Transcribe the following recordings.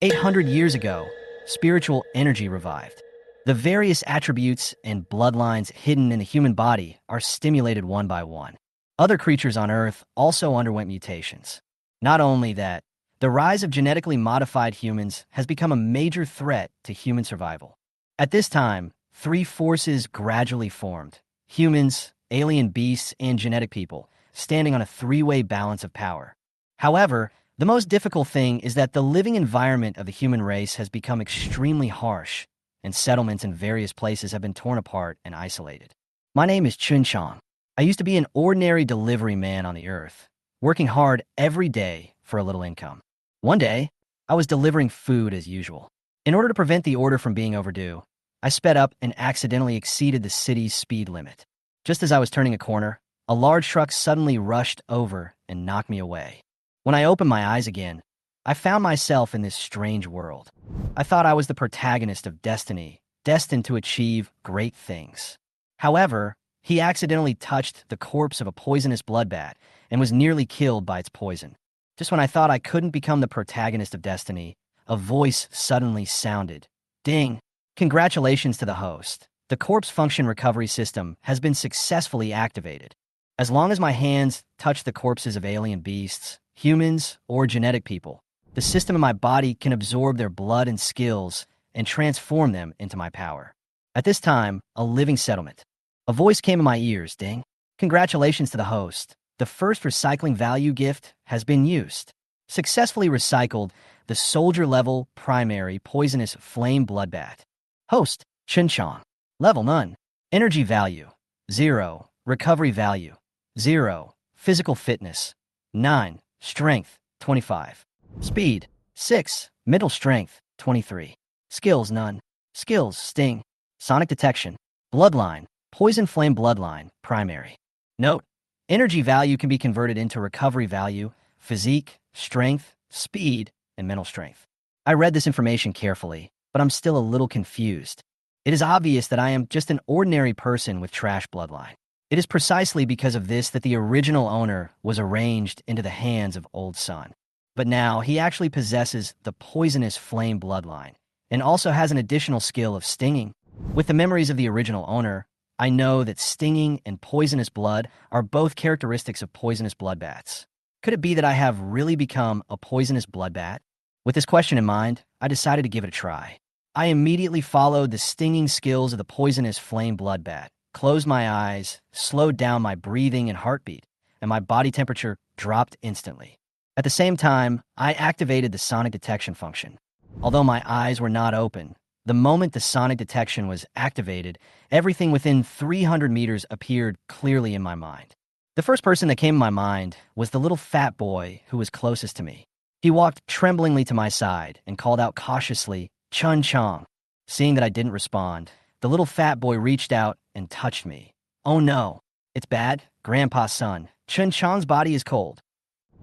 800 years ago, spiritual energy revived. The various attributes and bloodlines hidden in the human body are stimulated one by one. Other creatures on Earth also underwent mutations. Not only that, the rise of genetically modified humans has become a major threat to human survival. At this time, three forces gradually formed: humans, alien beasts, and genetic people, standing on a three-way balance of power. However, the most difficult thing is that the living environment of the human race has become extremely harsh, and settlements in various places have been torn apart and isolated. My name is Chen Qiang. I used to be an ordinary delivery man on the Earth, working hard every day for a little income. One day, I was delivering food as usual. In order to prevent the order from being overdue, I sped up and accidentally exceeded the city's speed limit. Just as I was turning a corner, a large truck suddenly rushed over and knocked me away. When I opened my eyes again, I found myself in this strange world. I thought I was the protagonist of destiny, destined to achieve great things. However, he accidentally touched the corpse of a poisonous bloodbat and was nearly killed by its poison. Just when I thought I couldn't become the protagonist of destiny, a voice suddenly sounded. Ding! Congratulations to the host. The corpse function recovery system has been successfully activated. As long as my hands touch the corpses of alien beasts, humans, or genetic people, the system in my body can absorb their blood and skills and transform them into my power. At this time, a living settlement. A voice came in my ears. Ding! Congratulations to the host. The first recycling value gift has been used. Successfully recycled the soldier-level primary poisonous flame bloodbat. Host, Chen Qiang. Level none. Energy value, 0. Recovery value, 0. Physical fitness, 9. Strength, 25. Speed, 6. Mental strength, 23. Skills, none. Skills, sting. Sonic detection. Bloodline, poison flame bloodline, primary. Note: energy value can be converted into recovery value, physique, strength, speed, and mental strength. I read this information carefully, but I'm still a little confused. It is obvious that I am just an ordinary person with trash bloodline. It is precisely because of this that the original owner was arranged into the hands of Old Sun. But now he actually possesses the poisonous flame bloodline, and also has an additional skill of stinging. With the memories of the original owner, I know that stinging and poisonous blood are both characteristics of poisonous bloodbats. Could it be that I have really become a poisonous bloodbat? With this question in mind, I decided to give it a try. I immediately followed the stinging skills of the poisonous flame bloodbat, closed my eyes, slowed down my breathing and heartbeat, and my body temperature dropped instantly. At the same time, I activated the sonic detection function. Although my eyes were not open, the moment the sonic detection was activated, everything within 300 meters appeared clearly in my mind. The first person that came to my mind was the little fat boy who was closest to me. He walked tremblingly to my side and called out cautiously, "Chen Qiang." Seeing that I didn't respond, the little fat boy reached out and touched me. "Oh no, it's bad, Grandpa's son. Chen Qiang's body is cold."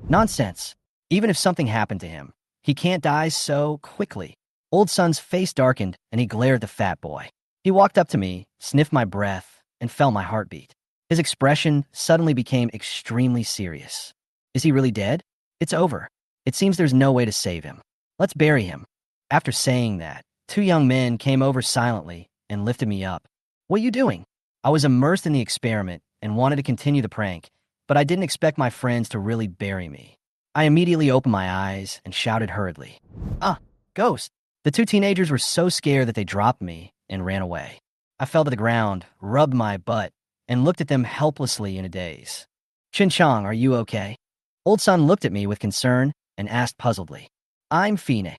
Nonsense. Even if something happened to him, he can't die so quickly. Old Sun's face darkened and he glared at the fat boy. He walked up to me, sniffed my breath, and felt my heartbeat. His expression suddenly became extremely serious. Is he really dead? It's over. It seems there's no way to save him. Let's bury him. After saying that, two young men came over silently and lifted me up. "What are you doing?" I was immersed in the experiment and wanted to continue the prank, but I didn't expect my friends to really bury me. I immediately opened my eyes and shouted hurriedly, "Ah, ghost!" The two teenagers were so scared that they dropped me and ran away. I fell to the ground, rubbed my butt, and looked at them helplessly in a daze. "Chen Qiang, are you okay?" Old Sun looked at me with concern and asked puzzledly. "I'm fine."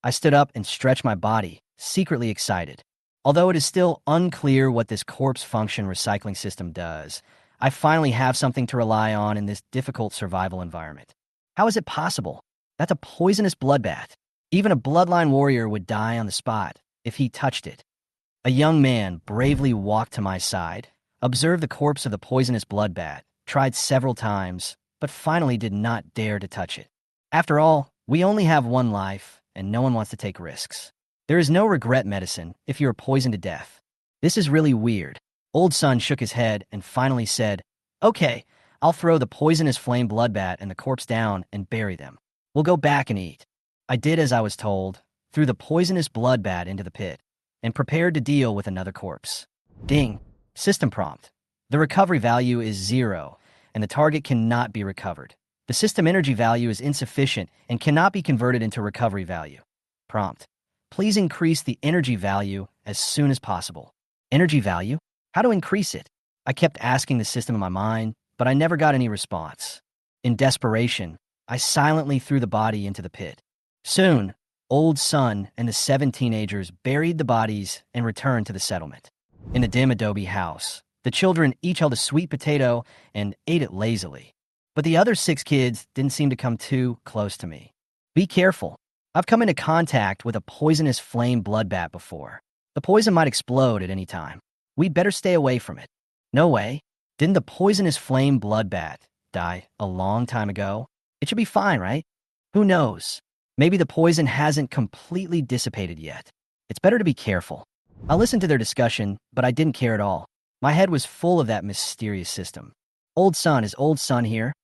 I stood up and stretched my body, secretly excited. Although it is still unclear what this corpse function recycling system does, I finally have something to rely on in this difficult survival environment. How is it possible? That's a poisonous bloodbath. Even a bloodline warrior would die on the spot if he touched it. A young man bravely walked to my side, observed the corpse of the poisonous bloodbat, tried several times, but finally did not dare to touch it. After all, we only have one life, and no one wants to take risks. There is no regret medicine if you are poisoned to death. This is really weird. Old Sun shook his head and finally said, "Okay, I'll throw the poisonous flame bloodbat and the corpse down and bury them. We'll go back and eat." I did as I was told, threw the poisonous bloodbath into the pit, and prepared to deal with another corpse. Ding. System prompt. The recovery value is 0, and the target cannot be recovered. The system energy value is insufficient and cannot be converted into recovery value. Prompt. Please increase the energy value as soon as possible. Energy value? How to increase it? I kept asking the system in my mind, but I never got any response. In desperation, I silently threw the body into the pit. Soon, old Sun and the 7 teenagers buried the bodies and returned to the settlement. In the dim adobe house, the children each held a sweet potato and ate it lazily. But the other 6 kids didn't seem to come too close to me. Be careful. I've come into contact with a poisonous flame bloodbath before. The poison might explode at any time. We'd better stay away from it. No way. Didn't the poisonous flame bloodbath die a long time ago? It should be fine, right? Who knows? Maybe the poison hasn't completely dissipated yet. It's better to be careful. I listened to their discussion, but I didn't care at all. My head was full of that mysterious system. Old Sun, is Old Sun here?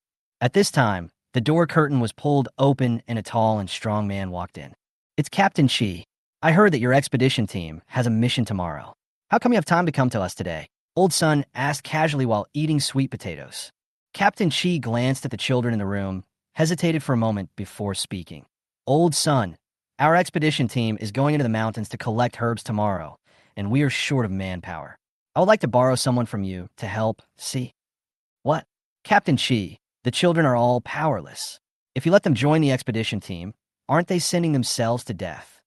At this time, the door curtain was pulled open and a tall and strong man walked in. It's Captain Qi. I heard that your expedition team has a mission tomorrow. How come you have time to come to us today? Old Sun asked casually while eating sweet potatoes. Captain Qi glanced at the children in the room, hesitated for a moment before speaking. Old Sun, our expedition team is going into the mountains to collect herbs tomorrow, and we are short of manpower. I would like to borrow someone from you to help, see? What? Captain Qi, the children are all powerless. If you let them join the expedition team, aren't they sending themselves to death?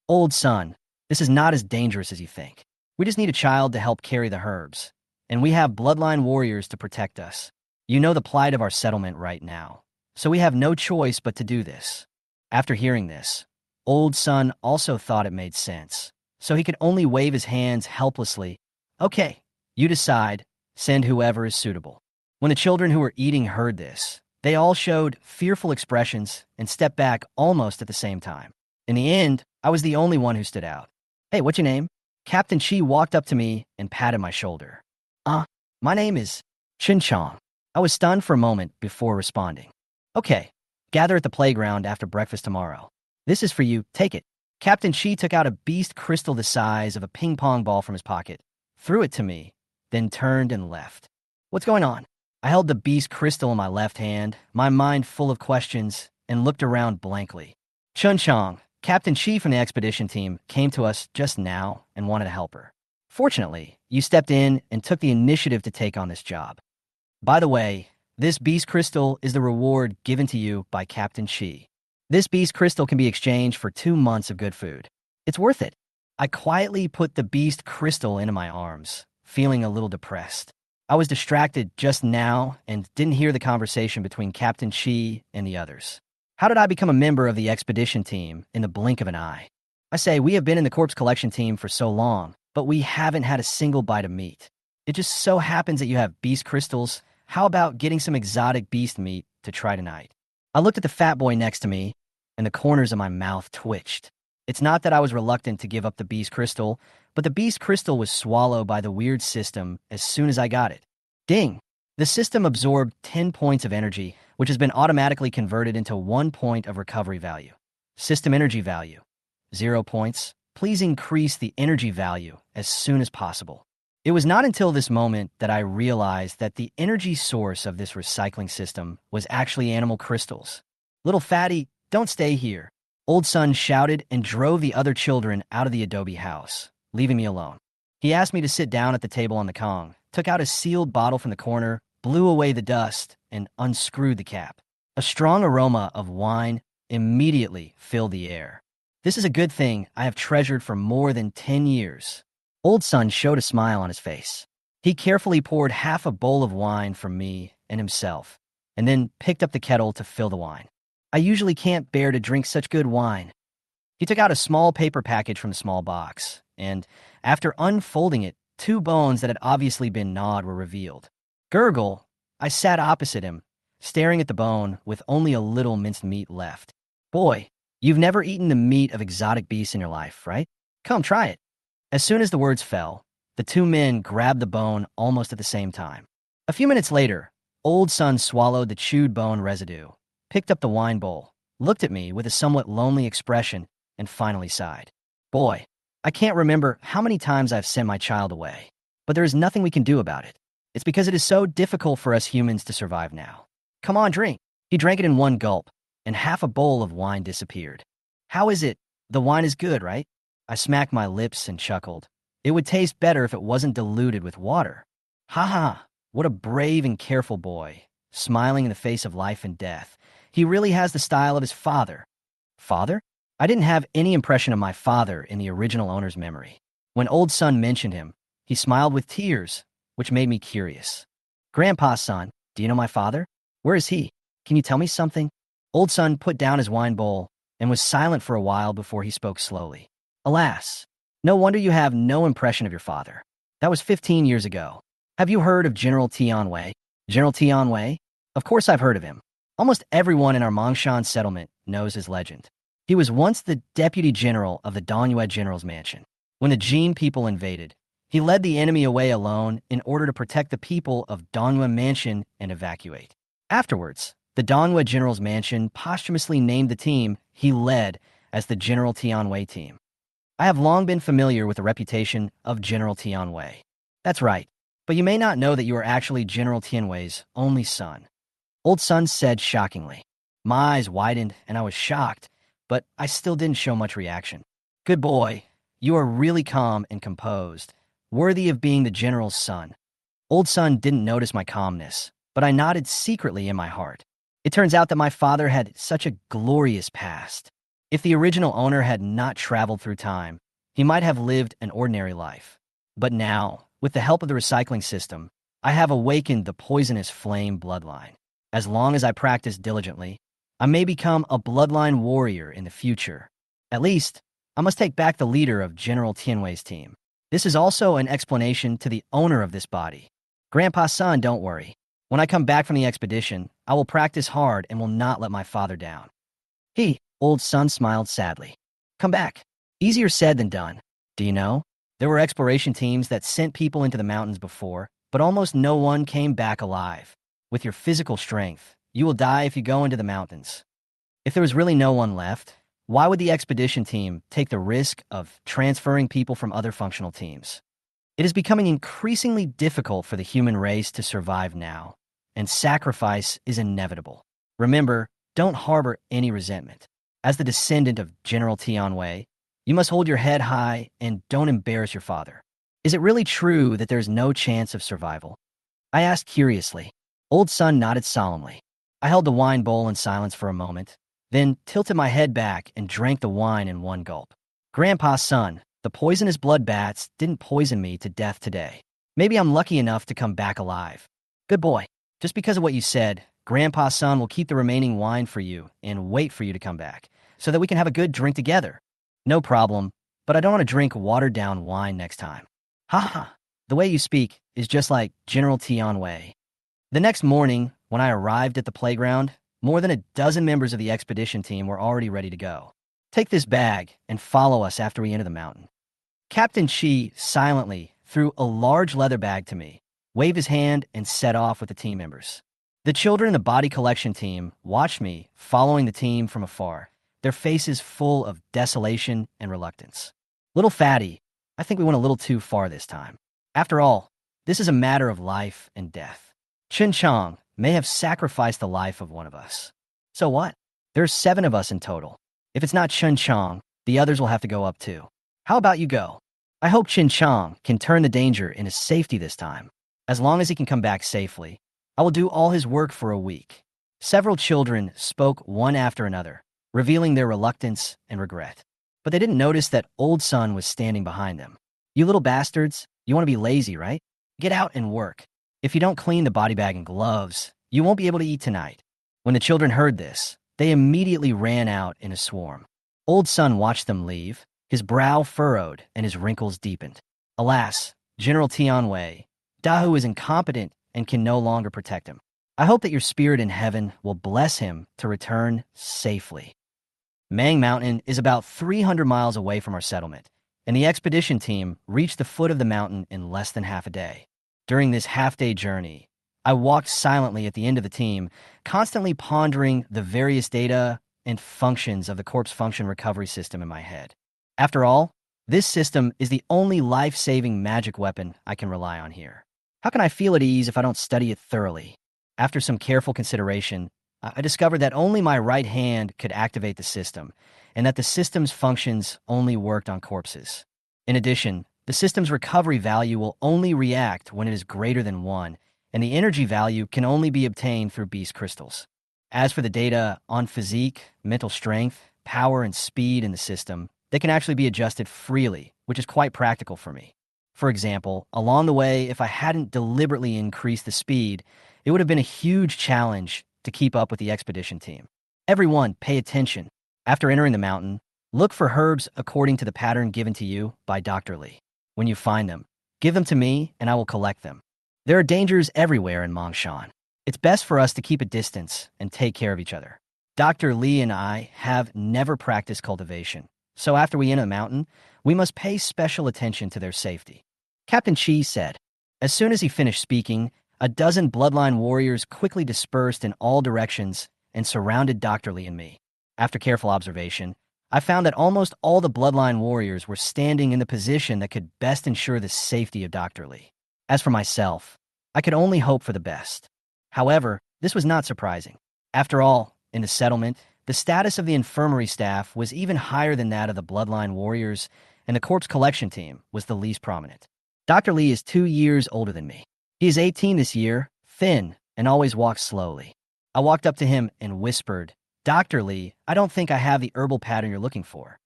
Old Sun, this is not as dangerous as you think. We just need a child to help carry the herbs, and we have bloodline warriors to protect us. You know the plight of our settlement right now, so we have no choice but to do this. After hearing this, Old Sun also thought it made sense, so he could only wave his hands helplessly. Okay, you decide, send whoever is suitable. When the children who were eating heard this, they all showed fearful expressions and stepped back almost at the same time. In the end, I was the only one who stood out. Hey, what's your name? Captain Qi walked up to me and patted my shoulder. My name is Chen Qiang. I was stunned for a moment before responding. Okay, gather at the playground after breakfast tomorrow. This is for you, take it. Captain Qi took out a beast crystal the size of a ping pong ball from his pocket, threw it to me, then turned and left. What's going on? I held the beast crystal in my left hand, my mind full of questions, and looked around blankly. Chen Qiang, Captain Qi from the expedition team, came to us just now and wanted to help her. Fortunately, you stepped in and took the initiative to take on this job. By the way, this beast crystal is the reward given to you by Captain Qi. This beast crystal can be exchanged for 2 months of good food. It's worth it. I quietly put the beast crystal into my arms, feeling a little depressed. I was distracted just now and didn't hear the conversation between Captain Qi and the others. How did I become a member of the expedition team in the blink of an eye? I say, we have been in the corpse collection team for so long, but we haven't had a single bite of meat. It just so happens that you have beast crystals. How about getting some exotic beast meat to try tonight? I looked at the fat boy next to me, and the corners of my mouth twitched. It's not that I was reluctant to give up the beast crystal, but the beast crystal was swallowed by the weird system as soon as I got it. Ding! The system absorbed 10 points of energy, which has been automatically converted into 1 point of recovery value. System energy value, 0 points. Please increase the energy value as soon as possible. It was not until this moment that I realized that the energy source of this recycling system was actually animal crystals. Little fatty, don't stay here. Old Sun shouted and drove the other children out of the adobe house, leaving me alone. He asked me to sit down at the table on the Kong, took out a sealed bottle from the corner, blew away the dust, and unscrewed the cap. A strong aroma of wine immediately filled the air. This is a good thing I have treasured for more than 10 years. Old Sun showed a smile on his face. He carefully poured half a bowl of wine for me and himself, and then picked up the kettle to fill the wine. I usually can't bear to drink such good wine. He took out a small paper package from the small box, and after unfolding it, 2 bones that had obviously been gnawed were revealed. Gurgle, I sat opposite him, staring at the bone with only a little minced meat left. Boy, you've never eaten the meat of exotic beasts in your life, right? Come, try it. As soon as the words fell, the 2 men grabbed the bone almost at the same time. A few minutes later, Old Sun swallowed the chewed bone residue, picked up the wine bowl, looked at me with a somewhat lonely expression, and finally sighed. Boy, I can't remember how many times I've sent my child away, but there is nothing we can do about it. It's because it is so difficult for us humans to survive now. Come on, drink. He drank it in one gulp, and half a bowl of wine disappeared. How is it? The wine is good, right? I smacked my lips and chuckled. It would taste better if it wasn't diluted with water. Ha ha, what a brave and careful boy, smiling in the face of life and death. He really has the style of his father. Father? I didn't have any impression of my father in the original owner's memory. When old son mentioned him, he smiled with tears, which made me curious. Grandpa's son, do you know my father? Where is he? Can you tell me something? Old son put down his wine bowl and was silent for a while before he spoke slowly. Alas, no wonder you have no impression of your father. That was 15 years ago. Have you heard of General Tianwei? General Tianwei? Of course I've heard of him. Almost everyone in our Mongshan settlement knows his legend. He was once the deputy general of the Dongyue general's mansion. When the Jin people invaded, he led the enemy away alone in order to protect the people of Dongyue mansion and evacuate. Afterwards, the Dongyue general's mansion posthumously named the team he led as the General Tianwei team. I have long been familiar with the reputation of General Tianwei. That's right, but you may not know that you are actually General Tianwei's only son. Old son said shockingly. My eyes widened and I was shocked, but I still didn't show much reaction. Good boy, you are really calm and composed, worthy of being the general's son. Old son didn't notice my calmness, but I nodded secretly in my heart. It turns out that my father had such a glorious past. If the original owner had not traveled through time, he might have lived an ordinary life. But now, with the help of the recycling system, I have awakened the poisonous flame bloodline. As long as I practice diligently, I may become a bloodline warrior in the future. At least, I must take back the leader of General Tianwei's team. This is also an explanation to the owner of this body. Grandpa's son, don't worry. When I come back from the expedition, I will practice hard and will not let my father down. Old son smiled sadly. Come back. Easier said than done. Do you know? There were exploration teams that sent people into the mountains before, but almost no one came back alive. With your physical strength, you will die if you go into the mountains. If there was really no one left, why would the expedition team take the risk of transferring people from other functional teams? It is becoming increasingly difficult for the human race to survive now, and sacrifice is inevitable. Remember, don't harbor any resentment. As the descendant of General Tianwei, you must hold your head high and don't embarrass your father. Is it really true that there's no chance of survival? I asked curiously. Old son nodded solemnly. I held the wine bowl in silence for a moment, then tilted my head back and drank the wine in one gulp. Grandpa's son, the poisonous blood bats didn't poison me to death today. Maybe I'm lucky enough to come back alive. Good boy. Just because of what you said, Grandpa's son will keep the remaining wine for you and wait for you to come back, so that we can have a good drink together. No problem, but I don't want to drink watered-down wine next time. Ha ha, the way you speak is just like General Tianwei. The next morning, when I arrived at the playground, more than a dozen members of the expedition team were already ready to go. Take this bag and follow us after we enter the mountain. Captain Chi silently threw a large leather bag to me, waved his hand, and set off with the team members. The children in the body collection team watched me following the team from afar, their faces full of desolation and reluctance. Little fatty, I think we went a little too far this time. After all, this is a matter of life and death. Chen Qiang may have sacrificed the life of one of us. So what? There's 7 of us in total. If it's not Chen Qiang, the others will have to go up too. How about you go? I hope Chen Qiang can turn the danger into safety this time. As long as he can come back safely, I will do all his work for a week. Several children spoke one after another, revealing their reluctance and regret. But they didn't notice that old son was standing behind them. You little bastards, you want to be lazy, right? Get out and work. If you don't clean the body bag and gloves, you won't be able to eat tonight. When the children heard this, they immediately ran out in a swarm. Old son watched them leave, his brow furrowed and his wrinkles deepened. Alas, General Tianwei, Dahu is incompetent and can no longer protect him. I hope that your spirit in heaven will bless him to return safely. Mang Mountain is about 300 miles away from our settlement, and the expedition team reached the foot of the mountain in less than half a day. During this half-day journey, I walked silently at the end of the team, constantly pondering the various data and functions of the corpse function recovery system in my head. After all, this system is the only life-saving magic weapon I can rely on here. How can I feel at ease if I don't study it thoroughly? After some careful consideration, I discovered that only my right hand could activate the system, and that the system's functions only worked on corpses. In addition, the system's recovery value will only react when it is greater than 1, and the energy value can only be obtained through beast crystals. As for the data on physique, mental strength, power, and speed in the system, they can actually be adjusted freely, which is quite practical for me. For example, along the way, if I hadn't deliberately increased the speed, it would have been a huge challenge to keep up with the expedition team. Everyone, pay attention. After entering the mountain, look for herbs according to the pattern given to you by Dr. Li. When you find them, give them to me and I will collect them. There are dangers everywhere in Mongshan. It's best for us to keep a distance and take care of each other. Dr. Li and I have never practiced cultivation, so after we enter the mountain, we must pay special attention to their safety. Captain Qi said. As soon as he finished speaking, a dozen bloodline warriors quickly dispersed in all directions and surrounded Dr. Li and me. After careful observation, I found that almost all the bloodline warriors were standing in the position that could best ensure the safety of Dr. Li. As for myself, I could only hope for the best. However, this was not surprising. After all, in the settlement, the status of the infirmary staff was even higher than that of the bloodline warriors, and the corpse collection team was the least prominent. Dr. Li is 2 years older than me. He is 18 this year, thin, and always walks slowly. I walked up to him and whispered, "Dr. Li, I don't think I have the herbal pattern you're looking for."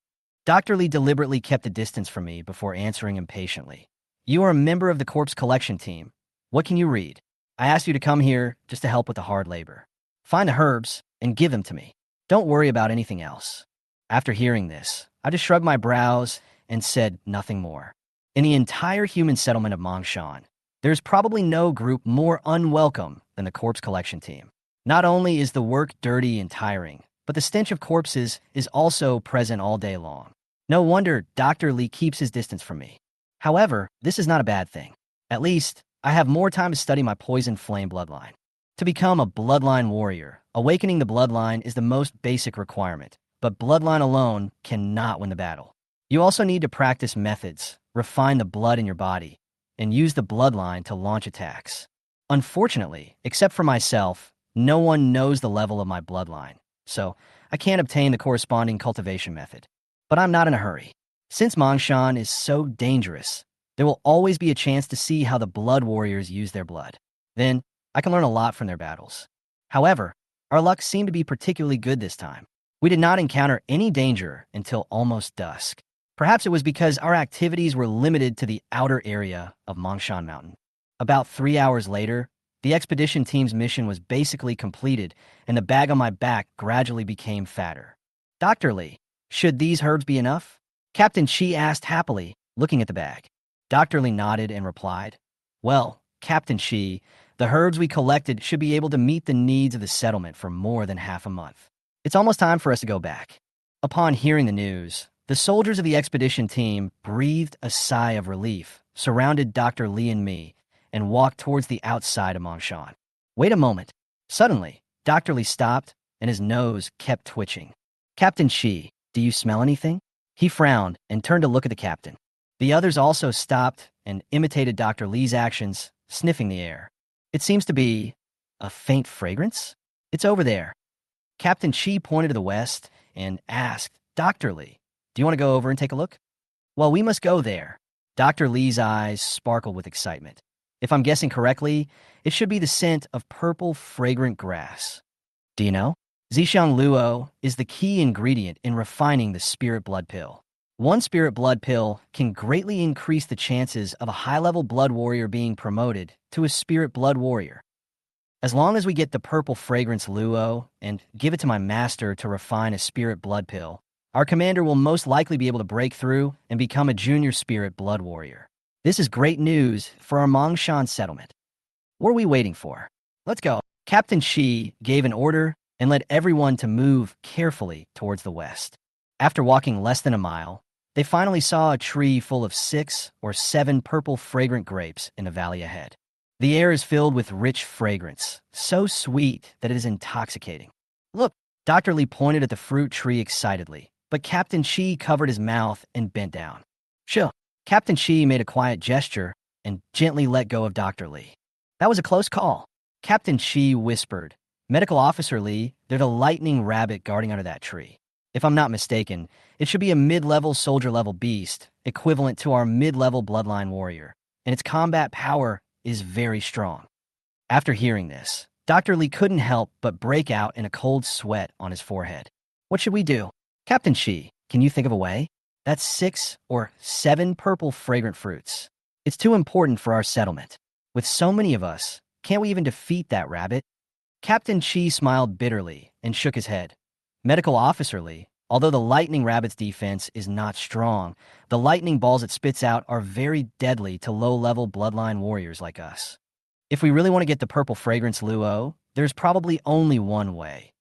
Dr. Li deliberately kept the distance from me before answering impatiently. "You are a member of the corpse collection team. What can you read? I asked you to come here just to help with the hard labor. Find the herbs and give them to me. Don't worry about anything else." After hearing this, I just shrugged my brows and said nothing more. In the entire human settlement of Mongshan, there's probably no group more unwelcome than the corpse collection team. Not only is the work dirty and tiring, but the stench of corpses is also present all day long. No wonder Dr. Li keeps his distance from me. However, this is not a bad thing. At least, I have more time to study my poison flame bloodline. To become a bloodline warrior, awakening the bloodline is the most basic requirement, but bloodline alone cannot win the battle. You also need to practice methods, refine the blood in your body, and use the bloodline to launch attacks. Unfortunately, except for myself, no one knows the level of my bloodline, so I can't obtain the corresponding cultivation method. But I'm not in a hurry. Since Mongshan is so dangerous, there will always be a chance to see how the blood warriors use their blood. Then, I can learn a lot from their battles. However, our luck seemed to be particularly good this time. We did not encounter any danger until almost dusk. Perhaps it was because our activities were limited to the outer area of Mongshan Mountain. About 3 hours later, the expedition team's mission was basically completed, and the bag on my back gradually became fatter. "Dr. Li, should these herbs be enough?" Captain Qi asked happily, looking at the bag. Dr. Li nodded and replied, "Well, Captain Qi, the herbs we collected should be able to meet the needs of the settlement for more than half a month. It's almost time for us to go back." Upon hearing the news, the soldiers of the expedition team breathed a sigh of relief, surrounded Dr. Li and me, and walked towards the outside of Mongshan. Wait a moment. Suddenly, Dr. Li stopped, and his nose kept twitching. "Captain Qi, do you smell anything?" He frowned and turned to look at the captain. The others also stopped and imitated Dr. Li's actions, sniffing the air. "It seems to be a faint fragrance. It's over there." Captain Qi pointed to the west and asked, "Dr. Li, do you want to go over and take a look?" "Well, we must go there." Dr. Li's eyes sparkled with excitement. "If I'm guessing correctly, it should be the scent of purple, fragrant grass. Do you know? Zhixiang Luo is the key ingredient in refining the spirit blood pill. One spirit blood pill can greatly increase the chances of a high-level blood warrior being promoted to a spirit blood warrior. As long as we get the purple fragrance Luo and give it to my master to refine a spirit blood pill, our commander will most likely be able to break through and become a junior spirit blood warrior. This is great news for our Mongshan settlement. What are we waiting for? Let's go." Captain Qi gave an order and led everyone to move carefully towards the west. After walking less than a mile, they finally saw a tree full of 6 or 7 purple fragrant grapes in the valley ahead. The air is filled with rich fragrance, so sweet that it is intoxicating. "Look, Dr. Li pointed at the fruit tree excitedly, but Captain Chi covered his mouth and bent down. Sure. Captain Chi made a quiet gesture and gently let go of Dr. Li. That was a close call. Captain Chi whispered, Medical Officer Li, they're the lightning rabbit guarding under that tree. If I'm not mistaken, it should be a mid-level soldier-level beast, equivalent to our mid-level bloodline warrior, and its combat power is very strong. After hearing this, Dr. Li couldn't help but break out in a cold sweat on his forehead. What should we do? Captain Chi, can you think of a way? That's 6 or 7 purple fragrant fruits. It's too important for our settlement. With so many of us, can't we even defeat that rabbit? Captain Chi smiled bitterly and shook his head. Medical Officer Li, although the lightning rabbit's defense is not strong, the lightning balls it spits out are very deadly to low-level bloodline warriors like us. If we really want to get the purple fragrance Luo, there's probably only one way.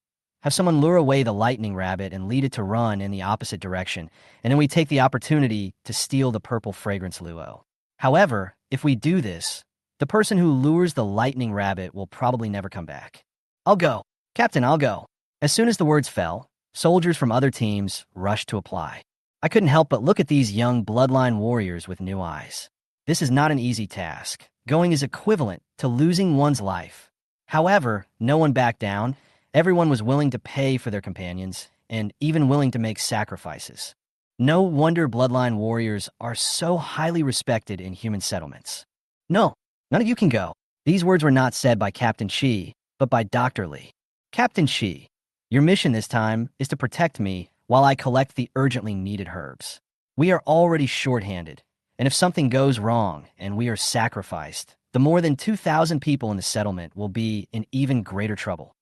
Have someone lure away the lightning rabbit and lead it to run in the opposite direction, and then we take the opportunity to steal the purple fragrance Luo. However, if we do this, the person who lures the lightning rabbit will probably never come back. I'll go. Captain, I'll go. As soon as the words fell, soldiers from other teams rushed to apply. I couldn't help but look at these young bloodline warriors with new eyes. This is not an easy task. Going is equivalent to losing one's life. However, no one backed down. Everyone was willing to pay for their companions, and even willing to make sacrifices. No wonder bloodline warriors are so highly respected in human settlements. No, none of you can go. These words were not said by Captain Chi, but by Dr. Li. Captain Chi, your mission this time is to protect me while I collect the urgently needed herbs. We are already short-handed, and if something goes wrong and we are sacrificed, the more than 2,000 people in the settlement will be in even greater trouble.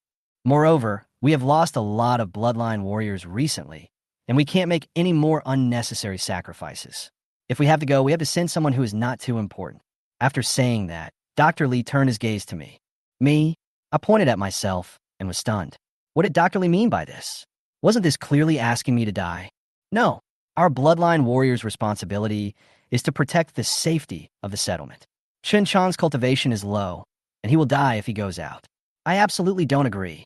Moreover, we have lost a lot of bloodline warriors recently, and we can't make any more unnecessary sacrifices. If we have to go, we have to send someone who is not too important. After saying that, Dr. Li turned his gaze to me. Me? I pointed at myself and was stunned. What did Dr. Li mean by this? Wasn't this clearly asking me to die? No. Our bloodline warrior's responsibility is to protect the safety of the settlement. Chen Qiang's cultivation is low, and he will die if he goes out. I absolutely don't agree.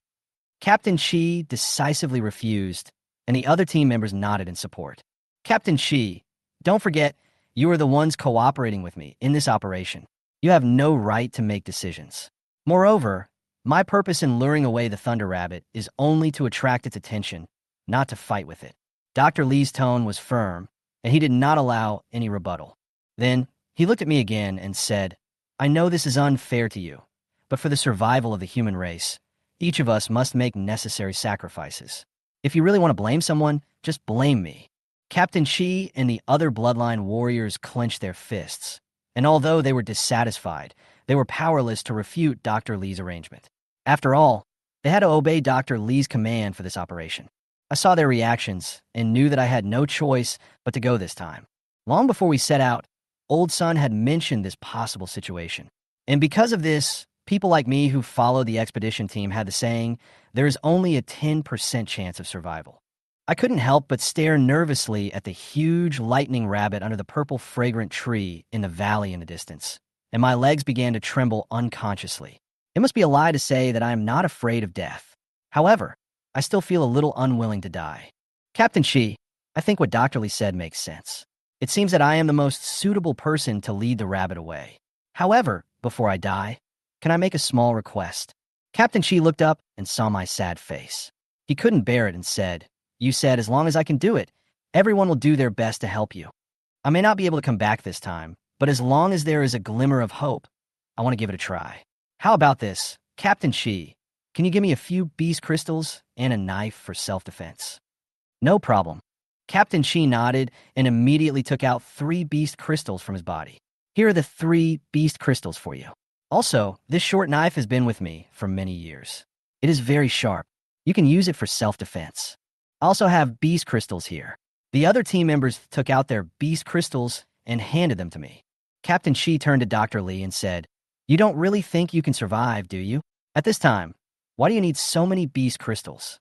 Captain Chi decisively refused, and the other team members nodded in support. Captain Chi, don't forget, you are the ones cooperating with me in this operation. You have no right to make decisions. Moreover, my purpose in luring away the Thunder Rabbit is only to attract its attention, not to fight with it. Dr. Li's tone was firm, and he did not allow any rebuttal. Then, he looked at me again and said, I know this is unfair to you, but for the survival of the human race, each of us must make necessary sacrifices. If you really want to blame someone, just blame me. Captain Chi and the other bloodline warriors clenched their fists, and although they were dissatisfied, they were powerless to refute Dr. Li's arrangement. After all, they had to obey Dr. Li's command for this operation. I saw their reactions and knew that I had no choice but to go this time. Long before we set out, Old Sun had mentioned this possible situation. And because of this, people like me who followed the expedition team had the saying, there is only a 10% chance of survival. I couldn't help but stare nervously at the huge lightning rabbit under the purple fragrant tree in the valley in the distance, and my legs began to tremble unconsciously. It must be a lie to say that I am not afraid of death. However, I still feel a little unwilling to die. Captain Chi, I think what Dr. Li said makes sense. It seems that I am the most suitable person to lead the rabbit away. However, before I die, can I make a small request? Captain Chi looked up and saw my sad face. He couldn't bear it and said, You said as long as I can do it, everyone will do their best to help you. I may not be able to come back this time, but as long as there is a glimmer of hope, I want to give it a try. How about this, Captain Chi? Can you give me a few beast crystals and a knife for self-defense? No problem. Captain Chi nodded and immediately took out 3 beast crystals from his body. Here are the 3 beast crystals for you. Also, this short knife has been with me for many years. It is very sharp. You can use it for self-defense. I also have beast crystals here. The other team members took out their beast crystals and handed them to me. Captain Chi turned to Dr. Li and said, You don't really think you can survive, do you? At this time, why do you need so many beast crystals?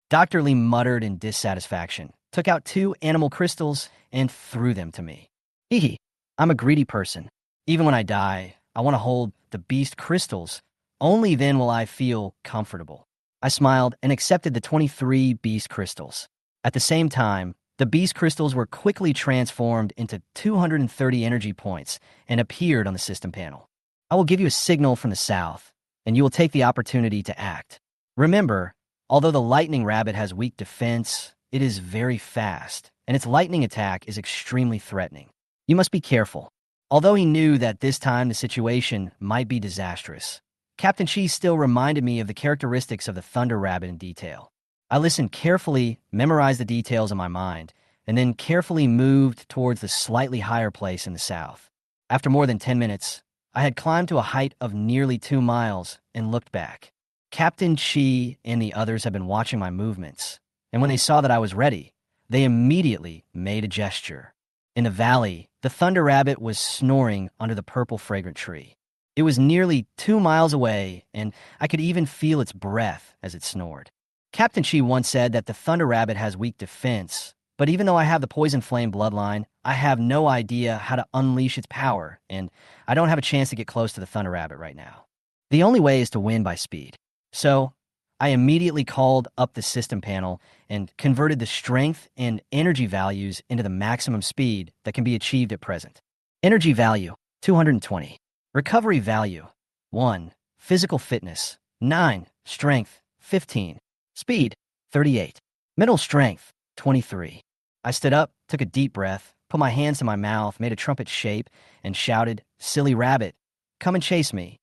Dr. Li muttered in dissatisfaction, took out 2 animal crystals, and threw them to me. Hee, I'm a greedy person. Even when I die, I want to hold the beast crystals. Only then will I feel comfortable. I smiled and accepted the 23 beast crystals. At the same time, the beast crystals were quickly transformed into 230 energy points and appeared on the system panel. I will give you a signal from the south, and you will take the opportunity to act. Remember, although the lightning rabbit has weak defense, it is very fast, and its lightning attack is extremely threatening. You must be careful. Although he knew that this time the situation might be disastrous, Captain Chi still reminded me of the characteristics of the thunder rabbit in detail. I listened carefully, memorized the details in my mind, and then carefully moved towards the slightly higher place in the south. After more than 10 minutes, I had climbed to a height of nearly 2 miles and looked back. Captain Chi and the others had been watching my movements, and when they saw that I was ready, they immediately made a gesture. In the valley, the thunder rabbit was snoring under the purple fragrant tree. It was nearly 2 miles away, and I could even feel its breath as it snored. Captain Chi once said that the thunder rabbit has weak defense, but even though I have the poison flame bloodline, I have no idea how to unleash its power, and I don't have a chance to get close to the thunder rabbit right now. The only way is to win by speed. So, I immediately called up the system panel and converted the strength and energy values into the maximum speed that can be achieved at present. Energy value, 220. Recovery value, 1. Physical fitness, 9. Strength, 15. Speed, 38. Mental strength, 23. I stood up, took a deep breath, put my hands to my mouth, made a trumpet shape, and shouted, "Silly rabbit, come and chase me."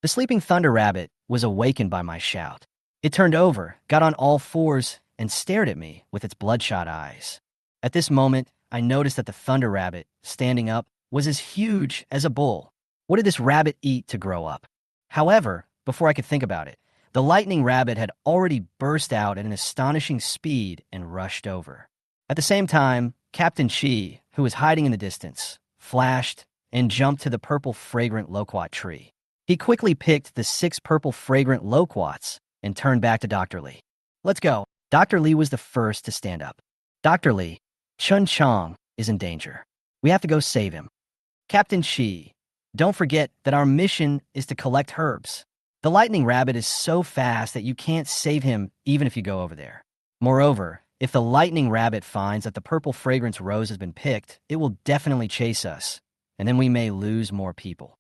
The sleeping thunder rabbit was awakened by my shout. It turned over, got on all fours, and stared at me with its bloodshot eyes. At this moment, I noticed that the thunder rabbit, standing up, was as huge as a bull. What did this rabbit eat to grow up? However, before I could think about it, the lightning rabbit had already burst out at an astonishing speed and rushed over. At the same time, Captain Chi, who was hiding in the distance, flashed and jumped to the purple fragrant loquat tree. He quickly picked the 6 purple fragrant loquats and turned back to Dr. Li. "Let's go." Dr. Li was the first to stand up. "Dr. Li, Chen Qiang is in danger. We have to go save him." "Captain Chi, don't forget that our mission is to collect herbs. The lightning rabbit is so fast that you can't save him even if you go over there. Moreover, if the lightning rabbit finds that the purple fragrance rose has been picked, it will definitely chase us, and then we may lose more people."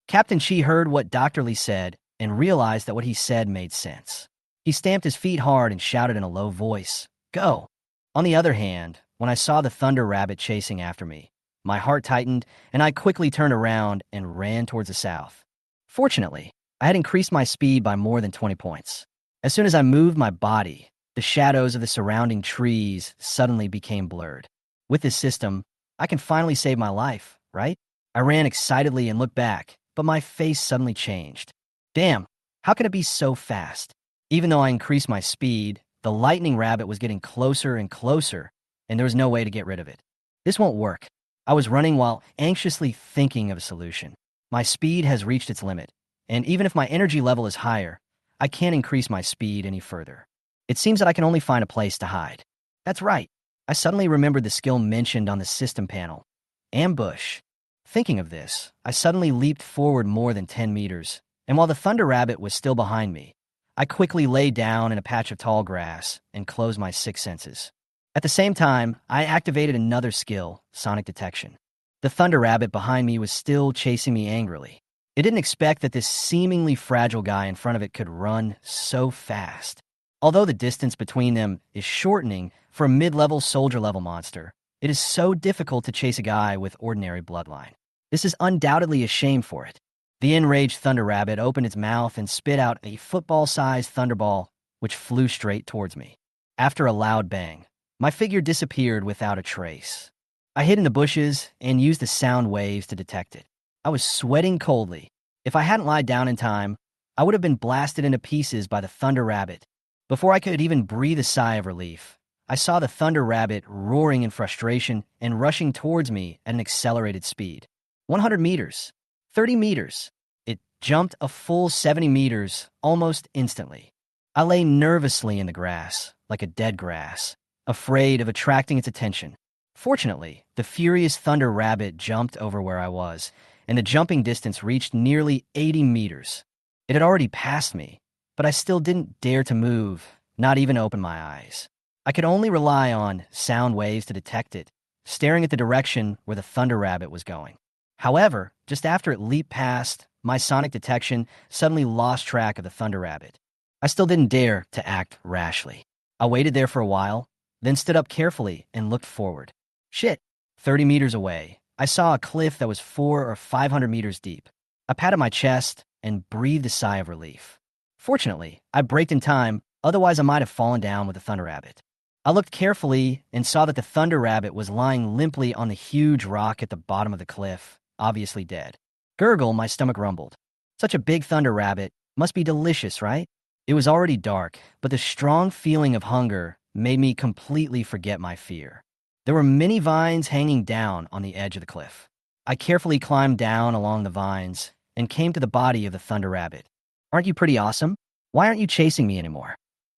Captain Chi heard what Dr. Li said and realized that what he said made sense. He stamped his feet hard and shouted in a low voice, "Go!" On the other hand, when I saw the thunder rabbit chasing after me, my heart tightened and I quickly turned around and ran towards the south. Fortunately, I had increased my speed by more than 20 points. As soon as I moved my body, the shadows of the surrounding trees suddenly became blurred. With this system, I can finally save my life, right? I ran excitedly and looked back, but my face suddenly changed. Damn, how can it be so fast? Even though I increased my speed, the lightning rabbit was getting closer and closer, and there was no way to get rid of it. This won't work. I was running while anxiously thinking of a solution. My speed has reached its limit, and even if my energy level is higher, I can't increase my speed any further. It seems that I can only find a place to hide. That's right. I suddenly remembered the skill mentioned on the system panel. Ambush. Thinking of this, I suddenly leaped forward more than 10 meters, and while the thunder rabbit was still behind me, I quickly lay down in a patch of tall grass and closed my 6 senses. At the same time, I activated another skill, sonic detection. The thunder rabbit behind me was still chasing me angrily. It didn't expect that this seemingly fragile guy in front of it could run so fast. Although the distance between them is shortening for a mid-level soldier-level monster, it is so difficult to chase a guy with ordinary bloodline. This is undoubtedly a shame for it. The enraged thunder rabbit opened its mouth and spit out a football-sized thunderball, which flew straight towards me. After a loud bang, my figure disappeared without a trace. I hid in the bushes and used the sound waves to detect it. I was sweating coldly. If I hadn't lied down in time, I would have been blasted into pieces by the thunder rabbit. Before I could even breathe a sigh of relief, I saw the thunder rabbit roaring in frustration and rushing towards me at an accelerated speed. 100 meters. 30 meters. It jumped a full 70 meters almost instantly. I lay nervously in the grass, like a dead grass, afraid of attracting its attention. Fortunately, the furious thunder rabbit jumped over where I was, and the jumping distance reached nearly 80 meters. It had already passed me, but I still didn't dare to move, not even open my eyes. I could only rely on sound waves to detect it, staring at the direction where the thunder rabbit was going. However, just after it leaped past, my sonic detection suddenly lost track of the thunder rabbit. I still didn't dare to act rashly. I waited there for a while, then stood up carefully and looked forward. Shit, 30 meters away, I saw a cliff that was 400 or 500 meters deep. I patted my chest and breathed a sigh of relief. Fortunately, I braked in time, otherwise I might have fallen down with the thunder rabbit. I looked carefully and saw that the thunder rabbit was lying limply on the huge rock at the bottom of the cliff, obviously dead. Gurgle, my stomach rumbled. Such a big thunder rabbit must be delicious, right? It was already dark, but the strong feeling of hunger made me completely forget my fear. There were many vines hanging down on the edge of the cliff. I carefully climbed down along the vines and came to the body of the thunder rabbit. Aren't you pretty awesome? Why aren't you chasing me anymore?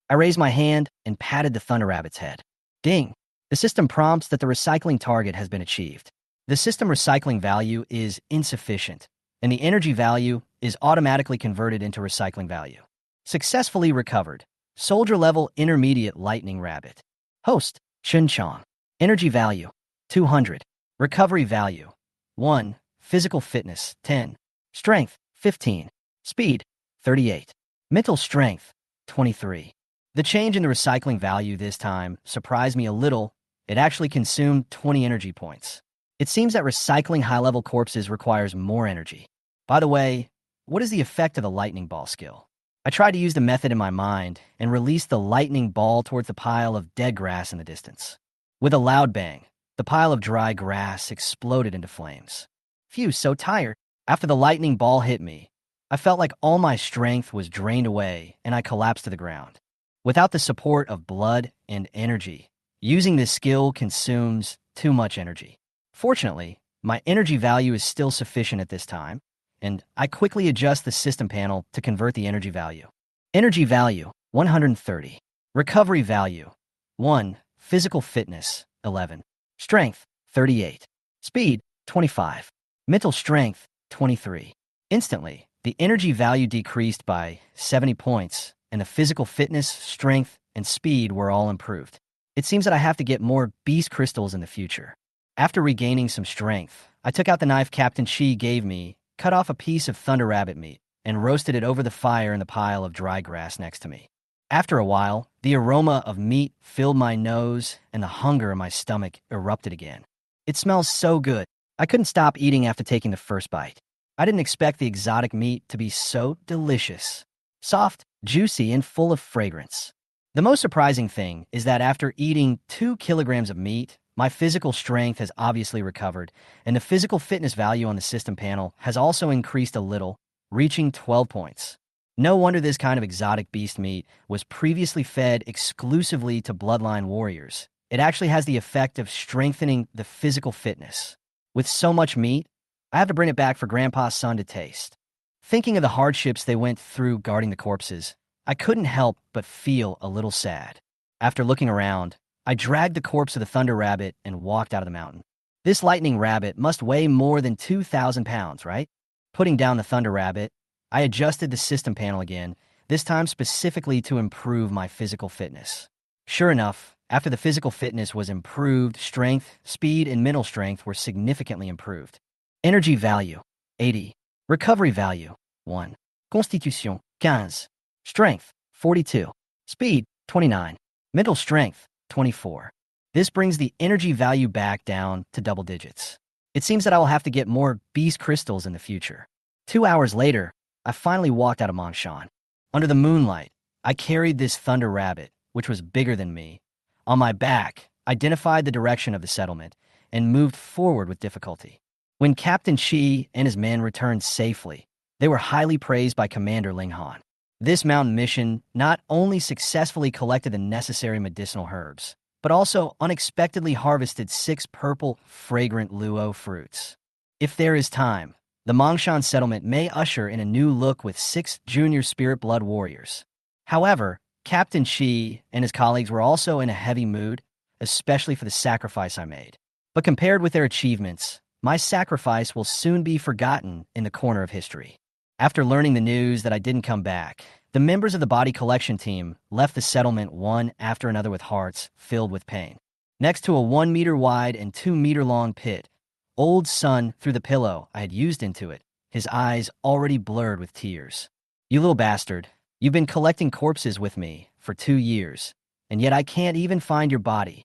I raised my hand and patted the thunder rabbit's head. Ding! The system prompts that the recycling target has been achieved. The system recycling value is insufficient, and the energy value is automatically converted into recycling value. Successfully recovered. Soldier level intermediate lightning rabbit. Host, Chen Qiang. Energy value, 200. Recovery value, 1. Physical fitness, 10. Strength, 15. Speed, 38. Mental strength, 23. The change in the recycling value this time surprised me a little. It actually consumed 20 energy points. It seems that recycling high-level corpses requires more energy. By the way, what is the effect of the lightning ball skill? I tried to use the method in my mind and released the lightning ball towards the pile of dead grass in the distance. With a loud bang, the pile of dry grass exploded into flames. Phew, so tired. After the lightning ball hit me, I felt like all my strength was drained away and I collapsed to the ground. Without the support of blood and energy, using this skill consumes too much energy. Fortunately, my energy value is still sufficient at this time, and I quickly adjust the system panel to convert the energy value. Energy value, 130. Recovery value, 1. Physical fitness, 11. Strength, 38. Speed, 25. Mental strength, 23. Instantly, the energy value decreased by 70 points, and the physical fitness, strength, and speed were all improved. It seems that I have to get more beast crystals in the future. After regaining some strength, I took out the knife Captain Chi gave me, cut off a piece of thunder rabbit meat, and roasted it over the fire in the pile of dry grass next to me. After a while, the aroma of meat filled my nose and the hunger in my stomach erupted again. It smells so good. I couldn't stop eating after taking the first bite. I didn't expect the exotic meat to be so delicious. Soft, juicy, and full of fragrance. The most surprising thing is that after eating 2 kilograms of meat, my physical strength has obviously recovered, and the physical fitness value on the system panel has also increased a little, reaching 12 points. No wonder this kind of exotic beast meat was previously fed exclusively to bloodline warriors. It actually has the effect of strengthening the physical fitness. With so much meat, I have to bring it back for Grandpa's son to taste. Thinking of the hardships they went through guarding the corpses, I couldn't help but feel a little sad. After looking around, I dragged the corpse of the thunder rabbit and walked out of the mountain. This lightning rabbit must weigh more than 2,000 pounds, right? Putting down the thunder rabbit, I adjusted the system panel again, this time specifically to improve my physical fitness. Sure enough, after the physical fitness was improved, strength, speed, and mental strength were significantly improved. Energy value, 80. Recovery value, 1. Constitution, 15. Strength, 42. Speed, 29. Mental strength, 24. This brings the energy value back down to double digits. It seems that I will have to get more beast crystals in the future. 2 hours later, I finally walked out of Mongshan. Under the moonlight, I carried this thunder rabbit, which was bigger than me, on my back, identified the direction of the settlement, and moved forward with difficulty. When Captain Chi and his men returned safely, they were highly praised by Commander Ling Han. This mountain mission not only successfully collected the necessary medicinal herbs, but also unexpectedly harvested 6 purple, fragrant luo fruits. If there is time, the Mongshan settlement may usher in a new look with 6 junior spirit blood warriors. However, Captain Chi and his colleagues were also in a heavy mood, especially for the sacrifice I made. But compared with their achievements, my sacrifice will soon be forgotten in the corner of history. After learning the news that I didn't come back, The members of the body collection team left the settlement one after another with hearts filled with pain. Next to a 1 meter wide and 2 meter long pit, old Sun threw the pillow I had used into it, his eyes already blurred with tears. You little bastard, you've been collecting corpses with me for 2 years, and yet I can't even find your body.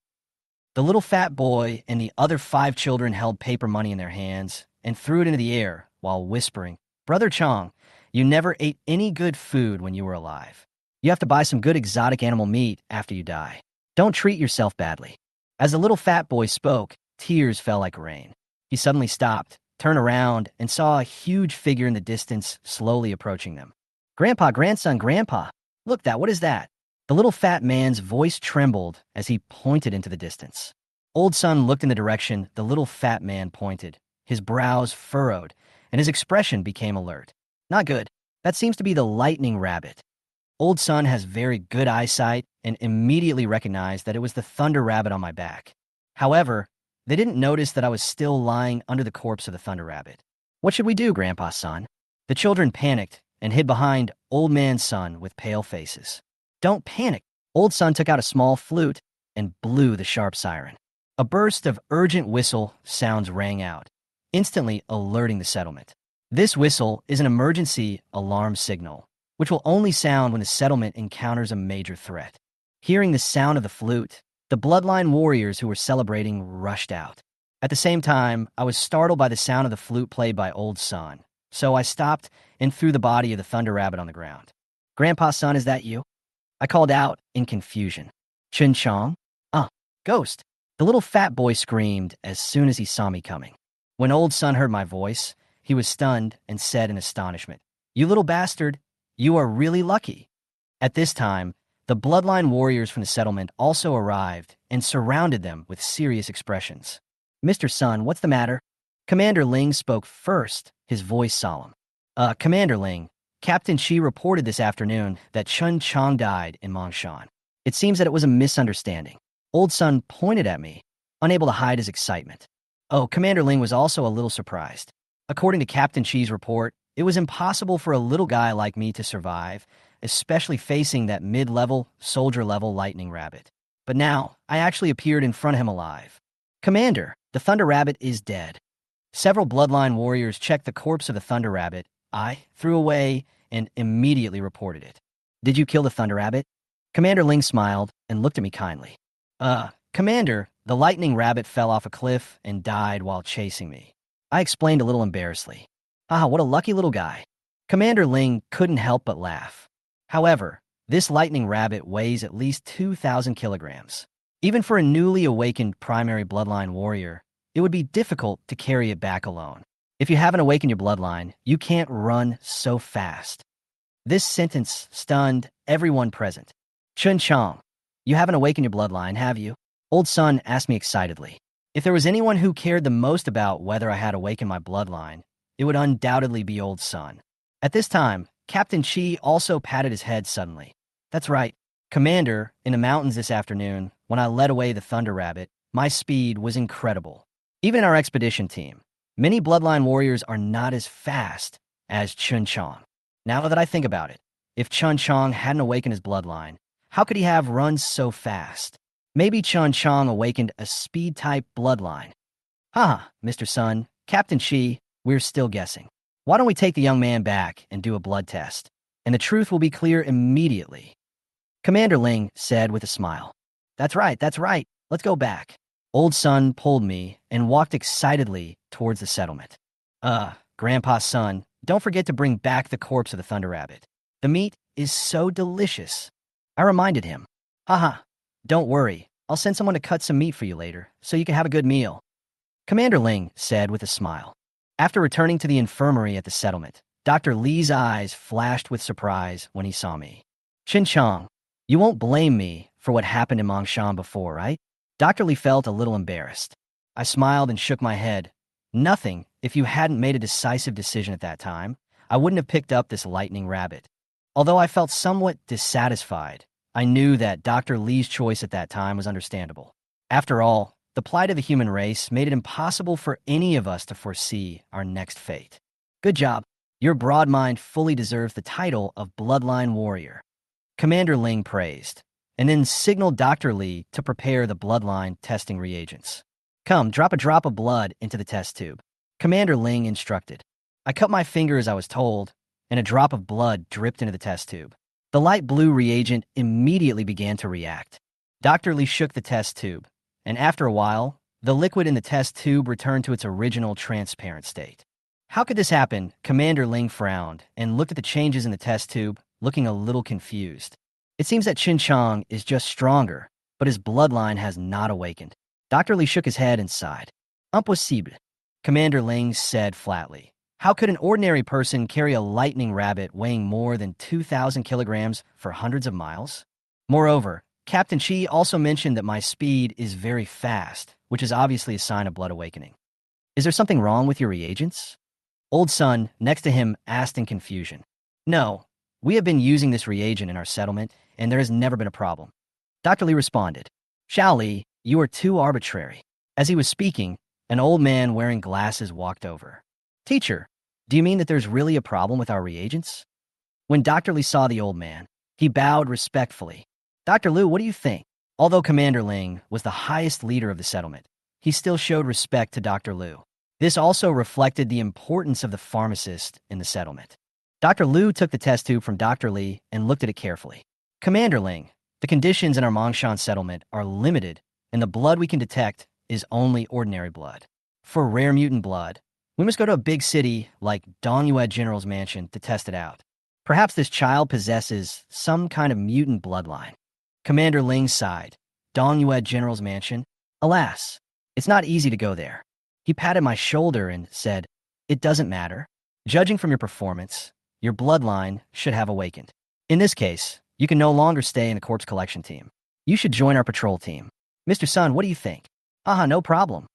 The little fat boy and the other 5 children held paper money in their hands and threw it into the air while whispering, Brother Qiang, you never ate any good food when you were alive. You have to buy some good exotic animal meat after you die. Don't treat yourself badly. As the little fat boy spoke, tears fell like rain. He suddenly stopped, turned around, and saw a huge figure in the distance slowly approaching them. Grandpa, grandson, grandpa, look what is that? The little fat man's voice trembled as he pointed into the distance. Old Sun looked in the direction the little fat man pointed. His brows furrowed, and his expression became alert. Not good. That seems to be the lightning rabbit. Old Sun has very good eyesight and immediately recognized that it was the thunder rabbit on my back. However, they didn't notice that I was still lying under the corpse of the thunder rabbit. What should we do, Grandpa Sun? The children panicked and hid behind Old Man Sun with pale faces. Don't panic. Old Sun took out a small flute and blew the sharp siren. A burst of urgent whistle sounds rang out, instantly alerting the settlement. This whistle is an emergency alarm signal, which will only sound when the settlement encounters a major threat. Hearing the sound of the flute, the bloodline warriors who were celebrating rushed out. At the same time, I was startled by the sound of the flute played by Old Sun, so I stopped and threw the body of the thunder rabbit on the ground. Grandpa Sun, is that you? I called out in confusion. Chen Qiang? Ghost. The little fat boy screamed as soon as he saw me coming. When Old Sun heard my voice, he was stunned and said in astonishment, You little bastard, you are really lucky. At this time, the bloodline warriors from the settlement also arrived and surrounded them with serious expressions. Mr. Sun, what's the matter? Commander Ling spoke first, his voice solemn. Commander Ling, Captain Shi reported this afternoon that Chen Qiang died in Mongshan. It seems that it was a misunderstanding. Old Sun pointed at me, unable to hide his excitement. Oh, Commander Ling was also a little surprised. According to Captain Shi's report, it was impossible for a little guy like me to survive, especially facing that mid-level, soldier-level lightning rabbit. But now, I actually appeared in front of him alive. Commander, the thunder rabbit is dead. Several bloodline warriors checked the corpse of the thunder rabbit. I threw away and immediately reported it. Did you kill the thunder rabbit? Commander Ling smiled and looked at me kindly. Commander, the lightning rabbit fell off a cliff and died while chasing me. I explained a little embarrassedly. What a lucky little guy. Commander Ling couldn't help but laugh. However, this lightning rabbit weighs at least 2,000 kilograms. Even for a newly awakened primary bloodline warrior, it would be difficult to carry it back alone. If you haven't awakened your bloodline, you can't run so fast. This sentence stunned everyone present. Chen Qiang, you haven't awakened your bloodline, have you? Old Sun asked me excitedly. If there was anyone who cared the most about whether I had awakened my bloodline, it would undoubtedly be Old Sun. At this time, Captain Shi also patted his head suddenly. That's right. Commander, in the mountains this afternoon, when I led away the thunder rabbit, my speed was incredible. Even in our expedition team, many bloodline warriors are not as fast as Chen Qiang. Now that I think about it, if Chen Qiang hadn't awakened his bloodline, how could he have run so fast? Maybe Chen Qiang awakened a speed-type bloodline. Mr. Sun, Captain Shi, we're still guessing. Why don't we take the young man back and do a blood test? And the truth will be clear immediately. Commander Ling said with a smile. That's right. Let's go back. Old Sun pulled me and walked excitedly towards the settlement. Grandpa Sun, don't forget to bring back the corpse of the thunder rabbit. The meat is so delicious. I reminded him. Don't worry. I'll send someone to cut some meat for you later, so you can have a good meal. Commander Ling said with a smile. After returning to the infirmary at the settlement, Dr. Li's eyes flashed with surprise when he saw me. Chen Qiang, you won't blame me for what happened in Mongshan before, right? Dr. Li felt a little embarrassed. I smiled and shook my head. Nothing. If you hadn't made a decisive decision at that time, I wouldn't have picked up this lightning rabbit. Although I felt somewhat dissatisfied, I knew that Dr. Li's choice at that time was understandable. After all, the plight of the human race made it impossible for any of us to foresee our next fate. Good job. Your broad mind fully deserves the title of Bloodline Warrior. Commander Ling praised, and then signaled Dr. Li to prepare the bloodline testing reagents. Come, drop a drop of blood into the test tube. Commander Ling instructed. I cut my finger as I was told, and a drop of blood dripped into the test tube. The light blue reagent immediately began to react. Dr. Li shook the test tube, and after a while, the liquid in the test tube returned to its original transparent state. How could this happen? Commander Ling frowned and looked at the changes in the test tube, looking a little confused. It seems that Chen Qiang is just stronger, but his bloodline has not awakened. Dr. Li shook his head and sighed. Impossible, Commander Ling said flatly. How could an ordinary person carry a lightning rabbit weighing more than 2,000 kilograms for hundreds of miles? Moreover, Captain Qi also mentioned that my speed is very fast, which is obviously a sign of blood awakening. Is there something wrong with your reagents? Old Sun, next to him, asked in confusion. No, we have been using this reagent in our settlement, and there has never been a problem. Dr. Li responded. Xiao Li, you are too arbitrary. As he was speaking, an old man wearing glasses walked over. Teacher, do you mean that there's really a problem with our reagents? When Dr. Li saw the old man, he bowed respectfully. Dr. Lu, what do you think? Although Commander Ling was the highest leader of the settlement, he still showed respect to Dr. Lu. This also reflected the importance of the pharmacist in the settlement. Dr. Lu took the test tube from Dr. Li and looked at it carefully. Commander Ling, the conditions in our Mongshan settlement are limited, and the blood we can detect is only ordinary blood. For rare mutant blood, we must go to a big city like Dongyue General's mansion to test it out. Perhaps this child possesses some kind of mutant bloodline. Commander Ling sighed. Dongyue General's mansion? Alas, it's not easy to go there. He patted my shoulder and said, It doesn't matter. Judging from your performance, your bloodline should have awakened. In this case, you can no longer stay in the corpse collection team. You should join our patrol team. Mr. Sun, what do you think? No problem.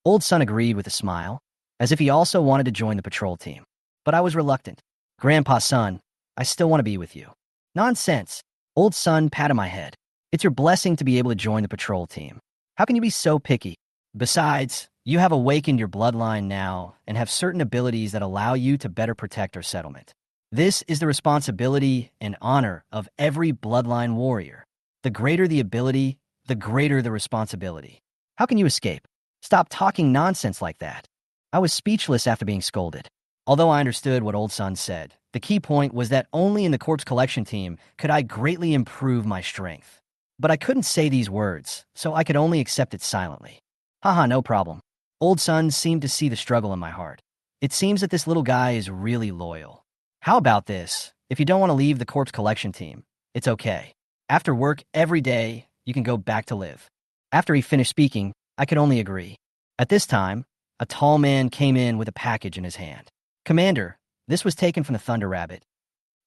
Old Sun agreed with a smile, as if he also wanted to join the patrol team. But I was reluctant. Grandpa Sun, I still want to be with you. Nonsense. Old Sun patted my head. It's your blessing to be able to join the patrol team. How can you be so picky? Besides, you have awakened your bloodline now and have certain abilities that allow you to better protect our settlement. This is the responsibility and honor of every bloodline warrior. The greater the ability, the greater the responsibility. How can you escape? Stop talking nonsense like that. I was speechless after being scolded. Although I understood what Old Sun said, the key point was that only in the corpse collection team could I greatly improve my strength. But I couldn't say these words, so I could only accept it silently. No problem. Old Sun seemed to see the struggle in my heart. It seems that this little guy is really loyal. How about this? If you don't want to leave the corpse collection team, it's okay. After work every day, you can go back to live. After he finished speaking, I could only agree. At this time, a tall man came in with a package in his hand. Commander, this was taken from the Thunder Rabbit.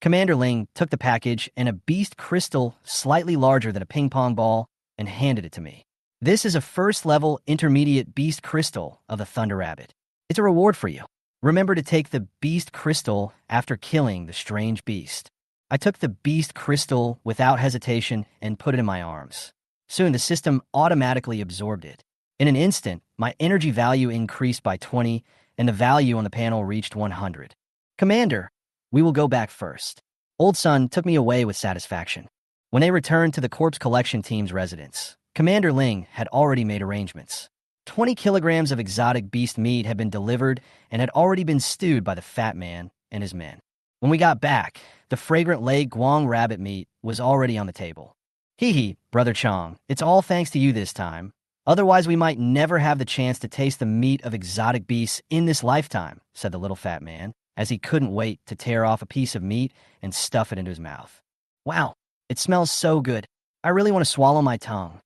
Commander Ling took the package and a beast crystal slightly larger than a ping-pong ball and handed it to me. This is a first-level intermediate beast crystal of the Thunder Rabbit. It's a reward for you. Remember to take the beast crystal after killing the strange beast. I took the beast crystal without hesitation and put it in my arms. Soon the system automatically absorbed it. In an instant, my energy value increased by 20 and the value on the panel reached 100. Commander, we will go back first. Old Sun took me away with satisfaction. When they returned to the corpse collection team's residence, Commander Ling had already made arrangements. 20 kilograms of exotic beast meat had been delivered and had already been stewed by the fat man and his men. When we got back, the fragrant leg guang rabbit meat was already on the table. Hee, Brother Chong, it's all thanks to you this time. Otherwise, we might never have the chance to taste the meat of exotic beasts in this lifetime, said the little fat man, as he couldn't wait to tear off a piece of meat and stuff it into his mouth. Wow, it smells so good. I really want to swallow my tongue.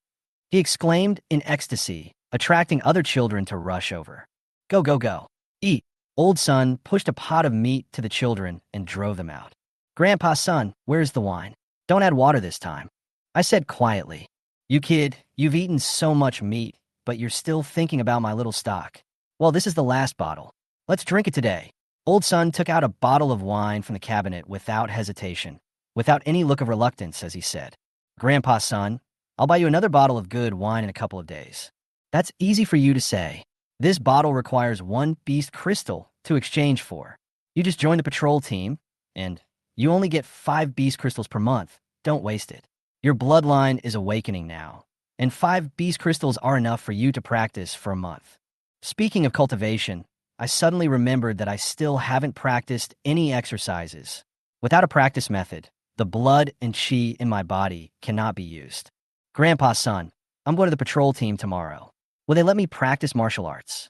He exclaimed in ecstasy, attracting other children to rush over. Go, go, go. Eat. Old Sun pushed a pot of meat to the children and drove them out. Grandpa Sun, where's the wine? Don't add water this time. I said quietly. You kid, you've eaten so much meat, but you're still thinking about my little stock. Well, this is the last bottle. Let's drink it today. Old Sun took out a bottle of wine from the cabinet without hesitation, without any look of reluctance, as he said. Grandpa Sun, I'll buy you another bottle of good wine in a couple of days. That's easy for you to say. This bottle requires one beast crystal to exchange for. You just joined the patrol team, and you only get 5 beast crystals per month. Don't waste it. Your bloodline is awakening now, and 5 beast crystals are enough for you to practice for a month. Speaking of cultivation, I suddenly remembered that I still haven't practiced any exercises. Without a practice method, the blood and chi in my body cannot be used. Grandpa's son, I'm going to the patrol team tomorrow. Will they let me practice martial arts?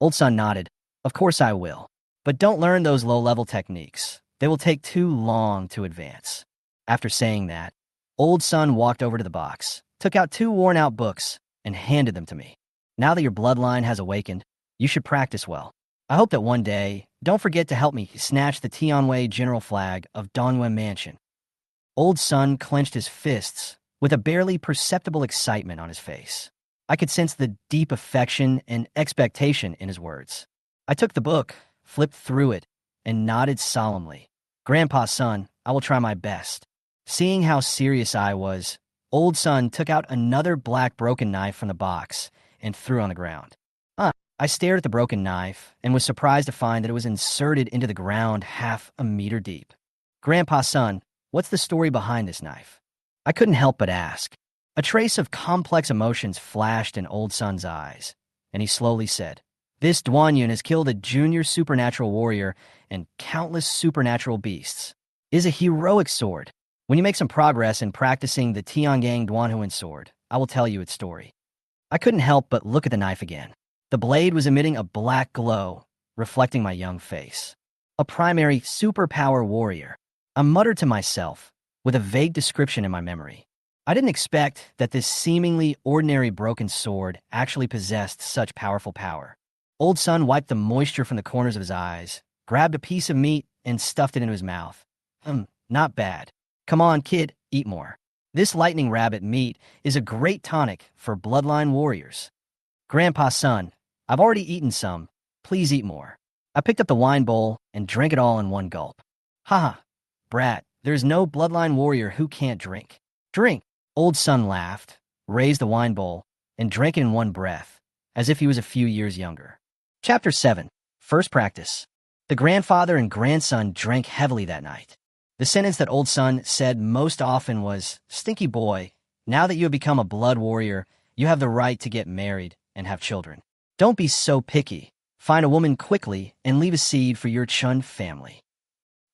Old son nodded. Of course I will. But don't learn those low-level techniques. They will take too long to advance. After saying that, old son walked over to the box, took out 2 worn-out books, and handed them to me. Now that your bloodline has awakened, you should practice well. I hope that one day, don't forget to help me snatch the Tianwei general flag of Dongwen Mansion. Old son clenched his fists with a barely perceptible excitement on his face. I could sense the deep affection and expectation in his words. I took the book, flipped through it, and nodded solemnly. Grandpa's son, I will try my best. Seeing how serious I was, old son took out another black broken knife from the box and threw on the ground. I stared at the broken knife and was surprised to find that it was inserted into the ground half a meter deep. Grandpa's son, what's the story behind this knife? I couldn't help but ask. A trace of complex emotions flashed in old son's eyes, and he slowly said, This Duanyun has killed a junior supernatural warrior and countless supernatural beasts. It is a heroic sword. When you make some progress in practicing the Tiangang Duanhuan sword, I will tell you its story. I couldn't help but look at the knife again. The blade was emitting a black glow, reflecting my young face. A primary superpower warrior. I muttered to myself, with a vague description in my memory. I didn't expect that this seemingly ordinary broken sword actually possessed such powerful power. Old son wiped the moisture from the corners of his eyes, grabbed a piece of meat, and stuffed it into his mouth. Not bad. Come on, kid, eat more. This lightning rabbit meat is a great tonic for bloodline warriors. Grandpa's son, I've already eaten some. Please eat more. I picked up the wine bowl and drank it all in one gulp. Haha, brat, there's no bloodline warrior who can't drink. Drink. Old son laughed, raised the wine bowl, and drank it in one breath, as if he was a few years younger. Chapter 7. First Practice. The grandfather and grandson drank heavily that night. The sentence that old son said most often was, Stinky boy, now that you have become a blood warrior, you have the right to get married and have children. Don't be so picky. Find a woman quickly and leave a seed for your Chen family.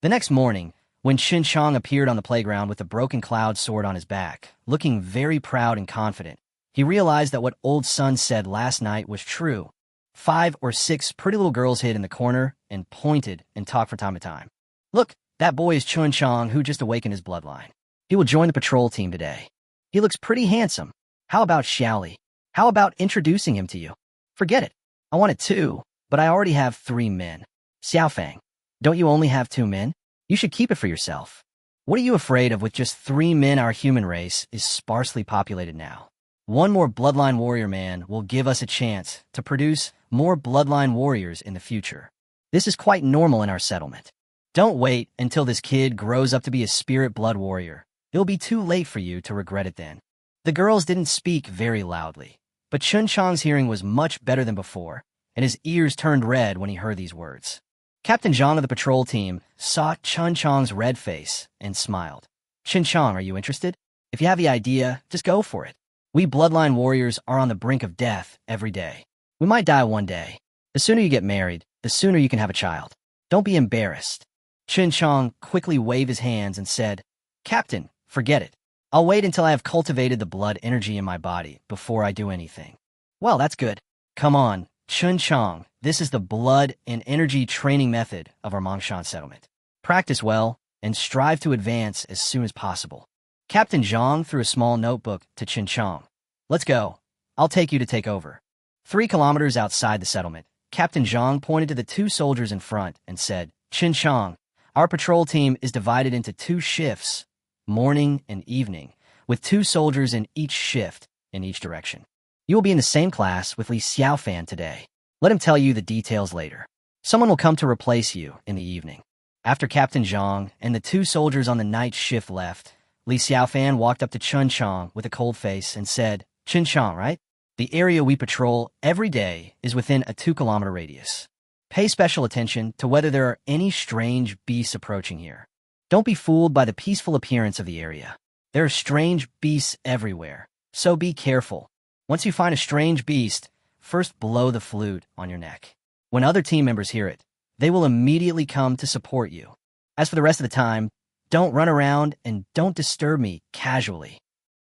The next morning, when Chen Qiang appeared on the playground with the broken cloud sword on his back, looking very proud and confident, he realized that what old son said last night was true. 5 or 6 pretty little girls hid in the corner and pointed and talked from time to time. Look, that boy is Chen Qiang who just awakened his bloodline. He will join the patrol team today. He looks pretty handsome. How about Xiaoli? How about introducing him to you? Forget it. I wanted 2, but I already have 3 men. Xiaofang, don't you only have 2 men? You should keep it for yourself. What are you afraid of with just 3 men? Our human race is sparsely populated now. 1 more bloodline warrior man will give us a chance to produce more bloodline warriors in the future. This is quite normal in our settlement. Don't wait until this kid grows up to be a spirit blood warrior. It'll be too late for you to regret it then. The girls didn't speak very loudly, but Chen Qiang's hearing was much better than before, and his ears turned red when he heard these words. Captain Zhang of the patrol team saw Chen Qiang's red face and smiled. Chen Qiang, are you interested? If you have the idea, just go for it. We bloodline warriors are on the brink of death every day. We might die one day. The sooner you get married, the sooner you can have a child. Don't be embarrassed. Chen Qiang quickly waved his hands and said, Captain, forget it. I'll wait until I have cultivated the blood energy in my body before I do anything. Well, that's good. Come on, Chen Qiang, this is the blood and energy training method of our Mongshan settlement. Practice well and strive to advance as soon as possible. Captain Zhang threw a small notebook to Chen Qiang. Let's go. I'll take you to take over. 3 kilometers outside the settlement, Captain Zhang pointed to the 2 soldiers in front and said, Chen Qiang, our patrol team is divided into 2 shifts, morning and evening, with 2 soldiers in each shift in each direction. You will be in the same class with Li Xiaofan today. Let him tell you the details later. Someone will come to replace you in the evening. After Captain Zhang and the 2 soldiers on the night shift left, Li Xiaofan walked up to Chen Qiang with a cold face and said, Chen Qiang, right? The area we patrol every day is within a 2-kilometer radius. Pay special attention to whether there are any strange beasts approaching here. Don't be fooled by the peaceful appearance of the area. There are strange beasts everywhere, so be careful. Once you find a strange beast, first blow the flute on your neck. When other team members hear it, they will immediately come to support you. As for the rest of the time, don't run around and don't disturb me casually.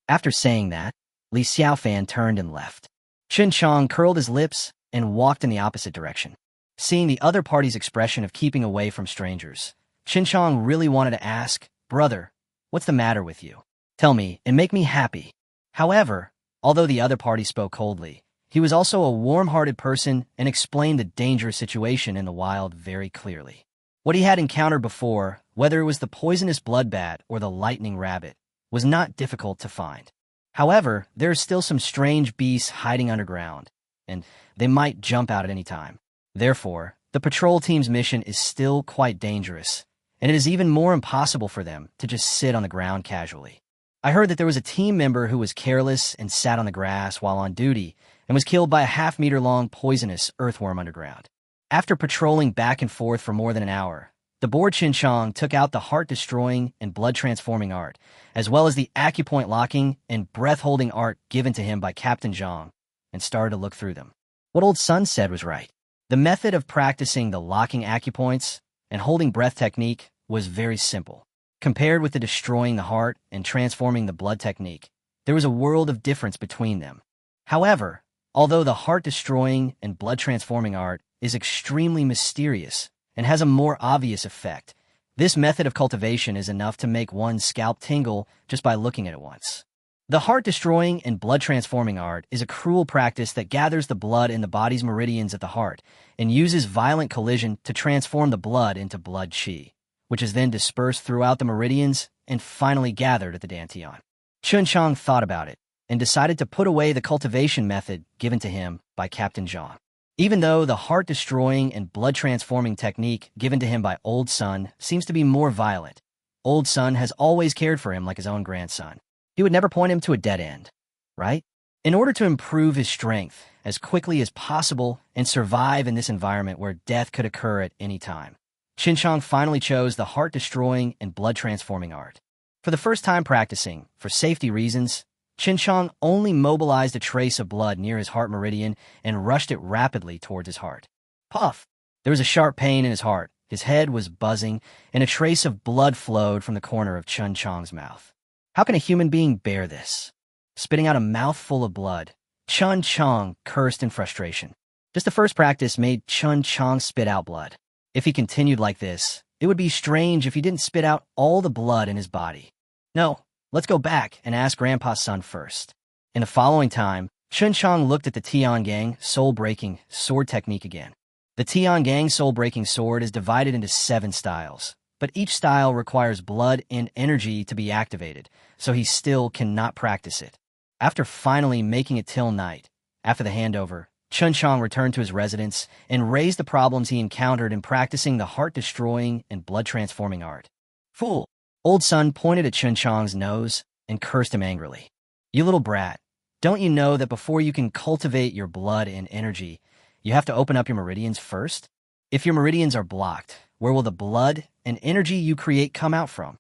After saying that, Li Xiaofan turned and left. Chen Qiang curled his lips and walked in the opposite direction. Seeing the other party's expression of keeping away from strangers, Chen Qiang really wanted to ask, "Brother, what's the matter with you? Tell me and make me happy." However, although the other party spoke coldly, he was also a warm-hearted person and explained the dangerous situation in the wild very clearly. What he had encountered before, whether it was the poisonous blood bat or the lightning rabbit, was not difficult to find. However, there are still some strange beasts hiding underground, and they might jump out at any time. Therefore, the patrol team's mission is still quite dangerous, and it is even more impossible for them to just sit on the ground casually. I heard that there was a team member who was careless and sat on the grass while on duty and was killed by a half-meter-long poisonous earthworm underground. After patrolling back and forth for more than an hour, the bored Chen Qiang took out the heart-destroying and blood-transforming art, as well as the acupoint locking and breath-holding art given to him by Captain Zhang, and started to look through them. What Old Sun said was right. The method of practicing the locking acupoints and holding breath technique was very simple. Compared with the destroying the heart and transforming the blood technique, there was a world of difference between them. However, although the heart-destroying and blood-transforming art is extremely mysterious and has a more obvious effect, this method of cultivation is enough to make one's scalp tingle just by looking at it once. The heart-destroying and blood-transforming art is a cruel practice that gathers the blood in the body's meridians at the heart and uses violent collision to transform the blood into blood qi, which is then dispersed throughout the meridians and finally gathered at the dantian. Chen Qiang thought about it and decided to put away the cultivation method given to him by Captain Zhang. Even though the heart-destroying and blood-transforming technique given to him by Old Sun seems to be more violent, Old Sun has always cared for him like his own grandson. He would never point him to a dead end, right? In order to improve his strength as quickly as possible and survive in this environment where death could occur at any time, Chen Qiang finally chose the heart-destroying and blood-transforming art. For the first time practicing, for safety reasons, Chen Qiang only mobilized a trace of blood near his heart meridian and rushed it rapidly towards his heart. Puff! There was a sharp pain in his heart, his head was buzzing, and a trace of blood flowed from the corner of Chen Qiang's mouth. How can a human being bear this? Spitting out a mouthful of blood, Chen Qiang cursed in frustration. Just the first practice made Chen Qiang spit out blood. If he continued like this, it would be strange if he didn't spit out all the blood in his body. No, let's go back and ask Grandpa's son first. In the following time, Chen Qiang looked at the Tiangang soul-breaking sword technique again. The Tiangang soul-breaking sword is divided into 7 styles, but each style requires blood and energy to be activated, so he still cannot practice it. After finally making it till night, after the handover, Chen Qiang returned to his residence and raised the problems he encountered in practicing the heart-destroying and blood-transforming art. Fool! Old Sun pointed at Chen Qiang's nose and cursed him angrily. You little brat, don't you know that before you can cultivate your blood and energy, you have to open up your meridians first? If your meridians are blocked, where will the blood and energy you create come out from?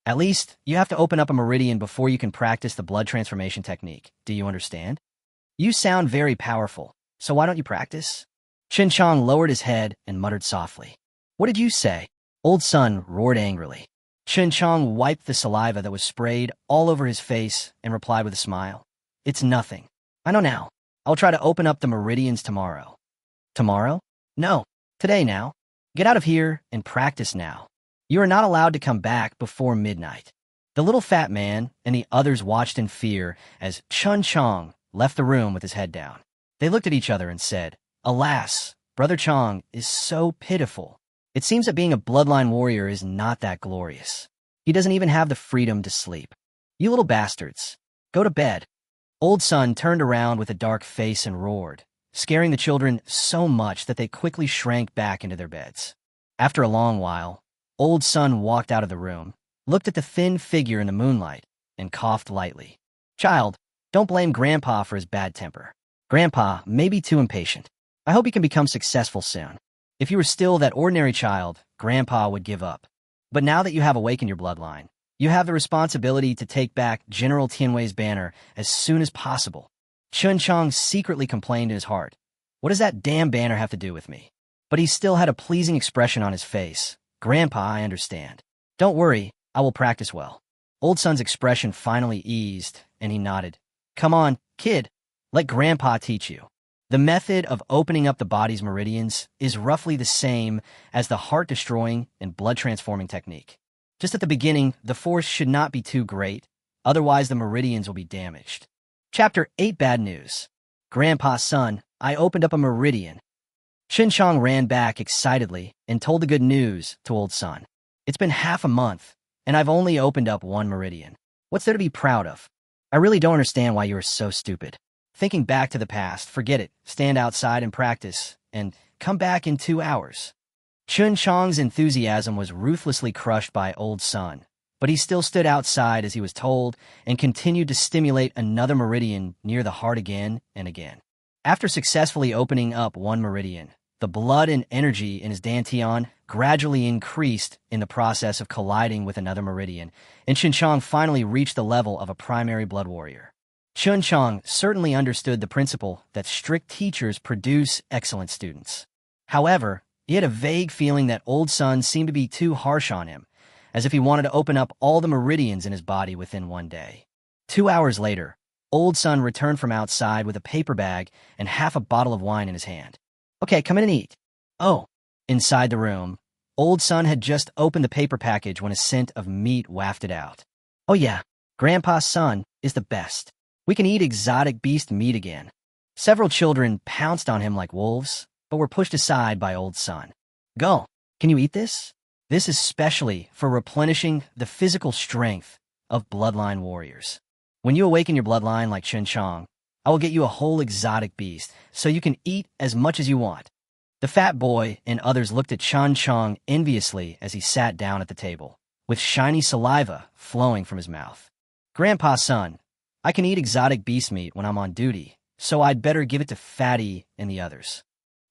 At least, you have to open up a meridian before you can practice the blood transformation technique. Do you understand? You sound very powerful, so why don't you practice? Chen Qiang lowered his head and muttered softly. What did you say? Old Sun roared angrily. Chen Qiang wiped the saliva that was sprayed all over his face and replied with a smile. It's nothing. I know now. I'll try to open up the meridians tomorrow. Tomorrow? No, today now. Get out of here and practice now. You are not allowed to come back before midnight. The little fat man and the others watched in fear as Chen Qiang left the room with his head down. They looked at each other and said, Alas, Brother Qiang is so pitiful. It seems that being a bloodline warrior is not that glorious. He doesn't even have the freedom to sleep. You little bastards, go to bed. Old Sun turned around with a dark face and roared, scaring the children so much that they quickly shrank back into their beds. After a long while, Old Sun walked out of the room, looked at the thin figure in the moonlight, and coughed lightly. Child, don't blame Grandpa for his bad temper. Grandpa may be too impatient. I hope he can become successful soon. If you were still that ordinary child, Grandpa would give up. But now that you have awakened your bloodline, you have the responsibility to take back General Tianwei's banner as soon as possible. Chen Qiang secretly complained in his heart. What does that damn banner have to do with me? But he still had a pleasing expression on his face. Grandpa, I understand. Don't worry, I will practice well. Old Son's expression finally eased, and he nodded. Come on, kid, let Grandpa teach you. The method of opening up the body's meridians is roughly the same as the heart-destroying and blood-transforming technique. Just at the beginning, the force should not be too great, otherwise the meridians will be damaged. Chapter 8 Bad News. Grandpa's son, I opened up a meridian. Chen Qiang ran back excitedly and told the good news to Old Son. It's been half a month, and I've only opened up one meridian. What's there to be proud of? I really don't understand why you are so stupid. Thinking back to the past, forget it, stand outside and practice, and come back in 2 hours. Chen Qiang's enthusiasm was ruthlessly crushed by Old Son, but he still stood outside as he was told and continued to stimulate another meridian near the heart again and again. After successfully opening up one meridian, the blood and energy in his dantian gradually increased in the process of colliding with another meridian, and Chen Qiang finally reached the level of a primary blood warrior. Chen Qiang certainly understood the principle that strict teachers produce excellent students. However, he had a vague feeling that Old Son seemed to be too harsh on him, as if he wanted to open up all the meridians in his body within one day. 2 hours later, Old Son returned from outside with a paper bag and half a bottle of wine in his hand. Okay, come in and eat. Oh. Inside the room, Old Son had just opened the paper package when a scent of meat wafted out. Oh yeah, Grandpa's son is the best. We can eat exotic beast meat again. Several children pounced on him like wolves, but were pushed aside by Old Son. Go, can you eat this? This is specially for replenishing the physical strength of bloodline warriors. When you awaken your bloodline like Chen Qiang, I will get you a whole exotic beast, so you can eat as much as you want. The fat boy and others looked at Chen Qiang enviously as he sat down at the table, with shiny saliva flowing from his mouth. Grandpa's son, I can eat exotic beast meat when I'm on duty, so I'd better give it to Fatty and the others.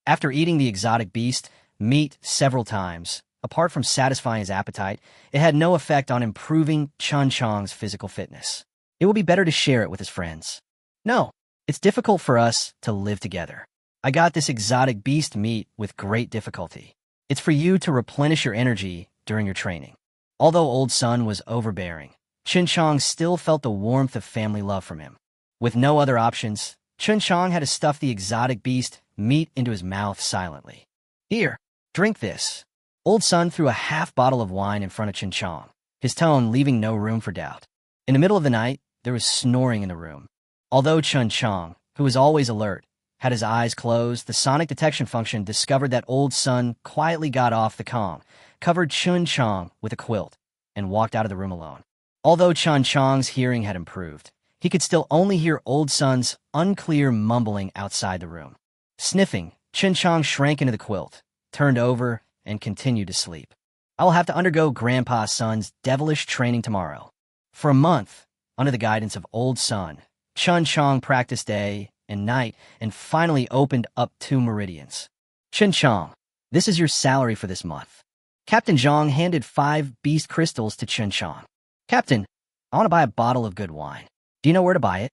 After eating the exotic beast meat several times, apart from satisfying his appetite, it had no effect on improving Chen Qiang's physical fitness. It would be better to share it with his friends. No, it's difficult for us to live together. I got this exotic beast meat with great difficulty. It's for you to replenish your energy during your training. Although Old Son was overbearing, Chen Qiang still felt the warmth of family love from him. With no other options, Chen Qiang had to stuff the exotic beast meat into his mouth silently. Here, drink this. Old Son threw a half bottle of wine in front of Chen Qiang, his tone leaving no room for doubt. In the middle of the night, there was snoring in the room. Although Chen Qiang, who was always alert, had his eyes closed, the sonic detection function discovered that Old Son quietly got off the Kong, covered Chen Qiang with a quilt, and walked out of the room alone. Although Chen Qiang's hearing had improved, he could still only hear Old Son's unclear mumbling outside the room. Sniffing, Chen Qiang shrank into the quilt, turned over, and continued to sleep. I will have to undergo Grandpa's son's devilish training tomorrow. For a month, under the guidance of Old Son, Chen Qiang practiced day and night and finally opened up 2 meridians. Chen Qiang, this is your salary for this month. Captain Zhang handed 5 beast crystals to Chen Qiang. Captain, I want to buy a bottle of good wine. Do you know where to buy it?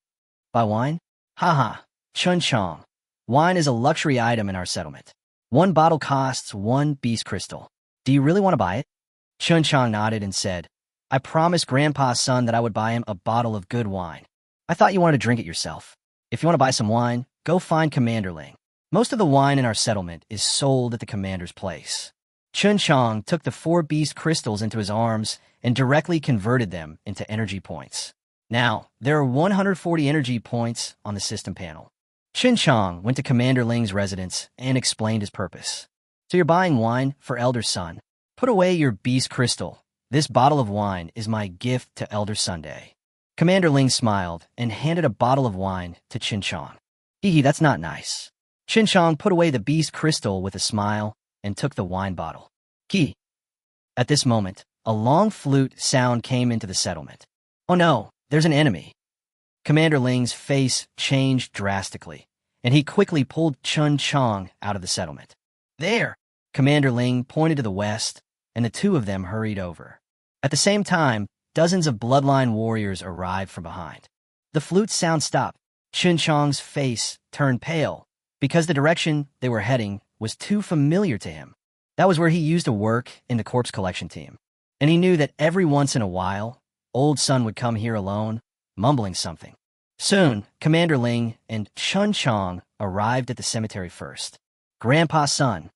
Buy wine? Haha, Chen Qiang. Wine is a luxury item in our settlement. 1 bottle costs 1 beast crystal. Do you really want to buy it? Chen Qiang nodded and said, I promised Grandpa's son that I would buy him a bottle of good wine. I thought you wanted to drink it yourself. If you want to buy some wine, go find Commander Ling. Most of the wine in our settlement is sold at the commander's place. Chen Qiang took the 4 beast crystals into his arms and directly converted them into energy points. Now, there are 140 energy points on the system panel. Chen Qiang went to Commander Ling's residence and explained his purpose. So you're buying wine for Elder Son. Put away your beast crystal. This bottle of wine is my gift to Elder Sunday. Commander Ling smiled and handed a bottle of wine to Chen Qiang. Hee, that's not nice. Chen Qiang put away the beast crystal with a smile and took the wine bottle. Key. At this moment, a long flute sound came into the settlement. Oh no, there's an enemy. Commander Ling's face changed drastically, and he quickly pulled Chen Qiang out of the settlement. There! Commander Ling pointed to the west, and the two of them hurried over. At the same time, dozens of bloodline warriors arrived from behind. The flute's sound stopped. Chen Qiang's face turned pale because the direction they were heading was too familiar to him. That was where he used to work in the corpse collection team. And he knew that every once in a while, Old Sun would come here alone, mumbling something. Soon, Commander Ling and Chen Qiang arrived at the cemetery first. Grandpa's son.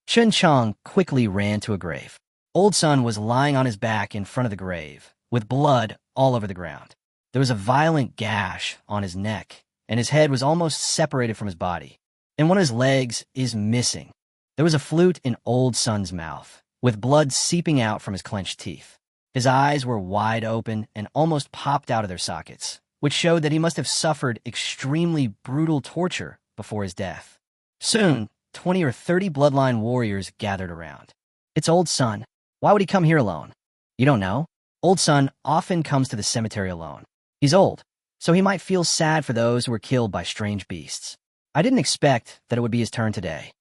Chen Qiang quickly ran to a grave. Old Sun was lying on his back in front of the grave, with blood all over the ground. There was a violent gash on his neck, and his head was almost separated from his body. And one of his legs is missing. There was a flute in Old Sun's mouth, with blood seeping out from his clenched teeth. His eyes were wide open and almost popped out of their sockets, which showed that he must have suffered extremely brutal torture before his death. Soon, 20 or 30 bloodline warriors gathered around. It's Old Sun. Why would he come here alone? You don't know? Old Sun often comes to the cemetery alone. He's old, so he might feel sad for those who were killed by strange beasts. I didn't expect that it would be his turn today.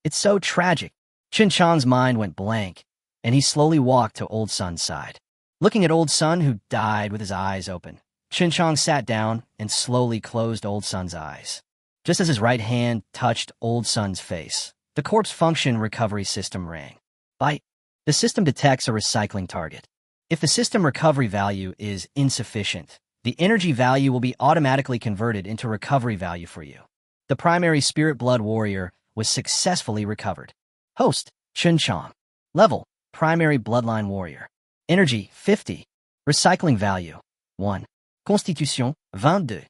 It's so tragic. Chen Qiang's mind went blank, and he slowly walked to Old Sun's side. Looking at Old Sun, who died with his eyes open, Chen Qiang sat down and slowly closed Old Sun's eyes. Just as his right hand touched Old Sun's face, the corpse function recovery system rang. Bite. The system detects a recycling target. If the system recovery value is insufficient, the energy value will be automatically converted into recovery value for you. The primary spirit blood warrior was successfully recovered. Host, Chen Qiang. Level, primary bloodline warrior. Energy, 50. Recycling value, 1. Constitution, 22.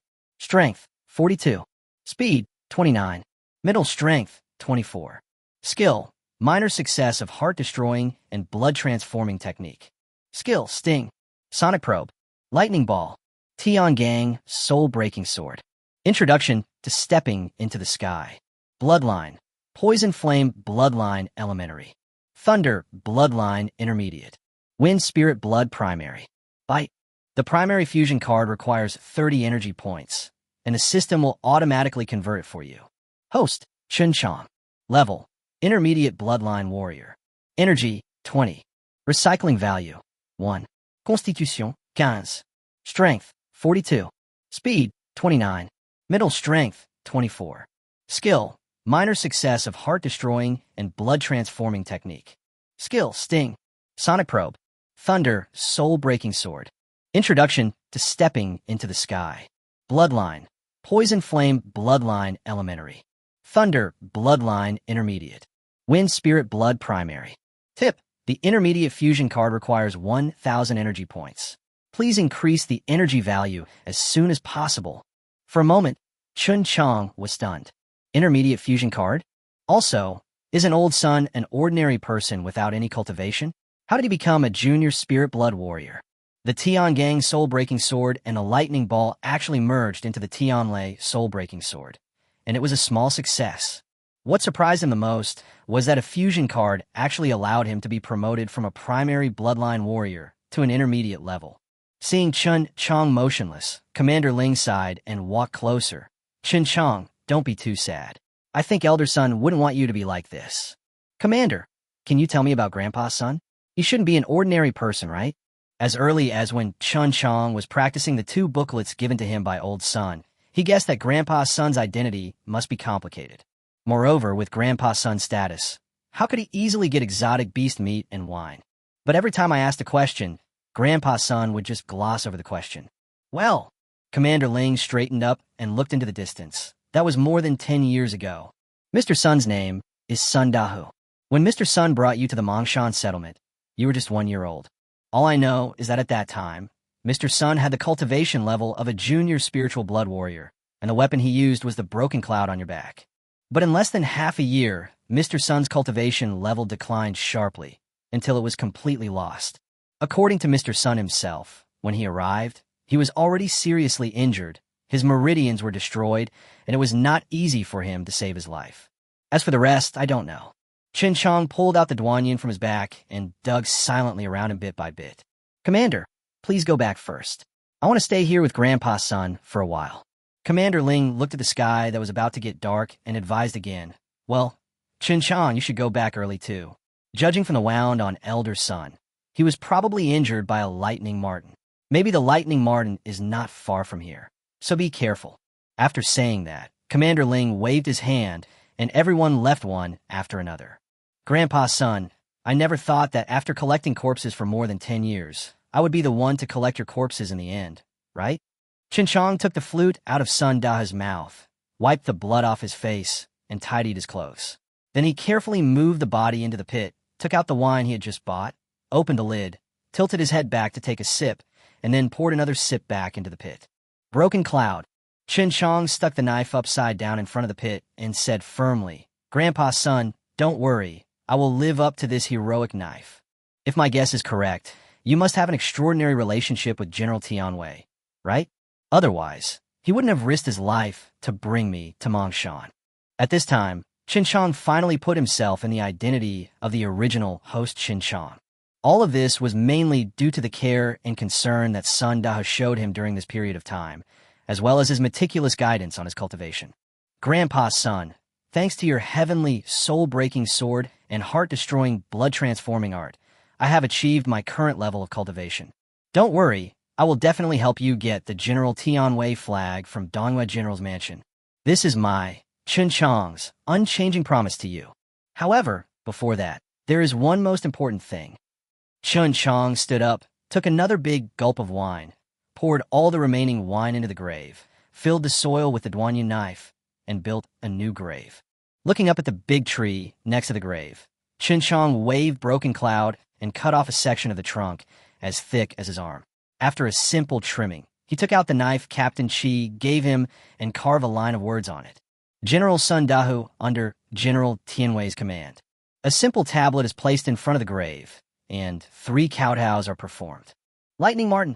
Strength, 42. Speed, 29. Middle strength, 24. Skill, minor success of heart-destroying and blood-transforming technique. Skill, Sting. Sonic Probe. Lightning Ball. Tiangang, Soul-Breaking Sword. Introduction to Stepping into the Sky. Bloodline. Poison Flame Bloodline Elementary. Thunder Bloodline Intermediate. Wind Spirit Blood Primary. Bite. The primary fusion card requires 30 energy points, and the system will automatically convert it for you. Host, Chen Qiang. Level, Intermediate Bloodline Warrior. Energy, 20. Recycling value, 1. Constitution, 15. Strength, 42. Speed, 29. Middle strength, 24. Skill, minor success of heart-destroying and blood-transforming technique. Skill, Sting. Sonic Probe. Thunder, Soul-Breaking Sword. Introduction to Stepping into the Sky. Bloodline. Poison Flame Bloodline Elementary. Thunder Bloodline Intermediate. Wind Spirit Blood Primary. Tip. The Intermediate Fusion card requires 1,000 energy points. Please increase the energy value as soon as possible. For a moment, Chen Qiang was stunned. Intermediate Fusion card? Also, is an Old Sun an ordinary person without any cultivation? How did he become a junior spirit blood warrior? The Tiangang Soul-Breaking Sword and the Lightning Ball actually merged into the Tianlei Soul-Breaking Sword, and it was a small success. What surprised him the most was that a fusion card actually allowed him to be promoted from a primary bloodline warrior to an intermediate level. Seeing Chen Qiang motionless, Commander Ling sighed and walked closer. Chen Qiang, don't be too sad. I think Elder Sun wouldn't want you to be like this. Commander, can you tell me about Grandpa's son? He shouldn't be an ordinary person, right? As early as when Chen Qiang was practicing the 2 booklets given to him by Old Sun, he guessed that Grandpa's son's identity must be complicated. Moreover, with Grandpa's son's status, how could he easily get exotic beast meat and wine? But every time I asked a question, Grandpa's son would just gloss over the question. Well, Commander Ling straightened up and looked into the distance. That was more than 10 years ago. Mr. Sun's name is Sun Dahu. When Mr. Sun brought you to the Mongshan settlement, you were just 1 year old. All I know is that at that time, Mr. Sun had the cultivation level of a junior spiritual blood warrior, and the weapon he used was the broken cloud on your back. But in less than half a year, Mr. Sun's cultivation level declined sharply, until it was completely lost. According to Mr. Sun himself, when he arrived, he was already seriously injured, his meridians were destroyed, and it was not easy for him to save his life. As for the rest, I don't know. Chen Qiang pulled out the Duanyin from his back and dug silently around him bit by bit. Commander, please go back first. I want to stay here with Grandpa's son for a while. Commander Ling looked at the sky that was about to get dark and advised again. Well, Chen Qiang, you should go back early too. Judging from the wound on elder son, he was probably injured by a lightning marten. Maybe the lightning marten is not far from here, so be careful. After saying that, Commander Ling waved his hand, and everyone left one after another. Grandpa's son, I never thought that after collecting corpses for more than 10 years, I would be the one to collect your corpses in the end, right? Chen Qiang took the flute out of Sun Da's mouth, wiped the blood off his face, and tidied his clothes. Then he carefully moved the body into the pit, took out the wine he had just bought, opened the lid, tilted his head back to take a sip, and then poured another sip back into the pit. Broken Cloud. Chen Qiang stuck the knife upside down in front of the pit and said firmly, Grandpa's son, don't worry, I will live up to this heroic knife. If my guess is correct, you must have an extraordinary relationship with General Tianwei, right? Otherwise, he wouldn't have risked his life to bring me to Mongshan. At this time, Chen Qiang finally put himself in the identity of the original host Chen Qiang. All of this was mainly due to the care and concern that Sun Da showed him during this period of time, as well as his meticulous guidance on his cultivation. Grandpa's son, thanks to your heavenly, soul-breaking sword and heart-destroying, blood-transforming art, I have achieved my current level of cultivation. Don't worry, I will definitely help you get the General Tianwei flag from Donghua General's mansion. This is my, Chen Qiang's, unchanging promise to you. However, before that, there is one most important thing. Chen Qiang stood up, took another big gulp of wine, poured all the remaining wine into the grave, filled the soil with the Duanyin knife, and built a new grave. Looking up at the big tree next to the grave, Chen Qiang waved Broken Cloud and cut off a section of the trunk as thick as his arm. After a simple trimming, he took out the knife Captain Qi gave him and carved a line of words on it. General Sun Dahu under General Tianwei's command. A simple tablet is placed in front of the grave, and 3 kowtows are performed. Lightning Marten.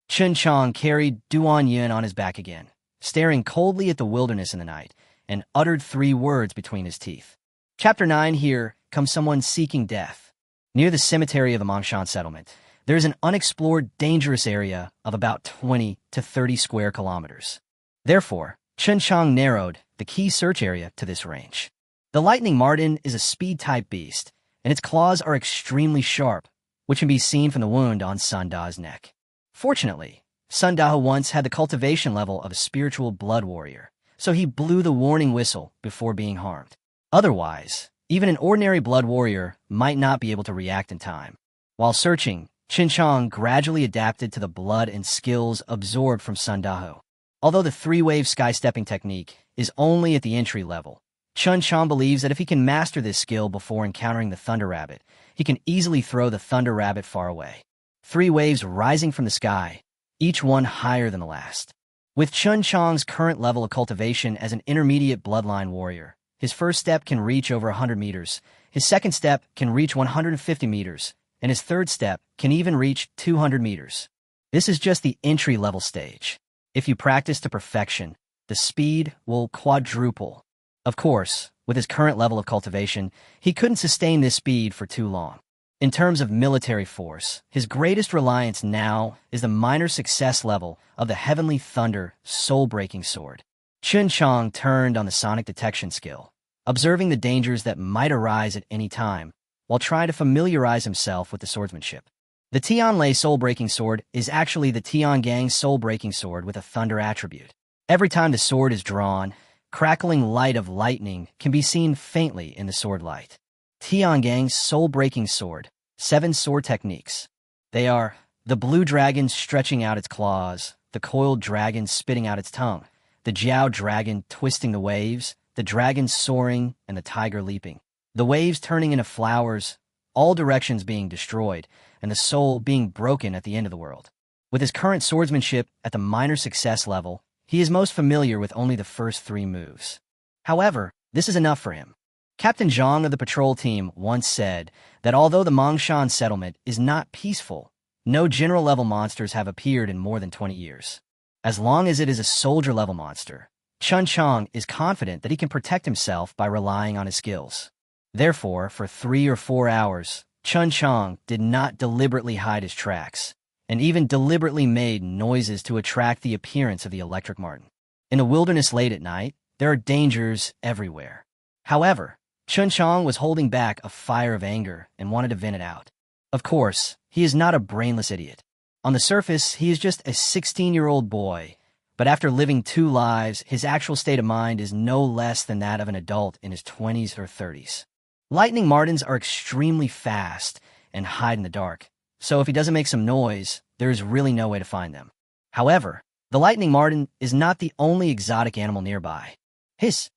Chen Qiang carried Duanyin on his back again, staring coldly at the wilderness in the night, and uttered 3 words between his teeth. Chapter 9. Here comes someone seeking death. Near the cemetery of the Mongshan settlement, there is an unexplored, dangerous area of about 20 to 30 square kilometers. Therefore, Chen Qiang narrowed the key search area to this range. The lightning marten is a speed-type beast, and its claws are extremely sharp, which can be seen from the wound on Sun Da's neck. Fortunately, Sun Da once had the cultivation level of a spiritual blood warrior, so he blew the warning whistle before being harmed. Otherwise, even an ordinary blood warrior might not be able to react in time. While searching, Chen Qiang gradually adapted to the blood and skills absorbed from Sun Da. Although the 3-wave sky-stepping technique is only at the entry level, Chen Qiang believes that if he can master this skill before encountering the Thunder Rabbit, he can easily throw the Thunder Rabbit far away. 3 waves rising from the sky, each one higher than the last. With Chen Qiang's current level of cultivation as an intermediate bloodline warrior, his first step can reach over 100 meters, his second step can reach 150 meters, and his third step can even reach 200 meters. This is just the entry-level stage. If you practice to perfection, the speed will quadruple. Of course, with his current level of cultivation, he couldn't sustain this speed for too long. In terms of military force, his greatest reliance now is the minor success level of the Heavenly Thunder soul-breaking sword. Chen Qiang turned on the sonic detection skill, observing the dangers that might arise at any time, while trying to familiarize himself with the swordsmanship. The Tianlei soul-breaking sword is actually the Tiangang soul-breaking sword with a thunder attribute. Every time the sword is drawn, crackling light of lightning can be seen faintly in the sword light. Tiangang's soul-breaking sword, 7 sword techniques. They are the blue dragon stretching out its claws, the coiled dragon spitting out its tongue, the Jiao dragon twisting the waves, the dragon soaring, and the tiger leaping. The waves turning into flowers, all directions being destroyed, and the soul being broken at the end of the world. With his current swordsmanship at the minor success level, he is most familiar with only the first 3 moves. However, this is enough for him. Captain Zhang of the patrol team once said that although the Mongshan settlement is not peaceful, no general-level monsters have appeared in more than 20 years. As long as it is a soldier-level monster, Chen Qiang is confident that he can protect himself by relying on his skills. Therefore, for 3 or 4 hours, Chen Qiang did not deliberately hide his tracks, and even deliberately made noises to attract the appearance of the electric marten. In the wilderness late at night, there are dangers everywhere. However, Chen Qiang was holding back a fire of anger and wanted to vent it out. Of course, he is not a brainless idiot. On the surface, he is just a 16-year-old boy, but after living 2 lives, his actual state of mind is no less than that of an adult in his 20s or 30s. Lightning martins are extremely fast and hide in the dark, so if he doesn't make some noise, there is really no way to find them. However, the lightning martin is not the only exotic animal nearby. Hiss!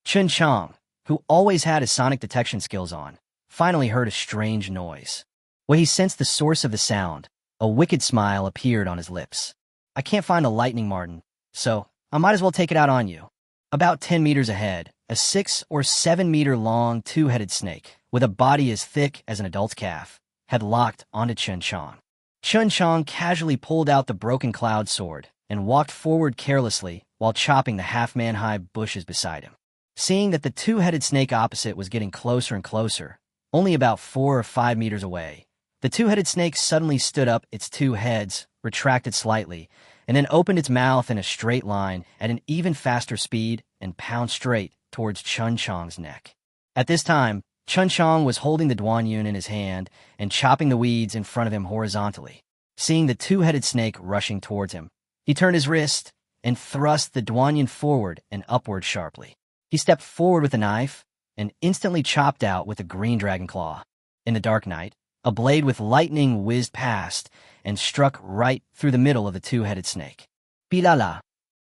Chen Qiang, who always had his sonic detection skills on, finally heard a strange noise. When he sensed the source of the sound, a wicked smile appeared on his lips. I can't find a lightning martin, so I might as well take it out on you. About 10 meters ahead, a 6 or 7 meter long 2-headed snake, with a body as thick as an adult's calf, had locked onto Chen Qiang. Chen Qiang casually pulled out the broken cloud sword and walked forward carelessly while chopping the half-man-high bushes beside him. Seeing that the 2-headed snake opposite was getting closer and closer, only about 4 or 5 meters away, the 2-headed snake suddenly stood up its 2 heads, retracted slightly, and then opened its mouth in a straight line at an even faster speed and pounced straight towards Chen Qiang's neck. At this time, Chen Qiang was holding the duanyun in his hand and chopping the weeds in front of him horizontally. Seeing the 2-headed snake rushing towards him, he turned his wrist and thrust the duanyun forward and upward sharply. He stepped forward with the knife and instantly chopped out with a green dragon claw. In the dark night, a blade with lightning whizzed past and struck right through the middle of the 2-headed snake. Bilala!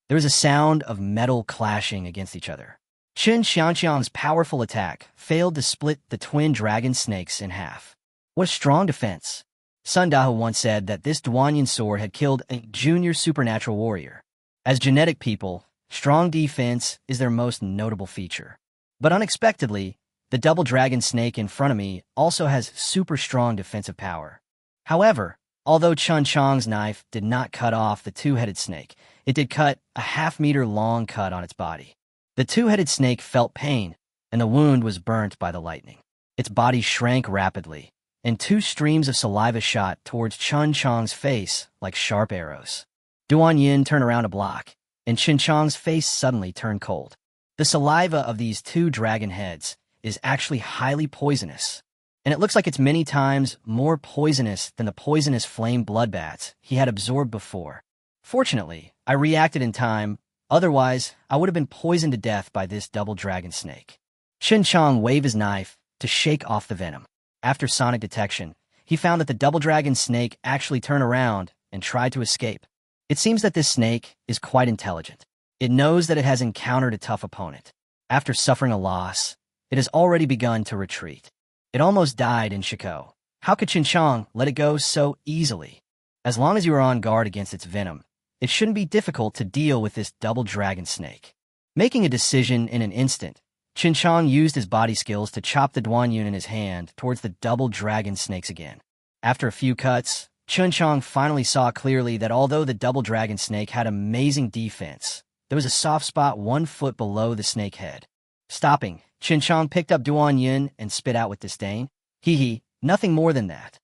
There was a sound of metal clashing against each other. Chen Qiang's powerful attack failed to split the twin dragon snakes in half. What a strong defense! Sun Dahu once said that this duanyun sword had killed a junior supernatural warrior. As genetic people, strong defense is their most notable feature. But unexpectedly, the double dragon snake in front of me also has super strong defensive power. However, although Chen Qiang's knife did not cut off the 2-headed snake, it did cut a half-meter long cut on its body. The 2-headed snake felt pain, and the wound was burnt by the lightning. Its body shrank rapidly, and 2 streams of saliva shot towards Chen Qiang's face like sharp arrows. Duanyun turned around to block, and Chen Qiang's face suddenly turned cold. The saliva of these 2 dragon heads is actually highly poisonous, and it looks like it's many times more poisonous than the poisonous flame bloodbaths he had absorbed before. Fortunately, I reacted in time, otherwise I would have been poisoned to death by this double dragon snake. Chen Qiang waved his knife to shake off the venom. After sonic detection, he found that the double dragon snake actually turned around and tried to escape. It seems that this snake is quite intelligent. It knows that it has encountered a tough opponent. After suffering a loss, it has already begun to retreat. It almost died in Shiko. How could Chen Qiang let it go so easily? As long as you are on guard against its venom, it shouldn't be difficult to deal with this double dragon snake. Making a decision in an instant, Chen Qiang used his body skills to chop the duanyun in his hand towards the double dragon snakes again. After a few cuts, Chen Qiang finally saw clearly that although the double dragon snake had amazing defense, there was a soft spot 1 foot below the snake head. Stopping, Chen Qiang picked up duanyun and spit out with disdain. Hee, nothing more than that.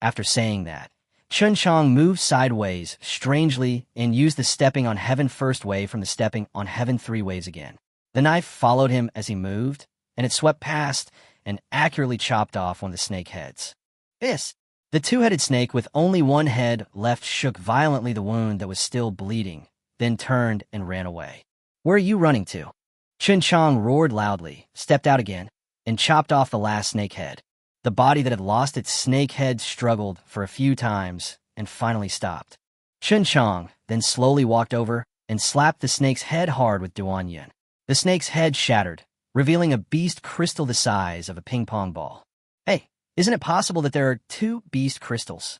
After saying that, Chen Qiang moved sideways, strangely, and used the stepping on heaven first wave from the stepping on heaven 3 waves again. The knife followed him as he moved, and it swept past and accurately chopped off one of the snake heads. This! The 2-headed snake with only 1 head left shook violently the wound that was still bleeding, then turned and ran away. Where are you running to? Chen Qiang roared loudly, stepped out again, and chopped off the last snake head. The body that had lost its snake head struggled for a few times and finally stopped. Chen Qiang then slowly walked over and slapped the snake's head hard with duanyun. The snake's head shattered, revealing a beast crystal the size of a ping-pong ball. Hey, isn't it possible that there are 2 beast crystals?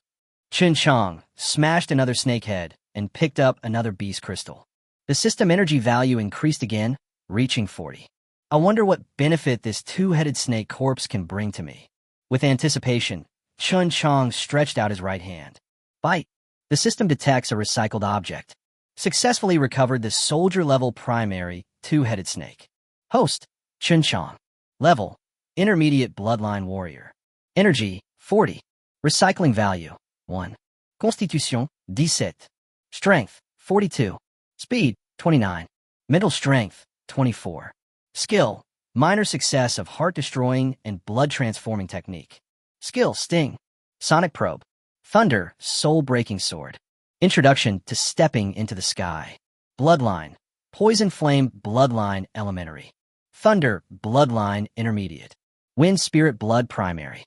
Chen Qiang smashed another snake head and picked up another beast crystal. The system energy value increased again, reaching 40. I wonder what benefit this 2-headed snake corpse can bring to me. With anticipation, Chen Qiang stretched out his right hand. Bite! The system detects a recycled object. Successfully recovered the soldier-level primary 2-headed snake. Host, Chen Qiang. Level, intermediate bloodline warrior. Energy, 40. Recycling value, 1. Constitution, 17. Strength, 42. Speed, 29. Mental strength, 24. Skill, Minor success of heart-destroying and blood-transforming technique. Skill, Sting. Sonic Probe. Thunder, soul-breaking sword. Introduction to stepping into the sky. Bloodline. Poison Flame, Bloodline, elementary. Thunder, Bloodline, intermediate. Wind Spirit, Blood, primary.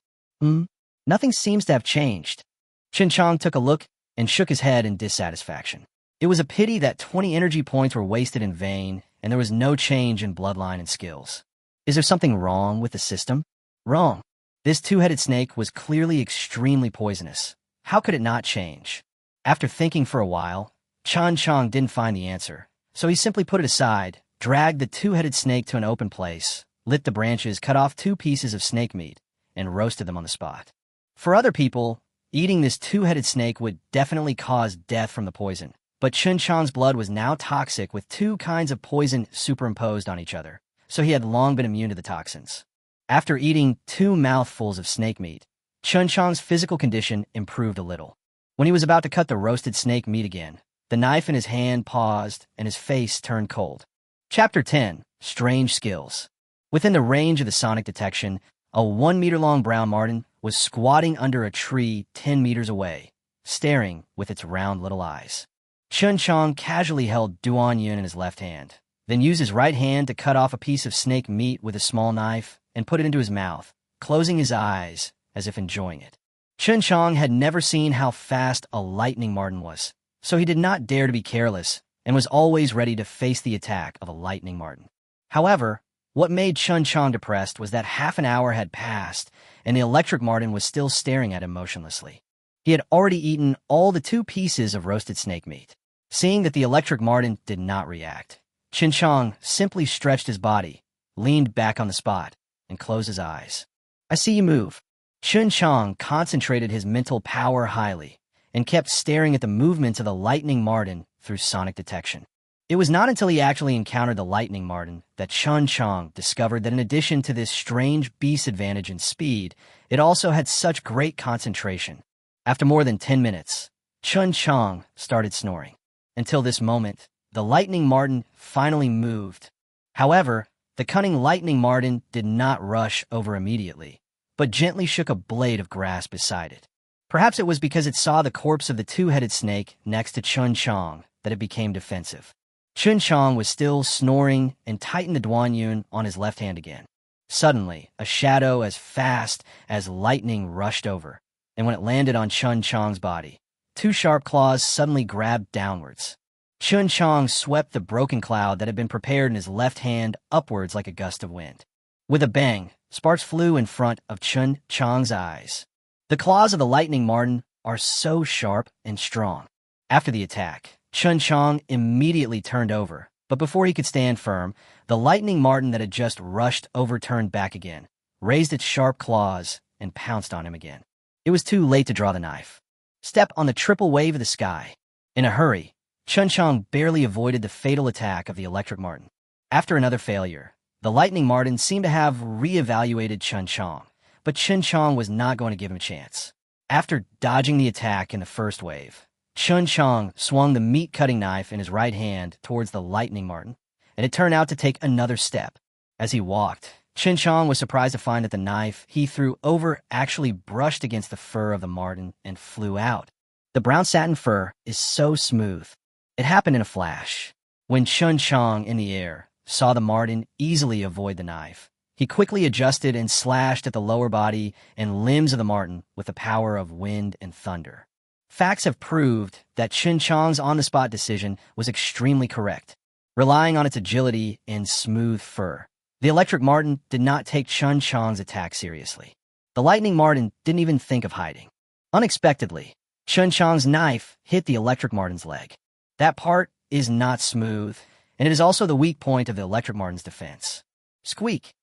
Nothing seems to have changed. Chen Qiang took a look and shook his head in dissatisfaction. It was a pity that 20 energy points were wasted in vain, and there was no change in bloodline and skills. Is there something wrong with the system? Wrong. This two-headed snake was clearly extremely poisonous. How could it not change? After thinking for a while, Chen Qiang didn't find the answer, so he simply put it aside, dragged the two-headed snake to an open place, lit the branches, cut off 2 pieces of snake meat, and roasted them on the spot. For other people, eating this two-headed snake would definitely cause death from the poison, but Chen Qiang's blood was now toxic with 2 kinds of poison superimposed on each other, so he had long been immune to the toxins. After eating 2 mouthfuls of snake meat, Chen Qiang's physical condition improved a little. When he was about to cut the roasted snake meat again, the knife in his hand paused and his face turned cold. Chapter 10. Strange Skills. Within the range of the sonic detection, a 1-meter-long brown marten was squatting under a tree 10 meters away, staring with its round little eyes. Chen Qiang casually held Duan Yun in his left hand, then used his right hand to cut off a piece of snake meat with a small knife and put it into his mouth, closing his eyes as if enjoying it. Chen Qiang had never seen how fast a lightning marten was, so he did not dare to be careless and was always ready to face the attack of a lightning marten. However, what made Chen Qiang depressed was that half an hour had passed and the electric marten was still staring at him motionlessly. He had already eaten all the 2 pieces of roasted snake meat. Seeing that the electric marten did not react, Chen Qiang simply stretched his body, leaned back on the spot, and closed his eyes. I see you move. Chen Qiang concentrated his mental power highly and kept staring at the movements of the lightning marten through sonic detection. It was not until he actually encountered the lightning marten that Chen Qiang discovered that in addition to this strange beast advantage in speed, it also had such great concentration. After more than 10 minutes, Chen Qiang started snoring. Until this moment, the lightning marten finally moved. However, the cunning lightning marten did not rush over immediately, but gently shook a blade of grass beside it. Perhaps it was because it saw the corpse of the two-headed snake next to Chen Qiang that it became defensive. Chen Qiang was still snoring and tightened the Duan Yun on his left hand again. Suddenly, a shadow as fast as lightning rushed over, and when it landed on Chen Qiang's body, 2 sharp claws suddenly grabbed downwards. Chen Qiang swept the broken cloud that had been prepared in his left hand upwards like a gust of wind. With a bang, sparks flew in front of Chen Qiang's eyes. The claws of the lightning marten are so sharp and strong. After the attack, Chen Qiang immediately turned over, but before he could stand firm, the lightning marten that had just rushed over turned back again, raised its sharp claws, and pounced on him again. It was too late to draw the knife. Step on the triple wave of the sky. In a hurry, Chen Qiang barely avoided the fatal attack of the electric marten. After another failure, the lightning marten seemed to have re-evaluated Chen Qiang, but Chen Qiang was not going to give him a chance. After dodging the attack in the first wave, Chen Qiang swung the meat-cutting knife in his right hand towards the lightning marten, and it turned out to take another step. As he walked, Chen Qiang was surprised to find that the knife he threw over actually brushed against the fur of the marten and flew out. The brown satin fur is so smooth. It happened in a flash. When Chen Qiang, in the air, saw the marten easily avoid the knife, he quickly adjusted and slashed at the lower body and limbs of the marten with the power of wind and thunder. Facts have proved that Chen Qiang's on-the-spot decision was extremely correct. Relying on its agility and smooth fur, the electric marten did not take Chen Qiang's attack seriously. The lightning marten didn't even think of hiding. Unexpectedly, Chen Qiang's knife hit the electric marten's leg. That part is not smooth, and it is also the weak point of the electric marten's defense. Squeak!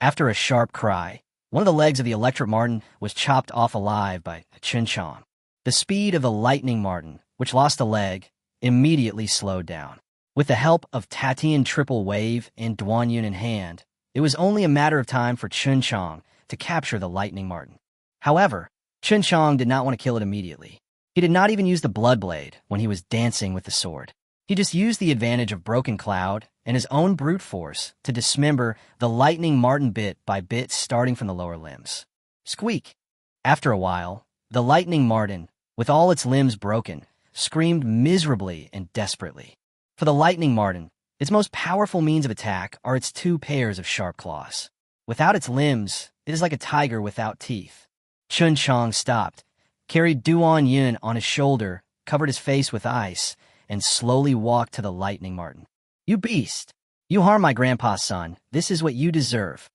After a sharp cry, one of the legs of the electric marten was chopped off alive by Chen Qiang. The speed of the lightning marten, which lost a leg, immediately slowed down. With the help of Tatian triple wave and Duan Yun in hand, it was only a matter of time for Chen Qiang to capture the lightning marten. However, Chen Qiang did not want to kill it immediately. He did not even use the blood blade when he was dancing with the sword. He just used the advantage of Broken Cloud and his own brute force to dismember the lightning marten bit by bit, starting from the lower limbs. Squeak! After a while, the lightning marten, with all its limbs broken, screamed miserably and desperately. For the lightning marten, its most powerful means of attack are its 2 pairs of sharp claws. Without its limbs, it is like a tiger without teeth. Chen Qiang stopped, carried Duan Yun on his shoulder, covered his face with ice, and slowly walked to the lightning marten. "You beast! You harm my grandpa's son. This is what you deserve."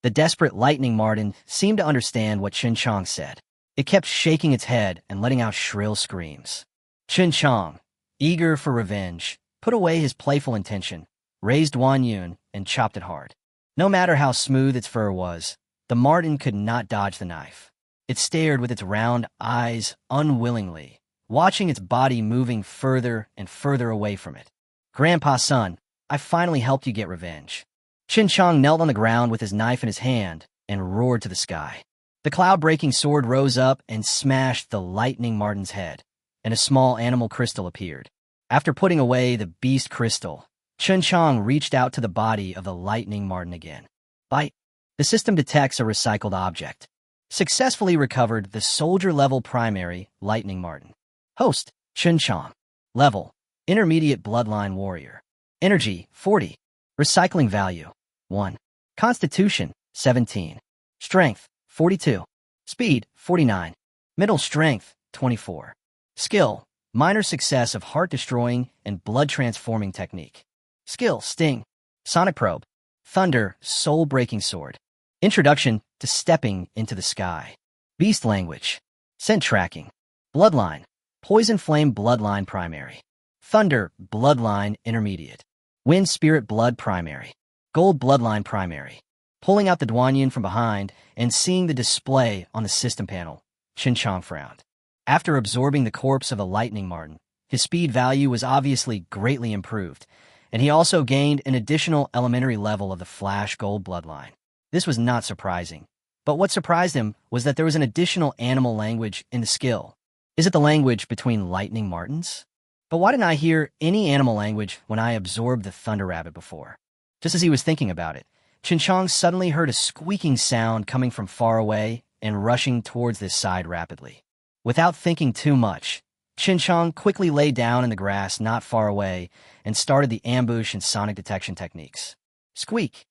The desperate lightning marten seemed to understand what Chen Qiang said. It kept shaking its head and letting out shrill screams. Chen Qiang, eager for revenge, put away his playful intention, raised Duan Yun, and chopped it hard. No matter how smooth its fur was, the marten could not dodge the knife. It stared with its round eyes unwillingly, watching its body moving further and further away from it. "Grandpa's son, I finally helped you get revenge." Chen Qiang knelt on the ground with his knife in his hand and roared to the sky. The cloud-breaking sword rose up and smashed the lightning marten's head, and a small animal crystal appeared. After putting away the beast crystal, Chen Qiang reached out to the body of the lightning marten again. Bite. The system detects a recycled object. Successfully recovered the soldier-level primary lightning marten. Host, Chen Qiang. Level, intermediate bloodline warrior. Energy, 40. Recycling value, 1. Constitution, 17. Strength, 42. Speed, 49. Middle strength, 24. Skill, minor success of heart-destroying and blood-transforming technique. Skill, Sting. Sonic Probe. Thunder, soul-breaking sword. Introduction to stepping into the sky. Beast language. Scent tracking. Bloodline. Poison flame bloodline primary. Thunder bloodline intermediate. Wind spirit blood primary. Gold bloodline primary. Pulling out the Duanyin from behind and seeing the display on the system panel, Chen Qiang frowned. After absorbing the corpse of a lightning marten, his speed value was obviously greatly improved, and he also gained an additional elementary level of the Flash Gold bloodline. This was not surprising, but what surprised him was that there was an additional animal language in the skill. Is it the language between lightning martens? But why didn't I hear any animal language when I absorbed the thunder rabbit before? Just as he was thinking about it, Chen Qiang suddenly heard a squeaking sound coming from far away and rushing towards this side rapidly. Without thinking too much, Chen Qiang quickly lay down in the grass not far away and started the ambush and sonic detection techniques. Squeak!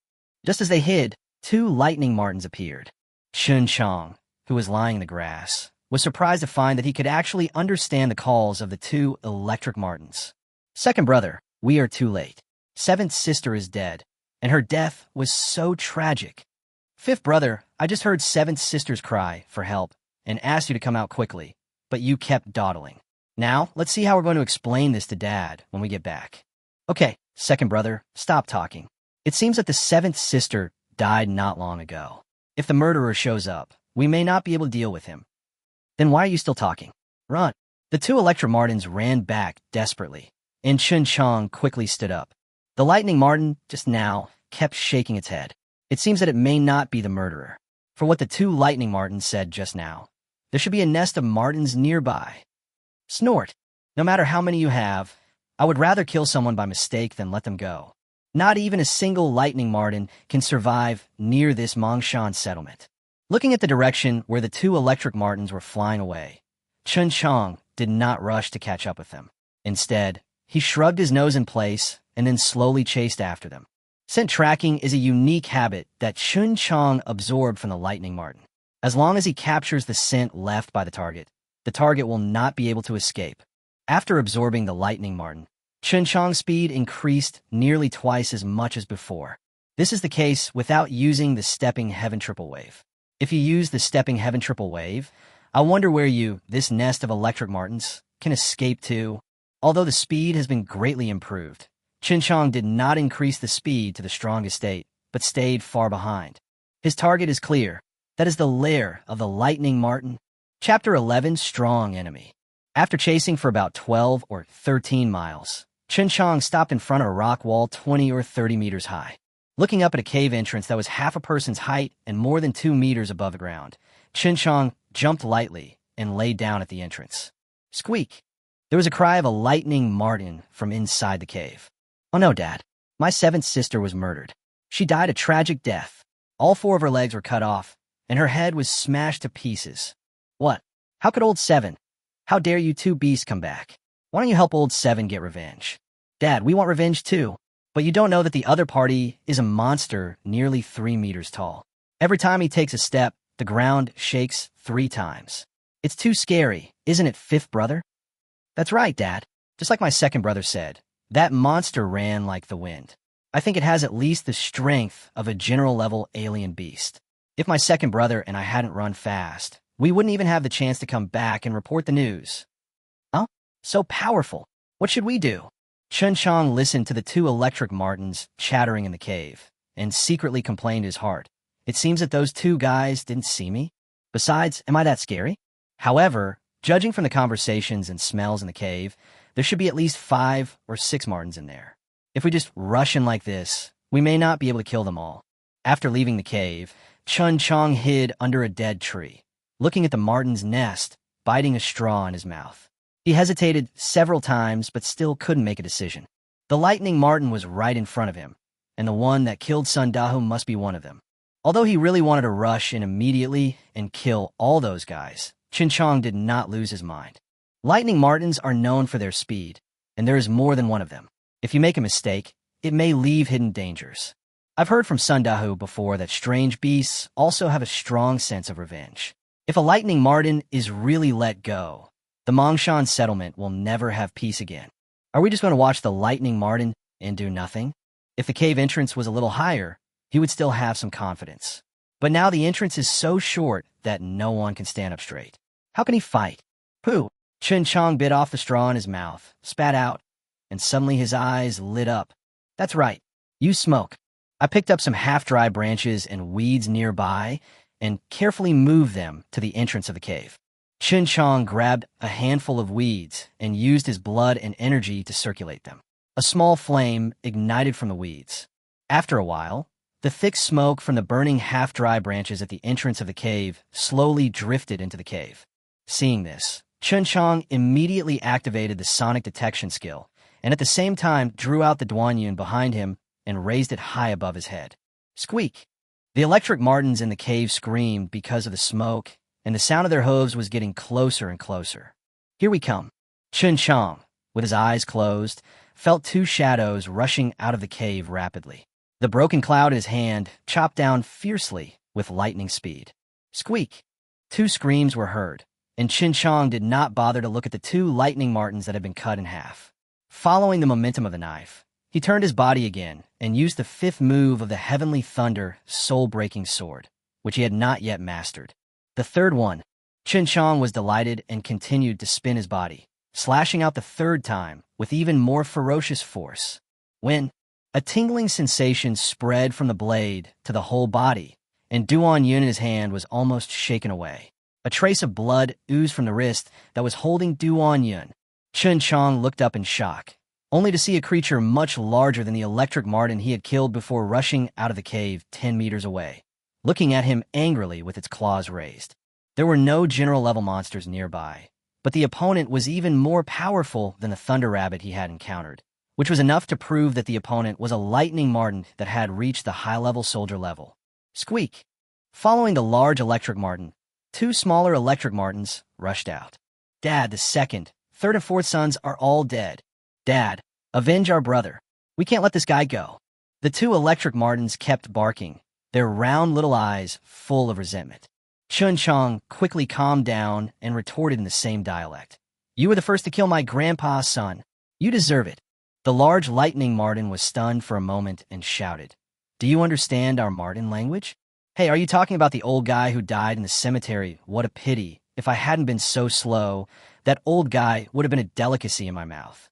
Just as they hid, 2 lightning martens appeared. Chen Qiang, who was lying in the grass, was surprised to find that he could actually understand the calls of the 2 electric martens. "Second brother, we are too late. 7th sister is dead, and her death was so tragic. 5th brother, I just heard 7th sister's cry for help and asked you to come out quickly, but you kept dawdling. Now, let's see how we're going to explain this to Dad when we get back." "Okay, second brother, stop talking. It seems that the 7th sister died not long ago. If the murderer shows up, we may not be able to deal with him. Then why are you still talking? Run." The 2 electro martens ran back desperately, and Chen Qiang quickly stood up. The lightning marten, just now, kept shaking its head. It seems that it may not be the murderer. For what the 2 lightning martens said just now, there should be a nest of martens nearby. Snort. No matter how many you have, I would rather kill someone by mistake than let them go. Not even a single lightning marten can survive near this Mongshan settlement. Looking at the direction where the 2 electric martens were flying away, Chen Qiang did not rush to catch up with them. Instead, he shrugged his nose in place and then slowly chased after them. Scent tracking is a unique habit that Chen Qiang absorbed from the lightning marten. As long as he captures the scent left by the target will not be able to escape. After absorbing the lightning marten, Chen Qiang's speed increased nearly twice as much as before. This is the case without using the stepping heaven triple wave. If you use the stepping heaven triple wave, I wonder where this nest of electric martens, can escape to. Although the speed has been greatly improved, Chen Qiang did not increase the speed to the strongest state, but stayed far behind. His target is clear. That is the lair of the lightning marten. Chapter 11, Strong Enemy. After chasing for about 12 or 13 miles, Chen Qiang stopped in front of a rock wall 20 or 30 meters high. Looking up at a cave entrance that was half a person's height and more than 2 meters above the ground, Chen Qiang jumped lightly and lay down at the entrance. Squeak! There was a cry of a lightning marten from inside the cave. "Oh no, Dad. My seventh sister was murdered. She died a tragic death. All four of her legs were cut off, and her head was smashed to pieces." "What? How could old Seven? How dare you two beasts come back? Why don't you help old Seven get revenge?" "Dad, we want revenge too. But you don't know that the other party is a monster nearly 3 meters tall. Every time he takes a step, the ground shakes 3 times. It's too scary, isn't it, fifth brother?" "That's right, Dad. Just like my second brother said, that monster ran like the wind. I think it has at least the strength of a general-level alien beast. If my second brother and I hadn't run fast, we wouldn't even have the chance to come back and report the news." "Huh? So powerful. What should we do?" Chen Qiang listened to the 2 electric martens chattering in the cave and secretly complained his heart. "It seems that those 2 guys didn't see me. Besides, am I that scary?" However, judging from the conversations and smells in the cave, there should be at least 5 or 6 martens in there. If we just rush in like this, we may not be able to kill them all. After leaving the cave, Chen Qiang hid under a dead tree, looking at the marten's nest, biting a straw in his mouth. He hesitated several times, but still couldn't make a decision. The lightning marten was right in front of him, and the one that killed Sun Dahu must be one of them. Although he really wanted to rush in immediately and kill all those guys, Chen Qiang did not lose his mind. Lightning martens are known for their speed, and there is more than one of them. If you make a mistake, it may leave hidden dangers. I've heard from Sun Dahu before that strange beasts also have a strong sense of revenge. If a lightning marten is really let go, the Mongshan settlement will never have peace again. Are we just going to watch the lightning marten and do nothing? If the cave entrance was a little higher, he would still have some confidence. But now the entrance is so short that no one can stand up straight. How can he fight? Pooh! Chen Qiang bit off the straw in his mouth, spat out, and suddenly his eyes lit up. "That's right. You smoke." I picked up some half-dry branches and weeds nearby and carefully moved them to the entrance of the cave. Chen Qiang grabbed a handful of weeds and used his blood and energy to circulate them. A small flame ignited from the weeds. After a while, the thick smoke from the burning half-dry branches at the entrance of the cave slowly drifted into the cave. Seeing this, Chen Qiang immediately activated the sonic detection skill, and at the same time drew out the duanyun behind him and raised it high above his head. Squeak! The electric martens in the cave screamed because of the smoke, and the sound of their hooves was getting closer and closer. "Here we come." Chen Qiang, with his eyes closed, felt 2 shadows rushing out of the cave rapidly. The broken cloud in his hand chopped down fiercely with lightning speed. Squeak! 2 screams were heard, and Chen Qiang did not bother to look at the 2 lightning martens that had been cut in half. Following the momentum of the knife, he turned his body again and used the 5th move of the Heavenly Thunder soul-breaking sword, which he had not yet mastered. The 3rd one, Chen Qiang was delighted and continued to spin his body, slashing out the 3rd time with even more ferocious force. When a tingling sensation spread from the blade to the whole body, and duanyun in his hand was almost shaken away. A trace of blood oozed from the wrist that was holding duanyun. Chen Qiang looked up in shock, only to see a creature much larger than the electric marten he had killed before rushing out of the cave 10 meters away, looking at him angrily with its claws raised. There were no general-level monsters nearby, but the opponent was even more powerful than the thunder rabbit he had encountered, which was enough to prove that the opponent was a lightning marten that had reached the high-level soldier level. Squeak! Following the large electric marten, 2 smaller electric martens rushed out. "Dad, the 2nd, 3rd, and 4th sons are all dead. Dad, avenge our brother. We can't let this guy go." The 2 electric martens kept barking, their round little eyes full of resentment. Chen Qiang quickly calmed down and retorted in the same dialect. "You were the first to kill my grandpa's son. You deserve it." The large lightning marten was stunned for a moment and shouted, "Do you understand our marten language? Hey, are you talking about the old guy who died in the cemetery? What a pity. If I hadn't been so slow, that old guy would have been a delicacy in my mouth."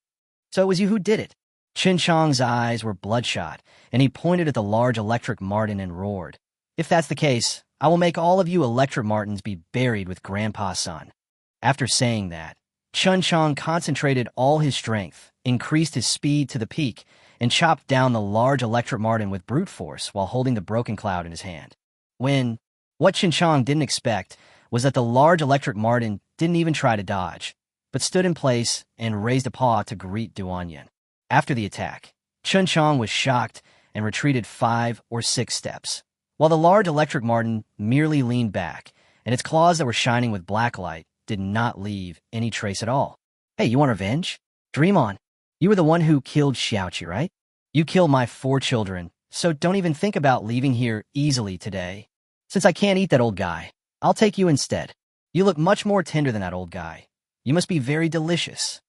"So it was you who did it." Chen Qiang's eyes were bloodshot, and he pointed at the large electric marten and roared, "If that's the case, I will make all of you electric martens be buried with Grandpa's son." After saying that, Chen Qiang concentrated all his strength, increased his speed to the peak, and chopped down the large electric marten with brute force while holding the broken cloud in his hand. What Chen Qiang didn't expect was that the large electric marten didn't even try to dodge. but stood in place and raised a paw to greet Duanyan. After the attack, Chen Qiang was shocked and retreated 5 or 6 steps, while the large electric marten merely leaned back, and its claws that were shining with black light did not leave any trace at all. Hey, you want revenge? Dream on. You were the one who killed Xiaoqi, right? You killed my 4 children, so don't even think about leaving here easily today. Since I can't eat that old guy, I'll take you instead. You look much more tender than that old guy. You must be very delicious.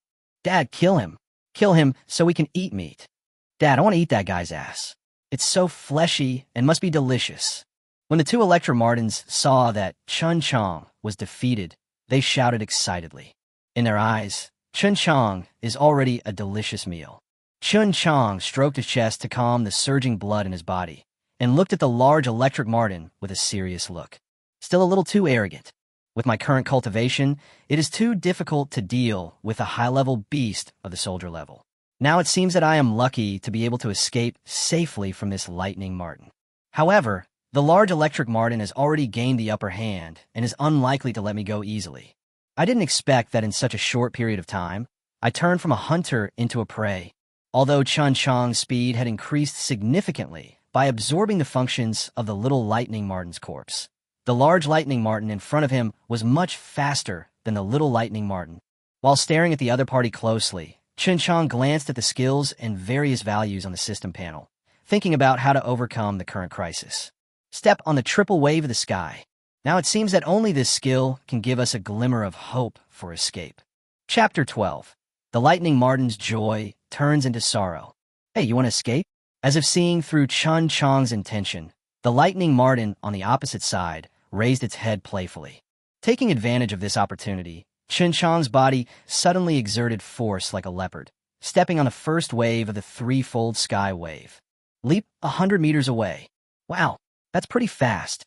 Dad, kill him. Kill him so we can eat meat. Dad, I want to eat that guy's ass. It's so fleshy and must be delicious. When the 2 electro martens saw that Chen Qiang was defeated, they shouted excitedly. In their eyes, Chen Qiang is already a delicious meal. Chen Qiang stroked his chest to calm the surging blood in his body and looked at the large electric marten with a serious look. Still a little too arrogant. With my current cultivation, it is too difficult to deal with a high-level beast of the soldier level. Now it seems that I am lucky to be able to escape safely from this lightning marten. However, the large electric marten has already gained the upper hand and is unlikely to let me go easily. I didn't expect that in such a short period of time, I turned from a hunter into a prey. Although Chen Qiang's speed had increased significantly by absorbing the functions of the little lightning marten's corpse, the large lightning marten in front of him was much faster than the little lightning marten. While staring at the other party closely, Chen Qiang glanced at the skills and various values on the system panel, thinking about how to overcome the current crisis. Step on the triple wave of the sky. Now it seems that only this skill can give us a glimmer of hope for escape. Chapter 12. The lightning marten's joy turns into sorrow. Hey, you want to escape? As if seeing through Chen Qiang's intention, the lightning marten on the opposite side raised its head playfully. Taking advantage of this opportunity, Chen Qiang's body suddenly exerted force like a leopard, stepping on the first wave of the threefold sky wave. Leap 100 meters away. Wow, that's pretty fast.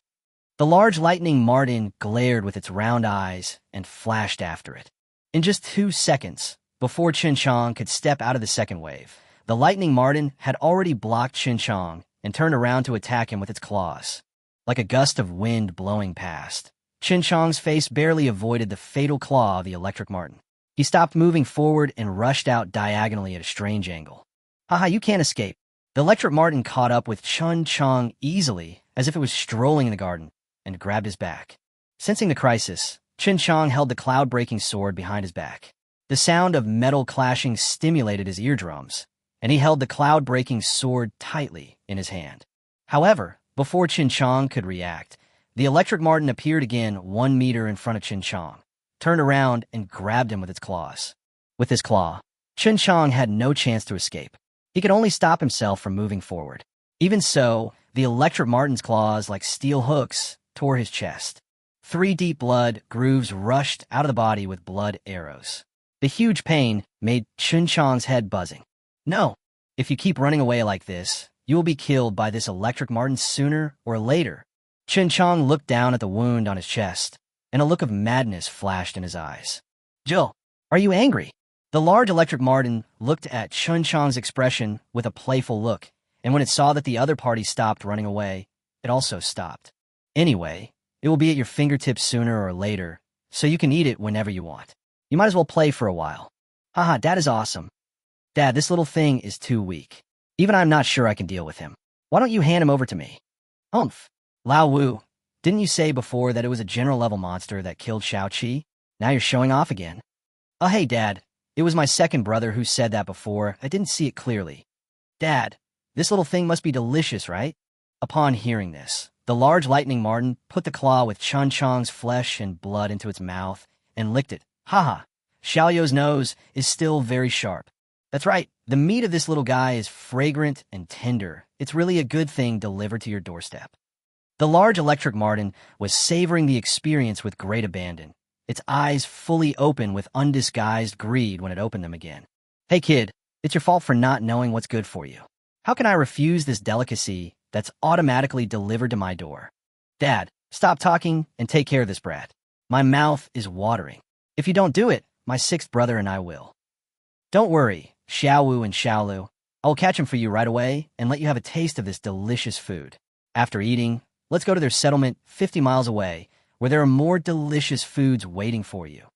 The large lightning marten glared with its round eyes and flashed after it. In just 2 seconds, before Chen Qiang could step out of the second wave, the lightning marten had already blocked Chen Qiang and turned around to attack him with its claws. Like a gust of wind blowing past, Chen Qiang's face barely avoided the fatal claw of the electric marten. He stopped moving forward and rushed out diagonally at a strange angle. Haha, you can't escape. The electric marten caught up with Chen Qiang easily, as if it was strolling in the garden, and grabbed his back. Sensing the crisis, Chen Qiang held the cloud-breaking sword behind his back. The sound of metal clashing stimulated his eardrums, and he held the cloud-breaking sword tightly in his hand. However, before Chen Qiang could react, the electric marten appeared again 1 meter in front of Chen Qiang, turned around and grabbed him with its claws. With his claw, Chen Qiang had no chance to escape. He could only stop himself from moving forward. Even so, the electric marten's claws, like steel hooks, tore his chest. 3 deep blood grooves rushed out of the body with blood arrows. The huge pain made Chen Qiang's head buzzing. No, if you keep running away like this, you will be killed by this electric marten sooner or later. Chen Qiang looked down at the wound on his chest, and a look of madness flashed in his eyes. Jill, are you angry? The large electric marten looked at Chen Qiang's expression with a playful look, and when it saw that the other party stopped running away, it also stopped. Anyway, it will be at your fingertips sooner or later, so you can eat it whenever you want. You might as well play for a while. Haha, Dad is awesome. Dad, this little thing is too weak. Even I'm not sure I can deal with him. Why don't you hand him over to me? Humph. Lao Wu, didn't you say before that it was a general-level monster that killed Xiaoqi? Now you're showing off again. Oh, hey, Dad. It was my second brother who said that before. I didn't see it clearly. Dad, this little thing must be delicious, right? Upon hearing this, the large lightning marten put the claw with Chen Qiang's flesh and blood into its mouth and licked it. Haha, Xiaoyou's nose is still very sharp. That's right, the meat of this little guy is fragrant and tender. It's really a good thing delivered to your doorstep. The large electric marten was savoring the experience with great abandon, its eyes fully open with undisguised greed when it opened them again. Hey kid, it's your fault for not knowing what's good for you. How can I refuse this delicacy that's automatically delivered to my door? Dad, stop talking and take care of this brat. My mouth is watering. If you don't do it, my 6th brother and I will. Don't worry, Xiaowu and Xiaolu. I will catch him for you right away and let you have a taste of this delicious food. After eating, let's go to their settlement 50 miles away, where there are more delicious foods waiting for you.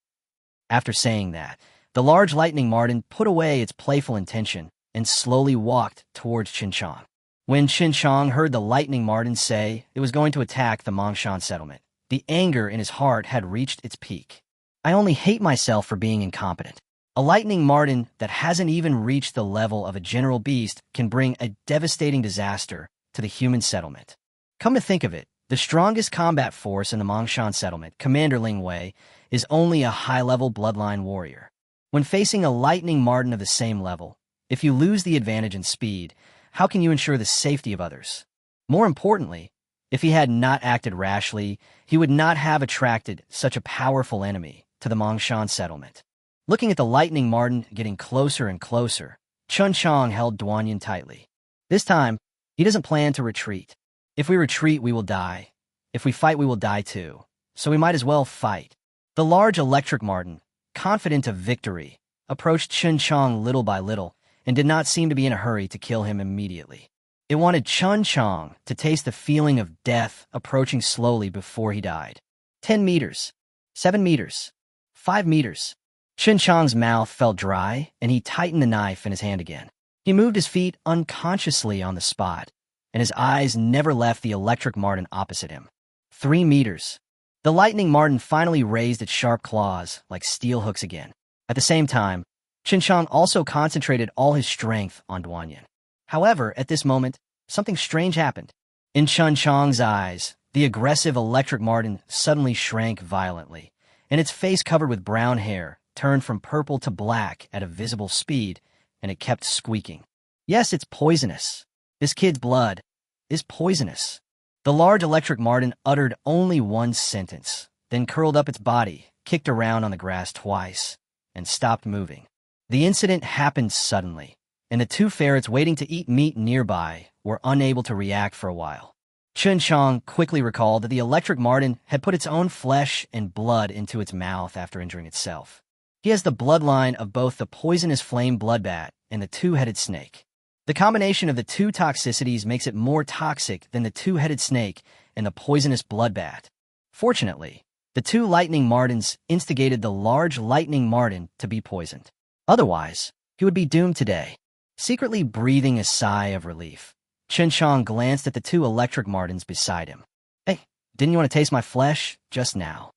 After saying that, the large lightning marten put away its playful intention and slowly walked towards Chen Qiang. When Chen Qiang heard the lightning marten say it was going to attack the Mongshan settlement, the anger in his heart had reached its peak. I only hate myself for being incompetent. A lightning marten that hasn't even reached the level of a general beast can bring a devastating disaster to the human settlement. Come to think of it, the strongest combat force in the Mongshan settlement, Commander Ling Wei, is only a high-level bloodline warrior. When facing a lightning marten of the same level, if you lose the advantage in speed, how can you ensure the safety of others? More importantly, if he had not acted rashly, he would not have attracted such a powerful enemy to the Mongshan settlement. Looking at the lightning marten getting closer and closer, Chen Qiang held Duanyan tightly. This time, he doesn't plan to retreat. If we retreat, we will die. If we fight, we will die too. So we might as well fight. The large electric marten, confident of victory, approached Chen Qiang little by little and did not seem to be in a hurry to kill him immediately. It wanted Chen Qiang to taste the feeling of death approaching slowly before he died. 10 meters, 7 meters, 5 meters. Chen Qiang's mouth felt dry, and he tightened the knife in his hand again. He moved his feet unconsciously on the spot, and his eyes never left the electric marten opposite him. 3 meters. The lightning marten finally raised its sharp claws like steel hooks again. At the same time, Chen Qiang also concentrated all his strength on Duanyan. However, at this moment, something strange happened. In Chen Qiang's eyes, the aggressive electric marten suddenly shrank violently, and its face covered with brown hair turned from purple to black at a visible speed, and it kept squeaking. Yes, it's poisonous. This kid's blood is poisonous. The large electric marten uttered only one sentence, then curled up its body, kicked around on the grass twice, and stopped moving. The incident happened suddenly, and the two ferrets waiting to eat meat nearby were unable to react for a while. Chen Qiang quickly recalled that the electric marten had put its own flesh and blood into its mouth after injuring itself. He has the bloodline of both the poisonous flame bloodbat and the two-headed snake. The combination of the two toxicities makes it more toxic than the two-headed snake and the poisonous bloodbat. Fortunately, the two lightning martens instigated the large lightning marten to be poisoned. Otherwise, he would be doomed today. Secretly breathing a sigh of relief, Chen Qiang glanced at the two electric martens beside him. Hey, didn't you want to taste my flesh just now?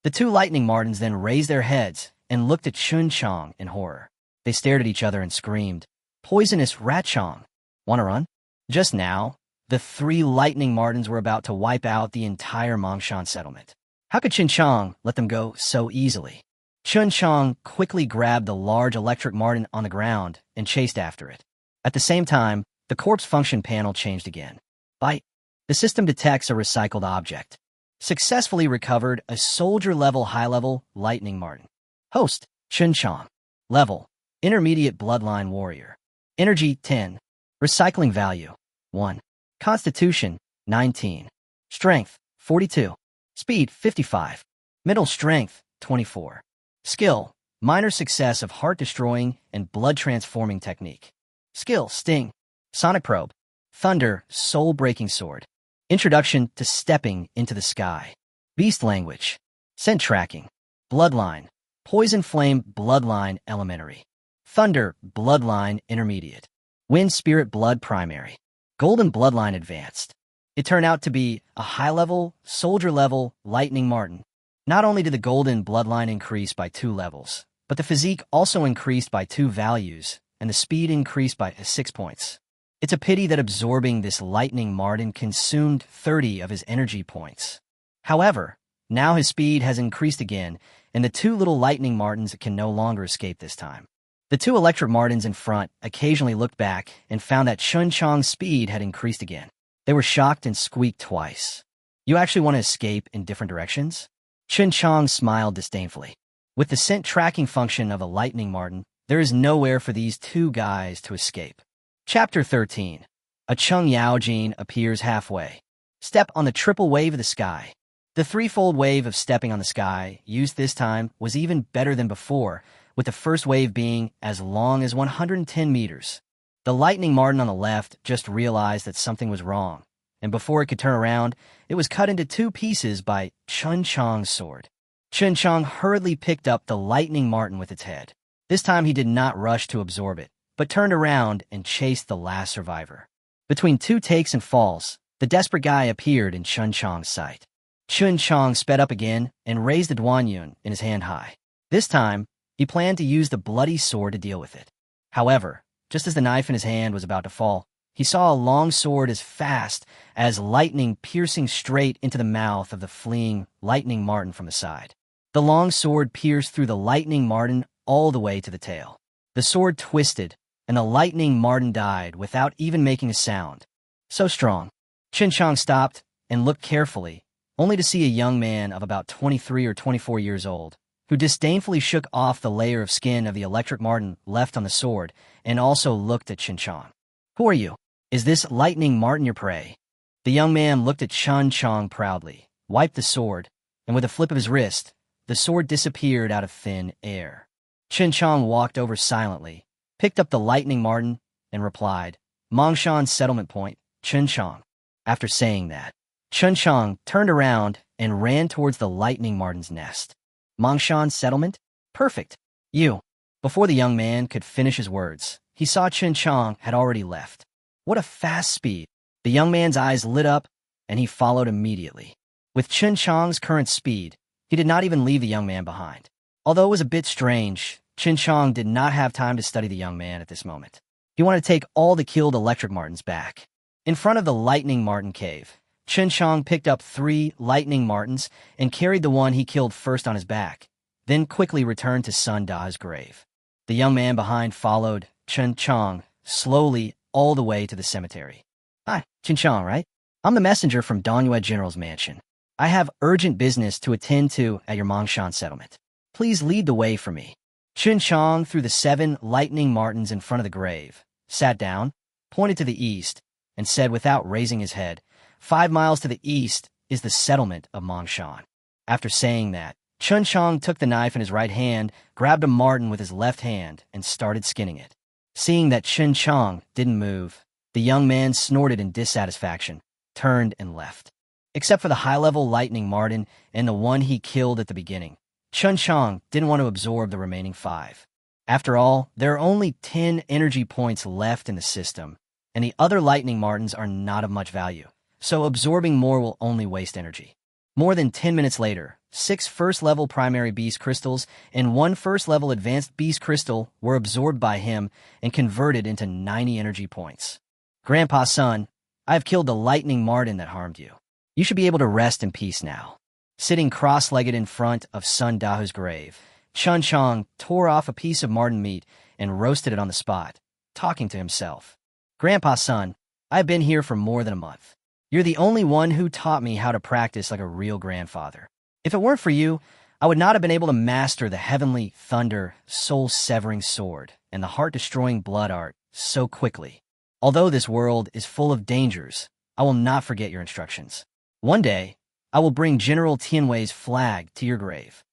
The two lightning martens then raised their heads and looked at Chen Qiang in horror. They stared at each other and screamed, "Poisonous rat Qiang! Wanna run?" Just now, the three lightning martens were about to wipe out the entire Mongshan settlement. How could Chen Qiang let them go so easily? Chen Qiang quickly grabbed the large electric marten on the ground and chased after it. At the same time, the corpse function panel changed again. Bite. The system detects a recycled object. Successfully recovered a soldier-level high-level lightning marten. Host, Chen Qiang. Level, intermediate bloodline warrior. Energy, 10. Recycling value, 1. Constitution, 19. Strength, 42. Speed, 55. Mental strength, 24. Skill, minor success of heart-destroying and blood-transforming technique. Skill, Sting. Sonic probe. Thunder, soul-breaking sword. Introduction to stepping into the sky. Beast language. Scent tracking. Bloodline. Poison flame bloodline elementary. Thunder bloodline intermediate. Wind spirit blood primary. Golden bloodline advanced. It turned out to be a high-level, soldier-level lightning marten. Not only did the golden bloodline increase by 2 levels, but the physique also increased by 2 values, and the speed increased by 6 points. It's a pity that absorbing this lightning marten consumed 30 of his energy points. However, now his speed has increased again, and the 2 little lightning martens can no longer escape this time. The 2 electric martens in front occasionally looked back and found that Chen Qiang's speed had increased again. They were shocked and squeaked twice. You actually want to escape in different directions? Chen Qiang smiled disdainfully. With the scent tracking function of a lightning marten, there is nowhere for these 2 guys to escape. Chapter 13. A Cheng Yao gene appears halfway. Step on the triple wave of the sky. The threefold wave of stepping on the sky used this time was even better than before, with the first wave being as long as 110 meters. The lightning marten on the left just realized that something was wrong, and before it could turn around, it was cut into 2 pieces by Chen Qiang's sword. Chen Qiang hurriedly picked up the lightning marten with its head. This time he did not rush to absorb it, but turned around and chased the last survivor. Between two takes and falls, the desperate guy appeared in Chen Qiang's sight. Chen Qiang sped up again and raised the duanyun in his hand high. This time, he planned to use the bloody sword to deal with it. However, just as the knife in his hand was about to fall, he saw a long sword as fast as lightning piercing straight into the mouth of the fleeing lightning marten from the side. The long sword pierced through the lightning marten all the way to the tail. The sword twisted, and the lightning marten died without even making a sound. So strong. Chen Qiang stopped and looked carefully, only to see a young man of about 23 or 24 years old, who disdainfully shook off the layer of skin of the electric marten left on the sword and also looked at Chen Qiang. "Who are you? Is this lightning marten your prey?" The young man looked at Chen Qiang proudly, wiped the sword, and with a flip of his wrist, the sword disappeared out of thin air. Chen Qiang walked over silently, picked up the lightning marten, and replied, "Mongshan settlement point, Chen Qiang." After saying that, Chen Qiang turned around and ran towards the lightning marten's nest. "Mongshan settlement? Perfect. You." Before the young man could finish his words, he saw Chen Qiang had already left. What a fast speed. The young man's eyes lit up, and he followed immediately. With Chen Qiang's current speed, he did not even leave the young man behind. Although it was a bit strange, Chen Qiang did not have time to study the young man at this moment. He wanted to take all the killed electric martens back. In front of the lightning marten cave, Chen Qiang picked up 3 lightning martens and carried the one he killed first on his back, then quickly returned to Sun Da's grave. The young man behind followed Chen Qiang slowly all the way to the cemetery. "Hi, Chen Qiang, right? I'm the messenger from Dongyue General's mansion. I have urgent business to attend to at your Mongshan settlement. Please lead the way for me." Chen Qiang threw the 7 lightning martens in front of the grave, sat down, pointed to the east, and said without raising his head, 5 miles to the east is the settlement of Mongshan." After saying that, Chen Qiang took the knife in his right hand, grabbed a marten with his left hand, and started skinning it. Seeing that Chen Qiang didn't move, the young man snorted in dissatisfaction, turned and left. Except for the high-level lightning marten and the one he killed at the beginning, Chen Qiang didn't want to absorb the remaining 5. After all, there are only 10 energy points left in the system, and the other lightning martens are not of much value, so absorbing more will only waste energy. More than 10 minutes later, 6 first-level primary beast crystals and 1 first-level advanced beast crystal were absorbed by him and converted into 90 energy points. "Grandpa's son, I have killed the lightning marten that harmed you. You should be able to rest in peace now." Sitting cross-legged in front of Sun Dahu's grave, Chen Qiang tore off a piece of marten meat and roasted it on the spot, talking to himself. "Grandpa's son, I've been here for more than a month. You're the only one who taught me how to practice like a real grandfather. If it weren't for you, I would not have been able to master the heavenly thunder, soul-severing sword and the heart-destroying blood art so quickly. Although this world is full of dangers, I will not forget your instructions. One day, I will bring General Tianwei's flag to your grave."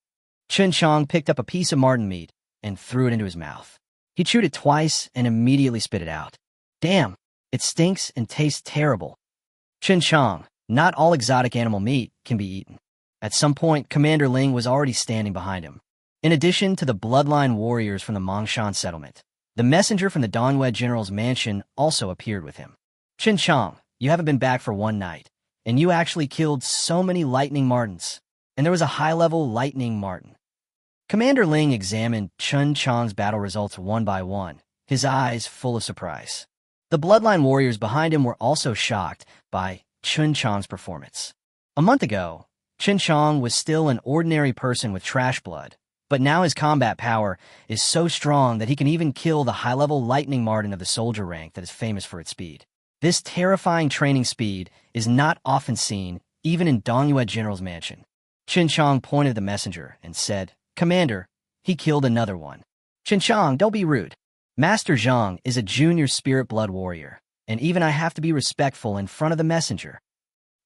Chen Qiang picked up a piece of marten meat and threw it into his mouth. He chewed it twice and immediately spit it out. "Damn, it stinks and tastes terrible." "Chen Qiang, not all exotic animal meat can be eaten." At some point, Commander Ling was already standing behind him. In addition to the bloodline warriors from the Mongshan settlement, the messenger from the Dongyue General's mansion also appeared with him. "Chen Qiang, you haven't been back for one night, and you actually killed so many lightning martens, and there was a high-level lightning marten." Commander Ling examined Chen Qiang's battle results one by one, his eyes full of surprise. The bloodline warriors behind him were also shocked by Chen Qiang's performance. A month ago, Chen Qiang was still an ordinary person with trash blood, but now his combat power is so strong that he can even kill the high-level lightning marten of the soldier rank that is famous for its speed. This terrifying training speed is not often seen, even in Dongyue General's mansion. Chen Qiang pointed at the messenger and said, "Commander, he killed another one." "Chen Qiang, don't be rude. Master Zhang is a junior spirit blood warrior, and even I have to be respectful in front of the messenger."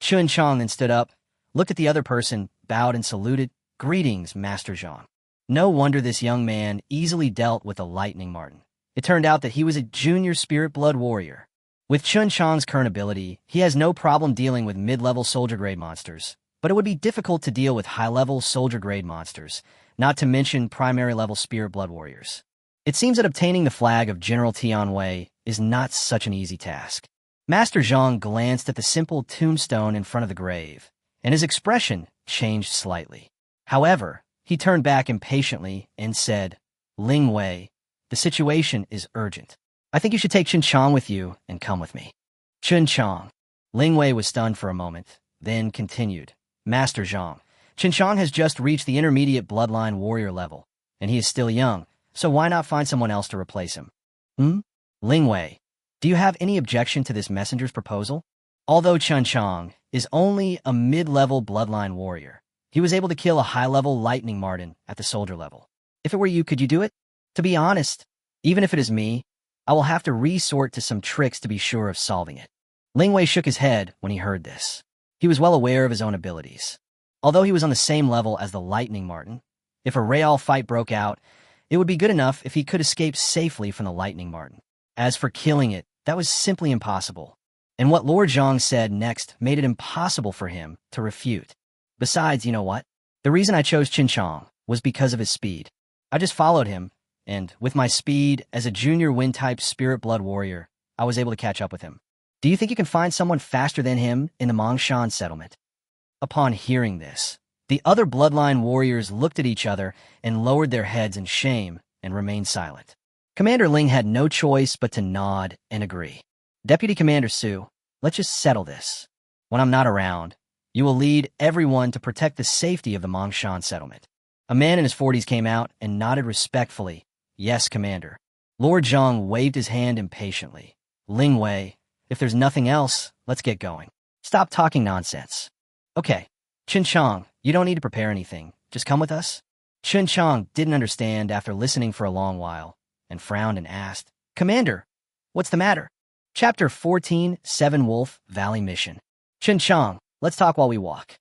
Chen Qiang then stood up, looked at the other person, bowed and saluted, "Greetings, Master Zhang." No wonder this young man easily dealt with a lightning marten. It turned out that he was a junior spirit blood warrior. With Chen Qiang's current ability, he has no problem dealing with mid-level soldier-grade monsters, but it would be difficult to deal with high-level soldier-grade monsters, not to mention primary-level spirit blood warriors. It seems that obtaining the flag of General Tianwei is not such an easy task. Master Zhang glanced at the simple tombstone in front of the grave, and his expression changed slightly. However, he turned back impatiently and said, "Ling Wei, the situation is urgent. I think you should take Chen Qiang with you and come with me." Chen Qiang. Ling Wei was stunned for a moment, then continued, "Master Zhang, Chen Qiang has just reached the intermediate bloodline warrior level, and he is still young, so why not find someone else to replace him?" Ling Wei, do you have any objection to this messenger's proposal? Although Chen Qiang is only a mid-level bloodline warrior, he was able to kill a high-level lightning marten at the soldier level. If it were you, could you do it? To be honest, even if it is me, I will have to resort to some tricks to be sure of solving it. Ling Wei shook his head when he heard this. He was well aware of his own abilities. Although he was on the same level as the lightning marten, if a real fight broke out, it would be good enough if he could escape safely from the lightning marten. As for killing it, that was simply impossible. And what Lord Zhang said next made it impossible for him to refute. Besides, you know what? The reason I chose Chen Qiang was because of his speed. I just followed him, and with my speed as a junior wind-type spirit blood warrior, I was able to catch up with him. Do you think you can find someone faster than him in the Mongshan settlement? Upon hearing this, the other bloodline warriors looked at each other and lowered their heads in shame and remained silent. Commander Ling had no choice but to nod and agree. Deputy Commander Su, let's just settle this. When I'm not around, you will lead everyone to protect the safety of the Mongshan settlement. A man in his 40s came out and nodded respectfully. Yes, Commander. Lord Zhang waved his hand impatiently. Ling Wei, if there's nothing else, let's get going. Stop talking nonsense. Okay, Chen Qiang, you don't need to prepare anything. Just come with us. Chen Qiang didn't understand after listening for a long while, and frowned and asked, Commander, what's the matter? Chapter 14, Seven Wolf Valley Mission. Chen Qiang, let's talk while we walk.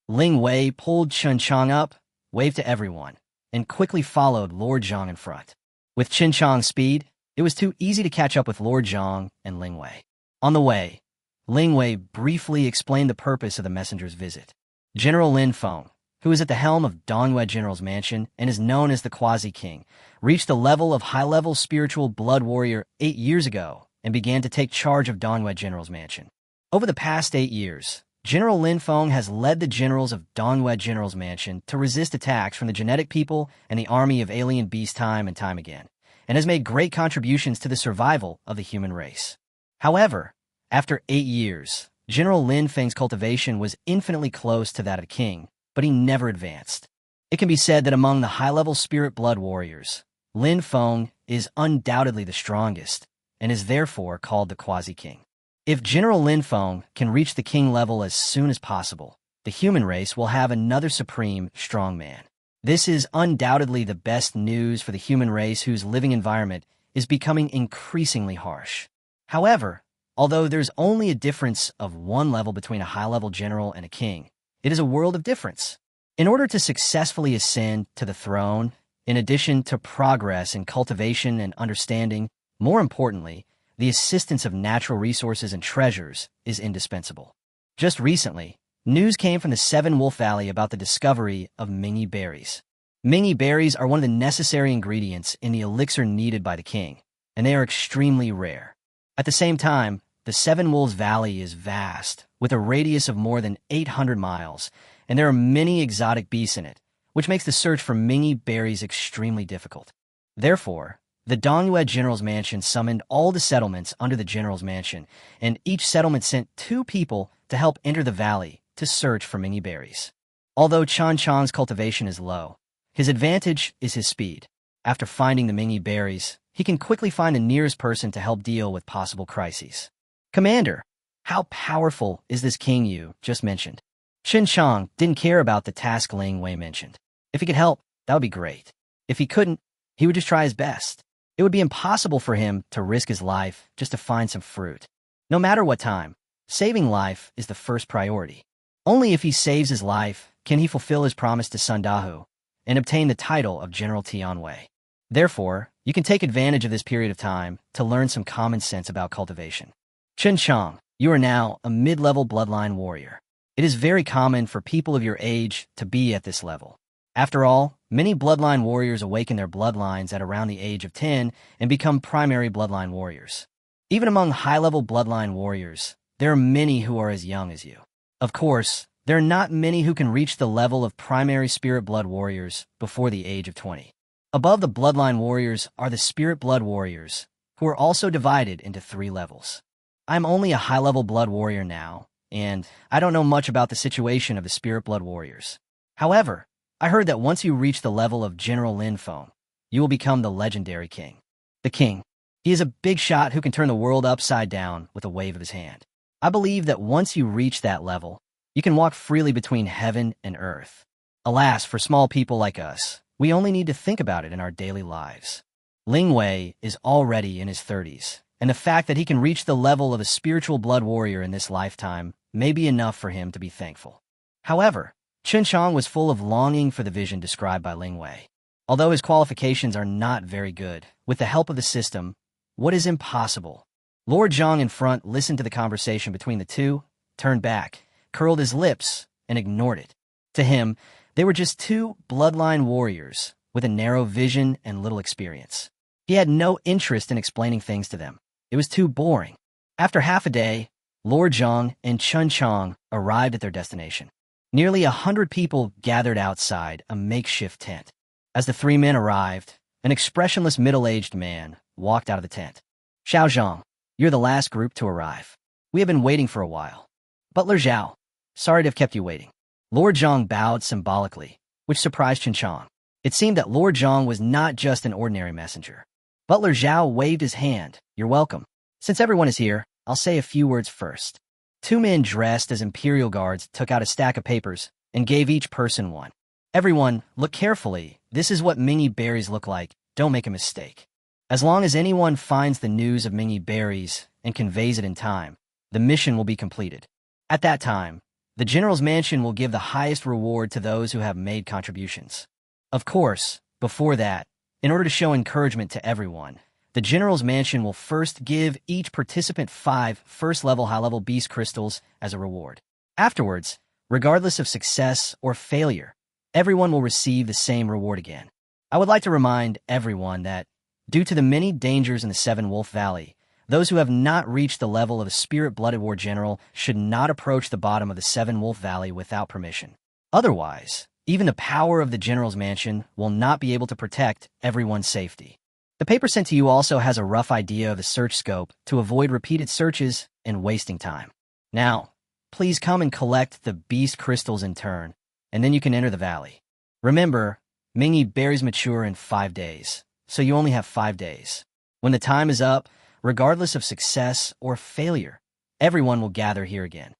Ling Wei pulled Chen Qiang up, waved to everyone, and quickly followed Lord Zhang in front. With Chen Qiang's speed, it was too easy to catch up with Lord Zhang and Ling Wei. On the way, Ling Wei briefly explained the purpose of the messenger's visit. General Lin Feng, who is at the helm of Dongwei General's mansion and is known as the Quasi-King, reached the level of high-level spiritual blood warrior 8 years ago and began to take charge of Dongwei General's mansion. Over the past 8 years, General Lin Feng has led the generals of Dongwei General's mansion to resist attacks from the genetic people and the army of alien beasts time and time again, and has made great contributions to the survival of the human race. However, after 8 years, General Lin Feng's cultivation was infinitely close to that of the king, but he never advanced. It can be said that among the high-level spirit blood warriors, Lin Feng is undoubtedly the strongest, and is therefore called the Quasi-King. If General Lin Feng can reach the king level as soon as possible, the human race will have another supreme strongman. This is undoubtedly the best news for the human race whose living environment is becoming increasingly harsh. However, although there's only a difference of one level between a high-level general and a king, it is a world of difference. In order to successfully ascend to the throne, in addition to progress in cultivation and understanding, more importantly, the assistance of natural resources and treasures is indispensable. Just recently, news came from the Seven Wolf Valley about the discovery of Mingi berries. Mingi berries are one of the necessary ingredients in the elixir needed by the king, and they are extremely rare. At the same time, the Seven Wolves Valley is vast, with a radius of more than 800 miles, and there are many exotic beasts in it, which makes the search for Mingi berries extremely difficult. Therefore, the Dongwei General's Mansion summoned all the settlements under the General's Mansion, and each settlement sent 2 people to help enter the valley to search for Mingi berries. Although Chen Qiang's cultivation is low, his advantage is his speed. After finding the Mingi berries, he can quickly find the nearest person to help deal with possible crises. Commander, how powerful is this king you just mentioned? Chen Qiang didn't care about the task Ling Wei mentioned. If he could help, that would be great. If he couldn't, he would just try his best. It would be impossible for him to risk his life just to find some fruit. No matter what time, saving life is the first priority. Only if he saves his life can he fulfill his promise to Sun Dahu and obtain the title of General Tianwei. Therefore, you can take advantage of this period of time to learn some common sense about cultivation. Chen Qiang, you are now a mid-level bloodline warrior. It is very common for people of your age to be at this level. After all, many bloodline warriors awaken their bloodlines at around the age of 10 and become primary bloodline warriors. Even among high-level bloodline warriors, there are many who are as young as you. Of course, there are not many who can reach the level of primary spirit blood warriors before the age of 20. Above the bloodline warriors are the spirit blood warriors, who are also divided into 3 levels. I'm only a high-level blood warrior now, and I don't know much about the situation of the spirit blood warriors. However, I heard that once you reach the level of General Lin Feng, you will become the legendary king. The king. He is a big shot who can turn the world upside down with a wave of his hand. I believe that once you reach that level, you can walk freely between heaven and earth. Alas, for small people like us, we only need to think about it in our daily lives. Ling Wei is already in his 30s, and the fact that he can reach the level of a spiritual blood warrior in this lifetime may be enough for him to be thankful. However, Chen Qiang was full of longing for the vision described by Ling Wei. Although his qualifications are not very good, with the help of the system, what is impossible? Lord Zhang in front listened to the conversation between the two, turned back, curled his lips, and ignored it. To him, they were just 2 bloodline warriors with a narrow vision and little experience. He had no interest in explaining things to them. It was too boring. After half a day, Lord Zhang and Chen Qiang arrived at their destination. Nearly 100 people gathered outside a makeshift tent. As the 3 men arrived, an expressionless middle-aged man walked out of the tent. Xiao Zhang, you're the last group to arrive. We have been waiting for a while. Butler Zhao, sorry to have kept you waiting. Lord Zhang bowed symbolically, which surprised Chen Qiang. It seemed that Lord Zhang was not just an ordinary messenger. Butler Zhao waved his hand. You're welcome. Since everyone is here, I'll say a few words first. 2 men dressed as imperial guards took out a stack of papers and gave each person one. Everyone, look carefully. This is what Mingyi berries look like. Don't make a mistake. As long as anyone finds the news of Mingyi berries and conveys it in time, the mission will be completed. At that time, the general's mansion will give the highest reward to those who have made contributions. Of course, before that, in order to show encouragement to everyone, the general's mansion will first give each participant 5 first-level high-level beast crystals as a reward. Afterwards, regardless of success or failure, everyone will receive the same reward again. I would like to remind everyone that, due to the many dangers in the Seven Wolf Valley, those who have not reached the level of a spirit-blooded war general should not approach the bottom of the Seven Wolf Valley without permission. Otherwise, even the power of the general's mansion will not be able to protect everyone's safety. The paper sent to you also has a rough idea of the search scope to avoid repeated searches and wasting time. Now, please come and collect the beast crystals in turn, and then you can enter the valley. Remember, Mingyi berries mature in 5 days, so you only have 5 days. When the time is up, regardless of success or failure, everyone will gather here again.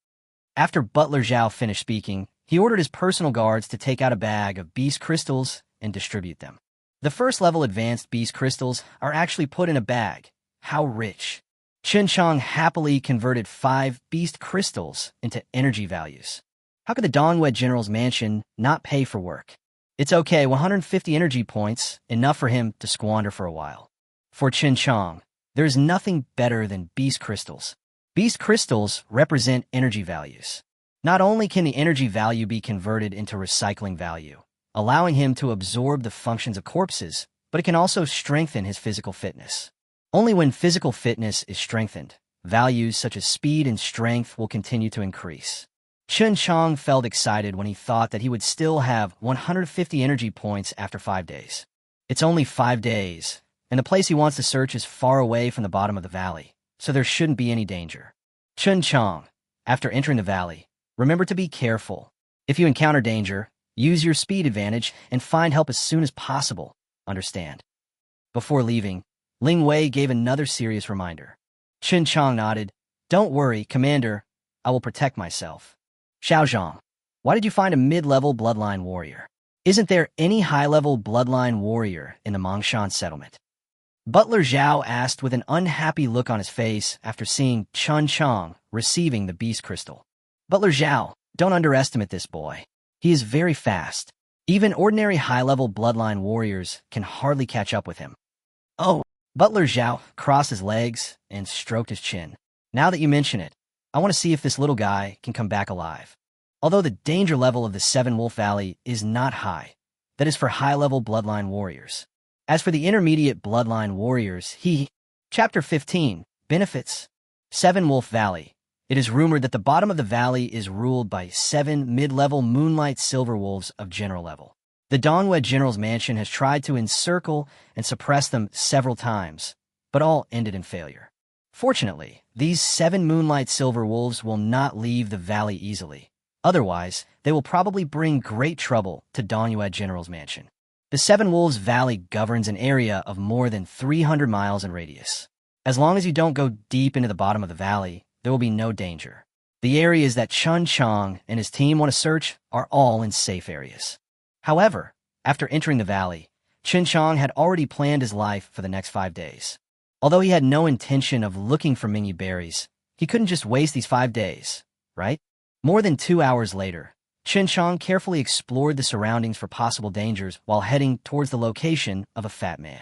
After Butler Zhao finished speaking, he ordered his personal guards to take out a bag of beast crystals and distribute them. The first-level advanced beast crystals are actually put in a bag. How rich! Chen Qiang happily converted 5 beast crystals into energy values. How could the Dongwed General's mansion not pay for work? It's okay, 150 energy points, enough for him to squander for a while. For Chen Qiang, there is nothing better than beast crystals. Beast crystals represent energy values. Not only can the energy value be converted into recycling value, allowing him to absorb the functions of corpses, but it can also strengthen his physical fitness. Only when physical fitness is strengthened, values such as speed and strength will continue to increase. Chen Qiang felt excited when he thought that he would still have 150 energy points after 5 days. It's only 5 days, and the place he wants to search is far away from the bottom of the valley, so there shouldn't be any danger. Chen Qiang, after entering the valley, remember to be careful. If you encounter danger, use your speed advantage and find help as soon as possible. Understand? Before leaving, Ling Wei gave another serious reminder. Chen Qiang nodded. Don't worry, Commander. I will protect myself. Xiao Zhang, why did you find a mid-level bloodline warrior? Isn't there any high-level bloodline warrior in the Mongshan settlement? Butler Zhao asked with an unhappy look on his face after seeing Chen Qiang receiving the beast crystal. Butler Zhao, don't underestimate this boy. He is very fast. Even ordinary high-level bloodline warriors can hardly catch up with him. Oh, Butler Zhao crossed his legs and stroked his chin. Now that you mention it, I want to see if this little guy can come back alive. although the danger level of the Seven Wolf Valley is not high. That is for high-level bloodline warriors. As for the intermediate bloodline warriors, Chapter 15, Benefits. Seven Wolf Valley. It is rumored that the bottom of the valley is ruled by 7 mid-level Moonlight Silver Wolves of general level. The Dongwei General's mansion has tried to encircle and suppress them several times, but all ended in failure. Fortunately, these 7 Moonlight Silver Wolves will not leave the valley easily. Otherwise, they will probably bring great trouble to Dongwei General's mansion. The Seven Wolves Valley governs an area of more than 300 miles in radius. As long as you don't go deep into the bottom of the valley, there will be no danger. The areas that Chen Qiang and his team want to search are all in safe areas. However, after entering the valley, Chen Qiang had already planned his life for the next 5 days. Although he had no intention of looking for Mingyi berries, he couldn't just waste these 5 days, right? More than 2 hours later, Chen Qiang carefully explored the surroundings for possible dangers while heading towards the location of a fat man.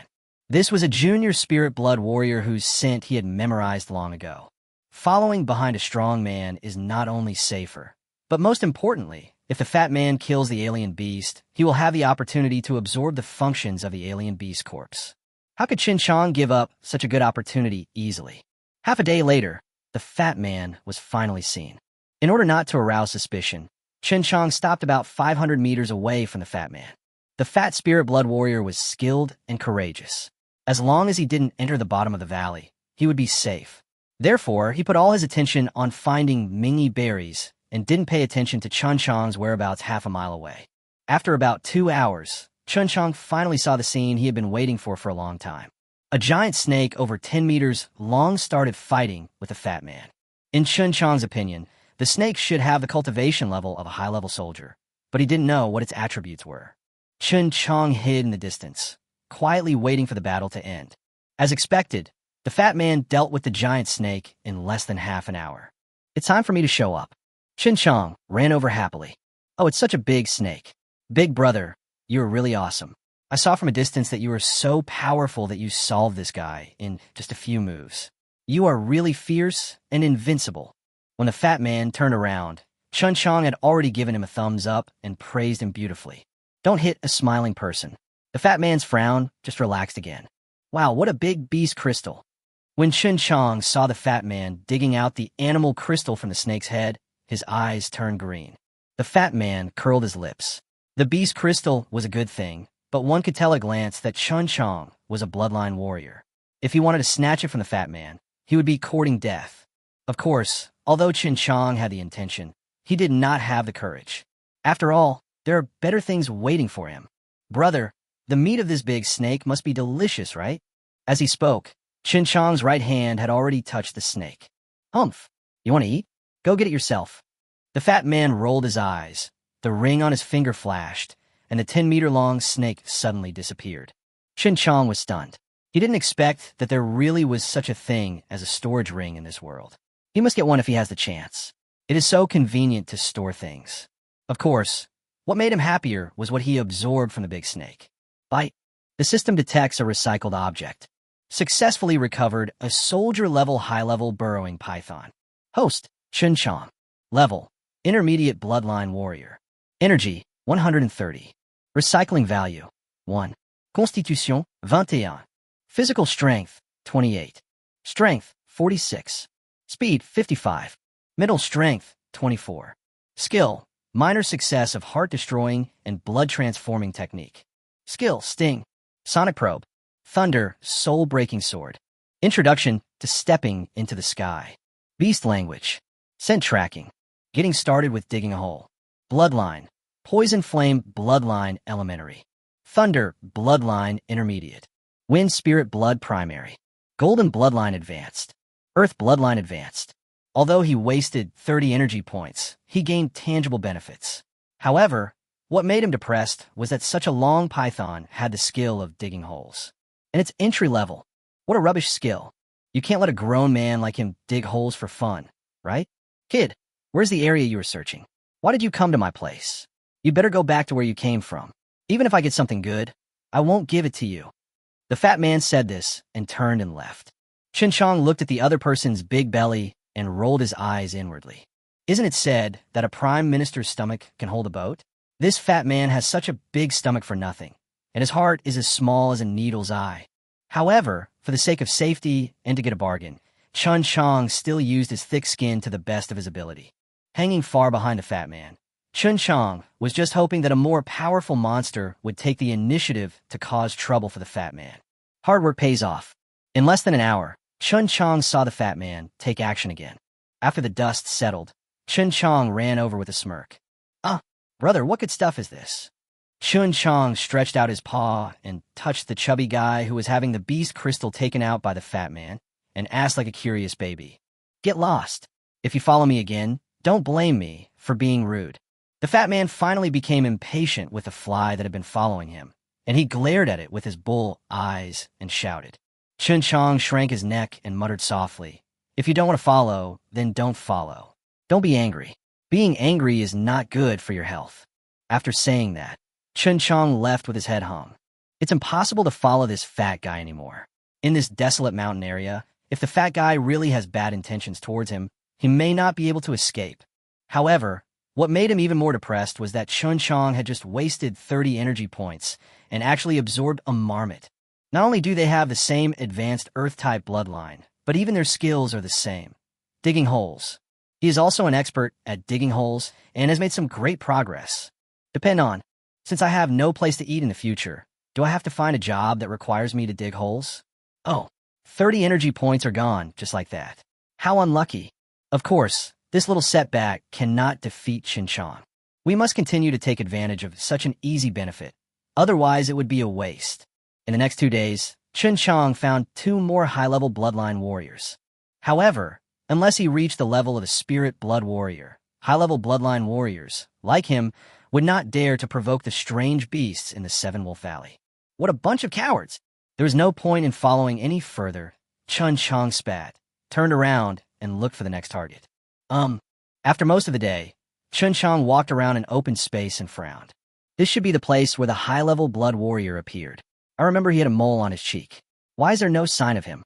This was a junior spirit blood warrior whose scent he had memorized long ago. Following behind a strong man is not only safer, but most importantly, if the fat man kills the alien beast, he will have the opportunity to absorb the functions of the alien beast corpse. How could Chen Qiang give up such a good opportunity easily? Half a day later, the fat man was finally seen. In order not to arouse suspicion, Chen Qiang stopped about 500 meters away from the fat man. The fat spirit blood warrior was skilled and courageous. As long as he didn't enter the bottom of the valley, he would be safe. Therefore, he put all his attention on finding Mingyi berries and didn't pay attention to Chen Qiang's whereabouts half a mile away. After about 2 hours, Chen Qiang finally saw the scene he had been waiting for a long time. A giant snake over 10 meters long started fighting with the fat man. In Chen Qiang's opinion, the snake should have the cultivation level of a high-level soldier, but he didn't know what its attributes were. Chen Qiang hid in the distance, quietly waiting for the battle to end. As expected, the fat man dealt with the giant snake in less than half an hour. It's time for me to show up. Chen Qiang ran over happily. Oh, it's such a big snake. Big brother, you're really awesome. I saw from a distance that you were so powerful that you solved this guy in just a few moves. You are really fierce and invincible. When the fat man turned around, Chen Qiang had already given him a thumbs up and praised him beautifully. Don't hit a smiling person. The fat man's frown just relaxed again. Wow, what a big beast crystal. When Chen Qiang saw the fat man digging out the animal crystal from the snake's head, his eyes turned green. The fat man curled his lips. The beast crystal was a good thing, but one could tell at a glance that Chen Qiang was a bloodline warrior. If he wanted to snatch it from the fat man, he would be courting death. Of course, although Chen Qiang had the intention, he did not have the courage. After all, there are better things waiting for him. Brother, the meat of this big snake must be delicious, right? As he spoke, Chen Qiang's right hand had already touched the snake. Humph, you want to eat? Go get it yourself. The fat man rolled his eyes. The ring on his finger flashed, and the 10-meter-long snake suddenly disappeared. Chen Qiang was stunned. He didn't expect that there really was such a thing as a storage ring in this world. He must get one if he has the chance. It is so convenient to store things. Of course, what made him happier was what he absorbed from the big snake. Bite. The system detects a recycled object. Successfully recovered a soldier-level high-level burrowing python. Host, Chen Qiang. Level, intermediate bloodline warrior. Energy, 130. Recycling value, 1. Constitution, 21. Physical strength, 28. Strength, 46. Speed, 55. Middle strength, 24. Skill, minor success of heart-destroying and blood-transforming technique. Skill, sting. Sonic probe. Thunder, soul-breaking sword. Introduction to stepping into the sky. Beast language. Scent tracking. Getting started with digging a hole. Bloodline. Poison flame bloodline elementary. Thunder bloodline intermediate. Wind spirit blood primary. Golden bloodline advanced. Earth bloodline advanced. Although he wasted 30 energy points, he gained tangible benefits. However, what made him depressed was that such a long python had the skill of digging holes. And it's entry level. What a rubbish skill. You can't let a grown man like him dig holes for fun, right? Kid, where's the area you were searching? Why did you come to my place? You better go back to where you came from. Even if I get something good, I won't give it to you. The fat man said this and turned and left. Chen Qiang looked at the other person's big belly and rolled his eyes inwardly. Isn't it said that a prime minister's stomach can hold a boat? This fat man has such a big stomach for nothing, and his heart is as small as a needle's eye. However, for the sake of safety and to get a bargain, Chen Qiang still used his thick skin to the best of his ability. Hanging far behind the fat man, Chen Qiang was just hoping that a more powerful monster would take the initiative to cause trouble for the fat man. Hard work pays off. In less than an hour, Chen Qiang saw the fat man take action again. After the dust settled, Chen Qiang ran over with a smirk. Brother, what good stuff is this? Chen Qiang stretched out his paw and touched the chubby guy who was having the beast crystal taken out by the fat man and asked like a curious baby, "Get lost. If you follow me again, don't blame me for being rude." The fat man finally became impatient with the fly that had been following him, and he glared at it with his bull eyes and shouted. Chen Qiang shrank his neck and muttered softly, "If you don't want to follow, then don't follow. Don't be angry. Being angry is not good for your health." After saying that, Chen Qiang left with his head hung. It's impossible to follow this fat guy anymore. In this desolate mountain area, if the fat guy really has bad intentions towards him, he may not be able to escape. However, what made him even more depressed was that Chen Qiang had just wasted 30 energy points and actually absorbed a marmot. Not only do they have the same advanced Earth-type bloodline, but even their skills are the same. Digging holes. He is also an expert at digging holes and has made some great progress. Depend on, since I have no place to eat in the future, do I have to find a job that requires me to dig holes? 30 energy points are gone just like that. How unlucky. Of course, this little setback cannot defeat Chen Qiang. We must continue to take advantage of such an easy benefit. Otherwise, it would be a waste. In the next 2 days, Chen Qiang found 2 more high-level bloodline warriors. However, unless he reached the level of a spirit blood warrior, high-level bloodline warriors, like him, would not dare to provoke the strange beasts in the Seven Wolf Valley. What a bunch of cowards! There was no point in following any further. Chen Qiang spat, turned around, and looked for the next target. After most of the day, Chen Qiang walked around an open space and frowned. This should be the place where the high-level blood warrior appeared. I remember he had a mole on his cheek. Why is there no sign of him?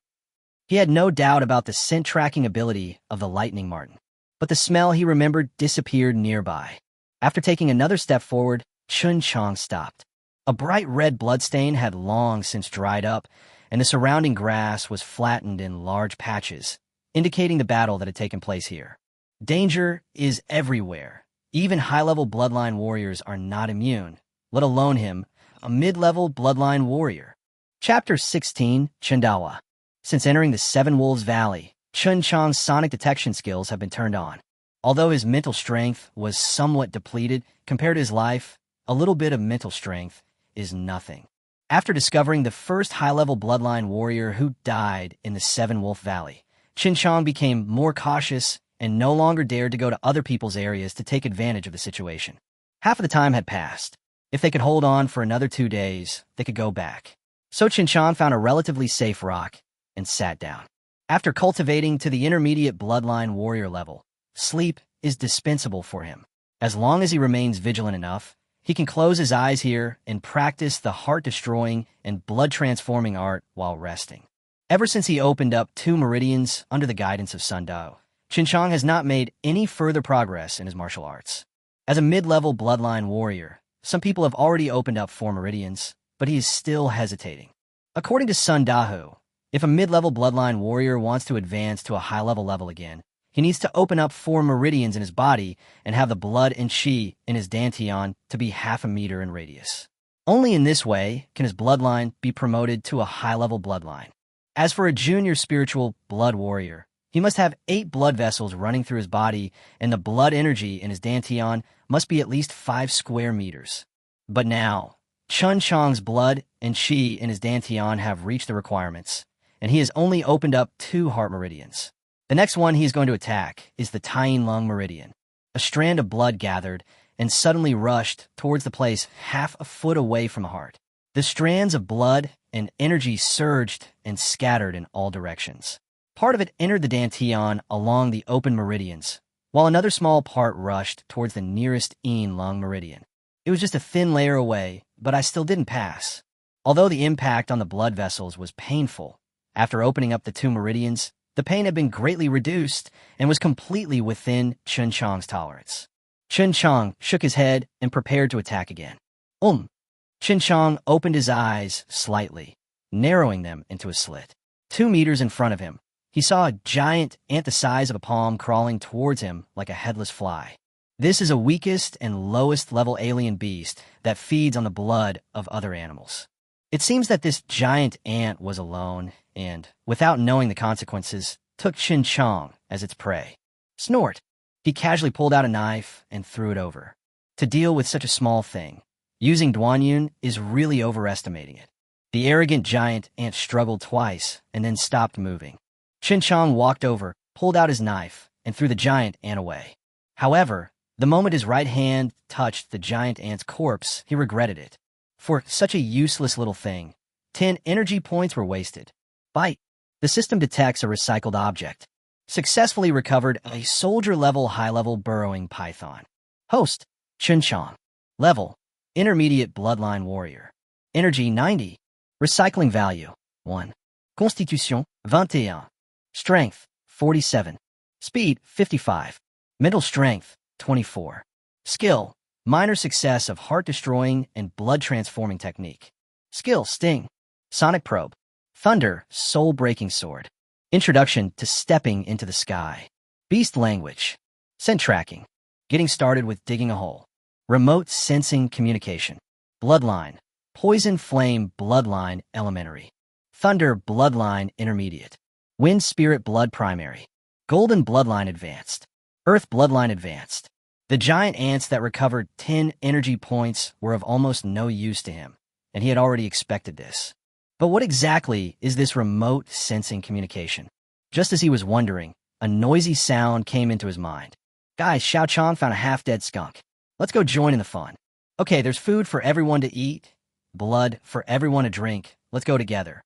He had no doubt about the scent-tracking ability of the lightning marten, but the smell he remembered disappeared nearby. After taking another step forward, Chen Qiang stopped. A bright red bloodstain had long since dried up, and the surrounding grass was flattened in large patches, indicating the battle that had taken place here. Danger is everywhere. Even high-level bloodline warriors are not immune, let alone him, a mid-level bloodline warrior. Chapter 16, Chendawa. Since entering the Seven Wolves Valley, Chen Qiang's sonic detection skills have been turned on. Although his mental strength was somewhat depleted compared to his life, a little bit of mental strength is nothing. After discovering the first high-level bloodline warrior who died in the Seven Wolf Valley, Chen Qiang became more cautious and no longer dared to go to other people's areas to take advantage of the situation. Half of the time had passed. If they could hold on for another 2 days, they could go back. So Chen Qiang found a relatively safe rock and sat down. After cultivating to the intermediate bloodline warrior level, sleep is dispensable for him. As long as he remains vigilant enough, he can close his eyes here and practice the heart-destroying and blood-transforming art while resting. Ever since he opened up 2 meridians under the guidance of Sun Dao, Chen Qiang has not made any further progress in his martial arts. As a mid-level bloodline warrior, some people have already opened up 4 meridians, but he is still hesitating. According to Sun Dao, if a mid-level bloodline warrior wants to advance to a high-level level again, he needs to open up 4 meridians in his body and have the blood and qi in his dantian to be half a meter in radius. Only in this way can his bloodline be promoted to a high-level bloodline. As for a junior spiritual blood warrior, he must have 8 blood vessels running through his body, and the blood energy in his dantian must be at least 5 square meters. But now, Chen Qiang's blood and qi in his dantian have reached the requirements, and he has only opened up 2 heart meridians. The next one he is going to attack is the Tying Lung Meridian. A strand of blood gathered and suddenly rushed towards the place half a foot away from the heart. The strands of blood and energy surged and scattered in all directions. Part of it entered the dantian along the open meridians, while another small part rushed towards the nearest Yin Lung Meridian. It was just a thin layer away, but I still didn't pass. Although the impact on the blood vessels was painful, after opening up the 2 meridians, The pain had been greatly reduced and was completely within Chen Qiang's tolerance. Chen Qiang shook his head and prepared to attack again. Chen Qiang opened his eyes slightly, narrowing them into a slit. 2 meters in front of him, he saw a giant ant the size of a palm crawling towards him like a headless fly. This is a weakest and lowest level alien beast that feeds on the blood of other animals. It seems that this giant ant was alone and, without knowing the consequences, took Chen Qiang as its prey. Snort! He casually pulled out a knife and threw it over. To deal with such a small thing, using Duanyun is really overestimating it. The arrogant giant ant struggled twice and then stopped moving. Chen Qiang walked over, pulled out his knife, and threw the giant ant away. However, the moment his right hand touched the giant ant's corpse, he regretted it. For such a useless little thing, 10 energy points were wasted. Bite. The system detects a recycled object. Successfully recovered a soldier-level high-level burrowing python. Host, Chen Qiang. Level, intermediate bloodline warrior. Energy 90. Recycling value, 1. Constitution, 21. Strength, 47. Speed, 55. Mental strength, 24. Skill, minor success of heart-destroying and blood-transforming technique. Skill, sting. Sonic probe. Thunder, soul-breaking sword. Introduction to stepping into the sky. Beast language. Scent tracking. Getting started with digging a hole. Remote sensing communication. Bloodline. Poison flame bloodline elementary. Thunder bloodline intermediate. Wind spirit blood primary. Golden bloodline advanced. Earth bloodline advanced. The giant ants that recovered 10 energy points were of almost no use to him, and he had already expected this. But what exactly is this remote sensing communication? Just as he was wondering, a noisy sound came into his mind. Guys, Xiao Chang found a half-dead skunk. Let's go join in the fun. Okay, there's food for everyone to eat, blood for everyone to drink. Let's go together.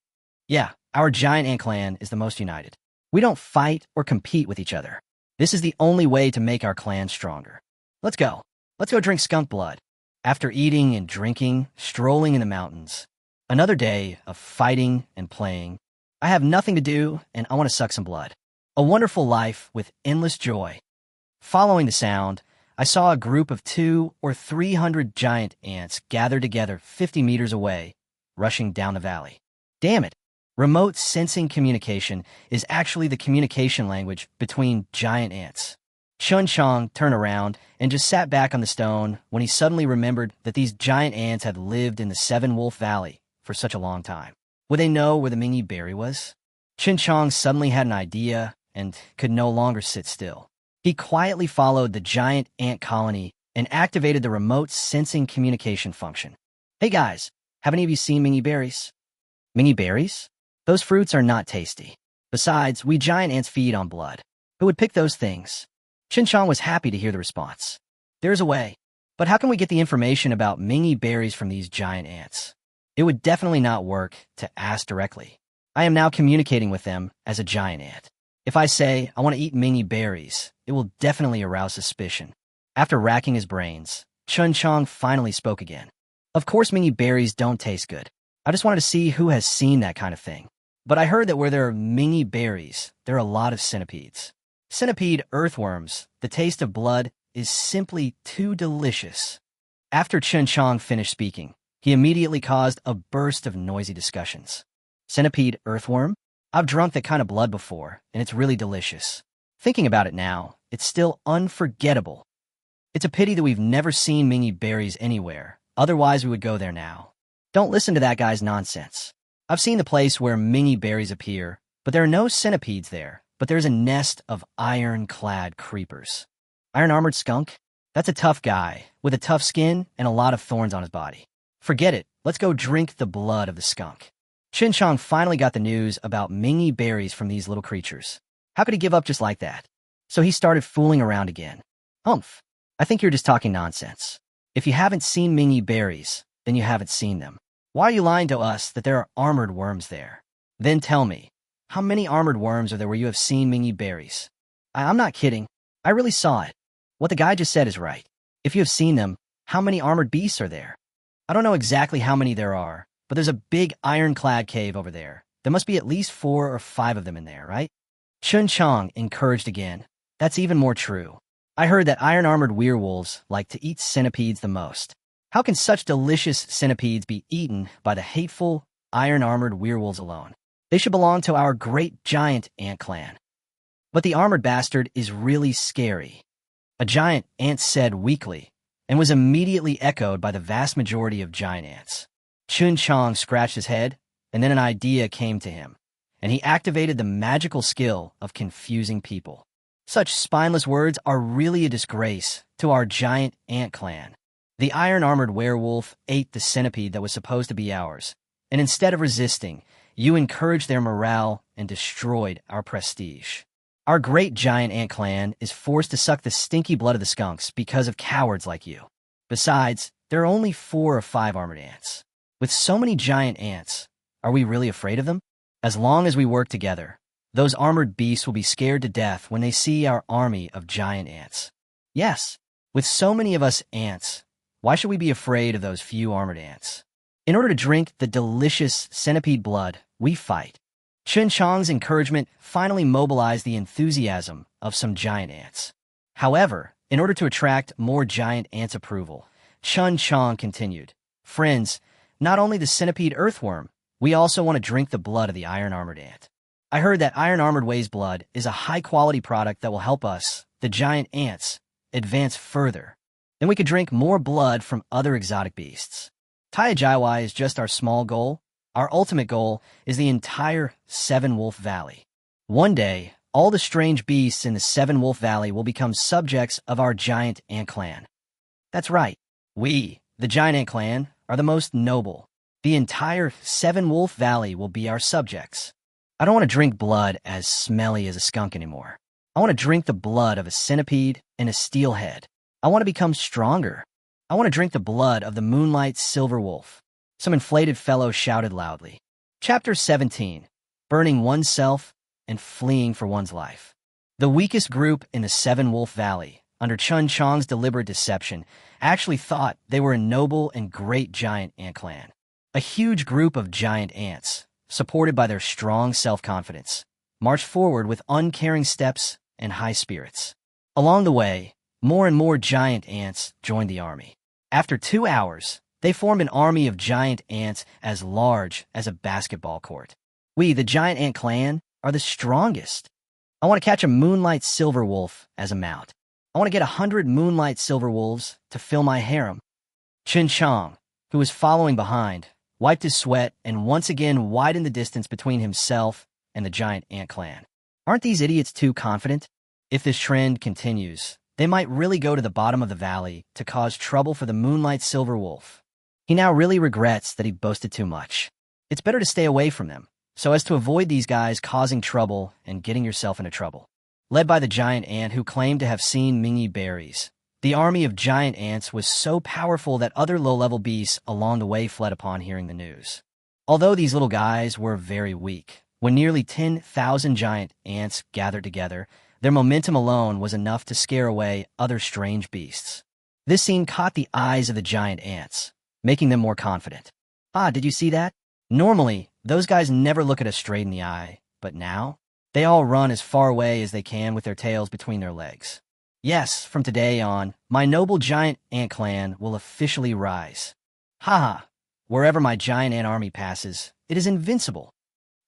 Yeah, our giant ant clan is the most united. We don't fight or compete with each other. This is the only way to make our clan stronger. Let's go. Let's go drink skunk blood. After eating and drinking, strolling in the mountains. Another day of fighting and playing. I have nothing to do, and I want to suck some blood. A wonderful life with endless joy. Following the sound, I saw a group of 200 or 300 giant ants gathered together 50 meters away, rushing down the valley. Damn it! Remote sensing communication is actually the communication language between giant ants. Chen Qiang turned around and just sat back on the stone when he suddenly remembered that these giant ants had lived in the Seven Wolf Valley for such a long time. Would they know where the Mingy berry was? Chen Qiang suddenly had an idea and could no longer sit still. He quietly followed the giant ant colony and activated the remote sensing communication function. Hey guys, have any of you seen Mingy berries? Mingy berries? Those fruits are not tasty. Besides, we giant ants feed on blood. Who would pick those things? Chen Qiang was happy to hear the response. There's a way. But how can we get the information about Mingy berries from these giant ants? It would definitely not work to ask directly. I am now communicating with them as a giant ant. If I say, I want to eat Mingy berries, it will definitely arouse suspicion. After racking his brains, Chen Qiang finally spoke again. Of course Mingy berries don't taste good. I just wanted to see who has seen that kind of thing. But I heard that where there are Mingy berries, there are a lot of centipedes. Centipede earthworms, the taste of blood, is simply too delicious. After Chen Qiang finished speaking, he immediately caused a burst of noisy discussions. Centipede earthworm? I've drunk that kind of blood before, and it's really delicious. Thinking about it now, it's still unforgettable. It's a pity that we've never seen Mingy berries anywhere, otherwise we would go there now. Don't listen to that guy's nonsense. I've seen the place where Mingy berries appear, but there are no centipedes there, but there's a nest of iron-clad creepers. Iron-armored skunk? That's a tough guy, with a tough skin and a lot of thorns on his body. Forget it, let's go drink the blood of the skunk. Chen Qiang finally got the news about Mingy berries from these little creatures. How could he give up just like that? So he started fooling around again. Humph, I think you're just talking nonsense. If you haven't seen Mingy berries, then you haven't seen them. Why are you lying to us that there are armored worms there? Then tell me, how many armored worms are there where you have seen Mingy berries? I'm not kidding. I really saw it. What the guy just said is right. If you have seen them, how many armored beasts are there? I don't know exactly how many there are, but there's a big ironclad cave over there. There must be at least 4 or 5 of them in there, right? Chen Qiang encouraged again. That's even more true. I heard that iron-armored werewolves like to eat centipedes the most. How can such delicious centipedes be eaten by the hateful, iron-armored werewolves alone? They should belong to our great giant ant clan. But the armored bastard is really scary. A giant ant said weakly, and was immediately echoed by the vast majority of giant ants. Chen Qiang scratched his head, and then an idea came to him, and he activated the magical skill of confusing people. Such spineless words are really a disgrace to our giant ant clan. The iron-armored werewolf ate the centipede that was supposed to be ours, and instead of resisting, you encouraged their morale and destroyed our prestige. Our great giant ant clan is forced to suck the stinky blood of the skunks because of cowards like you. Besides, there are only 4 or 5 armored ants. With so many giant ants, are we really afraid of them? As long as we work together, those armored beasts will be scared to death when they see our army of giant ants. Yes, with so many of us ants, why should we be afraid of those few armored ants? In order to drink the delicious centipede blood, we fight. Chen Qiang's encouragement finally mobilized the enthusiasm of some giant ants. However, in order to attract more giant ants' approval, Chen Qiang continued, "Friends, not only the centipede earthworm, we also want to drink the blood of the iron-armored ant. I heard that iron-armored way's blood is a high-quality product that will help us, the giant ants, advance further. Then we could drink more blood from other exotic beasts. Taijaiwai is just our small goal. Our ultimate goal is the entire Seven Wolf Valley. One day, all the strange beasts in the Seven Wolf Valley will become subjects of our giant ant clan. That's right. We, the giant ant clan, are the most noble. The entire Seven Wolf Valley will be our subjects. I don't want to drink blood as smelly as a skunk anymore. I want to drink the blood of a centipede and a steelhead. I want to become stronger. I want to drink the blood of the moonlight silver wolf." Some inflated fellow shouted loudly. Chapter 17. Burning oneself and fleeing for one's life. The weakest group in the Seven Wolf Valley, under Chen Qiang's deliberate deception, actually thought they were a noble and great giant ant clan. A huge group of giant ants, supported by their strong self-confidence, marched forward with uncaring steps and high spirits. Along the way, more and more giant ants joined the army. After 2 hours, they formed an army of giant ants as large as a basketball court. We, the giant ant clan, are the strongest. I want to catch a moonlight silver wolf as a mount. I want to get 100 moonlight silver wolves to fill my harem. Chen Qiang, who was following behind, wiped his sweat and once again widened the distance between himself and the giant ant clan. Aren't these idiots too confident? If this trend continues, they might really go to the bottom of the valley to cause trouble for the moonlight silver wolf. He now really regrets that he boasted too much. It's better to stay away from them, so as to avoid these guys causing trouble and getting yourself into trouble. Led by the giant ant who claimed to have seen Mingy berries, the army of giant ants was so powerful that other low-level beasts along the way fled upon hearing the news. Although these little guys were very weak, when nearly 10,000 giant ants gathered together, their momentum alone was enough to scare away other strange beasts. This scene caught the eyes of the giant ants, making them more confident. Ah, did you see that? Normally, those guys never look at us straight in the eye, but now, they all run as far away as they can with their tails between their legs. Yes, from today on, my noble giant ant clan will officially rise. Haha, wherever my giant ant army passes, it is invincible.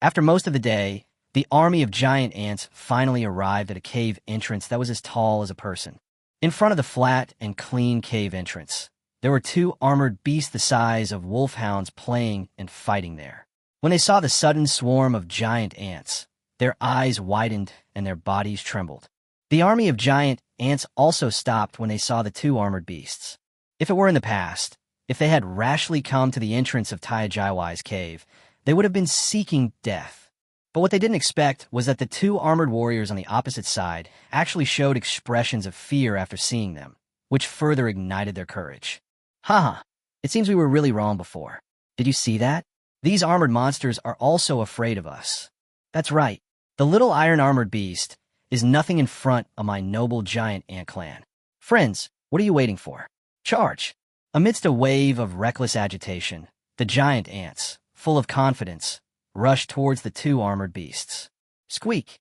After most of the day, the army of giant ants finally arrived at a cave entrance that was as tall as a person. In front of the flat and clean cave entrance, there were 2 armored beasts the size of wolfhounds playing and fighting there. When they saw the sudden swarm of giant ants, their eyes widened and their bodies trembled. The army of giant ants also stopped when they saw the 2 armored beasts. If it were in the past, if they had rashly come to the entrance of Taijaiwai's cave, they would have been seeking death. But what they didn't expect was that the 2 armored warriors on the opposite side actually showed expressions of fear after seeing them, which further ignited their courage. Haha, it seems we were really wrong before. Did you see that? These armored monsters are also afraid of us. That's right, the little iron-armored beast is nothing in front of my noble giant ant clan. Friends, what are you waiting for? Charge! Amidst a wave of reckless agitation, the giant ants, full of confidence, rushed towards the 2 armored beasts. Squeak!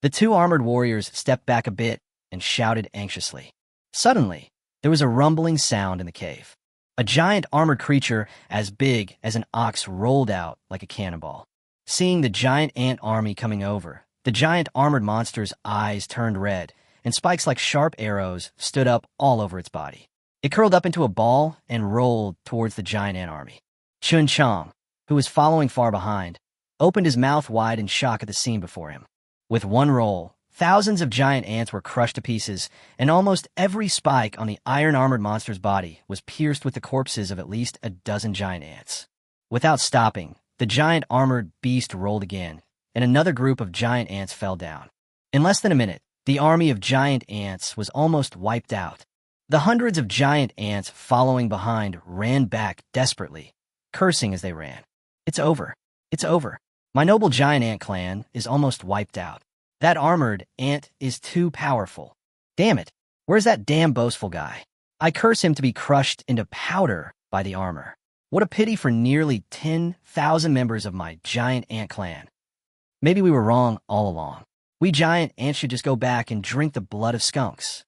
The two armored warriors stepped back a bit and shouted anxiously. Suddenly, there was a rumbling sound in the cave. A giant armored creature as big as an ox rolled out like a cannonball. Seeing the giant ant army coming over, the giant armored monster's eyes turned red, and spikes like sharp arrows stood up all over its body. It curled up into a ball and rolled towards the giant ant army. Chen Qiang, who was following far behind, opened his mouth wide in shock at the scene before him. With one roll, thousands of giant ants were crushed to pieces, and almost every spike on the iron-armored monster's body was pierced with the corpses of at least a dozen giant ants. Without stopping, the giant armored beast rolled again, and another group of giant ants fell down. In less than a minute, the army of giant ants was almost wiped out. The hundreds of giant ants following behind ran back desperately, cursing as they ran. It's over. It's over. My noble giant ant clan is almost wiped out. That armored ant is too powerful. Damn it. Where's that damn boastful guy? I curse him to be crushed into powder by the armor. What a pity for nearly 10,000 members of my giant ant clan. Maybe we were wrong all along. We giant ants should just go back and drink the blood of skunks.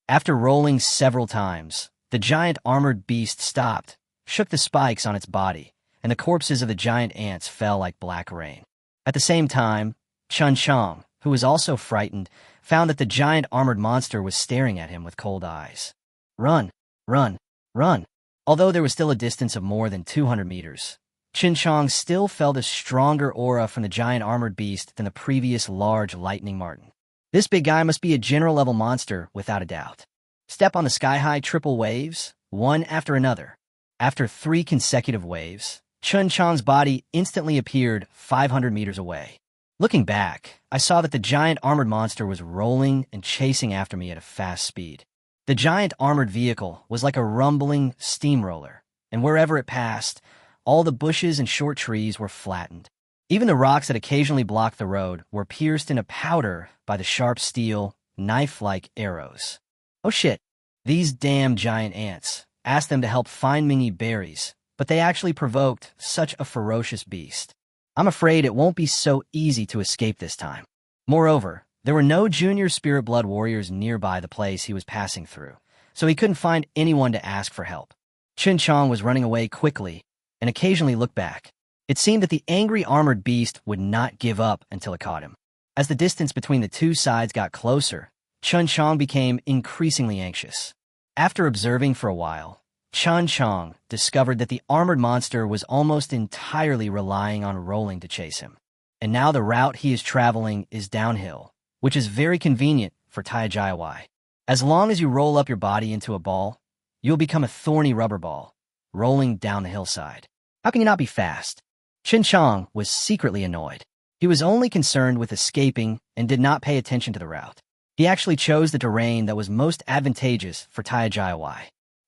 After rolling several times, the giant armored beast stopped, shook the spikes on its body, and the corpses of the giant ants fell like black rain. At the same time, Chen Qiang, who was also frightened, found that the giant armored monster was staring at him with cold eyes. Run, run, run. Although there was still a distance of more than 200 meters, Chen Qiang still felt a stronger aura from the giant armored beast than the previous large lightning marten. This big guy must be a general-level monster without a doubt. Step on the sky-high triple waves, one after another. After 3 consecutive waves, Chen Qiang's body instantly appeared 500 meters away. Looking back, I saw that the giant armored monster was rolling and chasing after me at a fast speed. The giant armored vehicle was like a rumbling steamroller, and wherever it passed, all the bushes and short trees were flattened. Even the rocks that occasionally blocked the road were pierced into powder by the sharp steel, knife-like arrows. Oh shit, these damn giant ants. Asked them to help find Mingy berries, but they actually provoked such a ferocious beast. I'm afraid it won't be so easy to escape this time. Moreover, there were no junior spirit blood warriors nearby the place he was passing through, so he couldn't find anyone to ask for help. Chen Qiang was running away quickly and occasionally looked back. It seemed that the angry armored beast would not give up until it caught him. As the distance between the two sides got closer, Chen Qiang became increasingly anxious. After observing for a while, Chen Qiang discovered that the armored monster was almost entirely relying on rolling to chase him. And now the route he is traveling is downhill, which is very convenient for Taijaiwai. As long as you roll up your body into a ball, you'll become a thorny rubber ball, rolling down the hillside. How can you not be fast? Chen Qiang was secretly annoyed. He was only concerned with escaping and did not pay attention to the route. He actually chose the terrain that was most advantageous for Taijaiwai.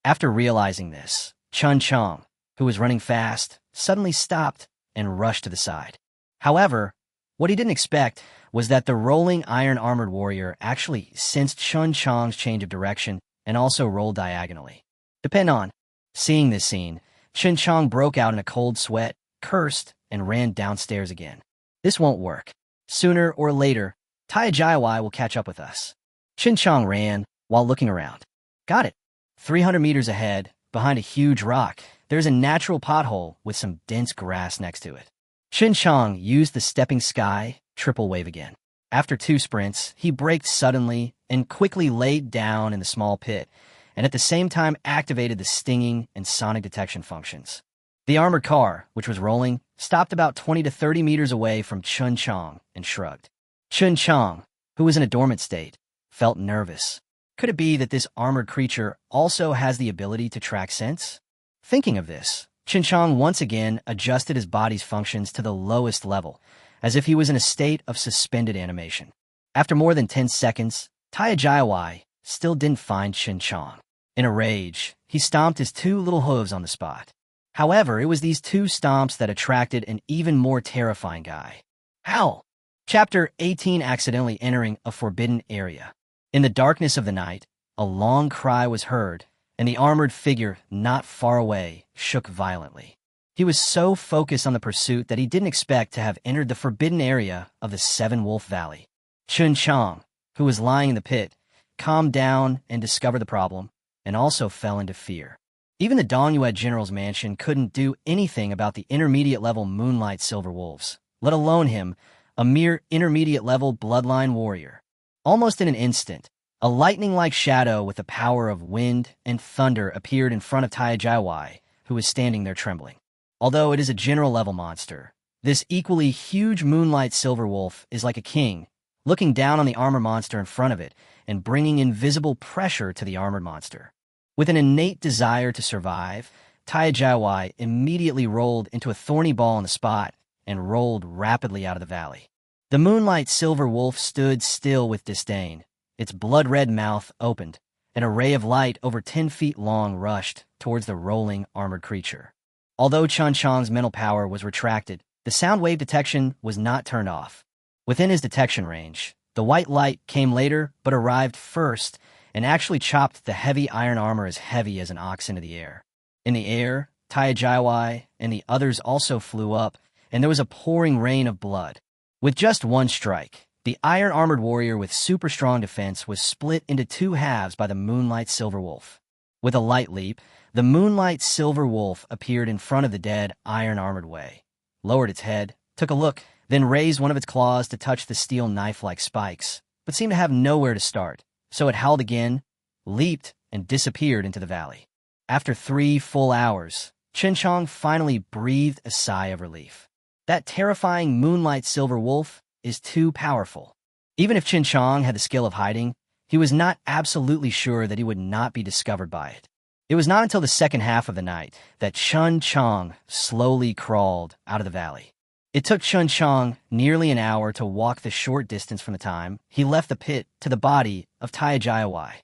After realizing this, Chen Qiang, who was running fast, suddenly stopped and rushed to the side. However, what he didn't expect was that the rolling iron-armored warrior actually sensed Chen Qiang's change of direction and also rolled diagonally. Depend on. Seeing this scene, Chen Qiang broke out in a cold sweat, cursed, and ran downstairs again. This won't work. Sooner or later, Taijaiwai will catch up with us. Chen Qiang ran while looking around. Got it. 300 meters ahead, behind a huge rock, there's a natural pothole with some dense grass next to it. Chen Qiang used the stepping sky triple wave again. After 2 sprints, he braked suddenly and quickly laid down in the small pit, and at the same time activated the stinging and sonic detection functions. The armored car, which was rolling, stopped about 20 to 30 meters away from Chen Qiang and shrugged. Chen Qiang, who was in a dormant state, felt nervous. Could it be that this armored creature also has the ability to track scents? Thinking of this, Chen Qiang once again adjusted his body's functions to the lowest level, as if he was in a state of suspended animation. After more than 10 seconds, Taijaiwai still didn't find Chen Qiang. In a rage, he stomped his 2 little hooves on the spot. However, it was these 2 stomps that attracted an even more terrifying guy. Howl! Chapter 18: Accidentally Entering a Forbidden Area. In the darkness of the night, a long cry was heard, and the armored figure not far away shook violently. He was so focused on the pursuit that he didn't expect to have entered the forbidden area of the 7 Wolf Valley. Chen Qiang, who was lying in the pit, calmed down and discovered the problem, and also fell into fear. Even the Dongyue general's mansion couldn't do anything about the intermediate-level Moonlight Silver Wolves, let alone him, a mere intermediate-level bloodline warrior. Almost in an instant, a lightning-like shadow with the power of wind and thunder appeared in front of Taijiawai, who was standing there trembling. Although it is a general-level monster, this equally huge Moonlight Silver Wolf is like a king, looking down on the armored monster in front of it and bringing invisible pressure to the armored monster. With an innate desire to survive, Taijiawai immediately rolled into a thorny ball on the spot and rolled rapidly out of the valley. The Moonlight Silver Wolf stood still with disdain. Its blood-red mouth opened, and a ray of light over 10 feet long rushed towards the rolling, armored creature. Although Chen Qiang's mental power was retracted, the sound wave detection was not turned off. Within his detection range, the white light came later but arrived first and actually chopped the heavy iron armor as heavy as an ox into the air. In the air, Taijiawai and the others also flew up, and there was a pouring rain of blood. With just one strike, the iron-armored warrior with super strong defense was split into two halves by the Moonlight Silver Wolf. With a light leap, the Moonlight Silver Wolf appeared in front of the dead iron-armored Wei, lowered its head, took a look, then raised one of its claws to touch the steel knife-like spikes, but seemed to have nowhere to start, so it howled again, leaped, and disappeared into the valley. After 3 full hours, Chen Qiang finally breathed a sigh of relief. That terrifying Moonlight Silver Wolf is too powerful. Even if Chen Qiang had the skill of hiding, he was not absolutely sure that he would not be discovered by it. It was not until the second half of the night that Chen Qiang slowly crawled out of the valley. It took Chen Qiang nearly an hour to walk the short distance from the time he left the pit to the body of Taijiawai.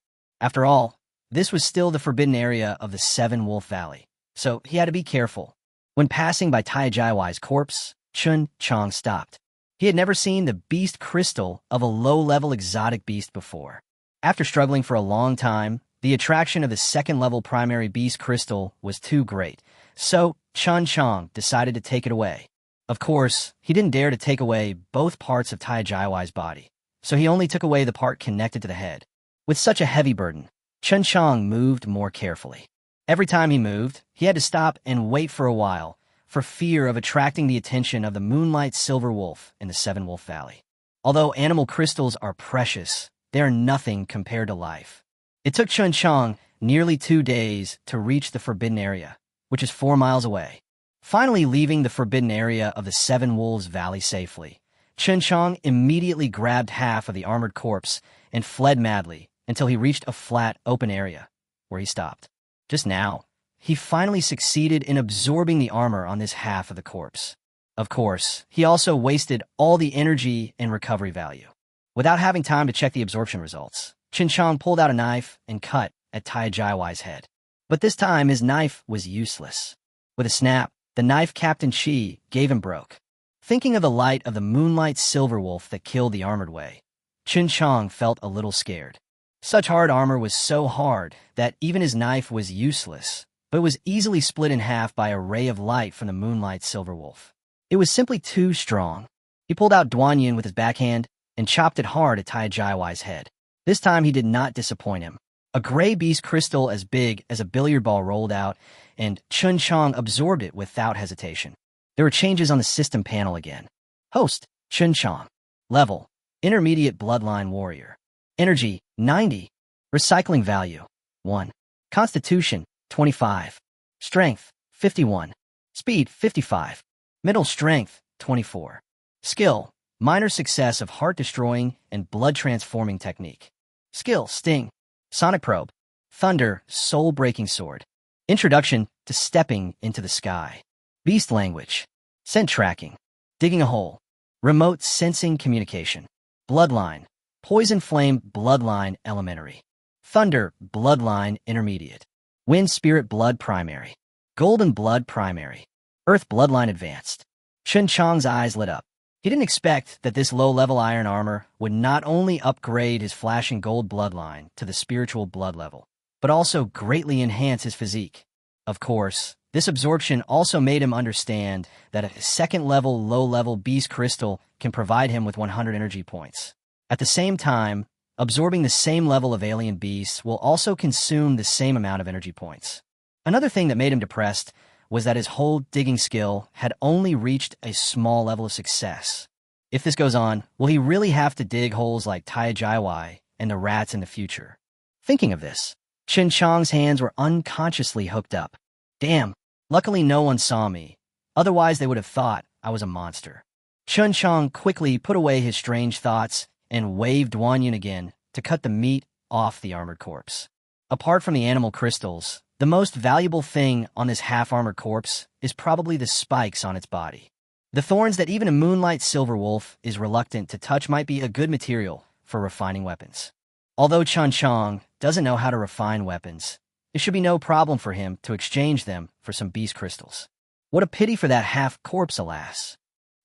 After all, this was still the forbidden area of the Seven Wolf Valley, so he had to be careful. When passing by Taijiawai's corpse, Chen Qiang stopped. He had never seen the beast crystal of a low-level exotic beast before. After struggling for a long time, the attraction of the second-level primary beast crystal was too great, so Chen Qiang decided to take it away. Of course, he didn't dare to take away both parts of Taijiawai's body, so he only took away the part connected to the head. With such a heavy burden, Chen Qiang moved more carefully. Every time he moved, he had to stop and wait for a while, for fear of attracting the attention of the Moonlight Silver Wolf in the Seven Wolf Valley. Although animal crystals are precious, they are nothing compared to life. It took Chen Qiang nearly 2 days to reach the forbidden area, which is 4 miles away. Finally leaving the forbidden area of the Seven Wolves Valley safely, Chen Qiang immediately grabbed half of the armored corpse and fled madly until he reached a flat, open area, where he stopped. Just now, he finally succeeded in absorbing the armor on this half of the corpse. Of course, he also wasted all the energy and recovery value. Without having time to check the absorption results, Chen Qiang pulled out a knife and cut at Taijiawai's head. But this time his knife was useless. With a snap, the knife Captain Qi gave him broke. Thinking of the light of the Moonlight Silver Wolf that killed the armored Wei, Chen Qiang felt a little scared. Such hard armor was so hard that even his knife was useless, but it was easily split in half by a ray of light from the Moonlight Silver Wolf. It was simply too strong. He pulled out Duanyin with his backhand and chopped it hard at Taijiawai's head. This time he did not disappoint him. A gray beast crystal as big as a billiard ball rolled out, and Chen Qiang absorbed it without hesitation. There were changes on the system panel again. Host, Chen Qiang. Level, Intermediate Bloodline Warrior. Energy, 90. Recycling value, 1. Constitution, 25. Strength, 51. Speed, 55. Mental strength, 24. Skill, minor success of heart-destroying and blood-transforming technique. Skill, Sting. Sonic Probe. Thunder, Soul-Breaking Sword. Introduction to Stepping into the Sky. Beast Language. Scent Tracking. Digging a Hole. Remote Sensing Communication. Bloodline. Poison Flame Bloodline Elementary. Thunder Bloodline Intermediate. Wind Spirit Blood Primary. Golden Blood Primary. Earth Bloodline Advanced. Chen Qiang's eyes lit up. He didn't expect that this low-level iron armor would not only upgrade his flashing gold bloodline to the spiritual blood level, but also greatly enhance his physique. Of course, this absorption also made him understand that a second-level, low-level beast crystal can provide him with 100 energy points. At the same time, absorbing the same level of alien beasts will also consume the same amount of energy points. Another thing that made him depressed was that his hole digging skill had only reached a small level of success. If this goes on, will he really have to dig holes like Taijaiwai and the rats in the future? Thinking of this, Chen Qiang's hands were unconsciously hooked up. Damn, luckily no one saw me. Otherwise they would have thought I was a monster. Chen Qiang quickly put away his strange thoughts and waved Duanyun again to cut the meat off the armored corpse. Apart from the animal crystals, the most valuable thing on this half-armored corpse is probably the spikes on its body. The thorns that even a moonlight silver wolf is reluctant to touch might be a good material for refining weapons. Although Chen Qiang doesn't know how to refine weapons, it should be no problem for him to exchange them for some beast crystals. What a pity for that half-corpse, alas.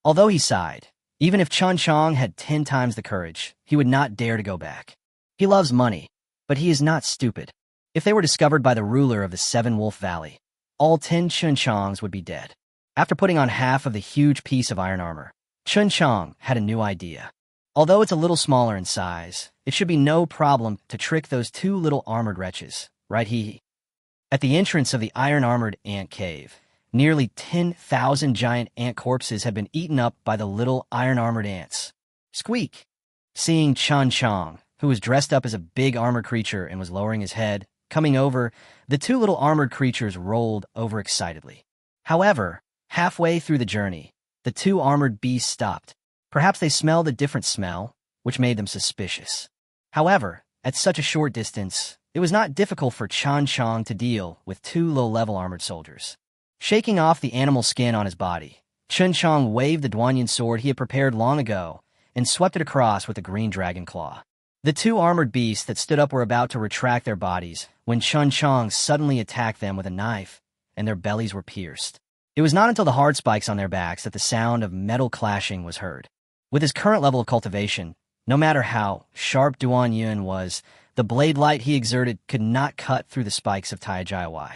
Although he sighed, even if Chen Qiang had 10 times the courage, he would not dare to go back. He loves money, but he is not stupid. If they were discovered by the ruler of the Seven Wolf Valley, all 10 Chen Qiangs would be dead. After putting on half of the huge piece of iron armor, Chen Qiang had a new idea. Although it's a little smaller in size, it should be no problem to trick those 2 little armored wretches, right he? At the entrance of the iron-armored ant cave, nearly 10,000 giant ant corpses had been eaten up by the little iron-armored ants. Squeak! Seeing Chen Qiang, who was dressed up as a big armored creature and was lowering his head, coming over, the 2 little armored creatures rolled over excitedly. However, halfway through the journey, the 2 armored beasts stopped. Perhaps they smelled a different smell, which made them suspicious. However, at such a short distance, it was not difficult for Chen Qiang to deal with 2 low-level armored soldiers. Shaking off the animal skin on his body, Chen Qiang waved the Duanyun sword he had prepared long ago and swept it across with the green dragon claw. The 2 armored beasts that stood up were about to retract their bodies when Chen Qiang suddenly attacked them with a knife, and their bellies were pierced. It was not until the hard spikes on their backs that the sound of metal clashing was heard. With his current level of cultivation, no matter how sharp Duanyun was, the blade light he exerted could not cut through the spikes of Taijaiwai.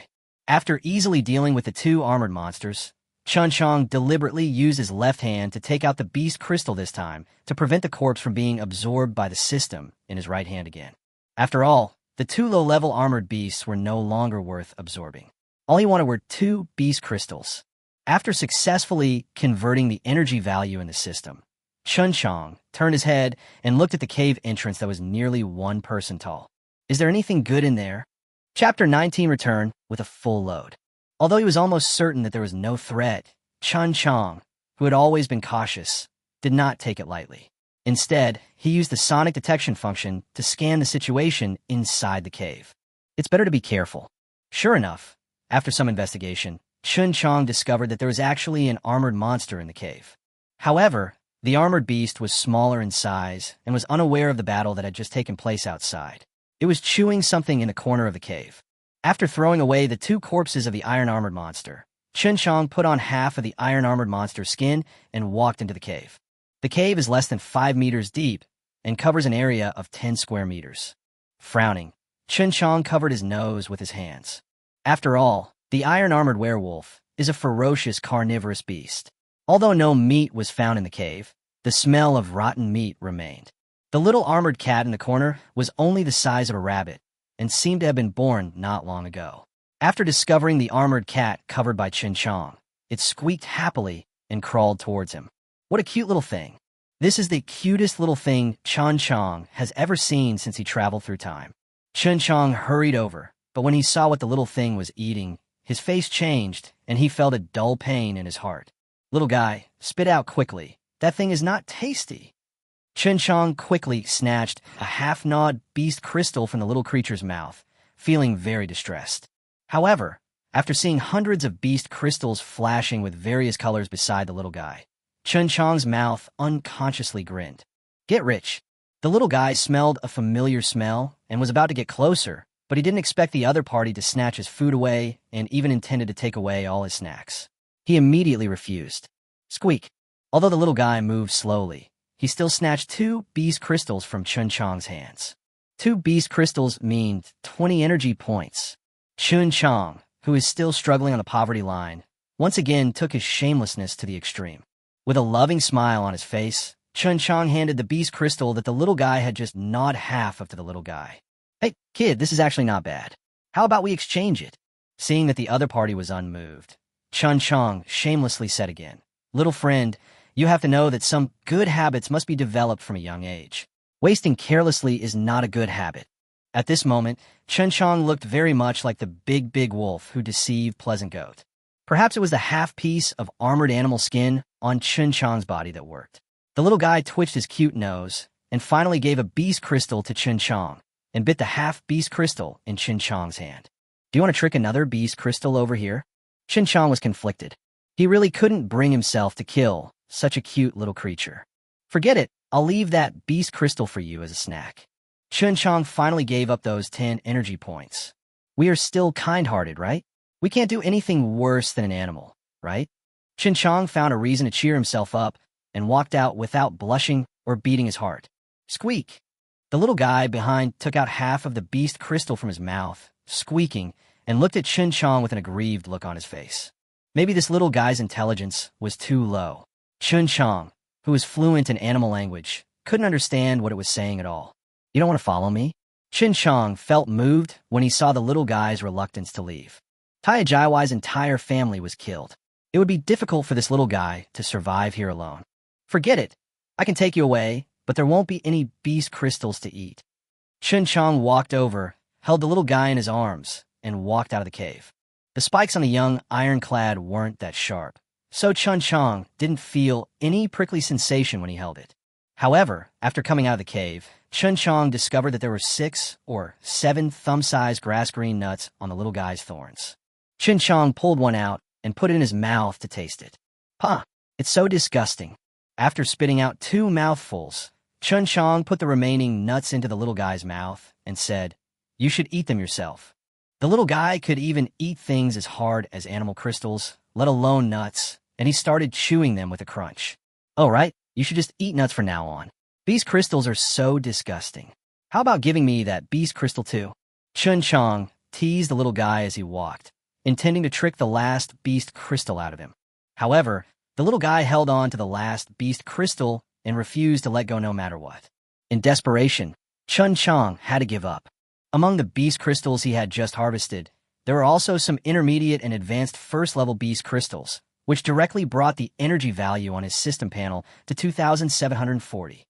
After easily dealing with the 2 armored monsters, Chen Qiang deliberately used his left hand to take out the beast crystal this time to prevent the corpse from being absorbed by the system in his right hand again. After all, the 2 low-level armored beasts were no longer worth absorbing. All he wanted were 2 beast crystals. After successfully converting the energy value in the system, Chen Qiang turned his head and looked at the cave entrance that was nearly 1 person tall. Is there anything good in there? Chapter 19 returned with a full load. Although he was almost certain that there was no threat, Chen Qiang, who had always been cautious, did not take it lightly. Instead, he used the sonic detection function to scan the situation inside the cave. It's better to be careful. Sure enough, after some investigation, Chen Qiang discovered that there was actually an armored monster in the cave. However, the armored beast was smaller in size and was unaware of the battle that had just taken place outside. It was chewing something in the corner of the cave. After throwing away the 2 corpses of the iron-armored monster, Chen Qiang put on half of the iron-armored monster's skin and walked into the cave. The cave is less than 5 meters deep and covers an area of 10 square meters. Frowning, Chen Qiang covered his nose with his hands. After all, the iron-armored werewolf is a ferocious carnivorous beast. Although no meat was found in the cave, the smell of rotten meat remained. The little armored cat in the corner was only the size of a rabbit and seemed to have been born not long ago. After discovering the armored cat covered by Chen Qiang, it squeaked happily and crawled towards him. What a cute little thing. This is the cutest little thing Chen Qiang has ever seen since he traveled through time. Chen Qiang hurried over, but when he saw what the little thing was eating, his face changed and he felt a dull pain in his heart. Little guy, spit out quickly. That thing is not tasty. Chen Qiang quickly snatched a half-gnawed beast crystal from the little creature's mouth, feeling very distressed. However, after seeing hundreds of beast crystals flashing with various colors beside the little guy, Chen Qiang's mouth unconsciously grinned. Get rich. The little guy smelled a familiar smell and was about to get closer, but he didn't expect the other party to snatch his food away and even intended to take away all his snacks. He immediately refused. Squeak. Although the little guy moved slowly, he still snatched 2 beast crystals from Chen Qiang's hands. 2 beast crystals mean 20 energy points. Chen Qiang, who is still struggling on the poverty line, once again took his shamelessness to the extreme. With a loving smile on his face, Chen Qiang handed the beast crystal that the little guy had just gnawed half of to the little guy. Hey, kid, this is actually not bad. How about we exchange it? Seeing that the other party was unmoved, Chen Qiang shamelessly said again, little friend, you have to know that some good habits must be developed from a young age. Wasting carelessly is not a good habit. At this moment, Chen Qiang looked very much like the big wolf who deceived Pleasant Goat. Perhaps it was the half-piece of armored animal skin on Chen Qiang's body that worked. The little guy twitched his cute nose and finally gave a beast crystal to Chen Qiang and bit the half-beast crystal in Chen Qiang's hand. Do you want to trick another beast crystal over here? Chen Qiang was conflicted. He really couldn't bring himself to kill such a cute little creature. Forget it, I'll leave that beast crystal for you as a snack. Chen Qiang finally gave up those 10 energy points. We are still kind-hearted, right? We can't do anything worse than an animal, right? Chen Qiang found a reason to cheer himself up and walked out without blushing or beating his heart. Squeak! The little guy behind took out half of the beast crystal from his mouth, squeaking, and looked at Chen Qiang with an aggrieved look on his face. Maybe this little guy's intelligence was too low. Chen Qiang, who was fluent in animal language, couldn't understand what it was saying at all. You don't want to follow me? Chen Qiang felt moved when he saw the little guy's reluctance to leave. Tai Jaiwai's entire family was killed. It would be difficult for this little guy to survive here alone. Forget it. I can take you away, but there won't be any beast crystals to eat. Chen Qiang walked over, held the little guy in his arms, and walked out of the cave. The spikes on the young ironclad weren't that sharp, so Chen Qiang didn't feel any prickly sensation when he held it. However, after coming out of the cave, Chen Qiang discovered that there were 6 or 7 thumb-sized grass-green nuts on the little guy's thorns. Chen Qiang pulled one out and put it in his mouth to taste it. Huh, it's so disgusting. After spitting out 2 mouthfuls, Chen Qiang put the remaining nuts into the little guy's mouth and said, "You should eat them yourself." The little guy could even eat things as hard as animal crystals, let alone nuts, and he started chewing them with a crunch. "Oh, right, you should just eat nuts from now on. Beast crystals are so disgusting. How about giving me that beast crystal too?" Chen Qiang teased the little guy as he walked, intending to trick the last beast crystal out of him. However, the little guy held on to the last beast crystal and refused to let go no matter what. In desperation, Chen Qiang had to give up. Among the beast crystals he had just harvested, there were also some intermediate and advanced first-level beast crystals, which directly brought the energy value on his system panel to 2,740.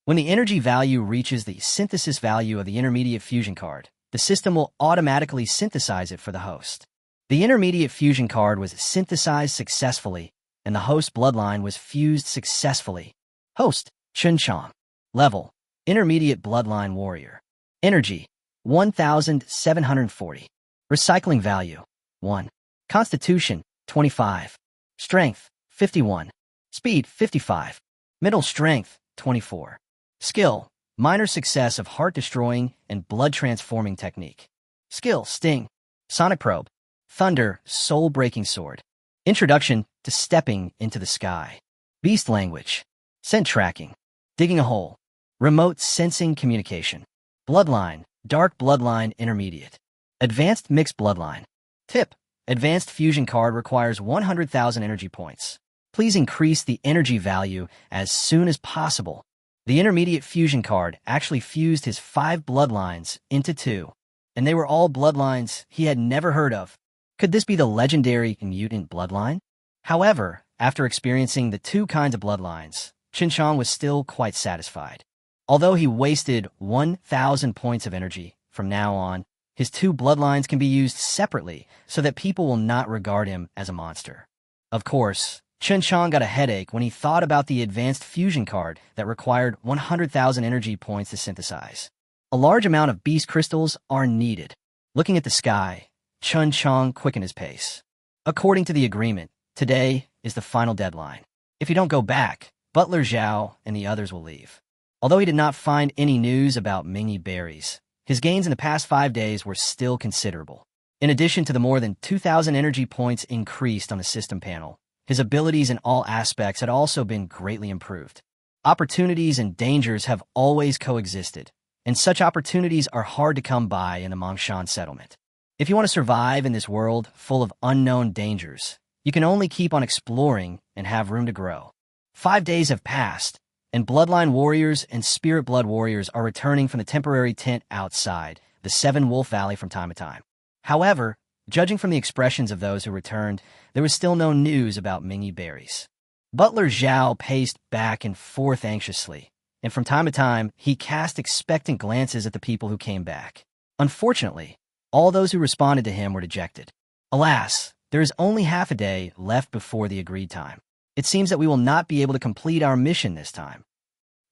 When the energy value reaches the synthesis value of the intermediate fusion card, the system will automatically synthesize it for the host. The intermediate fusion card was synthesized successfully, and the host bloodline was fused successfully. Host, Chen Qiang. Level, intermediate bloodline warrior. Energy, 1,740. Recycling value, 1. Constitution, 25. Strength, 51. Speed, 55. Middle strength, 24. Skill, minor success of heart-destroying and blood-transforming technique. Skill, Sting. Sonic Probe. Thunder, soul-breaking sword. Introduction to stepping into the sky. Beast language. Scent tracking. Digging a hole. Remote sensing communication. Bloodline, dark bloodline intermediate. Advanced mixed bloodline. Tip, advanced fusion card requires 100,000 energy points. Please increase the energy value as soon as possible. The intermediate fusion card actually fused his 5 bloodlines into 2, and they were all bloodlines he had never heard of. Could this be the legendary mutant bloodline? However, after experiencing the 2 kinds of bloodlines, Chen Qiang was still quite satisfied. Although he wasted 1,000 points of energy, from now on, his 2 bloodlines can be used separately so that people will not regard him as a monster. Of course, Chen Qiang got a headache when he thought about the advanced fusion card that required 100,000 energy points to synthesize. A large amount of beast crystals are needed. Looking at the sky, Chen Qiang quickened his pace. According to the agreement, today is the final deadline. If you don't go back, Butler Zhao and the others will leave. Although he did not find any news about Mingy berries, his gains in the past 5 days were still considerable. In addition to the more than 2,000 energy points increased on the system panel, his abilities in all aspects had also been greatly improved. Opportunities and dangers have always coexisted, and such opportunities are hard to come by in the Mongshan settlement. If you want to survive in this world full of unknown dangers, you can only keep on exploring and have room to grow. 5 days have passed, and bloodline warriors and spirit blood warriors are returning from the temporary tent outside the Seven Wolf Valley from time to time. However, judging from the expressions of those who returned, there was still no news about Mingyi berries. Butler Zhao paced back and forth anxiously, and from time to time, he cast expectant glances at the people who came back. Unfortunately, all those who responded to him were dejected. Alas, there is only half a day left before the agreed time. It seems that we will not be able to complete our mission this time.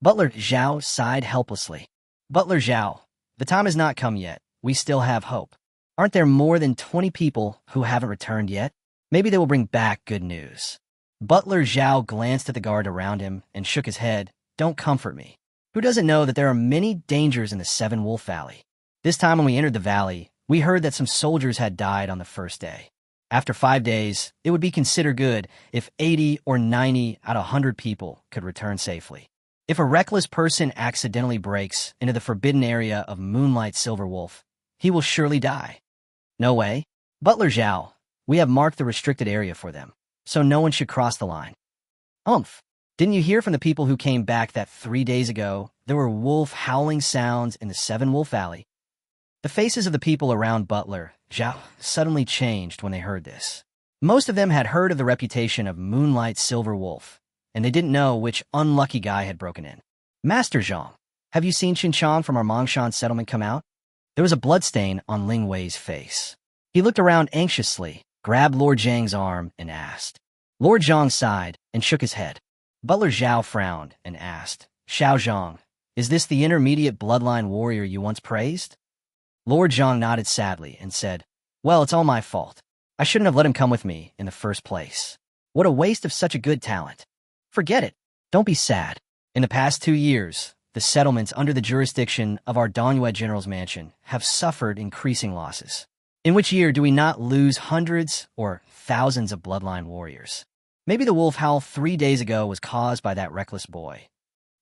Butler Zhao sighed helplessly. Butler Zhao, the time has not come yet. We still have hope. Aren't there more than 20 people who haven't returned yet? Maybe they will bring back good news. Butler Zhao glanced at the guard around him and shook his head. Don't comfort me. Who doesn't know that there are many dangers in the Seven Wolf Valley? This time when we entered the valley, we heard that some soldiers had died on the first day. After 5 days, it would be considered good if 80 or 90 out of 100 people could return safely. If a reckless person accidentally breaks into the forbidden area of Moonlight Silver Wolf, he will surely die. No way. Butler Zhao, we have marked the restricted area for them, so no one should cross the line. Didn't you hear from the people who came back that 3 days ago there were wolf howling sounds in the Seven Wolf Valley? The faces of the people around Butler Zhao suddenly changed when they heard this. Most of them had heard of the reputation of Moonlight Silver Wolf, and they didn't know which unlucky guy had broken in. Master Zhang, have you seen Chen Qiang from our Mongshan settlement come out? There was a bloodstain on Ling Wei's face. He looked around anxiously, grabbed Lord Zhang's arm, and asked. Lord Zhang sighed and shook his head. Butler Zhao frowned and asked, Xiao Zhang, is this the intermediate bloodline warrior you once praised? Lord Zhang nodded sadly and said, Well, it's all my fault. I shouldn't have let him come with me in the first place. What a waste of such a good talent. Forget it. Don't be sad. In the past 2 years, the settlements under the jurisdiction of our Dongye General's mansion have suffered increasing losses. In which year do we not lose hundreds or thousands of bloodline warriors? Maybe the wolf howl 3 days ago was caused by that reckless boy.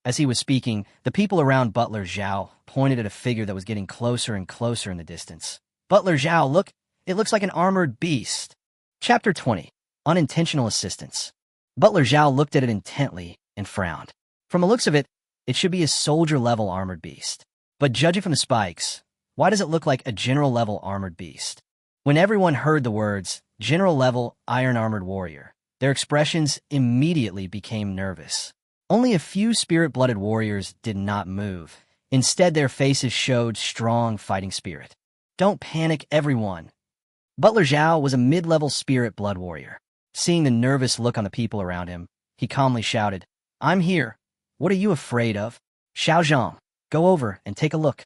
As he was speaking, the people around Butler Zhao pointed at a figure that was getting closer and closer in the distance. Butler Zhao, look, it looks like an armored beast. Chapter 20. Unintentional Assistance. Butler Zhao looked at it intently and frowned. From the looks of it, it should be a soldier-level armored beast. But judging from the spikes, why does it look like a general-level armored beast? When everyone heard the words, general-level iron-armored warrior, their expressions immediately became nervous. Only a few spirit-blooded warriors did not move. Instead, their faces showed strong fighting spirit. Don't panic, everyone. Butler Zhao was a mid-level spirit blood warrior. Seeing the nervous look on the people around him, he calmly shouted, I'm here. What are you afraid of? Xiao Zhang, go over and take a look.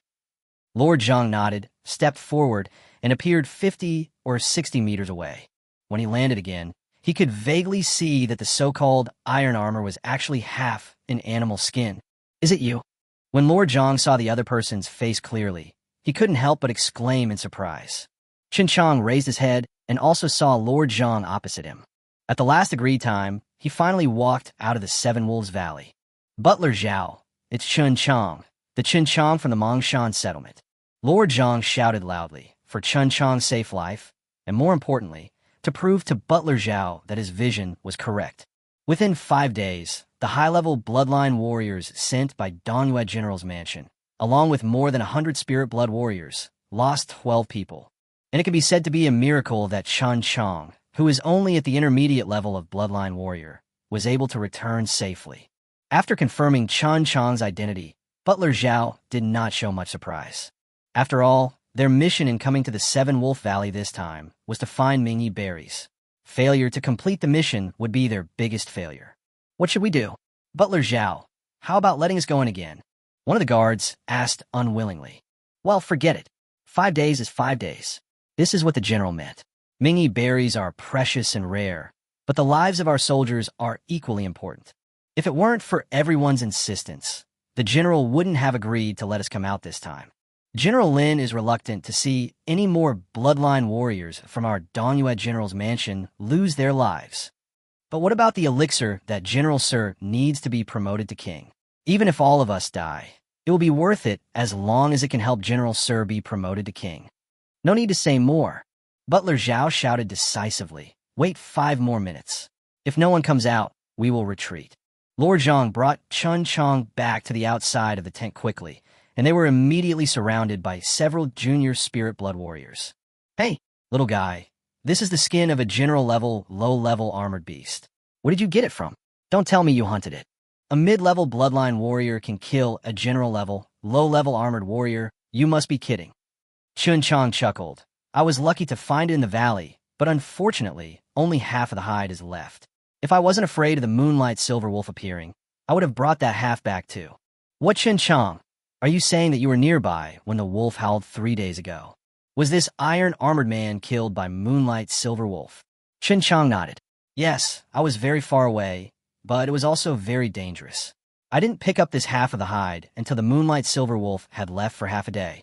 Lord Zhang nodded, stepped forward, and appeared 50 or 60 meters away. When he landed again, he could vaguely see that the so-called iron armor was actually half an animal skin. Is it you? When Lord Zhang saw the other person's face clearly, he couldn't help but exclaim in surprise. Chen Qiang raised his head and also saw Lord Zhang opposite him. At the last agreed time, he finally walked out of the Seven Wolves Valley. Butler Zhao, it's Chen Qiang, the Chen Qiang from the Mongshan settlement. Lord Zhang shouted loudly for Chen Qiang's safe life, and more importantly, to prove to Butler Zhao that his vision was correct. Within 5 days, the high-level bloodline warriors sent by Dongye General's mansion, along with more than 100 spirit blood warriors, lost 12 people. And it can be said to be a miracle that Chen Qiang, who is only at the intermediate level of bloodline warrior, was able to return safely. After confirming Chen Qiang's identity, Butler Zhao did not show much surprise. After all, their mission in coming to the Seven Wolf Valley this time was to find Mingyi berries. Failure to complete the mission would be their biggest failure. What should we do? Butler Zhao, how about letting us go in again? One of the guards asked unwillingly. Well, forget it. 5 days is 5 days. This is what the general meant. Mingyi berries are precious and rare, but the lives of our soldiers are equally important. If it weren't for everyone's insistence, the general wouldn't have agreed to let us come out this time. General Lin is reluctant to see any more bloodline warriors from our Dongye General's mansion lose their lives. But what about the elixir that General Sir needs to be promoted to king? Even if all of us die, it will be worth it as long as it can help General Sir be promoted to king. No need to say more. Butler Zhao shouted decisively, wait 5 more minutes. If no one comes out, we will retreat. Lord Zhang brought Chen Qiang back to the outside of the tent quickly, and they were immediately surrounded by several junior spirit blood warriors. Hey, little guy, this is the skin of a general-level, low-level armored beast. Where did you get it from? Don't tell me you hunted it. A mid-level bloodline warrior can kill a general-level, low-level armored warrior. You must be kidding. Chen Qiang chuckled. I was lucky to find it in the valley, but unfortunately, only half of the hide is left. If I wasn't afraid of the moonlight silver wolf appearing, I would have brought that half back too. What, Chen Qiang? Are you saying that you were nearby when the wolf howled 3 days ago? Was this iron-armored man killed by moonlight silver wolf? Chen Qiang nodded. Yes, I was very far away, but it was also very dangerous. I didn't pick up this half of the hide until the moonlight silver wolf had left for half a day.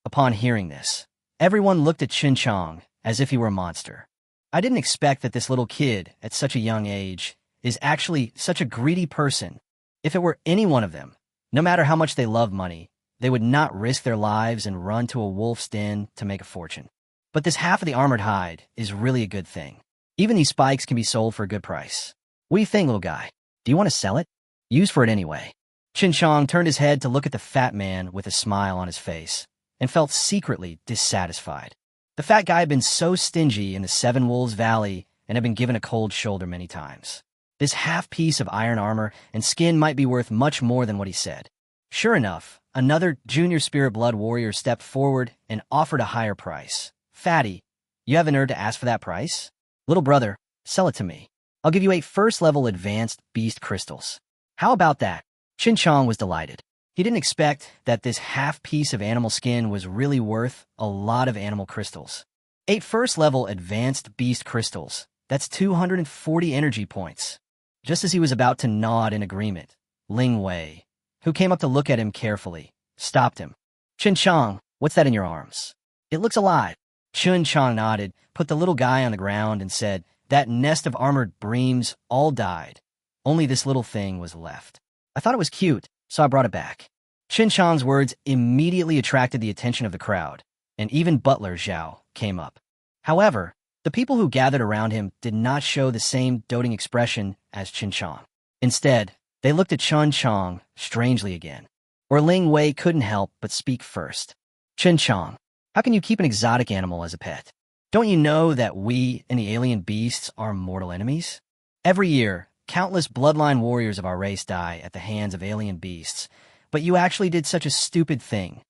Upon hearing this, everyone looked at Chen Qiang as if he were a monster. I didn't expect that this little kid, at such a young age, is actually such a greedy person. If it were any one of them, no matter how much they love money, they would not risk their lives and run to a wolf's den to make a fortune. But this half of the armored hide is really a good thing. Even these spikes can be sold for a good price. What do you think, little guy? Do you want to sell it? Use for it anyway. Chen Qiang turned his head to look at the fat man with a smile on his face, and felt secretly dissatisfied. The fat guy had been so stingy in the Seven Wolves Valley and had been given a cold shoulder many times. This half piece of iron armor and skin might be worth much more than what he said. Sure enough, another junior spirit blood warrior stepped forward and offered a higher price. Fatty, you have the nerve to ask for that price? Little brother, sell it to me. I'll give you 8 first-level advanced beast crystals. How about that? Chen Qiang was delighted. He didn't expect that this half piece of animal skin was really worth a lot of animal crystals. 8 first-level advanced beast crystals. That's 240 energy points. Just as he was about to nod in agreement, Ling Wei, who came up to look at him carefully, stopped him. Chen Qiang, what's that in your arms? It looks alive. Chen Qiang nodded, put the little guy on the ground, and said, that nest of armored breams all died. Only this little thing was left. I thought it was cute, so I brought it back. Chen Qiang's words immediately attracted the attention of the crowd, and even Butler Zhao came up. However, the people who gathered around him did not show the same doting expression as Chen Qiang. Instead, they looked at Chen Qiang strangely again. Or Ling Wei couldn't help but speak first. Chen Qiang, how can you keep an exotic animal as a pet? Don't you know that we and the alien beasts are mortal enemies? Every year, countless bloodline warriors of our race die at the hands of alien beasts, but you actually did such a stupid thing.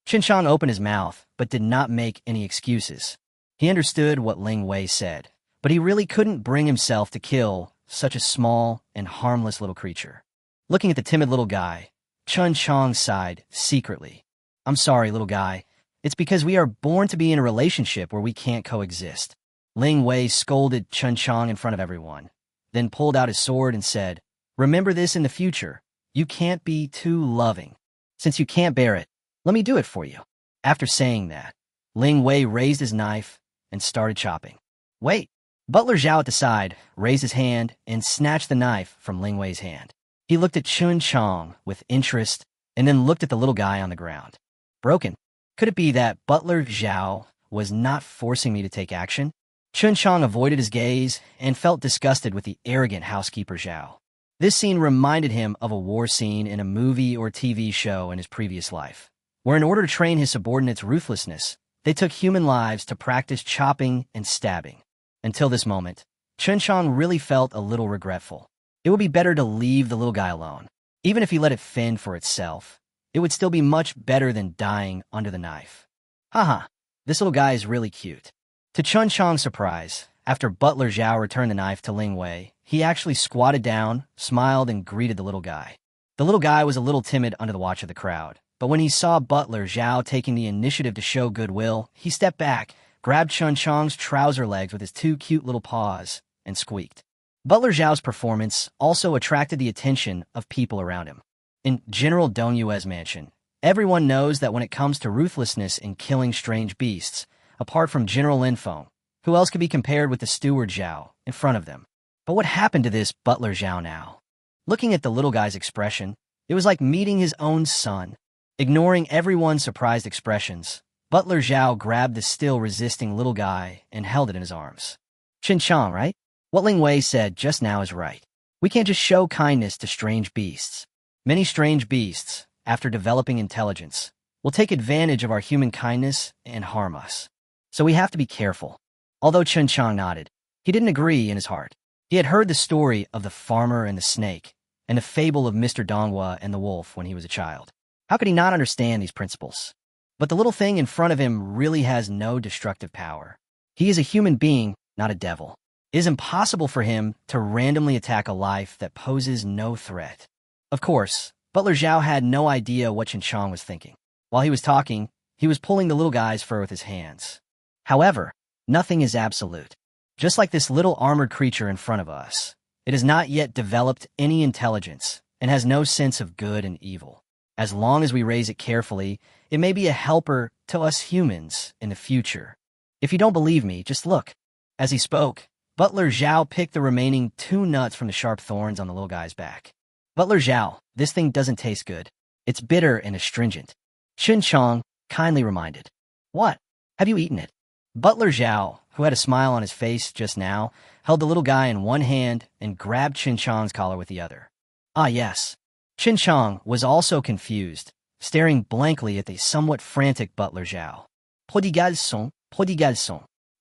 Chen Qiang opened his mouth, but did not make any excuses. He understood what Ling Wei said, but he really couldn't bring himself to kill such a small and harmless little creature. Looking at the timid little guy, Chen Qiang sighed secretly. I'm sorry, little guy. It's because we are born to be in a relationship where we can't coexist. Ling Wei scolded Chen Qiang in front of everyone, then pulled out his sword and said, remember this in the future. You can't be too loving. Since you can't bear it, let me do it for you. After saying that, Ling Wei raised his knife and started chopping. Wait! Butler Zhao at the side raised his hand and snatched the knife from Ling Wei's hand. He looked at Chen Qiang with interest and then looked at the little guy on the ground. Broken. Could it be that Butler Zhao was not forcing me to take action? Chen Qiang avoided his gaze and felt disgusted with the arrogant housekeeper Zhao. This scene reminded him of a war scene in a movie or TV show in his previous life, where in order to train his subordinates' ruthlessness, they took human lives to practice chopping and stabbing. Until this moment, Chen Qiang really felt a little regretful. It would be better to leave the little guy alone. Even if he let it fend for itself, it would still be much better than dying under the knife. Haha, this little guy is really cute. To Chen Qiang's surprise, after Butler Zhao returned the knife to Ling Wei, he actually squatted down, smiled, and greeted the little guy. The little guy was a little timid under the watch of the crowd, but when he saw Butler Zhao taking the initiative to show goodwill, he stepped back, grabbed Chen Qiang's trouser legs with his 2 cute little paws, and squeaked. Butler Zhao's performance also attracted the attention of people around him. In General Dong Yue's mansion, everyone knows that when it comes to ruthlessness in killing strange beasts, apart from General Linfeng, who else could be compared with the steward Zhao in front of them? But what happened to this Butler Zhao now? Looking at the little guy's expression, it was like meeting his own son. Ignoring everyone's surprised expressions, Butler Zhao grabbed the still resisting little guy and held it in his arms. Chen Qiang, right? What Ling Wei said just now is right. We can't just show kindness to strange beasts. Many strange beasts, after developing intelligence, will take advantage of our human kindness and harm us. So we have to be careful. Although Chen Qiang nodded, he didn't agree in his heart. He had heard the story of the farmer and the snake, and the fable of Mr. Donghua and the wolf when he was a child. How could he not understand these principles? But the little thing in front of him really has no destructive power. He is a human being, not a devil. It is impossible for him to randomly attack a life that poses no threat. Of course, Butler Zhao had no idea what Chen Qiang was thinking. While he was talking, he was pulling the little guy's fur with his hands. However, nothing is absolute. Just like this little armored creature in front of us, it has not yet developed any intelligence and has no sense of good and evil. As long as we raise it carefully, it may be a helper to us humans in the future. If you don't believe me, just look. As he spoke, Butler Zhao picked the remaining 2 nuts from the sharp thorns on the little guy's back. Butler Zhao, this thing doesn't taste good. It's bitter and astringent. Chen Qiang kindly reminded. What? Have you eaten it? Butler Zhao, who had a smile on his face just now, held the little guy in one hand and grabbed Chen Qiang's collar with the other. Ah, yes. Chen Qiang was also confused, staring blankly at the somewhat frantic Butler Zhao. Prodigalson.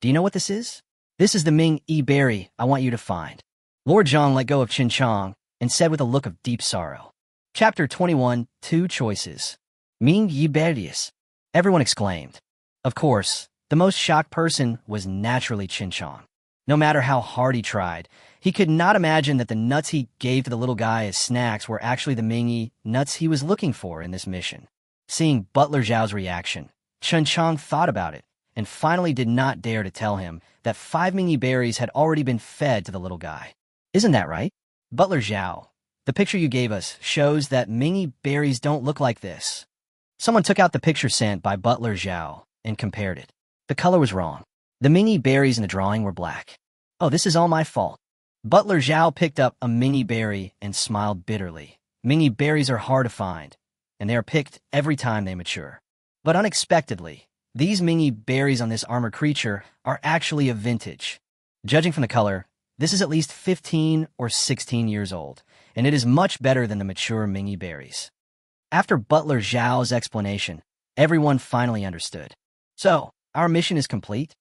Do you know what this is? This is the Ming-Yi berry I want you to find. Lord Zhang let go of Chen Qiang and said with a look of deep sorrow. Chapter 21, 2 Choices. Ming-Yi berries. Everyone exclaimed. Of course, the most shocked person was naturally Chen Qiang. No matter how hard he tried, he could not imagine that the nuts he gave to the little guy as snacks were actually the Ming-Yi nuts he was looking for in this mission. Seeing Butler Zhao's reaction, Chen Qiang thought about it and finally did not dare to tell him that 5 Ming-Yi berries had already been fed to the little guy. Isn't that right? Butler Zhao, the picture you gave us shows that Ming-Yi berries don't look like this. Someone took out the picture sent by Butler Zhao and compared it. The color was wrong. The Ming-Yi berries in the drawing were black. Oh, this is all my fault. Butler Zhao picked up a Ming-Yi berry and smiled bitterly. Ming-Yi berries are hard to find, and they are picked every time they mature. But unexpectedly, these Ming-Yi berries on this armored creature are actually of vintage. Judging from the color, this is at least 15 or 16 years old, and it is much better than the mature Ming-Yi berries. After Butler Zhao's explanation, everyone finally understood. So, our mission is complete?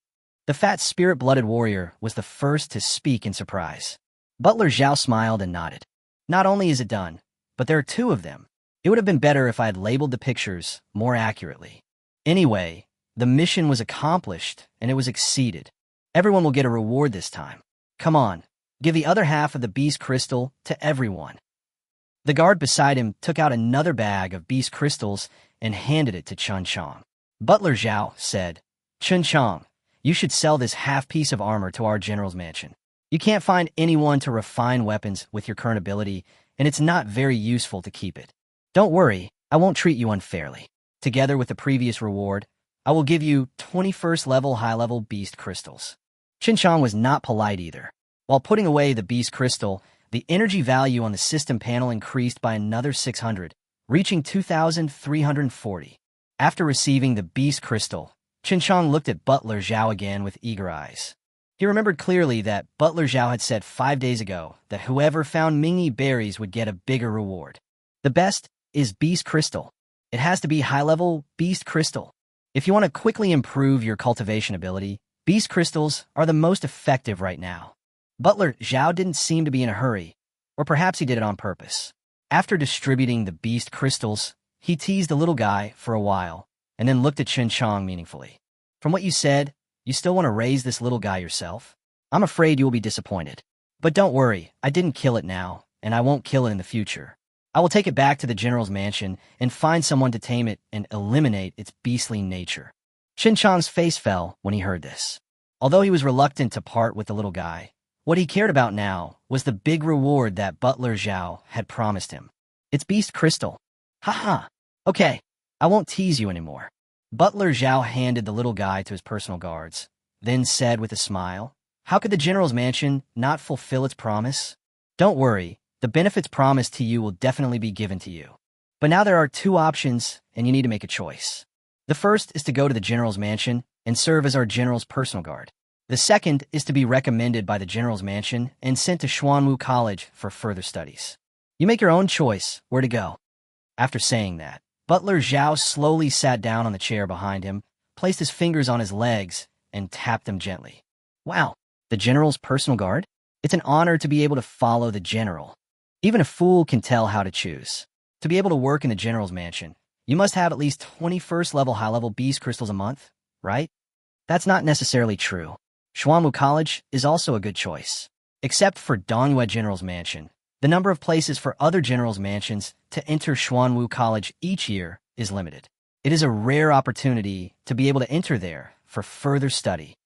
The fat spirit-blooded warrior was the first to speak in surprise. Butler Zhao smiled and nodded. Not only is it done, but there are 2 of them. It would have been better if I had labeled the pictures more accurately. Anyway, the mission was accomplished and it was exceeded. Everyone will get a reward this time. Come on, give the other half of the beast crystal to everyone. The guard beside him took out another bag of beast crystals and handed it to Chen Qiang. Butler Zhao said, Chen Qiang, you should sell this half-piece of armor to our general's mansion. You can't find anyone to refine weapons with your current ability, and it's not very useful to keep it. Don't worry, I won't treat you unfairly. Together with the previous reward, I will give you 21st level high-level beast crystals. Chen Qiang was not polite either. While putting away the beast crystal, the energy value on the system panel increased by another 600, reaching 2,340. After receiving the beast crystal, Chen Qiang looked at Butler Zhao again with eager eyes. He remembered clearly that Butler Zhao had said 5 days ago that whoever found Ming-Yi berries would get a bigger reward. The best is beast crystal. It has to be high-level beast crystal. If you want to quickly improve your cultivation ability, beast crystals are the most effective right now. Butler Zhao didn't seem to be in a hurry, or perhaps he did it on purpose. After distributing the beast crystals, he teased the little guy for a while, and then looked at Chen Qiang meaningfully. From what you said, you still want to raise this little guy yourself? I'm afraid you will be disappointed. But don't worry, I didn't kill it now, and I won't kill it in the future. I will take it back to the general's mansion and find someone to tame it and eliminate its beastly nature. Chen Qiang's face fell when he heard this. Although he was reluctant to part with the little guy, what he cared about now was the big reward that Butler Zhao had promised him. It's beast crystal. Haha. Okay, I won't tease you anymore. Butler Zhao handed the little guy to his personal guards, then said with a smile, how could the general's mansion not fulfill its promise? Don't worry, the benefits promised to you will definitely be given to you. But now there are 2 options, and you need to make a choice. The first is to go to the general's mansion and serve as our general's personal guard. The second is to be recommended by the general's mansion and sent to Xuanwu College for further studies. You make your own choice where to go. After saying that, Butler Zhao slowly sat down on the chair behind him, placed his fingers on his legs, and tapped them gently. Wow, the general's personal guard? It's an honor to be able to follow the general. Even a fool can tell how to choose. To be able to work in the general's mansion, you must have at least 21st level high-level beast crystals a month, right? That's not necessarily true. Xuanwu College is also a good choice. Except for Dongyue General's Mansion, the number of places for other generals' mansions to enter Xuanwu College each year is limited. It is a rare opportunity to be able to enter there for further study.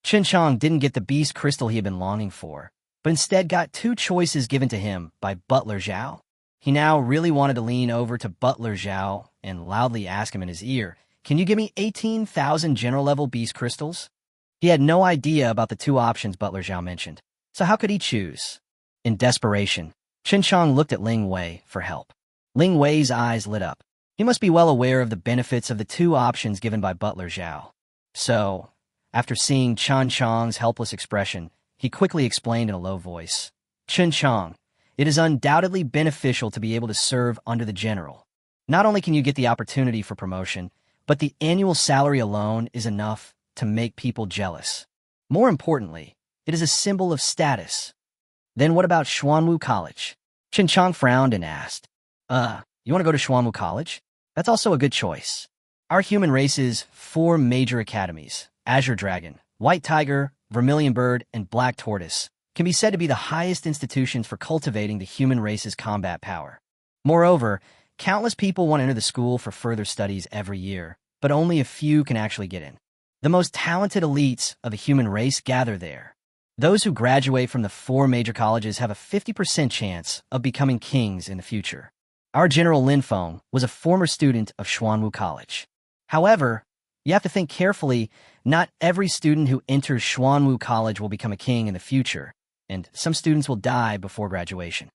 Chen Qiang didn't get the beast crystal he had been longing for, but instead got two choices given to him by Butler Zhao. He now really wanted to lean over to Butler Zhao and loudly ask him in his ear, "Can you give me 18,000 general-level beast crystals?" He had no idea about the two options Butler Zhao mentioned, so how could he choose? In desperation, Chen Qiang looked at Ling Wei for help. Ling Wei's eyes lit up. He must be well aware of the benefits of the two options given by Butler Zhao. So, after seeing Chen Qiang's helpless expression, he quickly explained in a low voice, "Chen Qiang, it is undoubtedly beneficial to be able to serve under the general. Not only can you get the opportunity for promotion, but the annual salary alone is enough to make people jealous. More importantly, it is a symbol of status." Then what about Xuanwu College? Chen Qiang frowned and asked, you want to go to Xuanwu College? That's also a good choice. Our human race's 4 major academies, Azure Dragon, White Tiger, Vermilion Bird, and Black Tortoise, can be said to be the highest institutions for cultivating the human race's combat power. Moreover, countless people want to enter the school for further studies every year, but only a few can actually get in. The most talented elites of the human race gather there. Those who graduate from the 4 major colleges have a 50% chance of becoming kings in the future. Our General Lin Feng was a former student of Xuanwu College. However, you have to think carefully, not every student who enters Xuanwu College will become a king in the future, and some students will die before graduation.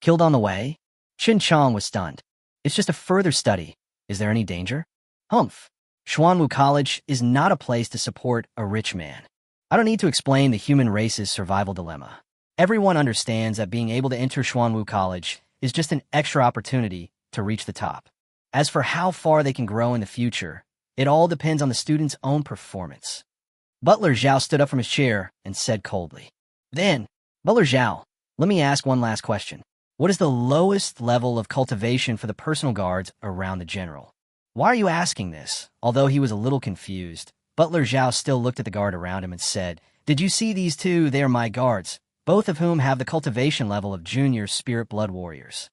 Killed on the way? Chen Qiang was stunned. It's just a further study. Is there any danger? Humph. Xuanwu College is not a place to support a rich man. I don't need to explain the human race's survival dilemma. Everyone understands that being able to enter Xuanwu College is just an extra opportunity to reach the top. As for how far they can grow in the future, it all depends on the student's own performance. Butler Zhao stood up from his chair and said coldly, "Then, Butler Zhao, let me ask one last question. What is the lowest level of cultivation for the personal guards around the general?" "Why are you asking this?" Although he was a little confused, Butler Zhao still looked at the guard around him and said, "Did you see these two? They are my guards, both of whom have the cultivation level of junior spirit blood warriors."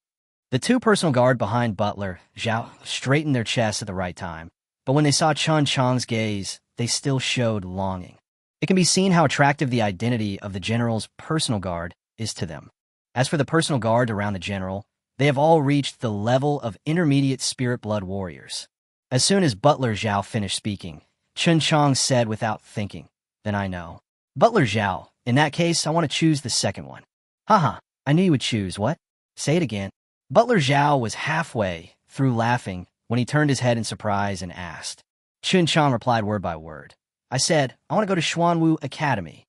The two personal guard behind Butler Zhao straightened their chests at the right time, but when they saw Chen Qiang's gaze, they still showed longing. It can be seen how attractive the identity of the general's personal guard is to them. As for the personal guard around the general, they have all reached the level of intermediate spirit blood warriors. As soon as Butler Zhao finished speaking, Chen Qiang said without thinking, "Then I know." "Butler Zhao, in that case, I want to choose the second one." "Haha, I knew you would choose what?" "Say it again." Butler Zhao was halfway through laughing when he turned his head in surprise and asked. Chen Qiang replied word by word, "I said, I want to go to Xuanwu Academy."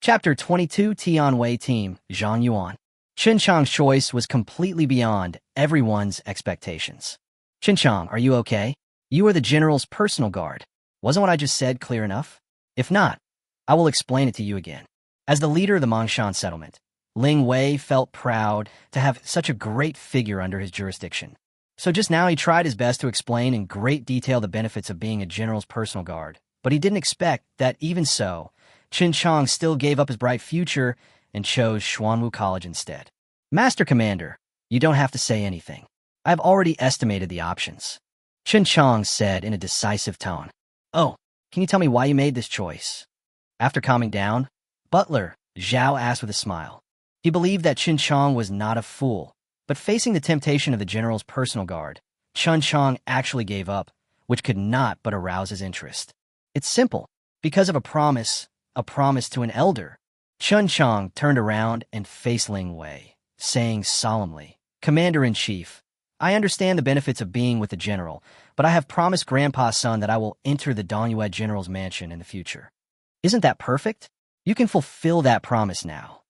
Chapter 22 Tianwei Team, Zhang Yuan. Chen Qiang's choice was completely beyond everyone's expectations. "Chen Qiang, are you okay? You are the general's personal guard. Wasn't what I just said clear enough? If not, I will explain it to you again." As the leader of the Mongshan settlement, Ling Wei felt proud to have such a great figure under his jurisdiction. So just now he tried his best to explain in great detail the benefits of being a general's personal guard, but he didn't expect that even so, Chen Qiang still gave up his bright future and chose Xuanwu College instead. "Master Commander, you don't have to say anything. I've already estimated the options," Chen Qiang said in a decisive tone. "Oh, can you tell me why you made this choice?" After calming down, Butler Zhao asked with a smile. He believed that Chen Qiang was not a fool, but facing the temptation of the general's personal guard, Chen Qiang actually gave up, which could not but arouse his interest. "It's simple. Because of a promise to an elder." Chen Qiang turned around and faced Ling Wei, saying solemnly, "Commander-in-Chief, I understand the benefits of being with the general, but I have promised Grandpa's son that I will enter the Dongyue General's mansion in the future. Isn't that perfect? You can fulfill that promise now.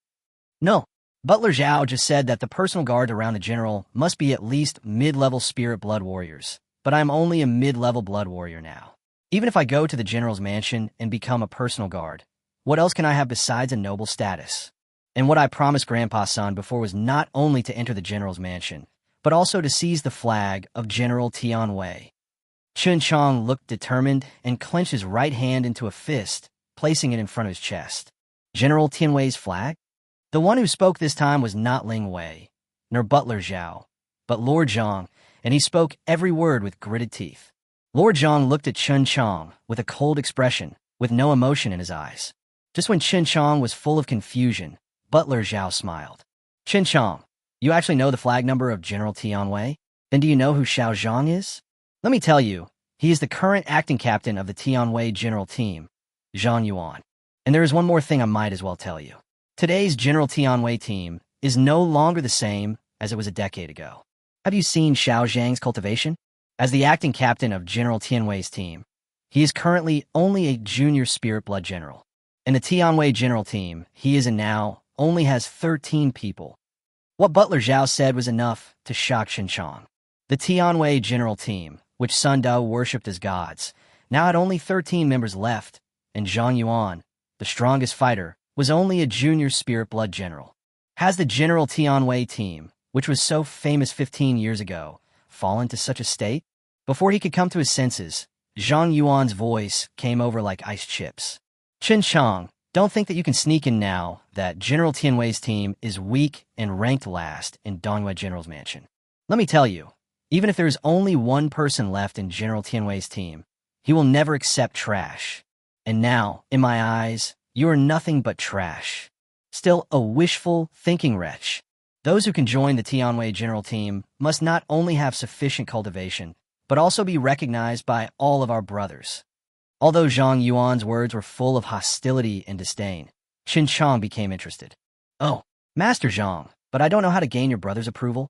No. Butler Zhao just said that the personal guard around the general must be at least mid-level spirit blood warriors, but I'm only a mid-level blood warrior now. Even if I go to the general's mansion and become a personal guard, what else can I have besides a noble status? And what I promised Grandpa-san before was not only to enter the general's mansion, but also to seize the flag of General Tianwei. Chen Qiang looked determined and clenched his right hand into a fist, placing it in front of his chest. General Tianwei's flag? The one who spoke this time was not Ling Wei, nor Butler Zhao, but Lord Zhang, and he spoke every word with gritted teeth. Lord Zhang looked at Chen Qiang with a cold expression, with no emotion in his eyes. Just when Chen Qiang was full of confusion, Butler Zhao smiled. Chen Qiang, you actually know the flag number of General Tianwei? Then do you know who Xiao Zhang is? Let me tell you, he is the current acting captain of the Tianwei general team, Zhang Yuan. And there is one more thing I might as well tell you. Today's General Tianwei team is no longer the same as it was a decade ago. Have you seen Xiao Zhang's cultivation? As the acting captain of General Tianwei's team, he is currently only a junior spirit blood general. In the Tianwei general team, he is and now only has 13 people. What Butler Zhao said was enough to shock Chen Qiang. The Tianwei general team, which Sun Dao worshipped as gods, now had only 13 members left, and Zhang Yuan, the strongest fighter, was only a junior spirit blood general. Has the General Tianwei team, which was so famous 15 years ago, fallen to such a state? Before he could come to his senses, Zhang Yuan's voice came over like ice chips. Chen Qiang, don't think that you can sneak in now that General Tianwei's team is weak and ranked last in Dongyue General's mansion. Let me tell you, even if there is only one person left in General Tianwei's team, he will never accept trash. And now, in my eyes, you are nothing but trash. Still a wishful thinking wretch. Those who can join the Tianwei general team must not only have sufficient cultivation, but also be recognized by all of our brothers. Although Zhang Yuan's words were full of hostility and disdain, Chen Qiang became interested. Oh, Master Zhang, but I don't know how to gain your brother's approval.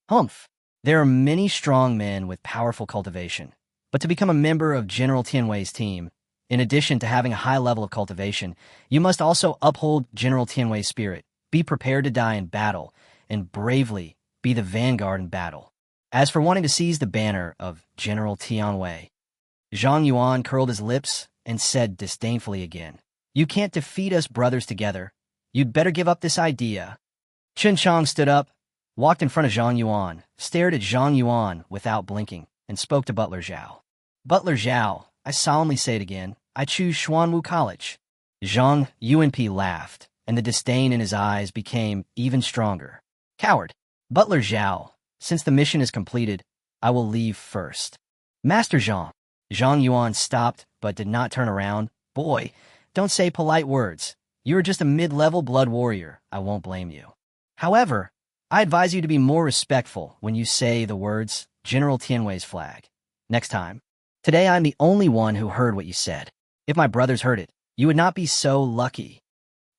Humph. There are many strong men with powerful cultivation, but to become a member of General Tianwei's team, in addition to having a high level of cultivation, you must also uphold General Tianwei's spirit, be prepared to die in battle, and bravely be the vanguard in battle. As for wanting to seize the banner of General Tianwei, Zhang Yuan curled his lips and said disdainfully again, "You can't defeat us brothers together. You'd better give up this idea." Chen Qiang stood up, walked in front of Zhang Yuan, stared at Zhang Yuan without blinking, and spoke to Butler Zhao. "Butler Zhao, I solemnly say it again, I choose Xuanwu College." Zhang Yuanpi laughed, and the disdain in his eyes became even stronger. "Coward! Butler Zhao, since the mission is completed, I will leave first." "Master Zhang." Zhang Yuan stopped but did not turn around. "Boy, don't say polite words. You are just a mid-level blood warrior. I won't blame you. However, I advise you to be more respectful when you say the words General Tianwei's flag. Next time. Today I'm the only one who heard what you said. If my brothers heard it, you would not be so lucky."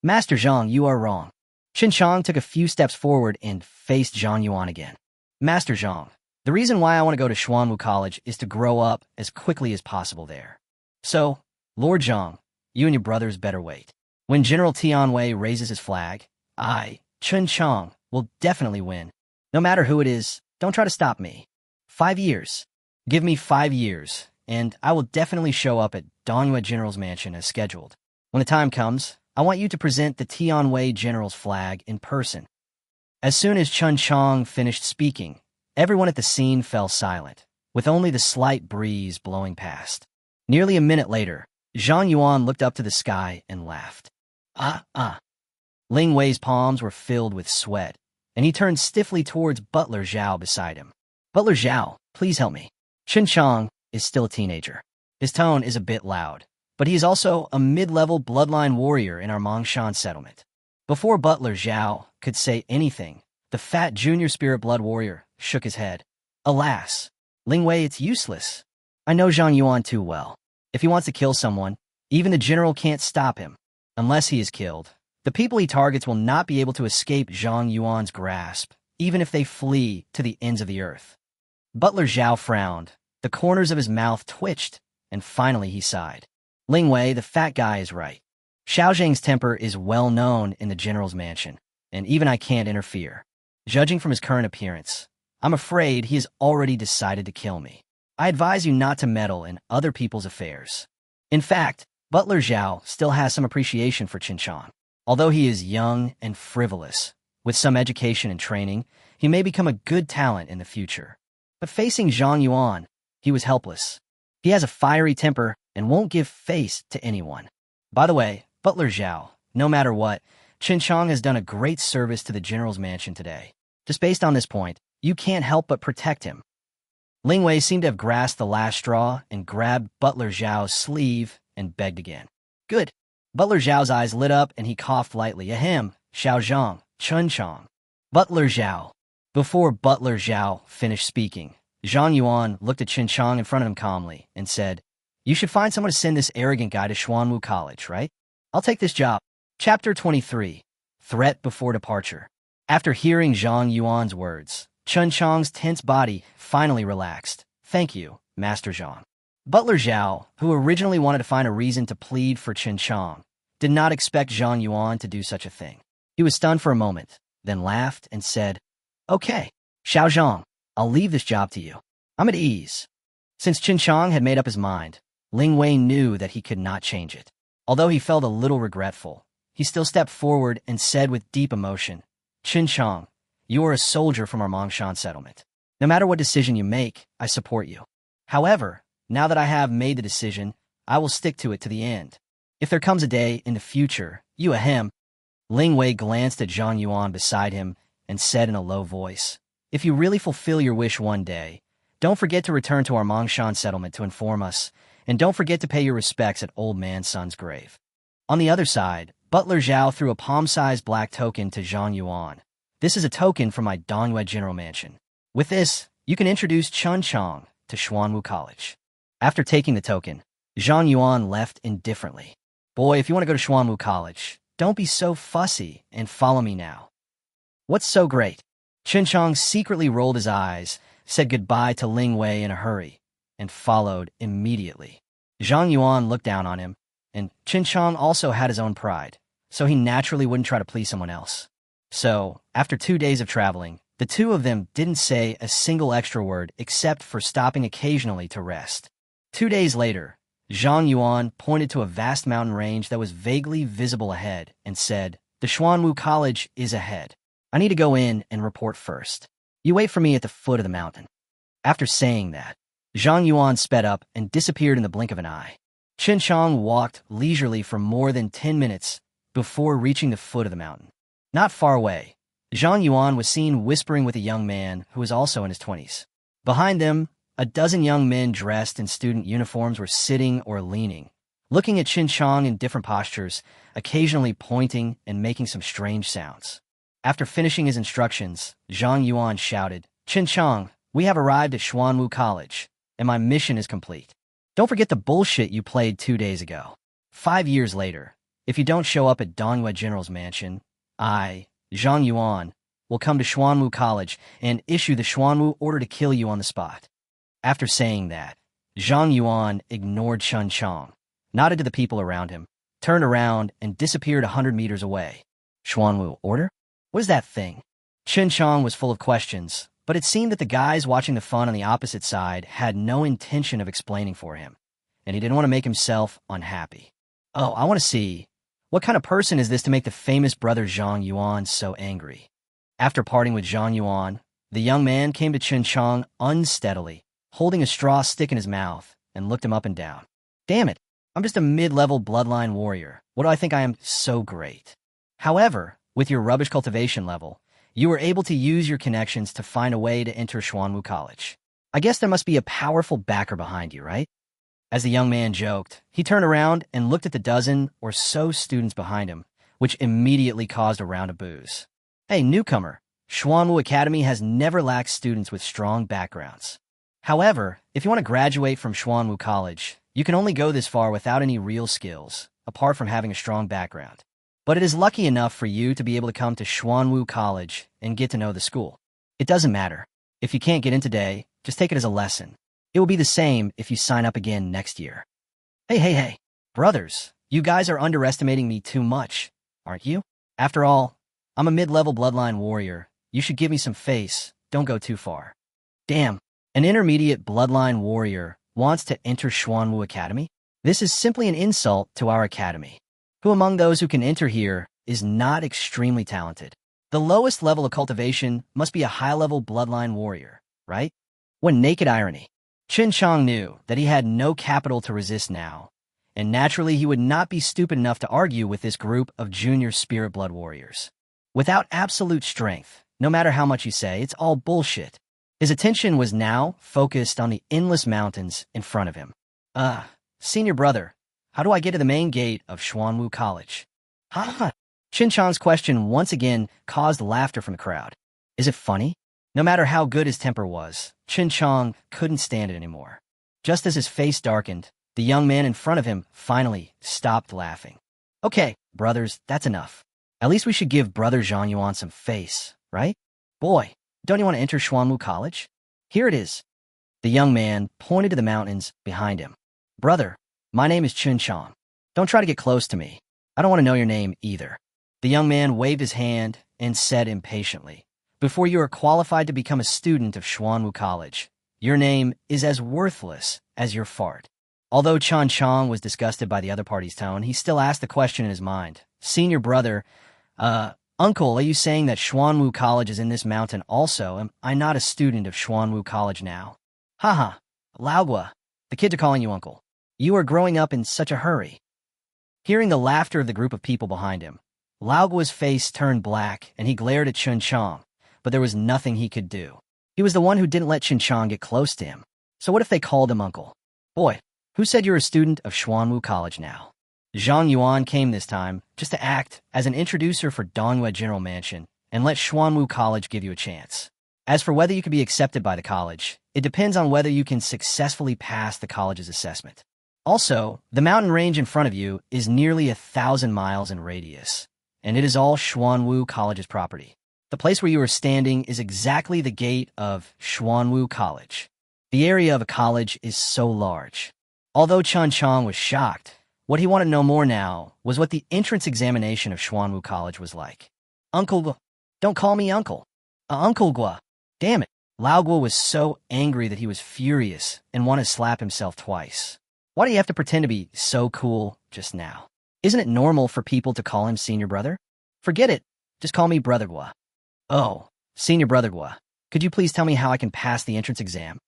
"Master Zhang, you are wrong." Chen Qiang took a few steps forward and faced Zhang Yuan again. "Master Zhang, the reason why I want to go to Xuanwu College is to grow up as quickly as possible there. So, Lord Zhang, you and your brothers better wait. When General Tianwei raises his flag, I, Chen Qiang, will definitely win. No matter who it is, don't try to stop me. 5 years. Give me 5 years, and I will definitely show up at Dongyue General's mansion as scheduled. When the time comes, I want you to present the Tianwei General's flag in person." As soon as Chen Qiang finished speaking, everyone at the scene fell silent, with only the slight breeze blowing past. Nearly a minute later, Zhang Yuan looked up to the sky and laughed. Ling Wei's palms were filled with sweat, and he turned stiffly towards Butler Zhao beside him. "Butler Zhao, please help me. Chen Qiang is still a teenager. His tone is a bit loud, but he is also a mid-level bloodline warrior in our Mongshan settlement." Before Butler Zhao could say anything, the fat junior spirit blood warrior shook his head. "Alas, Ling Wei, it's useless. I know Zhang Yuan too well. If he wants to kill someone, even the general can't stop him. Unless he is killed, the people he targets will not be able to escape Zhang Yuan's grasp, even if they flee to the ends of the earth." Butler Zhao frowned. The corners of his mouth twitched, and finally he sighed. Ling Wei, the fat guy, is right. Xiao Zhang's temper is well known in the general's mansion, and even I can't interfere. Judging from his current appearance, I'm afraid he has already decided to kill me. I advise you not to meddle in other people's affairs. In fact, Butler Zhao still has some appreciation for Chen Qiang. Although he is young and frivolous, with some education and training, he may become a good talent in the future. But facing Zhang Yuan, he was helpless. He has a fiery temper and won't give face to anyone. By the way, Butler Zhao, no matter what, Chen Qiang has done a great service to the general's mansion today. Just based on this point, you can't help but protect him. Ling Wei seemed to have grasped the last straw and grabbed Butler Zhao's sleeve and begged again. Good. Butler Zhao's eyes lit up and he coughed lightly. Ahem, Xiao Zhang, Chen Qiang. Butler Zhao. Before Butler Zhao finished speaking, Zhang Yuan looked at Chen Qiang in front of him calmly and said, You should find someone to send this arrogant guy to Xuanwu College, right? I'll take this job. Chapter 23. Threat Before Departure. After hearing Zhang Yuan's words, Chen Qiang's tense body finally relaxed. Thank you, Master Zhang. Butler Zhao, who originally wanted to find a reason to plead for Chen Qiang, did not expect Zhang Yuan to do such a thing. He was stunned for a moment, then laughed and said, Okay, Xiao Zhang, I'll leave this job to you. I'm at ease. Since Chen Qiang had made up his mind, Ling Wei knew that he could not change it. Although he felt a little regretful, he still stepped forward and said with deep emotion, Chen Qiang, you are a soldier from our Mongshan settlement. No matter what decision you make, I support you. However, now that I have made the decision, I will stick to it to the end. If there comes a day in the future, you ahem. Ling Wei glanced at Zhang Yuan beside him and said in a low voice, If you really fulfill your wish one day, don't forget to return to our Mongshan settlement to inform us, and don't forget to pay your respects at Old Man Sun's grave. On the other side, Butler Zhao threw a palm-sized black token to Zhang Yuan. This is a token from my Dongyue General Mansion. With this, you can introduce Chen Qiang to Xuanwu College. After taking the token, Zhang Yuan left indifferently. Boy, if you want to go to Xuanwu College, don't be so fussy and follow me now. What's so great? Chen Qiang secretly rolled his eyes, said goodbye to Ling Wei in a hurry, and followed immediately. Zhang Yuan looked down on him, and Chen Qiang also had his own pride, so he naturally wouldn't try to please someone else. So, after 2 days of traveling, the two of them didn't say a single extra word except for stopping occasionally to rest. 2 days later, Zhang Yuan pointed to a vast mountain range that was vaguely visible ahead and said, The Xuanwu College is ahead. I need to go in and report first. You wait for me at the foot of the mountain. After saying that, Zhang Yuan sped up and disappeared in the blink of an eye. Chen Qiang walked leisurely for more than 10 minutes before reaching the foot of the mountain. Not far away, Zhang Yuan was seen whispering with a young man who was also in his 20s. Behind them, a dozen young men dressed in student uniforms were sitting or leaning, looking at Chen Qiang in different postures, occasionally pointing and making some strange sounds. After finishing his instructions, Zhang Yuan shouted, Chen Qiang, we have arrived at Xuanwu College, and my mission is complete. Don't forget the bullshit you played 2 days ago. 5 years later, if you don't show up at Dongyue General's mansion, I, Zhang Yuan, will come to Xuanwu College and issue the Xuanwu order to kill you on the spot. After saying that, Zhang Yuan ignored Chen Qiang, nodded to the people around him, turned around, and disappeared 100 meters away. Xuanwu order? What is that thing? Chen Qiang was full of questions, but it seemed that the guys watching the fun on the opposite side had no intention of explaining for him, and he didn't want to make himself unhappy. Oh, I want to see. What kind of person is this to make the famous brother Zhang Yuan so angry? After parting with Zhang Yuan, the young man came to Chen Qiang unsteadily, holding a straw stick in his mouth, and looked him up and down. Damn it, I'm just a mid-level bloodline warrior. What do I think I am so great? However, with your rubbish cultivation level, you were able to use your connections to find a way to enter Xuanwu College. I guess there must be a powerful backer behind you, right? As the young man joked, he turned around and looked at the dozen or so students behind him, which immediately caused a round of boos. Hey, newcomer, Xuanwu Academy has never lacked students with strong backgrounds. However, if you want to graduate from Xuanwu College, you can only go this far without any real skills, apart from having a strong background. But it is lucky enough for you to be able to come to Xuanwu College and get to know the school. It doesn't matter. If you can't get in today, just take it as a lesson. It will be the same if you sign up again next year. Hey. Brothers, you guys are underestimating me too much, aren't you? After all, I'm a mid-level bloodline warrior. You should give me some face. Don't go too far. Damn, an intermediate bloodline warrior wants to enter Xuanwu Academy? This is simply an insult to our academy. Who among those who can enter here is not extremely talented? The lowest level of cultivation must be a high-level bloodline warrior, right? What naked irony. Chen Qiang knew that he had no capital to resist now, and naturally he would not be stupid enough to argue with this group of junior spirit blood warriors. Without absolute strength, no matter how much you say, it's all bullshit. His attention was now focused on the endless mountains in front of him. Senior brother, how do I get to the main gate of Xuanwu College? Ha! Chen Qiang's question once again caused laughter from the crowd. Is it funny? No matter how good his temper was, Chen Qiang couldn't stand it anymore. Just as his face darkened, the young man in front of him finally stopped laughing. Okay, brothers, that's enough. At least we should give Brother Zhang Yuan some face, right? Boy, don't you want to enter Xuanwu College? Here it is. The young man pointed to the mountains behind him. Brother, my name is Chen Qiang. Don't try to get close to me. I don't want to know your name either. The young man waved his hand and said impatiently, before you are qualified to become a student of Xuanwu College, your name is as worthless as your fart. Although Chen Qiang was disgusted by the other party's tone, he still asked the question in his mind. Senior brother, Uncle, are you saying that Xuanwu College is in this mountain also? Am I not a student of Xuanwu College now? Haha, Laogua, the kids are calling you Uncle. You are growing up in such a hurry. Hearing the laughter of the group of people behind him, Laogua's face turned black and he glared at Chen Qiang, but there was nothing he could do. He was the one who didn't let Chen Qiang get close to him. So what if they called him Uncle? Boy, who said you're a student of Xuanwu College now? Zhang Yuan came this time just to act as an introducer for Dongyue General Mansion and let Xuanwu College give you a chance. As for whether you can be accepted by the college, it depends on whether you can successfully pass the college's assessment. Also, the mountain range in front of you is nearly 1,000 miles in radius, and it is all Xuanwu College's property. The place where you are standing is exactly the gate of Xuanwu College. The area of a college is so large. Although Chen Qiang was shocked, what he wanted to know more now was what the entrance examination of Xuanwu College was like. Uncle Gua. Don't call me Uncle. Uncle Gua. Damn it. Laogua was so angry that he was furious and wanted to slap himself twice. Why do you have to pretend to be so cool just now? Isn't it normal for people to call him Senior Brother? Forget it. Just call me Brother Gua. Oh, Senior Brother Gua. Could you please tell me how I can pass the entrance exam?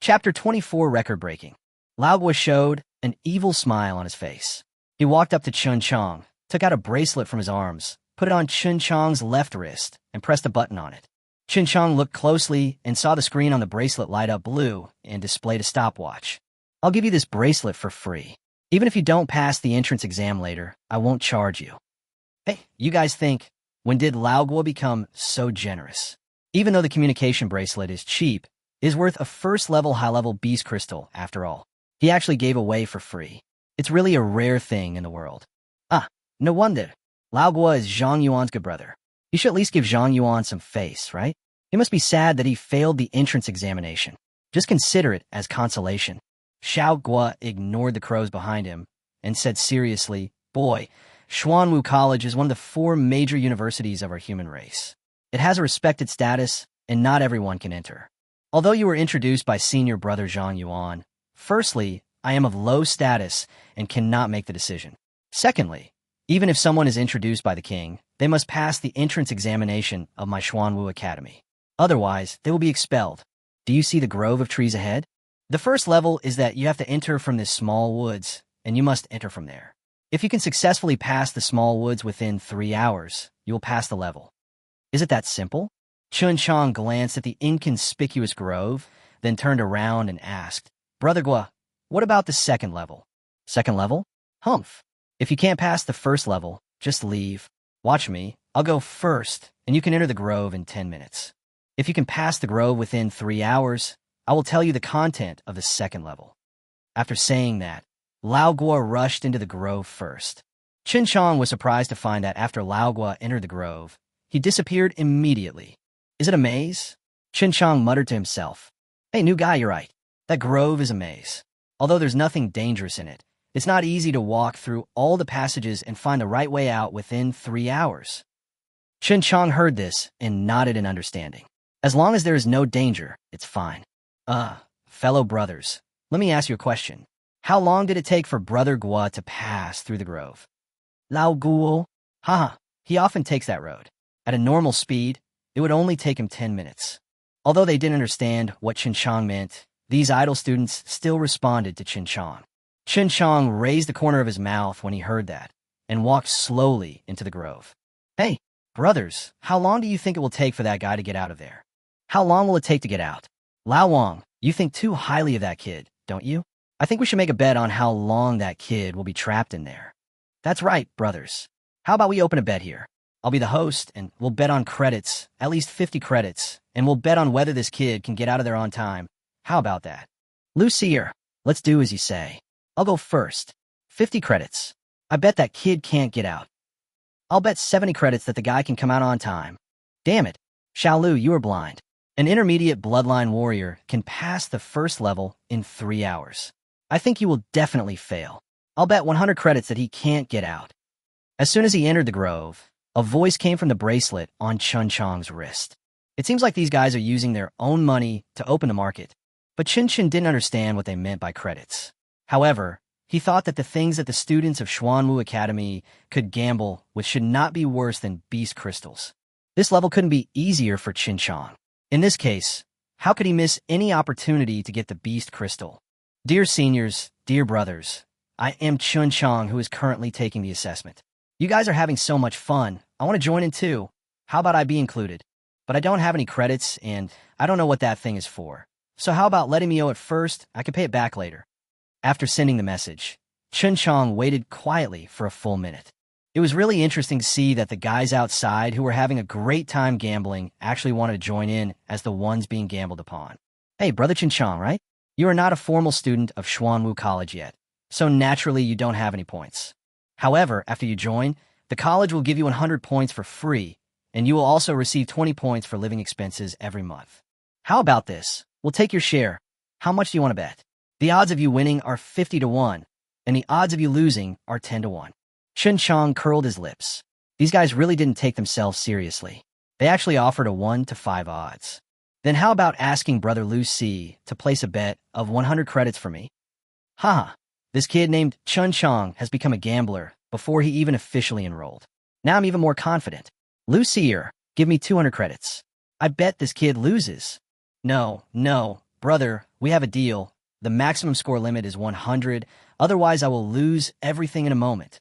Chapter 24, Record-Breaking. Laogua showed an evil smile on his face. He walked up to Chen Qiang, took out a bracelet from his arms, put it on Chen Qiang's left wrist, and pressed a button on it. Chen Qiang looked closely and saw the screen on the bracelet light up blue and displayed a stopwatch. I'll give you this bracelet for free. Even if you don't pass the entrance exam later, I won't charge you. Hey, you guys think, when did Laogua become so generous? Even though the communication bracelet is cheap, it is worth a first-level, high-level beast crystal, after all. He actually gave away for free. It's really a rare thing in the world. No wonder. Laogua is Zhang Yuan's good brother. You should at least give Zhang Yuan some face, right? He must be sad that he failed the entrance examination. Just consider it as consolation. Xiao Gua ignored the crows behind him and said seriously, Boy, Xuanwu College is one of the 4 major universities of our human race. It has a respected status, and not everyone can enter. Although you were introduced by senior brother Zhang Yuan, firstly, I am of low status and cannot make the decision. Secondly, even if someone is introduced by the king, they must pass the entrance examination of my Xuanwu Academy. Otherwise, they will be expelled. Do you see the grove of trees ahead? The first level is that you have to enter from this small woods, and you must enter from there. If you can successfully pass the small woods within 3 hours, you will pass the level. Is it that simple? Chen Qiang glanced at the inconspicuous grove, then turned around and asked, Brother Gua, what about the second level? Second level? Humph. If you can't pass the first level, just leave. Watch me. I'll go first, and you can enter the grove in 10 minutes. If you can pass the grove within 3 hours, I will tell you the content of the second level. After saying that, Laogua rushed into the grove first. Chen Qiang was surprised to find that after Laogua entered the grove, he disappeared immediately. Is it a maze? Chen Qiang muttered to himself. Hey, new guy, you're right. That grove is a maze. Although there's nothing dangerous in it, It's not easy to walk through all the passages and find the right way out within 3 hours. Chen Qiang heard this and nodded in understanding. As long as there is no danger, it's fine. Fellow brothers, let me ask you a question. How long did it take for Brother Guo to pass through the grove? Lao Guo? Haha, he often takes that road. At a normal speed, it would only take him 10 minutes. Although they didn't understand what Chen Qiang meant, these idle students still responded to Chen Qiang. Chen Qiang raised the corner of his mouth when he heard that and walked slowly into the grove. Hey, brothers, how long do you think it will take for that guy to get out of there? How long will it take to get out? Lao Wang, you think too highly of that kid, don't you? I think we should make a bet on how long that kid will be trapped in there. That's right, brothers. How about we open a bet here? I'll be the host, and we'll bet on credits, at least 50 credits, and we'll bet on whether this kid can get out of there on time. How about that? Lucier, let's do as you say. I'll go first. 50 credits. I bet that kid can't get out. I'll bet 70 credits that the guy can come out on time. Damn it. Xiaolu, you are blind. An intermediate bloodline warrior can pass the first level in 3 hours. I think you will definitely fail. I'll bet 100 credits that he can't get out. As soon as he entered the grove, a voice came from the bracelet on Chen Qiang's wrist. It seems like these guys are using their own money to open the market, but Chen Qiang didn't understand what they meant by credits. However, he thought that the things that the students of Xuanwu Academy could gamble with should not be worse than beast crystals. This level couldn't be easier for Chen Qiang. In this case, how could he miss any opportunity to get the beast crystal? Dear seniors, dear brothers, I am Chen Qiang, who is currently taking the assessment. You guys are having so much fun. I want to join in too. How about I be included? But I don't have any credits, and I don't know what that thing is for. So how about letting me owe it first? I can pay it back later. After sending the message, Chen Qiang waited quietly for a full minute. It was really interesting to see that the guys outside who were having a great time gambling actually wanted to join in as the ones being gambled upon. Hey, Brother Chen Qiang, right? You are not a formal student of Xuanwu College yet, so naturally you don't have any points. However, after you join, the college will give you 100 points for free, and you will also receive 20 points for living expenses every month. How about this? We'll take your share. How much do you want to bet? The odds of you winning are 50 to 1, and the odds of you losing are 10 to 1. Chen Qiang curled his lips. These guys really didn't take themselves seriously. They actually offered a 1 to 5 odds. Then how about asking Brother Lu Si to place a bet of 100 credits for me? Haha, this kid named Chen Qiang has become a gambler before he even officially enrolled. Now I'm even more confident. Lu Si, give me 200 credits. I bet this kid loses. No, brother, we have a deal. The maximum score limit is 100, otherwise I will lose everything in a moment.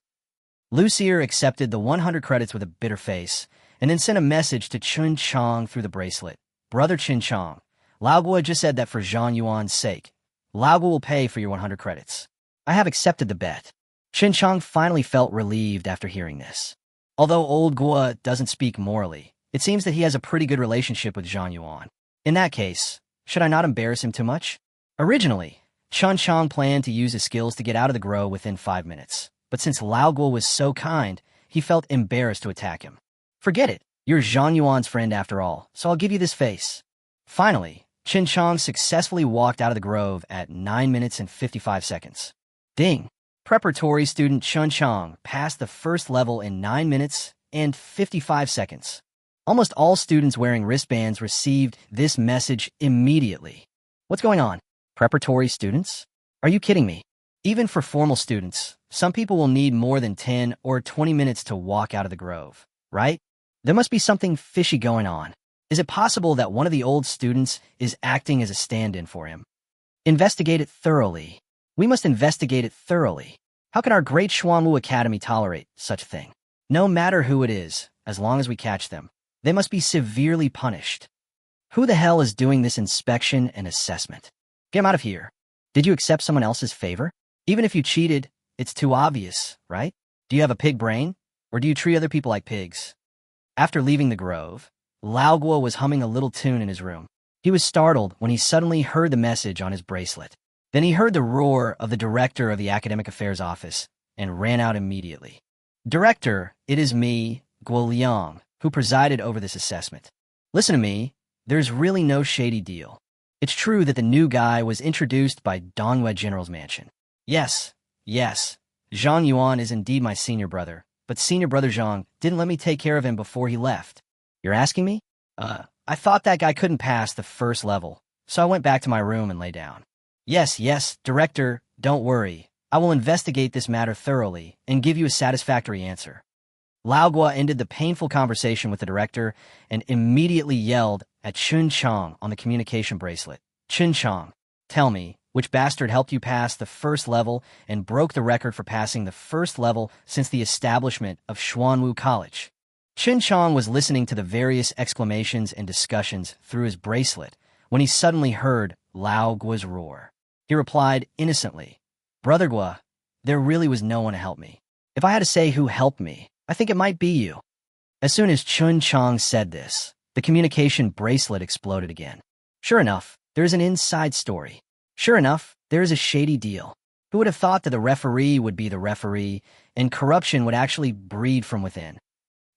Lucier accepted the 100 credits with a bitter face, and then sent a message to Chen Qiang through the bracelet. Brother Chen Qiang, Lao Guo just said that for Zhang Yuan's sake, Lao Guo will pay for your 100 credits. I have accepted the bet. Chen Qiang finally felt relieved after hearing this. Although old Guo doesn't speak morally, it seems that he has a pretty good relationship with Zhang Yuan. In that case, should I not embarrass him too much? Originally, Chen Qiang planned to use his skills to get out of the grove within 5 minutes. But since Lao Guo was so kind, he felt embarrassed to attack him. Forget it. You're Zhang Yuan's friend after all, so I'll give you this face. Finally, Chen Qiang successfully walked out of the grove at 9 minutes and 55 seconds. Ding! Preparatory student Chen Qiang passed the first level in 9 minutes and 55 seconds. Almost all students wearing wristbands received this message immediately. What's going on? Preparatory students? Are you kidding me? Even for formal students, some people will need more than 10 or 20 minutes to walk out of the grove, right? There must be something fishy going on. Is it possible that one of the old students is acting as a stand-in for him? Investigate it thoroughly. We must investigate it thoroughly. How can our great Xuanwu Academy tolerate such a thing? No matter who it is, as long as we catch them, they must be severely punished. Who the hell is doing this inspection and assessment? Get him out of here. Did you accept someone else's favor? Even if you cheated, it's too obvious, right? Do you have a pig brain? Or do you treat other people like pigs? After leaving the grove, Lao Guo was humming a little tune in his room. He was startled when he suddenly heard the message on his bracelet. Then he heard the roar of the director of the Academic Affairs Office and ran out immediately. Director, it is me, Guo Liang, who presided over this assessment. Listen to me, there's really no shady deal. It's true that the new guy was introduced by Dongwei General's mansion. Yes, Yes, Zhang Yuan is indeed my senior brother, but senior brother Zhang didn't let me take care of him before he left. You're asking me? I thought that guy couldn't pass the first level, so I went back to my room and lay down. Yes, director, don't worry. I will investigate this matter thoroughly and give you a satisfactory answer. Lao Gua ended the painful conversation with the director and immediately yelled at Chen Qiang on the communication bracelet. Chen Qiang, tell me, which bastard helped you pass the first level and broke the record for passing the first level since the establishment of Xuanwu College? Chen Qiang was listening to the various exclamations and discussions through his bracelet when he suddenly heard Lao Gua's roar. He replied innocently, Brother Gua, there really was no one to help me. If I had to say who helped me, I think it might be you. As soon as Chen Qiang said this, the communication bracelet exploded again. Sure enough, there is an inside story. Sure enough, there is a shady deal. Who would have thought that the referee would be the referee and corruption would actually breed from within?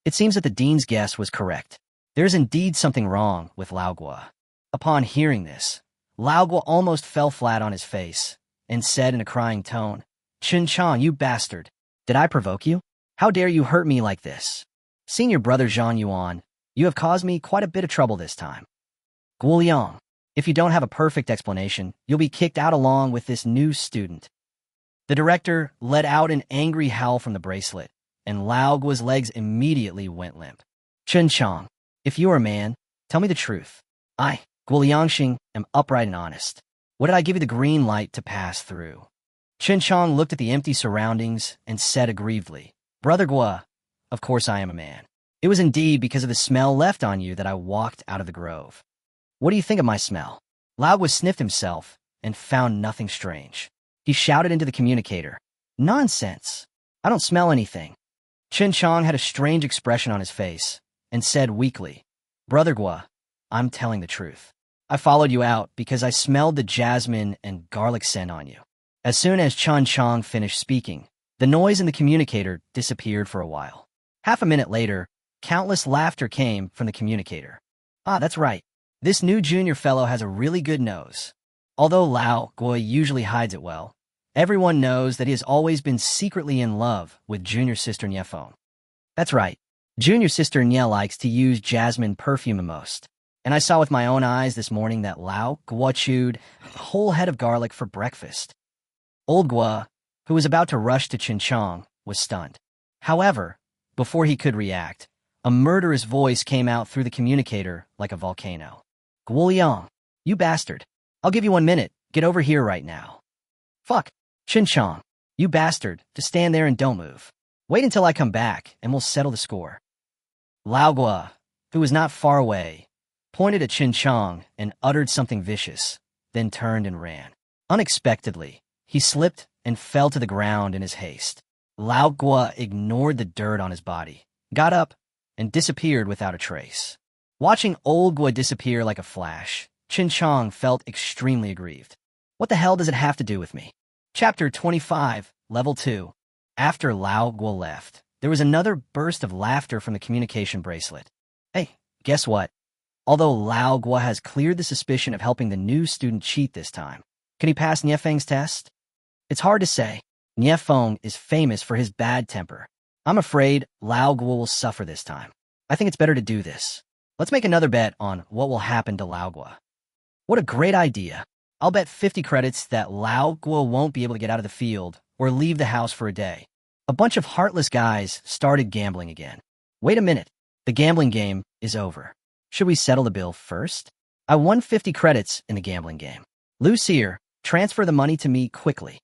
It seems that the dean's guess was correct. There is indeed something wrong with Lao Gua. Upon hearing this, Lao Gua almost fell flat on his face and said in a crying tone, Chen Qiang, you bastard. Did I provoke you? How dare you hurt me like this? Senior brother Zhang Yuan, you have caused me quite a bit of trouble this time. Guoliang, if you don't have a perfect explanation, you'll be kicked out along with this new student. The director let out an angry howl from the bracelet, and Lao Gua's legs immediately went limp. Chen Qiang, if you are a man, tell me the truth. I, Guoliangxing, am upright and honest. What did I give you the green light to pass through? Chen Qiang looked at the empty surroundings and said aggrievedly, Brother Gua, of course I am a man. It was indeed because of the smell left on you that I walked out of the grove. What do you think of my smell? Lao Gua sniffed himself and found nothing strange. He shouted into the communicator, Nonsense! I don't smell anything. Chen Qiang had a strange expression on his face and said weakly, Brother Gua, I'm telling the truth. I followed you out because I smelled the jasmine and garlic scent on you. As soon as Chen Qiang finished speaking, the noise in the communicator disappeared for a while. Half a minute later, countless laughter came from the communicator. Ah, that's right. This new junior fellow has a really good nose. Although Lao Gua usually hides it well, everyone knows that he has always been secretly in love with junior sister Niefeng. That's right. Junior sister Nie likes to use jasmine perfume the most. And I saw with my own eyes this morning that Lao Gua chewed a whole head of garlic for breakfast. Old Gua, who was about to rush to Chen Qiang, was stunned. However, before he could react, a murderous voice came out through the communicator like a volcano. Guoliang, you bastard. I'll give you 1 minute. Get over here right now. Fuck. Chen Qiang, you bastard, just stand there and don't move. Wait until I come back and we'll settle the score. Lao Gua, who was not far away, pointed at Chen Qiang and uttered something vicious, then turned and ran. Unexpectedly, he slipped and fell to the ground in his haste. Lao Gua ignored the dirt on his body, got up, and disappeared without a trace. Watching old Gua disappear like a flash, Chen Qiang felt extremely aggrieved. What the hell does it have to do with me? Chapter 25, Level 2. After Lao Gua left, there was another burst of laughter from the communication bracelet. Hey, guess what? Although Lao Gua has cleared the suspicion of helping the new student cheat this time, can he pass Niefeng's test? It's hard to say. Niefeng is famous for his bad temper. I'm afraid Lao Gua will suffer this time. I think it's better to do this. Let's make another bet on what will happen to Lao Gua. What a great idea. I'll bet 50 credits that Lao Gua won't be able to get out of the field or leave the house for a day. A bunch of heartless guys started gambling again. Wait a minute. The gambling game is over. Should we settle the bill first? I won 50 credits in the gambling game. Lucier, transfer the money to me quickly.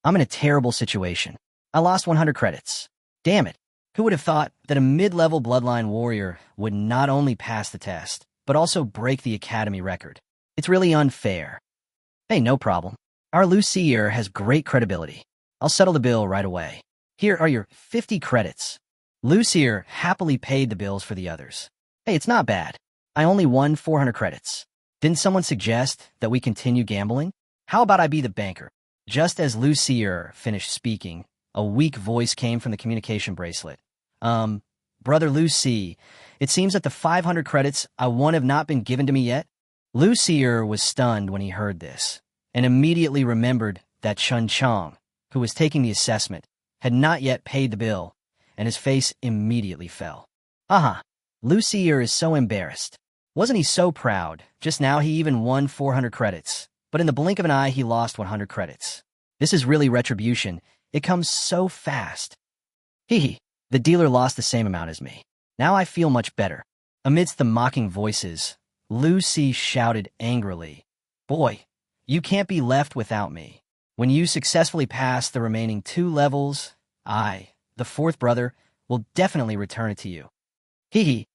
I'm in a terrible situation. I lost 100 credits. Damn it. Who would have thought that a mid-level bloodline warrior would not only pass the test, but also break the academy record? It's really unfair. Hey, no problem. Our Lucier has great credibility. I'll settle the bill right away. Here are your 50 credits. Lucier happily paid the bills for the others. Hey, it's not bad. I only won 400 credits. Didn't someone suggest that we continue gambling? How about I be the banker? Just as Lucier finished speaking, a weak voice came from the communication bracelet. Brother Lucy, it seems that the 500 credits I won have not been given to me yet. Lucier was stunned when he heard this, and immediately remembered that Chen Qiang, who was taking the assessment, had not yet paid the bill, and his face immediately fell. Aha! Lucier is so embarrassed. Wasn't he so proud? Just now he even won 400 credits, but in the blink of an eye he lost 100 credits. This is really retribution. It comes so fast. Hee. The dealer lost the same amount as me. Now I feel much better. Amidst the mocking voices, Lucy shouted angrily, "Boy, you can't be left without me. When you successfully pass the remaining 2 levels, I, the 4th brother, will definitely return it to you." Hee.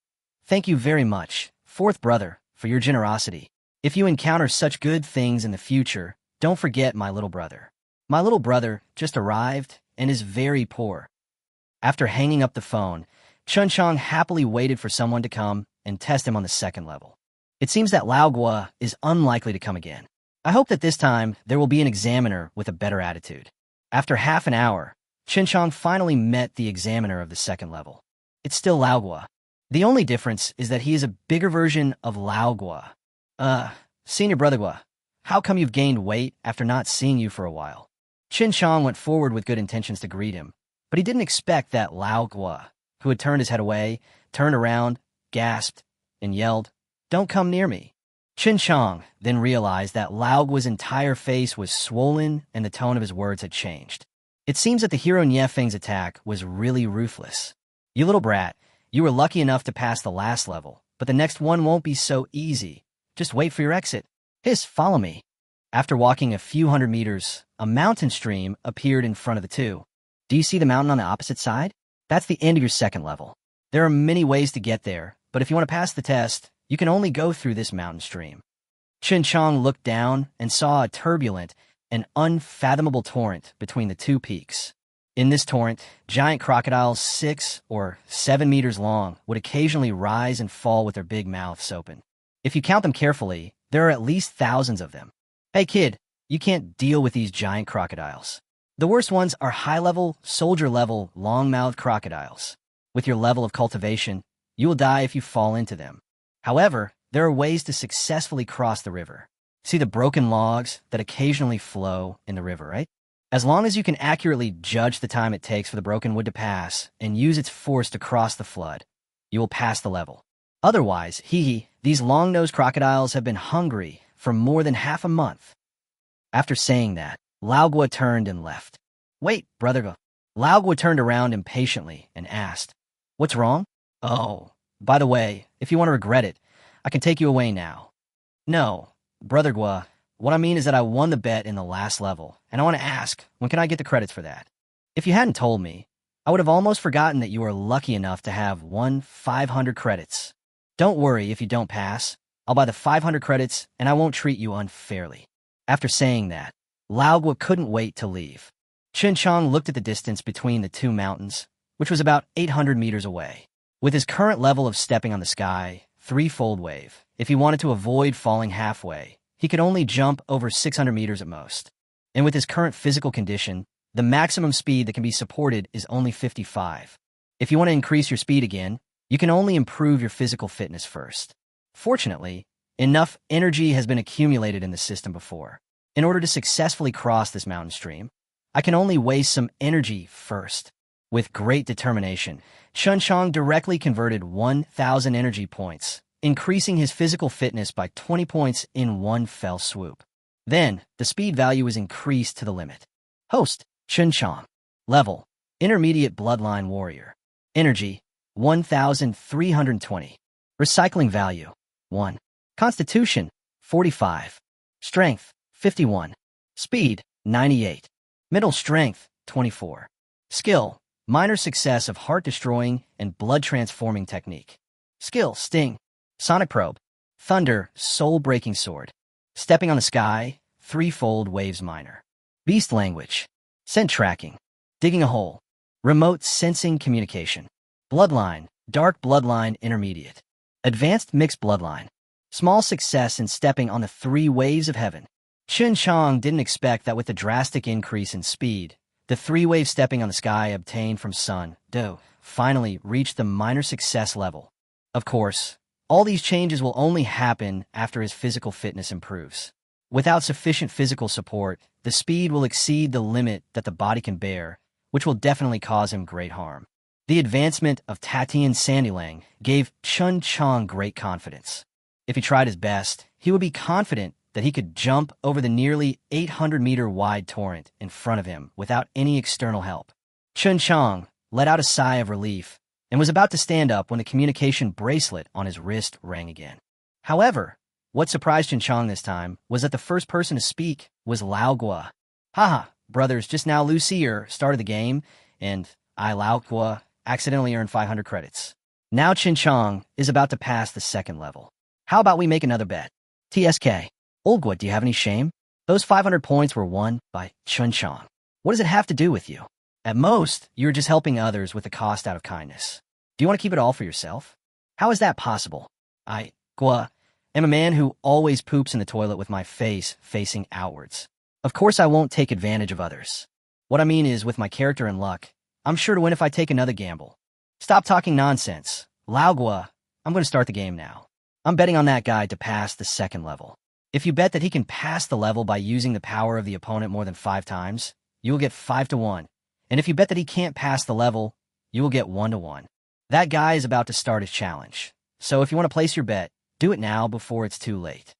Thank you very much, 4th brother, for your generosity. If you encounter such good things in the future, don't forget my little brother. My little brother just arrived and is very poor. After hanging up the phone, Chen Qiang happily waited for someone to come and test him on the 2nd level. It seems that Lao Gua is unlikely to come again. I hope that this time there will be an examiner with a better attitude. After half an hour, Chen Qiang finally met the examiner of the 2nd level. It's still Lao Gua. The only difference is that he is a bigger version of Lao Gua. Senior Brother Gua, how come you've gained weight after not seeing you for a while? Chen Qiang went forward with good intentions to greet him, but he didn't expect that Lao Gua, who had turned his head away, turned around, gasped, and yelled, "Don't come near me." Chen Qiang then realized that Lao Gua's entire face was swollen and the tone of his words had changed. It seems that the hero Nie Feng's attack was really ruthless. "You little brat, you were lucky enough to pass the last level, but the next one won't be so easy. Just wait for your exit. Follow me." After walking a few hundred meters, a mountain stream appeared in front of the two. Do you see the mountain on the opposite side? That's the end of your 2nd level. There are many ways to get there, but if you want to pass the test, you can only go through this mountain stream. Chen Qiang looked down and saw a turbulent and unfathomable torrent between the 2 peaks. In this torrent, giant crocodiles 6 or 7 meters long would occasionally rise and fall with their big mouths open. If you count them carefully, there are at least thousands of them. Hey kid, you can't deal with these giant crocodiles. The worst ones are high-level, soldier-level, long-mouthed crocodiles. With your level of cultivation, you will die if you fall into them. However, there are ways to successfully cross the river. See the broken logs that occasionally flow in the river, right? As long as you can accurately judge the time it takes for the broken wood to pass and use its force to cross the flood, you will pass the level. Otherwise, these long-nosed crocodiles have been hungry for more than half a month. After saying that, Lao Gua turned and left. Wait, Brother Gua. Lao Gua turned around impatiently and asked, "What's wrong?" "Oh, by the way, if you want to regret it, I can take you away now." "No, Brother Gua, what I mean is that I won the bet in the last level, and I want to ask, when can I get the credits for that?" "If you hadn't told me, I would have almost forgotten that you were lucky enough to have won 500 credits. Don't worry if you don't pass. I'll buy the 500 credits, and I won't treat you unfairly." After saying that, Lao Gua couldn't wait to leave. Chen Qiang looked at the distance between the 2 mountains, which was about 800 meters away. With his current level of stepping on the sky, 3-fold wave, if he wanted to avoid falling halfway, he could only jump over 600 meters at most. And with his current physical condition, the maximum speed that can be supported is only 55. If you want to increase your speed again, you can only improve your physical fitness first. Fortunately, enough energy has been accumulated in the system before. In order to successfully cross this mountain stream, I can only waste some energy first. With great determination, Chen Qiang directly converted 1,000 energy points, increasing his physical fitness by 20 points in one fell swoop. Then, the speed value was increased to the limit. Host, Chen Qiang. Level, Intermediate Bloodline Warrior. Energy, 1,320. Recycling value, 1. Constitution, 45. Strength, 51. Speed, 98. Middle strength, 24. Skill, minor success of heart-destroying and blood-transforming technique. Skill, sting. Sonic probe. Thunder, soul-breaking sword. Stepping on the sky, 3-fold waves minor. Beast language. Scent tracking. Digging a hole. Remote sensing communication. Bloodline, dark bloodline intermediate. Advanced mixed bloodline. Small success in stepping on the 3 waves of heaven. Chen Qiang didn't expect that with the drastic increase in speed, the 3-wave stepping on the sky obtained from Sun, Do, finally reached the minor success level. Of course, all these changes will only happen after his physical fitness improves. Without sufficient physical support, the speed will exceed the limit that the body can bear, which will definitely cause him great harm. The advancement of Tatian Sandilang gave Chen Qiang great confidence. If he tried his best, he would be confident that he could jump over the nearly 800-meter wide torrent in front of him without any external help. Chen Qiang let out a sigh of relief and was about to stand up when the communication bracelet on his wrist rang again. However, what surprised Chen Qiang this time was that the first person to speak was Lao Guo. Haha, brothers, just now Lu Seer started the game, and I, Lao Guo, accidentally earned 500 credits. Now Chen Qiang is about to pass the second level. How about we make another bet? TSK. Old Guo, do you have any shame? Those 500 points were won by Chen Qiang. What does it have to do with you? At most, you're just helping others with the cost out of kindness. Do you want to keep it all for yourself? How is that possible? I, Guo, am a man who always poops in the toilet with my face facing outwards. Of course I won't take advantage of others. What I mean is, with my character and luck, I'm sure to win if I take another gamble. Stop talking nonsense. Lao Guo, I'm going to start the game now. I'm betting on that guy to pass the second level. If you bet that he can pass the level by using the power of the opponent more than 5 times, you will get 5-1. And if you bet that he can't pass the level, you will get 1-1. That guy is about to start his challenge. So if you want to place your bet, do it now before it's too late.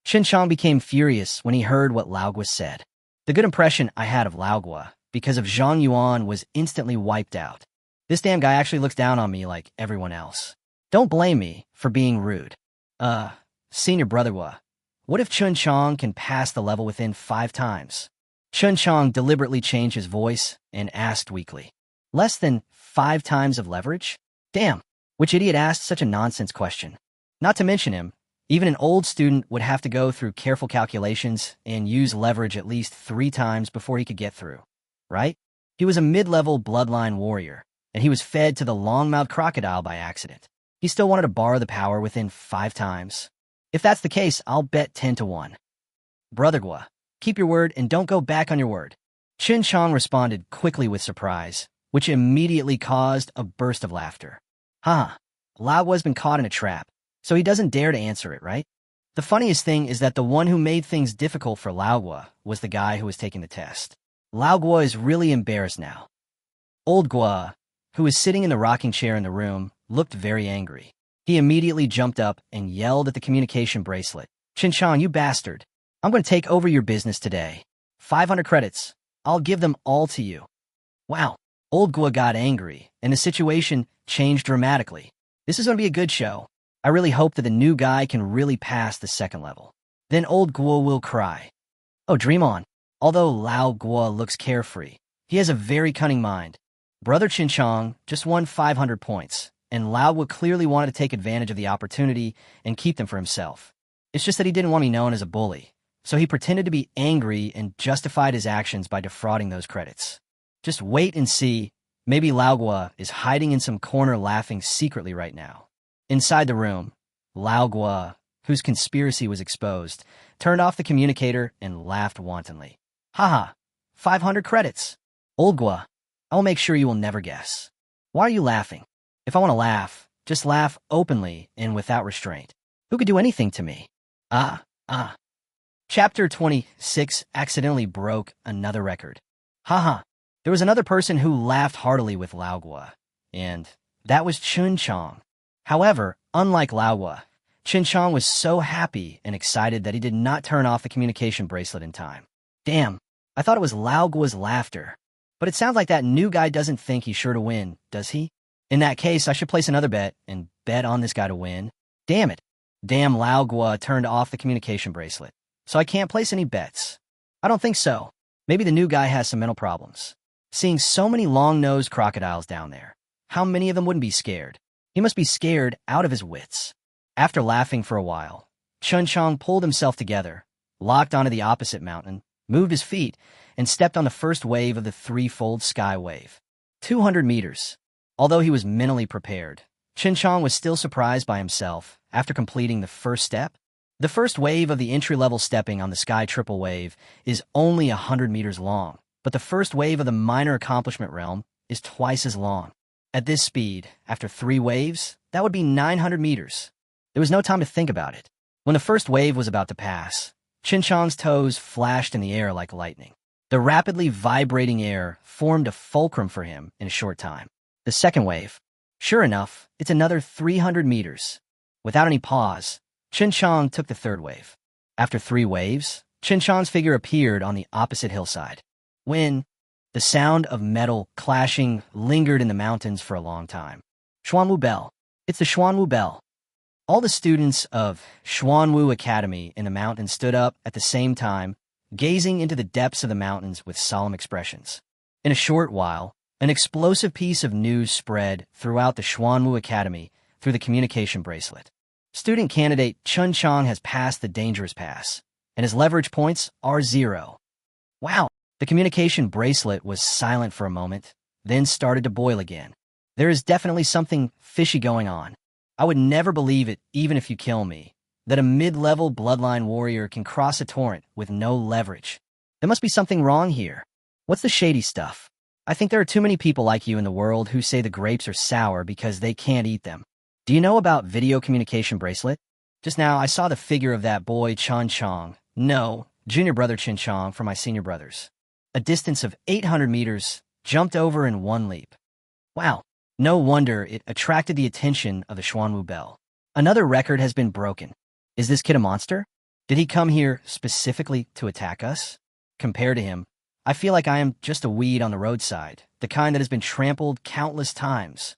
Chen Qiang became furious when he heard what Lao Guo said. The good impression I had of Lao Guo because of Zhang Yuan was instantly wiped out. This damn guy actually looks down on me like everyone else. Don't blame me for being rude. Senior brother Guo, what if Chen Qiang can pass the level within 5 times? Chen Qiang deliberately changed his voice and asked weakly. Less than 5 times of leverage? Damn, which idiot asked such a nonsense question? Not to mention him, even an old student would have to go through careful calculations and use leverage at least 3 times before he could get through, right? He was a mid-level bloodline warrior, and he was fed to the long-mouthed crocodile by accident. He still wanted to borrow the power within 5 times. If that's the case, I'll bet 10-1. Brother Guo, keep your word and don't go back on your word. Chen Qiang responded quickly with surprise, which immediately caused a burst of laughter. Haha, Lao Guo's been caught in a trap, so he doesn't dare to answer it, right? The funniest thing is that the one who made things difficult for Lao Guo was the guy who was taking the test. Lao Guo is really embarrassed now. Old Guo, who was sitting in the rocking chair in the room, looked very angry. He immediately jumped up and yelled at the communication bracelet. Chen Qiang, you bastard. I'm going to take over your business today. 500 credits. I'll give them all to you. Wow. Old Guo got angry, and the situation changed dramatically. This is going to be a good show. I really hope that the new guy can really pass the second level. Then Old Guo will cry. Oh, dream on. Although Lao Guo looks carefree, he has a very cunning mind. Brother Chen Qiang just won 500 points, and Lao Guo clearly wanted to take advantage of the opportunity and keep them for himself. It's just that he didn't want to be known as a bully, so he pretended to be angry and justified his actions by defrauding those credits. Just wait and see. Maybe Lao Guo is hiding in some corner laughing secretly right now. Inside the room, Lao Guo, whose conspiracy was exposed, turned off the communicator and laughed wantonly. Haha, 500 credits. Old Guo, I will make sure you will never guess. Why are you laughing? If I want to laugh, just laugh openly and without restraint. Who could do anything to me? Chapter 26 accidentally broke another record. Haha, there was another person who laughed heartily with Lao Guo, and that was Chen Qiang. However, unlike Lao Guo, Chen Qiang was so happy and excited that he did not turn off the communication bracelet in time. Damn, I thought it was Lao Guo's laughter. But it sounds like that new guy doesn't think he's sure to win, does he? In that case, I should place another bet and bet on this guy to win. Damn it. Damn, Lao Guo turned off the communication bracelet, so I can't place any bets. I don't think so. Maybe the new guy has some mental problems. Seeing so many long-nosed crocodiles down there, how many of them wouldn't be scared? He must be scared out of his wits. After laughing for a while, Chen Qiang pulled himself together, locked onto the opposite mountain, moved his feet, and stepped on the first wave of the threefold sky wave. 200 meters. Although he was mentally prepared, Chen Qiang was still surprised by himself after completing the first step. The first wave of the entry-level stepping on the sky triple wave is only 100 meters long, but the first wave of the minor accomplishment realm is twice as long. At this speed, after 3 waves, that would be 900 meters. There was no time to think about it. When the first wave was about to pass, Chen Qiang's toes flashed in the air like lightning. The rapidly vibrating air formed a fulcrum for him in a short time. The second wave. Sure enough, it's another 300 meters. Without any pause, Chen Qiang took the third wave. After 3 waves, Chen Qiang's figure appeared on the opposite hillside. When the sound of metal clashing lingered in the mountains for a long time. Xuanwu Bell. It's the Xuanwu Bell. All the students of Xuanwu Academy in the mountains stood up at the same time, gazing into the depths of the mountains with solemn expressions. In a short while, an explosive piece of news spread throughout the Xuanwu Academy through the communication bracelet. Student candidate Chen Qiang has passed the dangerous pass, and his leverage points are 0. Wow! The communication bracelet was silent for a moment, then started to boil again. There is definitely something fishy going on. I would never believe it, even if you kill me, that a mid-level bloodline warrior can cross a torrent with no leverage. There must be something wrong here. What's the shady stuff? I think there are too many people like you in the world who say the grapes are sour because they can't eat them. Do you know about video communication bracelet? Just now, I saw the figure of that boy Chen Qiang. No, junior brother Chen Qiang from my senior brothers. A distance of 800 meters, jumped over in one leap. Wow, no wonder it attracted the attention of the Xuanwu Bell. Another record has been broken. Is this kid a monster? Did he come here specifically to attack us? Compared to him, I feel like I am just a weed on the roadside, the kind that has been trampled countless times.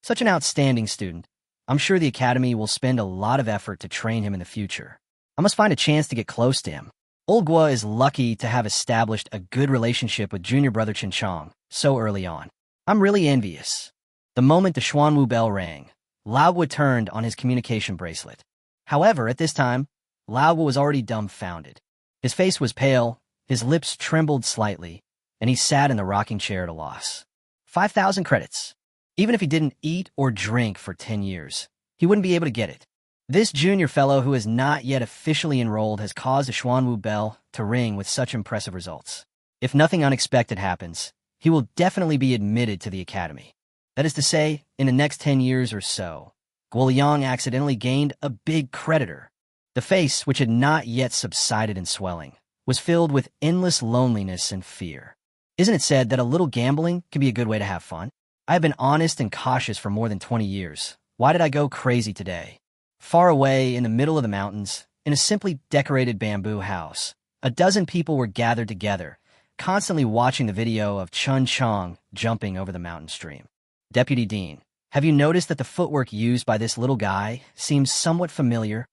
Such an outstanding student. I'm sure the academy will spend a lot of effort to train him in the future. I must find a chance to get close to him. Old Gua is lucky to have established a good relationship with junior brother Chen Qiang so early on. I'm really envious. The moment the Xuanwu Bell rang, Lao Gua turned on his communication bracelet. However, at this time, Lao Gua was already dumbfounded. His face was pale, his lips trembled slightly, and he sat in the rocking chair at a loss. 5,000 credits. Even if he didn't eat or drink for 10 years, he wouldn't be able to get it. This junior fellow who is not yet officially enrolled has caused the Xuanwu Bell to ring with such impressive results. If nothing unexpected happens, he will definitely be admitted to the academy. That is to say, in the next 10 years or so, Guoliang accidentally gained a big creditor. The face, which had not yet subsided in swelling, was filled with endless loneliness and fear. Isn't it said that a little gambling can be a good way to have fun? I have been honest and cautious for more than 20 years. Why did I go crazy today? Far away in the middle of the mountains, in a simply decorated bamboo house, a dozen people were gathered together, constantly watching the video of Chen Qiang jumping over the mountain stream. Deputy Dean, have you noticed that the footwork used by this little guy seems somewhat familiar?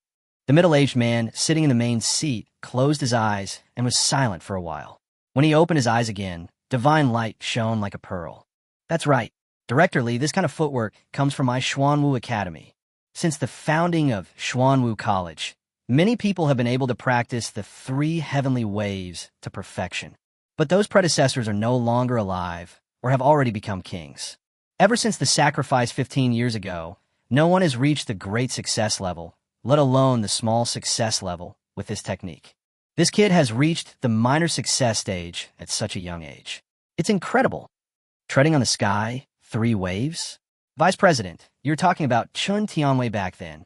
The middle-aged man sitting in the main seat closed his eyes and was silent for a while. When he opened his eyes again, divine light shone like a pearl. That's right. Directorly, this kind of footwork comes from my Xuanwu Academy. Since the founding of Xuanwu College, many people have been able to practice the 3 heavenly waves to perfection. But those predecessors are no longer alive or have already become kings. Ever since the sacrifice 15 years ago, no one has reached the great success level, let alone the small success level, with this technique. This kid has reached the minor success stage at such a young age. It's incredible. Treading on the sky, 3 waves? Vice President, you're talking about Chen Qiang way back then.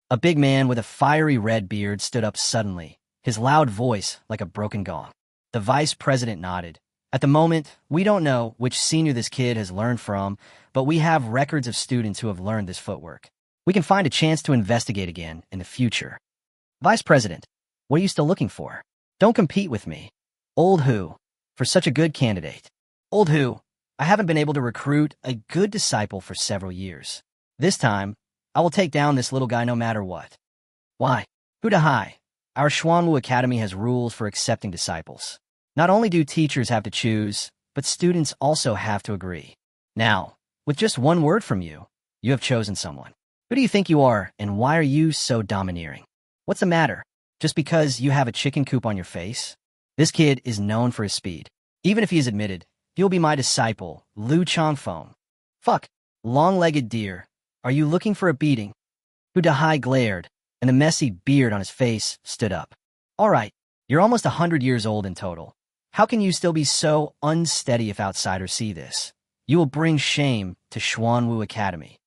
A big man with a fiery red beard stood up suddenly, his loud voice like a broken gong. The Vice President nodded. At the moment, we don't know which senior this kid has learned from, but we have records of students who have learned this footwork. We can find a chance to investigate again in the future. Vice President, what are you still looking for? Don't compete with me. Old who? For such a good candidate. Old who? I haven't been able to recruit a good disciple for several years. This time, I will take down this little guy no matter what. Why? Who to high? Our Xuanwu Academy has rules for accepting disciples. Not only do teachers have to choose, but students also have to agree. Now, with just one word from you, you have chosen someone. Who do you think you are, and why are you so domineering? What's the matter? Just because you have a chicken coop on your face? This kid is known for his speed. Even if he is admitted, he'll be my disciple, Lu Changfeng. Fuck, long-legged deer. Are you looking for a beating? Hu Dahai glared, and the messy beard on his face stood up. All right, you're almost 100 years old in total. How can you still be so unsteady if outsiders see this? You will bring shame to Xuanwu Academy.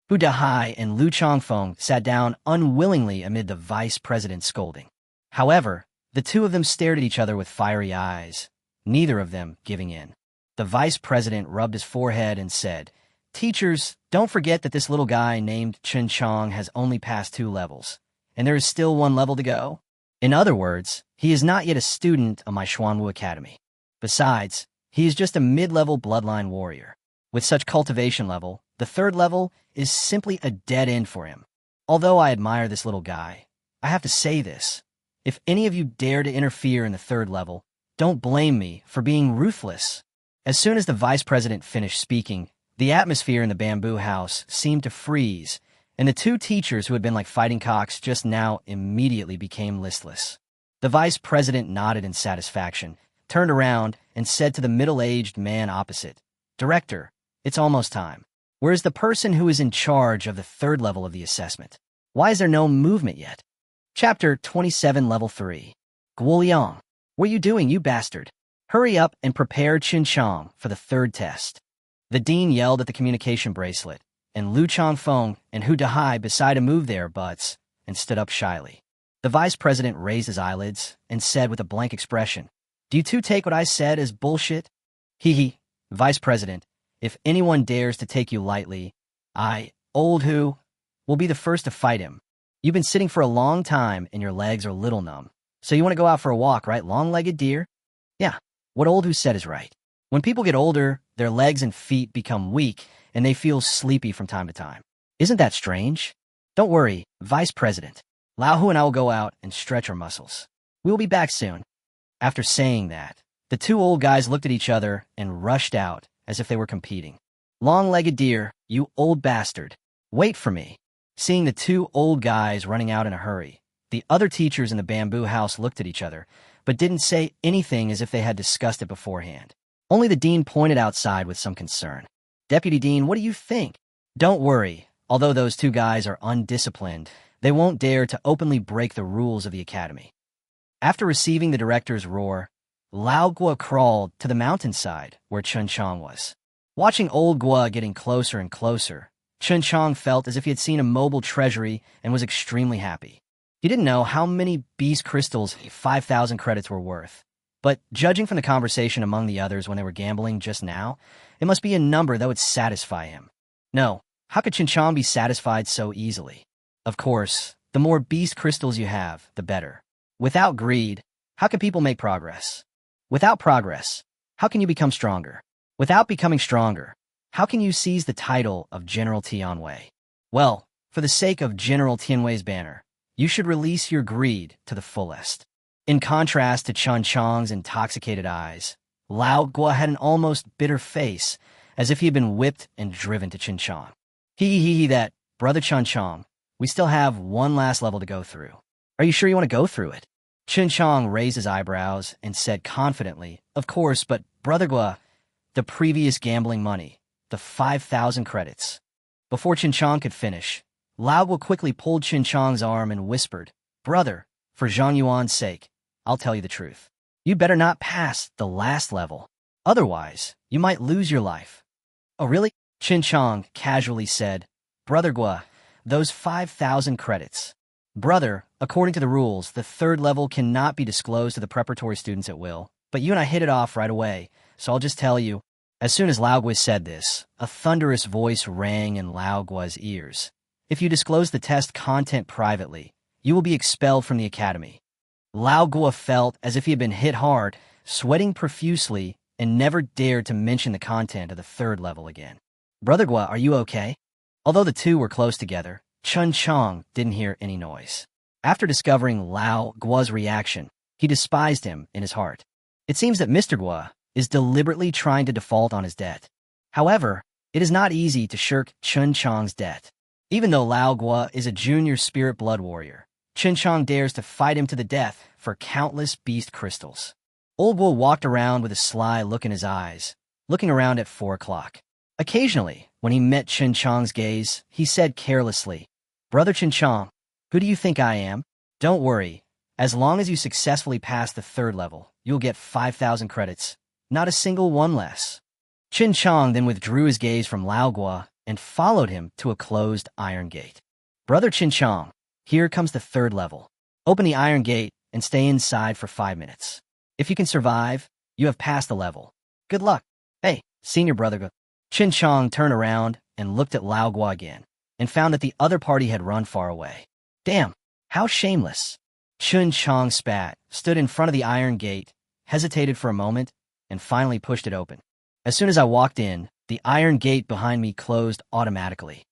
Hu Dahai and Lu Changfeng sat down unwillingly amid the vice president's scolding. However, The two of them stared at each other with fiery eyes, neither of them giving in. The vice president rubbed his forehead and said, "Teachers, don't forget that this little guy named Chen Qiang has only passed 2 levels, and there is still 1 level to go. In other words, he is not yet a student of my Xuanwu Academy. Besides, he is just a mid-level bloodline warrior. With such cultivation level, the 3rd level is simply a dead end for him. Although I admire this little guy, I have to say this. If any of you dare to interfere in the 3rd level, don't blame me for being ruthless." As soon as the vice president finished speaking, the atmosphere in the bamboo house seemed to freeze, and the 2 teachers who had been like fighting cocks just now immediately became listless. The vice president nodded in satisfaction, turned around, and said to the middle-aged man opposite, "Director, it's almost time. Where's the person who is in charge of the 3rd level of the assessment? Why is there no movement yet?" Chapter 27, Level 3. Guoliang, what are you doing, you bastard? Hurry up and prepare Chen Qiang for the 3rd test. The dean yelled at the communication bracelet, and Lu Changfeng and Hu Dahai beside him moved their butts and stood up shyly. The vice president raised his eyelids and said with a blank expression, "Do you 2 take what I said as bullshit?" Hee. Vice president, if anyone dares to take you lightly, old Hu, will be the first to fight him. You've been sitting for a long time and your legs are a little numb. So you want to go out for a walk, right, long-legged deer? Yeah, what old Hu said is right. When people get older, their legs and feet become weak and they feel sleepy from time to time. Isn't that strange? Don't worry, Vice President. Lao Hu and I will go out and stretch our muscles. We will be back soon. After saying that, the 2 old guys looked at each other and rushed out as if they were competing. Long-legged deer, you old bastard. Wait for me. Seeing the 2 old guys running out in a hurry, the other teachers in the bamboo house looked at each other, but didn't say anything as if they had discussed it beforehand. Only the dean pointed outside with some concern. "Deputy Dean, what do you think?" "Don't worry. Although those 2 guys are undisciplined, they won't dare to openly break the rules of the academy." After receiving the director's roar, Lao Gua crawled to the mountainside where Chen Qiang was. Watching old Gua getting closer and closer, Chen Qiang felt as if he had seen a mobile treasury and was extremely happy. He didn't know how many beast crystals 5,000 credits were worth, but judging from the conversation among the others when they were gambling just now, it must be a number that would satisfy him. No, how could Chen Qiang be satisfied so easily? Of course, the more beast crystals you have, the better. Without greed, how can people make progress? Without progress, how can you become stronger? Without becoming stronger, how can you seize the title of General Tianwei? Well, for the sake of General Tianwei's banner, you should release your greed to the fullest. In contrast to Chen Qiang's intoxicated eyes, Lao Gua had an almost bitter face, as if he had been whipped and driven to Chen Qiang. That, Brother Chen Qiang, we still have 1 last level to go through. Are you sure you want to go through it? Chen Qiang raised his eyebrows and said confidently, "Of course, but Brother Gua, the previous gambling money, the 5,000 credits." Before Chen Qiang could finish, Lao Gua quickly pulled Chen Qiang's arm and whispered, "Brother, for Zhang Yuan's sake, I'll tell you the truth. You better not pass the last level. Otherwise, you might lose your life." "Oh, really?" Chen Qiang casually said, "Brother Gua, those 5,000 credits. Brother, according to the rules, the 3rd level cannot be disclosed to the preparatory students at will, but you and I hit it off right away, so I'll just tell you." As soon as Lao Gua said this, a thunderous voice rang in Lao Gua's ears. "If you disclose the test content privately, you will be expelled from the academy." Lao Gua felt as if he had been hit hard, sweating profusely, and never dared to mention the content of the 3rd level again. "Brother Gua, are you okay?" Although the 2 were close together, Chen Qiang didn't hear any noise. After discovering Lao Gua's reaction, he despised him in his heart. It seems that Mr. Gua is deliberately trying to default on his debt. However, it is not easy to shirk Chen Qiang's debt. Even though Lao Gua is a junior spirit blood warrior, Chen Qiang dares to fight him to the death for countless beast crystals. Old Gua walked around with a sly look in his eyes, looking around at 4 o'clock. Occasionally, when he met Chen Qiang's gaze, he said carelessly, "Brother Chen Qiang, who do you think I am? Don't worry. As long as you successfully pass the 3rd level, you'll get 5,000 credits. Not a single one less." Chen Qiang then withdrew his gaze from Lao Gua and followed him to a closed iron gate. "Brother Chen Qiang, here comes the 3rd level. Open the iron gate and stay inside for 5 minutes. If you can survive, you have passed the level. Good luck. Hey, senior brother. Chen Qiang turned around and looked at Lao Guo again, and found that the other party had run far away. Damn, how shameless. Chen Qiang spat, stood in front of the iron gate, hesitated for a moment, and finally pushed it open. As soon as I walked in, the iron gate behind me closed automatically.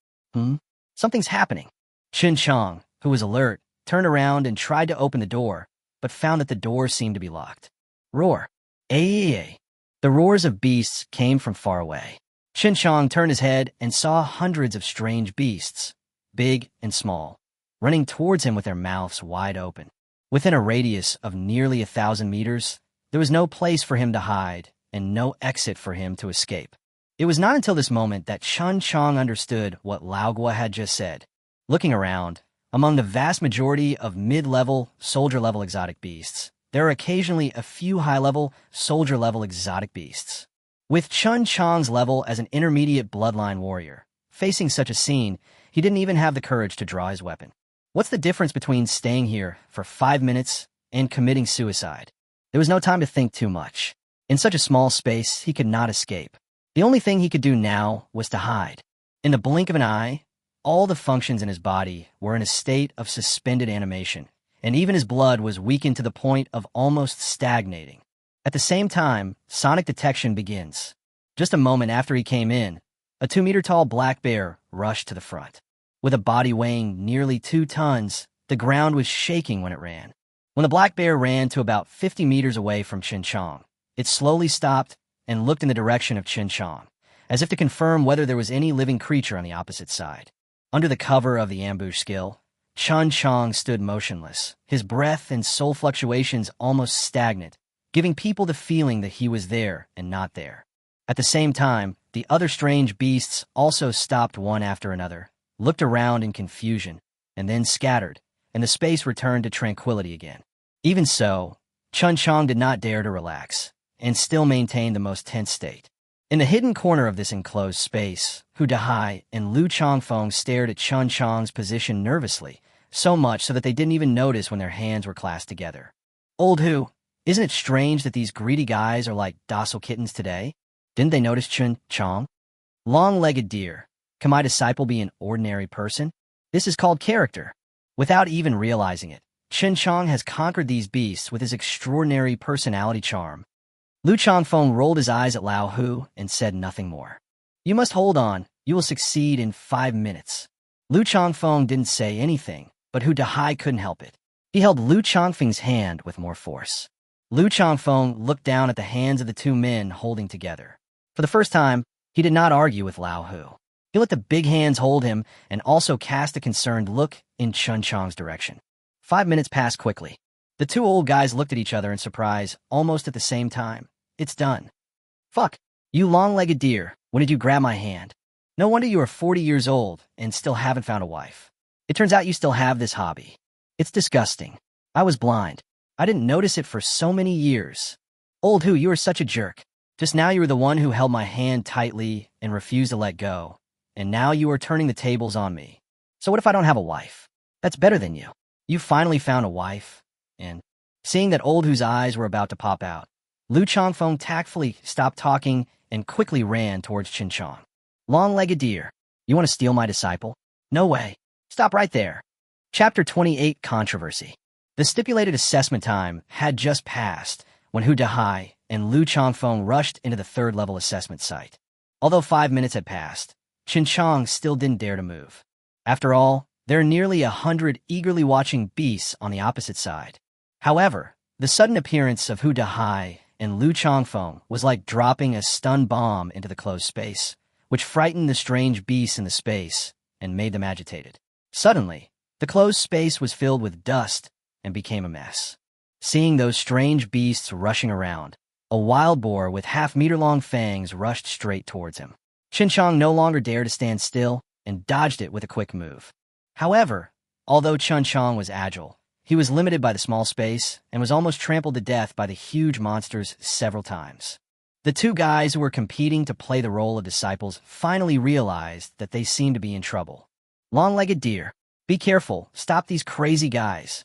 Something's happening. Chen Qiang, who was alert, turned around and tried to open the door, but found that the door seemed to be locked. Roar. Ay. The roars of beasts came from far away. Chen Qiang turned his head and saw hundreds of strange beasts, big and small, running towards him with their mouths wide open. Within a radius of nearly 1,000 meters, there was no place for him to hide and no exit for him to escape. It was not until this moment that Chen Qiang understood what Lao Guo had just said. Looking around, among the vast majority of mid-level, soldier-level exotic beasts, there are occasionally a few high-level, soldier-level exotic beasts. With Chen Qiang's level as an intermediate bloodline warrior, facing such a scene, he didn't even have the courage to draw his weapon. What's the difference between staying here for 5 minutes and committing suicide? There was no time to think too much. In such a small space, he could not escape. The only thing he could do now was to hide. In the blink of an eye, all the functions in his body were in a state of suspended animation, and even his blood was weakened to the point of almost stagnating. At the same time, sonic detection begins. Just a moment after he came in, a 2-meter-tall black bear rushed to the front. With a body weighing nearly 2 tons, the ground was shaking when it ran. When the black bear ran to about 50 meters away from Chen Qiang, it slowly stopped and looked in the direction of Chen Qiang, as if to confirm whether there was any living creature on the opposite side. Under the cover of the ambush skill, Chen Qiang stood motionless, his breath and soul fluctuations almost stagnant, giving people the feeling that he was there and not there. At the same time, the other strange beasts also stopped one after another, looked around in confusion, and then scattered, and the space returned to tranquility again. Even so, Chen Qiang did not dare to relax, and still maintained the most tense state. In the hidden corner of this enclosed space, Hu Dahai and Lu Changfeng stared at Chen Qiang's position nervously, so much so that they didn't even notice when their hands were clasped together. Old Hu, isn't it strange that these greedy guys are like docile kittens today? Didn't they notice Chen Qiang? Long-legged deer, can my disciple be an ordinary person? This is called character. Without even realizing it, Chen Qiang has conquered these beasts with his extraordinary personality charm. Lu Changfeng rolled his eyes at Lao Hu and said nothing more. You must hold on, you will succeed in 5 minutes. Lu Changfeng didn't say anything, but Hu Dahai couldn't help it. He held Lu Changfeng's hand with more force. Lu Changfeng looked down at the hands of the 2 men holding together. For the first time, he did not argue with Lao Hu. He let the big hands hold him and also cast a concerned look in Chen Qiang's direction. 5 minutes passed quickly. The 2 old guys looked at each other in surprise almost at the same time. It's done. Fuck, you long-legged deer, when did you grab my hand? No wonder you are 40 years old and still haven't found a wife. It turns out you still have this hobby. It's disgusting. I was blind. I didn't notice it for so many years. Old Hu, you are such a jerk. Just now you were the one who held my hand tightly and refused to let go. And now you are turning the tables on me. So what if I don't have a wife? That's better than you. You finally found a wife. And seeing that Old Hu's eyes were about to pop out, Lu Changfeng tactfully stopped talking and quickly ran towards Chen Qiang. Long-legged deer, you want to steal my disciple? No way. Stop right there. Chapter 28, Controversy. The stipulated assessment time had just passed when Hu Dahai and Lu Changfeng rushed into the 3rd-level assessment site. Although 5 minutes had passed, Chen Qiang still didn't dare to move. After all, there are nearly 100 eagerly watching beasts on the opposite side. However, the sudden appearance of Hu Dahai and Lu Changfeng was like dropping a stun bomb into the closed space, which frightened the strange beasts in the space and made them agitated. Suddenly, the closed space was filled with dust and became a mess. Seeing those strange beasts rushing around, a wild boar with half-meter-long fangs rushed straight towards him. Chen Qiang no longer dared to stand still and dodged it with a quick move. However, although Chen Qiang was agile, he was limited by the small space and was almost trampled to death by the huge monsters several times. The 2 guys who were competing to play the role of disciples finally realized that they seemed to be in trouble. Long-legged deer, be careful, stop these crazy guys.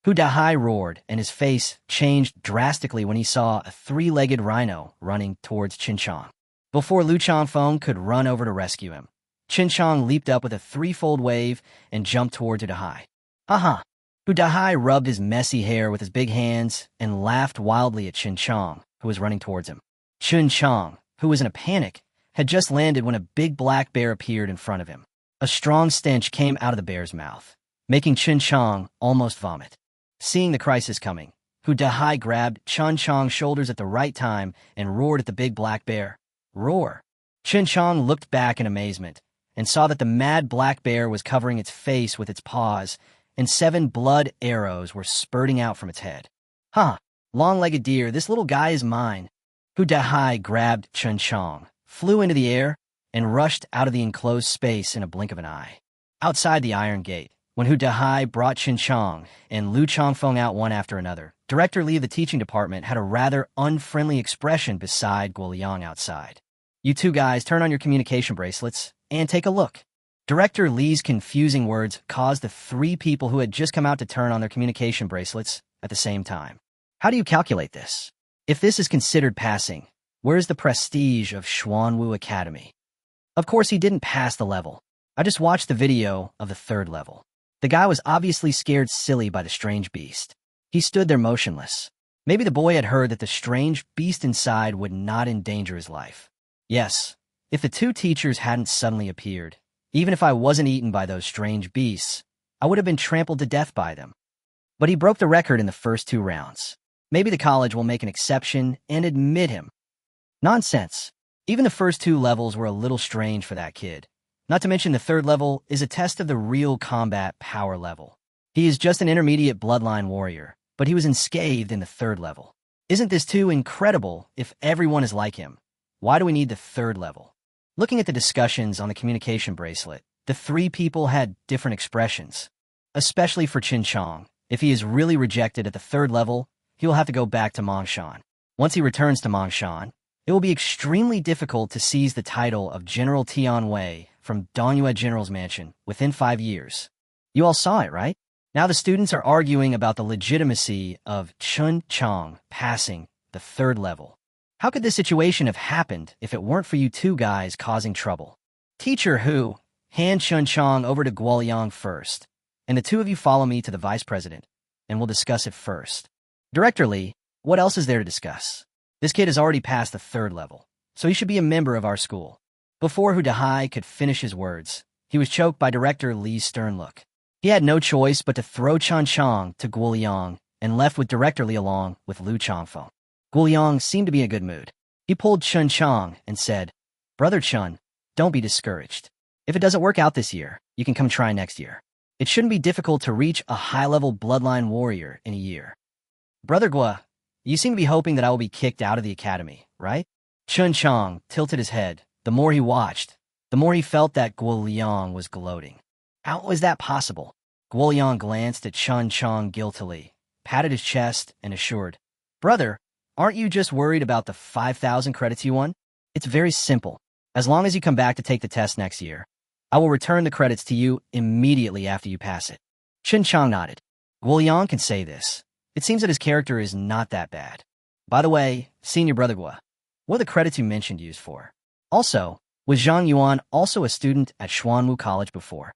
Hu Dahai roared, and his face changed drastically when he saw a three-legged rhino running towards Chen Qiang. Before Lu Changfeng could run over to rescue him, Chen Qiang leaped up with a threefold wave and jumped towards Hu Dahai. Ha! Hu Dahai rubbed his messy hair with his big hands and laughed wildly at Chen Qiang, who was running towards him. Chen Qiang, who was in a panic, had just landed when a big black bear appeared in front of him. A strong stench came out of the bear's mouth, making Chen Qiang almost vomit. Seeing the crisis coming, Hu Dahai grabbed Chen Qiang's shoulders at the right time and roared at the big black bear. Roar! Chen Qiang looked back in amazement and saw that the mad black bear was covering its face with its paws, and 7 blood arrows were spurting out from its head. Long-legged deer, this little guy is mine. Hu Dahai grabbed Chen Qiang, flew into the air, and rushed out of the enclosed space in a blink of an eye. Outside the Iron Gate, when Hu Dahai brought Chen Qiang and Lu Changfeng out one after another, Director Li of the teaching department had a rather unfriendly expression beside Guoliang outside. You two guys turn on your communication bracelets and take a look. Director Li's confusing words caused the 3 people who had just come out to turn on their communication bracelets at the same time. How do you calculate this? If this is considered passing, where's the prestige of Xuanwu Academy? Of course he didn't pass the level. I just watched the video of the 3rd level. The guy was obviously scared silly by the strange beast. He stood there motionless. Maybe the boy had heard that the strange beast inside would not endanger his life. Yes, if the 2 teachers hadn't suddenly appeared, even if I wasn't eaten by those strange beasts, I would have been trampled to death by them. But he broke the record in the first 2 rounds. Maybe the college will make an exception and admit him. Nonsense. Even the first 2 levels were a little strange for that kid. Not to mention the 3rd level is a test of the real combat power level. He is just an intermediate bloodline warrior, but he was unscathed in the 3rd level. Isn't this too incredible if everyone is like him? Why do we need the 3rd level? Looking at the discussions on the communication bracelet, the 3 people had different expressions. Especially for Chen Qiang. If he is really rejected at the 3rd level, he will have to go back to Mongshan. Once he returns to Mongshan, it will be extremely difficult to seize the title of General Tianwei from Dongyue General's mansion within 5 years. You all saw it, right? Now the students are arguing about the legitimacy of Chen Qiang passing the 3rd level. How could this situation have happened if it weren't for you 2 guys causing trouble? Teacher Hu, hand Chen Qiang over to Guoliang first, and the 2 of you follow me to the vice president, and we'll discuss it first. Director Li, what else is there to discuss? This kid has already passed the 3rd level, so he should be a member of our school. Before Hu Dahai could finish his words, he was choked by Director Li's stern look. He had no choice but to throw Chen Qiang to Guoliang and left with Director Li along with Lu Changfeng. Guoliang seemed to be in a good mood. He pulled Chen Qiang and said, Brother Chen, don't be discouraged. If it doesn't work out this year, you can come try next year. It shouldn't be difficult to reach a high-level bloodline warrior in a year. Brother Gua, you seem to be hoping that I will be kicked out of the academy, right? Chen Qiang tilted his head. The more he watched, the more he felt that Guoliang was gloating. How was that possible? Guoliang glanced at Chen Qiang guiltily, patted his chest, and assured, Brother, aren't you just worried about the 5,000 credits you won? It's very simple. As long as you come back to take the test next year, I will return the credits to you immediately after you pass it. Chen Qiang nodded. Guoliang can say this. It seems that his character is not that bad. By the way, Senior Brother Gua, what are the credits you mentioned used for? Also, was Zhang Yuan also a student at Xuanwu College before?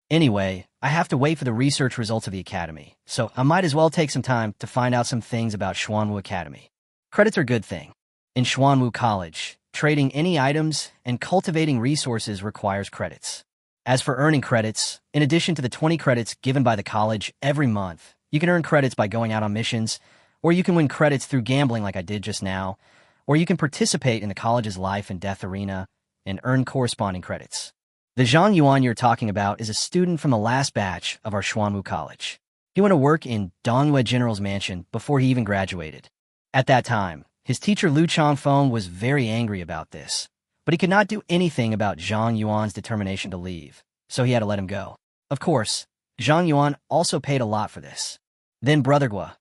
Anyway, I have to wait for the research results of the academy, so I might as well take some time to find out some things about Xuanwu Academy. Credits are a good thing. In Xuanwu College, trading any items and cultivating resources requires credits. As for earning credits, in addition to the 20 credits given by the college every month, you can earn credits by going out on missions, or you can win credits through gambling like I did just now, or you can participate in the college's life and death arena and earn corresponding credits. The Zhang Yuan you're talking about is a student from the last batch of our Xuanwu College. He went to work in Dongyue General's mansion before he even graduated. At that time, his teacher Lu Changfeng was very angry about this, but he could not do anything about Zhang Yuan's determination to leave, so he had to let him go. Of course, Zhang Yuan also paid a lot for this. Then Brother Gua,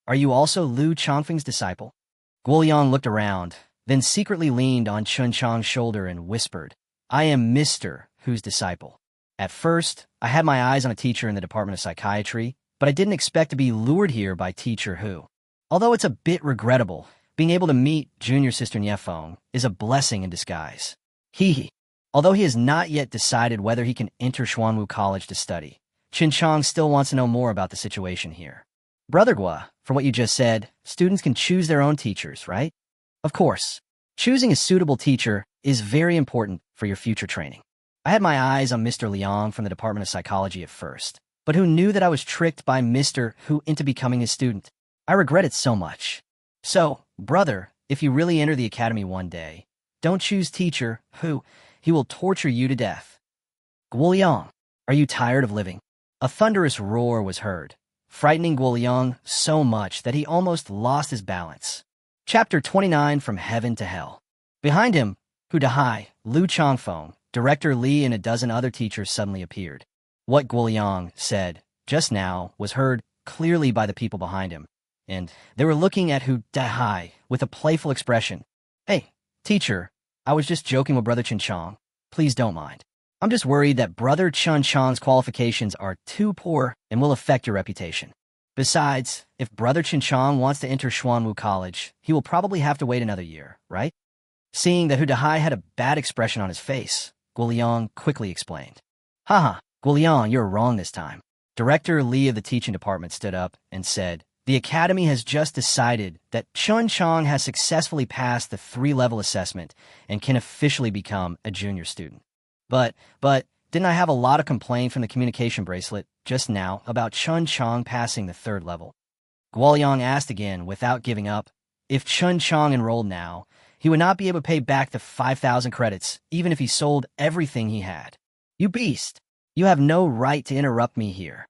are you also Lu Changfeng's disciple? Guoliang looked around, then secretly leaned on Chen Qiang's shoulder and whispered, I am Mr. Hu's disciple. At first, I had my eyes on a teacher in the Department of Psychiatry, but I didn't expect to be lured here by teacher Hu. Although it's a bit regrettable, being able to meet junior sister Niefeng is a blessing in disguise. Hee. Although he has not yet decided whether he can enter Xuanwu College to study, Chen Qiang still wants to know more about the situation here. Brother Gua, from what you just said, students can choose their own teachers, right? Of course. Choosing a suitable teacher is very important for your future training. I had my eyes on Mr. Liang from the Department of Psychology at first, but who knew that I was tricked by Mr. Hu into becoming his student? I regret it so much. So, brother, if you really enter the academy one day, don't choose teacher Hu. He will torture you to death. Guoliang, are you tired of living? A thunderous roar was heard, frightening Guoliang so much that he almost lost his balance. Chapter 29 From Heaven to Hell. Behind him, Hu Dahai, Lu Changfeng, Director Li and a dozen other teachers suddenly appeared. What Guoliang said just now was heard clearly by the people behind him, and they were looking at Hu Dahai with a playful expression. Hey, teacher, I was just joking with Brother Chen Qiang. Please don't mind. I'm just worried that Brother Chen Qiang's qualifications are too poor and will affect your reputation. Besides, if Brother Chen Qiang wants to enter Xuanwu College, he will probably have to wait another year, right? Seeing that Hu Dahai had a bad expression on his face, Guoliang quickly explained. Haha, Guoliang, you're wrong this time. Director Li of the teaching department stood up and said, the academy has just decided that Chen Qiang has successfully passed the 3-level assessment and can officially become a junior student. But, didn't I have a lot of complaint from the communication bracelet just now about Chen Qiang passing the 3rd level? Guoliang asked again without giving up. If Chen Qiang enrolled now, he would not be able to pay back the 5,000 credits, even if he sold everything he had. You beast! You have no right to interrupt me here.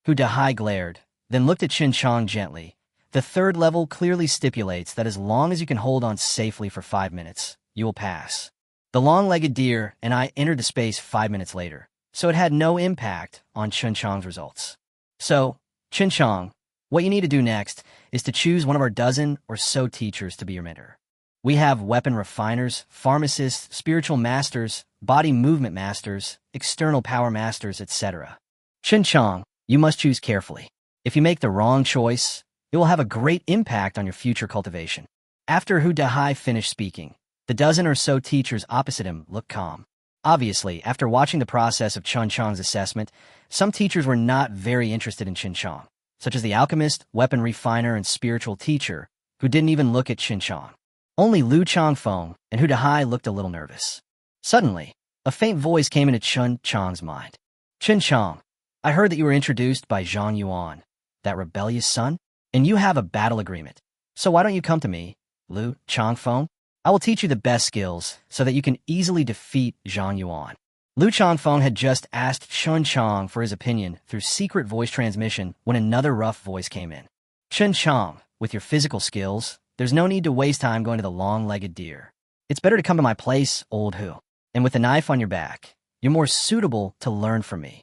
Hu Dahai glared, then looked at Chen Qiang gently. The 3rd level clearly stipulates that as long as you can hold on safely for 5 minutes, you will pass. The long-legged deer and I entered the space 5 minutes later, so it had no impact on Chen Qiang's results. So, Chen Qiang, what you need to do next is to choose one of our dozen or so teachers to be your mentor. We have weapon refiners, pharmacists, spiritual masters, body movement masters, external power masters, etc. Chen Qiang, you must choose carefully. If you make the wrong choice, it will have a great impact on your future cultivation. After Hu Dahai finished speaking, the dozen or so teachers opposite him looked calm. Obviously, after watching the process of Chen Qiang's assessment, some teachers were not very interested in Chen Qiang, such as the alchemist, weapon refiner, and spiritual teacher, who didn't even look at Chen Qiang. Only Lu Changfeng and Hu Dahai looked a little nervous. Suddenly, a faint voice came into Chen Qiang's mind. Chen Qiang, I heard that you were introduced by Zhang Yuan, that rebellious son, and you have a battle agreement. So why don't you come to me, Lu Changfeng? I will teach you the best skills so that you can easily defeat Zhang Yuan. Lu Changfeng had just asked Chen Qiang for his opinion through secret voice transmission when another rough voice came in. Chen Qiang, with your physical skills, there's no need to waste time going to the long-legged deer. It's better to come to my place, old Hu. And with a knife on your back, you're more suitable to learn from me.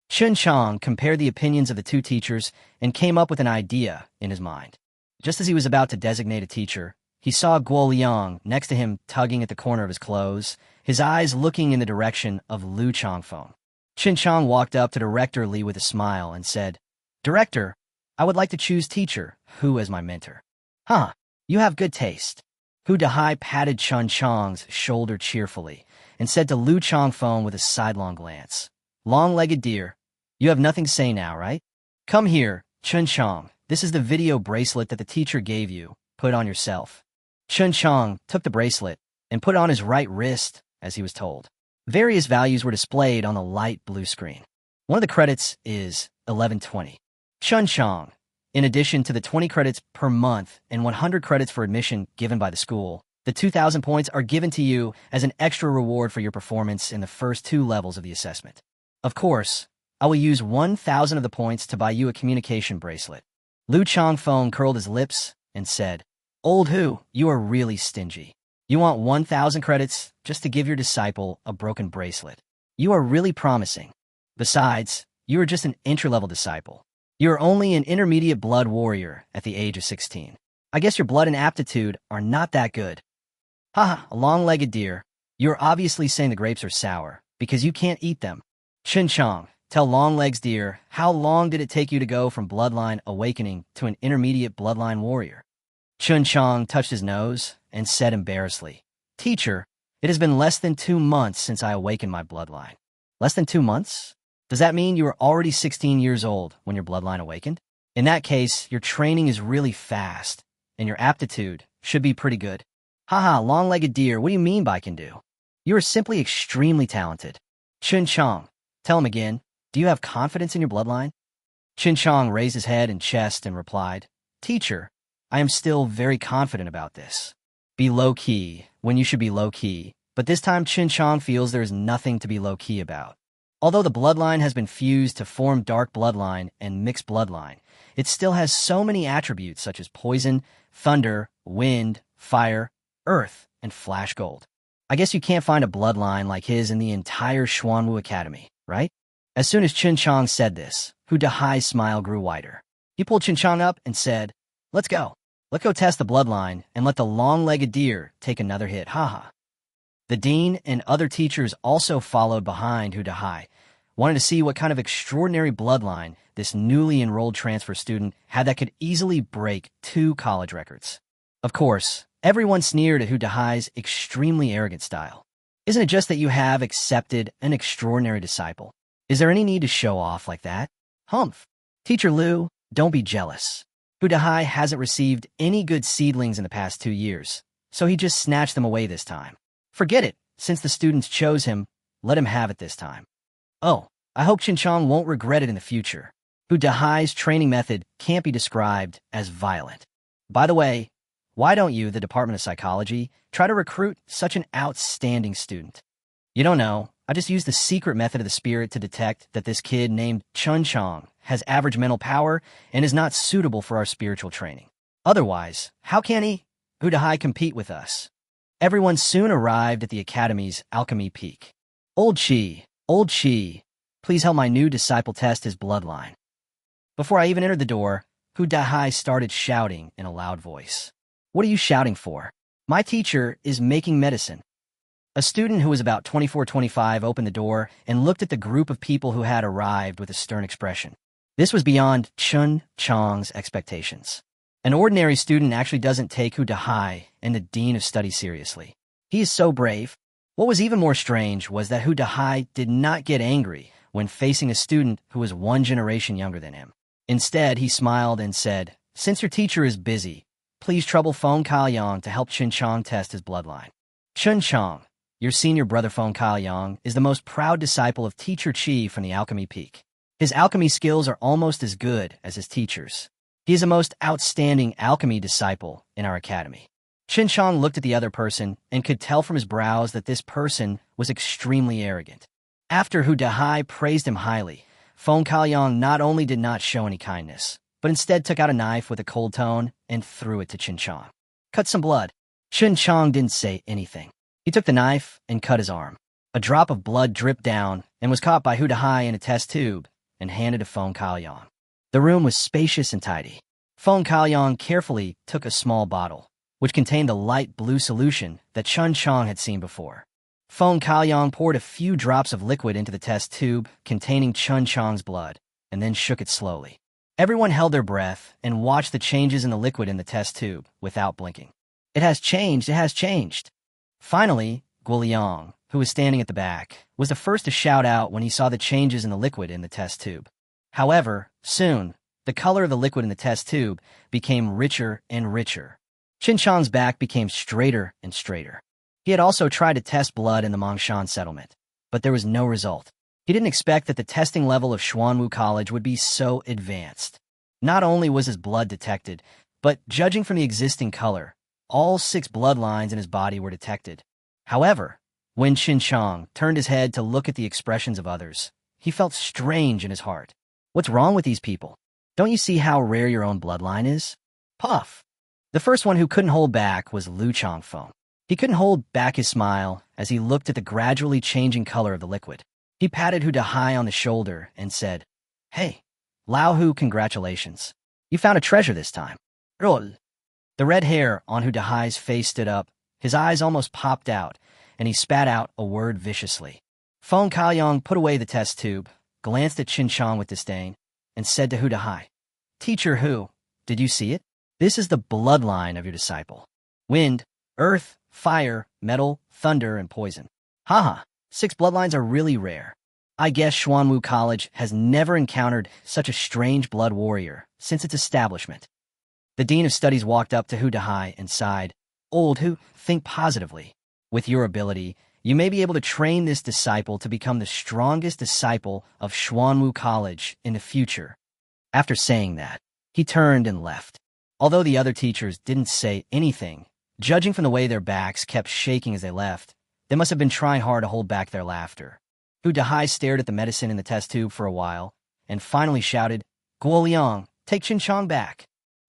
Chen Qiang compared the opinions of the two teachers and came up with an idea in his mind. Just as he was about to designate a teacher, he saw Guoliang next to him tugging at the corner of his clothes, his eyes looking in the direction of Lu Changfeng. Chen Qiang walked up to Director Li with a smile and said, Director, I would like to choose teacher Hu as my mentor. Huh, you have good taste. Hu Dahai patted Chen Qiang's shoulder cheerfully and said to Lu Changfeng with a sidelong glance, Long-legged deer, you have nothing to say now, right? Come here, Chen Qiang. This is the video bracelet that the teacher gave you. Put it on yourself. Chen Qiang took the bracelet and put it on his right wrist, as he was told. Various values were displayed on the light blue screen. One of the credits is 1120. Chen Qiang, in addition to the 20 credits per month and 100 credits for admission given by the school, the 2,000 points are given to you as an extra reward for your performance in the first 2 levels of the assessment. Of course, I will use 1,000 of the points to buy you a communication bracelet. Lu Changfeng curled his lips and said, Old Hu, you are really stingy. You want 1,000 credits just to give your disciple a broken bracelet. You are really promising. Besides, you are just an entry-level disciple. You are only an intermediate blood warrior at the age of 16. I guess your blood and aptitude are not that good. Haha, a long-legged deer. You are obviously saying the grapes are sour because you can't eat them. Chen Qiang, Tell Longlegs dear, how long did it take you to go from bloodline awakening to an intermediate bloodline warrior? Chen Qiang touched his nose and said embarrassedly, Teacher, it has been less than 2 months since I awakened my bloodline. Less than 2 months? Does that mean you were already 16 years old when your bloodline awakened? In that case, your training is really fast, and your aptitude should be pretty good. Haha, long-legged deer, what do you mean by can do? You are simply extremely talented. Chen Qiang, tell him again, do you have confidence in your bloodline? Chen Qiang raised his head and chest and replied, Teacher, I am still very confident about this. Be low-key when you should be low-key, but this time Chen Qiang feels there is nothing to be low-key about. Although the bloodline has been fused to form dark bloodline and mixed bloodline, it still has so many attributes such as poison, thunder, wind, fire, earth, and flash gold. I guess you can't find a bloodline like his in the entire Xuanwu Academy, right? As soon as Chen Qiang said this, Hu Dahai's smile grew wider. He pulled Chen Qiang up and said, Let's go. Let's go test the bloodline and let the long-legged deer take another hit, haha. The dean and other teachers also followed behind Hu Dahai, wanted to see what kind of extraordinary bloodline this newly enrolled transfer student had that could easily break 2 college records. Of course, everyone sneered at Hu Dahai's extremely arrogant style. Isn't it just that you have accepted an extraordinary disciple? Is there any need to show off like that? Humph. Teacher Liu, don't be jealous. Hu Dahai hasn't received any good seedlings in the past 2 years, so he just snatched them away this time. Forget it, since the students chose him, let him have it this time. Oh, I hope Chen Qiang won't regret it in the future. Hu Dahai's training method can't be described as violent. By the way, why don't you, the Department of Psychology, try to recruit such an outstanding student? You don't know, I just used the secret method of the spirit to detect that this kid named Chen Qiang has average mental power and is not suitable for our spiritual training. Otherwise, how can he, Hu Dahai, compete with us? Everyone soon arrived at the Academy's alchemy peak. Old Chi, please help my new disciple test his bloodline. Before I even entered the door, Hu Dahai started shouting in a loud voice. What are you shouting for? My teacher is making medicine. A student who was about 24-25 opened the door and looked at the group of people who had arrived with a stern expression. This was beyond Chen Qiang's expectations. An ordinary student actually doesn't take Hu Dahai and the Dean of Studies seriously. He is so brave. What was even more strange was that Hu Dahai did not get angry when facing a student who was 1 generation younger than him. Instead, he smiled and said, Since your teacher is busy, please trouble Feng Kaoyang to help Chen Qiang test his bloodline. Chen Qiang, your senior brother Feng Kaoyang, is the most proud disciple of Teacher Qi from the Alchemy Peak. His alchemy skills are almost as good as his teacher's. He is the most outstanding alchemy disciple in our academy. Chen Qiang looked at the other person and could tell from his brows that this person was extremely arrogant. After Hu Dahai praised him highly, Feng Kaoyang not only did not show any kindness, but instead took out a knife with a cold tone and threw it to Chen Qiang. Cut some blood. Chen Qiang didn't say anything. He took the knife and cut his arm. A drop of blood dripped down and was caught by Hu Dahai in a test tube and handed to Feng Kaoyang. The room was spacious and tidy. Feng Kaoyang carefully took a small bottle, which contained the light blue solution that Chen Qiang had seen before. Feng Kaoyang poured a few drops of liquid into the test tube containing Chen Qiang's blood, and then shook it slowly. Everyone held their breath and watched the changes in the liquid in the test tube without blinking. It has changed. Finally, Guoliang, who was standing at the back, was the first to shout out when he saw the changes in the liquid in the test tube. However, soon, the color of the liquid in the test tube became richer and richer. Chen Qiang's back became straighter and straighter. He had also tried to test blood in the Mongshan settlement, but there was no result. He didn't expect that the testing level of Xuanwu College would be so advanced. Not only was his blood detected, but judging from the existing color, all 6 bloodlines in his body were detected. However, when Chen Qiang turned his head to look at the expressions of others, he felt strange in his heart. What's wrong with these people? Don't you see how rare your own bloodline is? Puff. The first one who couldn't hold back was Liu Changfeng. He couldn't hold back his smile as he looked at the gradually changing color of the liquid. He patted Hu Dahai on the shoulder and said, Hey, Lao Hu, congratulations. You found a treasure this time. Roll. The red hair on Hu Dahai's face stood up, his eyes almost popped out, and he spat out a word viciously. Feng Kaoyang put away the test tube, glanced at Chen Qiang with disdain and said to Hu Dahai, "Teacher Hu, did you see it? This is the bloodline of your disciple. Wind, earth, fire, metal, thunder, and poison. Haha, 6 bloodlines are really rare. I guess Xuanwu College has never encountered such a strange blood warrior since its establishment." The Dean of Studies walked up to Hu Dahai and sighed, "Old Hu, think positively. With your ability, you may be able to train this disciple to become the strongest disciple of Xuanwu College in the future." After saying that, he turned and left. Although the other teachers didn't say anything, judging from the way their backs kept shaking as they left, they must have been trying hard to hold back their laughter. Hu Dahai stared at the medicine in the test tube for a while, and finally shouted, "Guoliang, take Chen Qiang back."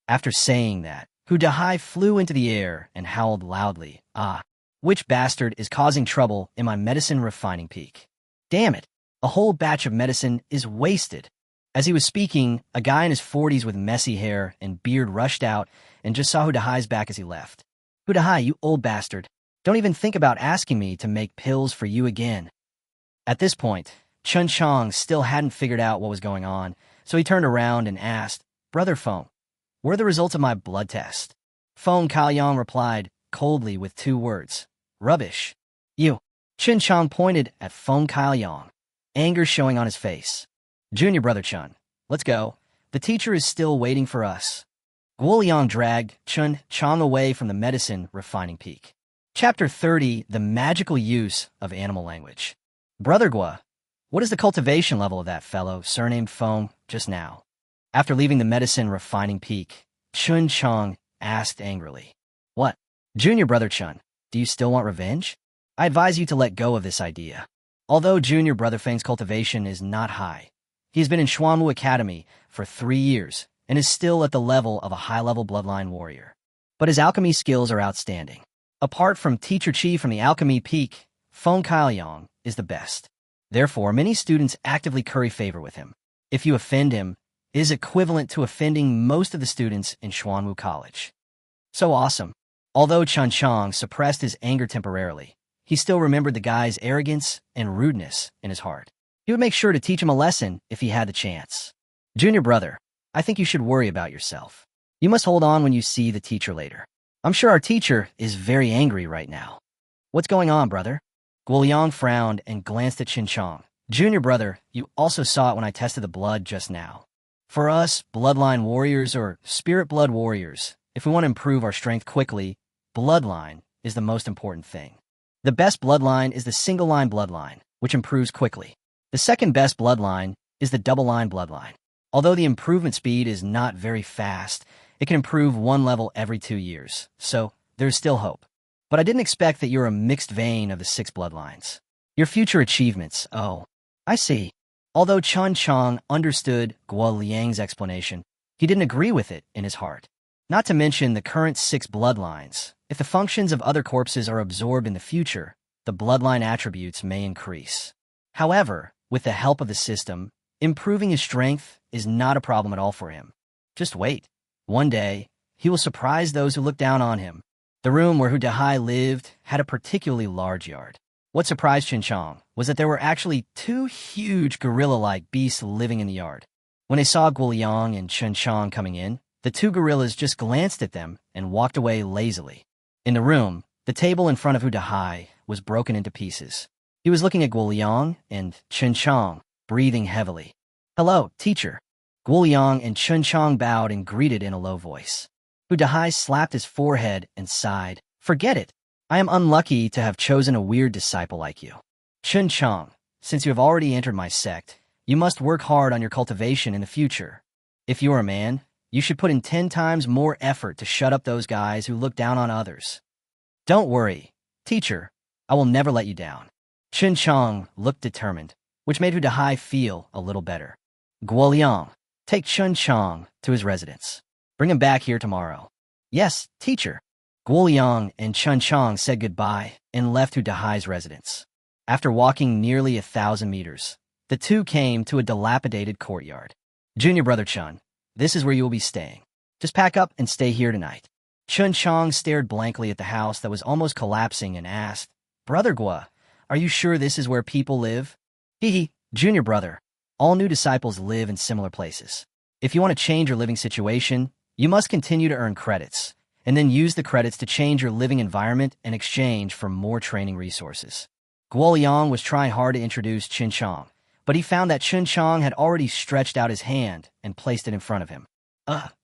After saying that, Hu Dahai flew into the air and howled loudly, "Ah, which bastard is causing trouble in my medicine refining peak? Damn it, a whole batch of medicine is wasted." As he was speaking, a guy in his 40s with messy hair and beard rushed out and just saw Hu Dahai's back as he left. "Hu Dahai, you old bastard. Don't even think about asking me to make pills for you again." At this point, Chen Qiang still hadn't figured out what was going on, so he turned around and asked, "Brother Feng, what are the results of my blood test?" Feng Kaoyang replied coldly with 2 words, "Rubbish." "You." Chen Qiang pointed at Feng Kaoyang, anger showing on his face. "Junior brother Chen, let's go. The teacher is still waiting for us." Guoliang dragged Chen Qiang away from the medicine refining peak. Chapter 30, The Magical Use of Animal Language. "Brother Gua, what is the cultivation level of that fellow surnamed Feng just now?" After leaving the medicine refining peak, Chen Qiang asked angrily. "What? Junior brother Chen, do you still want revenge? I advise you to let go of this idea. Although junior brother Feng's cultivation is not high, he has been in Xuanwu Academy for 3 years and is still at the level of a high-level bloodline warrior. But his alchemy skills are outstanding. Apart from Teacher Qi from the alchemy peak, Feng Kaoyang is the best. Therefore, many students actively curry favor with him. If you offend him, it is equivalent to offending most of the students in Xuanwu College." So awesome. Although Chen Qiang suppressed his anger temporarily, he still remembered the guy's arrogance and rudeness in his heart. He would make sure to teach him a lesson if he had the chance. "Junior brother, I think you should worry about yourself. You must hold on when you see the teacher later. I'm sure our teacher is very angry right now." "What's going on, brother?" Guoliang frowned and glanced at Chen Qiang. "Junior brother, you also saw it when I tested the blood just now. For us, bloodline warriors or spirit blood warriors, if we want to improve our strength quickly, bloodline is the most important thing. The best bloodline is the single-line bloodline, which improves quickly. The second best bloodline is the double-line bloodline. Although the improvement speed is not very fast, it can improve 1 level every 2 years, so there's still hope. But I didn't expect that you're a mixed vein of the 6 bloodlines. Your future achievements, oh, I see." Although Chen Qiang understood Guoliang's explanation, he didn't agree with it in his heart. Not to mention the current 6 bloodlines. If the functions of other corpses are absorbed in the future, the bloodline attributes may increase. However, with the help of the system, improving his strength is not a problem at all for him. Just wait. One day, he will surprise those who look down on him. The room where Hu Dahai lived had a particularly large yard. What surprised Chen Qiang was that there were actually 2 huge gorilla-like beasts living in the yard. When they saw Guoliang and Chen Qiang coming in, the 2 gorillas just glanced at them and walked away lazily. In the room, the table in front of Hu Dahai was broken into pieces. He was looking at Guoliang and Chen Qiang, breathing heavily. "Hello, teacher." Guoliang and Chen Qiang bowed and greeted in a low voice. Hu Dahai slapped his forehead and sighed. "Forget it. I am unlucky to have chosen a weird disciple like you. Chen Qiang, since you have already entered my sect, you must work hard on your cultivation in the future. If you are a man, you should put in 10 times more effort to shut up those guys who look down on others." "Don't worry, teacher. I will never let you down." Chen Qiang looked determined, which made Hu Dahai feel a little better. "Guoliang, take Chen Qiang to his residence. Bring him back here tomorrow." "Yes, teacher." Guoliang and Chen Qiang said goodbye and left Hu Dahai's residence. After walking nearly 1,000 meters, the 2 came to a dilapidated courtyard. "Junior brother Chen, this is where you will be staying. Just pack up and stay here tonight." Chen Qiang stared blankly at the house that was almost collapsing and asked, "Brother Gua, are you sure this is where people live?" "Hee hee, junior brother. All new disciples live in similar places. If you want to change your living situation, you must continue to earn credits, and then use the credits to change your living environment in exchange for more training resources. Guoliang was trying hard to introduce Chen Qiang, but he found that Chen Qiang had already stretched out his hand and placed it in front of him.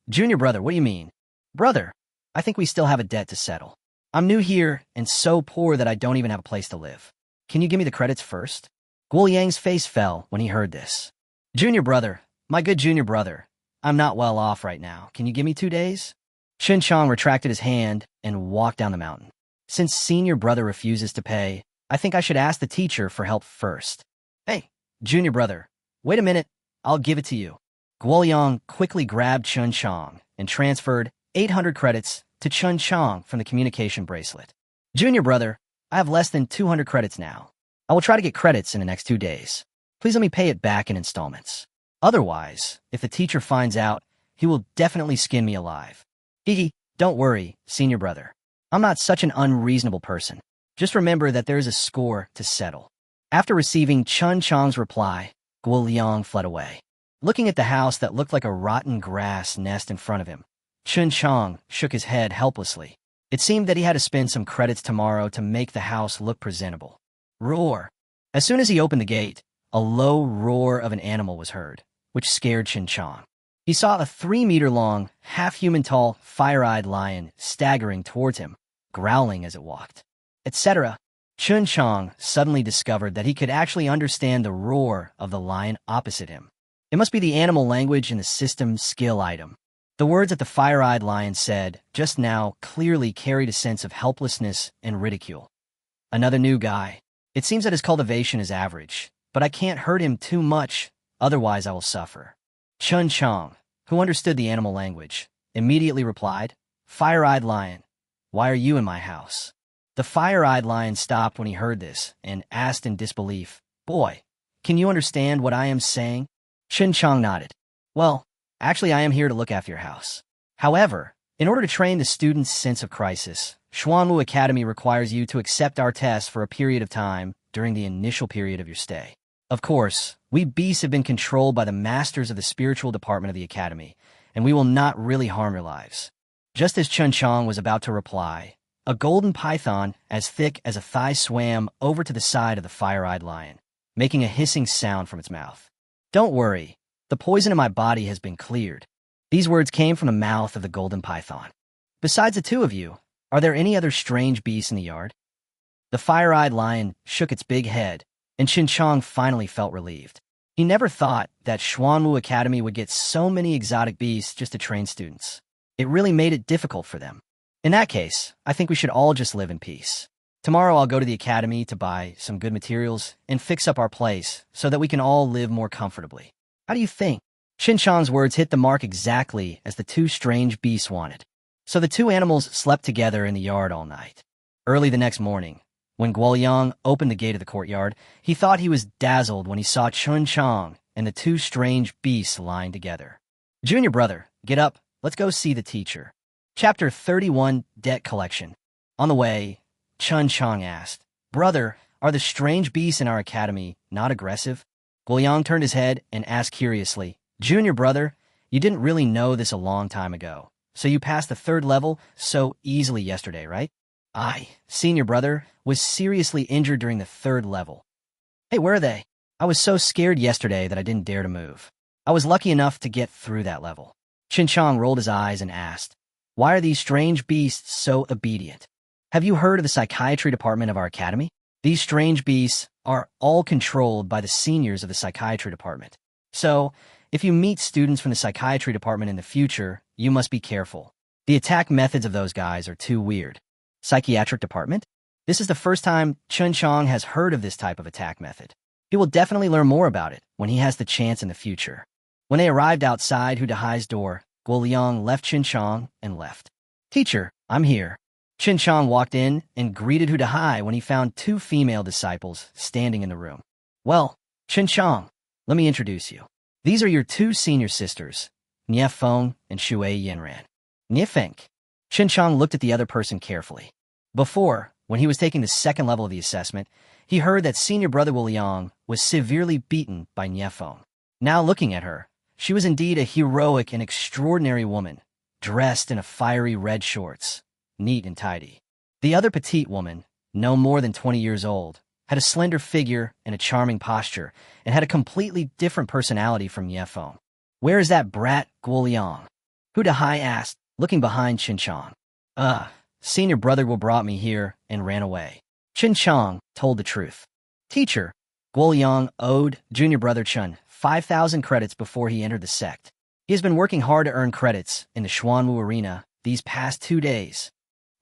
Junior brother, what do you mean? Brother, I think we still have a debt to settle. I'm new here and so poor that I don't even have a place to live. Can you give me the credits first? Guoliang's face fell when he heard this. Junior brother, my good junior brother, I'm not well off right now. Can you give me 2 days? Chen Qiang retracted his hand and walked down the mountain. Since senior brother refuses to pay, I think I should ask the teacher for help first. Hey, junior brother, wait a minute, I'll give it to you. Guoliang quickly grabbed Chen Qiang and transferred 800 credits to Chen Qiang from the communication bracelet. Junior brother, I have less than 200 credits now. I will try to get credits in the next 2 days. Please let me pay it back in installments. Otherwise, if the teacher finds out, he will definitely skin me alive. Hee, don't worry, senior brother. I'm not such an unreasonable person. Just remember that there is a score to settle. After receiving Chen Qiang's reply, Guoliang fled away. Looking at the house that looked like a rotten grass nest in front of him, Chen Qiang shook his head helplessly. It seemed that he had to spend some credits tomorrow to make the house look presentable. Roar! As soon as he opened the gate, a low roar of an animal was heard, which scared Chen Qiang. He saw a 3-meter-long, half-human-tall, fire-eyed lion staggering towards him, growling as it walked. Etc. Chen Qiang suddenly discovered that he could actually understand the roar of the lion opposite him. It must be the animal language in the system skill item. The words that the fire-eyed lion said just now clearly carried a sense of helplessness and ridicule. Another new guy. It seems that his cultivation is average, but I can't hurt him too much, otherwise I will suffer. Chen Qiang, who understood the animal language, immediately replied, Fire-eyed lion, why are you in my house? The fire-eyed lion stopped when he heard this and asked in disbelief, Boy, can you understand what I am saying? Chen Qiang nodded. Well, actually I am here to look after your house. However, in order to train the student's sense of crisis, Xuanwu Academy requires you to accept our test for a period of time during the initial period of your stay. Of course, we beasts have been controlled by the masters of the spiritual department of the academy, and we will not really harm your lives. Just as Chen Qiang was about to reply, a golden python as thick as a thigh swam over to the side of the fire-eyed lion, making a hissing sound from its mouth. Don't worry, the poison in my body has been cleared. These words came from the mouth of the golden python. Besides the two of you, are there any other strange beasts in the yard? The fire-eyed lion shook its big head, and Chen Qiang finally felt relieved. He never thought that Xuanwu Academy would get so many exotic beasts just to train students. It really made it difficult for them. In that case, I think we should all just live in peace. Tomorrow I'll go to the academy to buy some good materials and fix up our place so that we can all live more comfortably. How do you think? Chen Qiang's words hit the mark exactly as the two strange beasts wanted. So the two animals slept together in the yard all night. Early the next morning, when Guoliang opened the gate of the courtyard, he thought he was dazzled when he saw Chen Qiang and the two strange beasts lying together. Junior brother, get up, let's go see the teacher. Chapter 31, Debt Collection. On the way, Chen Qiang asked, Brother, are the strange beasts in our academy not aggressive? Guoliang turned his head and asked curiously, Junior brother, you didn't really know this a long time ago, so you passed the 3rd level so easily yesterday, right? I, senior brother, was seriously injured during the 3rd level. Hey, where are they? I was so scared yesterday that I didn't dare to move. I was lucky enough to get through that level. Chen Qiang rolled his eyes and asked, Why are these strange beasts so obedient? Have you heard of the psychiatry department of our academy? These strange beasts are all controlled by the seniors of the psychiatry department. So, if you meet students from the psychiatry department in the future, you must be careful. The attack methods of those guys are too weird. Psychiatric department? This is the first time Chen Qiang has heard of this type of attack method. He will definitely learn more about it when he has the chance in the future. When they arrived outside Hu Dahai's door, Guoliang left Chen Qiang and left. Teacher, I'm here. Chen Qiang walked in and greeted Hu Dahai when he found 2 female disciples standing in the room. Well, Chen Qiang, let me introduce you. These are your 2 senior sisters, Nie Feng and Shui Yanran. Nie Feng. Chen Qiang looked at the other person carefully. Before, when he was taking the 2nd level of the assessment, he heard that senior brother Guoliang was severely beaten by Nie Feng. Now looking at her, she was indeed a heroic and extraordinary woman, dressed in a fiery red shorts, neat and tidy. The other petite woman, no more than 20 years old, had a slender figure and a charming posture, and had a completely different personality from Yefeng. "Where is that brat, Guoliang?" Hu Dahai asked, looking behind Chen Qiang. Senior brother brought me here and ran away." Chen Qiang told the truth. Teacher, Guoliang owed junior brother Chen 5,000 credits before he entered the sect. He has been working hard to earn credits in the Xuanwu arena these past 2 days.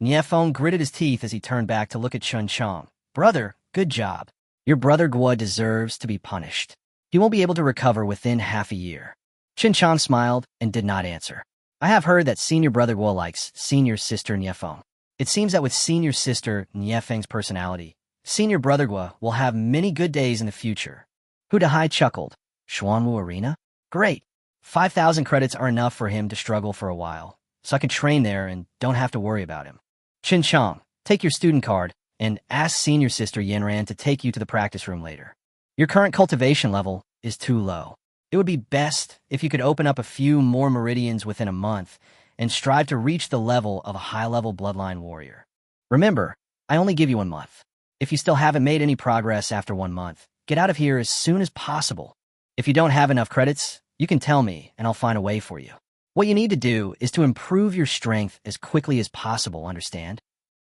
Niefeng gritted his teeth as he turned back to look at Chen Qiang. "Brother, good job. Your brother Guo deserves to be punished. He won't be able to recover within half a year." Chen Qiang smiled and did not answer. "I have heard that senior brother Guo likes senior sister Niefeng. It seems that with senior sister Niefeng's personality, senior brother Guo will have many good days in the future." Hu Dahai chuckled. "Xuanwu arena? Great. 5,000 credits are enough for him to struggle for a while, so I can train there and don't have to worry about him. Chen Qiang, take your student card and ask senior sister Yanran to take you to the practice room later. Your current cultivation level is too low. It would be best if you could open up a few more meridians within a month and strive to reach the level of a high-level bloodline warrior. Remember, I only give you 1 month. If you still haven't made any progress after 1 month, get out of here as soon as possible. If you don't have enough credits, you can tell me and I'll find a way for you. What you need to do is to improve your strength as quickly as possible, understand?"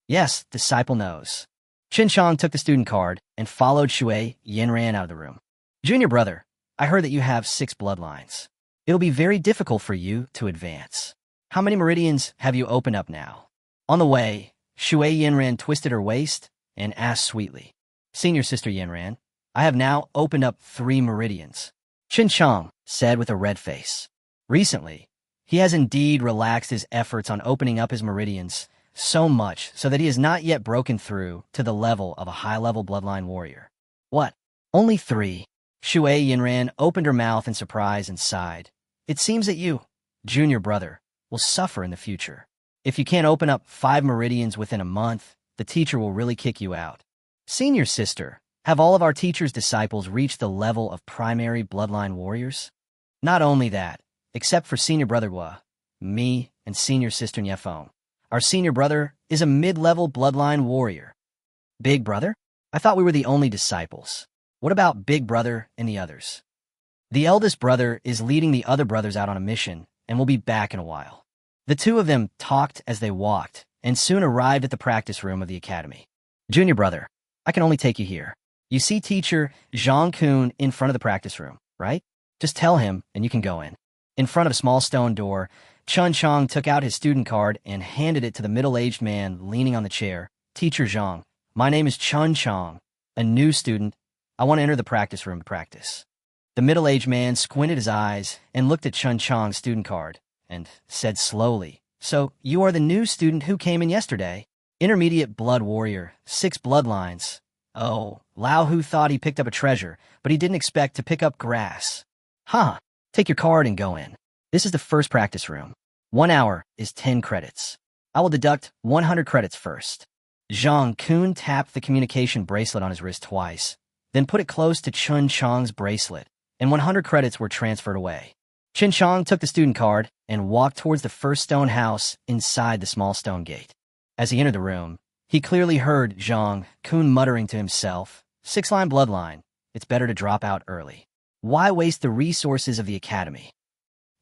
"Yes, disciple knows." Chen Qiang took the student card and followed Shui Yanran out of the room. "Junior brother, I heard that you have 6 bloodlines. It'll be very difficult for you to advance. How many meridians have you opened up now?" On the way, Shui Yanran twisted her waist and asked sweetly. "Senior sister Yanran, I have now opened up 3 meridians." Chen Qiang said with a red face. Recently, he has indeed relaxed his efforts on opening up his meridians so much so that he has not yet broken through to the level of a high-level bloodline warrior. "What? Only 3? Shui Yanran opened her mouth in surprise and sighed. "It seems that you, junior brother, will suffer in the future. If you can't open up 5 meridians within a month, the teacher will really kick you out." "Senior sister, have all of our teacher's disciples reached the level of primary bloodline warriors?" "Not only that, except for senior brother Guo, me, and senior sister Niefeng. Our senior brother is a mid-level bloodline warrior." "Big brother? I thought we were the only disciples. What about big brother and the others?" "The eldest brother is leading the other brothers out on a mission and will be back in a while." The 2 of them talked as they walked and soon arrived at the practice room of the academy. "Junior brother, I can only take you here. You see teacher Zhang Kun in front of the practice room, right? Just tell him and you can go in." In front of a small stone door, Chen Qiang took out his student card and handed it to the middle-aged man leaning on the chair. "Teacher Zhang, my name is Chen Qiang, a new student. I want to enter the practice room to practice." The middle-aged man squinted his eyes and looked at Chen Qiang's student card and said slowly, "So you are the new student who came in yesterday? Intermediate blood warrior, 6 bloodlines. Oh, Lao Hu thought he picked up a treasure, but he didn't expect to pick up grass. Huh, take your card and go in. This is the first practice room. 1 hour is 10 credits. I will deduct 100 credits first." Zhang Kun tapped the communication bracelet on his wrist twice, then put it close to Chen Qiang's bracelet, and 100 credits were transferred away. Chen Qiang took the student card and walked towards the first stone house inside the small stone gate. As he entered the room, he clearly heard Zhang Kun muttering to himself, "6-line bloodline, it's better to drop out early. Why waste the resources of the academy?"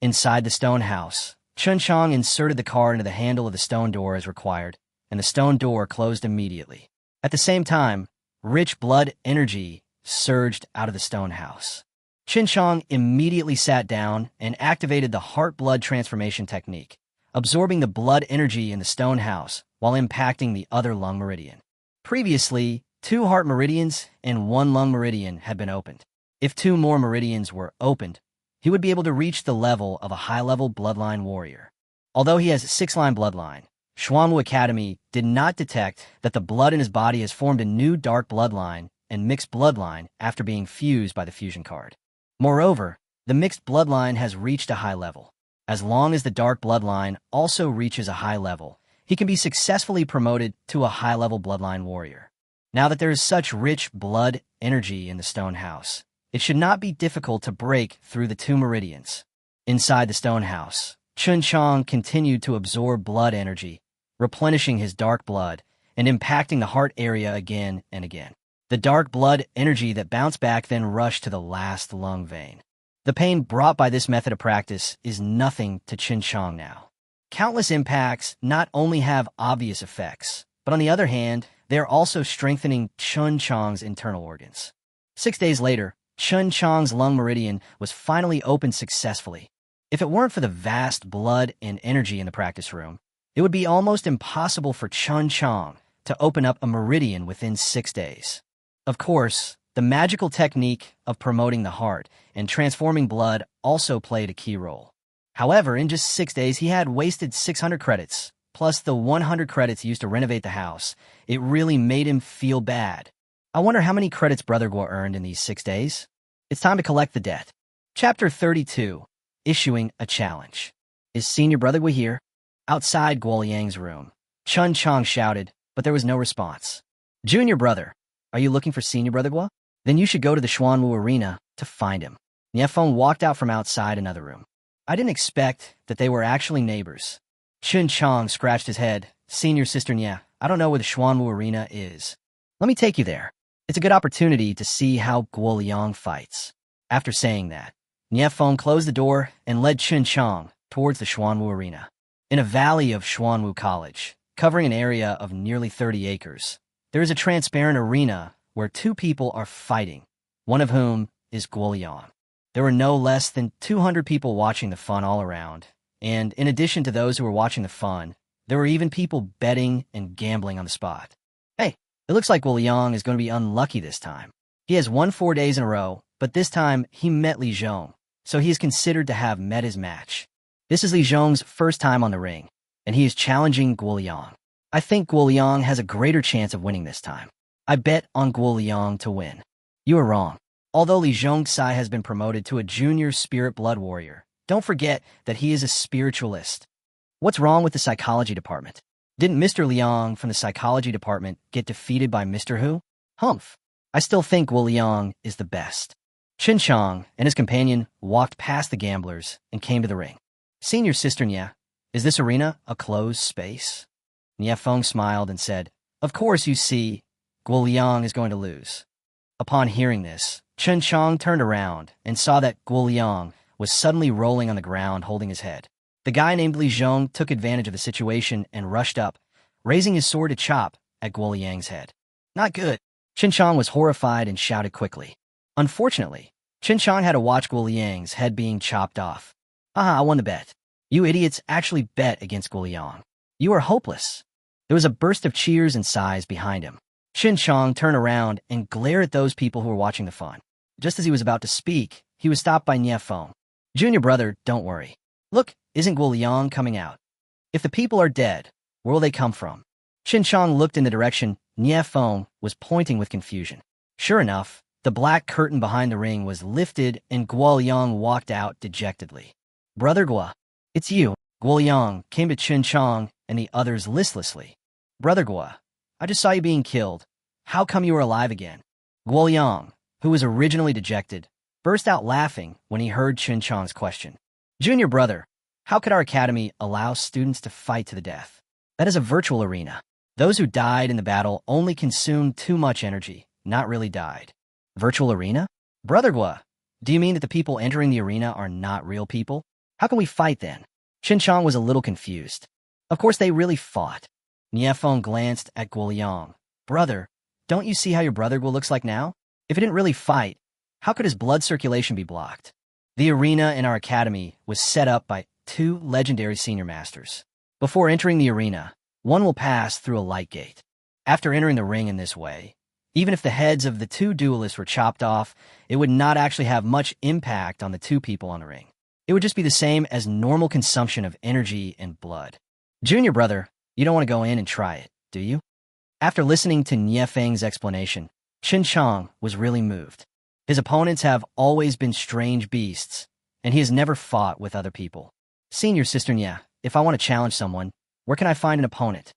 Inside the stone house, Chen Qiang inserted the card into the handle of the stone door as required, and the stone door closed immediately. At the same time, rich blood energy surged out of the stone house. Chen Qiang immediately sat down and activated the heart-blood transformation technique, absorbing the blood energy in the stone house while impacting the other lung meridian. Previously, 2 heart meridians and 1 lung meridian had been opened. If 2 more meridians were opened, he would be able to reach the level of a high-level bloodline warrior. Although he has a 6-line bloodline, Xuanwu Academy did not detect that the blood in his body has formed a new dark bloodline and mixed bloodline after being fused by the fusion card. Moreover, the mixed bloodline has reached a high level. As long as the dark bloodline also reaches a high level, he can be successfully promoted to a high-level bloodline warrior. Now that there is such rich blood energy in the stone house, It should not be difficult to break through the two meridians. Inside the stone house, Chen Qiang continued to absorb blood energy, replenishing his dark blood and impacting the heart area again and again. The dark blood energy that bounced back then rushed to the last lung vein. The pain brought by this method of practice is nothing to Chen Qiang now. Countless impacts not only have obvious effects, but on the other hand, they are also strengthening Chen Qiang's internal organs. 6 days later, Chen Qiang's lung meridian was finally opened successfully. If it weren't for the vast blood and energy in the practice room, it would be almost impossible for Chen Qiang to open up a meridian within 6 days. Of course, the magical technique of promoting the heart and transforming blood also played a key role. However, in just 6 days, he had wasted 600 credits, plus the 100 credits used to renovate the house. It really made him feel bad. I wonder how many credits Brother Guo earned in these 6 days? It's time to collect the debt. Chapter 32. Issuing a Challenge. Is Senior Brother Guo here? Outside Guo Yang's room, Chen Qiang shouted, but there was no response. Junior Brother, are you looking for Senior Brother Guo? Then you should go to the Xuanwu Arena to find him. Niefeng walked out from outside another room. I didn't expect that they were actually neighbors. Chen Qiang scratched his head. Senior Sister Nia, I don't know where the Xuanwu Arena is. Let me take you there. It's a good opportunity to see how Guo Liang fights. After saying that, Niefeng closed the door and led Chen Qiang towards the Xuanwu Arena. In a valley of Xuanwu College, covering an area of nearly 30 acres, there is a transparent arena where two people are fighting, one of whom is Guo Liang. There were no less than 200 people watching the fun all around, and in addition to those who were watching the fun, there were even people betting and gambling on the spot. Hey, it looks like Guo Liang is going to be unlucky this time. He has won 4 days in a row, but this time he met Li Zhong, so he is considered to have met his match. This is Li Zhong's first time on the ring, and he is challenging Guo Liang. I think Guo Liang has a greater chance of winning this time. I bet on Guo Liang to win. You are wrong. Although Li Zhongsai has been promoted to a junior spirit blood warrior, don't forget that he is a spiritualist. What's wrong with the psychology department? Didn't Mr. Liang from the psychology department get defeated by Mr. Hu? Humph. I still think Guo Liang is the best. Chen Qiang and his companion walked past the gamblers and came to the ring. Senior Sister Nia, is this arena a closed space? Niefeng smiled and said, Of course, you see, Guo Liang is going to lose. Upon hearing this, Chen Qiang turned around and saw that Guo Liang was suddenly rolling on the ground holding his head. The guy named Li Zhong took advantage of the situation and rushed up, raising his sword to chop at Guo Liang's head. Not good. Chen Qiang was horrified and shouted quickly. Unfortunately, Chen Qiang had to watch Guo Liang's head being chopped off. Haha, I won the bet. You idiots actually bet against Guo Liang. You are hopeless. There was a burst of cheers and sighs behind him. Chen Qiang turned around and glared at those people who were watching the fun. Just as he was about to speak, he was stopped by Niefeng. Junior Brother, don't worry. Look, isn't Guo Liang coming out? If the people are dead, where will they come from? Chen Qiang looked in the direction Niefeng was pointing with confusion. Sure enough, the black curtain behind the ring was lifted and Guo Liang walked out dejectedly. Brother Guo, it's you. Guo Liang came to Chen Qiang and the others listlessly. Brother Guo, I just saw you being killed. How come you are alive again? Guo Liang, who was originally dejected, burst out laughing when he heard Chen Qiang's question. Junior Brother, how could our academy allow students to fight to the death? That is a virtual arena. Those who died in the battle only consumed too much energy, not really died. Virtual arena? Brother Guo, do you mean that the people entering the arena are not real people? How can we fight then? Chen Qiang was a little confused. Of course they really fought. Niefeng glanced at Guo Liang. Brother, don't you see how your brother Guo looks like now? If he didn't really fight, how could his blood circulation be blocked? The arena in our academy was set up by 2 legendary senior masters. Before entering the arena, one will pass through a light gate. After entering the ring in this way, even if the heads of the 2 duelists were chopped off, it would not actually have much impact on the 2 people on the ring. It would just be the same as normal consumption of energy and blood. Junior Brother, you don't want to go in and try it, do you? After listening to Niefeng's explanation, Chen Qiang was really moved. His opponents have always been strange beasts, and he has never fought with other people. Senior Sister Nia, if I want to challenge someone, where can I find an opponent?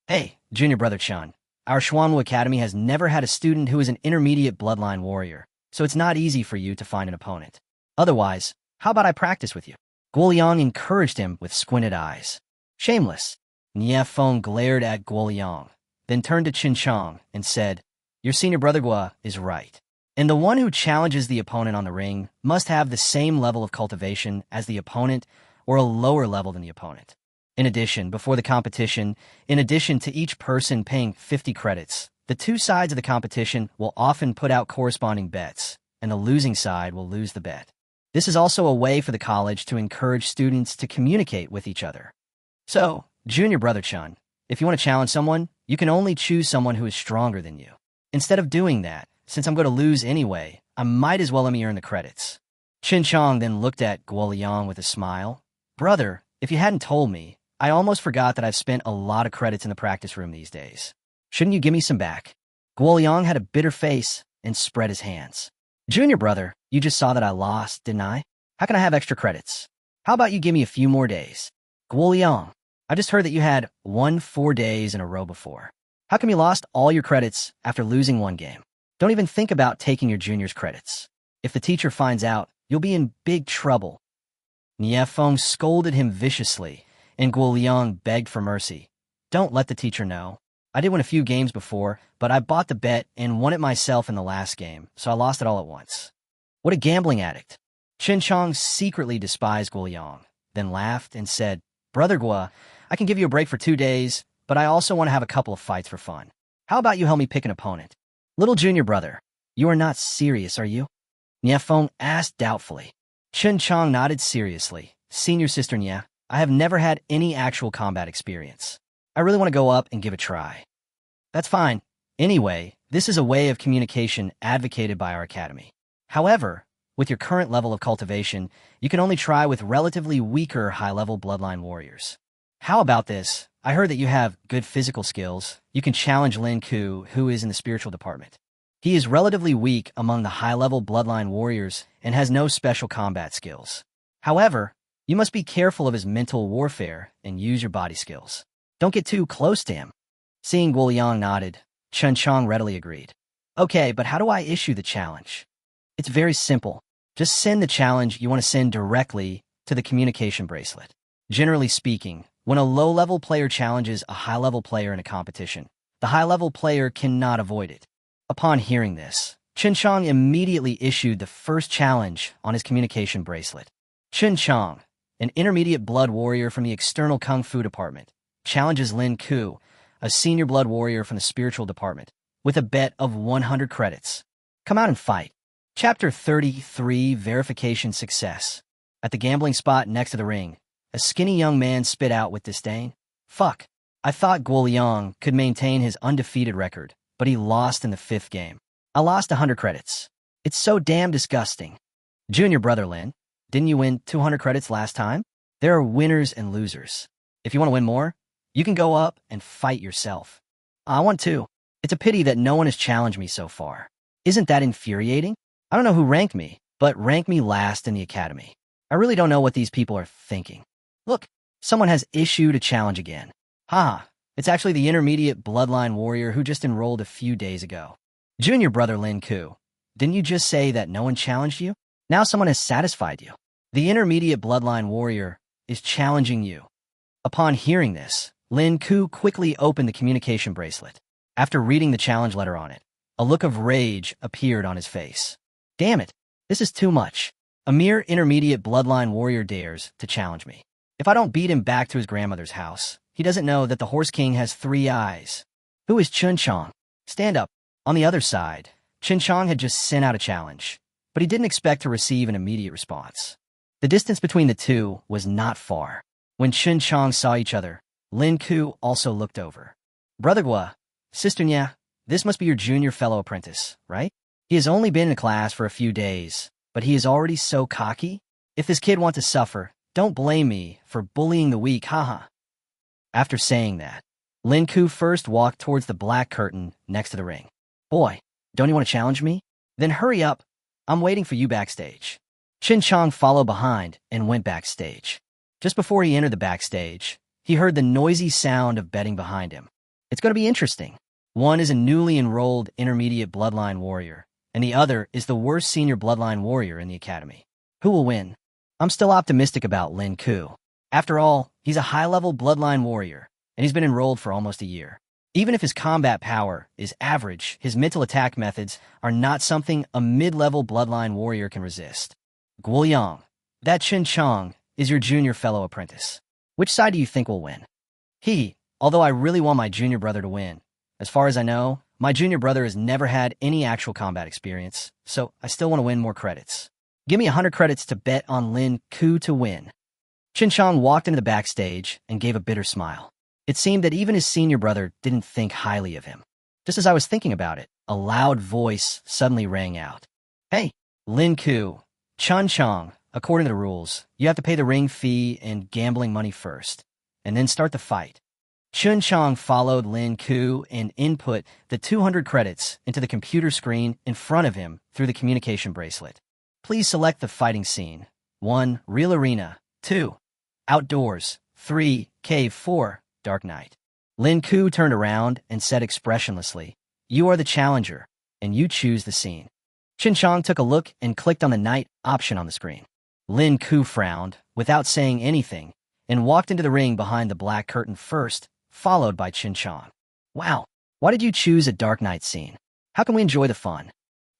Hey, Junior Brother Chen, our Xuanwu Academy has never had a student who is an intermediate bloodline warrior, so it's not easy for you to find an opponent. Otherwise, how about I practice with you? Guoliang encouraged him with squinted eyes. Shameless. Nie Feng glared at Guoliang, then turned to Chen Qiang and said, your senior brother Gua is right. And the one who challenges the opponent on the ring must have the same level of cultivation as the opponent or a lower level than the opponent. In addition, before the competition, in addition to each person paying 50 credits, the two sides of the competition will often put out corresponding bets, and the losing side will lose the bet. This is also a way for the college to encourage students to communicate with each other. So, junior brother Chen, if you want to challenge someone, you can only choose someone who is stronger than you. Instead of doing that, since I'm going to lose anyway, I might as well let me earn the credits. Chen Qiang then looked at Guoliang with a smile. Brother, if you hadn't told me, I almost forgot that I've spent a lot of credits in the practice room these days. Shouldn't you give me some back? Guoliang had a bitter face and spread his hands. Junior brother, you just saw that I lost, didn't I? How can I have extra credits? How about you give me a few more days? Guoliang, I just heard that you had won 4 days in a row before. How come you lost all your credits after losing one game? Don't even think about taking your junior's credits. If the teacher finds out, you'll be in big trouble. Nie Feng scolded him viciously, and Guoliang begged for mercy. Don't let the teacher know. I did win a few games before, but I bought the bet and won it myself in the last game, so I lost it all at once. What a gambling addict. Chen Qiang secretly despised Guoliang, then laughed and said, Brother Gua, I can give you a break for 2 days, but I also want to have a couple of fights for fun. How about you help me pick an opponent? Little junior brother, you are not serious, are you? Nie Feng asked doubtfully. Chen Qiang nodded seriously. Senior sister Nie, I have never had any actual combat experience. I really want to go up and give it a try. That's fine. Anyway, this is a way of communication advocated by our academy. However, with your current level of cultivation, you can only try with relatively weaker high-level bloodline warriors. How about this? I heard that you have good physical skills. You can challenge Lin Ku, who is in the spiritual department. He is relatively weak among the high-level bloodline warriors and has no special combat skills. However, you must be careful of his mental warfare and use your body skills. Don't get too close to him. Seeing Guoliang nodded, Chen Qiang readily agreed. Okay, but how do I issue the challenge? It's very simple. Just send the challenge you want to send directly to the communication bracelet. Generally speaking, when a low-level player challenges a high-level player in a competition, the high-level player cannot avoid it. Upon hearing this, Chen Qiang immediately issued the first challenge on his communication bracelet. Chen Qiang, an intermediate blood warrior from the external kung fu department, challenges Lin Ku, a senior blood warrior from the spiritual department, with a bet of 100 credits. Come out and fight. Chapter 33, Verification Success. At the gambling spot next to the ring, a skinny young man spit out with disdain. Fuck. I thought Guoliang could maintain his undefeated record, but he lost in the 5th game. I lost 100 credits. It's so damn disgusting. Junior brother Lin, didn't you win 200 credits last time? There are winners and losers. If you want to win more, you can go up and fight yourself. I want to. It's a pity that no one has challenged me so far. Isn't that infuriating? I don't know who ranked me, but ranked me last in the academy. I really don't know what these people are thinking. Look, someone has issued a challenge again. Haha, it's actually the intermediate bloodline warrior who just enrolled a few days ago. Junior brother Lin Ku, didn't you just say that no one challenged you? Now someone has satisfied you. The intermediate bloodline warrior is challenging you. Upon hearing this, Lin Ku quickly opened the communication bracelet. After reading the challenge letter on it, a look of rage appeared on his face. Damn it, this is too much. A mere intermediate bloodline warrior dares to challenge me. If I don't beat him back to his grandmother's house, he doesn't know that the Horse King has 3 eyes. Who is Chen Qiang? Stand up. On the other side, Chen Qiang had just sent out a challenge, but he didn't expect to receive an immediate response. The distance between the two was not far. When Chen Qiang saw each other, Lin Ku also looked over. Brother Gua, Sister Nya, this must be your junior fellow apprentice, right? He has only been in class for a few days, but he is already so cocky. If this kid wants to suffer, don't blame me for bullying the weak, haha. After saying that, Lin Ku first walked towards the black curtain next to the ring. Boy, don't you want to challenge me? Then hurry up. I'm waiting for you backstage. Chen Qiang followed behind and went backstage. Just before he entered the backstage, he heard the noisy sound of betting behind him. It's going to be interesting. One is a newly enrolled intermediate bloodline warrior, and the other is the worst senior bloodline warrior in the academy. Who will win? I'm still optimistic about Lin Ku. After all, he's a high-level bloodline warrior, and he's been enrolled for almost a year. Even if his combat power is average, his mental attack methods are not something a mid-level bloodline warrior can resist. Guoyang, that Chen Qiang is your junior fellow apprentice. Which side do you think will win? Although I really want my junior brother to win. As far as I know, my junior brother has never had any actual combat experience, so I still want to win more credits. Give me 100 credits to bet on Lin Ku to win. Chen Qiang walked into the backstage and gave a bitter smile. It seemed that even his senior brother didn't think highly of him. Just as I was thinking about it, a loud voice suddenly rang out. Hey, Lin Ku, Chen Qiang, according to the rules, you have to pay the ring fee and gambling money first, and then start the fight. Chen Qiang followed Lin Ku and input the 200 credits into the computer screen in front of him through the communication bracelet. Please select the fighting scene. 1. Real Arena. 2. Outdoors. 3. Cave. 4. Dark Night. Lin Ku turned around and said expressionlessly, You are the challenger, and you choose the scene. Chen Qiang took a look and clicked on the night option on the screen. Lin Ku frowned, without saying anything, and walked into the ring behind the black curtain first, followed by Chen Qiang. Wow, why did you choose a Dark Night scene? How can we enjoy the fun?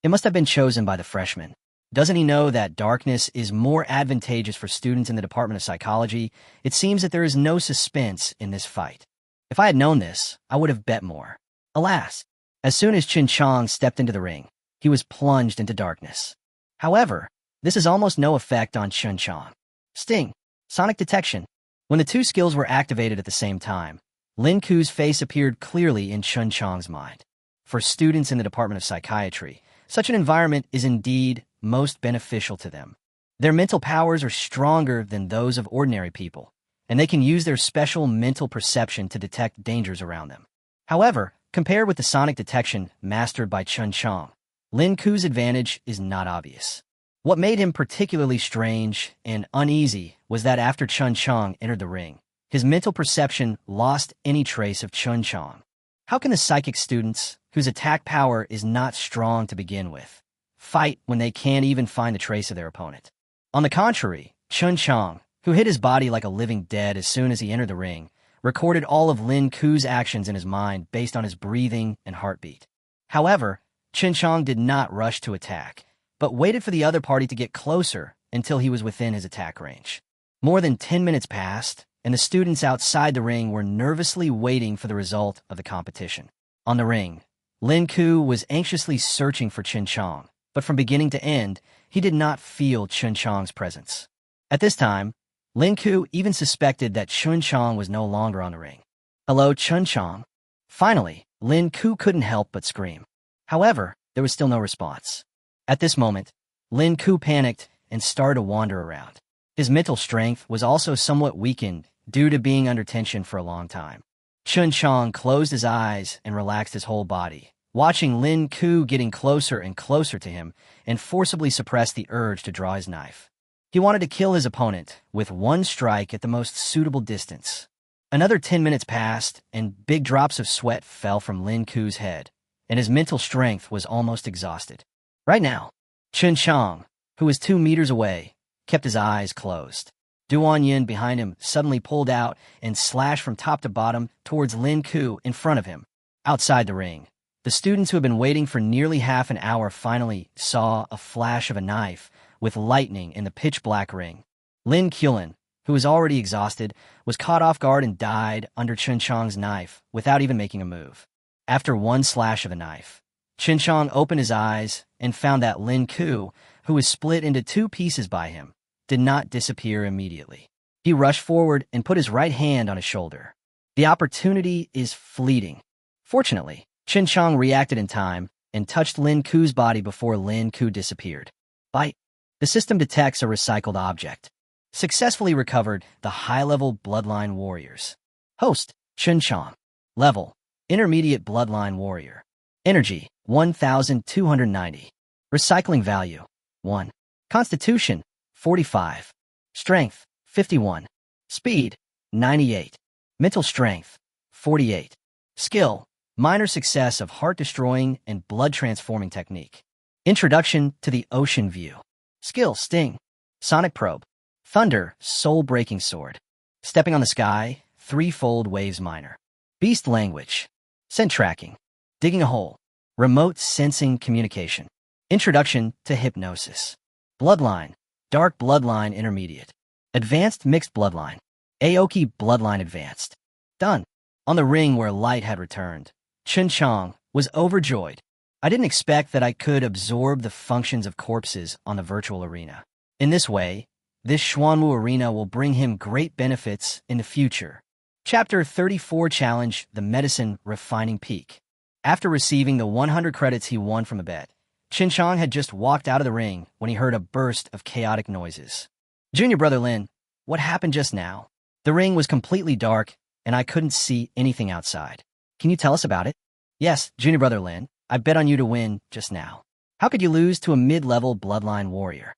It must have been chosen by the freshman. Doesn't he know that darkness is more advantageous for students in the Department of Psychology? It seems that there is no suspense in this fight. If I had known this, I would have bet more. Alas, as soon as Chen Qiang stepped into the ring, he was plunged into darkness. However, this has almost no effect on Chen Qiang. Sting, sonic detection. When the two skills were activated at the same time, Lin Ku's face appeared clearly in Chen Qiang's mind. For students in the Department of Psychiatry, such an environment is indeed most beneficial to them. Their mental powers are stronger than those of ordinary people, and they can use their special mental perception to detect dangers around them. However, compared with the sonic detection mastered by Chen Qiang, Lin Ku's advantage is not obvious. What made him particularly strange and uneasy was that after Chen Qiang entered the ring, his mental perception lost any trace of Chen Qiang. How can the psychic students, whose attack power is not strong to begin with, fight when they can't even find a trace of their opponent? On the contrary, Chen Qiang, who hid his body like a living dead as soon as he entered the ring, recorded all of Lin Ku's actions in his mind based on his breathing and heartbeat. However, Chen Qiang did not rush to attack, but waited for the other party to get closer until he was within his attack range. More than 10 minutes passed, and the students outside the ring were nervously waiting for the result of the competition. On the ring, Lin Ku was anxiously searching for Chen Qiang, but from beginning to end, he did not feel Chen Qiang's presence. At this time, Lin Ku even suspected that Chen Qiang was no longer on the ring. Hello, Chen Qiang? Finally, Lin Ku couldn't help but scream. However, there was still no response. At this moment, Lin Ku panicked and started to wander around. His mental strength was also somewhat weakened due to being under tension for a long time. Chen Qiang closed his eyes and relaxed his whole body, watching Lin Ku getting closer and closer to him and forcibly suppressed the urge to draw his knife. He wanted to kill his opponent with one strike at the most suitable distance. Another 10 minutes passed, and big drops of sweat fell from Lin Ku's head, and his mental strength was almost exhausted. Right now, Chen Qiang, who was 2 meters away, kept his eyes closed. Duan Yin behind him suddenly pulled out and slashed from top to bottom towards Lin Ku in front of him. Outside the ring, the students who had been waiting for nearly half an hour finally saw a flash of a knife with lightning in the pitch-black ring. Lin Qian, who was already exhausted, was caught off guard and died under Chen Qiang's knife without even making a move. After one slash of the knife, Chen Qiang opened his eyes and found that Lin Ku, who was split into 2 pieces by him, did not disappear immediately. He rushed forward and put his right hand on his shoulder. The opportunity is fleeting. Fortunately, Chen Qiang reacted in time and touched Lin Ku's body before Lin Ku disappeared. Bite. The system detects a recycled object. Successfully recovered the high-level bloodline warriors. Host, Chen Qiang. Level, intermediate bloodline warrior. Energy, 1,290. Recycling value, 1. Constitution, 45. Strength, 51. Speed, 98. Mental strength, 48. Skill, minor success of heart-destroying and blood-transforming technique. Introduction to the Ocean View. Skill, Sting. Sonic Probe. Thunder, Soul-Breaking Sword. Stepping on the Sky, Threefold Waves Minor. Beast Language. Scent Tracking. Digging a Hole. Remote Sensing Communication. Introduction to Hypnosis. Bloodline. Dark Bloodline Intermediate. Advanced Mixed Bloodline. Aoki Bloodline Advanced. Done. On the ring where light had returned, Chen Qiang was overjoyed. I didn't expect that I could absorb the functions of corpses on the virtual arena. In this way, this Xuanwu arena will bring him great benefits in the future. Chapter 34 Challenge the Medicine Refining Peak. After receiving the 100 credits he won from a bet, Chen Qiang had just walked out of the ring when he heard a burst of chaotic noises. Junior Brother Lin, what happened just now? The ring was completely dark, and I couldn't see anything outside. Can you tell us about it? Yes, Junior Brother Lin, I bet on you to win just now. How could you lose to a mid-level bloodline warrior?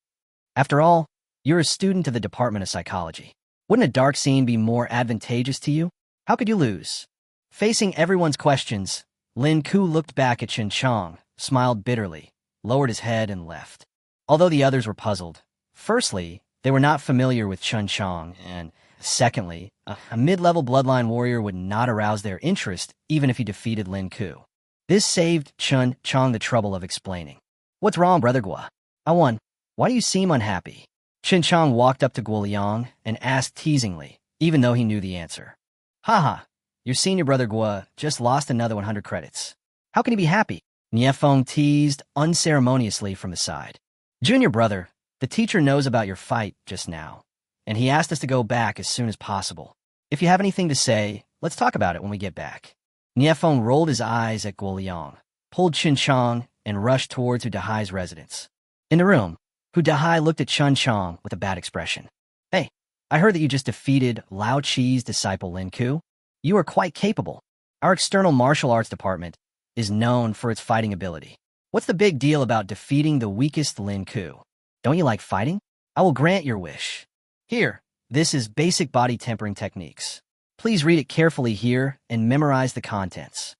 After all, you're a student of the Department of Psychology. Wouldn't a dark scene be more advantageous to you? How could you lose? Facing everyone's questions, Lin Ku looked back at Chen Qiang, smiled bitterly, lowered his head, and left. Although the others were puzzled, firstly, they were not familiar with Chen Qiang, and secondly, a mid-level bloodline warrior would not arouse their interest even if he defeated Lin Ku. This saved Chen Qiang the trouble of explaining. What's wrong, Brother Gua? I won. Why do you seem unhappy? Chen Qiang walked up to Guo Liang and asked teasingly, even though he knew the answer. Haha, your senior brother Gua just lost another 100 credits. How can he be happy? Niefeng teased unceremoniously from the side. Junior brother, the teacher knows about your fight just now, and he asked us to go back as soon as possible. If you have anything to say, let's talk about it when we get back. Niefeng rolled his eyes at Guo Liang, pulled Chen Qiang, and rushed towards Hu Dahai's residence. In the room, Hu Dahai looked at Chen Qiang with a bad expression. Hey, I heard that you just defeated Lao Chi's disciple Lin Ku. You are quite capable. Our external martial arts department is known for its fighting ability. What's the big deal about defeating the weakest Lin Ku? Don't you like fighting? I will grant your wish. Here, this is Basic Body Tempering Techniques. Please read it carefully here and memorize the contents.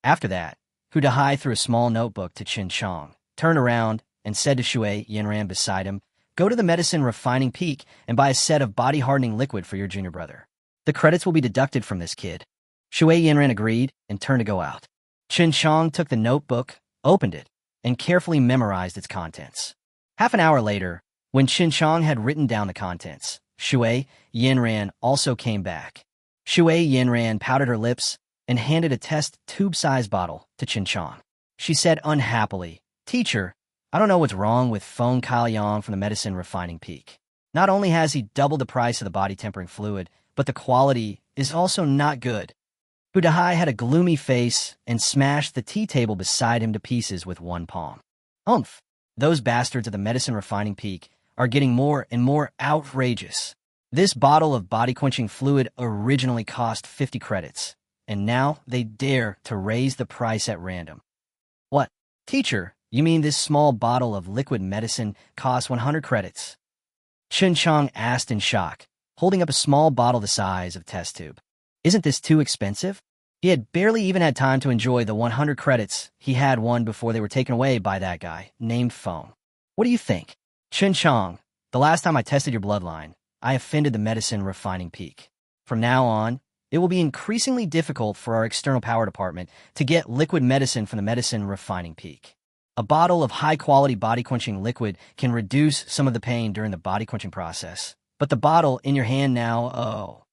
After that, Hu Dahai threw a small notebook to Chen Qiang, turned around, and said to Shui Yanran beside him, go to the Medicine Refining Peak and buy a set of body-hardening liquid for your junior brother. The credits will be deducted from this kid. Shui Yanran agreed and turned to go out. Chen Qiang took the notebook, opened it, and carefully memorized its contents. Half an hour later, when Chen Qiang had written down the contents, Shui Yanran also came back. Shui Yanran pouted her lips and handed a test tube-sized bottle to Chen Qiang. She said unhappily, Teacher, I don't know what's wrong with Feng Kaoyang from the Medicine Refining Peak. Not only has he doubled the price of the body-tempering fluid, but the quality is also not good. Hu Dahai had a gloomy face and smashed the tea table beside him to pieces with one palm. Umph! Those bastards at the Medicine Refining Peak are getting more and more outrageous. This bottle of body-quenching fluid originally cost 50 credits, and now they dare to raise the price at random. What? Teacher, you mean this small bottle of liquid medicine costs 100 credits? Chen Qiang asked in shock, holding up a small bottle the size of a test tube. Isn't this too expensive? He had barely even had time to enjoy the 100 credits he had won before they were taken away by that guy named Feng. What do you think? Chen Qiang, the last time I tested your bloodline, I offended the Medicine Refining Peak. From now on, it will be increasingly difficult for our external power department to get liquid medicine from the Medicine Refining Peak. A bottle of high-quality body-quenching liquid can reduce some of the pain during the body-quenching process. But the bottle in your hand now, oh.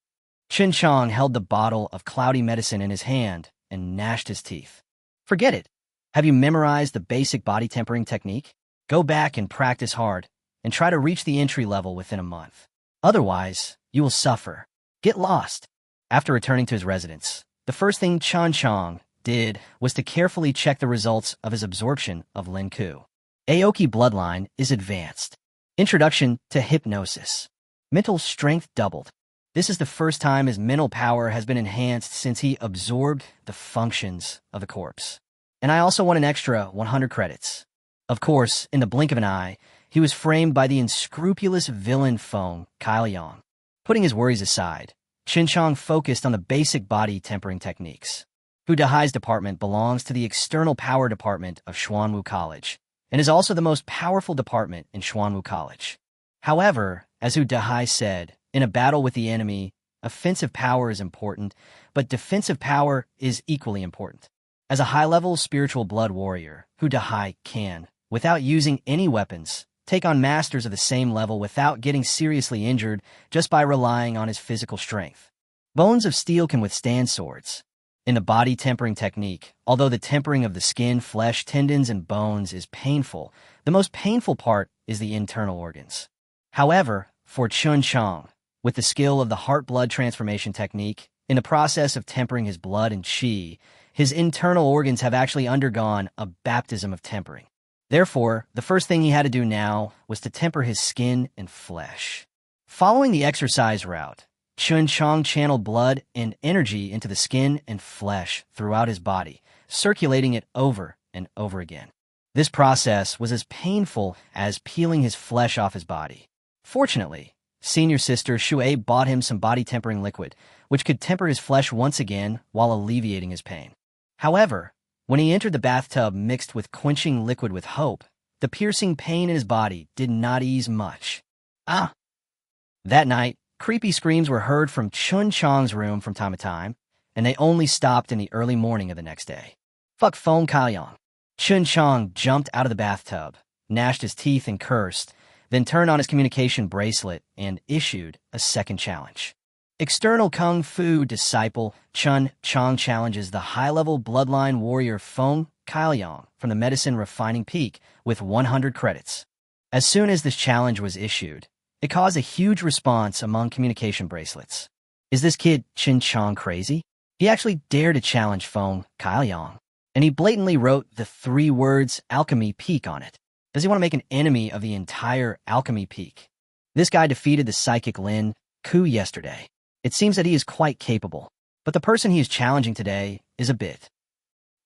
Chen Qiang held the bottle of cloudy medicine in his hand and gnashed his teeth. Forget it. Have you memorized the basic body tempering technique? Go back and practice hard, and try to reach the entry level within a month. Otherwise, you will suffer. Get lost. After returning to his residence, the first thing Chen Qiang did was to carefully check the results of his absorption of Lin Ku. Aoki bloodline is advanced. Introduction to hypnosis. Mental strength doubled. This is the first time his mental power has been enhanced since he absorbed the functions of a corpse. And I also won an extra 100 credits. Of course, in the blink of an eye, he was framed by the unscrupulous villain Feng Kaoyang. Putting his worries aside, Chen Qiang focused on the basic body tempering techniques. Hu Dahai's department belongs to the External Power Department of Xuanwu College, and is also the most powerful department in Xuanwu College. However, as Hu Dahai said, in a battle with the enemy, offensive power is important, but defensive power is equally important. As a high-level spiritual blood warrior, Hu Dahai can, without using any weapons, take on masters of the same level without getting seriously injured just by relying on his physical strength. Bones of steel can withstand swords. In the body tempering technique, although the tempering of the skin, flesh, tendons, and bones is painful, the most painful part is the internal organs. However, for Chen Qiang, with the skill of the heart-blood transformation technique, in the process of tempering his blood and qi, his internal organs have actually undergone a baptism of tempering. Therefore, the first thing he had to do now was to temper his skin and flesh. Following the exercise route, Chen Qiang channeled blood and energy into the skin and flesh throughout his body, circulating it over and over again. This process was as painful as peeling his flesh off his body. Fortunately, senior sister Shui bought him some body-tempering liquid, which could temper his flesh once again while alleviating his pain. However, when he entered the bathtub mixed with quenching liquid with hope, the piercing pain in his body did not ease much. That night, creepy screams were heard from Chen Qiang's room from time to time, and they only stopped in the early morning of the next day. Fuck Chen Qiang. Chen Qiang jumped out of the bathtub, gnashed his teeth and cursed, then turned on his communication bracelet and issued a second challenge. External Kung Fu disciple Chen Qiang challenges the high-level bloodline warrior Chen Qiang from the Medicine Refining Peak with 100 credits. As soon as this challenge was issued, it caused a huge response among communication bracelets. Is this kid Chen Qiang crazy? He actually dared to challenge Chen Qiang, and he blatantly wrote the 3 words Alchemy Peak on it. Does he want to make an enemy of the entire Alchemy Peak? This guy defeated the psychic Lin Ku yesterday. It seems that he is quite capable, but the person he is challenging today is a bit.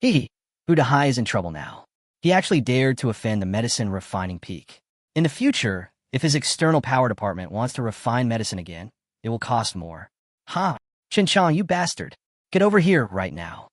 Hu Dahai is in trouble now. He actually dared to offend the Medicine Refining Peak. In the future, if his external power department wants to refine medicine again, it will cost more. Chen Qiang, you bastard. Get over here right now.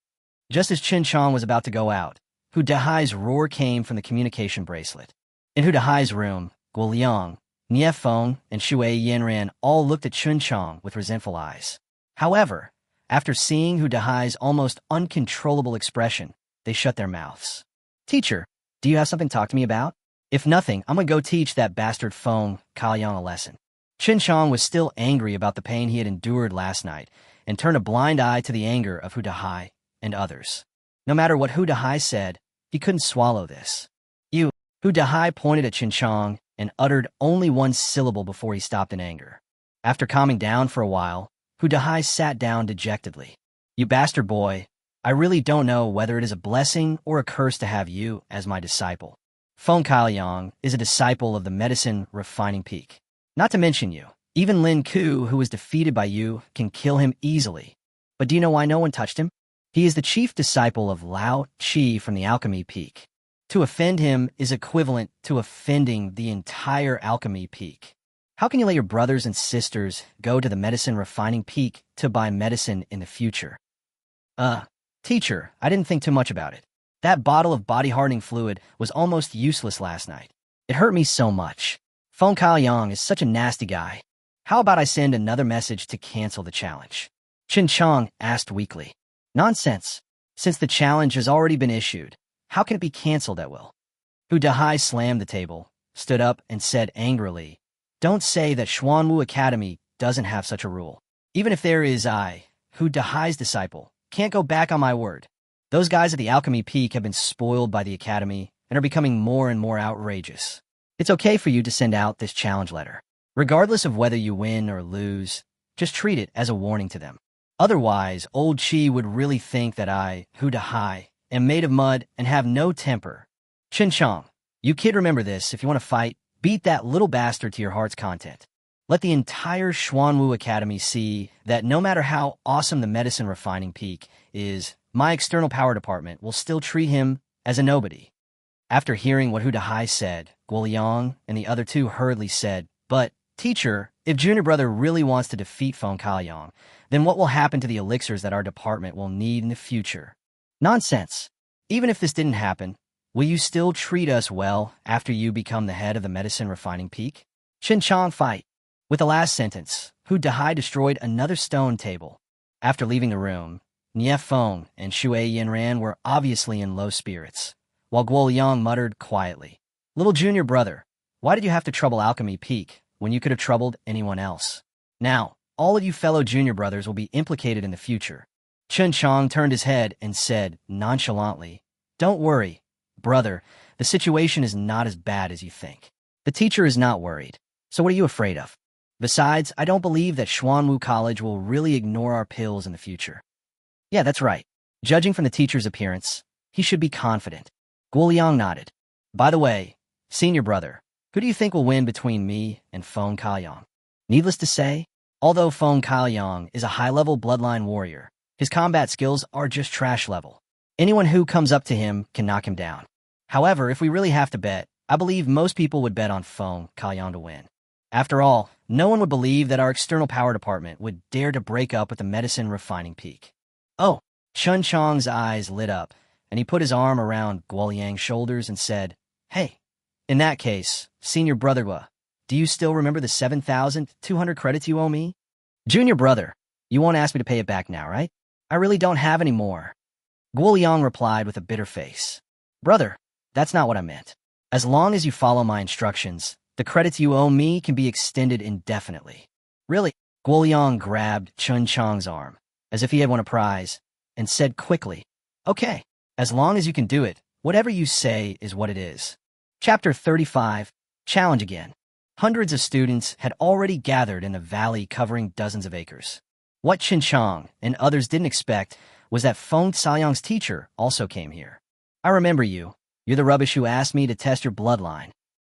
Just as Chen Qiang was about to go out, Hu Dahai's roar came from the communication bracelet. In Hu Dahai's room, Guo Liang, Nie Feng, and Shui Yanran all looked at Chen Qiang with resentful eyes. However, after seeing Hu Dahai's almost uncontrollable expression, they shut their mouths. Teacher, do you have something to talk to me about? If nothing, I'm gonna go teach that bastard Chen Qiang a lesson. Chen Qiang was still angry about the pain he had endured last night and turned a blind eye to the anger of Hu Dahai and others. No matter what Hu Dahai said, he couldn't swallow this. Hu Dahai pointed at Chen Qiang and uttered only one syllable before he stopped in anger. After calming down for a while, Hu Dahai sat down dejectedly. You bastard boy, I really don't know whether it is a blessing or a curse to have you as my disciple. Chen Qiang is a disciple of the Medicine Refining Peak. Not to mention you, even Lin Ku, who was defeated by you, can kill him easily. But do you know why no one touched him? He is the chief disciple of Lao Qi from the Alchemy Peak. To offend him is equivalent to offending the entire Alchemy Peak. How can you let your brothers and sisters go to the Medicine Refining Peak to buy medicine in the future? Teacher, I didn't think too much about it. That bottle of body-hardening fluid was almost useless last night. It hurt me so much. Chen Qiang is such a nasty guy. How about I send another message to cancel the challenge? Chen Qiang asked weakly. Nonsense. Since the challenge has already been issued, how can it be canceled at will? Hu Dahai slammed the table, stood up, and said angrily, Don't say that Xuanwu Academy doesn't have such a rule. Even if there is Hu Dahai's disciple, can't go back on my word. Those guys at the Alchemy Peak have been spoiled by the Academy and are becoming more and more outrageous. It's okay for you to send out this challenge letter. Regardless of whether you win or lose, just treat it as a warning to them. Otherwise, old Qi would really think that I, Hu Dahai, am made of mud and have no temper. Chen Qiang, you kid remember this, if you want to fight, beat that little bastard to your heart's content. Let the entire Xuanwu Academy see that no matter how awesome the Medicine Refining Peak is, my external power department will still treat him as a nobody. After hearing what Hu Dahai said, Guo Liang and the other two hurriedly said, But, teacher, if Junior Brother really wants to defeat Chen Qiang, then what will happen to the elixirs that our department will need in the future? Nonsense. Even if this didn't happen, Will you still treat us well after you become the head of the medicine refining peak? Chen Qiang fight. With the last sentence, Hu Dahai destroyed another stone table. After leaving the room, Nie Feng and Xue Yinran were obviously in low spirits, while Guo Liang muttered quietly, "Little junior brother, why did you have to trouble Alchemy Peak when you could have troubled anyone else? Now, all of you fellow junior brothers will be implicated in the future." Chen Qiang turned his head and said nonchalantly, "Don't worry, brother, the situation is not as bad as you think." The teacher is not worried. So what are you afraid of? Besides, I don't believe that Xuanwu College will really ignore our pills in the future. Yeah, that's right. Judging from the teacher's appearance, he should be confident. Guo Liang nodded. By the way, senior brother, who do you think will win between me and Feng Kaoyang? Needless to say, although Feng Kaoyang is a high-level bloodline warrior, his combat skills are just trash level. Anyone who comes up to him can knock him down. However, if we really have to bet, I believe most people would bet on Feng Kaoyang to win. After all, no one would believe that our external power department would dare to break up with the medicine refining peak. Oh, Chen Qiang's eyes lit up, and he put his arm around Guo Liang's shoulders and said, "Hey, in that case, senior brother Gua, do you still remember the 7,200 credits you owe me?" "Junior brother, you won't ask me to pay it back now, right? I really don't have any more." Guo Liang replied with a bitter face. "Brother, that's not what I meant. As long as you follow my instructions, the credits you owe me can be extended indefinitely." "Really?" Guo Liang grabbed Chen Qiang's arm, as if he had won a prize, and said quickly, "Okay, as long as you can do it, whatever you say is what it is." Chapter 35, Challenge Again. Hundreds of students had already gathered in the valley covering dozens of acres. What Chen Qiang and others didn't expect was that Feng Caoyang's teacher also came here. "I remember you. You're the rubbish who asked me to test your bloodline."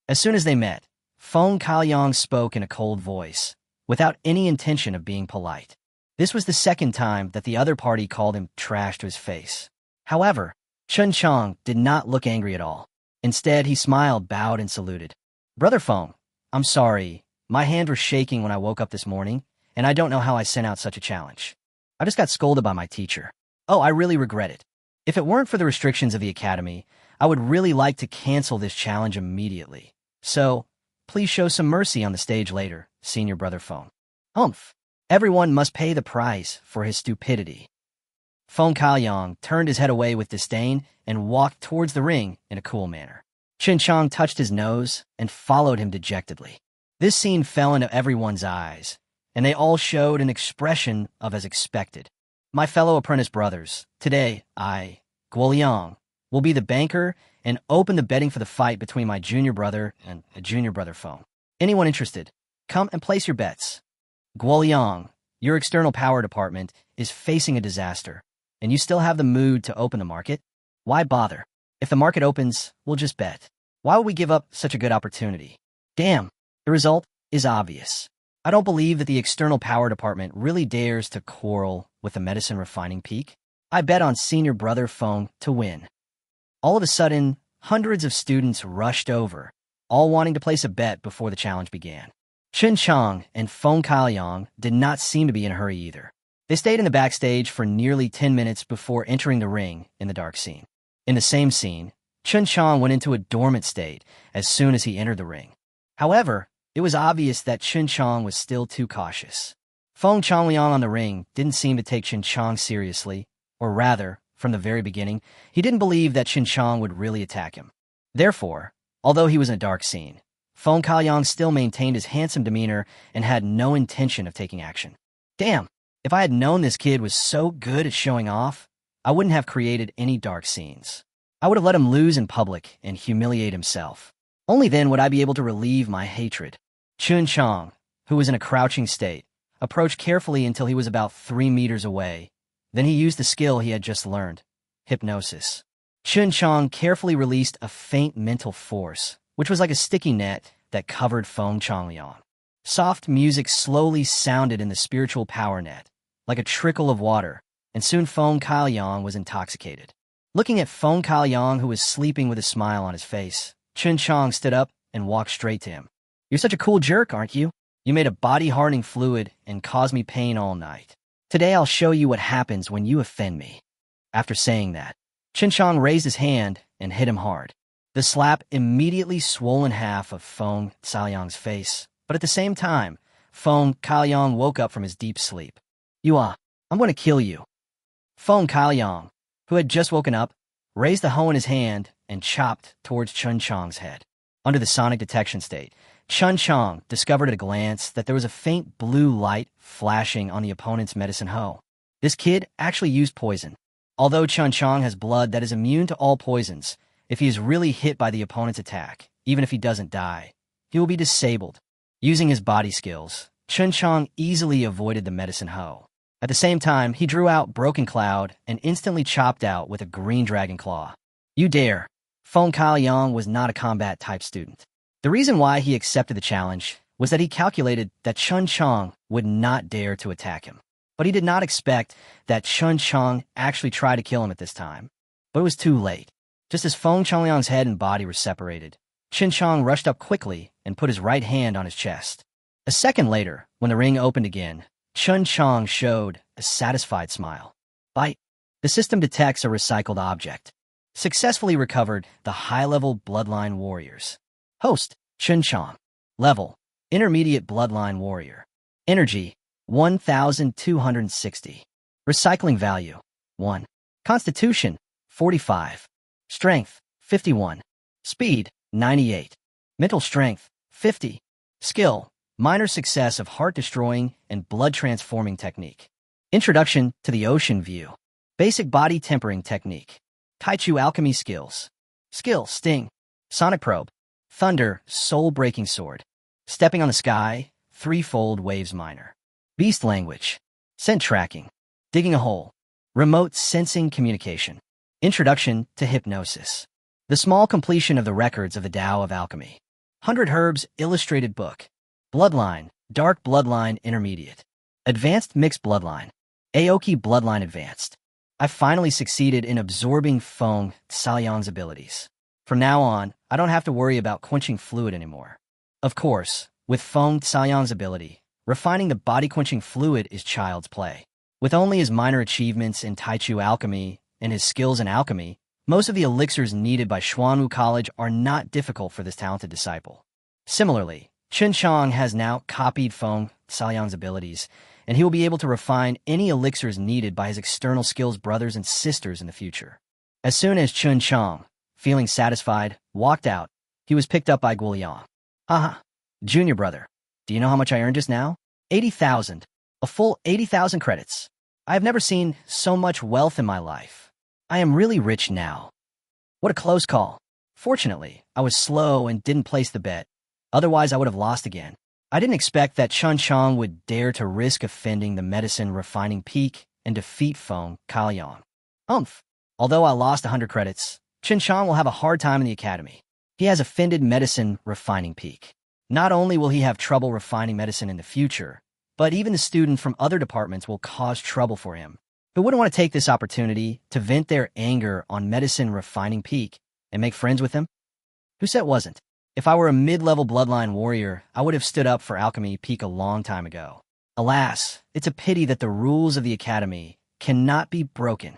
As soon as they met, Feng Caoyang spoke in a cold voice, without any intention of being polite. This was the second time that the other party called him trash to his face. However, Chen Qiang did not look angry at all. Instead, he smiled, bowed, and saluted. "Brother Feng, I'm sorry. My hands were shaking when I woke up this morning, and I don't know how I sent out such a challenge. I just got scolded by my teacher. Oh, I really regret it. If it weren't for the restrictions of the academy, I would really like to cancel this challenge immediately. So, please show some mercy on the stage later, senior brother Feng." "Humph. Everyone must pay the price for his stupidity." Feng Caoyang turned his head away with disdain and walked towards the ring in a cool manner. Chen Qiang touched his nose and followed him dejectedly. This scene fell into everyone's eyes, and they all showed an expression of as expected. "My fellow apprentice brothers, today I, Guo Liang, will be the banker and open the betting for the fight between my junior brother and a junior brother Feng. Anyone interested, come and place your bets. Guo Liang, your external power department is facing a disaster, and you still have the mood to open the market? Why bother? If the market opens, we'll just bet. Why would we give up such a good opportunity? Damn, the result is obvious. I don't believe that the external power department really dares to quarrel with the medicine refining peak. I bet on senior brother Feng to win." All of a sudden, hundreds of students rushed over, all wanting to place a bet before the challenge began. Chen Qiang and Feng Caoyang did not seem to be in a hurry either. They stayed in the backstage for nearly 10 minutes before entering the ring in the dark scene. In the same scene, Chen Qiang went into a dormant state as soon as he entered the ring. However, it was obvious that Chen Qiang was still too cautious. Feng Changliang on the ring didn't seem to take Chen Qiang seriously, or rather, from the very beginning, he didn't believe that Chen Qiang would really attack him. Therefore, although he was in a dark scene, Feng Caoyang still maintained his handsome demeanor and had no intention of taking action. Damn, if I had known this kid was so good at showing off, I wouldn't have created any dark scenes. I would have let him lose in public and humiliate himself. Only then would I be able to relieve my hatred. Chen Qiang, who was in a crouching state, approached carefully until he was about 3 meters away. Then he used the skill he had just learned, hypnosis. Chen Qiang carefully released a faint mental force, which was like a sticky net that covered Feng Changliang. Soft music slowly sounded in the spiritual power net, like a trickle of water, and soon Feng Caoyang was intoxicated. Looking at Feng Caoyang, who was sleeping with a smile on his face, Chen Qiang stood up and walked straight to him. "You're such a cool jerk, aren't you? You made a body-hardening fluid and caused me pain all night. Today I'll show you what happens when you offend me." After saying that, Chen Qiang raised his hand and hit him hard. The slap immediately swollen half of Feng Caoliang's face, but at the same time, Feng Caoliang woke up from his deep sleep. I'm going to kill you. Feng Caoliang, who had just woken up, raised the hoe in his hand and chopped towards Chen Qiang's head. Under the sonic detection state, Chen Qiang discovered at a glance that there was a faint blue light flashing on the opponent's medicine hoe. This kid actually used poison. Although Chen Qiang has blood that is immune to all poisons, if he is really hit by the opponent's attack, even if he doesn't die, he will be disabled. Using his body skills, Chen Qiang easily avoided the medicine hoe. At the same time, he drew out Broken Cloud and instantly chopped out with a green dragon claw. You dare! Feng Caoliang was not a combat-type student. The reason why he accepted the challenge was that he calculated that Chen Qiang would not dare to attack him. But he did not expect that Chen Qiang actually tried to kill him at this time. But it was too late. Just as Feng Caoliang's head and body were separated, Chen Qiang rushed up quickly and put his right hand on his chest. A second later, when the ring opened again, Chen Qiang showed a satisfied smile. Bite. The system detects a recycled object. Successfully recovered the high-level bloodline warriors. Host, Chen Qiang. Level, intermediate bloodline warrior. Energy, 1,260. Recycling value, 1. Constitution, 45. Strength, 51. Speed, 98. Mental strength, 50. Skill, minor success of heart-destroying and blood-transforming technique. Introduction to the ocean view. Basic body tempering technique. Taichu alchemy skills. Skill, sting. Sonic probe. Thunder, soul-breaking sword. Stepping on the sky, threefold waves minor. Beast language. Scent tracking. Digging a hole. Remote sensing communication. Introduction to hypnosis. The small completion of the records of the Tao of Alchemy. 100 Herbs illustrated book. Bloodline, dark bloodline intermediate. Advanced mixed bloodline. Aoki bloodline advanced. I finally succeeded in absorbing Feng Caoliang's abilities. From now on, I don't have to worry about quenching fluid anymore. Of course, with Feng Caoliang's ability, refining the body-quenching fluid is child's play. With only his minor achievements in Taichu alchemy and his skills in alchemy, most of the elixirs needed by Xuanwu College are not difficult for this talented disciple. Similarly, Chen Qiang has now copied Feng Caoliang's abilities, and he will be able to refine any elixirs needed by his external skills brothers and sisters in the future. As soon as Chen Qiang, feeling satisfied, walked out, he was picked up by Guoliang. Haha, junior brother, do you know how much I earned just now? 80,000. A full 80,000 credits. I have never seen so much wealth in my life. I am really rich now. What a close call. Fortunately, I was slow and didn't place the bet. Otherwise, I would have lost again. I didn't expect that Chen Qiang would dare to risk offending the medicine refining peak and defeat Feng Caoliang. Although I lost 100 credits, Chen Qiang will have a hard time in the academy. He has offended medicine refining peak. Not only will he have trouble refining medicine in the future, but even the students from other departments will cause trouble for him. Who wouldn't want to take this opportunity to vent their anger on medicine refining peak and make friends with him? Who said it wasn't? If I were a mid-level bloodline warrior, I would have stood up for alchemy peak a long time ago. Alas, it's a pity that the rules of the academy cannot be broken.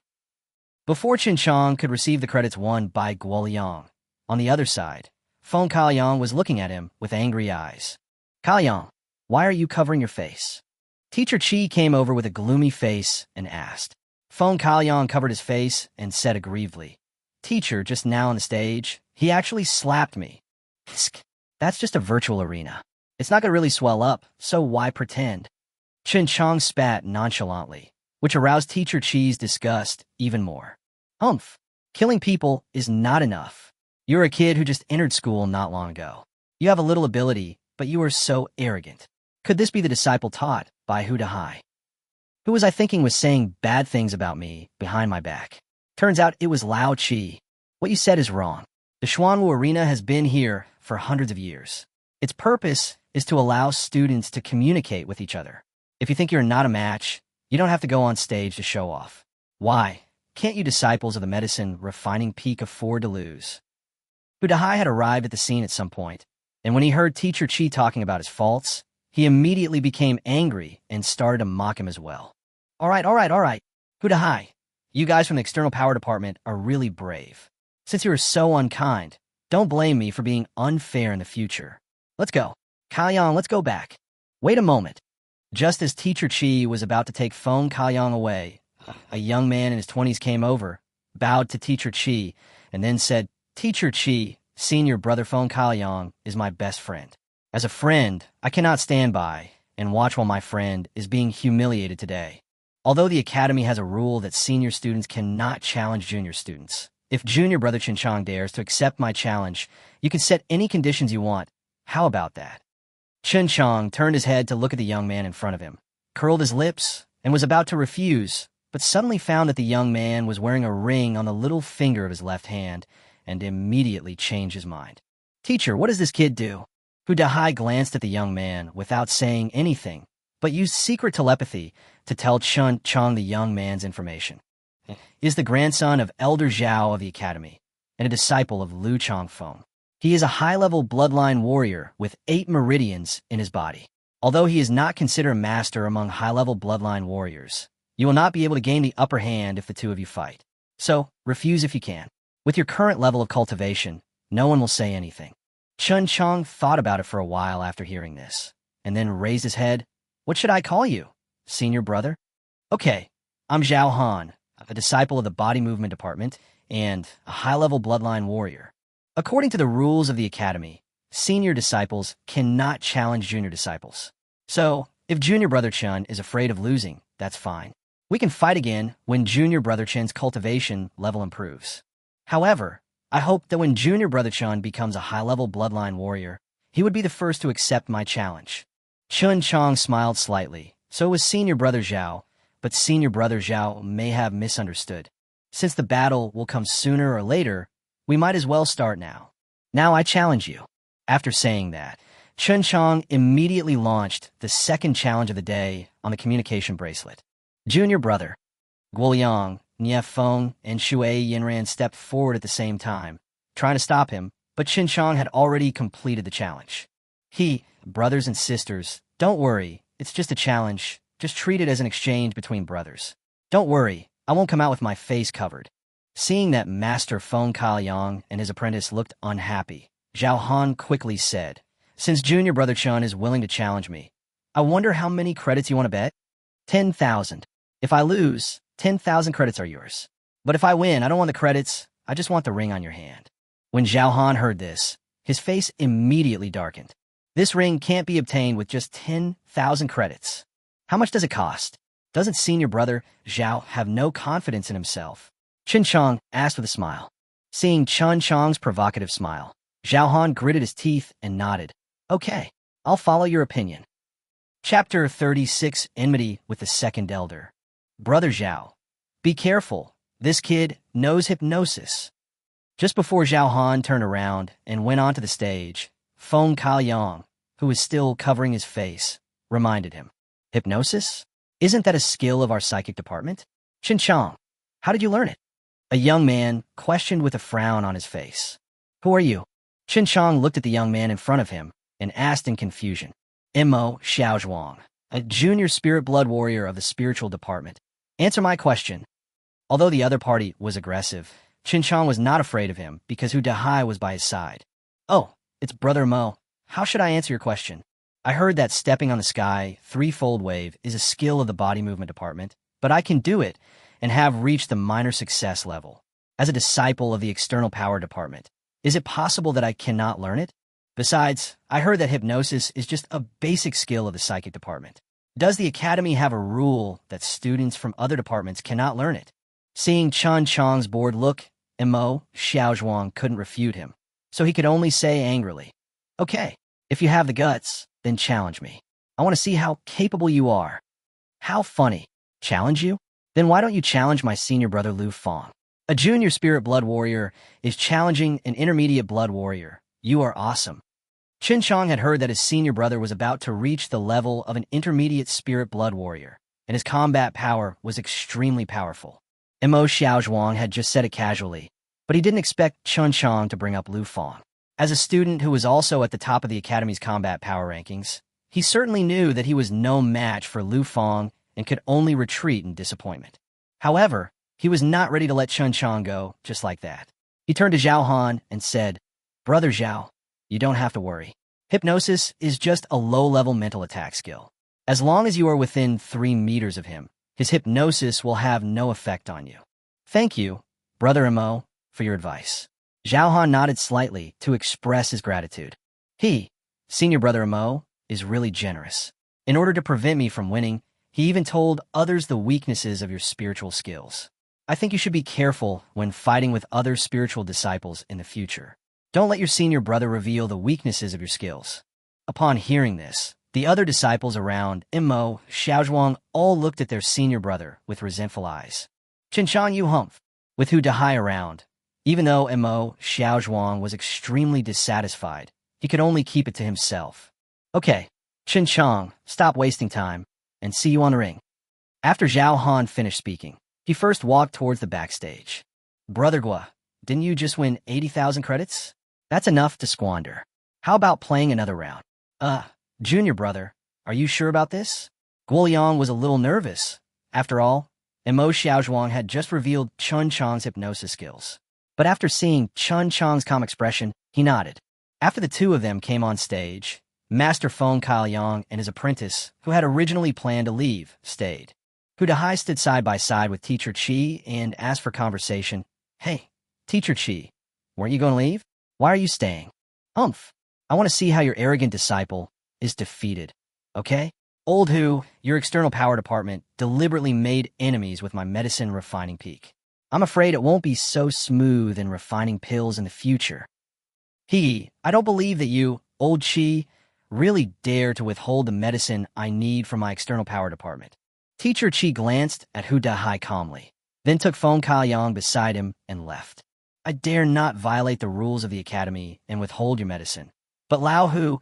Before Chen Qiang could receive the credits won by Guoliang, on the other side, Feng Caoliang was looking at him with angry eyes. Caoliang, why are you covering your face? Teacher Qi came over with a gloomy face and asked. Feng Caoliang covered his face and said aggrievedly, Teacher, just now on the stage, he actually slapped me. That's just a virtual arena. It's not going to really swell up, so why pretend? Chen Qiang spat nonchalantly, which aroused Teacher Qi's disgust even more. Killing people is not enough. You're a kid who just entered school not long ago. You have a little ability, but you are so arrogant. Could this be the disciple taught by Hu Dahai? Who was I thinking was saying bad things about me behind my back? Turns out it was Lao Qi. What you said is wrong. The Xuanwu Arena has been here for hundreds of years. Its purpose is to allow students to communicate with each other. If you think you're not a match, you don't have to go on stage to show off. Why? Can't you disciples of the medicine refining peak afford to lose? Hu Dahai had arrived at the scene at some point, and when he heard Teacher Qi talking about his faults, he immediately became angry and started to mock him as well. All right. Hu Dahai, You guys from the External Power Department are really brave. Since you were so unkind, don't blame me for being unfair in the future. Let's go. Kaiyang, let's go back. Wait a moment. Just as Teacher Chi was about to take Feng Kaiyang away, a young man in his 20s came over, bowed to Teacher Chi, and then said, Teacher Chi, senior brother Feng Kaiyang, is my best friend. As a friend, I cannot stand by and watch while my friend is being humiliated today. Although the academy has a rule that senior students cannot challenge junior students, if junior brother Chen Qiang dares to accept my challenge, you can set any conditions you want. How about that? Chen Qiang turned his head to look at the young man in front of him, curled his lips, and was about to refuse, but suddenly found that the young man was wearing a ring on the little finger of his left hand and immediately changed his mind. Teacher, what does this kid do? Hu Dahai glanced at the young man without saying anything, but used secret telepathy to tell Chen Qiang the young man's information. He is the grandson of Elder Zhao of the academy and a disciple of Lu Changfeng. He is a high-level bloodline warrior with 8 meridians in his body. Although he is not considered a master among high-level bloodline warriors, you will not be able to gain the upper hand if the two of you fight. So, refuse if you can. With your current level of cultivation, no one will say anything. Chen Qiang thought about it for a while after hearing this, and then raised his head. What should I call you? Senior brother? Okay, I'm Zhao Han, a disciple of the Body Movement Department and a high-level bloodline warrior. According to the rules of the academy, senior disciples cannot challenge junior disciples. So, if junior brother Chen is afraid of losing, that's fine. We can fight again when junior brother Chen's cultivation level improves. However, I hope that when junior brother Chen becomes a high-level bloodline warrior, he would be the first to accept my challenge. Chen Qiang smiled slightly. So was senior brother Zhao, but senior brother Zhao may have misunderstood. Since the battle will come sooner or later, we might as well start now. Now I challenge you. After saying that, Chen Qiang immediately launched the second challenge of the day on the communication bracelet. Junior brother. Guoyang, Nie Feng, and Shui Yinran stepped forward at the same time, trying to stop him, but Chen Qiang had already completed the challenge. Brothers and sisters, don't worry, it's just a challenge. Just treat it as an exchange between brothers. Don't worry, I won't come out with my face covered. Seeing that Master Feng Kaiyang and his apprentice looked unhappy, Zhao Han quickly said, Since junior brother Chen is willing to challenge me, I wonder how many credits you want to bet? 10,000. If I lose, 10,000 credits are yours. But if I win, I don't want the credits, I just want the ring on your hand. When Zhao Han heard this, his face immediately darkened. This ring can't be obtained with just 10,000 credits. How much does it cost? Doesn't senior brother Zhao have no confidence in himself? Chen Qiang asked with a smile. Seeing Chen Qiang's provocative smile, Zhao Han gritted his teeth and nodded. Okay, I'll follow your opinion. Chapter 36, Enmity with the Second Elder. Brother Zhao, be careful. This kid knows hypnosis. Just before Zhao Han turned around and went onto the stage, Feng Kaiyang, who was still covering his face, reminded him. Hypnosis? Isn't that a skill of our psychic department? Chen Qiang, how did you learn it? A young man questioned with a frown on his face. Who are you? Chen Qiang looked at the young man in front of him and asked in confusion. Mo Xiaozhuang, a junior spirit blood warrior of the spiritual department. Answer my question. Although the other party was aggressive, Chen Qiang was not afraid of him because Hu Dahai was by his side. Oh, it's Brother Mo. How should I answer your question? I heard that stepping on the sky, threefold wave, is a skill of the body movement department, but I can do it and have reached the minor success level. As a disciple of the external power department, is it possible that I cannot learn it? Besides, I heard that hypnosis is just a basic skill of the psychic department. Does the academy have a rule that students from other departments cannot learn it? Seeing Chen Qiang's bored look, Mo Xiaozhuang couldn't refute him, so he could only say angrily, Okay, if you have the guts, then challenge me. I want to see how capable you are. How funny. Challenge you? Then why don't you challenge my senior brother Lu Feng? A junior spirit blood warrior is challenging an intermediate blood warrior. You are awesome. Chen Qiang had heard that his senior brother was about to reach the level of an intermediate spirit blood warrior, and his combat power was extremely powerful. Mo Xiaozhuang had just said it casually, but he didn't expect Chen Qiang to bring up Lu Feng. As a student who was also at the top of the Academy's combat power rankings, he certainly knew that he was no match for Lu Feng and could only retreat in disappointment. However, He was not ready to let Chen Qiang go just like that. He turned to Zhao Han and said, "Brother Zhao, you don't have to worry. Hypnosis is just a low-level mental attack skill. As long as you are within 3 meters of him, his hypnosis will have no effect on you. Thank you, Brother Mo, for your advice." Zhao Han nodded slightly to express his gratitude. He, Senior Brother Mo, is really generous. In order to prevent me from winning, he even told others the weaknesses of your spiritual skills. I think you should be careful when fighting with other spiritual disciples in the future. Don't let your senior brother reveal the weaknesses of your skills. Upon hearing this, the other disciples around, Mo, Xiaozhuang, all looked at their senior brother with resentful eyes. Chen Qiang Yu humph, with Hu Dahai around. Even though Mo, Xiaozhuang, was extremely dissatisfied, he could only keep it to himself. Okay, Chen Qiang, stop wasting time, and see you on the ring. After Zhao Han finished speaking, he first walked towards the backstage. Brother Gua, didn't you just win 80,000 credits? That's enough to squander. How about playing another round? Junior brother, are you sure about this? Guoliang was a little nervous. After all, Mo Xiaozhuang had just revealed Chen Qiang's hypnosis skills. But after seeing Chen Qiang's calm expression, he nodded. After the two of them came on stage, Master Feng Kaoyang and his apprentice, who had originally planned to leave, stayed. Hu Dahai stood side by side with Teacher Qi and asked for conversation. Hey, Teacher Qi, weren't you going to leave? Why are you staying? Umph, I want to see how your arrogant disciple is defeated, okay? Old Hu, your external power department, deliberately made enemies with my medicine refining peak. I'm afraid it won't be so smooth in refining pills in the future. I don't believe that you, Old Qi, really dare to withhold the medicine I need from my external power department. Teacher Qi glanced at Hu Dahai calmly, then took Feng Kaoyang beside him and left. I dare not violate the rules of the academy and withhold your medicine. But Lao Hu,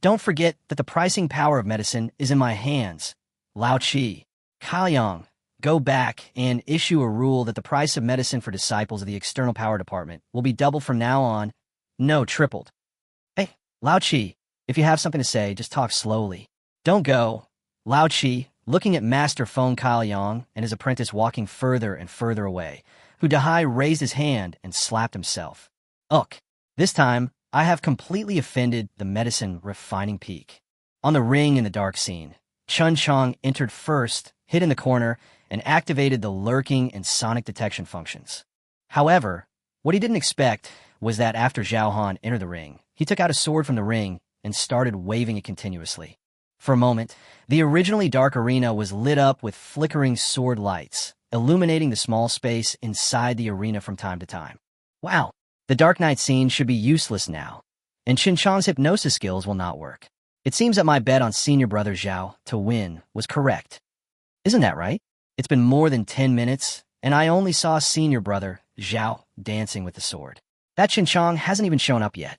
don't forget that the pricing power of medicine is in my hands. Lao Qi, Kaoyang, go back and issue a rule that the price of medicine for disciples of the external power department will be doubled from now on. No, tripled. Hey, Lao Qi, if you have something to say, just talk slowly. Don't go. Lao Qi, looking at Master Feng Kaoyang and his apprentice walking further and further away, Hu Dahai raised his hand and slapped himself. Ugh, this time, I have completely offended the medicine refining peak. On the ring in the dark scene, Chen Qiang entered first, hid in the corner, and activated the lurking and sonic detection functions. However, what he didn't expect was that after Zhao Han entered the ring, he took out a sword from the ring and started waving it continuously. For a moment, the originally dark arena was lit up with flickering sword lights, illuminating the small space inside the arena from time to time. Wow, the Dark Knight scene should be useless now, and Chen Qiang's hypnosis skills will not work. It seems that my bet on senior brother Zhao to win was correct. Isn't that right? It's been more than 10 minutes, and I only saw senior brother Zhao dancing with the sword. That Chen Qiang hasn't even shown up yet.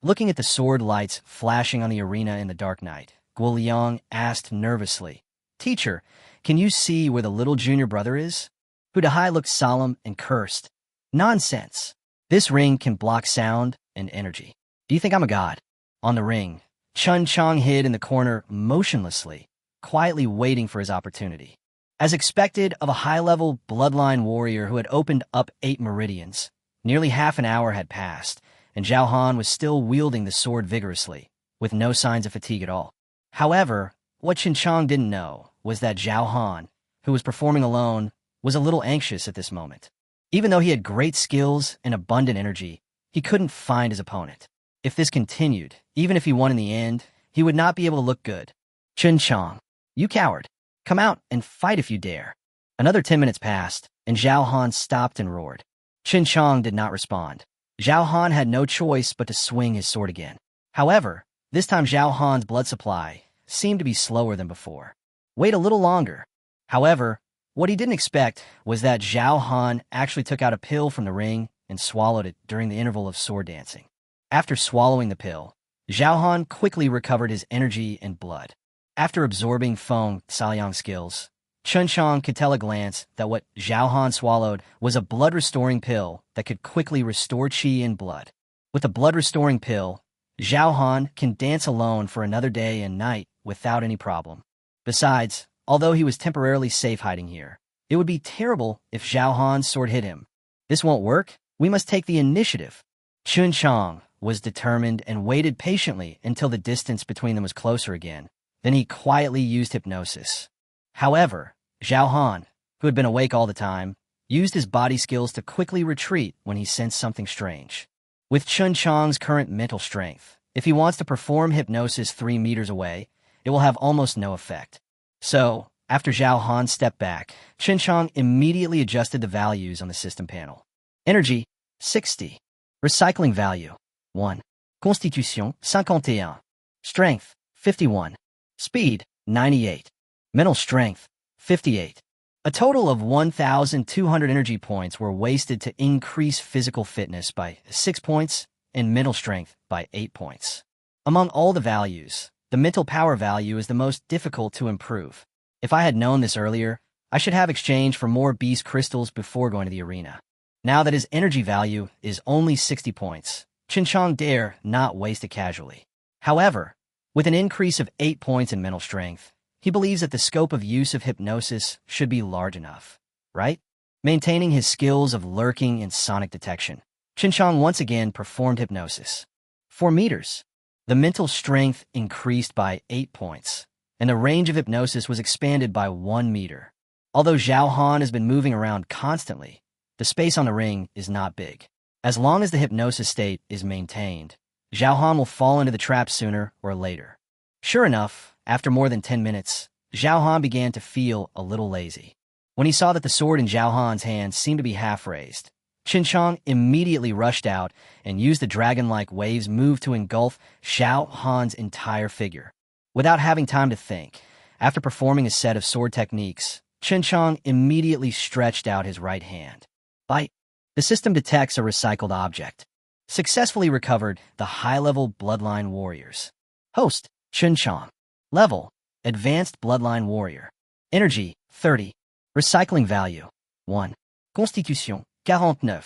Looking at the sword lights flashing on the arena in the dark night, Guoliang asked nervously, Teacher, can you see where the little junior brother is? Hu Dahai looked solemn and cursed. Nonsense. This ring can block sound and energy. Do you think I'm a god? On the ring, Chen Qiang hid in the corner motionlessly, quietly waiting for his opportunity. As expected of a high-level bloodline warrior who had opened up 8 meridians, nearly half an hour had passed, and Zhao Han was still wielding the sword vigorously, with no signs of fatigue at all. However, what Chen Qiang didn't know was that Zhao Han, who was performing alone, was a little anxious at this moment. Even though he had great skills and abundant energy, he couldn't find his opponent. If this continued, even if he won in the end, he would not be able to look good. Chen Qiang, you coward. Come out and fight if you dare. Another 10 minutes passed, and Zhao Han stopped and roared. Chen Qiang did not respond. Zhao Han had no choice but to swing his sword again. However, this time Zhao Han's blood supply seemed to be slower than before. Wait a little longer. However, what he didn't expect was that Zhao Han actually took out a pill from the ring and swallowed it during the interval of sword dancing. After swallowing the pill, Zhao Han quickly recovered his energy and blood. After absorbing Feng Caoyang's skills, Chen Qiang could tell at a glance that what Zhao Han swallowed was a blood-restoring pill that could quickly restore qi and blood. With the blood-restoring pill, Zhao Han can dance alone for another day and night without any problem. Besides, although he was temporarily safe hiding here, It would be terrible if Zhao Han's sword hit him. This won't work. We must take the initiative. Chen Qiang was determined and waited patiently until the distance between them was closer again. Then he quietly used hypnosis. However, Zhao Han, who had been awake all the time, used his body skills to quickly retreat when he sensed something strange. With Chen Qiang's current mental strength, if he wants to perform hypnosis 3 meters away, it will have almost no effect. So, after Zhao Han stepped back, Chen Qiang immediately adjusted the values on the system panel. Energy, 60. Recycling value, 1. Constitution, 51. Strength, 51. Speed, 98. Mental strength, 58. A total of 1,200 energy points were wasted to increase physical fitness by 6 points and mental strength by 8 points. Among all the values, the mental power value is the most difficult to improve. If I had known this earlier, I should have exchanged for more beast crystals before going to the arena. Now that his energy value is only 60 points, Chen Qiang dare not waste it casually. However, with an increase of 8 points in mental strength, he believes that the scope of use of hypnosis should be large enough, right? Maintaining his skills of lurking and sonic detection, Chen Qiang once again performed hypnosis. 4 meters. The mental strength increased by 8 points, and the range of hypnosis was expanded by 1 meter. Although Zhao Han has been moving around constantly, the space on the ring is not big. As long as the hypnosis state is maintained, Zhao Han will fall into the trap sooner or later. Sure enough, after more than 10 minutes, Zhao Han began to feel a little lazy. When he saw that the sword in Zhao Han's hand seemed to be half-raised, Chen Qiang immediately rushed out and used the dragon-like waves move to engulf Zhao Han's entire figure. Without having time to think, after performing a set of sword techniques, Chen Qiang immediately stretched out his right hand. Bite. The system detects a recycled object. Successfully recovered the high-level bloodline warriors. Host, Chen Qiang. Level, Advanced Bloodline Warrior. Energy, 30. Recycling value, 1. Constitution, 49.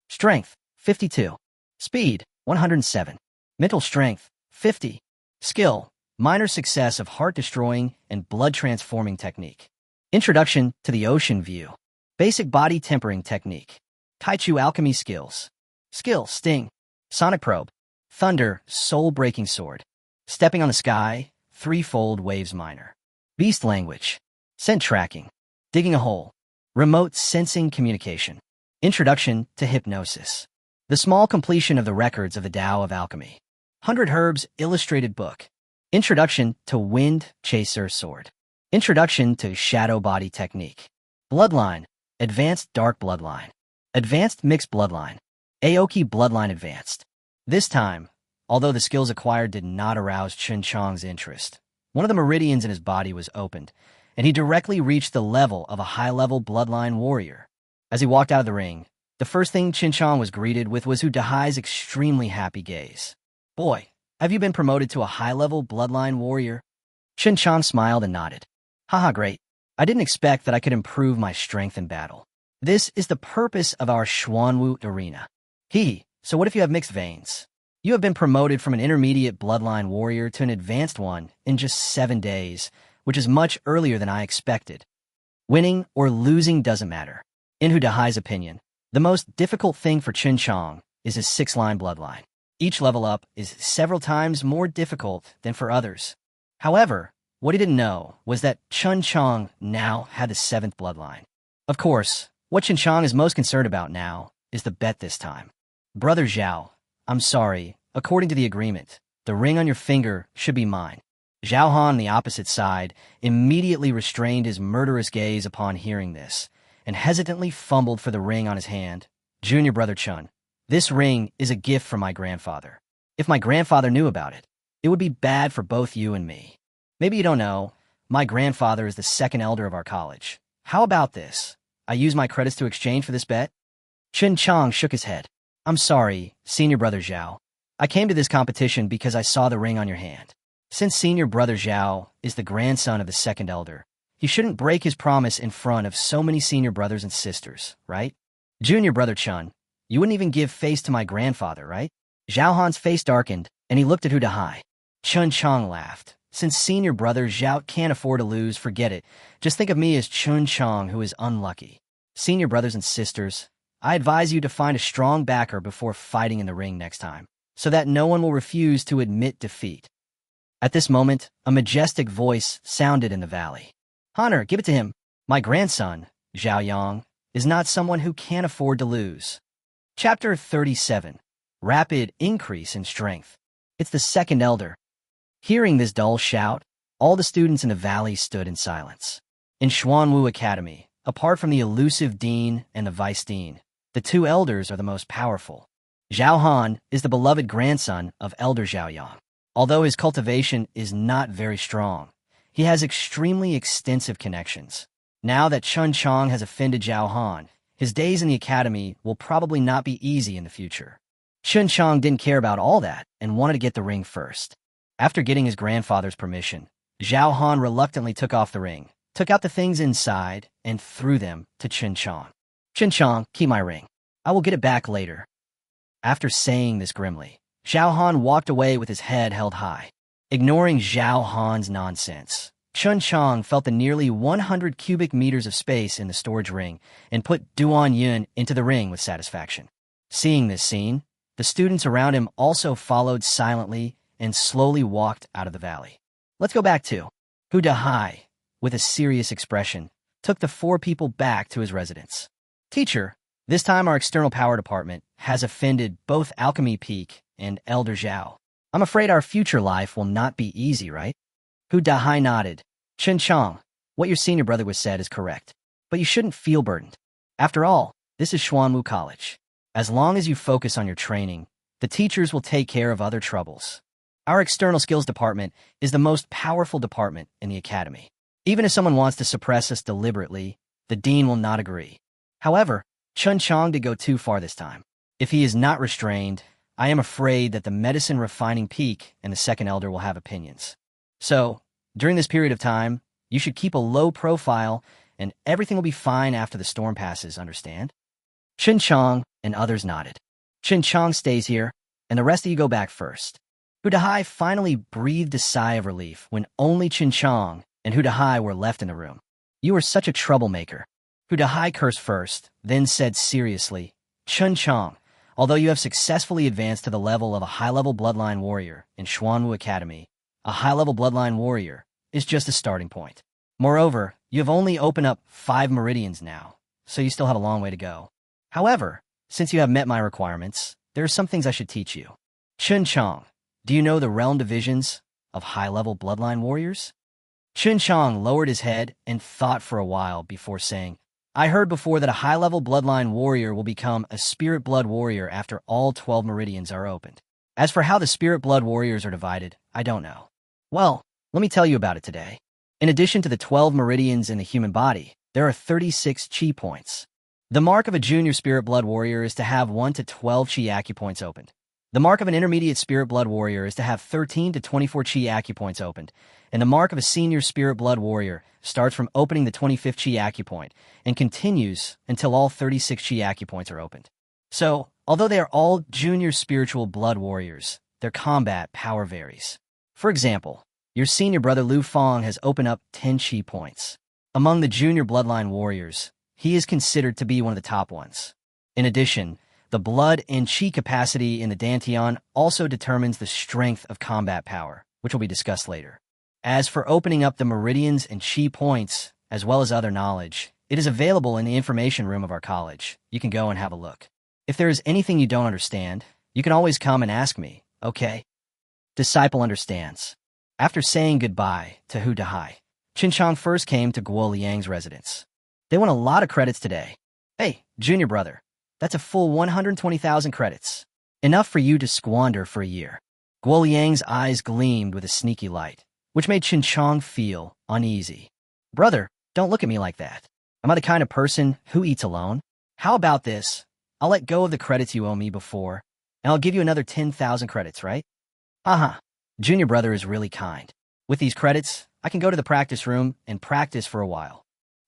Strength, 52. Speed, 107. Mental strength, 50. Skill, minor success of heart-destroying and blood-transforming technique. Introduction to the Ocean View. Basic body tempering technique. Taichu alchemy skills. Skill, sting. Sonic probe. Thunder, soul-breaking sword. Stepping on the sky, threefold waves minor. Beast language. Scent tracking. Digging a hole. Remote sensing communication. Introduction to hypnosis. The small completion of the records of the Tao of Alchemy. 100 Herbs illustrated book. Introduction to Wind Chaser sword. Introduction to shadow body technique. Bloodline. Advanced dark bloodline. Advanced mixed bloodline. Aoki bloodline advanced. This time, although the skills acquired did not arouse Chen Qiang's interest, one of the meridians in his body was opened, and he directly reached the level of a high-level bloodline warrior. As he walked out of the ring, the first thing Chen Qiang was greeted with was Hu Dahai's extremely happy gaze. Boy, have you been promoted to a high-level bloodline warrior? Chen Qiang smiled and nodded. Haha, great. I didn't expect that I could improve my strength in battle. This is the purpose of our Xuanwu arena. So what if you have mixed veins? You have been promoted from an intermediate bloodline warrior to an advanced one in just 7 days, which is much earlier than I expected. Winning or losing doesn't matter. In Hu Dahai's opinion, the most difficult thing for Chen Qiang is his 6-line bloodline. Each level up is several times more difficult than for others. However, what he didn't know was that Chen Qiang now had the 7th bloodline. Of course, what Chen Qiang is most concerned about now is the bet this time. Brother Zhao, I'm sorry, according to the agreement, the ring on your finger should be mine. Zhao Han on the opposite side immediately restrained his murderous gaze upon hearing this, and hesitantly fumbled for the ring on his hand. Junior brother Chen, this ring is a gift from my grandfather. If my grandfather knew about it, it would be bad for both you and me. Maybe you don't know, my grandfather is the 2nd elder of our college. How about this? I use my credits to exchange for this bet? Chen Qiang shook his head. I'm sorry, senior brother Zhao. I came to this competition because I saw the ring on your hand. Since senior brother Zhao is the grandson of the 2nd elder, he shouldn't break his promise in front of so many senior brothers and sisters, right? Junior brother Chen, you wouldn't even give face to my grandfather, right? Zhao Han's face darkened, and he looked at Hu Dahai. Chen Qiang laughed, Since senior brother Zhao can't afford to lose, forget it. Just think of me as Chen Qiang, who is unlucky. Senior brothers and sisters, I advise you to find a strong backer before fighting in the ring next time, so that no one will refuse to admit defeat. At this moment, a majestic voice sounded in the valley. Honor, give it to him. My grandson, Zhao Yang, is not someone who can't afford to lose. Chapter 37. Rapid Increase in Strength. It's the second elder. Hearing this dull shout, all the students in the valley stood in silence. In Xuanwu Academy, apart from the elusive dean and the vice dean, the two elders are the most powerful. Zhao Han is the beloved grandson of Elder Zhao Yang. Although his cultivation is not very strong, he has extremely extensive connections. Now that Chen Qiang has offended Zhao Han, his days in the academy will probably not be easy in the future. Chen Qiang didn't care about all that and wanted to get the ring first. After getting his grandfather's permission, Zhao Han reluctantly took off the ring, took out the things inside, and threw them to Chen Qiang. Chen Qiang, keep my ring. I will get it back later. After saying this grimly, Zhao Han walked away with his head held high. Ignoring Zhao Han's nonsense, Chen Qiang felt the nearly 100 cubic meters of space in the storage ring and put Duan Yun into the ring with satisfaction. Seeing this scene, the students around him also followed silently and slowly walked out of the valley. Let's go back to Hu Dahai, with a serious expression, took the four people back to his residence. Teacher, this time our external power department has offended both Alchemy Peak and Elder Zhao. I'm afraid our future life will not be easy, right? Hu Dahai nodded. Chen Qiang, what your senior brother was said is correct, but you shouldn't feel burdened. After all, this is Xuanwu College. As long as you focus on your training, the teachers will take care of other troubles. Our external skills department is the most powerful department in the academy. Even if someone wants to suppress us deliberately, the dean will not agree. However, Chen Qiang did go too far this time. If he is not restrained, I am afraid that the medicine refining peak and the second elder will have opinions. So, during this period of time, you should keep a low profile and everything will be fine after the storm passes, understand? Chen Qiang and others nodded. Chen Qiang stays here, and the rest of you go back first. Hu Dahai finally breathed a sigh of relief when only Chen Qiang and Hu Dahai were left in the room. You are such a troublemaker. Hu Dahai cursed first, then said seriously, Chen Qiang, although you have successfully advanced to the level of a high-level bloodline warrior in Xuanwu Academy, a high-level bloodline warrior is just a starting point. Moreover, you have only opened up 5 meridians now, so you still have a long way to go. However, since you have met my requirements, there are some things I should teach you. Chen Qiang, do you know the realm divisions of high-level bloodline warriors? Chen Qiang lowered his head and thought for a while before saying, I heard before that a high-level bloodline warrior will become a spirit blood warrior after all 12 meridians are opened. As for how the spirit blood warriors are divided, I don't know. Well, let me tell you about it today. In addition to the 12 meridians in the human body, there are 36 chi points. The mark of a junior spirit blood warrior is to have 1 to 12 chi acupoints opened. The mark of an intermediate spirit blood warrior is to have 13 to 24 chi acupoints opened. And the mark of a senior spirit blood warrior starts from opening the 25th chi acupoint and continues until all 36 chi acupoints are opened. So, although they are all junior spiritual blood warriors, their combat power varies. For example, your senior brother Lu Feng has opened up 10 chi points. Among the junior bloodline warriors, he is considered to be one of the top ones. In addition, the blood and chi capacity in the Dantian also determines the strength of combat power, which will be discussed later. As for opening up the meridians and chi points, as well as other knowledge, it is available in the information room of our college. You can go and have a look. If there is anything you don't understand, you can always come and ask me, okay? Disciple understands. After saying goodbye to Hu Dahai, Chen Qiang first came to Guo Liang's residence. They won a lot of credits today. Hey, junior brother, that's a full 120,000 credits. Enough for you to squander for a year. Guo Liang's eyes gleamed with a sneaky light, which made Chen Qiang feel uneasy. Brother, don't look at me like that. Am I the kind of person who eats alone? How about this? I'll let go of the credits you owe me before, and I'll give you another 10,000 credits, right? Aha, junior brother is really kind. With these credits, I can go to the practice room and practice for a while.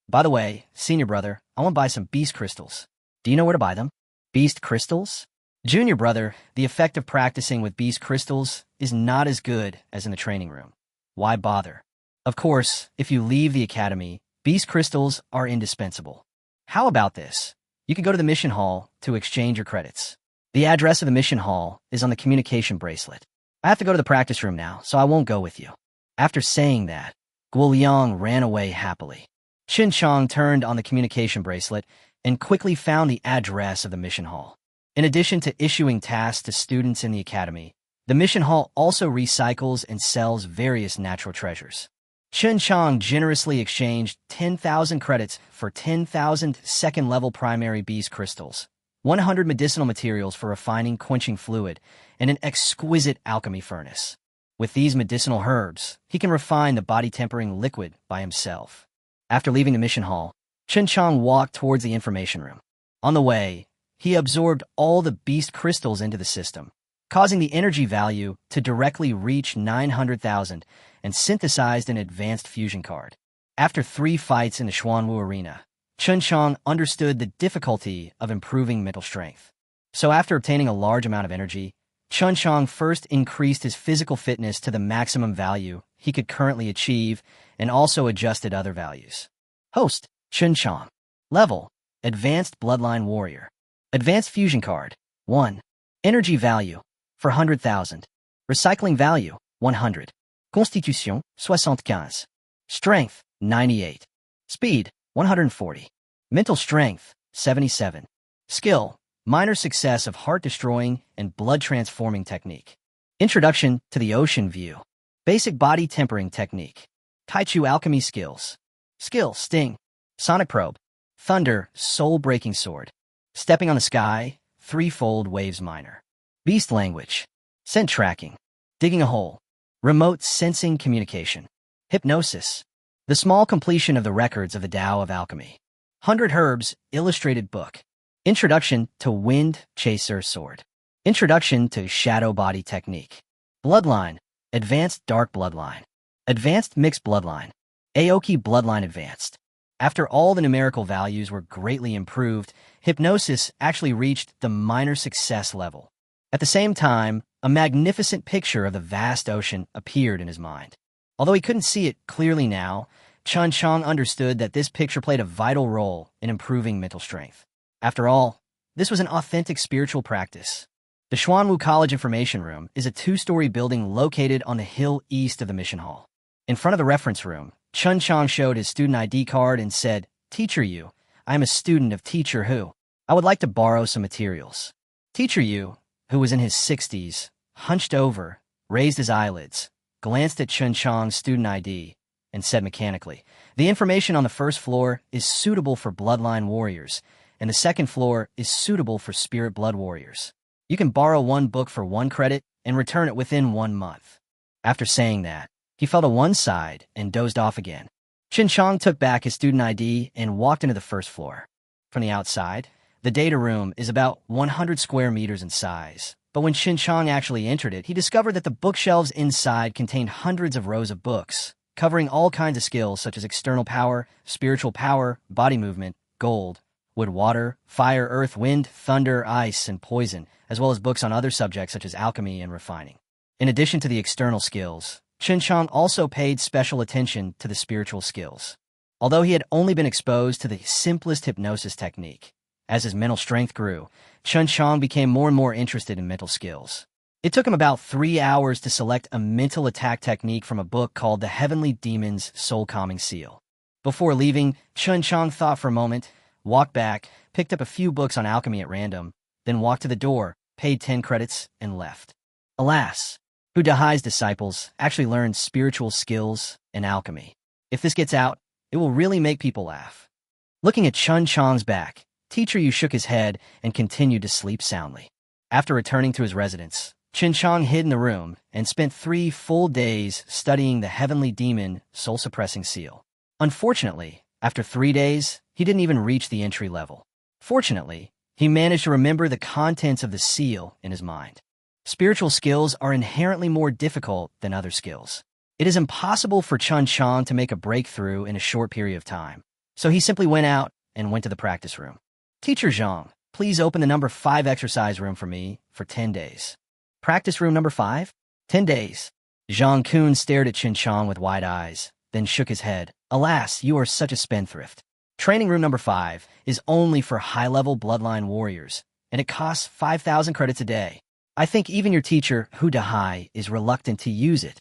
By the way, senior brother, I want to buy some beast crystals. Do you know where to buy them? Beast crystals? Junior brother, the effect of practicing with beast crystals is not as good as in the training room. why bother? Of course, if you leave the academy, beast crystals are indispensable. How about this? You can go to the mission hall to exchange your credits. The address of the mission hall is on the communication bracelet. I have to go to the practice room now, so I won't go with you. After saying that, Guoliang ran away happily. Chen Qiang turned on the communication bracelet and quickly found the address of the mission hall. In addition to issuing tasks to students in the academy, the mission hall also recycles and sells various natural treasures. Chen Qiang generously exchanged 10,000 credits for 10,000 second-level primary beast crystals, 100 medicinal materials for refining quenching fluid, and an exquisite alchemy furnace. With these medicinal herbs, he can refine the body-tempering liquid by himself. After leaving the mission hall, Chen Qiang walked towards the information room. On the way, he absorbed all the beast crystals into the system, causing the energy value to directly reach 900,000 and synthesized an advanced fusion card. After 3 fights in the Xuanwu arena, Chen Qiang understood the difficulty of improving mental strength. So after obtaining a large amount of energy, Chen Qiang first increased his physical fitness to the maximum value he could currently achieve and also adjusted other values. Host, Chen Qiang. Level, Advanced Bloodline Warrior. Advanced Fusion Card, 1. Energy value, 400,000. Recycling value, 100. Constitution, 75. Strength, 98. Speed, 140. Mental strength, 77. Skill, minor success of heart-destroying and blood-transforming technique. Introduction to the Ocean View. Basic body tempering technique. Taichu alchemy skills. Skill, Sting. Sonic probe. Thunder, soul-breaking sword. Stepping on the sky, threefold waves minor. Beast language. Scent tracking. Digging a hole. Remote sensing communication. Hypnosis. The small completion of the records of the Tao of Alchemy. 100 Herbs, illustrated book. Introduction to Wind Chaser Sword. Introduction to Shadow Body Technique. Bloodline, Advanced Dark Bloodline. Advanced Mixed Bloodline. Aoki Bloodline Advanced. After all the numerical values were greatly improved, hypnosis actually reached the minor success level. At the same time, a magnificent picture of the vast ocean appeared in his mind. Although he couldn't see it clearly now, Chen Qiang understood that this picture played a vital role in improving mental strength. After all, this was an authentic spiritual practice. The Xuanwu College Information Room is a 2-story building located on the hill east of the mission hall. In front of the reference room, Chen Qiang showed his student ID card and said, "Teacher Yu, I am a student of Teacher Hu. I would like to borrow some materials." Teacher Yu, who was in his 60s, hunched over, raised his eyelids, glanced at Chen Qiang's student ID, and said mechanically, "The information on the first floor is suitable for bloodline warriors, and the second floor is suitable for spirit blood warriors. You can borrow 1 book for 1 credit and return it within 1 month." After saying that, he fell to one side and dozed off again. Chen Qiang took back his student ID and walked into the first floor. From the outside, the data room is about 100 square meters in size, but when Chen Qiang actually entered it, he discovered that the bookshelves inside contained hundreds of rows of books, covering all kinds of skills such as external power, spiritual power, body movement, gold, wood, water, fire, earth, wind, thunder, ice, and poison, as well as books on other subjects such as alchemy and refining. In addition to the external skills, Chen Qiang also paid special attention to the spiritual skills. Although he had only been exposed to the simplest hypnosis technique, as his mental strength grew, Chen Qiang became more and more interested in mental skills. It took him about 3 hours to select a mental attack technique from a book called The Heavenly Demon's Soul Calming Seal. Before leaving, Chen Qiang thought for a moment, walked back, picked up a few books on alchemy at random, then walked to the door, paid 10 credits, and left. Alas, Hu Dahai's disciples actually learned spiritual skills and alchemy. If this gets out, it will really make people laugh. Looking at Chen Qiang's back, Teacher Yu shook his head and continued to sleep soundly. After returning to his residence, Chen Qiang hid in the room and spent 3 full days studying the Heavenly Demon Soul-Suppressing Seal. Unfortunately, after 3 days, he didn't even reach the entry level. Fortunately, he managed to remember the contents of the seal in his mind. Spiritual skills are inherently more difficult than other skills. It is impossible for Chen Qiang to make a breakthrough in a short period of time, so he simply went out and went to the practice room. "Teacher Zhang, please open the number 5 exercise room for me for 10 days. Practice room number 5? 10 days. Chen Qiang stared at Chen Qiang with wide eyes, then shook his head. Alas, you are such a spendthrift. Training room number 5 is only for high-level bloodline warriors, and it costs 5,000 credits a day. I think even your teacher, Hu Dahai, is reluctant to use it.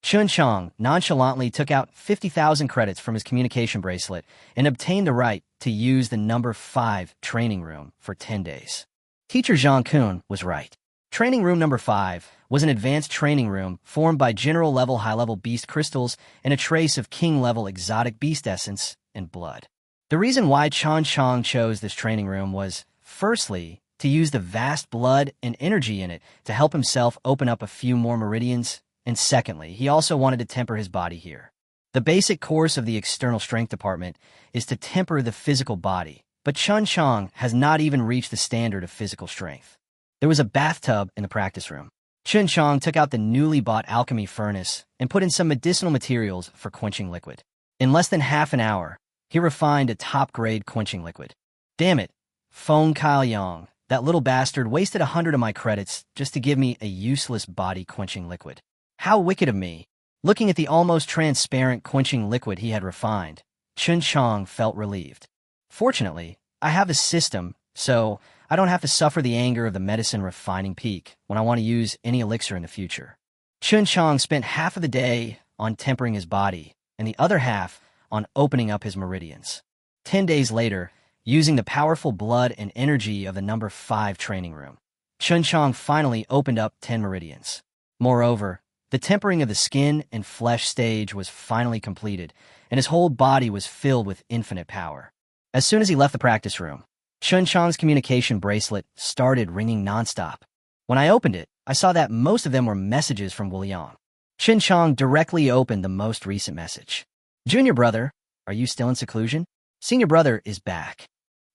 Chen Qiang nonchalantly took out 50,000 credits from his communication bracelet and obtained the right to use the number 5 training room for 10 days. Teacher Chen Qiang was right. Training room number 5 was an advanced training room formed by general-level high-level beast crystals and a trace of king-level exotic beast essence and blood. The reason why Chen Qiang chose this training room was, firstly, to use the vast blood and energy in it to help himself open up a few more meridians, and secondly, he also wanted to temper his body here. The basic course of the external strength department is to temper the physical body, but Chen Qiang has not even reached the standard of physical strength. There was a bathtub in the practice room. Chen Qiang took out the newly bought alchemy furnace and put in some medicinal materials for quenching liquid. In less than half an hour, he refined a top-grade quenching liquid. Damn it, Chen Qiang, that little bastard wasted 100 of my credits just to give me a useless body quenching liquid. How wicked of me. Looking at the almost transparent quenching liquid he had refined, Chen Qiang felt relieved. Fortunately, I have a system, so I don't have to suffer the anger of the medicine refining peak when I want to use any elixir in the future. Chen Qiang spent half of the day on tempering his body and the other half on opening up his meridians. 10 days later, using the powerful blood and energy of the number 5 training room, Chen Qiang finally opened up 10 meridians. Moreover, the tempering of the skin and flesh stage was finally completed, and his whole body was filled with infinite power. As soon as he left the practice room, Chen Qiang's communication bracelet started ringing nonstop. When I opened it, I saw that most of them were messages from Guoliang. Chen Qiang directly opened the most recent message. Junior brother, are you still in seclusion? Senior brother is back.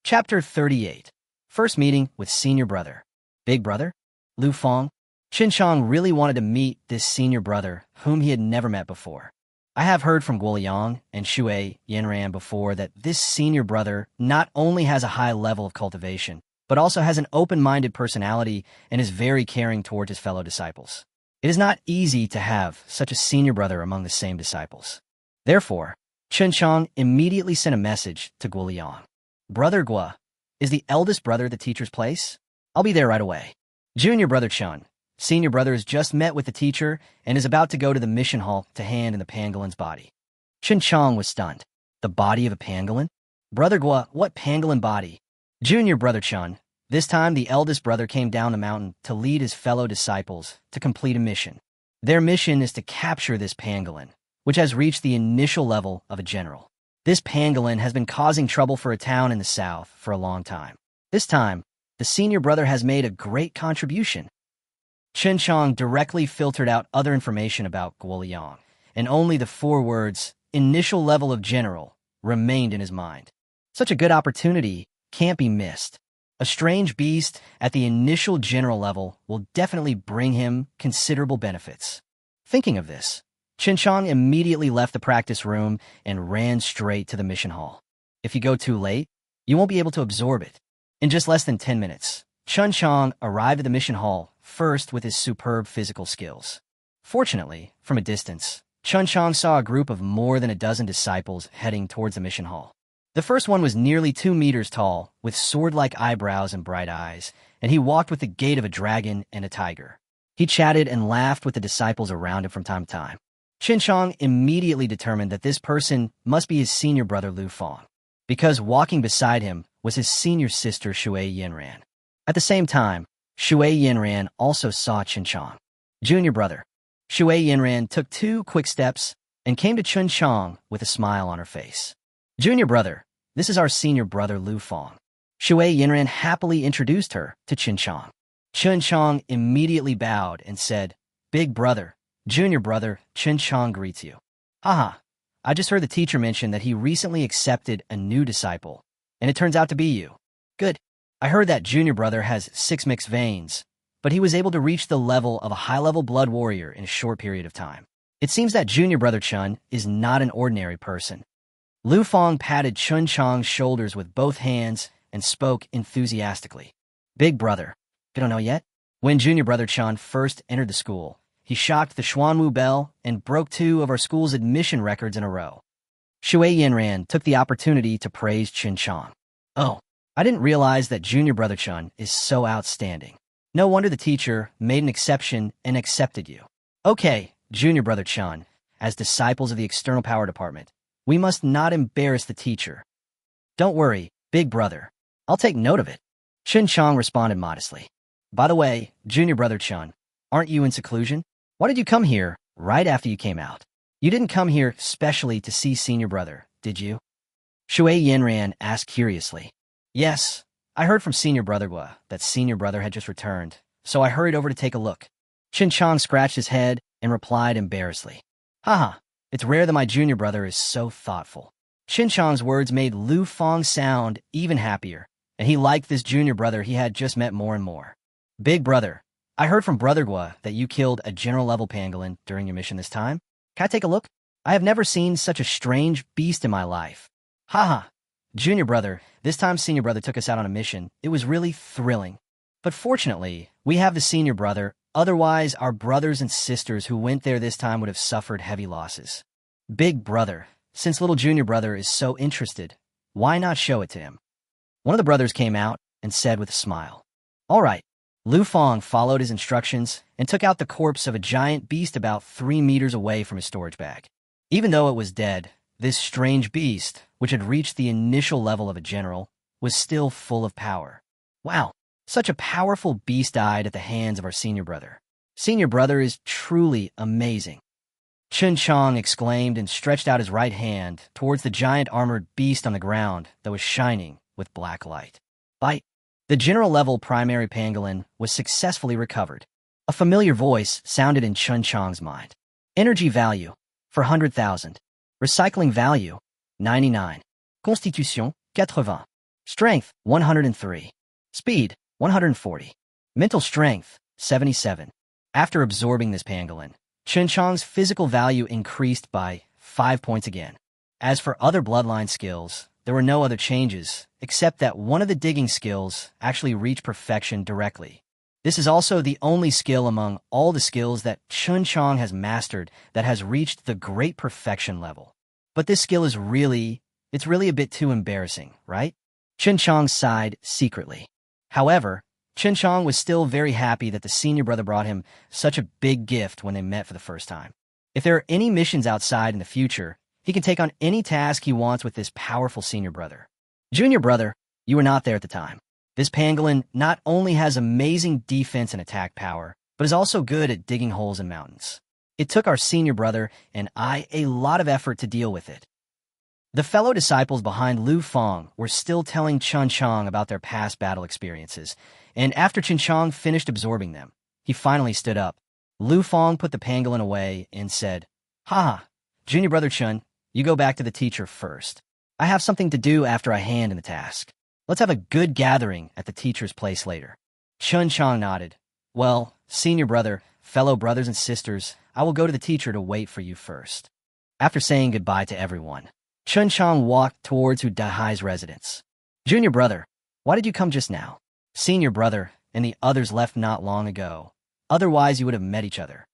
Chapter 38. First meeting with senior brother. Big brother? Lu Feng? Chen Qiang really wanted to meet this senior brother, whom he had never met before. I have heard from Guoliang and Shui Yanran before that this senior brother not only has a high level of cultivation, but also has an open-minded personality and is very caring towards his fellow disciples. It is not easy to have such a senior brother among the same disciples. Therefore, Chen Qiang immediately sent a message to Guoliang. Brother Gua, is the eldest brother the teacher's place? I'll be there right away. Junior brother Chen. Senior brother has just met with the teacher and is about to go to the mission hall to hand in the pangolin's body. Chen Qiang was stunned. The body of a pangolin? Brother Gua, what pangolin body? Junior brother Chen. This time the eldest brother came down the mountain to lead his fellow disciples to complete a mission. Their mission is to capture this pangolin, which has reached the initial level of a general. This pangolin has been causing trouble for a town in the south for a long time. This time, the senior brother has made a great contribution. Chen Qiang directly filtered out other information about Guoliang, and only the 4 words, initial level of general, remained in his mind. Such a good opportunity can't be missed. A strange beast at the initial general level will definitely bring him considerable benefits. Thinking of this, Chen Qiang immediately left the practice room and ran straight to the mission hall. If you go too late, you won't be able to absorb it. In just less than 10 minutes, Chen Qiang arrived at the mission hall first with his superb physical skills. Fortunately, from a distance, Chen Qiang saw a group of more than a dozen disciples heading towards the mission hall. The first one was nearly 2 meters tall, with sword-like eyebrows and bright eyes, and he walked with the gait of a dragon and a tiger. He chatted and laughed with the disciples around him from time to time. Chen Qiang immediately determined that this person must be his senior brother Lu Feng, because walking beside him was his senior sister Shui Yanran. At the same time, Shui Yanran also saw Chen Qiang. Junior brother. Shui Yanran took 2 quick steps and came to Chen Qiang with a smile on her face. Junior brother, this is our senior brother Lu Feng. Shui Yanran happily introduced her to Chen Qiang. Chen Qiang immediately bowed and said, Big brother, junior brother, Chen Qiang greets you. Haha, I just heard the teacher mention that he recently accepted a new disciple, and it turns out to be you. Good. I heard that junior brother has 6 mixed veins, but he was able to reach the level of a high-level blood warrior in a short period of time. It seems that junior brother Chen is not an ordinary person. Lu Feng patted Chen Qiang's shoulders with both hands and spoke enthusiastically. Big brother, you don't know yet? When junior brother Chen first entered the school, He shocked the Xuanwu Bell and broke 2 of our school's admission records in a row. Shui Yanran took the opportunity to praise Chen Qiang. Oh, I didn't realize that junior brother Chen is so outstanding. No wonder the teacher made an exception and accepted you. Okay, junior brother Chen, as disciples of the External Power Department, we must not embarrass the teacher. Don't worry, big brother. I'll take note of it. Chen Qiang responded modestly. By the way, junior brother Chen, aren't you in seclusion? Why did you come here right after you came out? You didn't come here specially to see senior brother, did you? Shui Yanran asked curiously. Yes, I heard from senior brother Gua that senior brother had just returned, so I hurried over to take a look. Chen Qiang scratched his head and replied embarrassedly. Haha, it's rare that my junior brother is so thoughtful. Chen Qiang's words made Lu Fong sound even happier, and he liked this junior brother he had just met more and more. Big brother, I heard from Brother Gua that you killed a general-level pangolin during your mission this time. Can I take a look? I have never seen such a strange beast in my life. Haha, junior brother, this time senior brother took us out on a mission. It was really thrilling. But fortunately, we have the senior brother. Otherwise, our brothers and sisters who went there this time would have suffered heavy losses. Big brother, since little junior brother is so interested, why not show it to him? One of the brothers came out and said with a smile. All right. Lu Fong followed his instructions and took out the corpse of a giant beast about 3 meters away from his storage bag. Even though it was dead, this strange beast, which had reached the initial level of a general, was still full of power. Wow, such a powerful beast died at the hands of our senior brother. Senior brother is truly amazing. Chen Qiang exclaimed and stretched out his right hand towards the giant armored beast on the ground that was shining with black light. Bite. The general-level primary pangolin was successfully recovered. A familiar voice sounded in Chen Qiang's mind. Energy value, 400,000. Recycling value, 99. Constitution, 80. Strength, 103. Speed, 140. Mental strength, 77. After absorbing this pangolin, Chen Qiang's physical value increased by 5 points again. As for other bloodline skills, there were no other changes, except that one of the digging skills actually reached perfection directly. This is also the only skill among all the skills that Chen Qiang has mastered that has reached the great perfection level. But this skill is really a bit too embarrassing, right? Chen Qiang sighed secretly. However, Chen Qiang was still very happy that the senior brother brought him such a big gift when they met for the first time. If there are any missions outside in the future, he can take on any task he wants with this powerful senior brother. Junior brother, you were not there at the time. This pangolin not only has amazing defense and attack power, but is also good at digging holes in mountains. It took our senior brother and I a lot of effort to deal with it. The fellow disciples behind Lu Fong were still telling Chen Qiang about their past battle experiences, and after Chen Qiang finished absorbing them, he finally stood up. Lu Fong put the pangolin away and said, Haha, junior brother Chen, you go back to the teacher first. I have something to do after I hand in the task. Let's have a good gathering at the teacher's place later. Chen Qiang nodded. Well, senior brother, fellow brothers and sisters, I will go to the teacher to wait for you first. After saying goodbye to everyone, Chen Qiang walked towards Hu Dahai's residence. Junior brother, why did you come just now? Senior brother and the others left not long ago. Otherwise you would have met each other.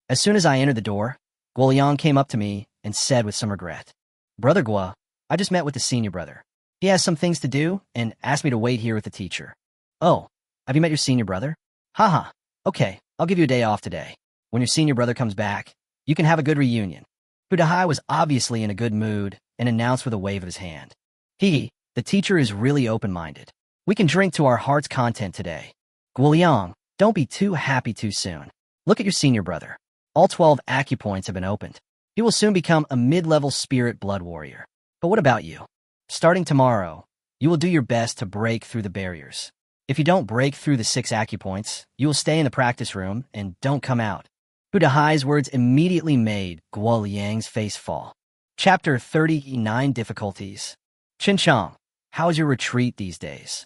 As soon as I entered the door, Guoliang came up to me and said with some regret, Brother Gua, I just met with the senior brother. He has some things to do and asked me to wait here with the teacher. Oh, have you met your senior brother? Haha, okay, I'll give you a day off today. When your senior brother comes back, you can have a good reunion. Hu Dahai was obviously in a good mood and announced with a wave of his hand. The teacher is really open-minded. We can drink to our heart's content today. Guoliang, don't be too happy too soon. Look at your senior brother. All 12 acupoints have been opened. He will soon become a mid-level spirit blood warrior. But what about you? Starting tomorrow, you will do your best to break through the barriers. If you don't break through the 6 acupoints, you will stay in the practice room and don't come out. Hu Dahai's words immediately made Guo Liang's face fall. Chapter 39 Difficulties. Chen Qiang, how is your retreat these days?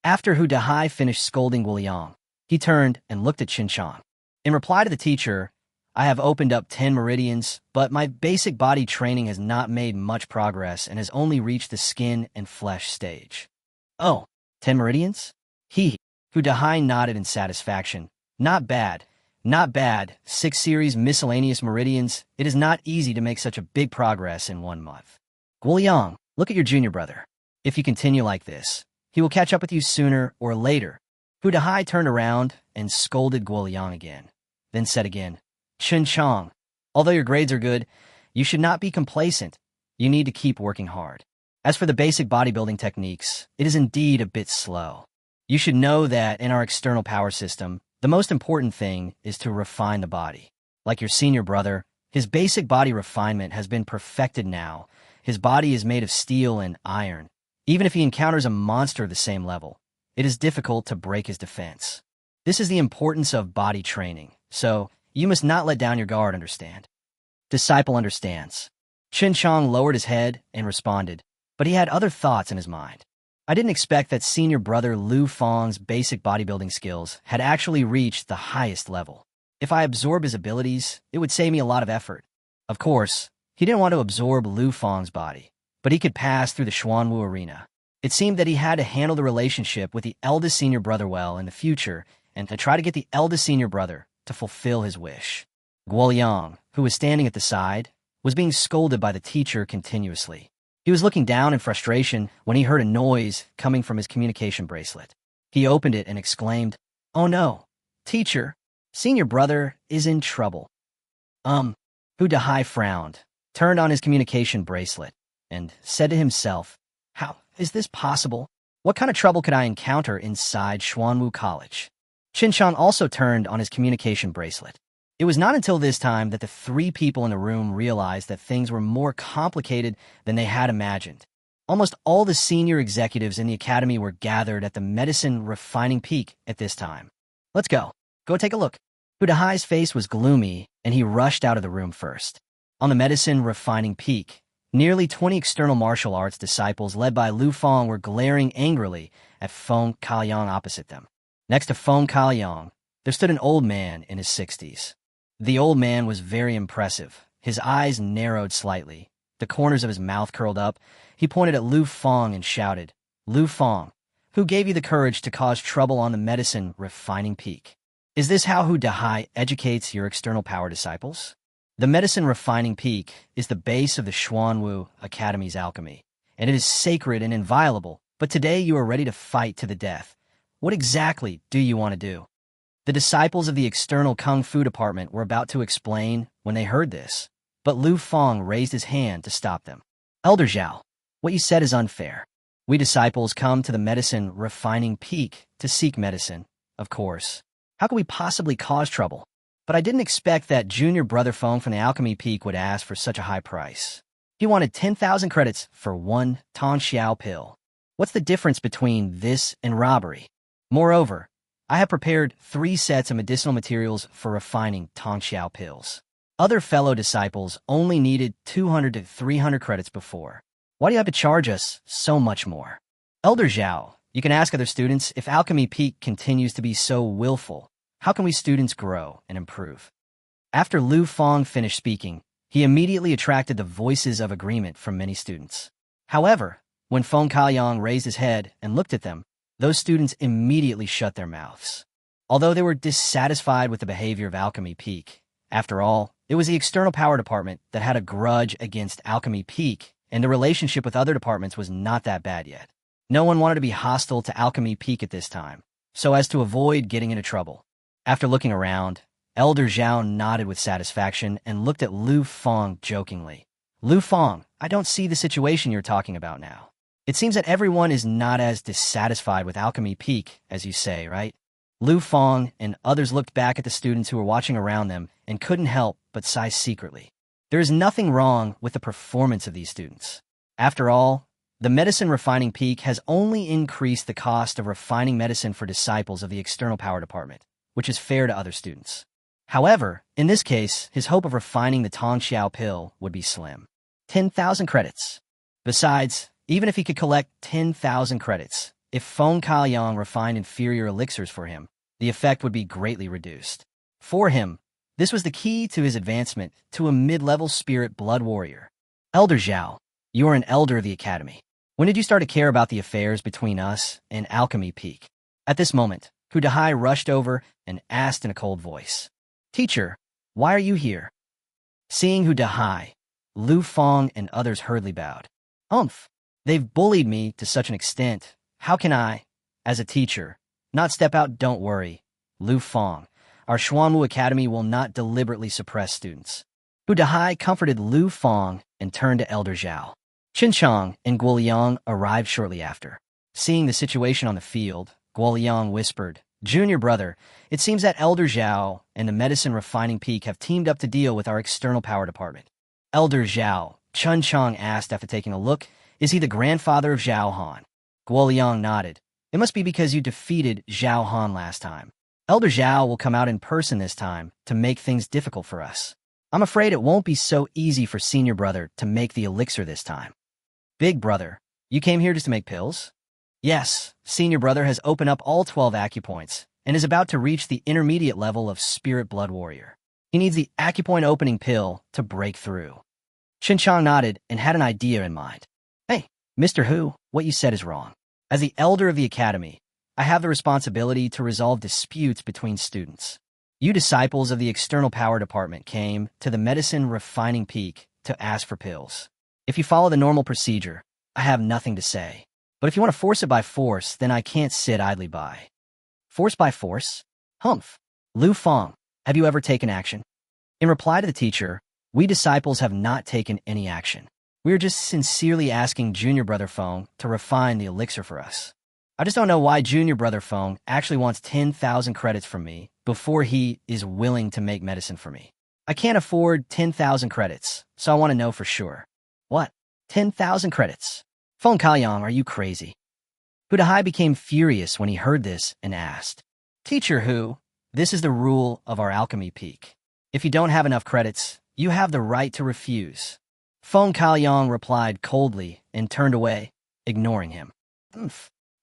After Hu Dahai finished scolding Guo Liang, he turned and looked at Chen Qiang. In reply to the teacher, I have opened up 10 meridians, but my basic body training has not made much progress and has only reached the skin and flesh stage. Oh, 10 meridians? Hu Dahai nodded in satisfaction. Not bad. Not bad. 6 series miscellaneous meridians. It is not easy to make such a big progress in 1 month. Guoyang, look at your junior brother. If you continue like this, he will catch up with you sooner or later. Hu Dahai turned around and scolded Guoyang again, then said again, Chen Qiang, although your grades are good, you should not be complacent. You need to keep working hard. As for the basic bodybuilding techniques, it is indeed a bit slow. You should know that in our external power system, the most important thing is to refine the body. Like your senior brother, his basic body refinement has been perfected now. His body is made of steel and iron. Even if he encounters a monster of the same level, it is difficult to break his defense. This is the importance of body training, so you must not let down your guard, understand? Disciple understands. Chen Qiang lowered his head and responded, but he had other thoughts in his mind. I didn't expect that senior brother Lu Fang's basic bodybuilding skills had actually reached the highest level. If I absorb his abilities, it would save me a lot of effort. Of course, he didn't want to absorb Lu Fang's body, but he could pass through the Xuanwu arena. It seemed that he had to handle the relationship with the eldest senior brother well in the future and to try to get the eldest senior brother to fulfill his wish. Guoyang, who was standing at the side, was being scolded by the teacher continuously. He was looking down in frustration when he heard a noise coming from his communication bracelet. He opened it and exclaimed, "Oh no, teacher, senior brother is in trouble." Hu Dahai frowned, turned on his communication bracelet, and said to himself, "How is this possible? What kind of trouble could I encounter inside Xuanwu College?" Chen Qiang also turned on his communication bracelet. It was not until this time that the three people in the room realized that things were more complicated than they had imagined. Almost all the senior executives in the academy were gathered at the medicine refining peak at this time. "Let's go. Go take a look." Hu Dahai's face was gloomy, and he rushed out of the room first. On the medicine refining peak, nearly 20 external martial arts disciples led by Lu Fang were glaring angrily at Feng Kaoyang opposite them. Next to Feng Kaoyang, there stood an old man in his 60s. The old man was very impressive. His eyes narrowed slightly. The corners of his mouth curled up. He pointed at Lu Fang and shouted, "Lu Fang, who gave you the courage to cause trouble on the medicine refining peak? Is this how Hu Dahai educates your external power disciples?" The medicine refining peak is the base of the Xuanwu Academy's alchemy, and it is sacred and inviolable, but today you are ready to fight to the death. What exactly do you want to do? The disciples of the external Kung Fu department were about to explain when they heard this, but Lu Fang raised his hand to stop them. "Elder Zhao, what you said is unfair. We disciples come to the medicine refining peak to seek medicine, of course. How could we possibly cause trouble? But I didn't expect that junior brother Feng from the alchemy peak would ask for such a high price. He wanted 10,000 credits for one Tong Xiao pill. What's the difference between this and robbery? Moreover, I have prepared 3 sets of medicinal materials for refining Tong Xiao pills. Other fellow disciples only needed 200 to 300 credits before. Why do you have to charge us so much more? Elder Zhao, you can ask other students, if Alchemy Peak continues to be so willful, how can we students grow and improve?" After Lu Fang finished speaking, he immediately attracted the voices of agreement from many students. However, when Feng Kaoyang raised his head and looked at them, those students immediately shut their mouths. Although they were dissatisfied with the behavior of Alchemy Peak, after all, it was the external power department that had a grudge against Alchemy Peak, and the relationship with other departments was not that bad yet. No one wanted to be hostile to Alchemy Peak at this time, so as to avoid getting into trouble. After looking around, Elder Zhao nodded with satisfaction and looked at Lu Fang jokingly. "Lu Fang, I don't see the situation you're talking about now. It seems that everyone is not as dissatisfied with Alchemy Peak as you say, right?" Lu Fang and others looked back at the students who were watching around them and couldn't help but sigh secretly. There is nothing wrong with the performance of these students. After all, the medicine refining peak has only increased the cost of refining medicine for disciples of the external power department, which is fair to other students. However, in this case, his hope of refining the Tong Xiao pill would be slim. 10,000 credits. Besides, even if he could collect 10,000 credits, if Feng Kaoyang refined inferior elixirs for him, the effect would be greatly reduced. For him, this was the key to his advancement to a mid-level spirit blood warrior. "Elder Zhao, you are an elder of the academy. When did you start to care about the affairs between us and Alchemy Peak?" At this moment, Hu Dahai rushed over and asked in a cold voice. Teacher, why are you here? Seeing Hu Dahai, Lu Fong and others hurriedly bowed. They've bullied me to such an extent. How can I, as a teacher, not step out? Don't worry, Lu Fong. Our Xuanwu Academy will not deliberately suppress students. Hu Dahai comforted Lu Fong and turned to Elder Zhao. Chen Qiang and Guoliang arrived shortly after. Seeing the situation on the field, Guoliang whispered, Junior brother, it seems that Elder Zhao and the Medicine Refining Peak have teamed up to deal with our external power department. Elder Zhao, Chen Qiang asked after taking a look, is he the grandfather of Zhao Han? Guoliang nodded. It must be because you defeated Zhao Han last time. Elder Zhao will come out in person this time to make things difficult for us. I'm afraid it won't be so easy for senior brother to make the elixir this time. Big brother, you came here just to make pills? Yes, senior brother has opened up all 12 acupoints and is about to reach the intermediate level of Spirit Blood Warrior. He needs the acupoint opening pill to break through. Chen Qiang nodded and had an idea in mind. Hey, Mr. Hu, what you said is wrong. As the elder of the academy, I have the responsibility to resolve disputes between students. You disciples of the external power department came to the Medicine Refining Peak to ask for pills. If you follow the normal procedure, I have nothing to say. But if you want to force it by force, then I can't sit idly by. Force by force? Lu Fong, have you ever taken action? In reply to the teacher, we disciples have not taken any action. We are just sincerely asking Junior Brother Fong to refine the elixir for us. I just don't know why Junior Brother Fong actually wants 10,000 credits from me before he is willing to make medicine for me. I can't afford 10,000 credits, so I want to know for sure. What? 10,000 credits? Feng Kaoyang, are you crazy? Hu Dahai became furious when he heard this and asked, Teacher Hu, this is the rule of our alchemy peak. If you don't have enough credits, you have the right to refuse. Feng Kaoyang replied coldly and turned away, ignoring him.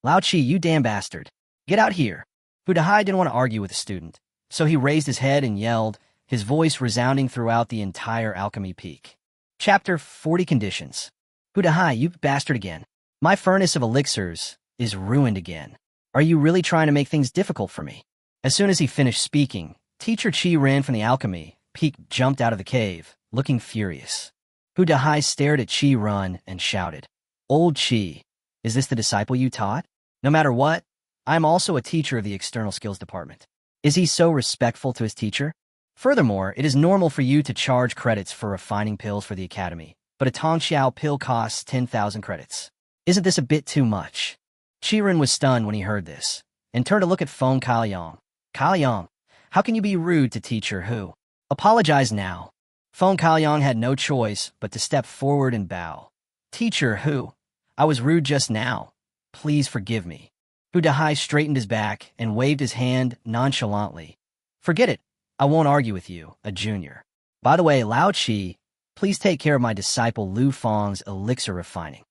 Lao Chi, you damn bastard. Get out here. Hu Dahai didn't want to argue with the student, so he raised his head and yelled, his voice resounding throughout the entire alchemy peak. Chapter 40 Conditions. Hu Dahai, you bastard again. My furnace of elixirs is ruined again. Are you really trying to make things difficult for me? As soon as he finished speaking, Teacher Qi ran from the alchemy peak, jumped out of the cave, looking furious. Hu Dahai stared at Qi run and shouted, Old Qi, is this the disciple you taught? No matter what, I am also a teacher of the external skills department. Is he so respectful to his teacher? Furthermore, it is normal for you to charge credits for refining pills for the academy, but a Tongxiao pill costs 10,000 credits. Isn't this a bit too much? Qiren was stunned when he heard this, and turned to look at Feng Kaoyang. Kaoyang, how can you be rude to Teacher Hu? Apologize now. Feng Kaoyang had no choice but to step forward and bow. Teacher Hu, I was rude just now. Please forgive me. Hu Dahai straightened his back and waved his hand nonchalantly. Forget it. I won't argue with you, a junior. By the way, Lao Chi, please take care of my disciple Lu Fong's elixir refining.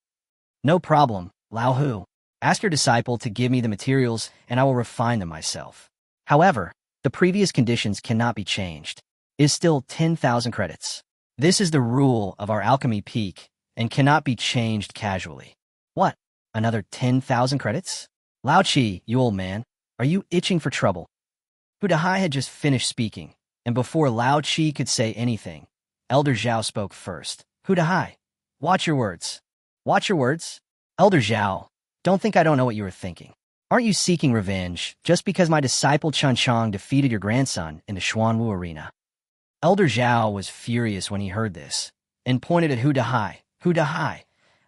No problem, Lao Hu. Ask your disciple to give me the materials and I will refine them myself. However, the previous conditions cannot be changed. It is still 10,000 credits. This is the rule of our alchemy peak and cannot be changed casually. What? Another 10,000 credits? Lao Chi, you old man, are you itching for trouble? Hu Dahai had just finished speaking, and before Lao Chi could say anything, Elder Zhao spoke first. Hu Dahai, watch your words. Watch your words? Elder Zhao, don't think I don't know what you were thinking. Aren't you seeking revenge just because my disciple Chen Qiang defeated your grandson in the Xuanwu arena? Elder Zhao was furious when he heard this, and pointed at Hu Dahai. Hu Dahai,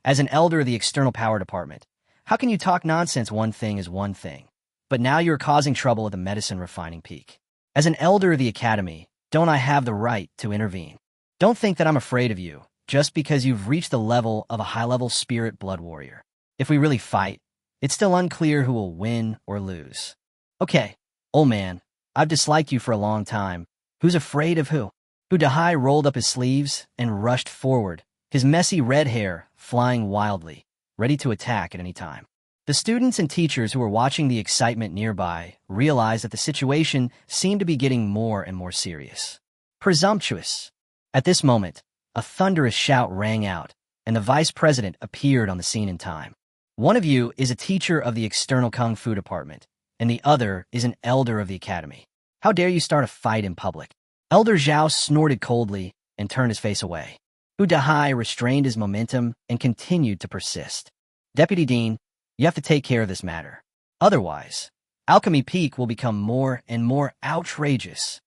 as an elder of the external power department, how can you talk nonsense? One thing is one thing, but now you're causing trouble at the medicine refining peak. As an elder of the academy, don't I have the right to intervene? Don't think that I'm afraid of you, just because you've reached the level of a high-level spirit blood warrior. If we really fight, it's still unclear who will win or lose. Okay, old man, I've disliked you for a long time. Who's afraid of who? Hu Dahai rolled up his sleeves and rushed forward, his messy red hair flying wildly, ready to attack at any time. The students and teachers who were watching the excitement nearby realized that the situation seemed to be getting more and more serious. Presumptuous. At this moment, a thunderous shout rang out, and the vice president appeared on the scene in time. One of you is a teacher of the external kung fu department, and the other is an elder of the academy. How dare you start a fight in public? Elder Zhao snorted coldly and turned his face away. Hu Dahai restrained his momentum and continued to persist. Deputy Dean, you have to take care of this matter. Otherwise, Alchemy Peak will become more and more outrageous.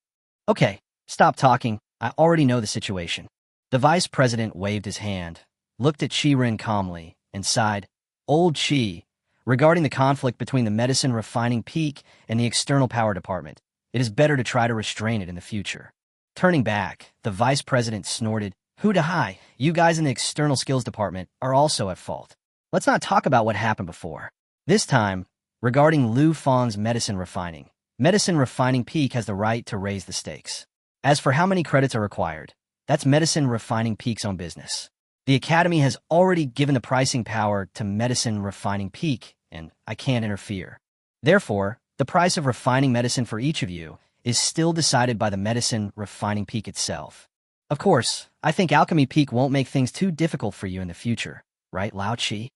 Okay, stop talking. I already know the situation. The vice president waved his hand, looked at Qiren calmly, and sighed. Old Qi, regarding the conflict between the medicine refining peak and the external power department, it is better to try to restrain it in the future. Turning back, the vice president snorted, Hu Dahai, you guys in the external skills department are also at fault. Let's not talk about what happened before. This time, regarding Lu Fang's medicine refining peak has the right to raise the stakes. As for how many credits are required, that's medicine refining peak's own business. The academy has already given the pricing power to medicine refining peak, and I can't interfere. Therefore, the price of refining medicine for each of you is still decided by the medicine refining peak itself. Of course, I think Alchemy Peak won't make things too difficult for you in the future, right, Lao Qi?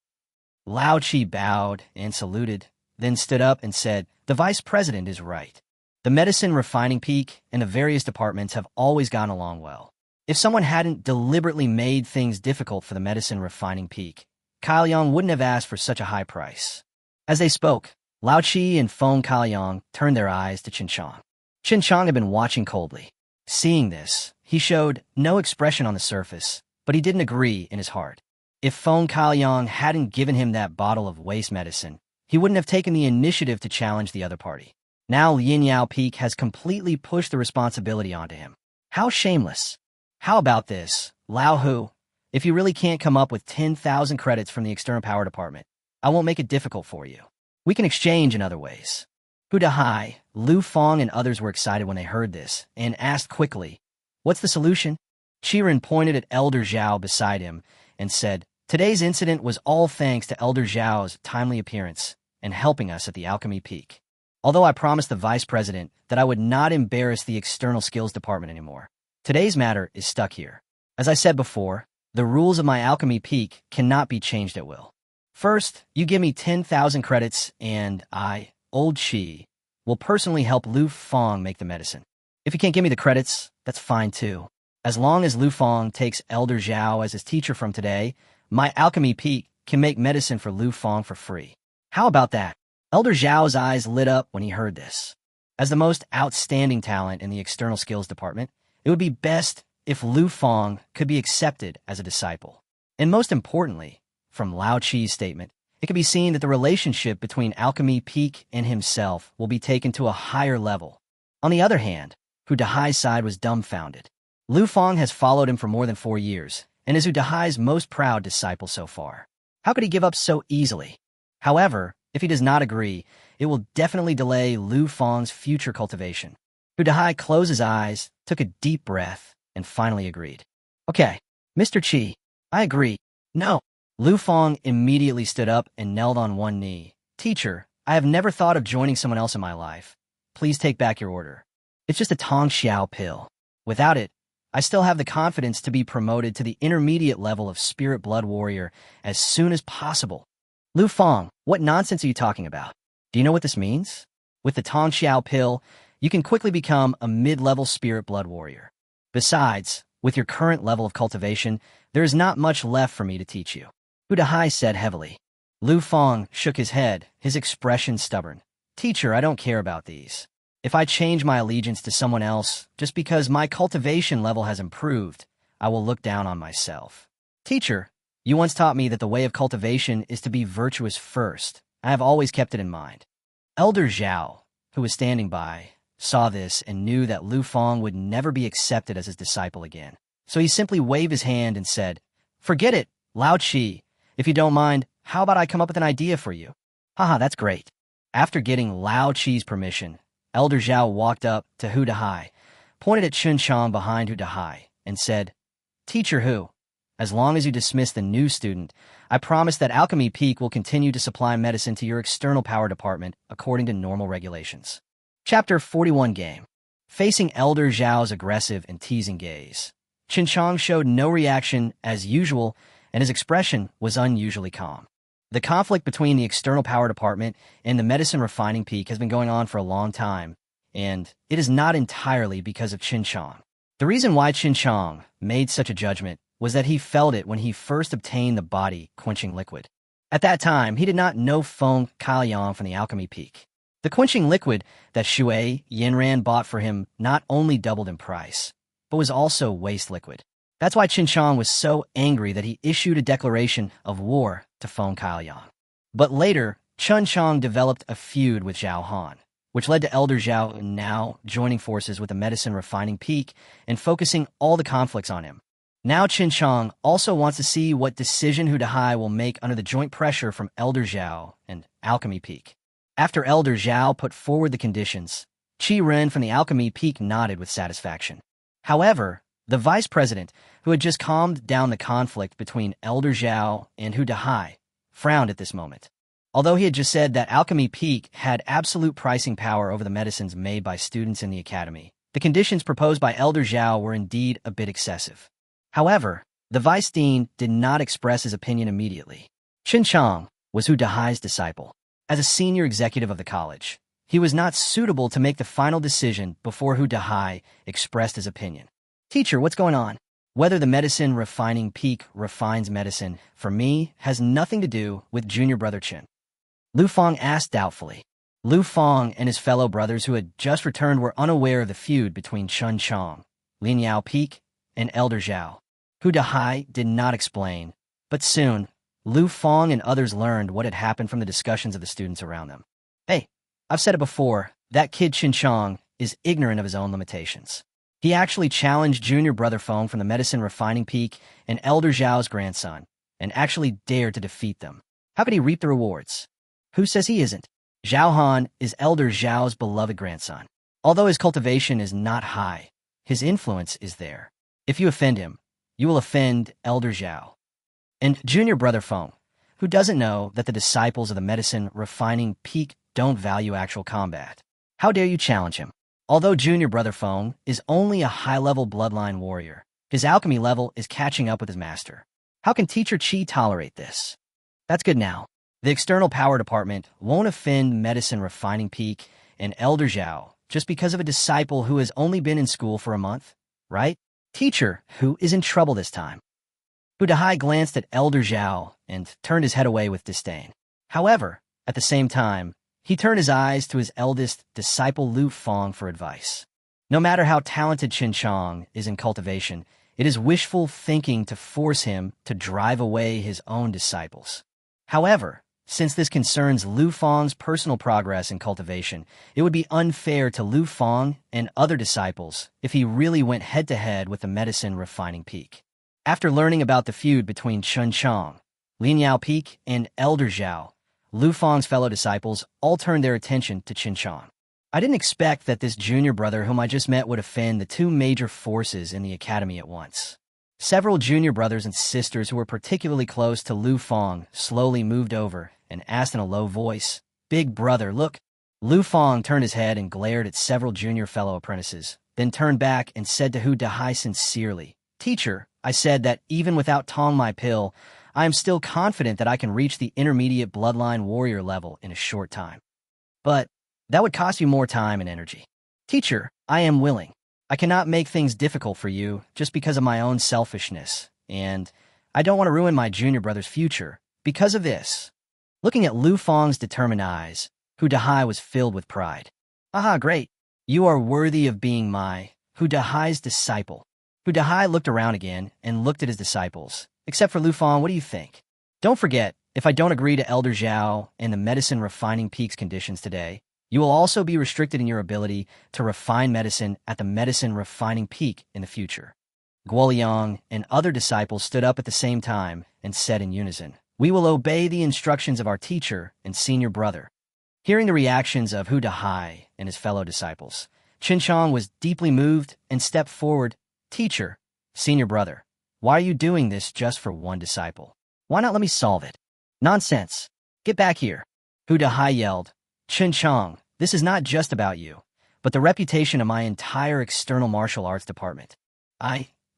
Lao Qi bowed and saluted, then stood up and said, the vice president is right. The medicine refining peak and the various departments have always gone along well. If someone hadn't deliberately made things difficult for the medicine refining peak, Kailiang wouldn't have asked for such a high price. As they spoke, Lao Qi and Feng Kailiang turned their eyes to Chen Qiang. Chen Qiang had been watching coldly. Seeing this, he showed no expression on the surface, but he didn't agree in his heart. If Feng Kailiang hadn't given him that bottle of waste medicine, he wouldn't have taken the initiative to challenge the other party. Now Yin Yao Peak has completely pushed the responsibility onto him. How shameless. How about this, Lao Hu? If you really can't come up with 10,000 credits from the external power department, I won't make it difficult for you. We can exchange in other ways. Hu Dahai, Lu Fang and others were excited when they heard this and asked quickly, what's the solution? Qiren pointed at Elder Zhao beside him and said, today's incident was all thanks to Elder Zhao's timely appearance and helping us at the Alchemy Peak. Although I promised the vice president that I would not embarrass the external skills department anymore, today's matter is stuck here. As I said before, the rules of my Alchemy Peak cannot be changed at will. First, you give me 10,000 credits and I, Old Qi, will personally help Lu Fang make the medicine. If you can't give me the credits, that's fine too. As long as Lu Fang takes Elder Zhao as his teacher from today, my Alchemy Peak can make medicine for Lu Fang for free. How about that? Elder Zhao's eyes lit up when he heard this. As the most outstanding talent in the external skills department, it would be best if Lu Fang could be accepted as a disciple. And most importantly, from Lao Qi's statement, it can be seen that the relationship between Alchemy Peak and himself will be taken to a higher level. On the other hand, Hu Dahai's side was dumbfounded. Lu Fang has followed him for more than 4 years, and is Hu Dahai's most proud disciple so far. How could he give up so easily? However, if he does not agree, it will definitely delay Lu Fang's future cultivation. Hu Dahai closed his eyes, took a deep breath, and finally agreed. Okay, Mr. Qi, I agree. No. Lu Fang immediately stood up and knelt on one knee. Teacher, I have never thought of joining someone else in my life. Please take back your order. It's just a Tong Xiao pill. Without it, I still have the confidence to be promoted to the intermediate level of Spirit Blood Warrior as soon as possible. Lu Fang, what nonsense are you talking about? Do you know what this means? With the Tong Xiao pill, you can quickly become a mid-level Spirit Blood Warrior. Besides, with your current level of cultivation, there is not much left for me to teach you. Hu Dahai said heavily. Lu Fang shook his head, his expression stubborn. Teacher, I don't care about these. If I change my allegiance to someone else just because my cultivation level has improved, I will look down on myself. Teacher, you once taught me that the way of cultivation is to be virtuous first. I have always kept it in mind. Elder Zhao, who was standing by, saw this and knew that Lu Fang would never be accepted as his disciple again. So he simply waved his hand and said, forget it, Lao Qi. If you don't mind, how about I come up with an idea for you? Haha, that's great. After getting Lao Qi's permission, Elder Zhao walked up to Hu Dahai, pointed at Chen Qiang behind Hu Dahai, and said, Teacher Hu, as long as you dismiss the new student, I promise that Alchemy Peak will continue to supply medicine to your external power department according to normal regulations. Chapter 41 Game. Facing Elder Zhao's aggressive and teasing gaze, Chen Qiang showed no reaction as usual, and his expression was unusually calm. The conflict between the external power department and the medicine refining peak has been going on for a long time, and it is not entirely because of Chen Qiang. The reason why Chen Qiang made such a judgment was that he felt it when he first obtained the body-quenching liquid. At that time, he did not know Feng Kaoyang from the alchemy peak. The quenching liquid that Shui Yinran bought for him not only doubled in price, but was also waste liquid. That's why Chen Qiang was so angry that he issued a declaration of war to Feng Kaoyang. But later, Chen Qiang developed a feud with Zhao Han, which led to Elder Zhao now joining forces with the medicine refining peak and focusing all the conflicts on him. Now Chen Qiang also wants to see what decision Hu Dahai will make under the joint pressure from Elder Zhao and Alchemy Peak. After Elder Zhao put forward the conditions, Qi Ren from the Alchemy Peak nodded with satisfaction. However, the vice president, who had just calmed down the conflict between Elder Zhao and Hu Dahai, frowned at this moment. Although he had just said that Alchemy Peak had absolute pricing power over the medicines made by students in the academy, the conditions proposed by Elder Zhao were indeed a bit excessive. However, the vice dean did not express his opinion immediately. Chen Qiang was Hu Dahai's disciple. As a senior executive of the college, he was not suitable to make the final decision before Hu Dahai expressed his opinion. Teacher, what's going on? Whether the medicine refining peak refines medicine, for me, has nothing to do with junior brother Chen. Lu Fang asked doubtfully. Lu Fang and his fellow brothers who had just returned were unaware of the feud between Chen Qiang, Lin Yao Peak, and Elder Zhao. Hu Dahai did not explain, but soon, Lu Fang and others learned what had happened from the discussions of the students around them. Hey, I've said it before, that kid Chen Qiang is ignorant of his own limitations. He actually challenged junior brother Feng from the medicine refining peak and Elder Zhao's grandson, and actually dared to defeat them. How could he reap the rewards? Who says he isn't? Zhao Han is Elder Zhao's beloved grandson. Although his cultivation is not high, his influence is there. If you offend him, you will offend Elder Zhao. And junior brother Feng, who doesn't know that the disciples of the medicine refining peak don't value actual combat. How dare you challenge him? Although junior brother Feng is only a high-level bloodline warrior, his alchemy level is catching up with his master. How can Teacher Qi tolerate this? That's good now. The external power department won't offend medicine refining peak and Elder Zhao just because of a disciple who has only been in school for a month, right? Teacher, who is in trouble this time? Hu Dahai glanced at Elder Zhao and turned his head away with disdain. However, at the same time, he turned his eyes to his eldest disciple Lu Fang for advice. No matter how talented Chen Qiang is in cultivation, it is wishful thinking to force him to drive away his own disciples. However, since this concerns Lu Fang's personal progress in cultivation, it would be unfair to Lu Fang and other disciples if he really went head-to-head with the medicine refining peak. After learning about the feud between Chen Qiang, Lin Yao Peak, and Elder Zhao, Lu Fang's fellow disciples all turned their attention to Chen Qiang. I didn't expect that this junior brother whom I just met would offend the two major forces in the academy at once. Several junior brothers and sisters who were particularly close to Lu Fang slowly moved over and asked in a low voice, "Big brother, look." Lu Fang turned his head and glared at several junior fellow apprentices, then turned back and said to Hu Dahai sincerely, "Teacher, I said that even without Tong my pill, I am still confident that I can reach the intermediate bloodline warrior level in a short time. But that would cost you more time and energy. Teacher, I am willing. I cannot make things difficult for you just because of my own selfishness, and I don't want to ruin my junior brother's future because of this." Looking at Lu Fang's determined eyes, Hu Dahai was filled with pride. "Aha, great. You are worthy of being my Hu Dahai's disciple." Hu Dahai looked around again and looked at his disciples. "Except for Lu Fang, what do you think? Don't forget, if I don't agree to Elder Zhao and the medicine refining peaks conditions today, you will also be restricted in your ability to refine medicine at the medicine refining peak in the future." Guoliang and other disciples stood up at the same time and said in unison, "We will obey the instructions of our teacher and senior brother." Hearing the reactions of Hu Dahai and his fellow disciples, Chen Qiang was deeply moved and stepped forward. "Teacher, senior brother, why are you doing this just for one disciple? Why not let me solve it?" "Nonsense. Get back here." Hu Dahai yelled. "Chen Qiang, this is not just about you, but the reputation of my entire external martial arts department.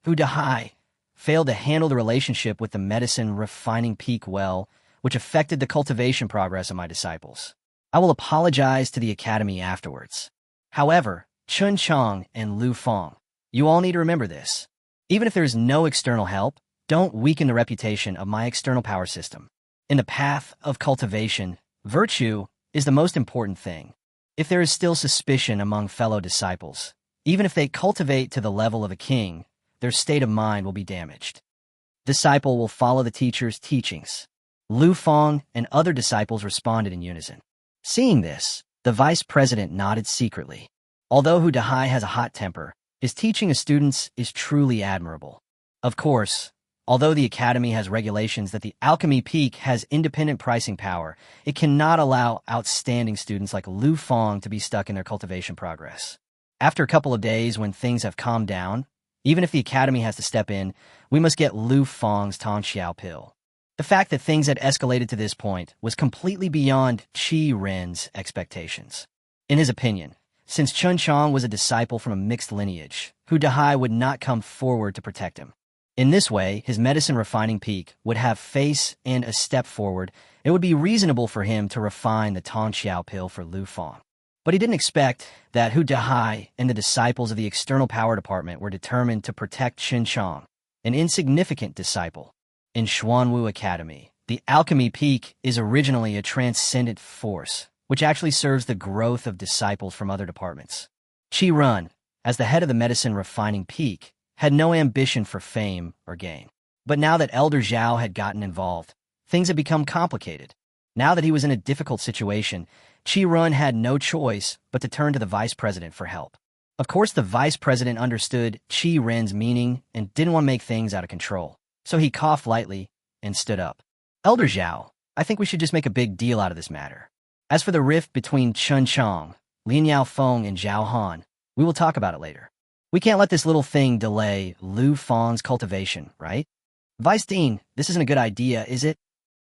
Hu Dahai, failed to handle the relationship with the medicine refining peak well, which affected the cultivation progress of my disciples. I will apologize to the academy afterwards." However, Chen Qiang and Lu Feng, you all need to remember this. Even if there's no external help, don't weaken the reputation of my external power system. In the path of cultivation, virtue is the most important thing. If there is still suspicion among fellow disciples, even if they cultivate to the level of a king, their state of mind will be damaged. Disciple will follow the teacher's teachings. Lu Feng and other disciples responded in unison. Seeing this, the vice president nodded secretly. Although Hu Dahai has a hot temper, his teaching of students is truly admirable. Of course, although the academy has regulations that the alchemy peak has independent pricing power, it cannot allow outstanding students like Lu Feng to be stuck in their cultivation progress. After a couple of days when things have calmed down, even if the academy has to step in, we must get Lu Feng's Tong Xiao pill. The fact that things had escalated to this point was completely beyond Qi Ren's expectations. In his opinion, since Chen Qiang was a disciple from a mixed lineage, Hu Dahai would not come forward to protect him. In this way, his medicine refining peak would have face and a step forward. It would be reasonable for him to refine the Tong Xiao pill for Lu Feng. But he didn't expect that Hu Dahai and the disciples of the external power department were determined to protect Chen Qiang, an insignificant disciple. In Xuanwu Academy, the alchemy peak is originally a transcendent force, which actually serves the growth of disciples from other departments. Qi Ren, as the head of the medicine refining peak, had no ambition for fame or gain. But now that Elder Zhao had gotten involved, things had become complicated. Now that he was in a difficult situation, Qi Ren had no choice but to turn to the vice president for help. Of course, the vice president understood Qi Ren's meaning and didn't want to make things out of control. So he coughed lightly and stood up. Elder Zhao, I think we should just make a big deal out of this matter. As for the rift between Chen Qiang, Lin Yaofeng, and Zhao Han, we will talk about it later. We can't let this little thing delay Lu Feng's cultivation, right? Vice Dean, this isn't a good idea, is it?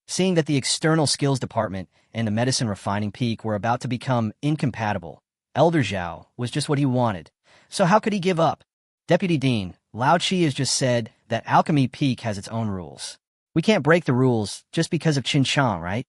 Seeing that the external skills department and the medicine refining peak were about to become incompatible, Elder Zhao was just what he wanted. So how could he give up? Deputy Dean, Lao Chi has just said that alchemy peak has its own rules. We can't break the rules just because of Chen Qiang, right?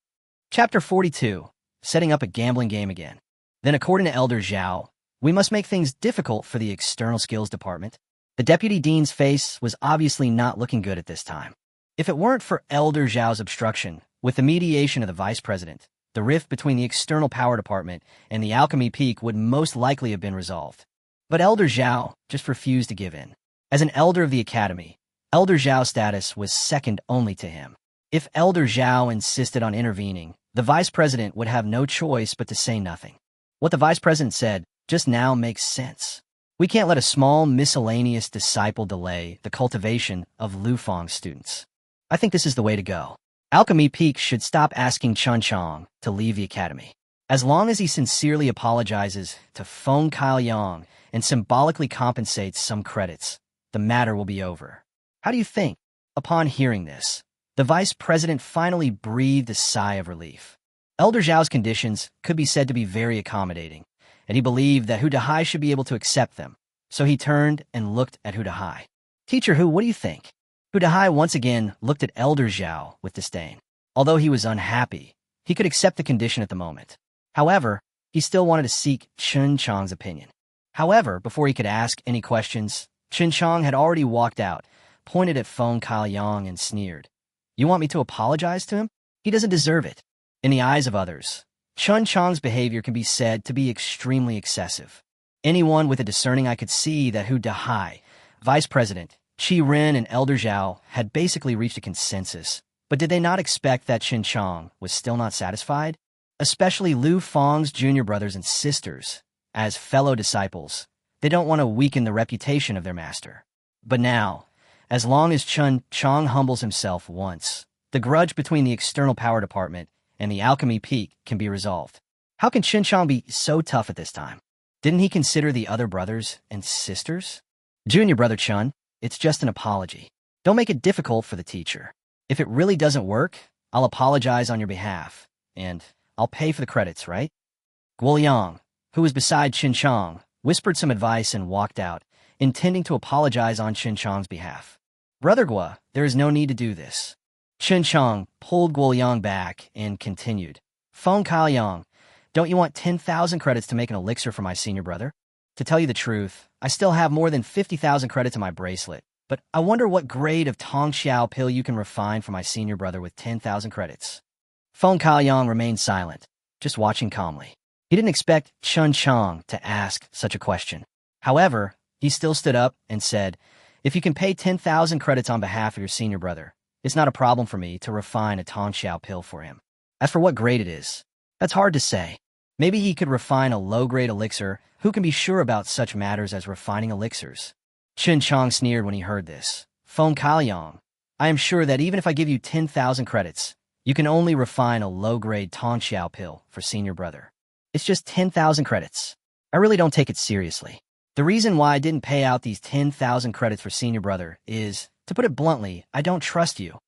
Chapter 42, setting up a gambling game again. Then according to Elder Zhao, we must make things difficult for the external skills department. The Deputy Dean's face was obviously not looking good at this time. If it weren't for Elder Zhao's obstruction, with the mediation of the vice president, the rift between the external power department and the alchemy peak would most likely have been resolved. But Elder Zhao just refused to give in. As an elder of the academy, Elder Zhao's status was second only to him. If Elder Zhao insisted on intervening, the vice president would have no choice but to say nothing. What the vice president said just now makes sense. We can't let a small miscellaneous disciple delay the cultivation of Lu Feng's students. I think this is the way to go. Alchemy Peak should stop asking Chen Qiang to leave the academy. As long as he sincerely apologizes to Feng Kaiyang and symbolically compensates some credits, the matter will be over. How do you think? Upon hearing this, the vice president finally breathed a sigh of relief. Elder Zhao's conditions could be said to be very accommodating, and he believed that Hu Dahai should be able to accept them. So he turned and looked at Hu Dahai. Teacher Hu, what do you think? Hu Dahai once again looked at Elder Zhao with disdain. Although he was unhappy, he could accept the condition at the moment. However, he still wanted to seek Chen Qiang's opinion. However, before he could ask any questions, Chen Qiang had already walked out, pointed at Feng Kaiyang and sneered. You want me to apologize to him? He doesn't deserve it. In the eyes of others, Chen Qiang's behavior can be said to be extremely excessive. Anyone with a discerning eye could see that Hu Dahai, vice president, Qi Ren, and Elder Zhao had basically reached a consensus. But did they not expect that Chen Qiang was still not satisfied? Especially Lu Feng's junior brothers and sisters. As fellow disciples, they don't want to weaken the reputation of their master. But now, as long as Chen Qiang humbles himself once, the grudge between the external power department and the alchemy peak can be resolved. How can Chen Qiang be so tough at this time? Didn't he consider the other brothers and sisters? Junior brother Chen, it's just an apology. Don't make it difficult for the teacher. If it really doesn't work, I'll apologize on your behalf, and I'll pay for the credits, right? Guoliang, who was beside Chen Qiang, whispered some advice and walked out, intending to apologize on Chen Qiang's behalf. Brother Gua, there is no need to do this. Chen Qiang pulled Guoliang back and continued. Feng Kaiyang, Don't you want 10,000 credits to make an elixir for my senior brother? To tell you the truth, I still have more than 50,000 credits in my bracelet, but I wonder what grade of Tong Xiao pill you can refine for my senior brother with 10,000 credits. Chen Qiang remained silent, just watching calmly. He didn't expect Chen Qiang to ask such a question. However, he still stood up and said, "If you can pay 10,000 credits on behalf of your senior brother, it's not a problem for me to refine a Tong Xiao pill for him. As for what grade it is, that's hard to say. Maybe he could refine a low-grade elixir. Who can be sure about such matters as refining elixirs?" Chen Qiang sneered when he heard this. "Chen Qiang, I am sure that even if I give you 10,000 credits, you can only refine a low-grade Tong Xiao pill for senior brother. It's just 10,000 credits. I really don't take it seriously. The reason why I didn't pay out these 10,000 credits for senior brother is, to put it bluntly, I don't trust you."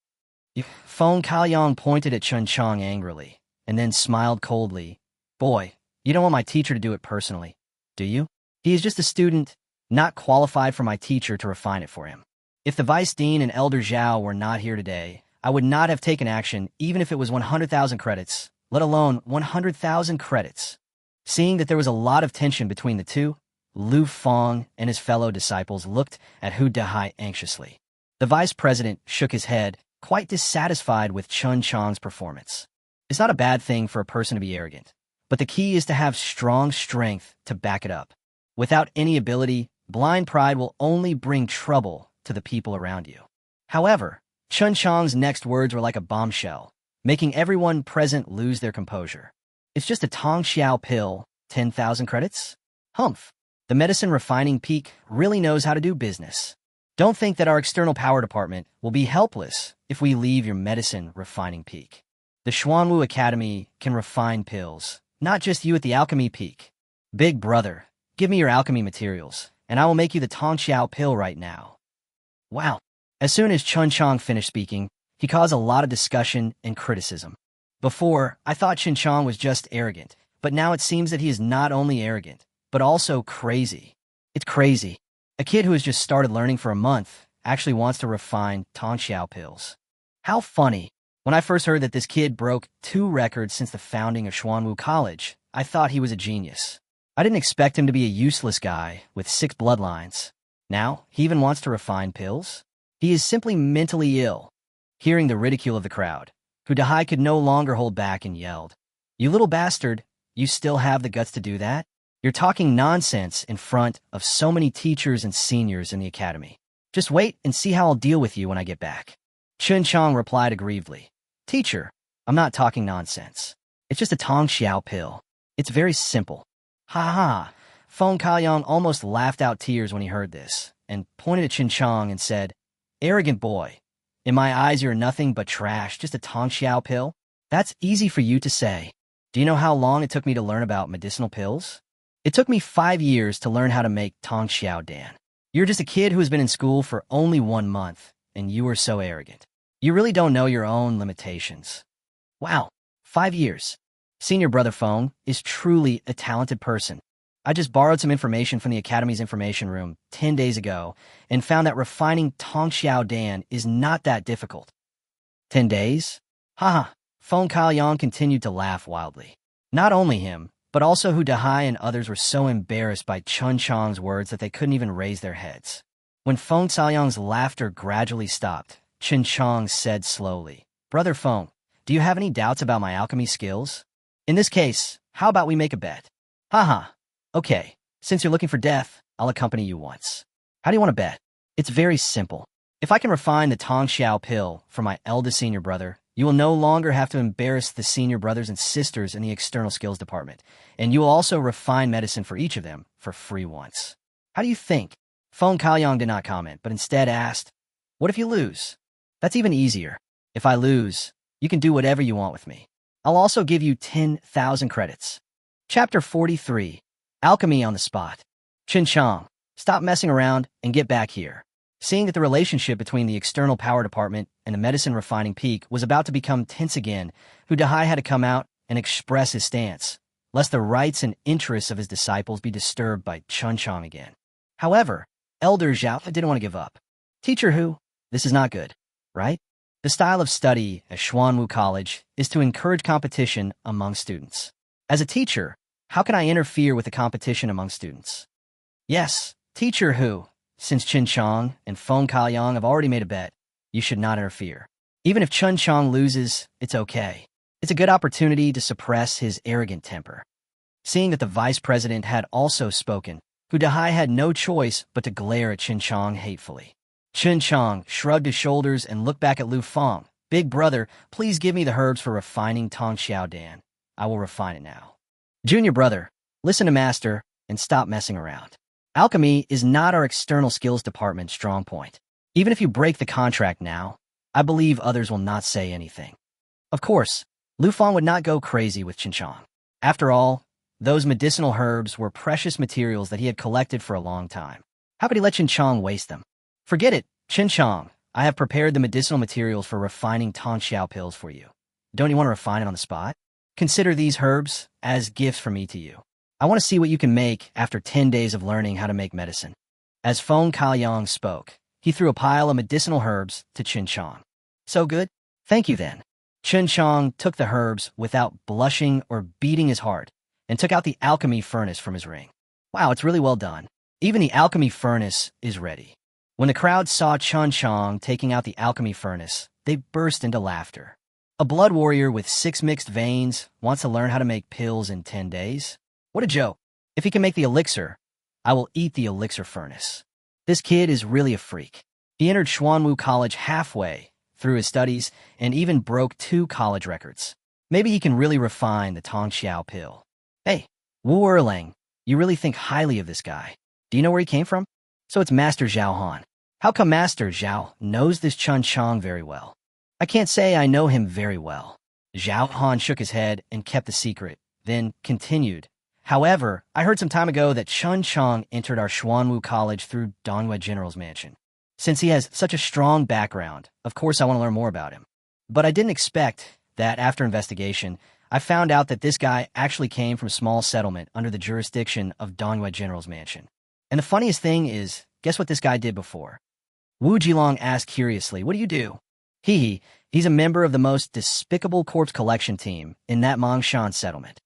Chen Qiang pointed at Chen Qiang angrily, and then smiled coldly. "Boy, you don't want my teacher to do it personally, do you? He is just a student, not qualified for my teacher to refine it for him. If the Vice Dean and Elder Zhao were not here today, I would not have taken action even if it was 100,000 credits, let alone 100,000 credits." Seeing that there was a lot of tension between the two, Lu Feng and his fellow disciples looked at Hu Dehai anxiously. The vice president shook his head, quite dissatisfied with Chen Qiang's performance. It's not a bad thing for a person to be arrogant, but the key is to have strong strength to back it up. Without any ability, blind pride will only bring trouble to the people around you. However, Chen Qiang's next words were like a bombshell, making everyone present lose their composure. "It's just a Tong Xiao pill, 10,000 credits? Humph. The medicine refining peak really knows how to do business. Don't think that our external power department will be helpless if we leave your medicine refining peak. The Xuanwu Academy can refine pills, not just you at the alchemy peak. Big brother, give me your alchemy materials, and I will make you the Tong Xiao pill right now." Wow. As soon as Chen Qiang finished speaking, he caused a lot of discussion and criticism. Before, I thought Chen Qiang was just arrogant, but now it seems that he is not only arrogant, but also crazy. It's crazy. A kid who has just started learning for a month actually wants to refine Tong Xiao pills. How funny. When I first heard that this kid broke 2 records since the founding of Xuanwu College, I thought he was a genius. I didn't expect him to be a useless guy with 6 bloodlines. Now, he even wants to refine pills? He is simply mentally ill. Hearing the ridicule of the crowd, Hu Dehai could no longer hold back and yelled, "You little bastard, you still have the guts to do that? You're talking nonsense in front of so many teachers and seniors in the academy. Just wait and see how I'll deal with you when I get back." Chen Qiang replied aggrievedly, "Teacher, I'm not talking nonsense. It's just a Tong Xiao pill. It's very simple." Ha ha. Chen Qiang almost laughed out tears when he heard this, and pointed at Chen Qiang and said, "Arrogant boy. In my eyes, you're nothing but trash, just a Tong Xiao pill? That's easy for you to say. Do you know how long it took me to learn about medicinal pills? It took me 5 years to learn how to make Tong Xiao Dan. You're just a kid who has been in school for only 1 month, and you are so arrogant. You really don't know your own limitations." Wow, 5 years. Senior Brother Feng is truly a talented person. I just borrowed some information from the Academy's information room 10 days ago and found that refining Tong Xiao Dan is not that difficult. 10 days? Haha. Chen Qiang continued to laugh wildly. Not only him, but also Hu Dehai and others were so embarrassed by Chen Qiang's words that they couldn't even raise their heads. When Chen Qiang's laughter gradually stopped, Chen Qiang said slowly, "Brother Feng, do you have any doubts about my alchemy skills? In this case, how about we make a bet?" "Haha. Okay, since you're looking for death, I'll accompany you once." "How do you want to bet?" "It's very simple. If I can refine the Tong Xiao pill for my eldest senior brother, you will no longer have to embarrass the senior brothers and sisters in the external skills department, and you will also refine medicine for each of them for free once. How do you think?" Chen Qiang did not comment, but instead asked, "What if you lose?" "That's even easier. If I lose, you can do whatever you want with me. I'll also give you 10,000 credits." Chapter 43. Alchemy on the Spot. Chen Qiang, stop messing around and get back here. Seeing that the relationship between the external power department and the medicine refining peak was about to become tense again, Hu Dehai had to come out and express his stance, lest the rights and interests of his disciples be disturbed by Chen Qiang again. However, Elder Zhao didn't want to give up. "Teacher Hu, this is not good, right? The style of study at Xuanwu College is to encourage competition among students. As a teacher, how can I interfere with the competition among students? Yes, teacher who, since Chen Qiang and Chen Qiang have already made a bet, you should not interfere. Even if Chen Qiang loses, it's okay. It's a good opportunity to suppress his arrogant temper. Seeing that the vice president had also spoken, Hu Dahai had no choice but to glare at Chen Qiang hatefully. Chen Qiang shrugged his shoulders and looked back at Lu Feng. Big brother, please give me the herbs for refining Tong Xiao Dan. I will refine it now. Junior brother, listen to master and stop messing around. Alchemy is not our external skills department's strong point. Even if you break the contract now, I believe others will not say anything. Of course, Lu Feng would not go crazy with Chen Qiang. After all, those medicinal herbs were precious materials that he had collected for a long time. How could he let Chen Qiang waste them? Forget it, Chen Qiang. I have prepared the medicinal materials for refining Tong Xiao pills for you. Don't you want to refine it on the spot? Consider these herbs as gifts from me to you. I want to see what you can make after 10 days of learning how to make medicine. As Chen Qiang spoke, he threw a pile of medicinal herbs to Chen Qiang. So good? Thank you then. Chen Qiang took the herbs without blushing or beating his heart and took out the alchemy furnace from his ring. Wow, it's really well done. Even the alchemy furnace is ready. When the crowd saw Chen Qiang taking out the alchemy furnace, they burst into laughter. A blood warrior with 6 mixed veins wants to learn how to make pills in 10 days? What a joke. If he can make the elixir, I will eat the elixir furnace. This kid is really a freak. He entered Xuanwu College halfway through his studies and even broke 2 college records. Maybe he can really refine the Tong Xiao pill. Hey, Wu Erlang, you really think highly of this guy. Do you know where he came from? So it's Master Zhao Han. How come Master Zhao knows this Chen Qiang very well? I can't say I know him very well. Zhao Han shook his head and kept the secret, then continued. However, I heard some time ago that Chen Qiang entered our Xuanwu College through Dongwei General's mansion. Since he has such a strong background, of course I want to learn more about him. But I didn't expect that after investigation, I found out that this guy actually came from a small settlement under the jurisdiction of Dongwei General's mansion. And the funniest thing is, guess what this guy did before? Wu Jilong asked curiously, what do you do? He's a member of the most despicable corpse collection team in that Mongshan settlement.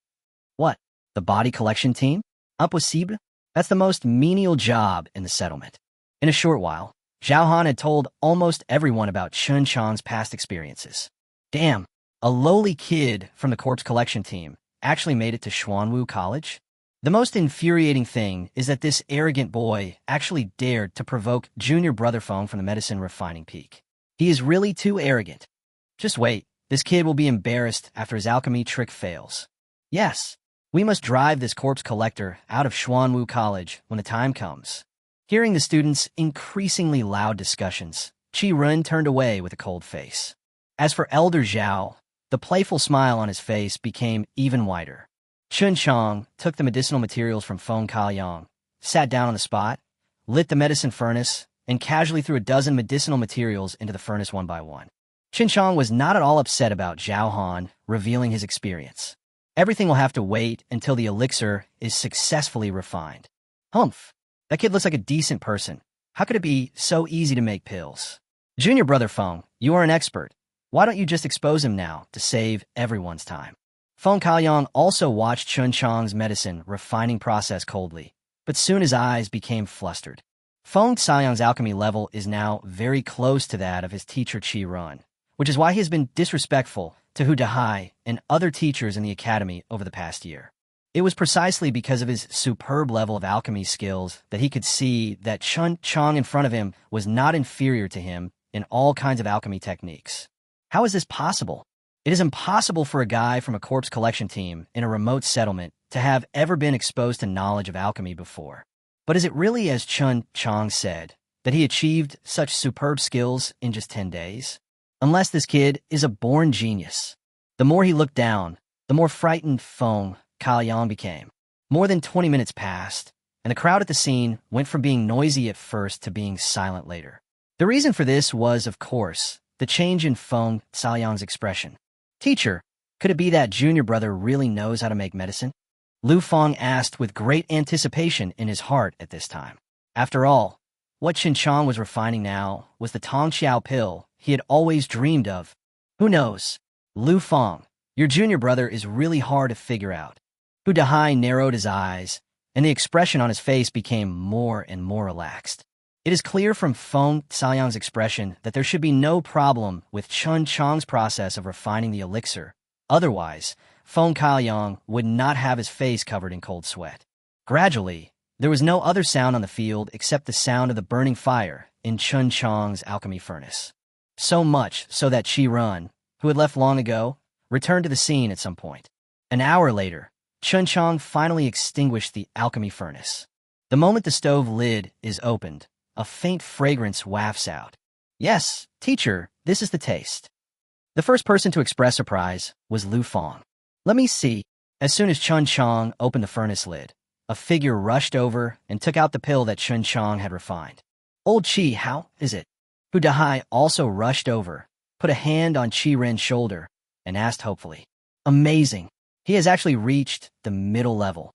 What? The body collection team? Impossible? That's the most menial job in the settlement. In a short while, Zhao Han had told almost everyone about Chen Qiang's past experiences. Damn, a lowly kid from the corpse collection team actually made it to Xuanwu College? The most infuriating thing is that this arrogant boy actually dared to provoke junior brother Feng from the medicine refining peak. He is really too arrogant. Just wait, this kid will be embarrassed after his alchemy trick fails. Yes, we must drive this corpse collector out of Xuanwu College when the time comes. Hearing the students' increasingly loud discussions, Qi Run turned away with a cold face. As for Elder Zhao, the playful smile on his face became even wider. Chen Qiang took the medicinal materials from Chen Qiang, sat down on the spot, lit the medicine furnace, and casually threw a dozen medicinal materials into the furnace one by one. Chen Qiang was not at all upset about Zhao Han revealing his experience. Everything will have to wait until the elixir is successfully refined. Humph, that kid looks like a decent person. How could it be so easy to make pills? Junior brother Feng, you are an expert. Why don't you just expose him now to save everyone's time? Chen Qiang also watched Chen Qiang's medicine refining process coldly, but soon his eyes became flustered. Chen Qiang's alchemy level is now very close to that of his teacher Qi Run, which is why he has been disrespectful to Hu Dahai and other teachers in the academy over the past year. It was precisely because of his superb level of alchemy skills that he could see that Chen Qiang in front of him was not inferior to him in all kinds of alchemy techniques. How is this possible? It is impossible for a guy from a corpse collection team in a remote settlement to have ever been exposed to knowledge of alchemy before. But is it really as Chen Qiang said, that he achieved such superb skills in just 10 days? Unless this kid is a born genius. The more he looked down, the more frightened Chen Qiang became. More than 20 minutes passed, and the crowd at the scene went from being noisy at first to being silent later. The reason for this was, of course, the change in Chen Qiang's expression. Teacher, could it be that junior brother really knows how to make medicine? Lu Feng asked with great anticipation in his heart at this time. After all, what Chen Qiang was refining now was the Tong Xiao pill he had always dreamed of. Who knows? Lu Feng, your junior brother is really hard to figure out. Hu Dahai narrowed his eyes, and the expression on his face became more and more relaxed. It is clear from Feng Xiaoyang's expression that there should be no problem with Chen Qiang's process of refining the elixir. Otherwise, Feng Xiaoyang would not have his face covered in cold sweat. Gradually, there was no other sound on the field except the sound of the burning fire in Chen Qiang's alchemy furnace. So much so that Qi Run, who had left long ago, returned to the scene at some point. An hour later, Chen Qiang finally extinguished the alchemy furnace. The moment the stove lid is opened, a faint fragrance wafts out. Yes, teacher, this is the taste. The first person to express surprise was Lu Feng. Let me see. As soon as Chen Qiang opened the furnace lid, a figure rushed over and took out the pill that Chen Qiang had refined. Old Qi, how is it? Hu Dahai also rushed over, put a hand on Qi Ren's shoulder, and asked hopefully. Amazing. He has actually reached the middle level.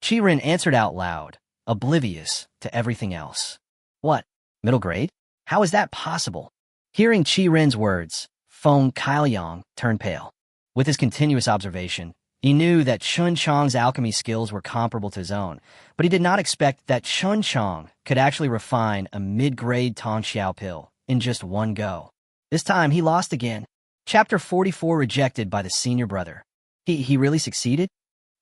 Qi Ren answered out loud, oblivious to everything else. What? Middle grade? How is that possible? Hearing Qi Ren's words, Feng Xiaoyang turned pale. With his continuous observation, he knew that Chen Qiang's alchemy skills were comparable to his own, but he did not expect that Chen Qiang could actually refine a mid-grade Tongxiao pill in just one go. This time, he lost again. Chapter 44 rejected by the senior brother. He really succeeded?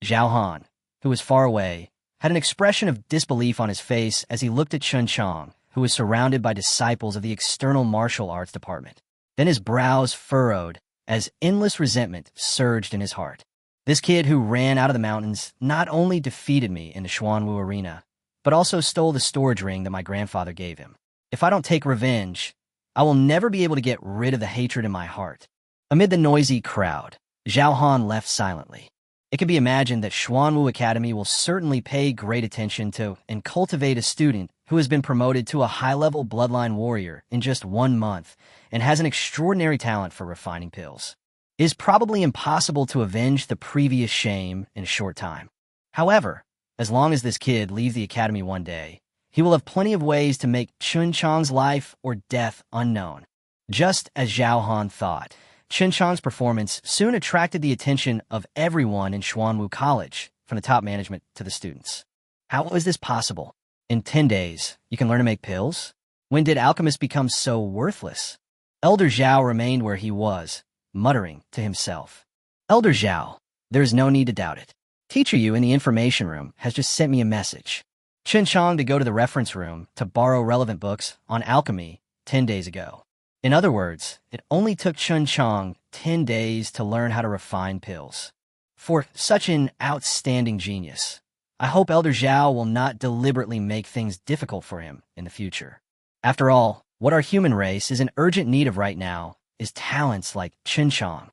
Zhao Han, who was far away, had an expression of disbelief on his face as he looked at Chen Qiang, who was surrounded by disciples of the external martial arts department. Then his brows furrowed as endless resentment surged in his heart. This kid who ran out of the mountains not only defeated me in the Xuanwu arena, but also stole the storage ring that my grandfather gave him. If I don't take revenge, I will never be able to get rid of the hatred in my heart. Amid the noisy crowd, Zhao Han left silently. It can be imagined that Xuanwu Academy will certainly pay great attention to and cultivate a student who has been promoted to a high-level bloodline warrior in just 1 month and has an extraordinary talent for refining pills. It is probably impossible to avenge the previous shame in a short time. However, as long as this kid leaves the academy one day, he will have plenty of ways to make Chen Qiang's life or death unknown. Just as Zhao Han thought, Chen Qiang's performance soon attracted the attention of everyone in Xuanwu College, from the top management to the students. How is this possible? In 10 days, you can learn to make pills? When did alchemists become so worthless? Elder Zhao remained where he was, muttering to himself. Elder Zhao, there is no need to doubt it. Teacher Yu in the information room has just sent me a message. Chen Qiang to go to the reference room to borrow relevant books on alchemy 10 days ago. In other words, it only took Chen Qiang 10 days to learn how to refine pills. For such an outstanding genius, I hope Elder Zhao will not deliberately make things difficult for him in the future. After all, what our human race is in urgent need of right now is talents like Chen Qiang.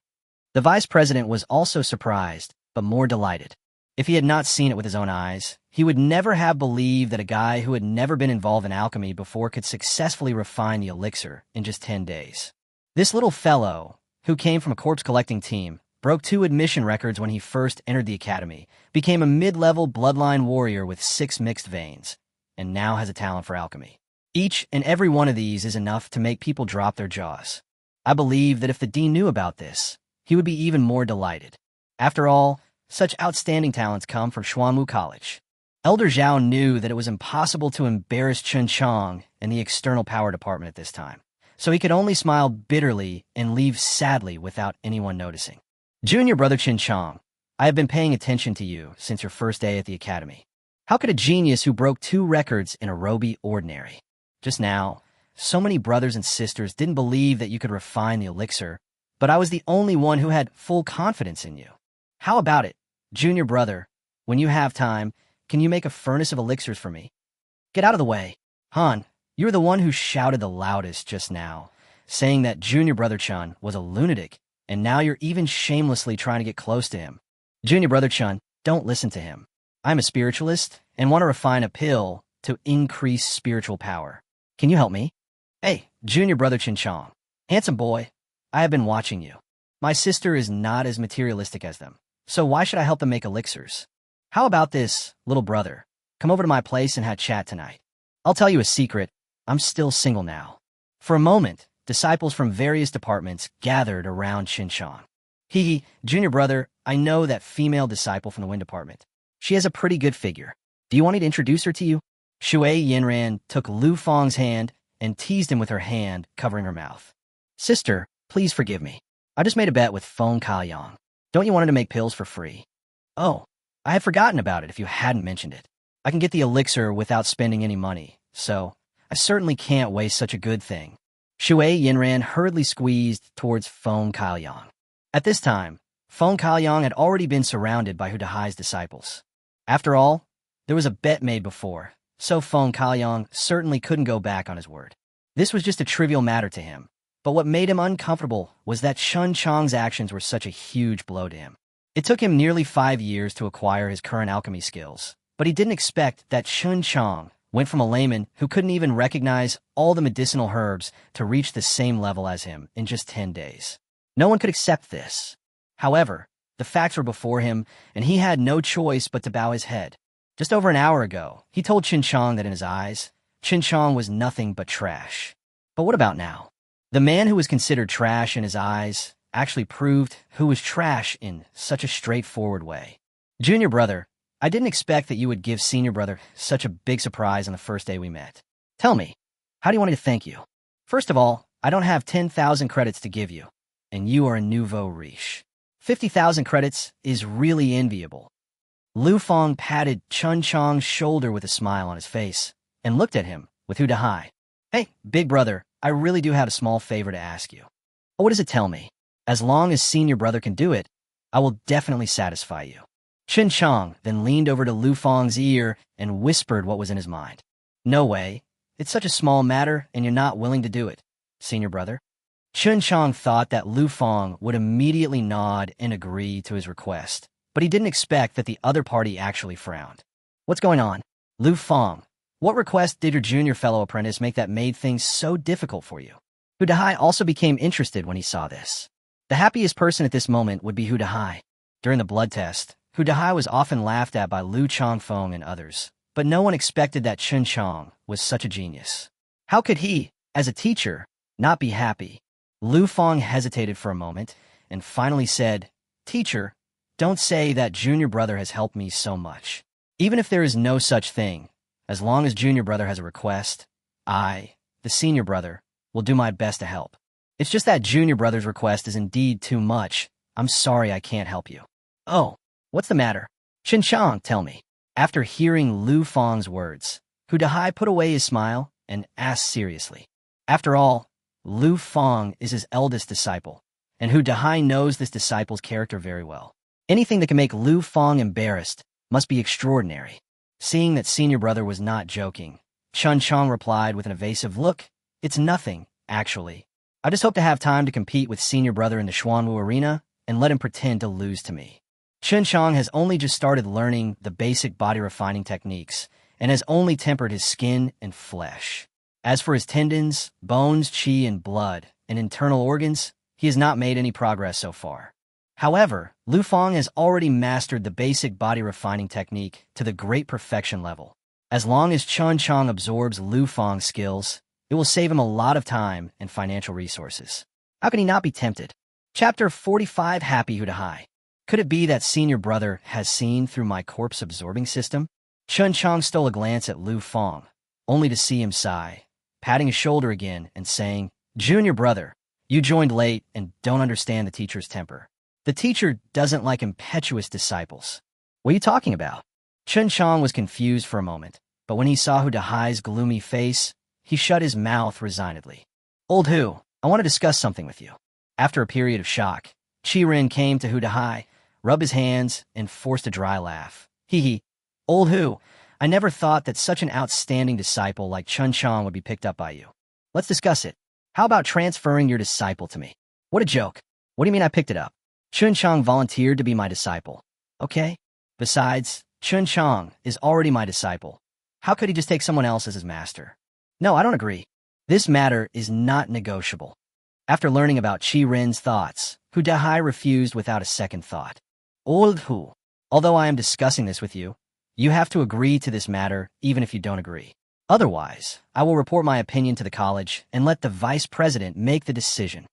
The vice president was also surprised, but more delighted. If he had not seen it with his own eyes, he would never have believed that a guy who had never been involved in alchemy before could successfully refine the elixir in just 10 days. This little fellow, who came from a corpse-collecting team, broke 2 admission records when he first entered the academy, became a mid-level bloodline warrior with 6 mixed veins, and now has a talent for alchemy. Each and every one of these is enough to make people drop their jaws. I believe that if the dean knew about this, he would be even more delighted. After all, such outstanding talents come from Xuanwu College. Elder Zhao knew that it was impossible to embarrass Chen Qiang in the external power department at this time, so he could only smile bitterly and leave sadly without anyone noticing. Junior brother Chen Qiang, I have been paying attention to you since your first day at the academy. How could a genius who broke 2 records in a row be ordinary? Just now, so many brothers and sisters didn't believe that you could refine the elixir, but I was the only one who had full confidence in you. How about it, junior brother? When you have time, can you make a furnace of elixirs for me? Get out of the way. Han, you were the one who shouted the loudest just now, saying that junior brother Chen was a lunatic, and now you're even shamelessly trying to get close to him. Junior brother Chen, don't listen to him. I'm a spiritualist and want to refine a pill to increase spiritual power. Can you help me? Hey, junior brother Chen Qiang, handsome boy, I have been watching you. My sister is not as materialistic as them, so why should I help them make elixirs? How about this, little brother? Come over to my place and have chat tonight. I'll tell you a secret, I'm still single now. For a moment, disciples from various departments gathered around Chen Qiang. Junior brother, I know that female disciple from the Wind Department. She has a pretty good figure. Do you want me to introduce her to you? Shui Yinran took Lu Fang's hand and teased him with her hand, covering her mouth. Sister, please forgive me. I just made a bet with Chen Qiang. Don't you want her to make pills for free? Oh, I had forgotten about it if you hadn't mentioned it. I can get the elixir without spending any money, so I certainly can't waste such a good thing. Shui Yinran hurriedly squeezed towards Chen Qiang. At this time, Chen Qiang had already been surrounded by Hu Dahai's disciples. After all, there was a bet made before, so Chen Qiang certainly couldn't go back on his word. This was just a trivial matter to him, but what made him uncomfortable was that Chen Qiang's actions were such a huge blow to him. It took him nearly 5 years to acquire his current alchemy skills, but he didn't expect that Chen Qiang went from a layman who couldn't even recognize all the medicinal herbs to reach the same level as him in just 10 days. No one could accept this. However, the facts were before him, and he had no choice but to bow his head. Just over an hour ago, he told Chen Qiang that in his eyes, Chen Qiang was nothing but trash. But what about now? The man who was considered trash in his eyes actually proved who was trash in such a straightforward way. Junior brother, I didn't expect that you would give senior brother such a big surprise on the first day we met. Tell me, how do you want me to thank you? First of all, I don't have 10,000 credits to give you, and you are a nouveau riche. 50,000 credits is really enviable. Lu Fang patted Chen Qiang's shoulder with a smile on his face and looked at him with Hu Dahai. Hey, big brother, I really do have a small favor to ask you. Oh, what does it tell me? As long as senior brother can do it, I will definitely satisfy you. Chen Qiang then leaned over to Lu Fang's ear and whispered what was in his mind. No way. It's such a small matter, and you're not willing to do it, senior brother. Chen Qiang thought that Lu Fang would immediately nod and agree to his request, but he didn't expect that the other party actually frowned. What's going on? Lu Fang, what request did your junior fellow apprentice make that made things so difficult for you? Hu Dahai also became interested when he saw this. The happiest person at this moment would be Hu Dahai. During the blood test, Hu Dahai was often laughed at by Lu Changfeng and others, but no one expected that Chen Qiang was such a genius. How could he, as a teacher, not be happy? Lu Fang hesitated for a moment and finally said, Teacher, don't say that junior brother has helped me so much. Even if there is no such thing, as long as junior brother has a request, I, the senior brother, will do my best to help. It's just that junior brother's request is indeed too much. I'm sorry I can't help you. Oh, what's the matter? Chen Qiang, tell me. After hearing Lu Fang's words, Hu Dahai put away his smile and asked seriously. After all, Lu Fang is his eldest disciple, and Hu Dahai knows this disciple's character very well. Anything that can make Lu Fang embarrassed must be extraordinary. Seeing that senior brother was not joking, Chen Qiang replied with an evasive look, It's nothing, actually. I just hope to have time to compete with senior brother in the Xuanwu arena and let him pretend to lose to me. Chen Qiang has only just started learning the basic body refining techniques and has only tempered his skin and flesh. As for his tendons, bones, qi, and blood, and internal organs, he has not made any progress so far. However, Lu Fang has already mastered the basic body refining technique to the great perfection level. As long as Chen Qiang absorbs Lu Fang's skills, it will save him a lot of time and financial resources. How can he not be tempted? Chapter 45 Happy Hu Dahai. Could it be that senior brother has seen through my corpse-absorbing system? Chen Qiang stole a glance at Lu Fang, only to see him sigh, patting his shoulder again and saying, Junior brother, you joined late and don't understand the teacher's temper. The teacher doesn't like impetuous disciples. What are you talking about? Chen Qiang was confused for a moment, but when he saw Hu Dahai's gloomy face, he shut his mouth resignedly. Old Hu, I want to discuss something with you. After a period of shock, Qi Ren came to Hu Dahai, rubbed his hands, and forced a dry laugh. Hee. Old Hu, I never thought that such an outstanding disciple like Chen Qiang would be picked up by you. Let's discuss it. How about transferring your disciple to me? What a joke. What do you mean I picked it up? Chen Qiang volunteered to be my disciple. Okay. Besides, Chen Qiang is already my disciple. How could he just take someone else as his master? No, I don't agree. This matter is not negotiable. After learning about Qi Ren's thoughts, Hu Dahai refused without a second thought. Old Hu, although I am discussing this with you, you have to agree to this matter even if you don't agree. Otherwise, I will report my opinion to the college and let the vice president make the decision.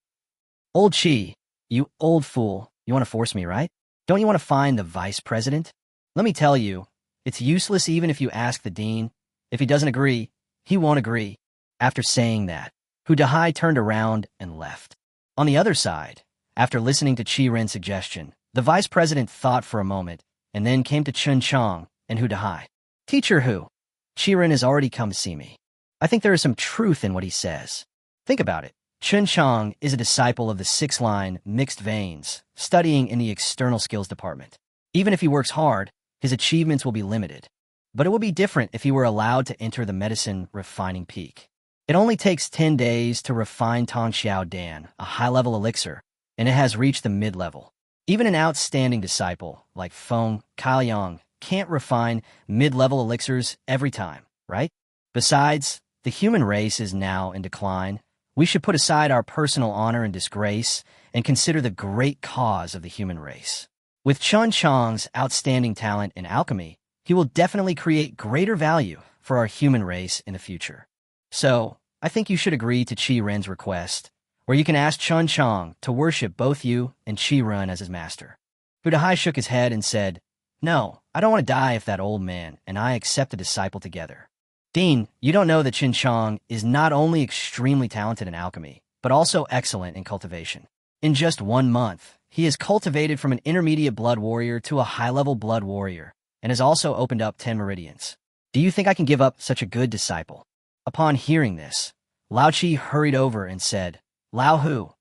Old Qi, you old fool, you want to force me, right? Don't you want to find the vice president? Let me tell you, it's useless even if you ask the dean. If he doesn't agree, he won't agree. After saying that, Hu Dahai turned around and left. On the other side, after listening to Qian's suggestion, the vice president thought for a moment and then came to Chen Qiang and Hu Dahai. Teacher Hu, Qian has already come to see me. I think there is some truth in what he says. Think about it. Chen Qiang is a disciple of the six-line mixed veins, studying in the external skills department. Even if he works hard, his achievements will be limited. But it will be different if he were allowed to enter the medicine refining peak. It only takes 10 days to refine Tong Xiao Dan, a high-level elixir, and it has reached the mid-level. Even an outstanding disciple like Feng Kailiang can't refine mid-level elixirs every time, right? Besides, the human race is now in decline. We should put aside our personal honor and disgrace and consider the great cause of the human race. With Chen Qiang's outstanding talent in alchemy, he will definitely create greater value for our human race in the future. So, I think you should agree to Qian's request, where you can ask Chen Qiang to worship both you and Qian as his master. Hu Dahai shook his head and said, "No, I don't want to die if that old man and I accept a disciple together." Dean, you don't know that Chen Qiang is not only extremely talented in alchemy, but also excellent in cultivation. In just 1 month, he has cultivated from an intermediate blood warrior to a high-level blood warrior, and has also opened up 10 meridians. Do you think I can give up such a good disciple? Upon hearing this, Lao Qi hurried over and said, Lao Hu,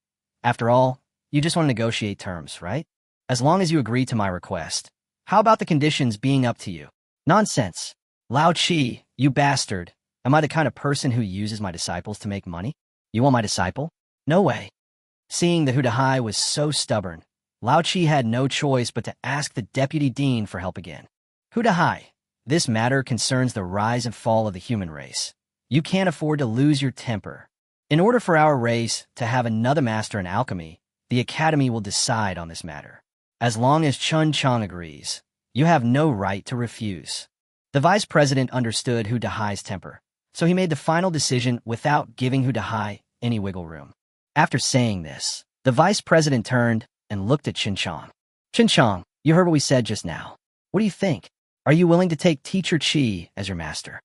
after all, you just want to negotiate terms, right? As long as you agree to my request. How about the conditions being up to you? Nonsense. Lao Qi, you bastard. Am I the kind of person who uses my disciples to make money? You want my disciple? No way. Seeing that Hu Dahai was so stubborn, Lao Qi had no choice but to ask the deputy dean for help again. Hu Dahai, this matter concerns the rise and fall of the human race. You can't afford to lose your temper. In order for our race to have another master in alchemy, the academy will decide on this matter. As long as Chen Qiang agrees, you have no right to refuse. The vice president understood Hu Dahai's temper, so he made the final decision without giving Hu Dahai any wiggle room. After saying this, the vice president turned and looked at Chen Qiang. Chen Qiang, you heard what we said just now. What do you think? Are you willing to take Teacher Qi as your master?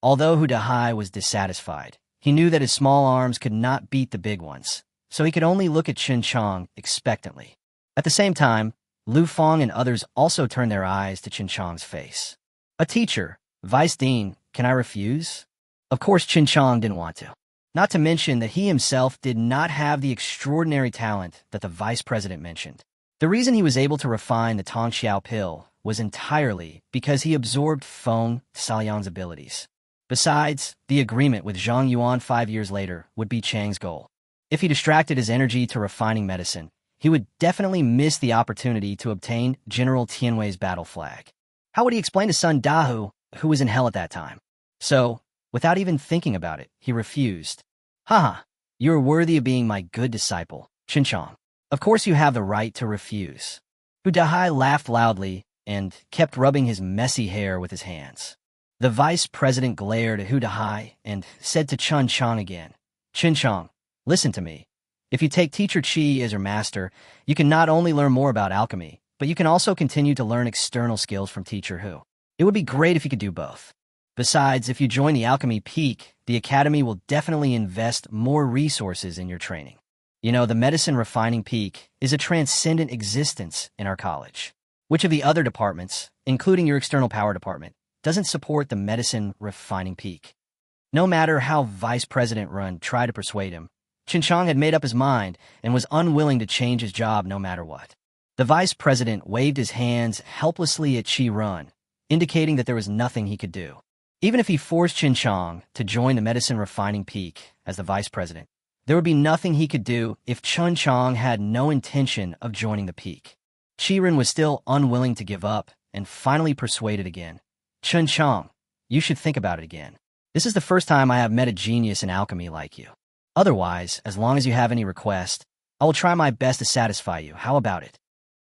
Although Hu Dahai was dissatisfied, he knew that his small arms could not beat the big ones, so he could only look at Chen Qiang expectantly. At the same time, Lu Feng and others also turned their eyes to Chen Qiang's face. A teacher, Vice Dean, can I refuse? Of course Chen Qiang didn't want to. Not to mention that he himself did not have the extraordinary talent that the vice president mentioned. The reason he was able to refine the Tong Xiao pill was entirely because he absorbed Feng Xiaoyang's abilities. Besides, the agreement with Zhang Yuan 5 years later would be Chang's goal. If he distracted his energy to refining medicine, he would definitely miss the opportunity to obtain General Tianwei's battle flag. How would he explain to Sun Dahu, who was in hell at that time? So, without even thinking about it, he refused. Haha, you are worthy of being my good disciple, Chen Qiang. Of course you have the right to refuse. Hu Dahai laughed loudly and kept rubbing his messy hair with his hands. The vice president glared at Hu Dahai and said to Chen Qiang again, Chen Qiang, listen to me. If you take Teacher Qi as your master, you can not only learn more about alchemy, but you can also continue to learn external skills from Teacher Hu. It would be great if you could do both. Besides, if you join the alchemy peak, the academy will definitely invest more resources in your training. You know, the medicine refining peak is a transcendent existence in our college. Which of the other departments, including your external power department, doesn't support the medicine refining peak? No matter how Vice President Run tried to persuade him, Chen Qiang had made up his mind and was unwilling to change his job no matter what. The vice president waved his hands helplessly at Qi Run, indicating that there was nothing he could do. Even if he forced Chen Qiang to join the medicine refining peak as the vice president, there would be nothing he could do if Chen Qiang had no intention of joining the peak. Qi Ren was still unwilling to give up and finally persuaded again. Chen Qiang, you should think about it again. This is the first time I have met a genius in alchemy like you. Otherwise, as long as you have any request, I will try my best to satisfy you. How about it?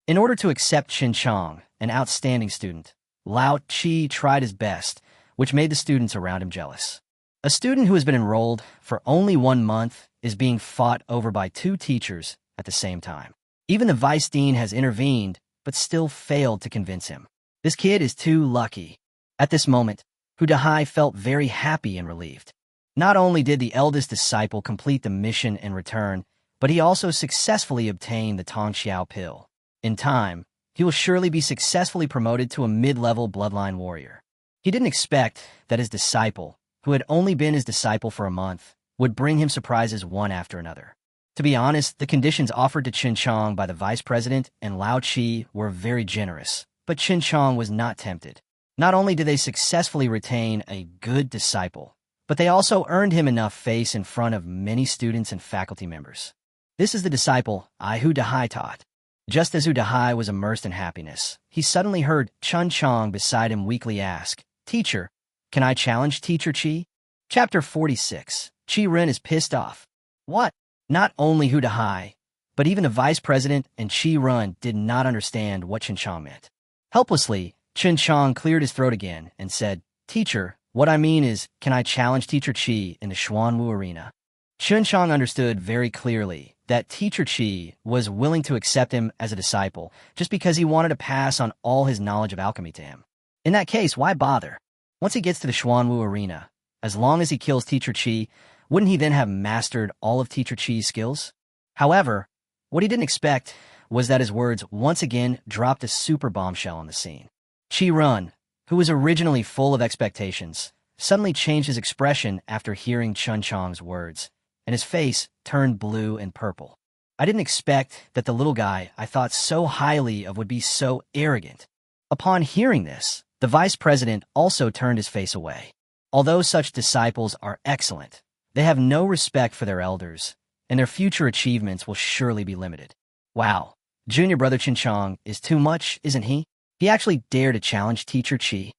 In order to accept Chen Qiang, an outstanding student, Lao Qi tried his best, which made the students around him jealous. A student who has been enrolled for only 1 month is being fought over by 2 teachers at the same time. Even the vice dean has intervened, but still failed to convince him. This kid is too lucky. At this moment, Hu Dahai felt very happy and relieved. Not only did the eldest disciple complete the mission and return, but he also successfully obtained the Tongxiao pill. In time, he will surely be successfully promoted to a mid-level bloodline warrior. He didn't expect that his disciple, who had only been his disciple for a month, would bring him surprises one after another. To be honest, the conditions offered to Chen Qiang by the vice president and Lao Qi were very generous, but Chen Qiang was not tempted. Not only did they successfully retain a good disciple, but they also earned him enough face in front of many students and faculty members. This is the disciple Hu Dahai taught. Just as Hu Dahai was immersed in happiness, he suddenly heard Chen Qiang beside him weakly ask, "Teacher, can I challenge Teacher Qi?" Chapter 46. Qi Ren is pissed off. What? Not only Hu Dahai, but even the vice president and Qi Ren did not understand what Chen Qiang meant. Helplessly, Chen Qiang cleared his throat again and said, "Teacher, what I mean is, can I challenge Teacher Qi in the Xuanwu arena?" Chen Qiang understood very clearly that Teacher Qi was willing to accept him as a disciple just because he wanted to pass on all his knowledge of alchemy to him. In that case, why bother? Once he gets to the Xuanwu arena, as long as he kills Teacher Qi, wouldn't he then have mastered all of Teacher Qi's skills? However, what he didn't expect was that his words once again dropped a super bombshell on the scene. Qi Ren, who was originally full of expectations, suddenly changed his expression after hearing Chen Qiang's words, and his face turned blue and purple. I didn't expect that the little guy I thought so highly of would be so arrogant. Upon hearing this, the vice president also turned his face away. Although such disciples are excellent, they have no respect for their elders, and their future achievements will surely be limited. Wow, junior brother Chen Qiang is too much, isn't he? He actually dared to challenge Teacher Qi.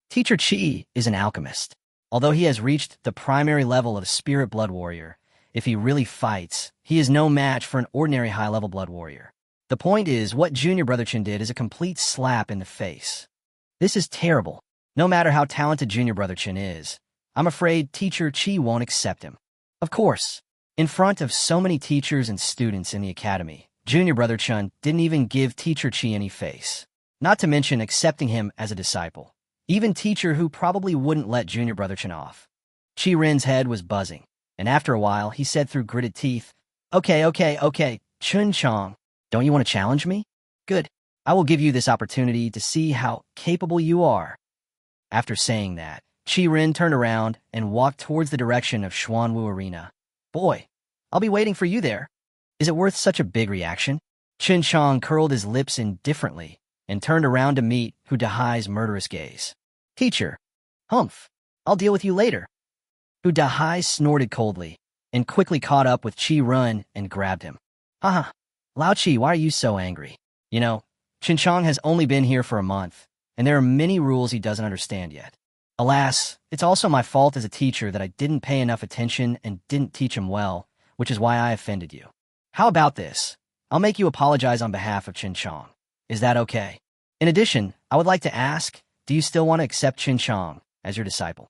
Teacher Qi is an alchemist. Although he has reached the primary level of spirit blood warrior, if he really fights, he is no match for an ordinary high-level blood warrior. The point is, what junior brother Chen did is a complete slap in the face. This is terrible. No matter how talented junior brother Chen is, I'm afraid Teacher Qi won't accept him. Of course, in front of so many teachers and students in the academy, junior brother Chen didn't even give Teacher Qi any face, not to mention accepting him as a disciple. Even teacher who probably wouldn't let junior brother Chen off. Qi Ren's head was buzzing, and after a while, he said through gritted teeth, Okay, Chen Qiang, don't you want to challenge me? Good. I will give you this opportunity to see how capable you are. After saying that, Qi Ren turned around and walked towards the direction of Xuanwu Arena. Boy, I'll be waiting for you there. Is it worth such a big reaction? Chen Qiang curled his lips indifferently and turned around to meet Hu Dahai's murderous gaze. Teacher, humph, I'll deal with you later. Hu Dahai snorted coldly and quickly caught up with Qi Ren and grabbed him. Haha, Lao Qi, why are you so angry? You know, Chen Qiang has only been here for a month, and there are many rules he doesn't understand yet. Alas, it's also my fault as a teacher that I didn't pay enough attention and didn't teach him well, which is why I offended you. How about this? I'll make you apologize on behalf of Chen Qiang. Is that okay? In addition, I would like to ask, do you still want to accept Chen Qiang as your disciple?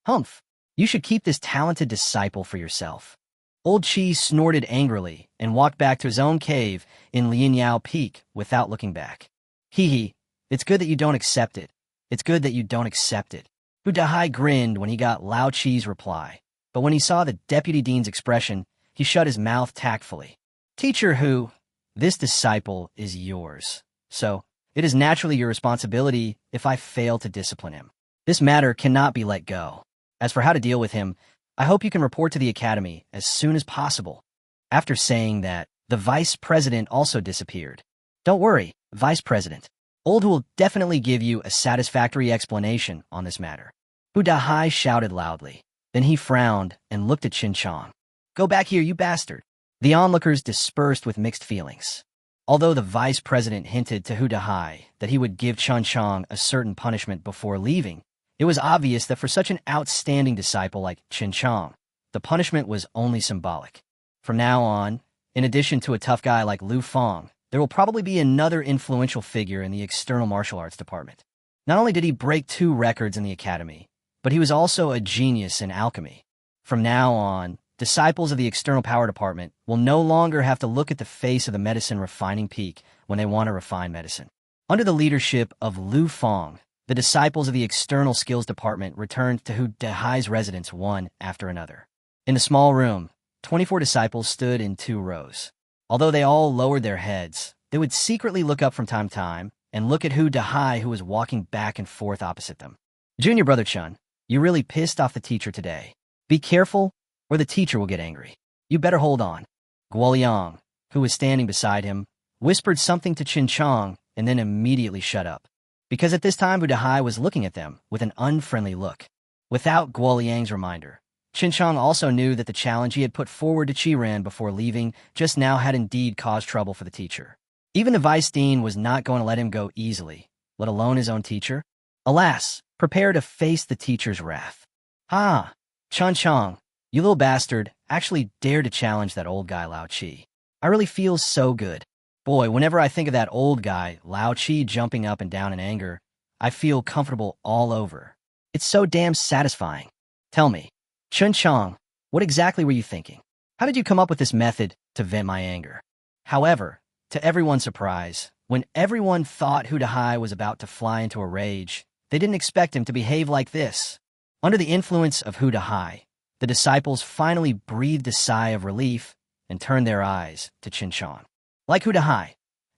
Humph, you should keep this talented disciple for yourself. Old Qi snorted angrily and walked back to his own cave in Lianyao Peak without looking back. Hee, it's good that you don't accept it. It's good that you don't accept it. Hu Dahai grinned when he got Lao Qi's reply, but when he saw the deputy dean's expression, he shut his mouth tactfully. Teacher Hu, this disciple is yours, so it is naturally your responsibility if I fail to discipline him. This matter cannot be let go. As for how to deal with him, I hope you can report to the academy as soon as possible. After saying that, the vice president also disappeared. Don't worry, vice president. Old Hu will definitely give you a satisfactory explanation on this matter. Hu Dahai shouted loudly. Then he frowned and looked at Chen Qiang. Go back here, you bastard. The onlookers dispersed with mixed feelings. Although the vice president hinted to Hu Dahai that he would give Chen Qiang a certain punishment before leaving, it was obvious that for such an outstanding disciple like Chen Qiang, the punishment was only symbolic. From now on, in addition to a tough guy like Lu Feng, there will probably be another influential figure in the external martial arts department. Not only did he break 2 records in the academy, but he was also a genius in alchemy. From now on, disciples of the External Power Department will no longer have to look at the face of the medicine refining peak when they want to refine medicine. Under the leadership of Lu Feng, the disciples of the External Skills Department returned to Hu Dehai's residence one after another. In the small room, 24 disciples stood in 2 rows. Although they all lowered their heads, they would secretly look up from time to time and look at Hu Dehai, who was walking back and forth opposite them. Junior brother Chen, you really pissed off the teacher today. Be careful, or the teacher will get angry. You better hold on. Guoliang, who was standing beside him, whispered something to Chen Qiang and then immediately shut up. Because at this time Hu Dehai was looking at them with an unfriendly look. Without Guoliang's reminder, Chen Qiang also knew that the challenge he had put forward to Qiren before leaving just now had indeed caused trouble for the teacher. Even the vice dean was not going to let him go easily, let alone his own teacher. Alas, prepare to face the teacher's wrath. Ah, Chen Qiang, you little bastard, actually dared to challenge that old guy Lao Qi. I really feel so good. Boy, whenever I think of that old guy, Lao Qi, jumping up and down in anger, I feel comfortable all over. It's so damn satisfying. Tell me, Chen Qiang, what exactly were you thinking? How did you come up with this method to vent my anger? However, to everyone's surprise, when everyone thought Hu Dehai was about to fly into a rage, they didn't expect him to behave like this. Under the influence of Hu Dehai, the disciples finally breathed a sigh of relief and turned their eyes to Chen Qiang. Like Hu Dehai,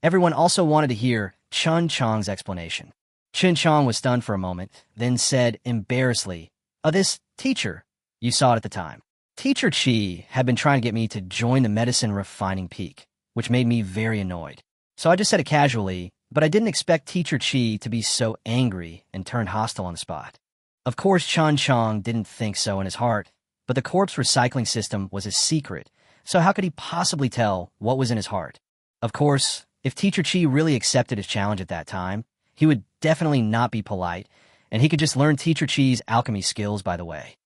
everyone also wanted to hear Chen Qiang's explanation. Chen Qiang was stunned for a moment, then said embarrassedly, this teacher, you saw it at the time. Teacher Qi had been trying to get me to join the medicine refining peak, which made me very annoyed. So I just said it casually, but I didn't expect Teacher Qi to be so angry and turn hostile on the spot. Of course, Chen Qiang didn't think so in his heart, but the corpse recycling system was his secret, so how could he possibly tell what was in his heart? Of course, if Teacher Qi really accepted his challenge at that time, he would definitely not be polite, and he could just learn Teacher Qi's alchemy skills by the way.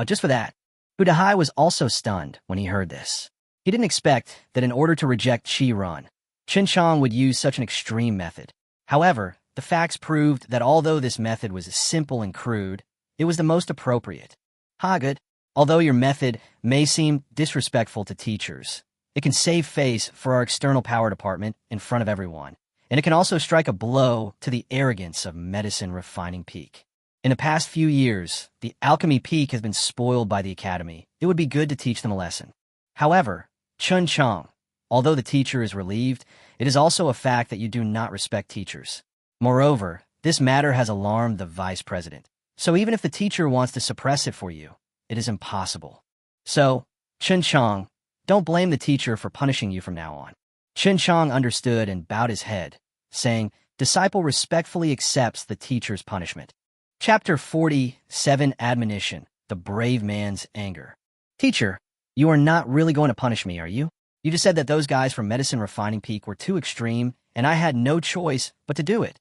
Just for that, Hu Dehai was also stunned when he heard this. He didn't expect that in order to reject Qi Run, Chen Qiang would use such an extreme method. However, the facts proved that although this method was simple and crude, it was the most appropriate. Good. Although your method may seem disrespectful to teachers, it can save face for our External Power Department in front of everyone, and it can also strike a blow to the arrogance of medicine refining peak. In the past few years, the alchemy peak has been spoiled by the academy. It would be good to teach them a lesson. However, Chen Qiang, although the teacher is relieved, it is also a fact that you do not respect teachers. Moreover, this matter has alarmed the vice president. So even if the teacher wants to suppress it for you, it is impossible. So, Chen Qiang, don't blame the teacher for punishing you from now on. Chen Qiang understood and bowed his head, saying, disciple respectfully accepts the teacher's punishment. Chapter 47, Admonition, the Brave Man's Anger. Teacher, you are not really going to punish me, are you? You just said that those guys from Medicine Refining Peak were too extreme, and I had no choice but to do it.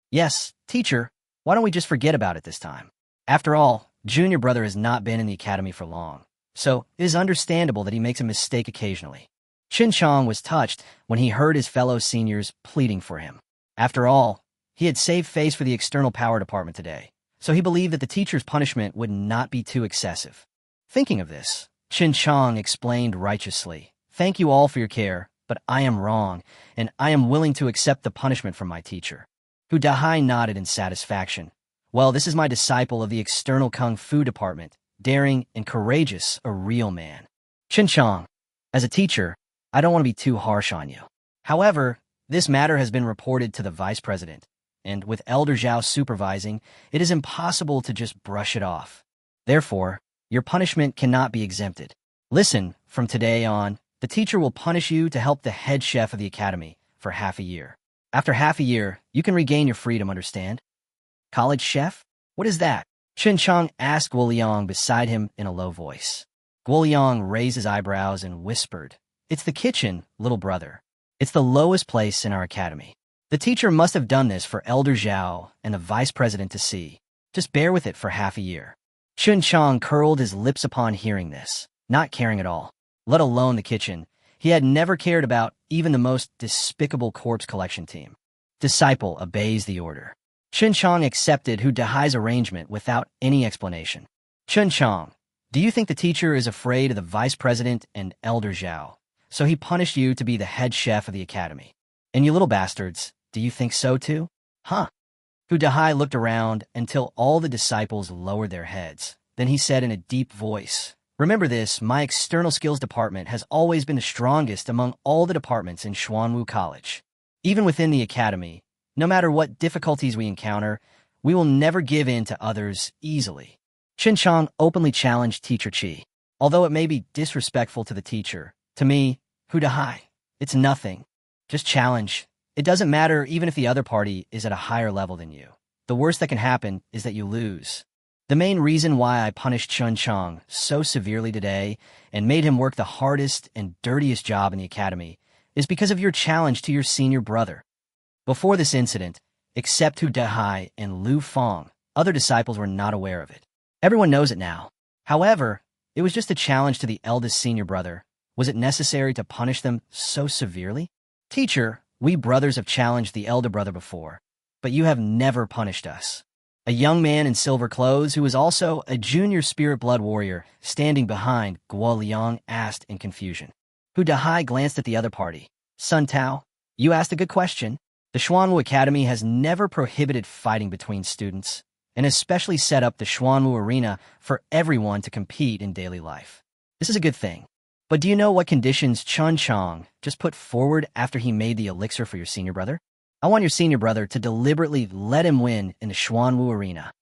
Yes, teacher, why don't we just forget about it this time? After all, Junior brother has not been in the academy for long, so it is understandable that he makes a mistake occasionally. Chen Qiang was touched when he heard his fellow seniors pleading for him. After all, he had saved face for the External Power Department today, so he believed that the teacher's punishment would not be too excessive. Thinking of this, Chen Qiang explained righteously, thank you all for your care, but I am wrong, and I am willing to accept the punishment from my teacher. Hu Dehai nodded in satisfaction. Well, this is my disciple of the External Kung Fu Department, daring and courageous, a real man. Chen Qiang, as a teacher, I don't want to be too harsh on you. However, this matter has been reported to the vice president, and with Elder Zhao supervising, it is impossible to just brush it off. Therefore, your punishment cannot be exempted. Listen, from today on, the teacher will punish you to help the head chef of the academy for half a year. After half a year, you can regain your freedom, understand? College chef? What is that? Chen Qiang asked Guoliang beside him in a low voice. Guoliang raised his eyebrows and whispered, it's the kitchen, little brother. It's the lowest place in our academy. The teacher must have done this for Elder Zhao and the vice president to see. Just bear with it for half a year. Chen Qiang curled his lips upon hearing this, not caring at all, let alone the kitchen. He had never cared about even the most despicable corpse collection team. Disciple obeys the order. Chen Qiang accepted Hu Dehai's arrangement without any explanation. Chen Qiang, Do you think the teacher is afraid of the vice president and elder Zhao, so he punished you to be the head chef of the academy? And you little bastards, do you think so too? Huh? Hu Dahai looked around until all the disciples lowered their heads. Then he said in a deep voice, "Remember this, my external skills department has always been the strongest among all the departments in Xuanwu College. Even within the academy, no matter what difficulties we encounter, we will never give in to others easily." Chen Qiang openly challenged Teacher Qi. Although it may be disrespectful to the teacher, to me, Hu Dahai, it's nothing. Just challenge. It doesn't matter even if the other party is at a higher level than you. The worst that can happen is that you lose. The main reason why I punished Chen Qiang so severely today and made him work the hardest and dirtiest job in the academy is because of your challenge to your senior brother. Before this incident, except Hu Dahai and Lu Feng, other disciples were not aware of it. Everyone knows it now. However, it was just a challenge to the eldest senior brother. Was it necessary to punish them so severely? Teacher, we brothers have challenged the elder brother before, but you have never punished us. A young man in silver clothes who was also a junior spirit blood warrior standing behind Guo Liang asked in confusion. Hu Dahai glanced at the other party. Sun Tao, you asked a good question. The Xuanwu Academy has never prohibited fighting between students, and especially set up the Xuanwu Arena for everyone to compete in daily life. This is a good thing. But do you know what conditions Chen Qiang just put forward after he made the elixir for your senior brother? I want your senior brother to deliberately let him win in the Xuanwu Arena.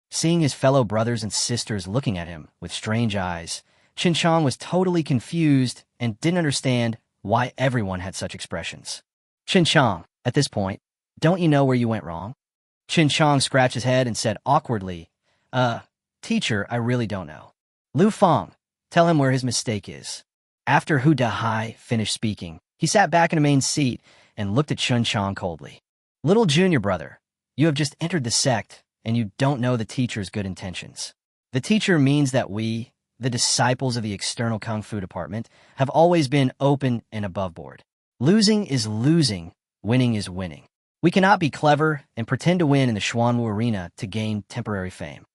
Seeing his fellow brothers and sisters looking at him with strange eyes, Chen Qiang was totally confused and didn't understand why everyone had such expressions. Chen Qiang, at this point, don't you know where you went wrong? Chen Qiang scratched his head and said awkwardly, Teacher, I really don't know. Lu Feng, tell him where his mistake is. After Hu Dahai finished speaking, he sat back in a main seat and looked at Chen Qiang coldly. Little junior brother, you have just entered the sect, and you don't know the teacher's good intentions. The teacher means that we, the disciples of the external Kung Fu department, have always been open and above board. Losing is losing, winning is winning. We cannot be clever and pretend to win in the Xuanwu Arena to gain temporary fame.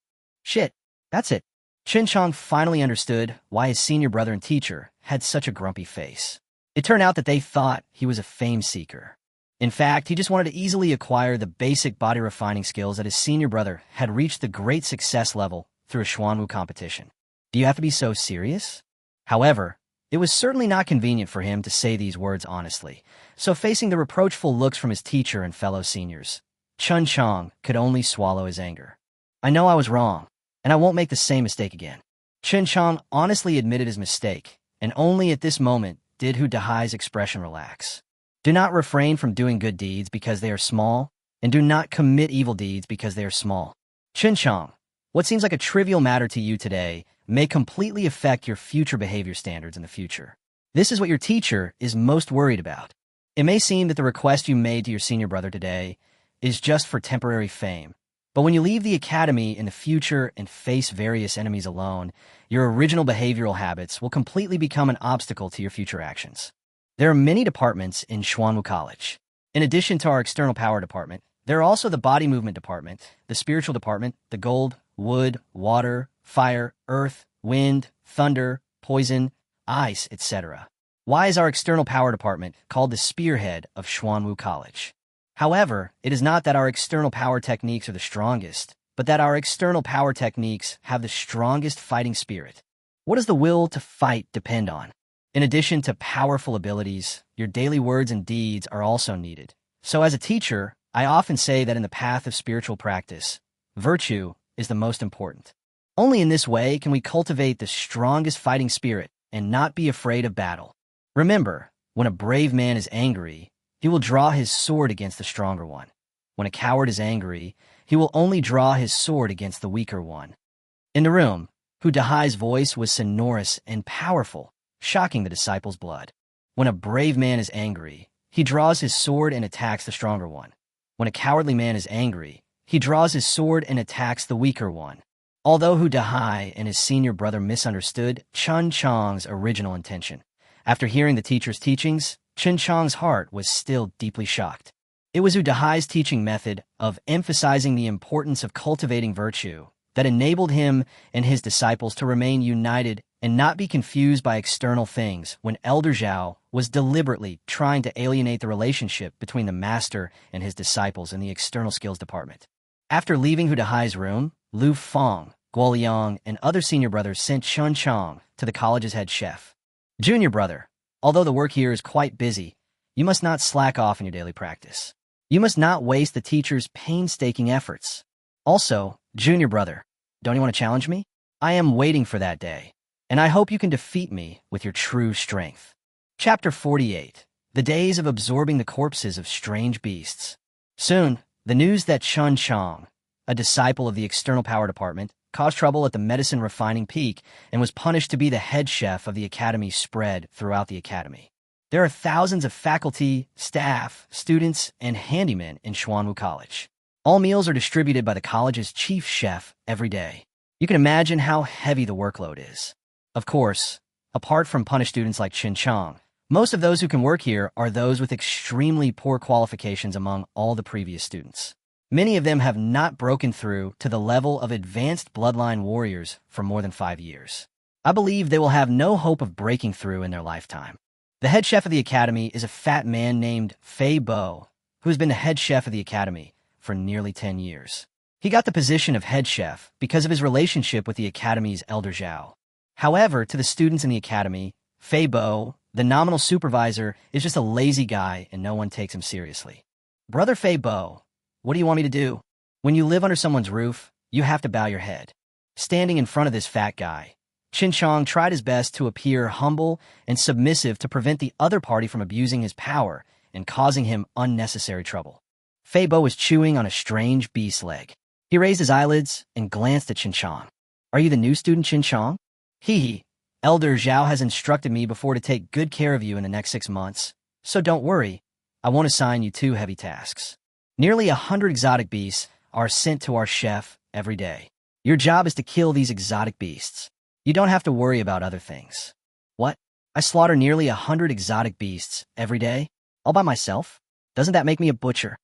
Shit, that's it. Chen Qiang finally understood why his senior brother and teacher had such a grumpy face. It turned out that they thought he was a fame seeker. In fact, he just wanted to easily acquire the basic body refining skills that his senior brother had reached the great success level through a Xuanwu competition. Do you have to be so serious? However, it was certainly not convenient for him to say these words honestly, so facing the reproachful looks from his teacher and fellow seniors, Chen Qiang could only swallow his anger. I know I was wrong, and I won't make the same mistake again. Chen Qiang honestly admitted his mistake, and only at this moment did Hu Dahai's expression relax. Do not refrain from doing good deeds because they are small, and do not commit evil deeds because they are small. Chen Qiang, what seems like a trivial matter to you today may completely affect your future behavior standards in the future. This is what your teacher is most worried about. It may seem that the request you made to your senior brother today is just for temporary fame, but when you leave the academy in the future and face various enemies alone, your original behavioral habits will completely become an obstacle to your future actions. There are many departments in Xuanwu College. In addition to our external power department, there are also the body movement department, the spiritual department, the gold, wood, water, fire, earth, wind, thunder, poison, ice, etc. Why is our external power department called the spearhead of Xuanwu College? However, it is not that our external power techniques are the strongest, but that our external power techniques have the strongest fighting spirit. What does the will to fight depend on? In addition to powerful abilities, your daily words and deeds are also needed. So as a teacher, I often say that in the path of spiritual practice, virtue is the most important. Only in this way can we cultivate the strongest fighting spirit and not be afraid of battle. Remember, when a brave man is angry, he will draw his sword against the stronger one. When a coward is angry, he will only draw his sword against the weaker one. In the room, Hu Dahai's voice was sonorous and powerful, shocking the disciples' blood. When a brave man is angry, he draws his sword and attacks the stronger one. When a cowardly man is angry, he draws his sword and attacks the weaker one. Although Hu Dahai and his senior brother misunderstood Chen Qiang's original intention, after hearing the teacher's teachings, Chen Qiang's heart was still deeply shocked. It was Hu Dahai's teaching method of emphasizing the importance of cultivating virtue that enabled him and his disciples to remain united and not be confused by external things when Elder Zhao was deliberately trying to alienate the relationship between the master and his disciples in the external skills department. After leaving Hu Dehai's room, Lu Feng, Guo Liang, and other senior brothers sent Chen Qiang to the college's head chef. Junior brother, although the work here is quite busy, you must not slack off in your daily practice. You must not waste the teacher's painstaking efforts. Also, junior brother, don't you want to challenge me? I am waiting for that day, and I hope you can defeat me with your true strength. Chapter 48. The Days of Absorbing the Corpses of Strange Beasts. Soon, the news that Chen Qiang, a disciple of the External Power Department, caused trouble at the medicine refining peak and was punished to be the head chef of the academy spread throughout the academy. There are thousands of faculty, staff, students, and handymen in Xuanwu College. All meals are distributed by the college's chief chef every day. You can imagine how heavy the workload is. Of course, apart from punished students like Chen Qiang, most of those who can work here are those with extremely poor qualifications among all the previous students. Many of them have not broken through to the level of advanced bloodline warriors for more than 5 years. I believe they will have no hope of breaking through in their lifetime. The head chef of the academy is a fat man named Fei Bo, who has been the head chef of the academy for nearly 10 years. He got the position of head chef because of his relationship with the academy's Elder Zhao. However, to the students in the academy, Fei Bo, the nominal supervisor, is just a lazy guy and no one takes him seriously. Brother Fei Bo, what do you want me to do? When you live under someone's roof, you have to bow your head. Standing in front of this fat guy, Chen Qiang tried his best to appear humble and submissive to prevent the other party from abusing his power and causing him unnecessary trouble. Fei Bo was chewing on a strange beast's leg. He raised his eyelids and glanced at Chen Qiang. Are you the new student, Chen Qiang? Hee. Elder Zhao has instructed me before to take good care of you in the next 6 months, so don't worry, I won't assign you 2 heavy tasks. Nearly 100 exotic beasts are sent to our chef every day. Your job is to kill these exotic beasts. You don't have to worry about other things. What? I slaughter nearly 100 exotic beasts every day? All by myself? Doesn't that make me a butcher?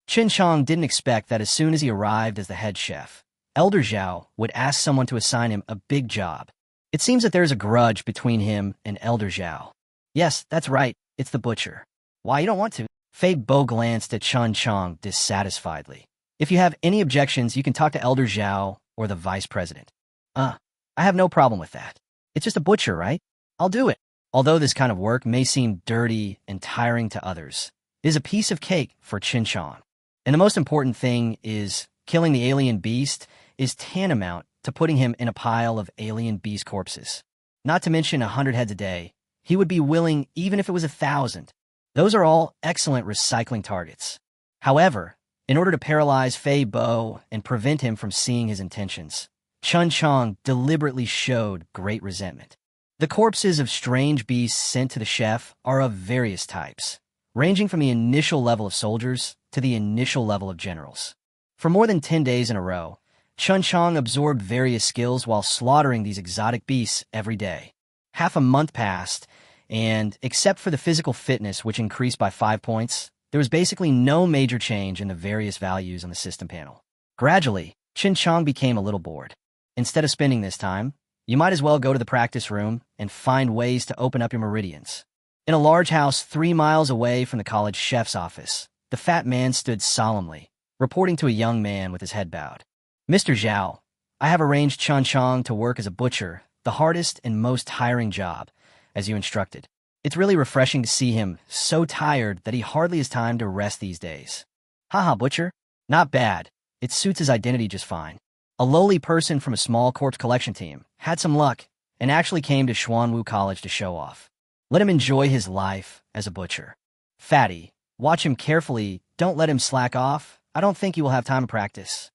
Chen Qiang didn't expect that as soon as he arrived as the head chef, Elder Zhao would ask someone to assign him a big job. It seems that there's a grudge between him and Elder Zhao. Yes, that's right, it's the butcher. Why, you don't want to? Fei Bo glanced at Chen Qiang dissatisfiedly. If you have any objections, you can talk to Elder Zhao or the vice president. I have no problem with that. It's just a butcher, right? I'll do it. Although this kind of work may seem dirty and tiring to others, it is a piece of cake for Chen Qiang. And the most important thing is, killing the alien beast is tantamount to putting him in a pile of alien beast corpses. Not to mention 100 heads a day. He would be willing even if it was 1,000. Those are all excellent recycling targets. However, in order to paralyze Fei Bo and prevent him from seeing his intentions, Chen Qiang deliberately showed great resentment. The corpses of strange beasts sent to the chef are of various types, ranging from the initial level of soldiers to the initial level of generals. For more than 10 days in a row, Chen Qiang absorbed various skills while slaughtering these exotic beasts every day. Half a month passed, and except for the physical fitness, which increased by 5 points, there was basically no major change in the various values on the system panel. Gradually, Chen Qiang became a little bored. Instead of spending this time, you might as well go to the practice room and find ways to open up your meridians. In a large house 3 miles away from the college chef's office, the fat man stood solemnly, reporting to a young man with his head bowed. Mr. Zhao, I have arranged Chen Qiang to work as a butcher, the hardest and most tiring job, as you instructed. It's really refreshing to see him so tired that he hardly has time to rest these days. Haha, butcher. Not bad. It suits his identity just fine. A lowly person from a small corpse collection team had some luck and actually came to Xuanwu College to show off. Let him enjoy his life as a butcher. Fatty, watch him carefully. Don't let him slack off. I don't think he will have time to practice.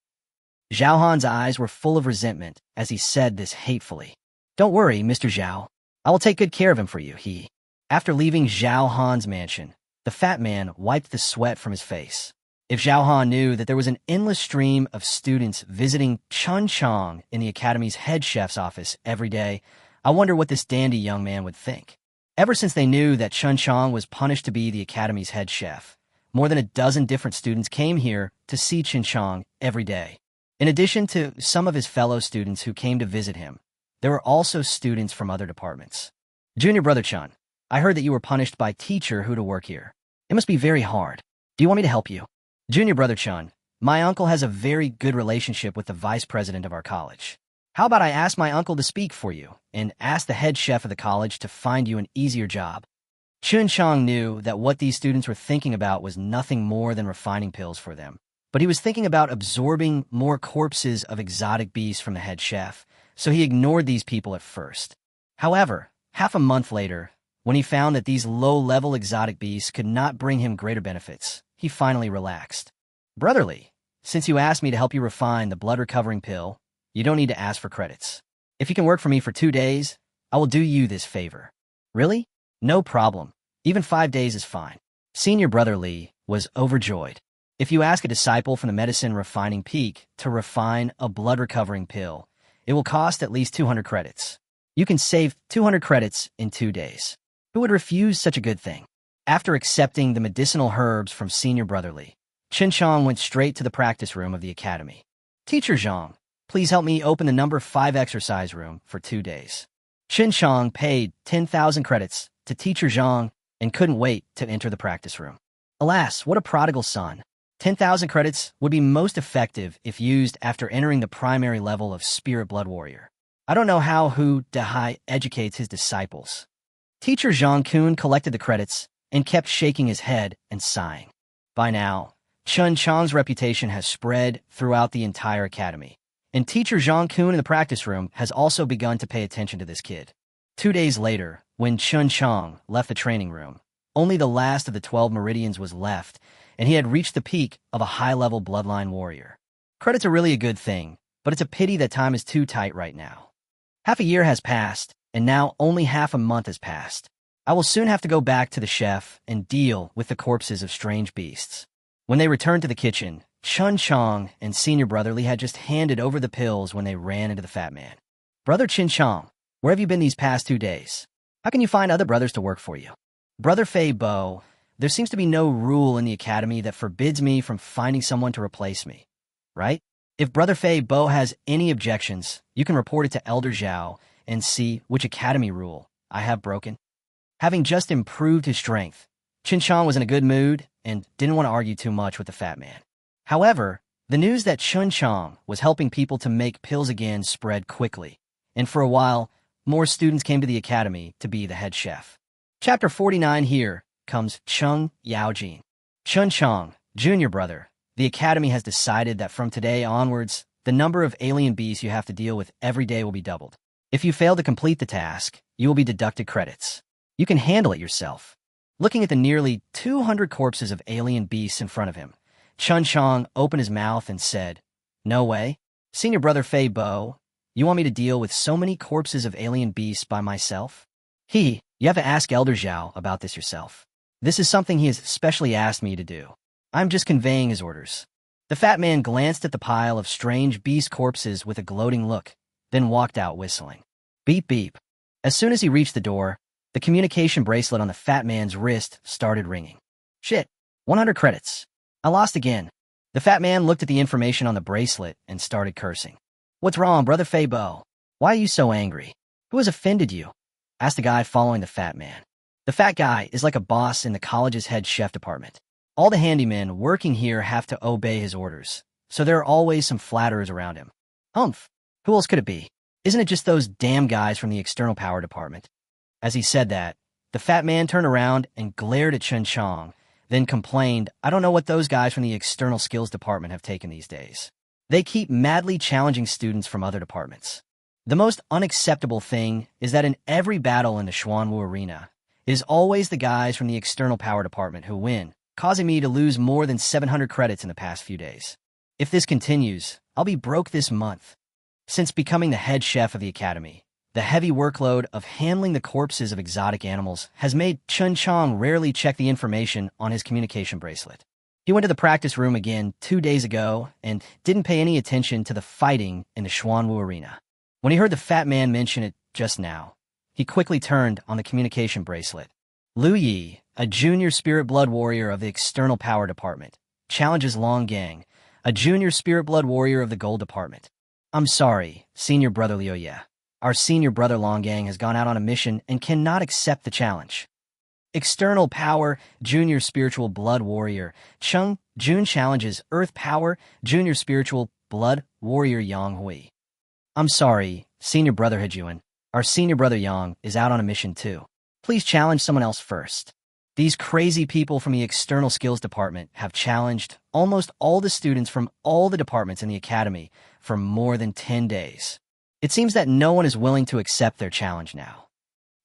Zhao Han's eyes were full of resentment as he said this hatefully. Don't worry, Mr. Zhao. I will take good care of him for you, he. After leaving Zhao Han's mansion, the fat man wiped the sweat from his face. If Zhao Han knew that there was an endless stream of students visiting Chen Qiang in the academy's head chef's office every day, I wonder what this dandy young man would think. Ever since they knew that Chen Qiang was punished to be the academy's head chef, more than a dozen different students came here to see Chen Qiang every day. In addition to some of his fellow students who came to visit him, there were also students from other departments. Junior brother Chen, I heard that you were punished by teacher who to work here. It must be very hard. Do you want me to help you? Junior brother Chen, my uncle has a very good relationship with the vice president of our college. How about I ask my uncle to speak for you and ask the head chef of the college to find you an easier job? Chen Qiang knew that what these students were thinking about was nothing more than refining pills for them. But he was thinking about absorbing more corpses of exotic beasts from the head chef, so he ignored these people at first. However, half a month later, when he found that these low-level exotic beasts could not bring him greater benefits, he finally relaxed. Brotherly, since you asked me to help you refine the blood-recovering pill, you don't need to ask for credits. If you can work for me for 2 days, I will do you this favor. Really? No problem. Even 5 days is fine. Senior brother Li was overjoyed. If you ask a disciple from the medicine refining peak to refine a blood-recovering pill, it will cost at least 200 credits. You can save 200 credits in 2 days. Who would refuse such a good thing? After accepting the medicinal herbs from Senior Brother Li, Chen Qiang went straight to the practice room of the academy. Teacher Zhang, please help me open the number 5 exercise room for 2 days. Chen Qiang paid 10,000 credits to Teacher Zhang and couldn't wait to enter the practice room. Alas, what a prodigal son. 10,000 credits would be most effective if used after entering the primary level of Spirit Blood Warrior. I don't know how Hu Dehai educates his disciples. Teacher Zhang Kun collected the credits and kept shaking his head and sighing. By now, Chen Qiang's reputation has spread throughout the entire academy, and Teacher Zhang Kun in the practice room has also begun to pay attention to this kid. 2 days later, when Chen Qiang left the training room, only the last of the 12 meridians was left, and he had reached the peak of a high-level bloodline warrior. Credits are really a good thing, but it's a pity that time is too tight right now. Half a year has passed, and now only half a month has passed. I will soon have to go back to the chef and deal with the corpses of strange beasts. When they returned to the kitchen, Chen Qiang and Senior Brother Li had just handed over the pills when they ran into the fat man. Brother Chen Qiang, where have you been these past 2 days? How can you find other brothers to work for you? Brother Fei Bo, there seems to be no rule in the academy that forbids me from finding someone to replace me, right? If Brother Fei Bo has any objections, you can report it to Elder Zhao and see which academy rule I have broken. Having just improved his strength, Chen Qiang was in a good mood and didn't want to argue too much with the fat man. However, the news that Chen Qiang was helping people to make pills again spread quickly, and for a while, more students came to the academy to be the head chef. Chapter 49 here comes Cheng Yaojin. Chen Qiang, junior brother, the academy has decided that from today onwards, the number of alien beasts you have to deal with every day will be doubled. If you fail to complete the task, you will be deducted credits. You can handle it yourself. Looking at the nearly 200 corpses of alien beasts in front of him, Chen Qiang opened his mouth and said, "No way. Senior brother Fei Bo, you want me to deal with so many corpses of alien beasts by myself? You have to ask Elder Zhao about this yourself. This is something he has specially asked me to do. I'm just conveying his orders." The fat man glanced at the pile of strange beast corpses with a gloating look, then walked out whistling. Beep beep. As soon as he reached the door, the communication bracelet on the fat man's wrist started ringing. Shit, 100 credits. I lost again. The fat man looked at the information on the bracelet and started cursing. What's wrong, Brother Fei Bo? Why are you so angry? Who has offended you? Asked the guy following the fat man. The fat guy is like a boss in the college's head chef department. All the handymen working here have to obey his orders, so there are always some flatterers around him. Humph, who else could it be? Isn't it just those damn guys from the external power department? As he said that, the fat man turned around and glared at Chen Qiang, then complained, I don't know what those guys from the external skills department have taken these days. They keep madly challenging students from other departments. The most unacceptable thing is that in every battle in the Xuanwu arena, it is always the guys from the external power department who win, causing me to lose more than 700 credits in the past few days. If this continues, I'll be broke this month. Since becoming the head chef of the academy, the heavy workload of handling the corpses of exotic animals has made Chen Qiang rarely check the information on his communication bracelet. He went to the practice room again 2 days ago and didn't pay any attention to the fighting in the Xuanwu arena. When he heard the fat man mention it just now, he quickly turned on the communication bracelet. Lu Yi, a junior spirit blood warrior of the external power department, challenges Long Gang, a junior spirit blood warrior of the gold department. I'm sorry, senior brother Liu Ye. Our senior brother Longang has gone out on a mission and cannot accept the challenge. External power, junior spiritual blood warrior. Cheng Jun challenges Earth power, junior spiritual blood warrior Yang Hui. I'm sorry, senior brother Hejuan. Our senior brother Yang is out on a mission too. Please challenge someone else first. These crazy people from the external skills department have challenged almost all the students from all the departments in the academy for more than 10 days. It seems that no one is willing to accept their challenge now.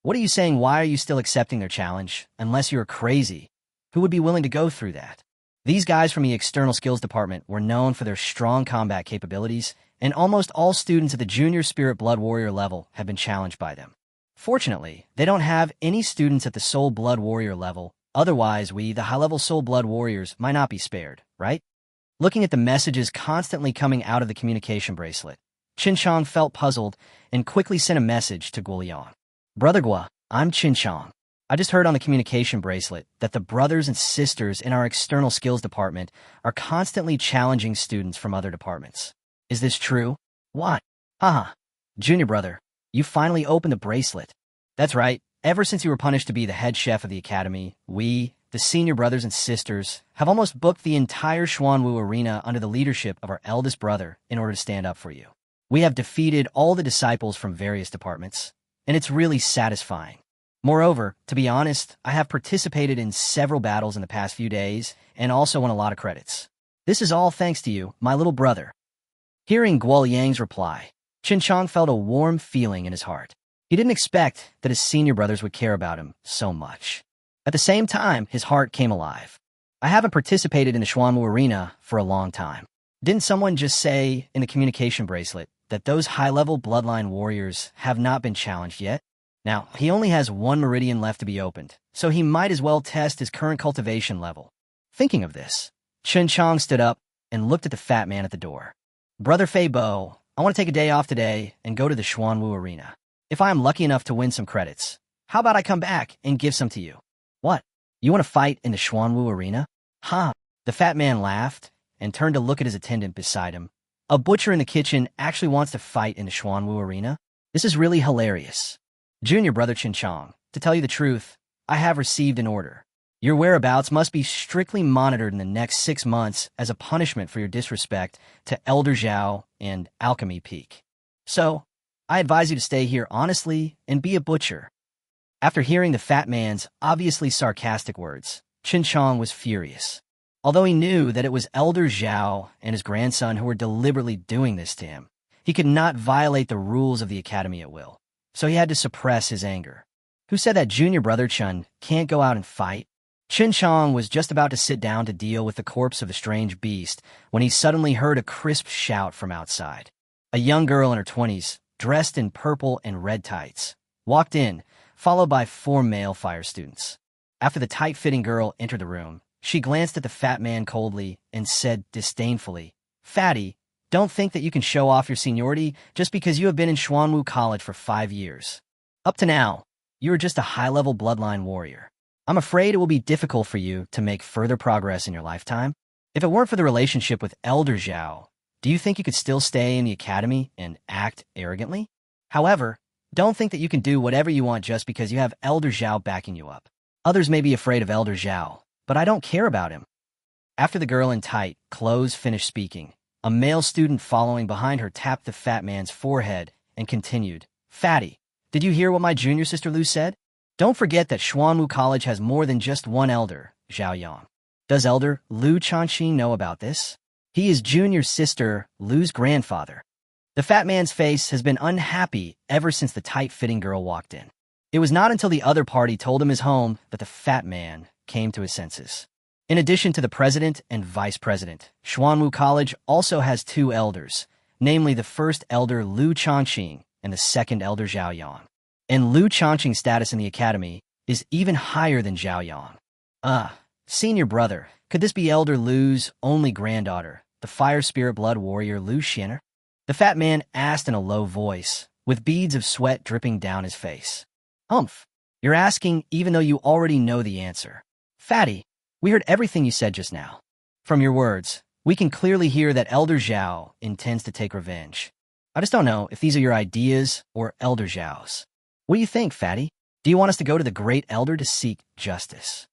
What are you saying? Why are you still accepting their challenge? Unless you're crazy, who would be willing to go through that? These guys from the external skills department were known for their strong combat capabilities, and almost all students at the junior spirit blood warrior level have been challenged by them. Fortunately, they don't have any students at the soul blood warrior level. Otherwise, we, the high-level soul blood warriors, might not be spared, right? Looking at the messages constantly coming out of the communication bracelet, Chen Qiang felt puzzled and quickly sent a message to Guoliang. Brother Gua, I'm Chen Qiang. I just heard on the communication bracelet that the brothers and sisters in our external skills department are constantly challenging students from other departments. Is this true? What? Haha. Junior brother, you finally opened the bracelet. That's right. Ever since you were punished to be the head chef of the academy, we, the senior brothers and sisters, have almost booked the entire Xuanwu arena under the leadership of our eldest brother in order to stand up for you. We have defeated all the disciples from various departments, and it's really satisfying. Moreover, to be honest, I have participated in several battles in the past few days and also won a lot of credits. This is all thanks to you, my little brother. Hearing Guoliang's reply, Chen Qiang felt a warm feeling in his heart. He didn't expect that his senior brothers would care about him so much. At the same time, his heart came alive. I haven't participated in the Xuanwu arena for a long time. Didn't someone just say in the communication bracelet that those high-level bloodline warriors have not been challenged yet? Now, he only has one meridian left to be opened, so he might as well test his current cultivation level. Thinking of this, Chen Qiang stood up and looked at the fat man at the door. Brother Fei Bo, I want to take a day off today and go to the Xuanwu arena. If I am lucky enough to win some credits, how about I come back and give some to you? What? You want to fight in the Xuanwu arena? Ha! The fat man laughed and turned to look at his attendant beside him. A butcher in the kitchen actually wants to fight in the Xuanwu arena? This is really hilarious. Junior brother Chen Qiang, to tell you the truth, I have received an order. Your whereabouts must be strictly monitored in the next 6 months as a punishment for your disrespect to Elder Zhao and Alchemy Peak. So, I advise you to stay here honestly and be a butcher. After hearing the fat man's obviously sarcastic words, Chen Qiang was furious. Although he knew that it was Elder Zhao and his grandson who were deliberately doing this to him, he could not violate the rules of the academy at will, so he had to suppress his anger. Who said that junior brother Chen can't go out and fight? Chen Qiang was just about to sit down to deal with the corpse of the strange beast when he suddenly heard a crisp shout from outside. A young girl in her 20s, dressed in purple and red tights, walked in, followed by 4 male fire students. After the tight-fitting girl entered the room, she glanced at the fat man coldly and said disdainfully, "Fatty, don't think that you can show off your seniority just because you have been in Xuanwu College for 5 years. Up to now, you are just a high-level bloodline warrior. I'm afraid it will be difficult for you to make further progress in your lifetime. If it weren't for the relationship with Elder Zhao, do you think you could still stay in the academy and act arrogantly? However, don't think that you can do whatever you want just because you have Elder Zhao backing you up. Others may be afraid of Elder Zhao, but I don't care about him." After the girl in tight clothes finished speaking, a male student following behind her tapped the fat man's forehead and continued, "Fatty, did you hear what my junior sister Lu said? Don't forget that Xuanwu College has more than just one elder, Zhao Yang. Does Elder Lu Chanxi know about this? He is junior sister Lu's grandfather." The fat man's face has been unhappy ever since the tight-fitting girl walked in. It was not until the other party told him his home that the fat man came to his senses. In addition to the president and vice president, Xuanwu College also has 2 elders, namely the first elder Lu Changqing and the second elder Zhao Yang. And Lu Changqing's status in the academy is even higher than Zhao Yang. Senior brother, could this be Elder Lu's only granddaughter, the fire spirit blood warrior Lu Xianer? The fat man asked in a low voice, with beads of sweat dripping down his face. "Humph, you're asking even though you already know the answer. Fatty, we heard everything you said just now. From your words, We can clearly hear that Elder Zhao intends to take revenge. I just don't know if these are your ideas or Elder Zhao's. What do you think, Fatty? Do you want us to go to the Great Elder to seek justice?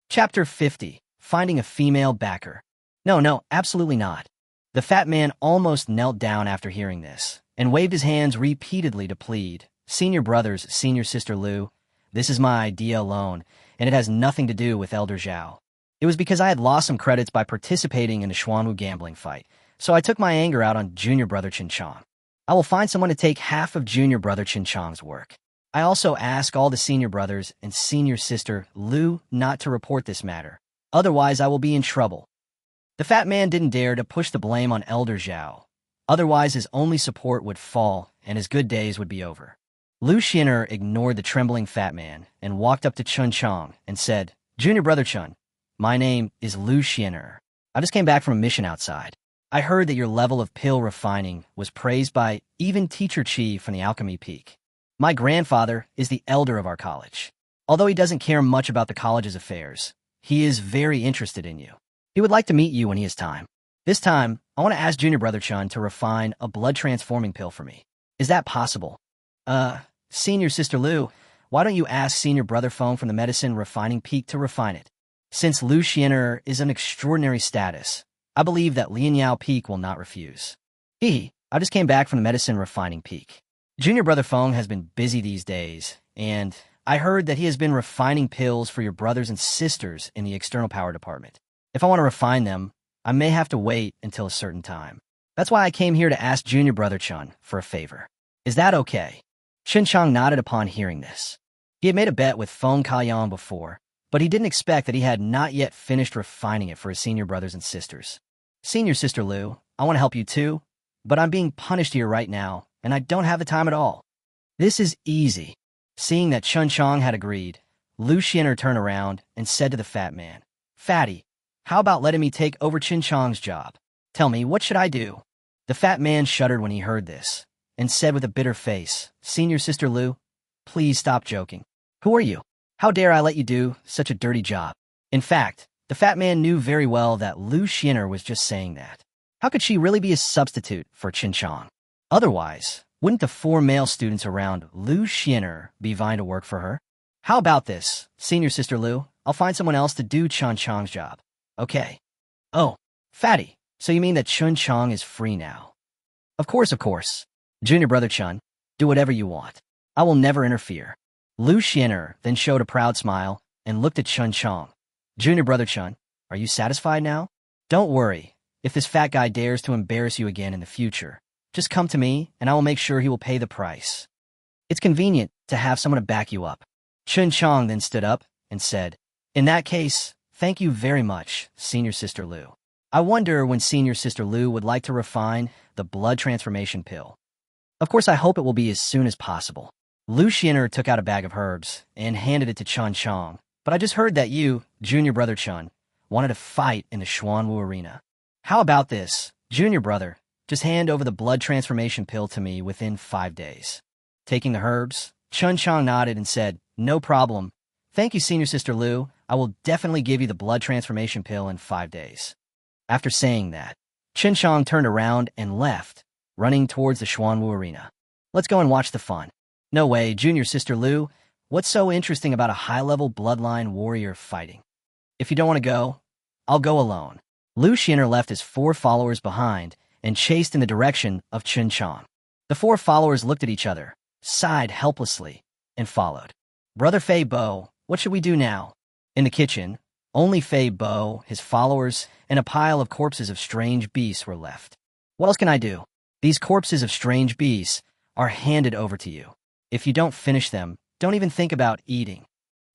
Chapter 50. Finding a female backer. No, absolutely not. The fat man almost knelt down after hearing this and waved his hands repeatedly to plead. Senior brothers, senior sister Lu, this is my idea alone, and it has nothing to do with Elder Zhao. It was because I had lost some credits by participating in a Xuanwu gambling fight, so I took my anger out on junior brother Chen Qiang. I will find someone to take half of junior brother Chen Qiang's work. I also ask all the senior brothers and senior sister Lu not to report this matter. Otherwise, I will be in trouble. The fat man didn't dare to push the blame on Elder Zhao. Otherwise, his only support would fall and his good days would be over. Lu Xin'er ignored the trembling fat man and walked up to Chen Qiang and said, Junior brother Chen, my name is Lu Xin'er. I just came back from a mission outside. I heard that your level of pill refining was praised by even Teacher Qi from the Alchemy Peak. My grandfather is the elder of our college. Although he doesn't care much about the college's affairs, he is very interested in you. He would like to meet you when he has time. This time, I want to ask Junior Brother Chen to refine a blood-transforming pill for me. Is that possible? Senior Sister Lu, why don't you ask Senior Brother Feng from the Medicine Refining Peak to refine it? Since Lu Xin'er is an extraordinary status, I believe that Lian Yao Peak will not refuse. I just came back from the Medicine Refining Peak. Junior Brother Feng has been busy these days, and I heard that he has been refining pills for your brothers and sisters in the External Power Department. If I want to refine them, I may have to wait until a certain time. That's why I came here to ask Junior Brother Chen for a favor. Is that okay? Chen Qiang nodded upon hearing this. He had made a bet with Feng Kaiyang before, but he didn't expect that he had not yet finished refining it for his senior brothers and sisters. Senior Sister Lu, I want to help you too, but I'm being punished here right now, and I don't have the time at all. This is easy. Seeing that Chen Qiang had agreed, Lu Xin'er turned around and said to the fat man, Fatty, how about letting me take over Chen Qiang's job? Tell me, what should I do? The fat man shuddered when he heard this, and said with a bitter face, Senior Sister Lu, please stop joking. Who are you? How dare I let you do such a dirty job? In fact, the fat man knew very well that Lu Xin'er was just saying that. How could she really be a substitute for Chen Qiang? Otherwise, wouldn't the 4 male students around Lu Xin'er be vying to work for her? How about this, Senior Sister Lu? I'll find someone else to do Chen Qiang's job. Okay. Oh, Fatty, so you mean that Chen Qiang is free now? Of course. Junior Brother Chen, do whatever you want. I will never interfere. Lu Xin'er then showed a proud smile and looked at Chen Qiang. Junior Brother Chen, are you satisfied now? Don't worry. If this fat guy dares to embarrass you again in the future, just come to me and I will make sure he will pay the price. It's convenient to have someone to back you up. Chen Qiang then stood up and said, In that case, thank you very much, Senior Sister Lu. I wonder when Senior Sister Lu would like to refine the blood transformation pill. Of course, I hope it will be as soon as possible. Lu Xin'er took out a bag of herbs and handed it to Chen Qiang, but I just heard that you, Junior Brother Chen, wanted to fight in the Xuanwu arena. How about this, Junior Brother? Just hand over the blood transformation pill to me within 5 days. Taking the herbs, Chen Qiang nodded and said, No problem. Thank you, Senior Sister Lu. I will definitely give you the blood transformation pill in 5 days. After saying that, Chen Qiang turned around and left, running towards the Xuanwu arena. Let's go and watch the fun. No way, Junior Sister Lu. What's so interesting about a high-level bloodline warrior fighting? If you don't want to go, I'll go alone. Lu Xin'er left his 4 followers behind and chased in the direction of Chen Qiang. The 4 followers looked at each other, sighed helplessly, and followed. Brother Fei Bo, what should we do now? In the kitchen, only Fei Bo, his followers, and a pile of corpses of strange beasts were left. What else can I do? These corpses of strange beasts are handed over to you. If you don't finish them, don't even think about eating.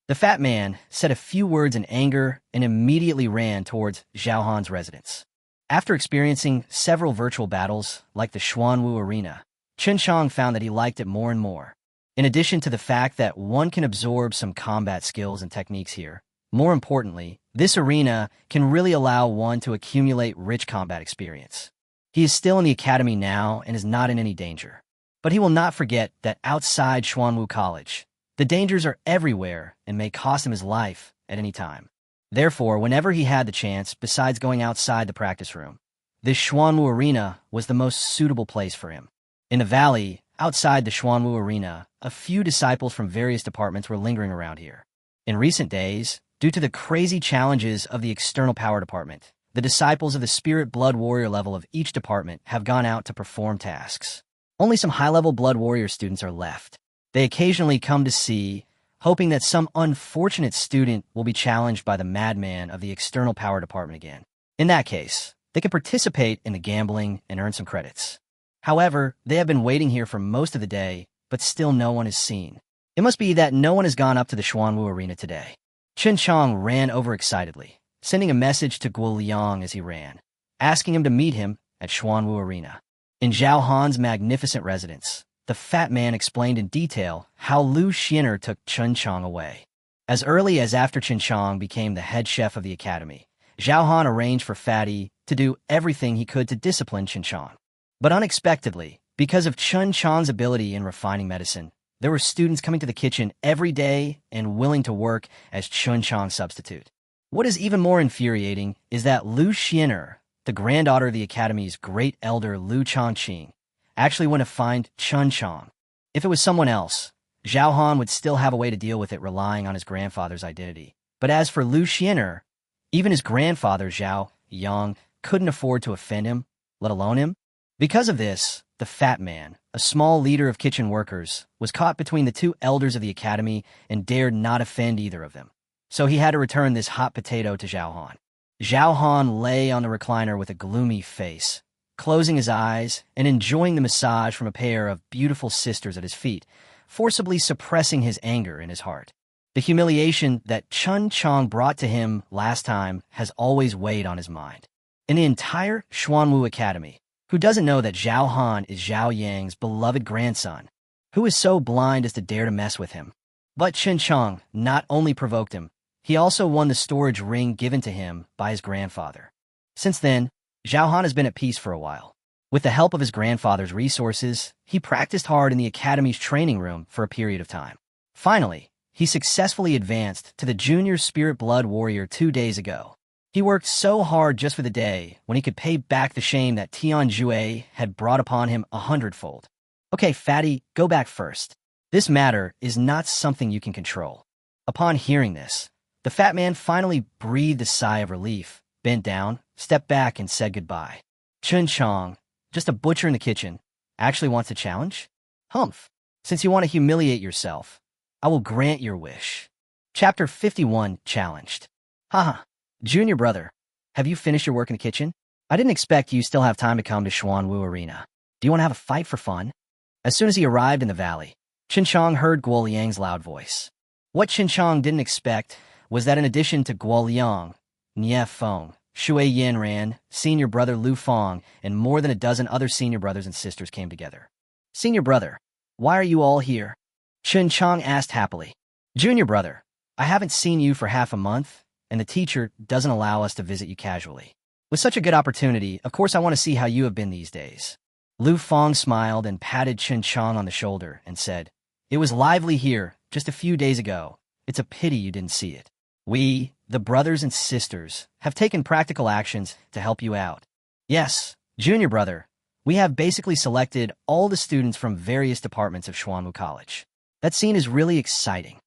The fat man said a few words in anger and immediately ran towards Zhao Han's residence. After experiencing several virtual battles, like the Xuanwu arena, Chen Qiang found that he liked it more and more. In addition to the fact that one can absorb some combat skills and techniques here, more importantly, this arena can really allow one to accumulate rich combat experience. He is still in the academy now and is not in any danger. But he will not forget that outside Xuanwu College, the dangers are everywhere and may cost him his life at any time. Therefore, whenever he had the chance, besides going outside the practice room, this Xuanwu arena was the most suitable place for him. In the valley, outside the Xuanwu arena, a few disciples from various departments were lingering around here. In recent days, due to the crazy challenges of the external power department, the disciples of the spirit blood warrior level of each department have gone out to perform tasks. Only some high-level blood warrior students are left. They occasionally come to see, hoping that some unfortunate student will be challenged by the madman of the external power department again. In that case, they can participate in the gambling and earn some credits. However, they have been waiting here for most of the day, but still no one is seen. It must be that no one has gone up to the Xuanwu arena today. Chen Qiang ran over excitedly, sending a message to Guo Liang as he ran, asking him to meet him at Xuanwu arena. In Zhao Han's magnificent residence, the fat man explained in detail how Lu Xiner took Chen Qiang away. As early as after Chen Qiang became the head chef of the academy, Zhao Han arranged for Fatty to do everything he could to discipline Chen Qiang. But unexpectedly, because of Chen Qiang's ability in refining medicine, there were students coming to the kitchen every day and willing to work as Chen Qiang's substitute. What is even more infuriating is that Lu Xiner, the granddaughter of the academy's great elder Lu Changqing, actually went to find Chen Qiang. If it was someone else, Zhao Han would still have a way to deal with it relying on his grandfather's identity. But as for Lu Xiner, even his grandfather Zhao Yang couldn't afford to offend him, let alone him. Because of this, the fat man, a small leader of kitchen workers, was caught between the two elders of the academy and dared not offend either of them. So he had to return this hot potato to Zhao Han. Zhao Han lay on the recliner with a gloomy face, closing his eyes and enjoying the massage from a pair of beautiful sisters at his feet, forcibly suppressing his anger in his heart. The humiliation that Chen Qiang brought to him last time has always weighed on his mind. In the entire Xuanwu Academy, who doesn't know that Zhao Han is Zhao Yang's beloved grandson? Who is so blind as to dare to mess with him? But Chen Qiang not only provoked him, he also won the storage ring given to him by his grandfather. Since then, Zhao Han has been at peace for a while. With the help of his grandfather's resources, he practiced hard in the academy's training room for a period of time. Finally, he successfully advanced to the junior spirit blood warrior 2 days ago. He worked so hard just for the day when he could pay back the shame that Tian Jue had brought upon him 100-fold. Okay, Fatty, go back first. This matter is not something you can control. Upon hearing this, the fat man finally breathed a sigh of relief, bent down, stepped back, and said goodbye. Chen Qiang, just a butcher in the kitchen, actually wants to challenge? Humph. Since you want to humiliate yourself, I will grant your wish. Chapter 51, Challenged. Haha. Junior brother, have you finished your work in the kitchen? I didn't expect you still have time to come to Xuanwu Arena. Do you want to have a fight for fun? As soon as he arrived in the valley, Chen Qiang heard Guo Liang's loud voice. What Chen Qiang didn't expect was that in addition to Guo Liang, Nie Feng, Shui Yanran, senior brother Lu Feng, and more than a dozen other senior brothers and sisters came together. Senior brother, why are you all here? Chen Qiang asked happily. Junior brother, I haven't seen you for half a month, and the teacher doesn't allow us to visit you casually. With such a good opportunity, of course I want to see how you have been these days. Lu Feng smiled and patted Chen Qiang on the shoulder and said, It was lively here just a few days ago. It's a pity you didn't see it. We, the brothers and sisters, have taken practical actions to help you out. Yes, junior brother, we have basically selected all the students from various departments of Xuanwu College. That scene is really exciting.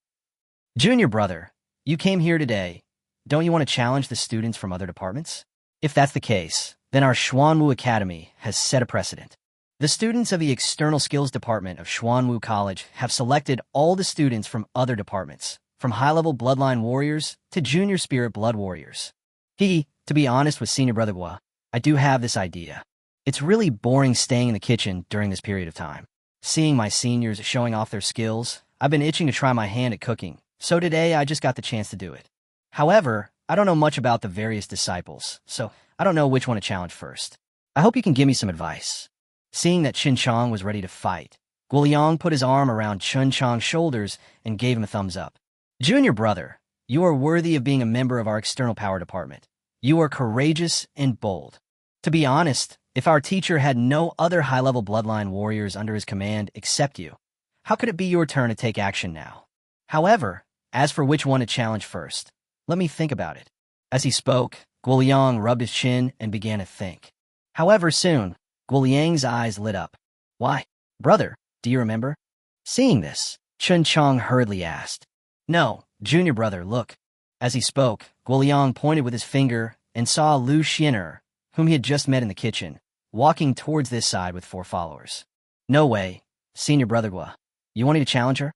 Junior brother, you came here today. Don't you want to challenge the students from other departments? If that's the case, then our Xuanwu Academy has set a precedent. The students of the External Skills Department of Xuanwu College have selected all the students from other departments, from high-level bloodline warriors to junior spirit blood warriors. To be honest with senior brother Gua, I do have this idea. It's really boring staying in the kitchen during this period of time. Seeing my seniors showing off their skills, I've been itching to try my hand at cooking, so today I just got the chance to do it. However, I don't know much about the various disciples, so I don't know which one to challenge first. I hope you can give me some advice. Seeing that Chen Qiang was ready to fight, Guo Liang put his arm around Chen Qiang's shoulders and gave him a thumbs up. Junior brother, you are worthy of being a member of our external power department. You are courageous and bold. To be honest, if our teacher had no other high-level bloodline warriors under his command except you, how could it be your turn to take action now? However, as for which one to challenge first, let me think about it. As he spoke, Guoliang rubbed his chin and began to think. However, soon, Guoliang's eyes lit up. Why, brother, do you remember? Seeing this, Chen Qiang hurriedly asked. No, junior brother, look. As he spoke, Guoliang pointed with his finger and saw Lu Xiner, whom he had just met in the kitchen, walking towards this side with 4 followers. No way, senior brother Gua. You wanting to challenge her?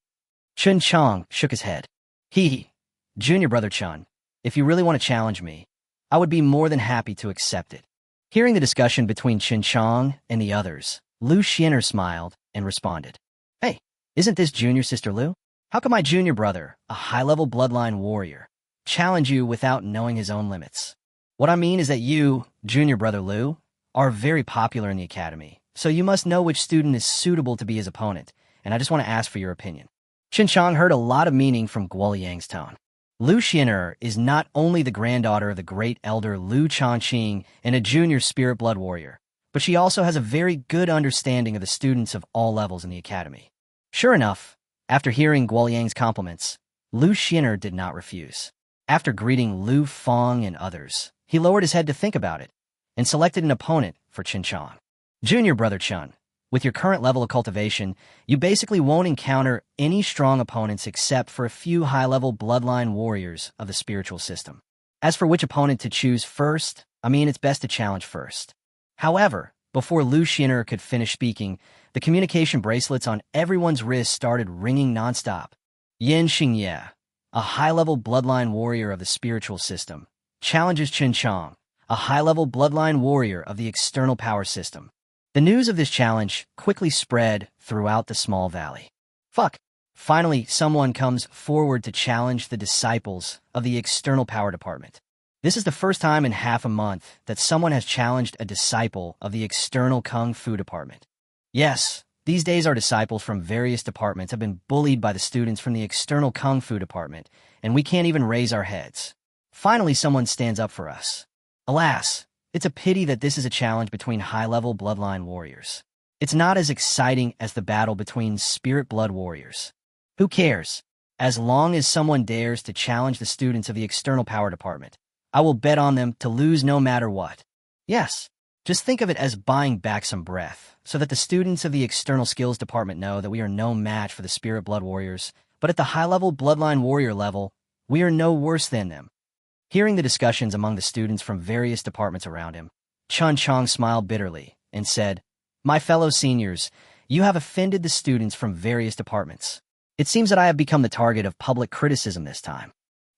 Chen Qiang shook his head. Hee, junior brother Chen, if you really want to challenge me, I would be more than happy to accept it. Hearing the discussion between Chen Qiang and the others, Lu Xiner smiled and responded. Hey, isn't this junior sister Lu? How can my junior brother, a high-level bloodline warrior, challenge you without knowing his own limits? What I mean is that you, junior brother Lu, are very popular in the academy, so you must know which student is suitable to be his opponent, and I just want to ask for your opinion. Chen Qiang heard a lot of meaning from Guoliang's tone. Lu Xiner is not only the granddaughter of the great elder Lu Changqing and a junior spirit blood warrior, but she also has a very good understanding of the students of all levels in the academy. Sure enough, after hearing Guoliang's compliments, Lu Xiner did not refuse. After greeting Lu Feng and others, he lowered his head to think about it and selected an opponent for Chen Qiang. Junior brother Chen, with your current level of cultivation, you basically won't encounter any strong opponents except for a few high-level bloodline warriors of the spiritual system. As for which opponent to choose first, it's best to challenge first. However, before Lu Xiner could finish speaking, the communication bracelets on everyone's wrists started ringing nonstop. Yin Xingye, a high-level bloodline warrior of the spiritual system, challenges Chen Qiang, a high-level bloodline warrior of the external power system. The news of this challenge quickly spread throughout the small valley. Finally, someone comes forward to challenge the disciples of the external power department. This is the first time in half a month that someone has challenged a disciple of the external Kung Fu department. Yes, these days our disciples from various departments have been bullied by the students from the external Kung Fu department, and we can't even raise our heads. Finally, someone stands up for us. Alas, it's a pity that this is a challenge between high-level bloodline warriors. It's not as exciting as the battle between spirit blood warriors. Who cares? As long as someone dares to challenge the students of the external power department, I will bet on them to lose no matter what. Yes, just think of it as buying back some breath, so that the students of the external skills department know that we are no match for the spirit blood warriors, but at the high-level bloodline warrior level, we are no worse than them. Hearing the discussions among the students from various departments around him, Chen Qiang smiled bitterly and said, My fellow seniors, you have offended the students from various departments. It seems that I have become the target of public criticism this time.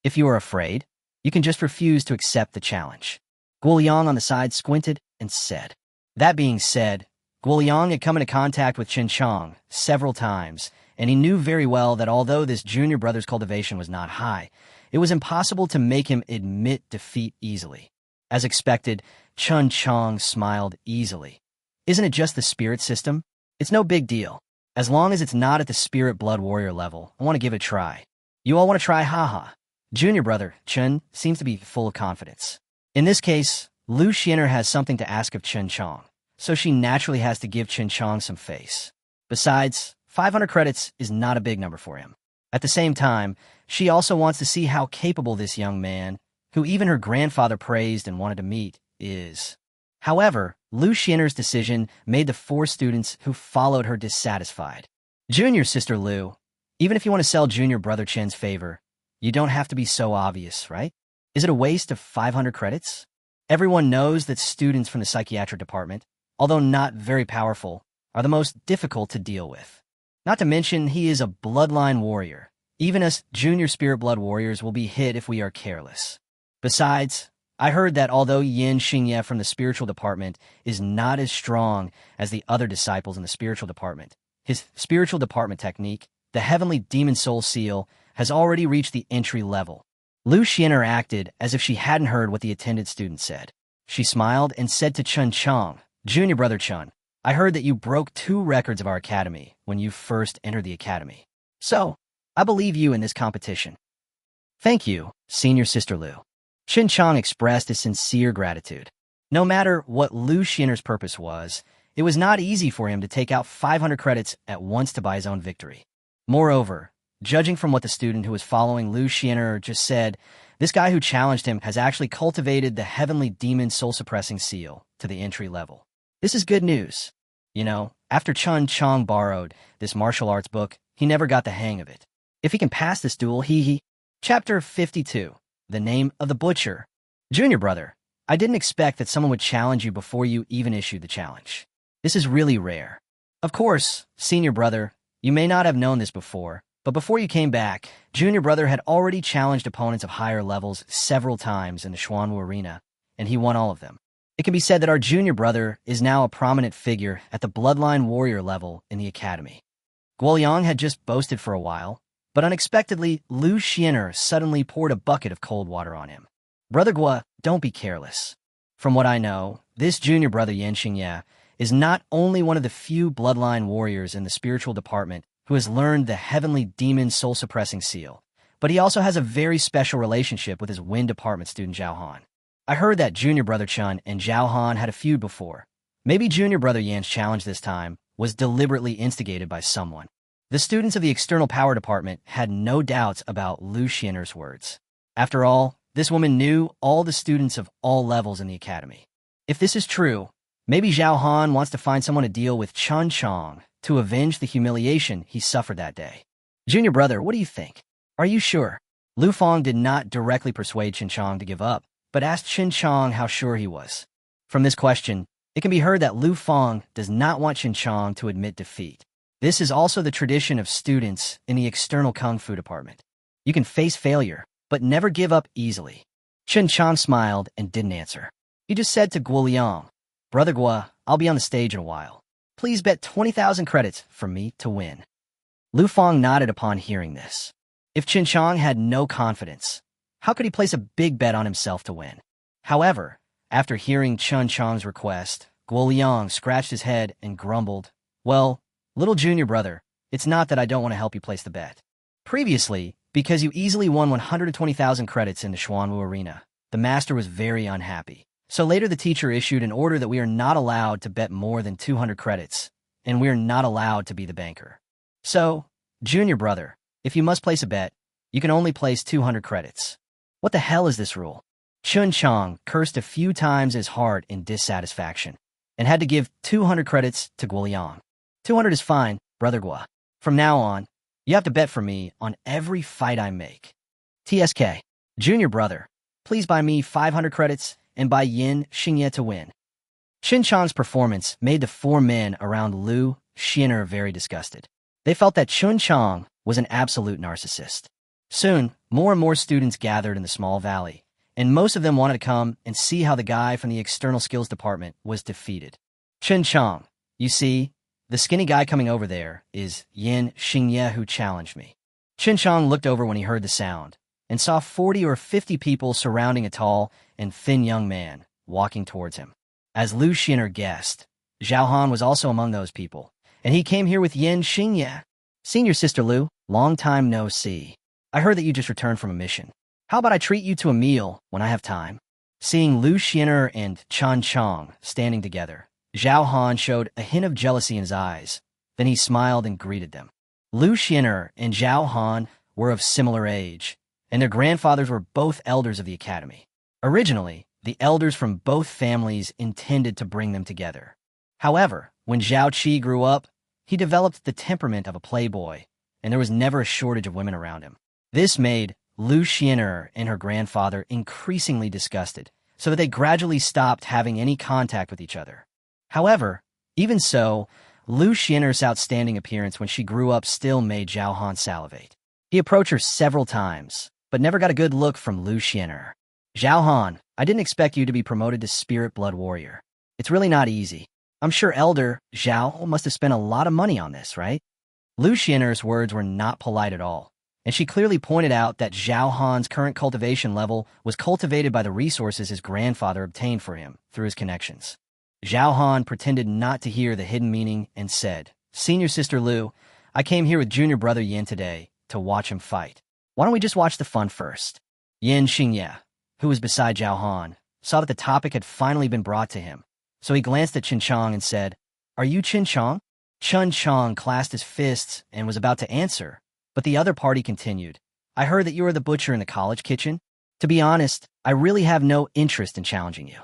If you are afraid, you can just refuse to accept the challenge. Guoliang on the side squinted and said. That being said, Guoliang had come into contact with Chen Qiang several times, and he knew very well that although this junior brother's cultivation was not high, it was impossible to make him admit defeat easily. As expected, Chen Qiang smiled easily. Isn't it just the spirit system? It's no big deal. As long as it's not at the spirit blood warrior level, I want to give it a try. You all want to try? Haha. Junior brother, Chen, seems to be full of confidence. In this case, Lu Xiner has something to ask of Chen Qiang, so she naturally has to give Chen Qiang some face. Besides, 500 credits is not a big number for him. At the same time, she also wants to see how capable this young man, who even her grandfather praised and wanted to meet, is. However, Lu Xiner's decision made the 4 students who followed her dissatisfied. Junior sister Lu, even if you want to sell junior brother Chen's favor, you don't have to be so obvious, right? Is it a waste of 500 credits? Everyone knows that students from the psychiatric department, although not very powerful, are the most difficult to deal with. Not to mention, he is a bloodline warrior. Even us junior spirit blood warriors will be hit if we are careless. Besides, I heard that although Yin Xingye from the spiritual department is not as strong as the other disciples in the spiritual department, his spiritual department technique, the heavenly demon soul seal, has already reached the entry level. Lu Xiner acted as if she hadn't heard what the attended student said. She smiled and said to Chen Qiang, Junior brother Chen, I heard that you broke 2 records of our academy when you first entered the academy. So, I believe you in this competition. Thank you, senior sister Lu. Chen Qiang expressed his sincere gratitude. No matter what Lu Xiner's purpose was, it was not easy for him to take out 500 credits at once to buy his own victory. Moreover, Judging from what the student who was following Lu Xiener just said, this guy who challenged him has actually cultivated the heavenly demon soul-suppressing seal to the entry level. This is good news. You know, after Chen Qiang borrowed this martial arts book, he never got the hang of it. If he can pass this duel, Chapter 52. The Name of the Butcher. Junior brother, I didn't expect that someone would challenge you before you even issued the challenge. This is really rare. Of course, senior brother, you may not have known this before, but before you came back, junior brother had already challenged opponents of higher levels several times in the Xuanwu arena, and he won all of them. It can be said that our junior brother is now a prominent figure at the bloodline warrior level in the academy. Guoliang had just boasted for a while, but unexpectedly, Lu Xiener suddenly poured a bucket of cold water on him. Brother Gua, don't be careless. From what I know, this junior brother Yan Xingye is not only one of the few bloodline warriors in the spiritual department who has learned the heavenly demon soul-suppressing seal, but he also has a very special relationship with his Wind department student Zhao Han. I heard that junior brother Chen and Zhao Han had a feud before. Maybe junior brother Yan's challenge this time was deliberately instigated by someone. The students of the external power department had no doubts about Lu Xiener's words. After all, this woman knew all the students of all levels in the academy. If this is true, maybe Zhao Han wants to find someone to deal with Chen Qiang to avenge the humiliation he suffered that day. Junior brother, what do you think? Are you sure? Lu Fang did not directly persuade Chen Qiang to give up, but asked Chen Qiang how sure he was. From this question, it can be heard that Lu Fang does not want Chen Qiang to admit defeat. This is also the tradition of students in the external Kung Fu department. You can face failure, but never give up easily. Chen Qiang smiled and didn't answer. He just said to Guoliang, Brother Gua, I'll be on the stage in a while. Please bet 20,000 credits for me to win. Lu Fang nodded upon hearing this. If Chen Qiang had no confidence, how could he place a big bet on himself to win? However, after hearing Chen Qiang's request, Guoliang scratched his head and grumbled, Well, little junior brother, it's not that I don't want to help you place the bet. Previously, because you easily won 120,000 credits in the Xuanwu arena, the master was very unhappy. So later the teacher issued an order that we are not allowed to bet more than 200 credits, and we are not allowed to be the banker. So, junior brother, if you must place a bet, you can only place 200 credits. What the hell is this rule? Chen Qiang cursed a few times his heart in dissatisfaction, and had to give 200 credits to Guoliang. 200 is fine, brother Gua. From now on, you have to bet for me on every fight I make. TSK. Junior brother, please buy me 500 credits and buy Yan Xingye to win. Chen Qiang's performance made the four men around Lu Xiener very disgusted. They felt that Chen Qiang was an absolute narcissist. Soon, more and more students gathered in the small valley, and most of them wanted to come and see how the guy from the external skills department was defeated. Chen Qiang, you see, the skinny guy coming over there is Yan Xingye who challenged me. Chen Qiang looked over when he heard the sound, and saw 40 or 50 people surrounding a tall and thin young man walking towards him. As Lu Xiener guessed, Zhao Han was also among those people, and he came here with Yan Xingye. Senior sister Lu, long time no see. I heard that you just returned from a mission. How about I treat you to a meal when I have time? Seeing Lu Xiener and Chen Qiang standing together, Zhao Han showed a hint of jealousy in his eyes. Then he smiled and greeted them. Lu Xiener and Zhao Han were of similar age, and their grandfathers were both elders of the academy. Originally, the elders from both families intended to bring them together. However, when Zhao Qi grew up, he developed the temperament of a playboy, and there was never a shortage of women around him. This made Lu Xiener and her grandfather increasingly disgusted, so that they gradually stopped having any contact with each other. However, even so, Lu Xiener's outstanding appearance when she grew up still made Zhao Han salivate. He approached her several times, but never got a good look from Lu Xiener. Zhao Han, I didn't expect you to be promoted to Spirit Blood Warrior. It's really not easy. I'm sure Elder Zhao must have spent a lot of money on this, right? Lu Xiener's words were not polite at all, and she clearly pointed out that Zhao Han's current cultivation level was cultivated by the resources his grandfather obtained for him through his connections. Zhao Han pretended not to hear the hidden meaning and said, Senior Sister Lu, I came here with Junior Brother Yan today to watch him fight. Why don't we just watch the fun first? Yan Xingye, who was beside Zhao Han, saw that the topic had finally been brought to him, so he glanced at Chen Qiang and said, Are you Chen Qiang? Chen Qiang clasped his fists and was about to answer, But the other party continued. I heard that you are the butcher in the college kitchen. To be honest, I really have no interest in challenging you.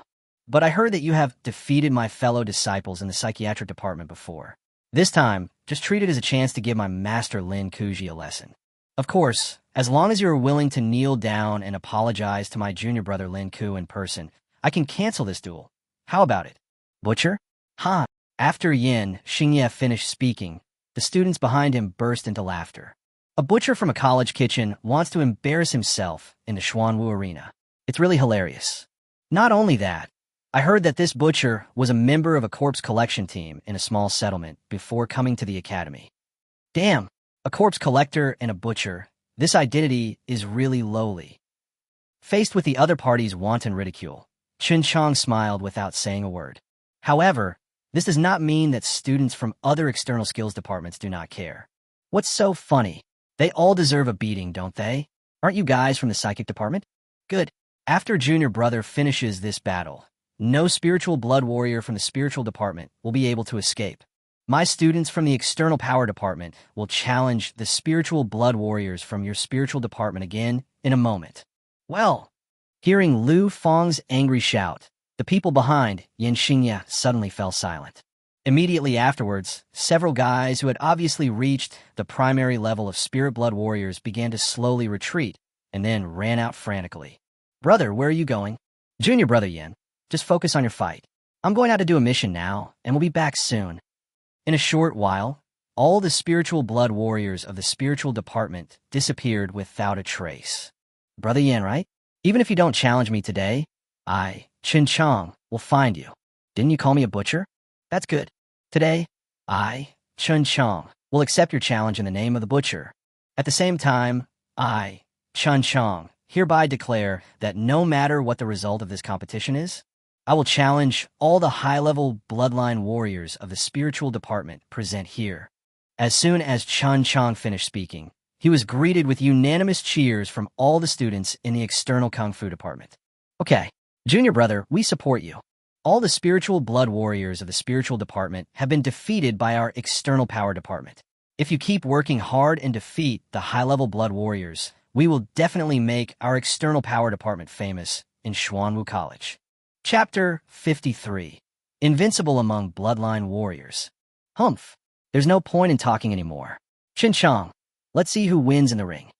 But I heard that you have defeated my fellow disciples in the psychiatric department before. This time, just treat it as a chance to give my master Lin Kuji a lesson. Of course, as long as you are willing to kneel down and apologize to my junior brother Lin Ku in person, I can cancel this duel. How about it? Butcher? Ha! After Yin Xingye finished speaking, the students behind him burst into laughter. A butcher from a college kitchen wants to embarrass himself in the Xuanwu arena. It's really hilarious. Not only that, I heard that this butcher was a member of a corpse collection team in a small settlement before coming to the academy. Damn, a corpse collector and a butcher. This identity is really lowly. Faced with the other party's wanton ridicule, Chen Qiang smiled without saying a word. However, this does not mean that students from other external skills departments do not care. What's so funny? They all deserve a beating, don't they? Aren't you guys from the psychic department? Good. After junior brother finishes this battle, no spiritual blood warrior from the spiritual department will be able to escape. My students from the external power department will challenge the spiritual blood warriors from your spiritual department again in a moment. Well, hearing Lu Feng's angry shout, the people behind Yin Xingye suddenly fell silent. Immediately afterwards, several guys who had obviously reached the primary level of spirit blood warriors began to slowly retreat and then ran out frantically. Brother, where are you going? Junior brother Yin, just focus on your fight. I'm going out to do a mission now, and we'll be back soon. In a short while, all the spiritual blood warriors of the spiritual department disappeared without a trace. Brother Yin, right? Even if you don't challenge me today, I, Chen Qiang, will find you. Didn't you call me a butcher? That's good. Today, I, Chen Qiang, will accept your challenge in the name of the butcher. At the same time, I, Chen Qiang, hereby declare that no matter what the result of this competition is, I will challenge all the high-level bloodline warriors of the spiritual department present here. As soon as Chen Qiang finished speaking, he was greeted with unanimous cheers from all the students in the external Kung Fu department. Okay, junior brother, we support you. All the spiritual blood warriors of the spiritual department have been defeated by our external power department. If you keep working hard and defeat the high-level blood warriors, we will definitely make our external power department famous in Xuanwu College. Chapter 53. Invincible Among Bloodline Warriors. Humph. There's no point in talking anymore. Chen Qiang, let's see who wins in the ring.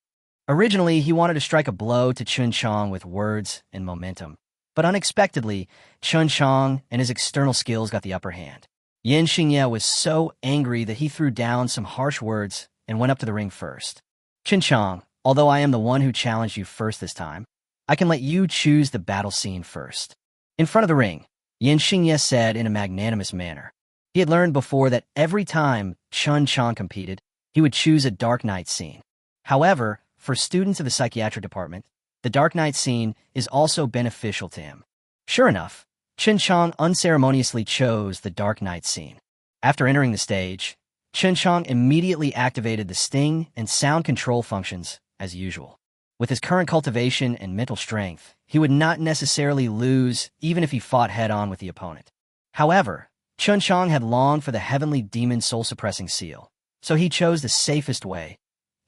Originally, he wanted to strike a blow to Chen Qiang with words and momentum. But unexpectedly, Chen Qiang and his external skills got the upper hand. Yin Xingye was so angry that he threw down some harsh words and went up to the ring first. Chen Qiang, although I am the one who challenged you first this time, I can let you choose the battle scene first. In front of the ring, Yin Xingye said in a magnanimous manner. He had learned before that every time Chen Qiang competed, he would choose a Dark Knight scene. However, for students of the psychiatric department, the Dark Knight scene is also beneficial to him. Sure enough, Chen Qiang unceremoniously chose the Dark Knight scene. After entering the stage, Chen Qiang immediately activated the sting and sound control functions as usual. With his current cultivation and mental strength, he would not necessarily lose even if he fought head-on with the opponent. However, Chen Qiang had longed for the heavenly demon soul-suppressing seal, so he chose the safest way,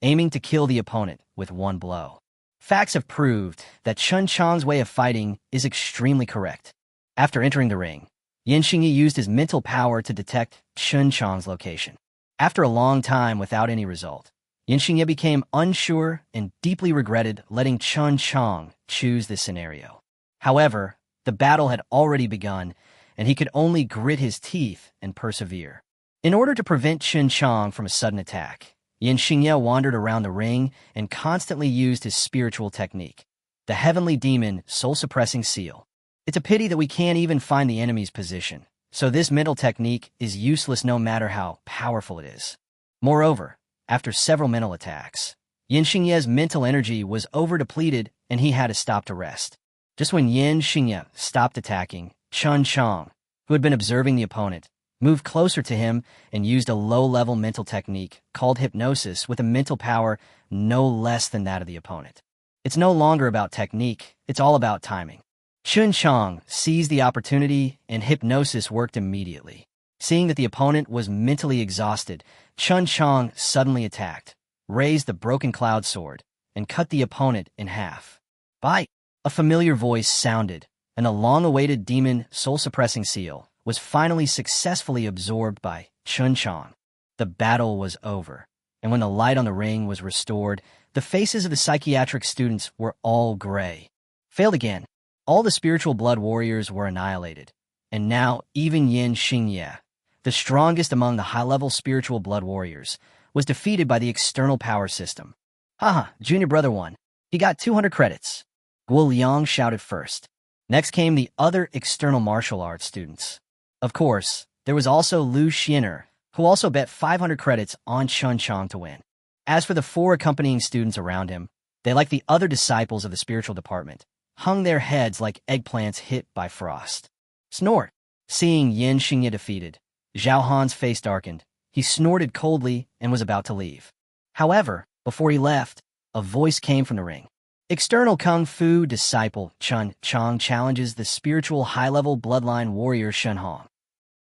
aiming to kill the opponent with one blow. Facts have proved that Chen Qiang's way of fighting is extremely correct. After entering the ring, Yin Xingye used his mental power to detect Chen Qiang's location. After a long time without any result, Yin Xingye became unsure and deeply regretted letting Chen Qiang choose this scenario. However, the battle had already begun, and he could only grit his teeth and persevere. In order to prevent Chen Qiang from a sudden attack, Yin Xingye wandered around the ring and constantly used his spiritual technique, the heavenly demon soul-suppressing seal. It's a pity that we can't even find the enemy's position, so this mental technique is useless no matter how powerful it is. Moreover, after several mental attacks, Yin Xingye's mental energy was over-depleted and he had to stop to rest. Just when Yin Xingye stopped attacking, Chen Qiang, who had been observing the opponent, moved closer to him and used a low-level mental technique called hypnosis with a mental power no less than that of the opponent. It's no longer about technique, it's all about timing. Chen Qiang seized the opportunity and hypnosis worked immediately. Seeing that the opponent was mentally exhausted, Chen Qiang suddenly attacked, raised the broken cloud sword and cut the opponent in half. Bite! A familiar voice sounded, and the long-awaited demon soul-suppressing seal was finally successfully absorbed by Chen Qiang. The battle was over, and when the light on the ring was restored, the faces of the psychiatric students were all gray. Failed again. All the spiritual blood warriors were annihilated, and now even Yin Xingye, the strongest among the high-level spiritual blood warriors, was defeated by the external power system. Haha, junior brother won. He got 200 credits. Guo Liang shouted first. Next came the other external martial arts students. Of course, there was also Lu Xiner, who also bet 500 credits on Chen Qiang to win. As for the 4 accompanying students around him, they, like the other disciples of the spiritual department, hung their heads like eggplants hit by frost. Snort! Seeing Yin Xingye defeated, Zhao Han's face darkened. He snorted coldly and was about to leave. However, before he left, a voice came from the ring. External Kung Fu disciple Chen Qiang challenges the spiritual high-level bloodline warrior Shen Hong.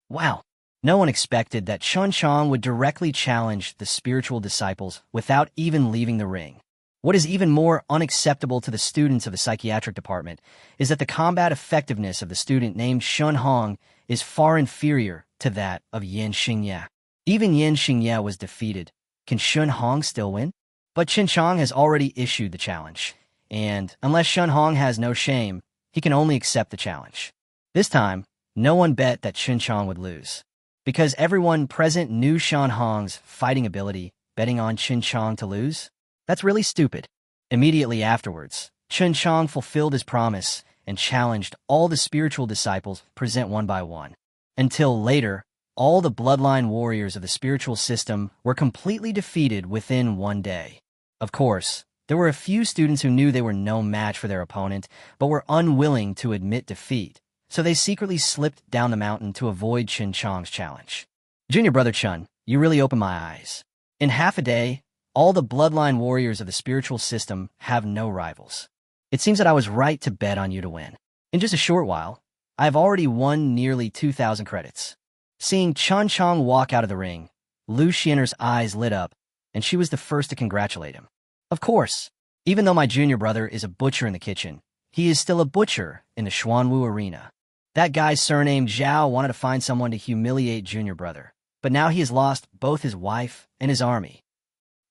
Wow, no one expected that Chen Qiang would directly challenge the spiritual disciples without even leaving the ring. What is even more unacceptable to the students of the psychiatric department is that the combat effectiveness of the student named Shen Hong is far inferior to that of Yin Xingye. Even Yin Xingye was defeated. Can Shen Hong still win? But Chen Qiang has already issued the challenge, and unless Shen Hong has no shame, he can only accept the challenge. This time, no one bet that Chen Qiang would lose, because everyone present knew Shen Hong's fighting ability. Betting on Chen Qiang to lose? That's really stupid. Immediately afterwards, Chen Qiang fulfilled his promise and challenged all the spiritual disciples present one by one. Until later, all the bloodline warriors of the spiritual system were completely defeated within one day. Of course, there were a few students who knew they were no match for their opponent, but were unwilling to admit defeat, so they secretly slipped down the mountain to avoid Chen Qiang's challenge. Junior brother Chen, you really opened my eyes. In half a day, all the bloodline warriors of the spiritual system have no rivals. It seems that I was right to bet on you to win. In just a short while, I have already won nearly 2,000 credits. Seeing Chen Qiang walk out of the ring, Lu Xiner's eyes lit up, and she was the first to congratulate him. Of course, even though my junior brother is a butcher in the kitchen, he is still a butcher in the Xuanwu arena. That guy surnamed Zhao wanted to find someone to humiliate junior brother, but now he has lost both his wife and his army.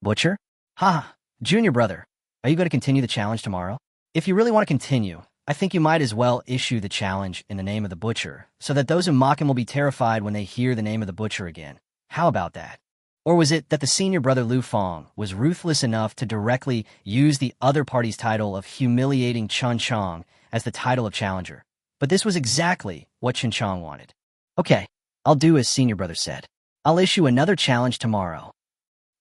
Butcher? Ha! Junior brother, are you going to continue the challenge tomorrow? If you really want to continue, I think you might as well issue the challenge in the name of the butcher, so that those who mock him will be terrified when they hear the name of the butcher again. How about that? Or was it that the senior brother Lu Feng was ruthless enough to directly use the other party's title of humiliating Chen Qiang as the title of challenger? But this was exactly what Chen Qiang wanted. Okay, I'll do as senior brother said. I'll issue another challenge tomorrow.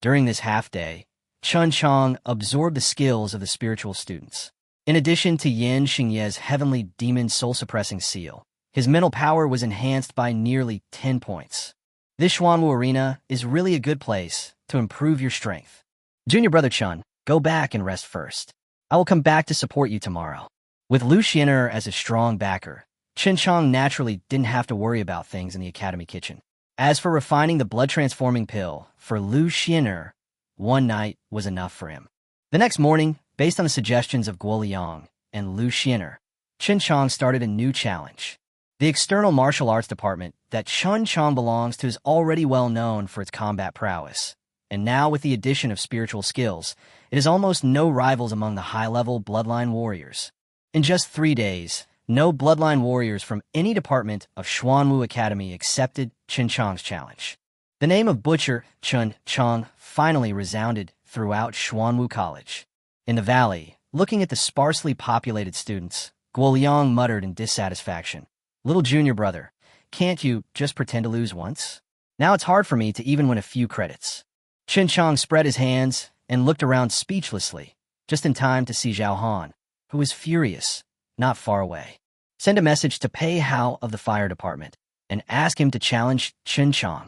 During this half-day, Chen Qiang absorbed the skills of the spiritual students. In addition to Yin Xingye's heavenly demon soul-suppressing seal, his mental power was enhanced by nearly 10 points. This Xuanwu arena is really a good place to improve your strength. Junior brother Chen, go back and rest first. I will come back to support you tomorrow. With Lu Xiner as a strong backer, Chen Qiang naturally didn't have to worry about things in the academy kitchen. As for refining the blood-transforming pill, for Lu Xiner, one night was enough for him. The next morning, based on the suggestions of Guo Liang and Lu Xiner, Chen Qiang started a new challenge. The external martial arts department that Chen Qiang belongs to is already well known for its combat prowess, and now with the addition of spiritual skills, it has almost no rivals among the high-level bloodline warriors. In just 3 days, no bloodline warriors from any department of Xuanwu Academy accepted Chen Qiang's challenge. The name of Butcher Chen Qiang finally resounded throughout Xuanwu College. In the valley, looking at the sparsely populated students, Guo Liang muttered in dissatisfaction. Little junior brother, can't you just pretend to lose once? Now it's hard for me to even win a few credits. Chen Qiang spread his hands and looked around speechlessly, just in time to see Zhao Han, who was furious, not far away. Send a message to Pei Hao of the fire department and ask him to challenge Chen Qiang.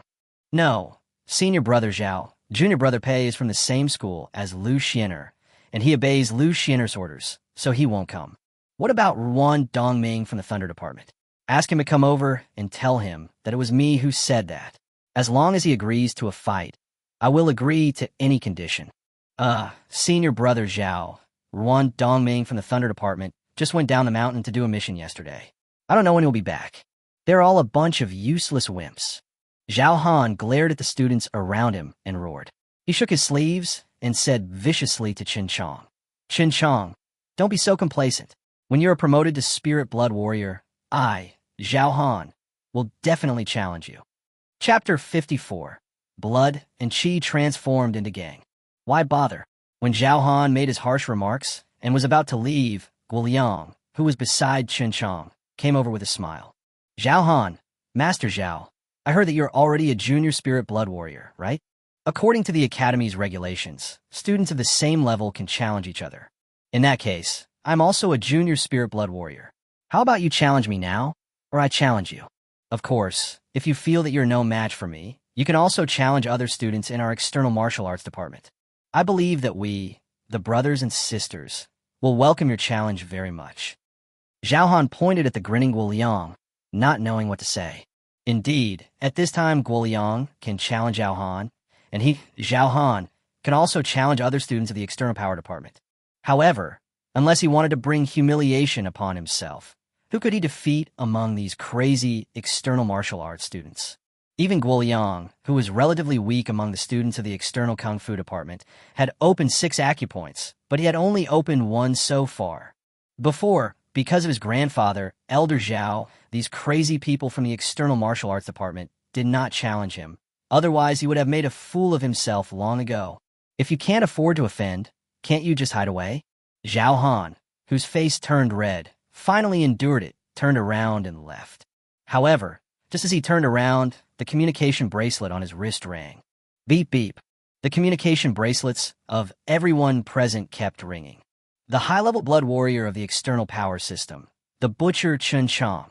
No, senior brother Zhao, junior brother Pei is from the same school as Lu Xiner, and he obeys Lu Xiner's orders, so he won't come. What about Ruan Dongming from the thunder department? Ask him to come over and tell him that it was me who said that. As long as he agrees to a fight, I will agree to any condition. Senior brother Zhao, Ruan Dongming from the Thunder Department, just went down the mountain to do a mission yesterday. I don't know when he'll be back. They're all a bunch of useless wimps. Zhao Han glared at the students around him and roared. He shook his sleeves and said viciously to Chen Qiang, Chen Qiang, don't be so complacent. When you are promoted to Spirit Blood Warrior, I, Zhao Han, will definitely challenge you. Chapter 54. Blood and Qi transformed into gang. Why bother? When Zhao Han made his harsh remarks and was about to leave, Guoliang, who was beside Chen Qiang, came over with a smile. Zhao Han, Master Zhao, I heard that you're already a junior Spirit Blood Warrior, right? According to the Academy's regulations, students of the same level can challenge each other. In that case, I'm also a junior Spirit Blood Warrior. How about you challenge me now, or I challenge you? Of course, if you feel that you're no match for me, you can also challenge other students in our external martial arts department. I believe that we, the brothers and sisters, will welcome your challenge very much. Zhao Han pointed at the grinning Guoliang, not knowing what to say. Indeed, at this time Guoliang can challenge Zhao Han, and he, Zhao Han, can also challenge other students of the external power department. However, unless he wanted to bring humiliation upon himself, who could he defeat among these crazy external martial arts students? Even Guoliang, who was relatively weak among the students of the external kung fu department, had opened 6 acupoints, but he had only opened 1 so far. Before, because of his grandfather, Elder Zhao, these crazy people from the external martial arts department did not challenge him. Otherwise, he would have made a fool of himself long ago. If you can't afford to offend, can't you just hide away? Zhao Han, whose face turned red, finally endured it, turned around and left. However, just as he turned around, the communication bracelet on his wrist rang. Beep beep. The communication bracelets of everyone present kept ringing. The high-level blood warrior of the external power system, the butcher Chen Qiang,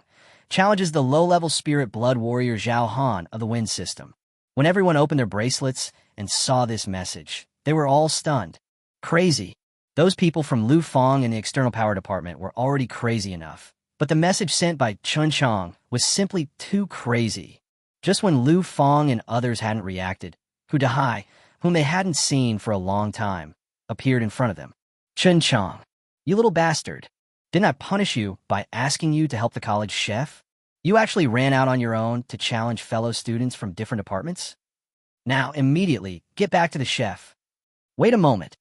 challenges the low-level spirit blood warrior Zhao Han of the wind system. When everyone opened their bracelets and saw this message, they were all stunned. Crazy. Those people from Lu Fang in the external power department were already crazy enough, but the message sent by Chen Qiang was simply too crazy. Just when Lu Fang and others hadn't reacted, Hu Dahai, whom they hadn't seen for a long time, appeared in front of them. Chen Qiang, you little bastard. Didn't I punish you by asking you to help the college chef? You actually ran out on your own to challenge fellow students from different departments? Now, immediately, get back to the chef. Wait a moment.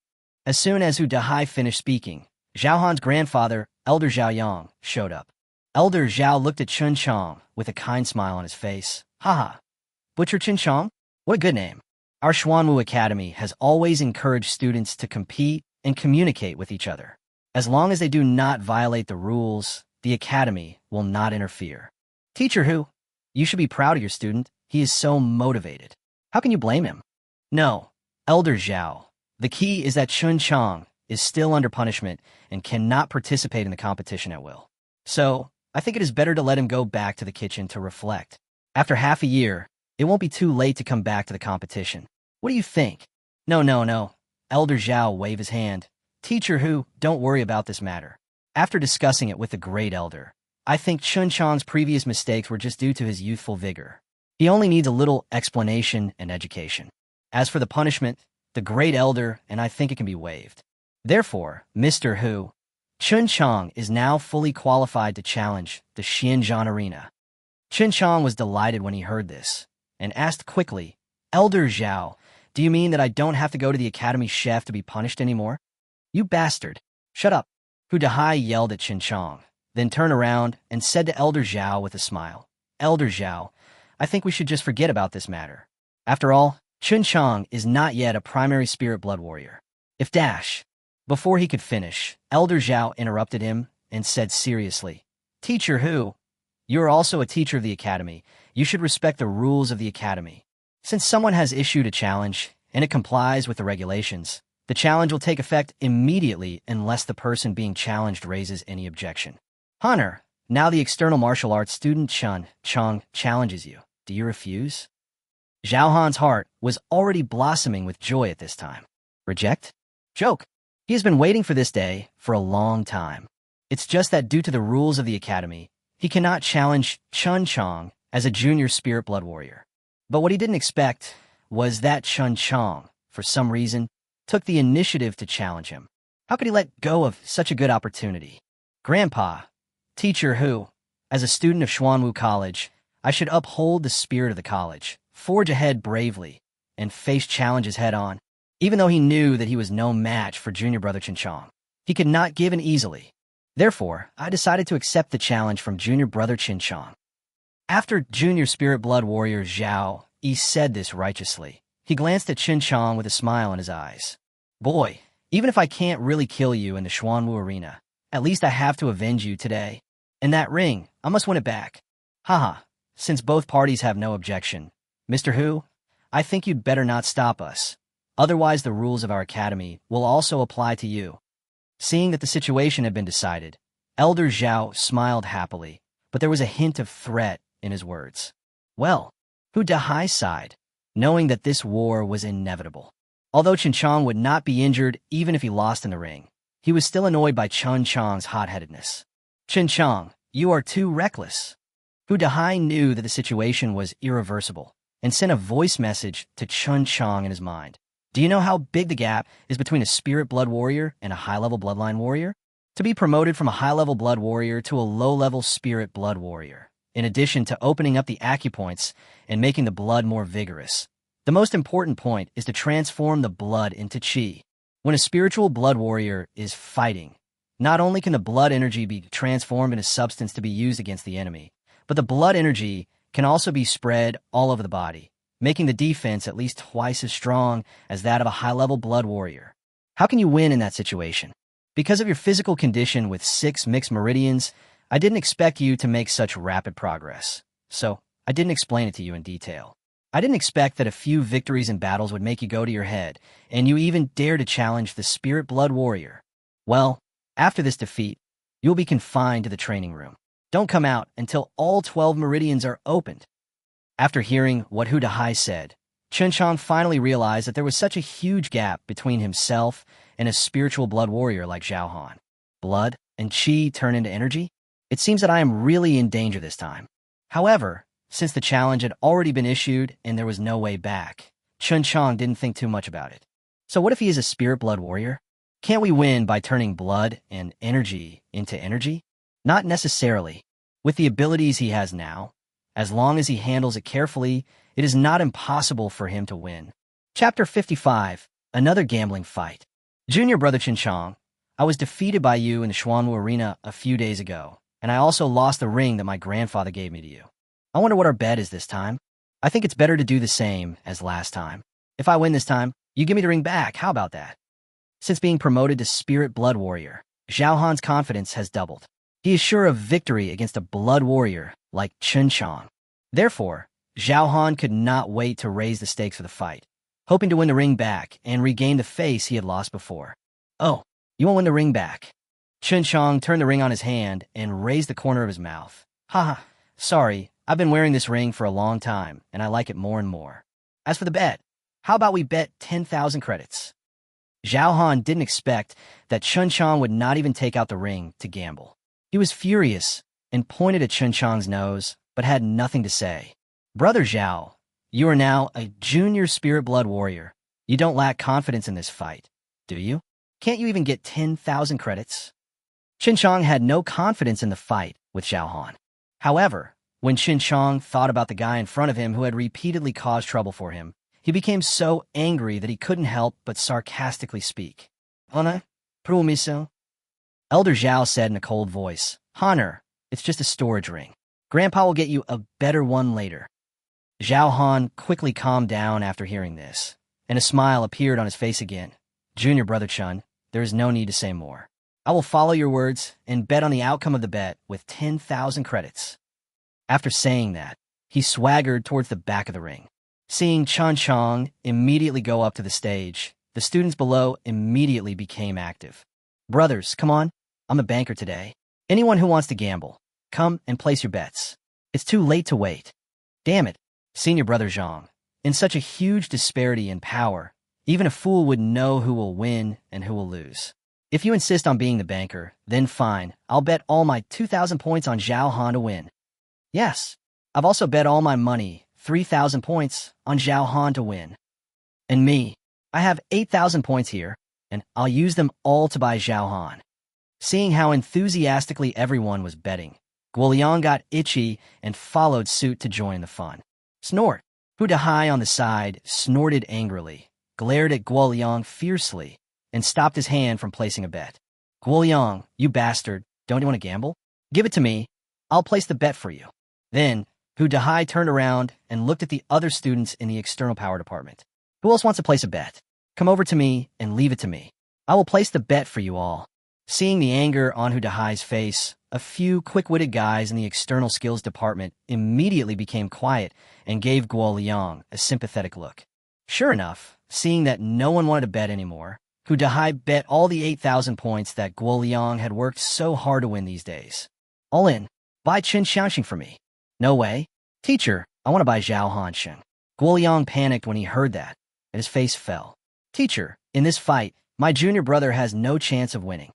As soon as Hu Dahai finished speaking, Zhao Han's grandfather, Elder Zhao Yang, showed up. Elder Zhao looked at Chen Qiang with a kind smile on his face. Haha. Butcher Chen Qiang? What a good name. Our Xuanwu Academy has always encouraged students to compete and communicate with each other. As long as they do not violate the rules, the academy will not interfere. Teacher Hu, you should be proud of your student. He is so motivated. How can you blame him? No, Elder Zhao. The key is that Chen Qiang is still under punishment and cannot participate in the competition at will. So, I think it is better to let him go back to the kitchen to reflect. After half a year, it won't be too late to come back to the competition. What do you think? No. Elder Zhao waved his hand. Teacher Hu, don't worry about this matter. After discussing it with the great elder, I think Chen Qiang's previous mistakes were just due to his youthful vigor. He only needs a little explanation and education. As for the punishment, the great elder, and I think it can be waived. Therefore, Mr. Hu, Chen Qiang is now fully qualified to challenge the Xianzhan Arena. Chen Qiang was delighted when he heard this, and asked quickly, Elder Zhao, do you mean that I don't have to go to the academy chef to be punished anymore? You bastard. Shut up. Hu Dahai yelled at Chen Qiang, then turned around and said to Elder Zhao with a smile, Elder Zhao, I think we should just forget about this matter. After all, Chen Qiang is not yet a primary spirit blood warrior. If dash. Before he could finish, Elder Zhao interrupted him and said seriously, Teacher Hu, you are also a teacher of the academy. You should respect the rules of the academy. Since someone has issued a challenge, and it complies with the regulations, the challenge will take effect immediately unless the person being challenged raises any objection. Hunter, now the external martial arts student Chen Qiang challenges you. Do you refuse? Zhao Han's heart was already blossoming with joy at this time. Reject? Joke. He has been waiting for this day for a long time. It's just that due to the rules of the academy, he cannot challenge Chen Qiang as a junior spirit blood warrior. But what he didn't expect was that Chen Qiang, for some reason, took the initiative to challenge him. How could he let go of such a good opportunity? Grandpa, teacher who, as a student of Xuanwu College, I should uphold the spirit of the college, forge ahead bravely, and face challenges head-on. Even though he knew that he was no match for junior brother Chen Qiang, he could not give in easily. Therefore, I decided to accept the challenge from junior brother Chen Qiang. After junior spirit blood warrior Zhao Yi said this righteously, he glanced at Chen Qiang with a smile in his eyes. Boy, even if I can't really kill you in the Xuanwu arena, at least I have to avenge you today. And that ring, I must win it back. Haha, since both parties have no objection. Mr. Hu, I think you'd better not stop us. Otherwise the rules of our academy will also apply to you. Seeing that the situation had been decided, Elder Zhao smiled happily, but there was a hint of threat in his words. Well, Hu Dahai sighed, knowing that this war was inevitable. Although Chen Qiang would not be injured even if he lost in the ring, he was still annoyed by Chen Qiang's hot-headedness. Chen Qiang, you are too reckless. Hu Dahai knew that the situation was irreversible and sent a voice message to Chen Qiang in his mind. Do you know how big the gap is between a spirit blood warrior and a high-level bloodline warrior? To be promoted from a high-level blood warrior to a low-level spirit blood warrior, in addition to opening up the acupoints and making the blood more vigorous. The most important point is to transform the blood into qi. When a spiritual blood warrior is fighting, not only can the blood energy be transformed into substance to be used against the enemy, but the blood energy can also be spread all over the body, making the defense at least twice as strong as that of a high-level blood warrior. How can you win in that situation? Because of your physical condition with 6 mixed meridians, I didn't expect you to make such rapid progress. So, I didn't explain it to you in detail. I didn't expect that a few victories in battles would make you go to your head, and you even dare to challenge the spirit blood warrior. Well, after this defeat, you'll be confined to the training room. Don't come out until all 12 meridians are opened. After hearing what Hu Dahai said, Chen Qiang finally realized that there was such a huge gap between himself and a spiritual blood warrior like Zhao Han. Blood and qi turn into energy? It seems that I am really in danger this time. However, since the challenge had already been issued and there was no way back, Chen Qiang didn't think too much about it. So what if he is a spirit blood warrior? Can't we win by turning blood and energy into energy? Not necessarily. With the abilities he has now, as long as he handles it carefully, it is not impossible for him to win. Chapter 55, Another Gambling Fight. Junior brother Chen Qiang, I was defeated by you in the Xuanwu arena a few days ago, and I also lost the ring that my grandfather gave me to you. I wonder what our bet is this time. I think it's better to do the same as last time. If I win this time, you give me the ring back. How about that? Since being promoted to Spirit Blood Warrior, Zhao Han's confidence has doubled. He is sure of victory against a blood warrior like Chen Qiang. Therefore, Zhao Han could not wait to raise the stakes for the fight, hoping to win the ring back and regain the face he had lost before. Oh, you won't win the ring back. Chen Qiang turned the ring on his hand and raised the corner of his mouth. Haha, sorry, I've been wearing this ring for a long time, and I like it more and more. As for the bet, how about we bet 10,000 credits? Zhao Han didn't expect that Chen Qiang would not even take out the ring to gamble. He was furious and pointed at Chen Qiang's nose, but had nothing to say. Brother Zhao, you are now a junior spirit blood warrior. You don't lack confidence in this fight, do you? Can't you even get 10,000 credits? Chen Qiang had no confidence in the fight with Zhao Han. However, when Chen Qiang thought about the guy in front of him who had repeatedly caused trouble for him, he became so angry that he couldn't help but sarcastically speak. Hana, promiso? Elder Zhao said in a cold voice, Honor, it's just a storage ring. Grandpa will get you a better one later. Zhao Han quickly calmed down after hearing this, and a smile appeared on his face again. Junior brother Chen, there is no need to say more. I will follow your words and bet on the outcome of the bet with 10,000 credits. After saying that, he swaggered towards the back of the ring. Seeing Chen Qiang immediately go up to the stage, the students below immediately became active. Brothers, come on, I'm a banker today. Anyone who wants to gamble, come and place your bets. It's too late to wait. Damn it, senior brother Zhang. In such a huge disparity in power, even a fool would know who will win and who will lose. If you insist on being the banker, then fine, I'll bet all my 2,000 points on Zhao Han to win. Yes, I've also bet all my money, 3,000 points, on Zhao Han to win. And me, I have 8,000 points here, and I'll use them all to buy Zhao Han. Seeing how enthusiastically everyone was betting, Guoliang got itchy and followed suit to join the fun. Snort. Hu Dahai on the side snorted angrily, glared at Guoliang fiercely, and stopped his hand from placing a bet. Guoliang, you bastard, don't you want to gamble? Give it to me. I'll place the bet for you. Then, Hu Dahai turned around and looked at the other students in the external power department. Who else wants to place a bet? Come over to me and leave it to me. I will place the bet for you all. Seeing the anger on Hu Dahai's face, a few quick-witted guys in the external skills department immediately became quiet and gave Guoliang a sympathetic look. Sure enough, seeing that no one wanted to bet anymore, Hu Dahai bet all the 8,000 points that Guoliang had worked so hard to win these days. All in. Buy Chen Qiang for me. No way. Teacher, I want to buy Zhao Han Shen. Guoliang panicked when he heard that, and his face fell. Teacher, in this fight, my junior brother has no chance of winning.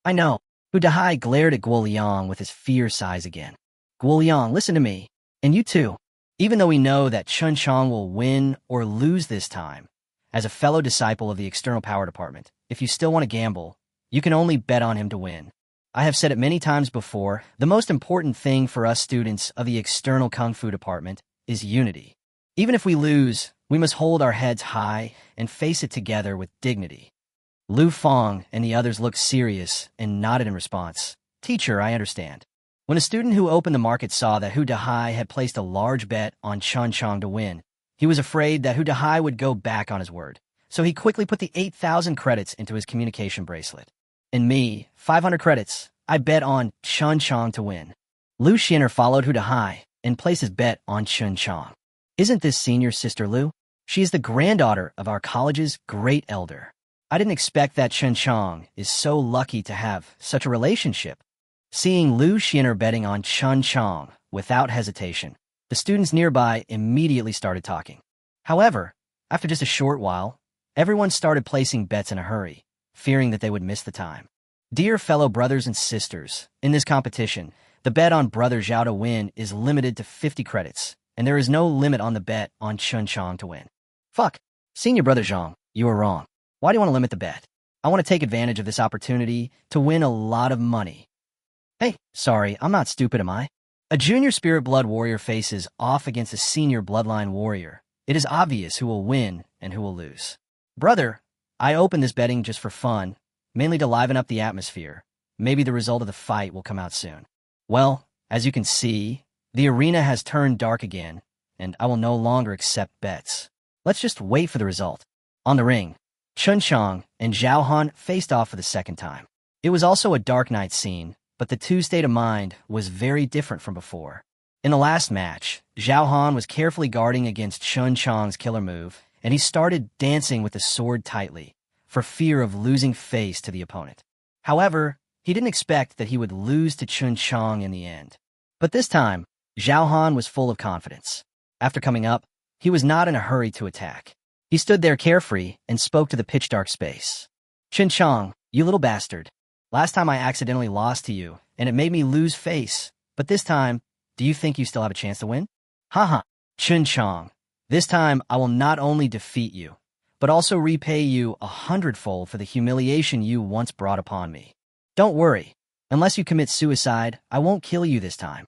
I know. Hu Dahai glared at Guoliang with his fierce eyes again. Guoliang, listen to me. And you too. Even though we know that Chen Qiang will win or lose this time, as a fellow disciple of the external power department, if you still want to gamble, you can only bet on him to win. I have said it many times before, the most important thing for us students of the external Kung Fu department is unity. Even if we lose, we must hold our heads high and face it together with dignity. Lu Feng and the others looked serious and nodded in response. Teacher, I understand. When a student who opened the market saw that Hu Dahai had placed a large bet on Chen Qiang to win, he was afraid that Hu Dahai would go back on his word, so he quickly put the 8,000 credits into his communication bracelet. And me, 500 credits, I bet on Chen Qiang to win. Lu Xin'er followed Hu Dahai and placed his bet on Chen Qiang. Isn't this senior sister Lu? She is the granddaughter of our college's great elder. I didn't expect that Chen Qiang is so lucky to have such a relationship. Seeing Lu Xin'er betting on Chen Qiang without hesitation, the students nearby immediately started talking. However, after just a short while, everyone started placing bets in a hurry, fearing that they would miss the time. Dear fellow brothers and sisters, in this competition, the bet on Brother Zhao to win is limited to 50 credits, and there is no limit on the bet on Chen Qiang to win. Fuck. Senior Brother Zhang, you are wrong. Why do you want to limit the bet? I want to take advantage of this opportunity to win a lot of money. Hey, sorry, I'm not stupid, am I? A junior spirit blood warrior faces off against a senior bloodline warrior. It is obvious who will win and who will lose. Brother, I opened this betting just for fun, mainly to liven up the atmosphere. Maybe the result of the fight will come out soon. Well, as you can see, the arena has turned dark again, and I will no longer accept bets. Let's just wait for the result. On the ring, Chen Qiang and Zhao Han faced off for the second time. It was also a dark night scene, but the two state of mind was very different from before. In the last match, Zhao Han was carefully guarding against Chen Qiang's killer move, and he started dancing with the sword tightly, for fear of losing face to the opponent. However, he didn't expect that he would lose to Chen Qiang in the end. But this time, Zhao Han was full of confidence. After coming up, he was not in a hurry to attack. He stood there carefree and spoke to the pitch-dark space. Chen Qiang, you little bastard. Last time I accidentally lost to you, and it made me lose face. But this time, do you think you still have a chance to win? Haha, Chen Qiang. This time, I will not only defeat you, but also repay you 100-fold for the humiliation you once brought upon me. Don't worry. Unless you commit suicide, I won't kill you this time.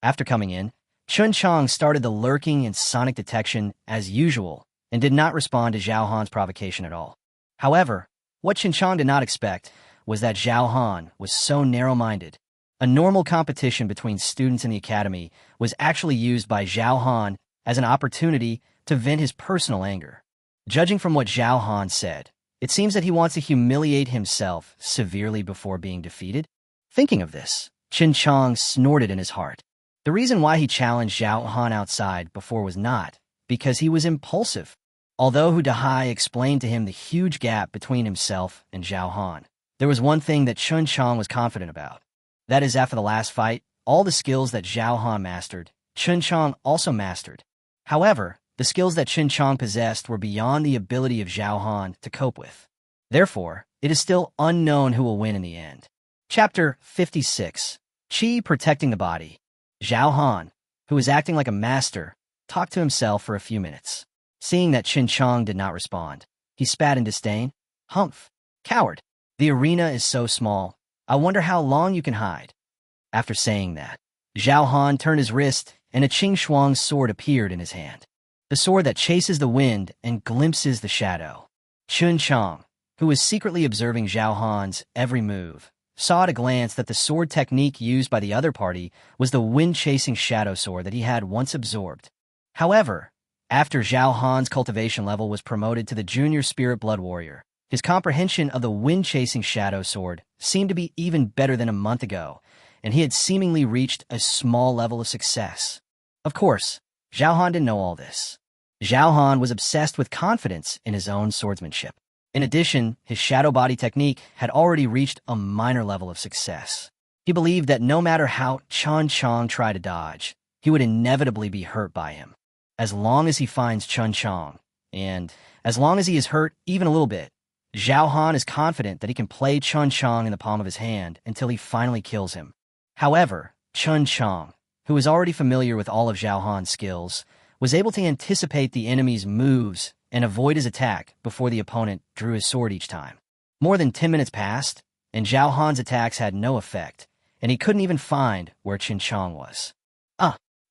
After coming in, Chen Qiang started the lurking and sonic detection as usual, and did not respond to Zhao Han's provocation at all. However, what Chen Qiang did not expect was that Zhao Han was so narrow-minded. A normal competition between students in the academy was actually used by Zhao Han as an opportunity to vent his personal anger. Judging from what Zhao Han said, it seems that he wants to humiliate himself severely before being defeated. Thinking of this, Chen Qiang snorted in his heart. The reason why he challenged Zhao Han outside before was not because he was impulsive. Although Hu Dahai explained to him the huge gap between himself and Zhao Han, there was one thing that Chen Qiang was confident about. That is, after the last fight, all the skills that Zhao Han mastered, Chen Qiang also mastered. However, the skills that Chen Qiang possessed were beyond the ability of Zhao Han to cope with. Therefore, it is still unknown who will win in the end. Chapter 56. Qi Protecting the Body. Zhao Han, who was acting like a master, talked to himself for a few minutes. Seeing that Chen Qiang did not respond, He spat in disdain. Humph. Coward. The arena is so small. I wonder how long you can hide. After saying that, Zhao Han turned his wrist, and a Qing Shuang's sword appeared in his hand. The sword that chases the wind and glimpses the shadow. Chen Qiang, who was secretly observing Zhao Han's every move, saw at a glance that the sword technique used by the other party was the wind-chasing shadow sword that he had once absorbed. However, after Zhao Han's cultivation level was promoted to the junior spirit blood warrior, his comprehension of the wind-chasing shadow sword seemed to be even better than a month ago, and he had seemingly reached a small level of success. Of course, Zhao Han didn't know all this. Zhao Han was obsessed with confidence in his own swordsmanship. In addition, his shadow body technique had already reached a minor level of success. He believed that no matter how Chen Qiang tried to dodge, he would inevitably be hurt by him. As long as he finds Chen Qiang, and as long as he is hurt even a little bit, Zhao Han is confident that he can play Chen Qiang in the palm of his hand until he finally kills him. However, Chen Qiang, who was already familiar with all of Zhao Han's skills, was able to anticipate the enemy's moves and avoid his attack before the opponent drew his sword each time. More than 10 minutes passed, and Zhao Han's attacks had no effect, and he couldn't even find where Chen Qiang was.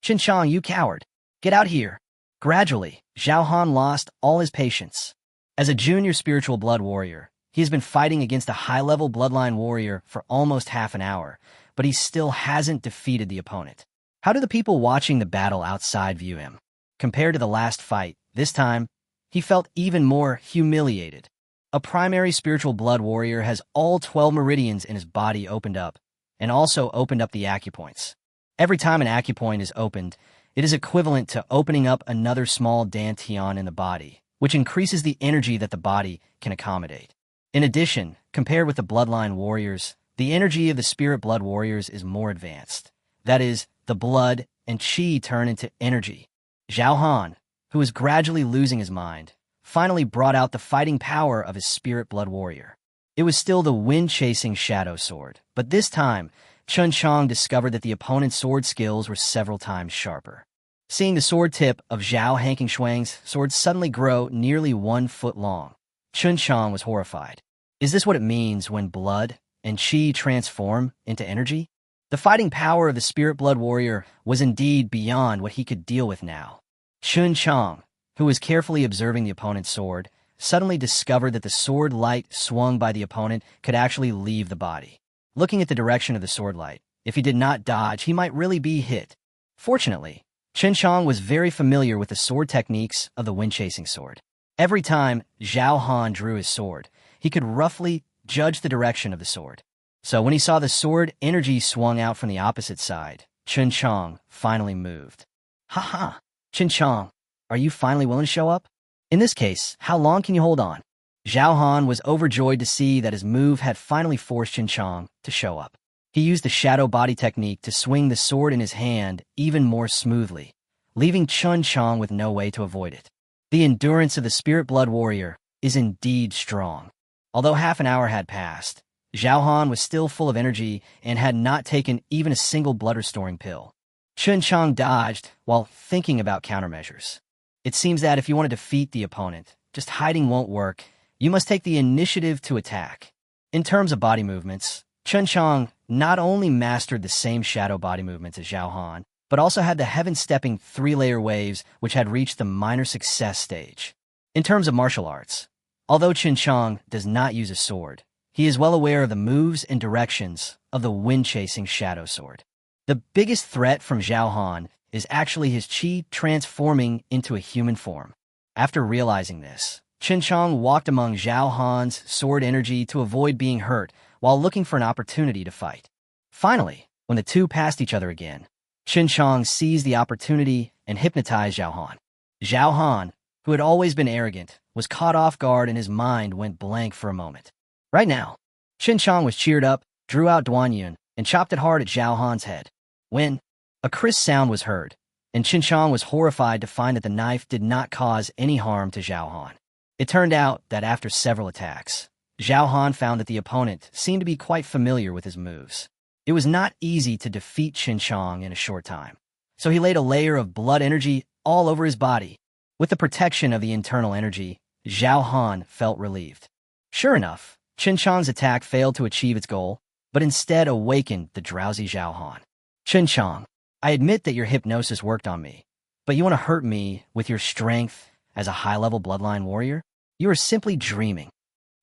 Chen Qiang, you coward! Get out here! Gradually, Zhao Han lost all his patience. As a junior spiritual blood warrior, he has been fighting against a high-level bloodline warrior for almost half an hour, but he still hasn't defeated the opponent. How do the people watching the battle outside view him? Compared to the last fight, this time, he felt even more humiliated. A primary spiritual blood warrior has all 12 meridians in his body opened up, and also opened up the acupoints. Every time an acupoint is opened, it is equivalent to opening up another small dantian in the body, which increases the energy that the body can accommodate. In addition, compared with the bloodline warriors, the energy of the spirit blood warriors is more advanced. That is, the blood and qi turn into energy. Zhao Han, who was gradually losing his mind, finally brought out the fighting power of his spirit blood warrior. It was still the wind-chasing shadow sword, but this time, Chen Qiang discovered that the opponent's sword skills were several times sharper. Seeing the sword tip of Zhao Hankingxuang's sword suddenly grow nearly 1 foot long, Chen Qiang was horrified. Is this what it means when blood and qi transform into energy? The fighting power of the spirit blood warrior was indeed beyond what he could deal with now. Chen Qiang, who was carefully observing the opponent's sword, suddenly discovered that the sword light swung by the opponent could actually leave the body. Looking at the direction of the sword light, if he did not dodge, he might really be hit. Fortunately, Chen Qiang was very familiar with the sword techniques of the wind-chasing sword. Every time Zhao Han drew his sword, he could roughly judge the direction of the sword. So when he saw the sword energy swung out from the opposite side, Chen Qiang finally moved. Ha! Chen Qiang, are you finally willing to show up? In this case, how long can you hold on? Zhao Han was overjoyed to see that his move had finally forced Chen Qiang to show up. He used the shadow body technique to swing the sword in his hand even more smoothly, leaving Chen Qiang with no way to avoid it. The endurance of the spirit blood warrior is indeed strong. Although half an hour had passed, Zhao Han was still full of energy and had not taken even a single blood-restoring pill. Chen Qiang dodged while thinking about countermeasures. It seems that if you want to defeat the opponent, just hiding won't work. You must take the initiative to attack. In terms of body movements, Chen Qiang not only mastered the same shadow body movements as Zhao Han, but also had the heaven-stepping 3-layer waves which had reached the minor success stage. In terms of martial arts, although Chen Qiang does not use a sword, he is well aware of the moves and directions of the wind-chasing shadow sword. The biggest threat from Zhao Han is actually his qi transforming into a human form. After realizing this, Chen Qiang walked among Zhao Han's sword energy to avoid being hurt while looking for an opportunity to fight. Finally, when the two passed each other again, Chen Qiang seized the opportunity and hypnotized Zhao Han. Zhao Han, who had always been arrogant, was caught off guard and his mind went blank for a moment. Right now, Chen Qiang was cheered up, drew out Duanyun, and chopped it hard at Zhao Han's head. When a crisp sound was heard, and Chen Qiang was horrified to find that the knife did not cause any harm to Zhao Han. It turned out that after several attacks, Zhao Han found that the opponent seemed to be quite familiar with his moves. It was not easy to defeat Chen Qiang in a short time, so he laid a layer of blood energy all over his body. With the protection of the internal energy, Zhao Han felt relieved. Sure enough, Chen Qiang's attack failed to achieve its goal, but instead awakened the drowsy Zhao Han. Chen Qiang, I admit that your hypnosis worked on me, but you want to hurt me with your strength as a high-level bloodline warrior? You are simply dreaming.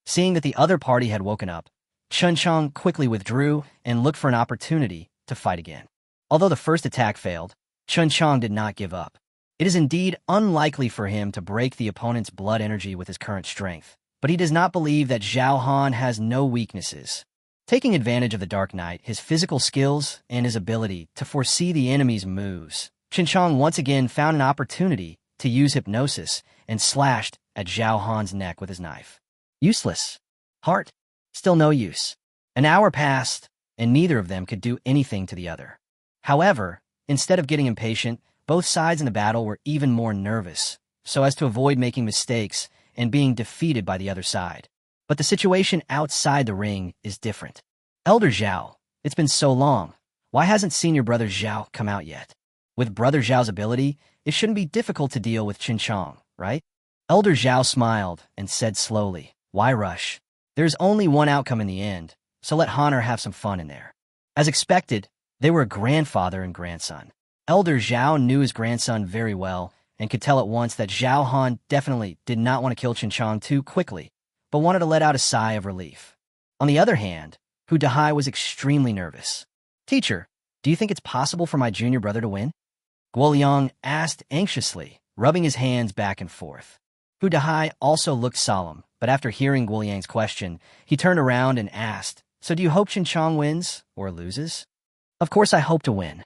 Seeing that the other party had woken up, Chen Qiang quickly withdrew and looked for an opportunity to fight again. Although the first attack failed, Chen Qiang did not give up. It is indeed unlikely for him to break the opponent's blood energy with his current strength, but he does not believe that Zhao Han has no weaknesses. Taking advantage of the Dark Knight, his physical skills, and his ability to foresee the enemy's moves, Chen Qiang once again found an opportunity to use hypnosis and slashed at Zhao Han's neck with his knife. Useless. Heart. Still no use. An hour passed, and neither of them could do anything to the other. However, instead of getting impatient, both sides in the battle were even more nervous, so as to avoid making mistakes and being defeated by the other side. But the situation outside the ring is different. Elder Zhao, it's been so long. Why hasn't senior brother Zhao come out yet? With brother Zhao's ability, it shouldn't be difficult to deal with Chen Qiang, right? Elder Zhao smiled and said slowly, why rush? There's only one outcome in the end, so let Honor have some fun in there. As expected, they were a grandfather and grandson. Elder Zhao knew his grandson very well and could tell at once that Zhao Han definitely did not want to kill Chen Qiang too quickly, but wanted to let out a sigh of relief. On the other hand, Hu Dahai was extremely nervous. Teacher, do you think it's possible for my junior brother to win? Guoliang asked anxiously, rubbing his hands back and forth. Hu Dahai also looked solemn, but after hearing Guoliang's question, he turned around and asked, so do you hope Chen Qiang wins or loses? Of course I hope to win.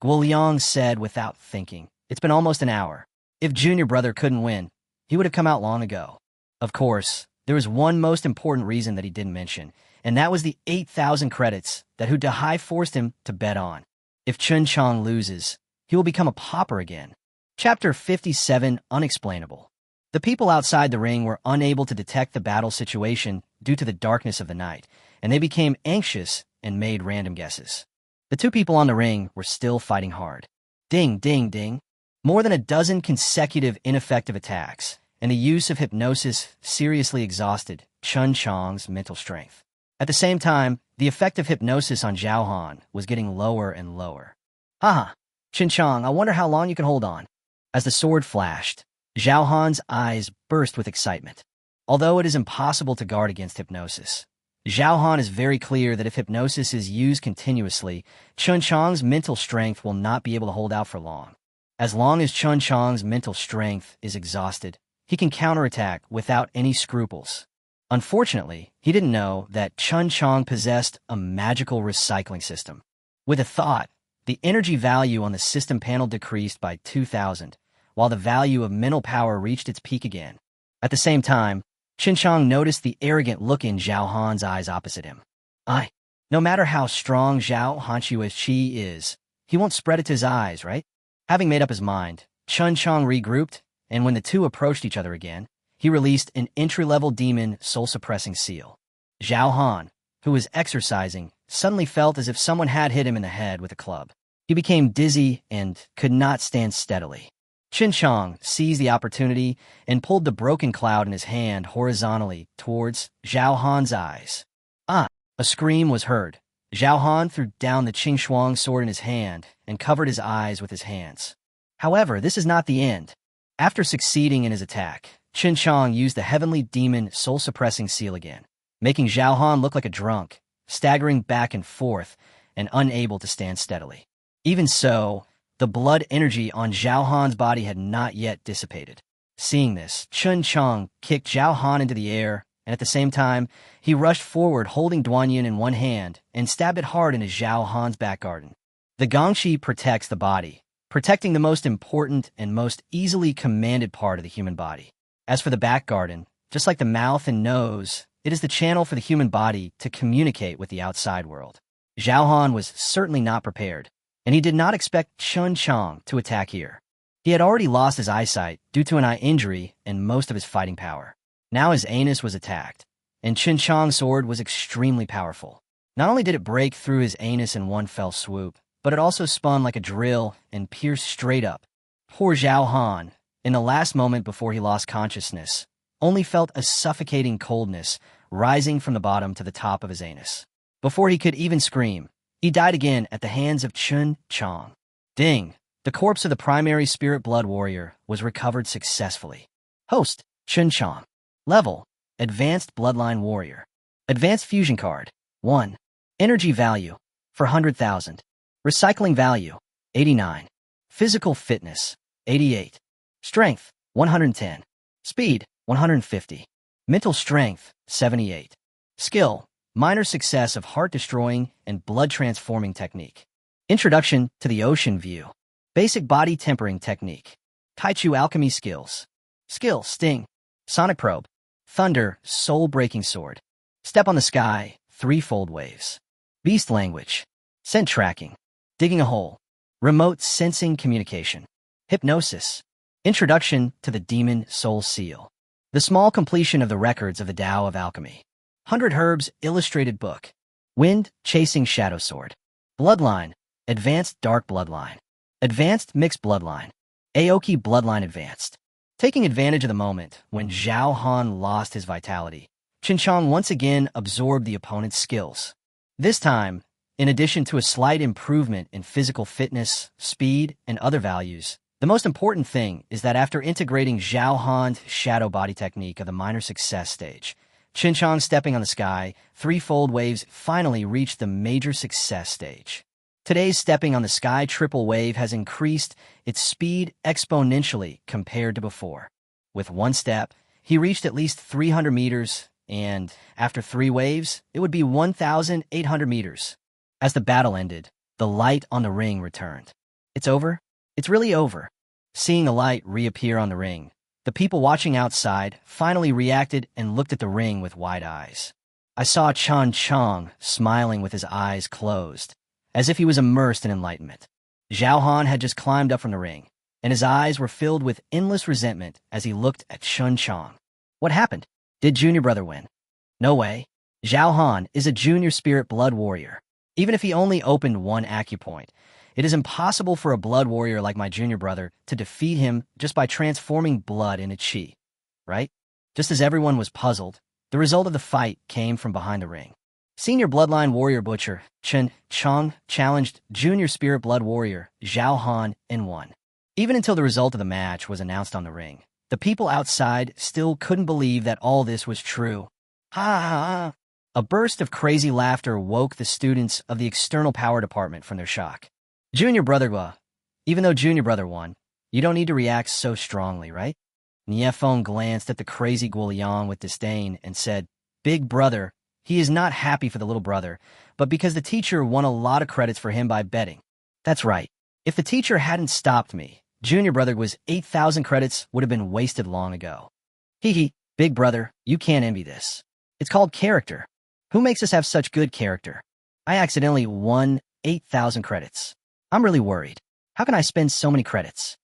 Guoliang said without thinking. It's been almost an hour. If junior brother couldn't win, he would have come out long ago. Of course, there was one most important reason that he didn't mention, and that was the 8,000 credits that Hu Dahai forced him to bet on. If Chen Qiang loses, he will become a pauper again. Chapter 57, Unexplainable. The people outside the ring were unable to detect the battle situation due to the darkness of the night, and they became anxious and made random guesses. The two people on the ring were still fighting hard. Ding, ding, ding. More than a dozen consecutive ineffective attacks, and the use of hypnosis seriously exhausted Chen Qiang's mental strength. At the same time, the effect of hypnosis on Zhao Han was getting lower and lower. Haha, Chen Qiang, I wonder how long you can hold on. As the sword flashed, Zhao Han's eyes burst with excitement. Although it is impossible to guard against hypnosis, Zhao Han is very clear that if hypnosis is used continuously, Chen Qiang's mental strength will not be able to hold out for long. As long as Chen Qiang's mental strength is exhausted, he can counterattack without any scruples. Unfortunately, he didn't know that Chen Qiang possessed a magical recycling system. With a thought, the energy value on the system panel decreased by 2,000, while the value of mental power reached its peak again. At the same time, Chen Qiang noticed the arrogant look in Zhao Han's eyes opposite him. No matter how strong Zhao Hanchua's chi is, he won't spread it to his eyes, right? Having made up his mind, Chen Qiang regrouped, and when the two approached each other again, he released an entry-level demon soul-suppressing seal. Zhao Han, who was exercising, suddenly felt as if someone had hit him in the head with a club. He became dizzy and could not stand steadily. Chen Qiang seized the opportunity and pulled the broken cloud in his hand horizontally towards Zhao Han's eyes. A scream was heard. Zhao Han threw down the Qing Shuang sword in his hand and covered his eyes with his hands. However, this is not the end. After succeeding in his attack, Chen Qiang used the heavenly demon soul-suppressing seal again, making Zhao Han look like a drunk, staggering back and forth and unable to stand steadily. Even so, the blood energy on Zhao Han's body had not yet dissipated. Seeing this, Chen Qiang kicked Zhao Han into the air, and at the same time, he rushed forward holding Duanyin in one hand and stabbed it hard into Zhao Han's back garden. The gongqi protects the body, protecting the most important and most easily commanded part of the human body. As for the back garden, just like the mouth and nose, it is the channel for the human body to communicate with the outside world. Zhao Han was certainly not prepared, and he did not expect Chen Qiang to attack here. He had already lost his eyesight due to an eye injury and most of his fighting power. Now his anus was attacked, and Chen Qiang's sword was extremely powerful. Not only did it break through his anus in one fell swoop, but it also spun like a drill and pierced straight up. Poor Zhao Han, in the last moment before he lost consciousness, only felt a suffocating coldness rising from the bottom to the top of his anus. Before he could even scream, he died again at the hands of Chen Qiang. Ding! The corpse of the primary spirit blood warrior was recovered successfully. Host, Chen Qiang. Level, Advanced Bloodline Warrior. Advanced Fusion Card, 1. Energy Value, 400,000. Recycling Value, 89. Physical Fitness, 88. Strength, 110. Speed, 150. Mental Strength, 78. Skill, Minor Success of Heart-Destroying and Blood-Transforming Technique. Introduction to the Ocean View. Basic Body Tempering Technique. Taichu Alchemy Skills. Skill, Sting. Sonic Probe. Thunder, Soul-Breaking Sword. Step on the Sky, Threefold Waves. Beast Language. Scent Tracking. Digging a Hole. Remote Sensing Communication. Hypnosis. Introduction to the Demon Soul Seal. The small completion of the records of the Tao of Alchemy. 100 Herbs Illustrated Book. Wind Chasing Shadow Sword. Bloodline. Advanced Dark Bloodline. Advanced Mixed Bloodline. Aoki Bloodline Advanced. Taking advantage of the moment when Zhao Han lost his vitality, Chen Qiang once again absorbed the opponent's skills. This time, in addition to a slight improvement in physical fitness, speed, and other values, the most important thing is that after integrating Zhao Han's shadow body technique of the minor success stage, Chen Qiang stepping on the sky, threefold waves finally reached the major success stage. Today's stepping on the sky triple wave has increased its speed exponentially compared to before. With one step, he reached at least 300 meters, and after 3 waves, it would be 1,800 meters. As the battle ended, the light on the ring returned. It's over? It's really over. Seeing the light reappear on the ring, the people watching outside finally reacted and looked at the ring with wide eyes. I saw Chen Qiang smiling with his eyes closed, as if he was immersed in enlightenment. Zhao Han had just climbed up from the ring, and his eyes were filled with endless resentment as he looked at Chen Qiang. What happened? Did Junior Brother win? No way. Zhao Han is a junior spirit blood warrior. Even if he only opened one acupoint, it is impossible for a blood warrior like my junior brother to defeat him just by transforming blood into qi, right? Just as everyone was puzzled, the result of the fight came from behind the ring. Senior Bloodline Warrior Butcher Chen Qiang challenged Junior Spirit Blood Warrior Zhao Han and won. Even until the result of the match was announced on the ring, the people outside still couldn't believe that all this was true. Ha ha ha! A burst of crazy laughter woke the students of the External Power Department from their shock. Junior Brother, even though Junior Brother won, you don't need to react so strongly, right? Niefeng glanced at the crazy Guoliang with disdain and said, Big Brother, he is not happy for the little brother, but because the teacher won a lot of credits for him by betting. That's right. If the teacher hadn't stopped me, Junior Brother was 8,000 credits would have been wasted long ago. Hee hee, Big Brother, you can't envy this. It's called character. Who makes us have such good character? I accidentally won 8,000 credits. I'm really worried. How can I spend so many credits?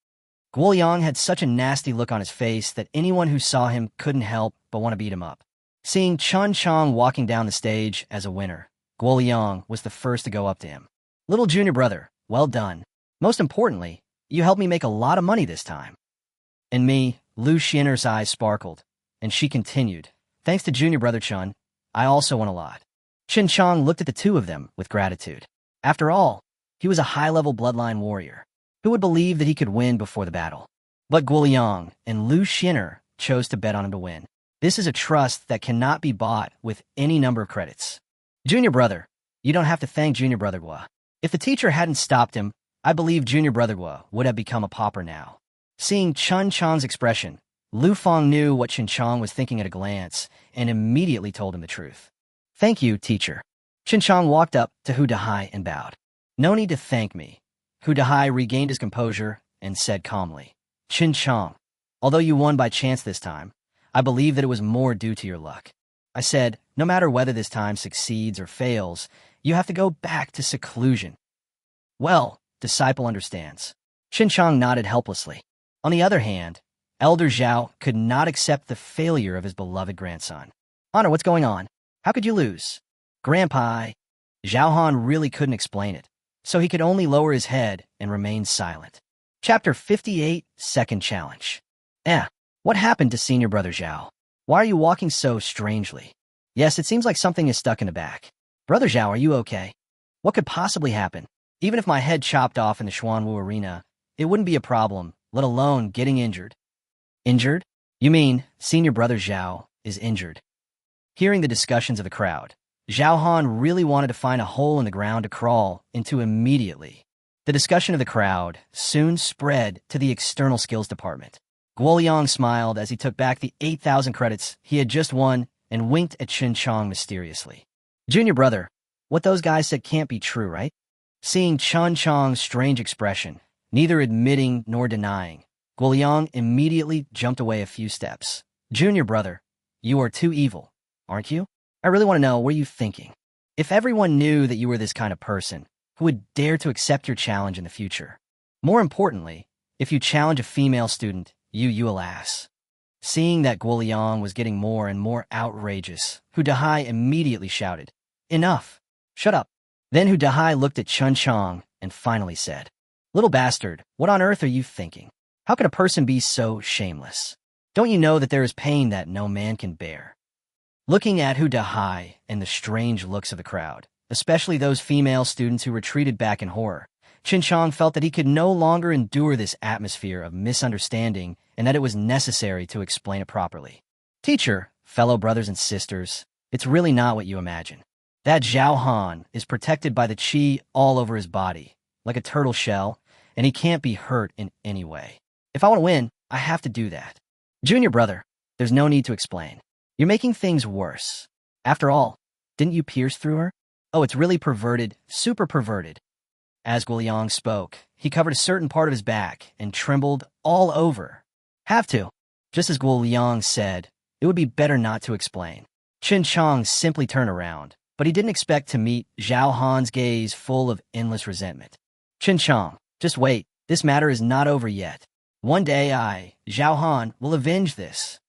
Guoliang had such a nasty look on his face that anyone who saw him couldn't help but want to beat him up. Seeing Chen Qiang walking down the stage as a winner, Guoliang was the first to go up to him. Little Junior Brother, well done. Most importantly, you helped me make a lot of money this time. And me, Lu Xin'er's eyes sparkled, and she continued, Thanks to Junior Brother Chen, I also won a lot. Chen Qiang looked at the two of them with gratitude. After all, he was a high-level bloodline warrior. Who would believe that he could win before the battle? But Guoliang and Lu Xin'er chose to bet on him to win. This is a trust that cannot be bought with any number of credits. Junior Brother, you don't have to thank Junior Brother Gua. If the teacher hadn't stopped him, I believe Junior Brother Gua would have become a pauper now. Seeing Chen Qiang's expression, Lu Feng knew what Chen Qiang was thinking at a glance and immediately told him the truth. Thank you, teacher. Chen Qiang walked up to Hu Dahai and bowed. No need to thank me. Hu Dahai regained his composure and said calmly, Chen Qiang, although you won by chance this time, I believe that it was more due to your luck. I said, no matter whether this time succeeds or fails, you have to go back to seclusion. Well, disciple understands. Chen Qiang nodded helplessly. On the other hand, Elder Zhao could not accept the failure of his beloved grandson. Honor, what's going on? How could you lose? Grandpa, Zhao Han really couldn't explain it, so he could only lower his head and remain silent. Chapter 58, Second Challenge. What happened to Senior Brother Zhao? Why are you walking so strangely? Yes, it seems like something is stuck in the back. Brother Zhao, are you okay? What could possibly happen? Even if my head chopped off in the Xuanwu arena, it wouldn't be a problem, let alone getting injured. Injured? You mean, senior brother Zhao is injured. Hearing the discussions of the crowd, Zhao Han really wanted to find a hole in the ground to crawl into immediately. The discussion of the crowd soon spread to the external skills department. Guoliang smiled as he took back the 8,000 credits he had just won and winked at Chen Qiang mysteriously. Junior brother, what those guys said can't be true, right? Seeing Chen Qiang's strange expression, neither admitting nor denying, Guoliang immediately jumped away a few steps. Junior brother, you are too evil, aren't you? I really want to know, what are you thinking? If everyone knew that you were this kind of person, who would dare to accept your challenge in the future? More importantly, if you challenge a female student, you alas. Seeing that Guoliang was getting more and more outrageous, Hu Dahai immediately shouted, Enough! Shut up! Then Hu Dahai looked at Chen Qiang and finally said, Little bastard, what on earth are you thinking? How can a person be so shameless? Don't you know that there is pain that no man can bear? Looking at Hu Dahai and the strange looks of the crowd, especially those female students who retreated back in horror, Chen Qiang felt that he could no longer endure this atmosphere of misunderstanding and that it was necessary to explain it properly. Teacher, fellow brothers and sisters, it's really not what you imagine. That Zhao Han is protected by the qi all over his body, like a turtle shell, and he can't be hurt in any way. If I want to win, I have to do that. Junior brother, there's no need to explain. You're making things worse. After all, didn't you pierce through her? Oh, it's really perverted, super perverted. As Guoliang spoke, he covered a certain part of his back and trembled all over. Have to. Just as Guoliang said, it would be better not to explain. Chen Qiang simply turned around, but he didn't expect to meet Zhao Han's gaze full of endless resentment. Chen Qiang, just wait, this matter is not over yet. One day Zhao Han, will avenge this.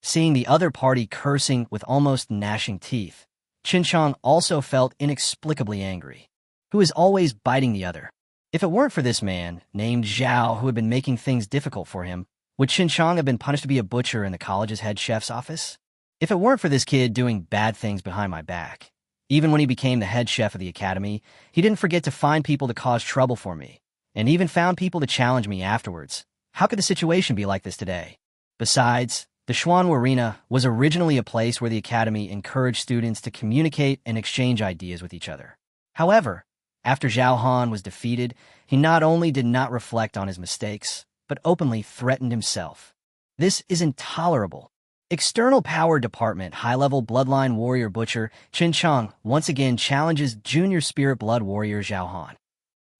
Seeing the other party cursing with almost gnashing teeth, Chen Qiang also felt inexplicably angry. Who is always biting the other? If it weren't for this man, named Zhao, who had been making things difficult for him, would Chen Qiang have been punished to be a butcher in the college's head chef's office? If it weren't for this kid doing bad things behind my back, even when he became the head chef of the academy, he didn't forget to find people to cause trouble for me, and even found people to challenge me afterwards. How could the situation be like this today? Besides, the Xuanwu Arena was originally a place where the academy encouraged students to communicate and exchange ideas with each other. However, after Zhao Han was defeated, he not only did not reflect on his mistakes, but openly threatened himself. This is intolerable. External Power Department high-level bloodline warrior butcher Chen Qiang once again challenges junior spirit blood warrior Zhao Han.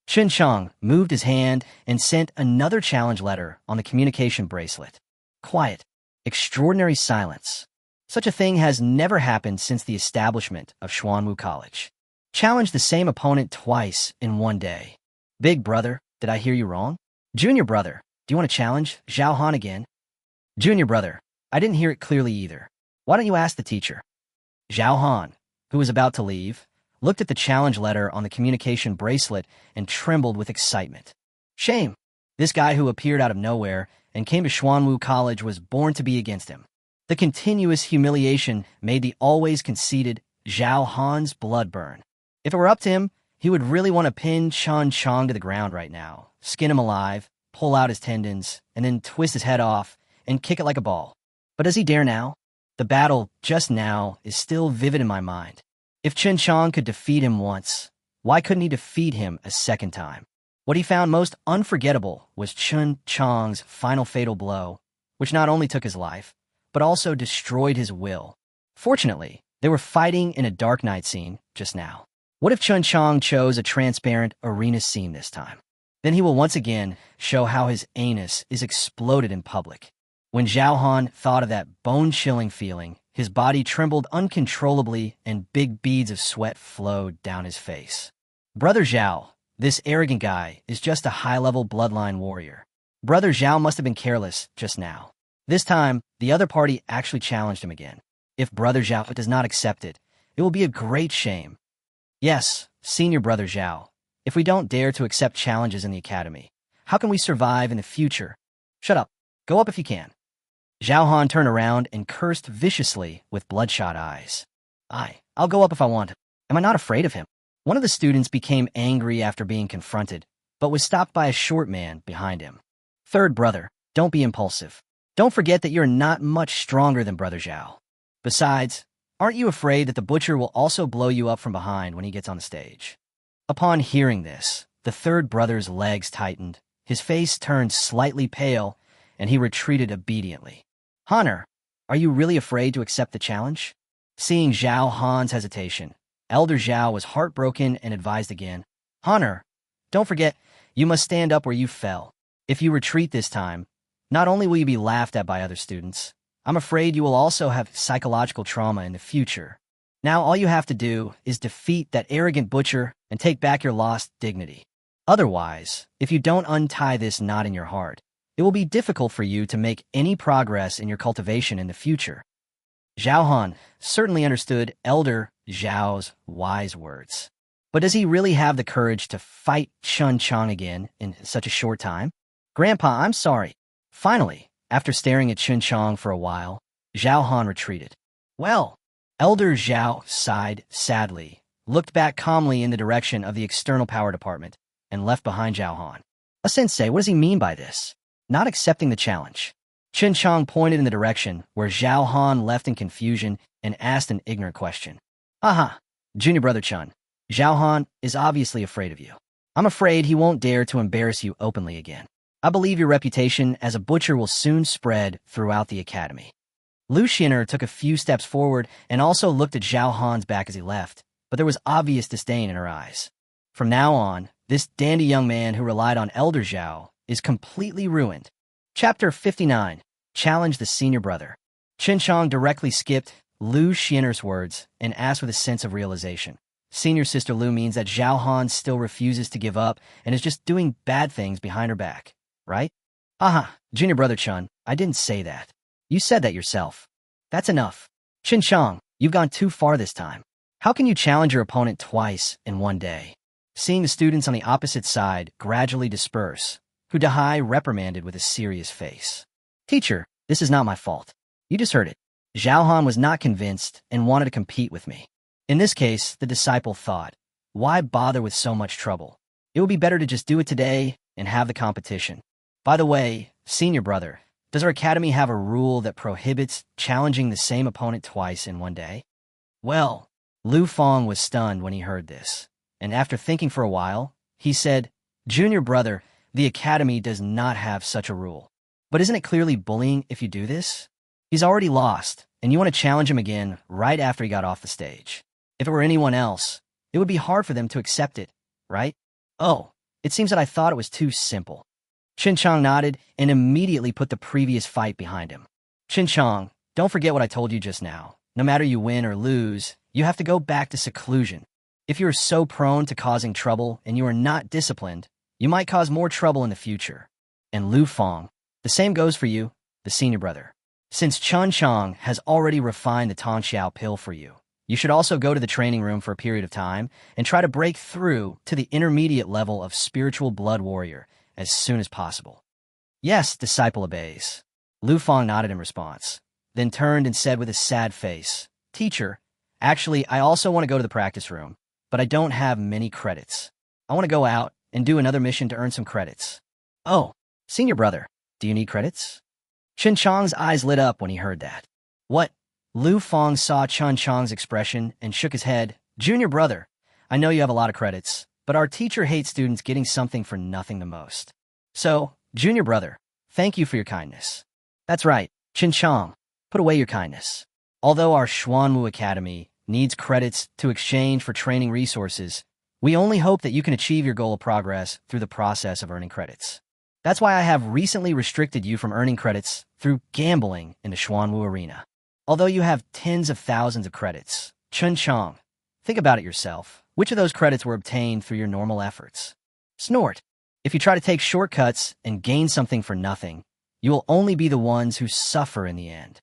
Chen Qiang moved his hand and sent another challenge letter on the communication bracelet. Quiet. Extraordinary silence. Such a thing has never happened since the establishment of Xuanwu College. Challenge the same opponent twice in one day. Big brother, did I hear you wrong? Junior brother, do you want to challenge Zhao Han again? Junior brother, I didn't hear it clearly either. Why don't you ask the teacher? Zhao Han, who was about to leave, looked at the challenge letter on the communication bracelet and trembled with excitement. Shame. This guy who appeared out of nowhere and came to Xuanwu College was born to be against him. The continuous humiliation made the always conceited Zhao Han's blood burn. If it were up to him, he would really want to pin Chen Qiang to the ground right now, skin him alive, pull out his tendons, and then twist his head off and kick it like a ball. But does he dare now? The battle just now is still vivid in my mind. If Chen Qiang could defeat him once, why couldn't he defeat him a second time? What he found most unforgettable was Chen Qiang's final fatal blow, which not only took his life, but also destroyed his will. Fortunately, they were fighting in a dark night scene just now. What if Chen Qiang chose a transparent arena scene this time? Then he will once again show how his anus is exploded in public. When Zhao Han thought of that bone-chilling feeling, his body trembled uncontrollably and big beads of sweat flowed down his face. Brother Zhao, this arrogant guy, is just a high-level bloodline warrior. Brother Zhao must have been careless just now. This time, the other party actually challenged him again. If Brother Zhao does not accept it, it will be a great shame. Yes, Senior Brother Zhao, if we don't dare to accept challenges in the academy, how can we survive in the future? Shut up. Go up if you can. Zhao Han turned around and cursed viciously with bloodshot eyes. I'll go up if I want. Am I not afraid of him? One of the students became angry after being confronted, but was stopped by a short man behind him. Third brother, don't be impulsive. Don't forget that you're not much stronger than Brother Zhao. Besides, aren't you afraid that the butcher will also blow you up from behind when he gets on the stage? Upon hearing this, the third brother's legs tightened, his face turned slightly pale, and he retreated obediently. Honor, are you really afraid to accept the challenge? Seeing Zhao Han's hesitation, Elder Zhao was heartbroken and advised again, Honor, don't forget, you must stand up where you fell. If you retreat this time, not only will you be laughed at by other students, I'm afraid you will also have psychological trauma in the future. Now all you have to do is defeat that arrogant butcher and take back your lost dignity. Otherwise, if you don't untie this knot in your heart, it will be difficult for you to make any progress in your cultivation in the future. Zhao Han certainly understood Elder Zhao's wise words. But does he really have the courage to fight Chen Qiang again in such a short time? Grandpa, I'm sorry. Finally, after staring at Chen Qiang for a while, Zhao Han retreated. Well, Elder Zhao sighed sadly, looked back calmly in the direction of the external power department, and left behind Zhao Han. A sensei, what does he mean by this? Not accepting the challenge. Chen Qiang pointed in the direction where Zhao Han left in confusion and asked an ignorant question. Aha, junior brother Chen, Zhao Han is obviously afraid of you. I'm afraid he won't dare to embarrass you openly again. I believe your reputation as a butcher will soon spread throughout the academy. Lu Xin'er took a few steps forward and also looked at Zhao Han's back as he left, but there was obvious disdain in her eyes. From now on, this dandy young man who relied on Elder Zhao is completely ruined. Chapter 59. Challenge the Senior Brother. Chen Qiang directly skipped Lu Xin'er's words and asked with a sense of realization. Senior Sister Lu means that Zhao Han still refuses to give up and is just doing bad things behind her back, right? Aha, Junior Brother Chen, I didn't say that. You said that yourself. That's enough. Chen Qiang, you've gone too far this time. How can you challenge your opponent twice in one day? Seeing the students on the opposite side gradually disperse, Hu Dahai reprimanded with a serious face. Teacher, this is not my fault. You just heard it. Zhao Han was not convinced and wanted to compete with me. In this case, the disciple thought, why bother with so much trouble? It would be better to just do it today and have the competition. By the way, senior brother, does our academy have a rule that prohibits challenging the same opponent twice in one day? Well, Lu Fong was stunned when he heard this, and after thinking for a while, he said, Junior brother, the academy does not have such a rule. But isn't it clearly bullying if you do this? He's already lost, and you want to challenge him again right after he got off the stage. If it were anyone else, it would be hard for them to accept it, right? Oh, it seems that I thought it was too simple. Chen Qiang nodded and immediately put the previous fight behind him. Chen Qiang, don't forget what I told you just now. No matter you win or lose, you have to go back to seclusion. If you are so prone to causing trouble and you are not disciplined, you might cause more trouble in the future. And Lu Fong, the same goes for you, the senior brother. Since Chen Qiang has already refined the Tongxiao pill for you, you should also go to the training room for a period of time and try to break through to the intermediate level of spiritual blood warrior as soon as possible. Yes, disciple obeys. Lu Fong nodded in response, then turned and said with a sad face, Teacher, actually, I also want to go to the practice room, but I don't have many credits. I want to go out and do another mission to earn some credits. Oh, senior brother, do you need credits? Chen Qiang's eyes lit up when he heard that. What? Lu Fong saw Chen Qiang's expression and shook his head. Junior brother, I know you have a lot of credits, but our teacher hates students getting something for nothing the most. So, junior brother, thank you for your kindness. That's right, Chen Qiang, put away your kindness. Although our Xuanwu Academy needs credits to exchange for training resources, we only hope that you can achieve your goal of progress through the process of earning credits. That's why I have recently restricted you from earning credits through gambling in the Xuanwu arena. Although you have tens of thousands of credits, Chen Qiang, think about it yourself. Which of those credits were obtained through your normal efforts? Snort. If you try to take shortcuts and gain something for nothing, you will only be the ones who suffer in the end.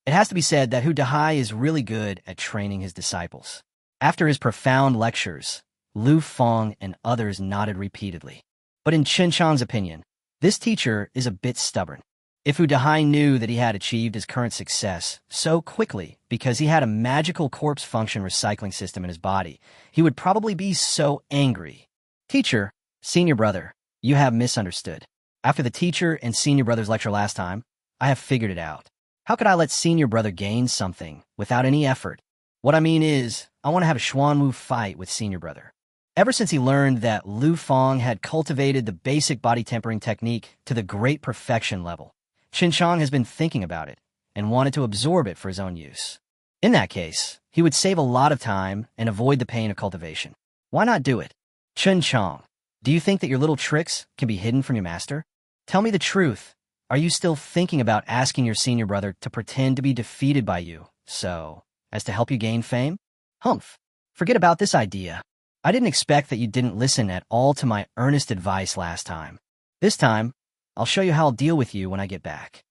It has to be said that Hu Dahai is really good at training his disciples. After his profound lectures, Lu Fong and others nodded repeatedly. But in Chen Qiang's opinion, this teacher is a bit stubborn. If Hu Dahai knew that he had achieved his current success so quickly because he had a magical corpse function recycling system in his body, he would probably be so angry. Teacher, senior brother, you have misunderstood. After the teacher and senior brother's lecture last time, I have figured it out. How could I let senior brother gain something without any effort? What I mean is, I want to have a Xuanwu fight with senior brother. Ever since he learned that Lu Fang had cultivated the basic body tempering technique to the great perfection level, Chen Qiang has been thinking about it and wanted to absorb it for his own use. In that case, he would save a lot of time and avoid the pain of cultivation. Why not do it? Chen Qiang, do you think that your little tricks can be hidden from your master? Tell me the truth. Are you still thinking about asking your senior brother to pretend to be defeated by you, so as to help you gain fame? Humph. Forget about this idea. I didn't expect that you didn't listen at all to my earnest advice last time. This time, I'll show you how I'll deal with you when I get back.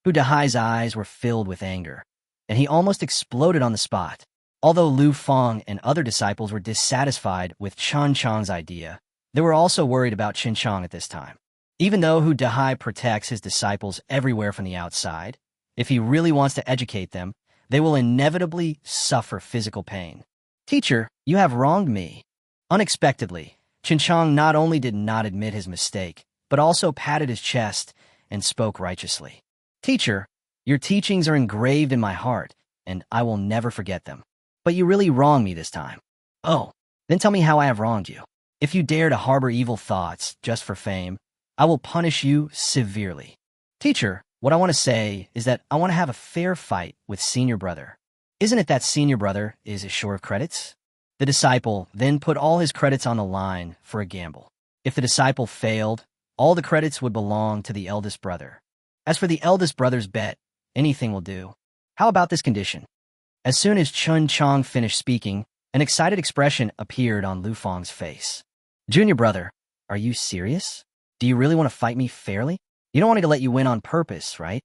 Hu Dahai's eyes were filled with anger, and he almost exploded on the spot. Although Lu Fang and other disciples were dissatisfied with Chen Qiang's idea, they were also worried about Chen Qiang at this time. Even though Hu Dahai protects his disciples everywhere from the outside, if he really wants to educate them, they will inevitably suffer physical pain. Teacher, you have wronged me. Unexpectedly, Chen Qiang not only did not admit his mistake, but also patted his chest and spoke righteously. Teacher, your teachings are engraved in my heart, and I will never forget them. But you really wronged me this time. Oh, then tell me how I have wronged you. If you dare to harbor evil thoughts just for fame, I will punish you severely. Teacher, what I want to say is that I want to have a fair fight with senior brother. Isn't it that senior brother is short of credits? The disciple then put all his credits on the line for a gamble. If the disciple failed, all the credits would belong to the eldest brother. As for the eldest brother's bet, anything will do. How about this condition? As soon as Chen Qiang finished speaking, an excited expression appeared on Lu Fang's face. Junior brother, are you serious? Do you really want to fight me fairly? You don't want me to let you win on purpose, right?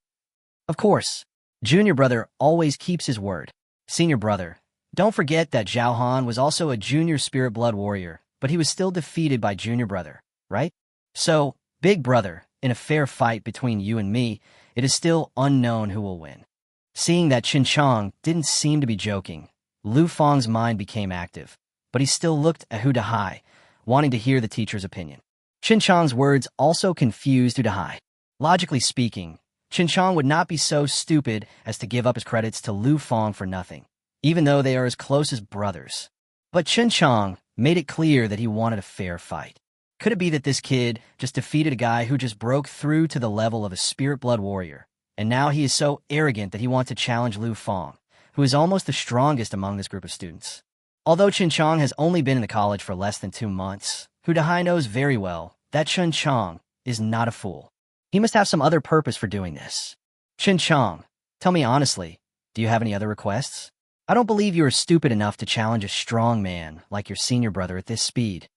Of course. Junior brother always keeps his word. Senior brother, don't forget that Zhao Han was also a junior spirit blood warrior, but he was still defeated by junior brother, right? So, big brother, in a fair fight between you and me, it is still unknown who will win. Seeing that Chen Qiang didn't seem to be joking, Lu Fang's mind became active, but he still looked at Hu Dahai, wanting to hear the teacher's opinion. Chen Qiang's words also confused Hu Dahai. Logically speaking, Chen Qiang would not be so stupid as to give up his credits to Lu Fang for nothing, even though they are as close as brothers. But Chen Qiang made it clear that he wanted a fair fight. Could it be that this kid just defeated a guy who just broke through to the level of a spirit blood warrior, and now he is so arrogant that he wants to challenge Lu Fang, who is almost the strongest among this group of students? Although Chen Qiang has only been in the college for less than 2 months, Hu Dahai knows very well that Chen Qiang is not a fool. He must have some other purpose for doing this. Chen Qiang, tell me honestly, do you have any other requests? I don't believe you are stupid enough to challenge a strong man like your senior brother at this speed.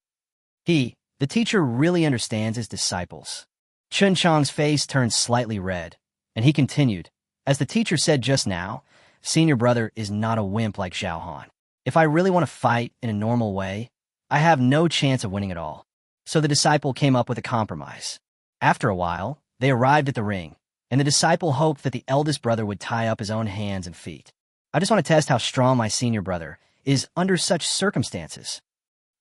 The teacher really understands his disciples. Chen Qiang's face turned slightly red, and he continued, as the teacher said just now, senior brother is not a wimp like Zhao Han. If I really want to fight in a normal way, I have no chance of winning at all. So the disciple came up with a compromise. After a while, they arrived at the ring, and the disciple hoped that the eldest brother would tie up his own hands and feet. I just want to test how strong my senior brother is under such circumstances.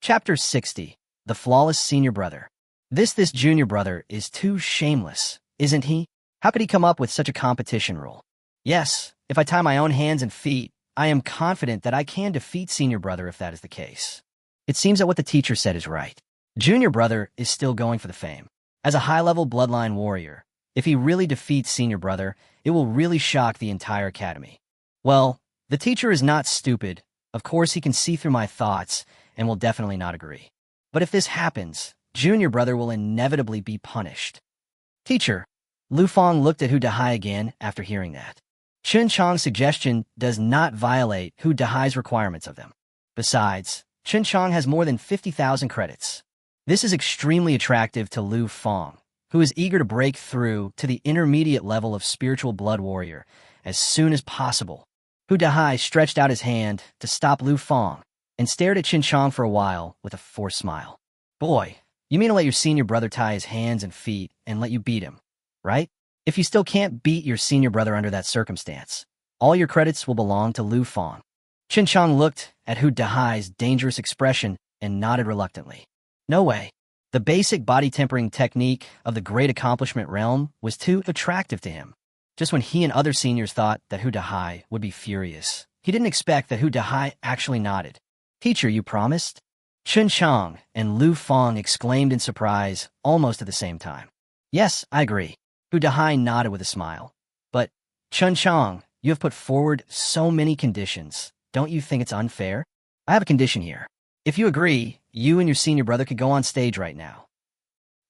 Chapter 60. The Flawless Senior Brother. This junior brother is too shameless, isn't he? How could he come up with such a competition rule? Yes, if I tie my own hands and feet, I am confident that I can defeat senior brother if that is the case. It seems that what the teacher said is right. Junior brother is still going for the fame. As a high-level bloodline warrior, if he really defeats senior brother, it will really shock the entire academy. Well, the teacher is not stupid. Of course, he can see through my thoughts and will definitely not agree. But if this happens, junior brother will inevitably be punished. Teacher, Lu Fang looked at Hu Dahai again after hearing that. Chen Qiang's suggestion does not violate Hu Dahai's requirements of them. Besides, Chen Qiang has more than 50,000 credits. This is extremely attractive to Lu Fang, who is eager to break through to the intermediate level of spiritual blood warrior as soon as possible. Hu Dahai stretched out his hand to stop Lu Fang and stared at Chen Qiang for a while with a forced smile. Boy, you mean to let your senior brother tie his hands and feet and let you beat him, right? If you still can't beat your senior brother under that circumstance, all your credits will belong to Lu Fang. Chen Qiang looked at Hu Dahai's dangerous expression and nodded reluctantly. No way. The basic body tempering technique of the great accomplishment realm was too attractive to him. Just when he and other seniors thought that Hu Dahai would be furious, he didn't expect that Hu Dahai actually nodded. Teacher, you promised? Chen Qiang and Lu Fang exclaimed in surprise almost at the same time. Yes, I agree. Hu Dahai nodded with a smile. But, Chen Qiang, you have put forward so many conditions. Don't you think it's unfair? I have a condition here. If you agree, you and your senior brother could go on stage right now.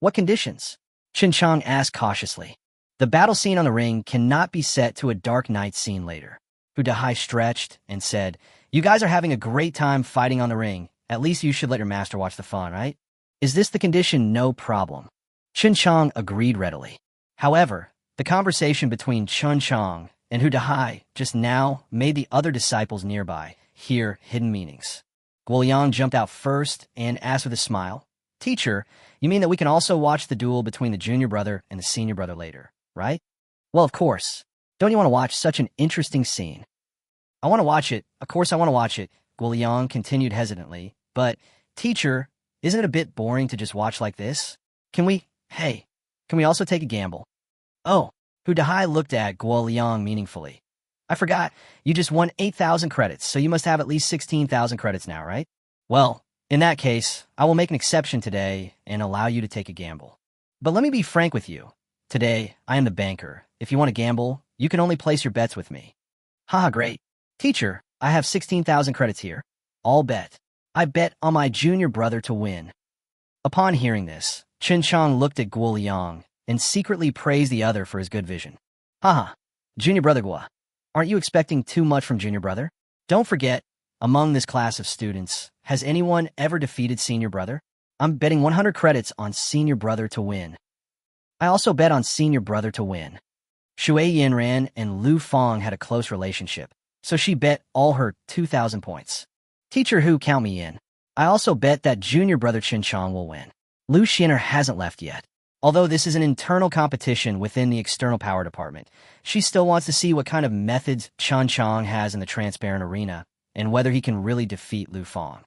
What conditions? Chen Qiang asked cautiously. The battle scene on the ring cannot be set to a dark night scene later. Hu Dahai stretched and said, You guys are having a great time fighting on the ring. At least you should let your master watch the fun, right? Is this the condition? No problem. Chen Qiang agreed readily. However, the conversation between Chen Qiang and Hu Dahai just now made the other disciples nearby hear hidden meanings. Guoliang jumped out first and asked with a smile, Teacher, you mean that we can also watch the duel between the junior brother and the senior brother later, right? Well, of course. Don't you want to watch such an interesting scene? I want to watch it. Of course I want to watch it, Guoliang continued hesitantly. But, teacher, isn't it a bit boring to just watch like this? Can we also take a gamble? Oh, Hu Dahai looked at Guoliang meaningfully. I forgot, you just won 8,000 credits, so you must have at least 16,000 credits now, right? Well, in that case, I will make an exception today and allow you to take a gamble. But let me be frank with you. Today, I am the banker. If you want to gamble, you can only place your bets with me. Haha, great. Teacher, I have 16,000 credits here. All bet. I bet on my junior brother to win. Upon hearing this, Chen Qiang looked at Guoliang and secretly praised the other for his good vision. Haha, junior brother Guo, aren't you expecting too much from junior brother? Don't forget, among this class of students, has anyone ever defeated senior brother? I'm betting 100 credits on senior brother to win. I also bet on senior brother to win. Shui Yanran and Lu Fang had a close relationship, so she bet all her 2,000 points. Teacher Hu, count me in. I also bet that junior brother Chen Qiang will win. Lu Xian'er hasn't left yet. Although this is an internal competition within the external power department, she still wants to see what kind of methods Chen Qiang has in the transparent arena and whether he can really defeat Lu Fang.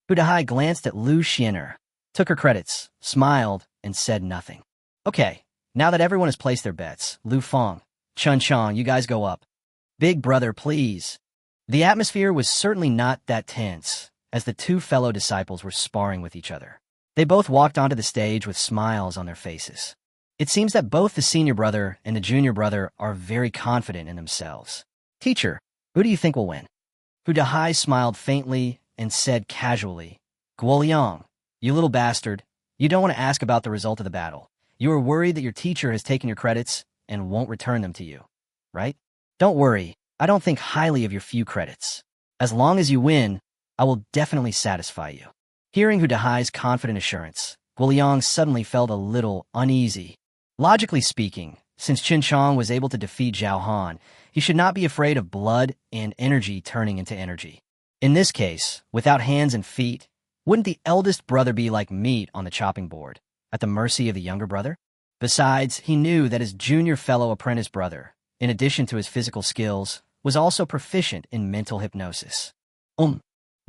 Hu Dahai glanced at Lu Xian'er, took her credits, smiled, and said nothing. Okay, now that everyone has placed their bets, Lu Fang, Chen Qiang, you guys go up. Big brother, please. The atmosphere was certainly not that tense, as the two fellow disciples were sparring with each other. They both walked onto the stage with smiles on their faces. It seems that both the senior brother and the junior brother are very confident in themselves. Teacher, who do you think will win? Hu Dahai smiled faintly and said casually, Guoliang, you little bastard, you don't want to ask about the result of the battle. You are worried that your teacher has taken your credits and won't return them to you, right? Don't worry. I don't think highly of your few credits. As long as you win, I will definitely satisfy you. Hearing Hu Dahai's confident assurance, Guoliang suddenly felt a little uneasy. Logically speaking, since Chen Qiang was able to defeat Zhao Han, he should not be afraid of blood and energy turning into energy. In this case, without hands and feet, wouldn't the eldest brother be like meat on the chopping board, at the mercy of the younger brother? Besides, he knew that his junior fellow apprentice brother, in addition to his physical skills, was also proficient in mental hypnosis.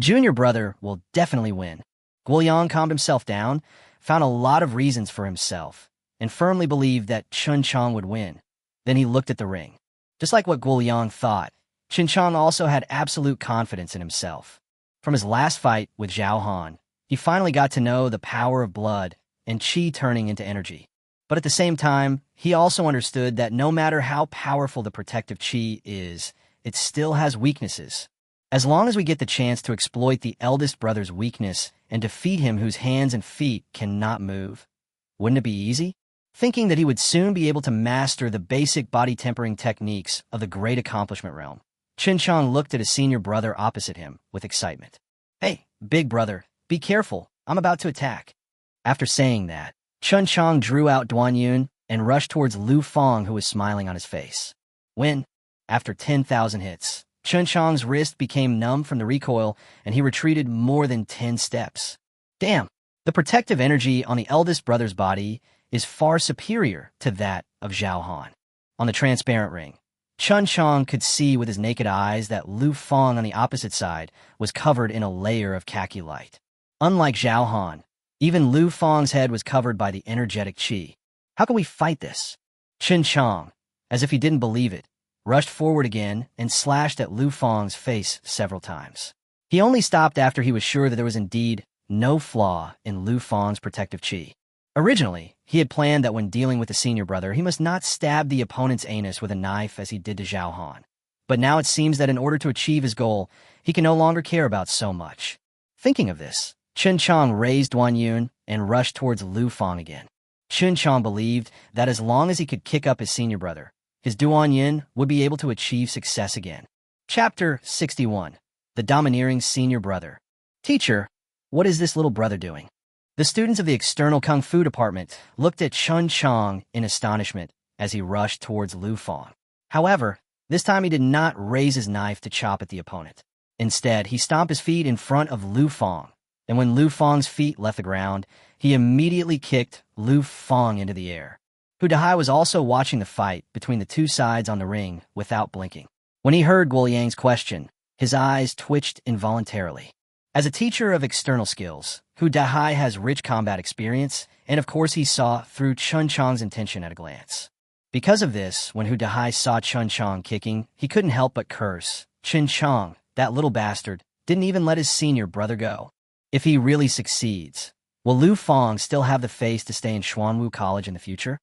Junior brother will definitely win. Guoliang calmed himself down, found a lot of reasons for himself, and firmly believed that Chen Qiang would win. Then he looked at the ring. Just like what Guoliang thought, Chen Qiang also had absolute confidence in himself. From his last fight with Zhao Han, he finally got to know the power of blood and qi turning into energy. But at the same time, he also understood that no matter how powerful the protective qi is, it still has weaknesses. As long as we get the chance to exploit the eldest brother's weakness and defeat him whose hands and feet cannot move, wouldn't it be easy? Thinking that he would soon be able to master the basic body tempering techniques of the great accomplishment realm, Chen Qiang looked at his senior brother opposite him with excitement. Hey, big brother, be careful, I'm about to attack. After saying that, Chen Qiang drew out Duan Yun and rushed towards Lu Fang, who was smiling on his face. When, after 10,000 hits, Chen Qiang's wrist became numb from the recoil and he retreated more than 10 steps. Damn, the protective energy on the eldest brother's body is far superior to that of Zhao Han. on the transparent ring. Chen Qiang could see with his naked eyes that Lu Fang on the opposite side was covered in a layer of khaki light. Unlike Zhao Han, even Lu Fang's head was covered by the energetic qi. How can we fight this? Chen Qiang, as if he didn't believe it, rushed forward again and slashed at Lu Fang's face several times. He only stopped after he was sure that there was indeed no flaw in Lu Fang's protective qi. Originally, he had planned that when dealing with the senior brother, he must not stab the opponent's anus with a knife as he did to Zhao Han. But now it seems that in order to achieve his goal, he can no longer care about so much. Thinking of this, Chen Qiang raised Duan Yun and rushed towards Lu Fang again. Chen Qiang believed that as long as he could kick up his senior brother, his Duan Yun would be able to achieve success again. Chapter 61. The Domineering Senior Brother. Teacher, what is this little brother doing? The students of the external Kung Fu department looked at Chen Qiang in astonishment as he rushed towards Lu Fang. However, this time he did not raise his knife to chop at the opponent. Instead, he stomped his feet in front of Lu Fang, and when Lu Fang's feet left the ground, he immediately kicked Lu Fang into the air. Hu Dahai was also watching the fight between the two sides on the ring without blinking. When he heard Guo Yang's question, his eyes twitched involuntarily. As a teacher of external skills, Hu Dahai has rich combat experience, and of course he saw through Chen Qiang's intention at a glance. Because of this, when Hu Dahai saw Chen Qiang kicking, he couldn't help but curse. Chen Qiang, that little bastard, didn't even let his senior brother go. If he really succeeds, will Lu Fang still have the face to stay in Xuanwu College in the future?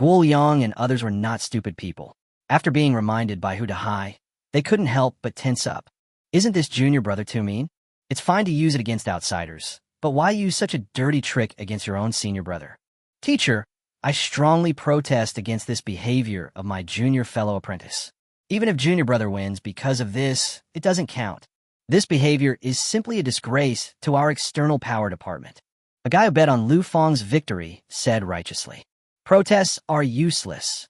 Guo Yang and others were not stupid people. After being reminded by Hu Dahai, they couldn't help but tense up. Isn't this junior brother too mean? It's fine to use it against outsiders, but why use such a dirty trick against your own senior brother? Teacher, I strongly protest against this behavior of my junior fellow apprentice. Even if junior brother wins because of this, it doesn't count. This behavior is simply a disgrace to our external power department. A guy who bet on Lu Fang's victory said righteously. Protests are useless.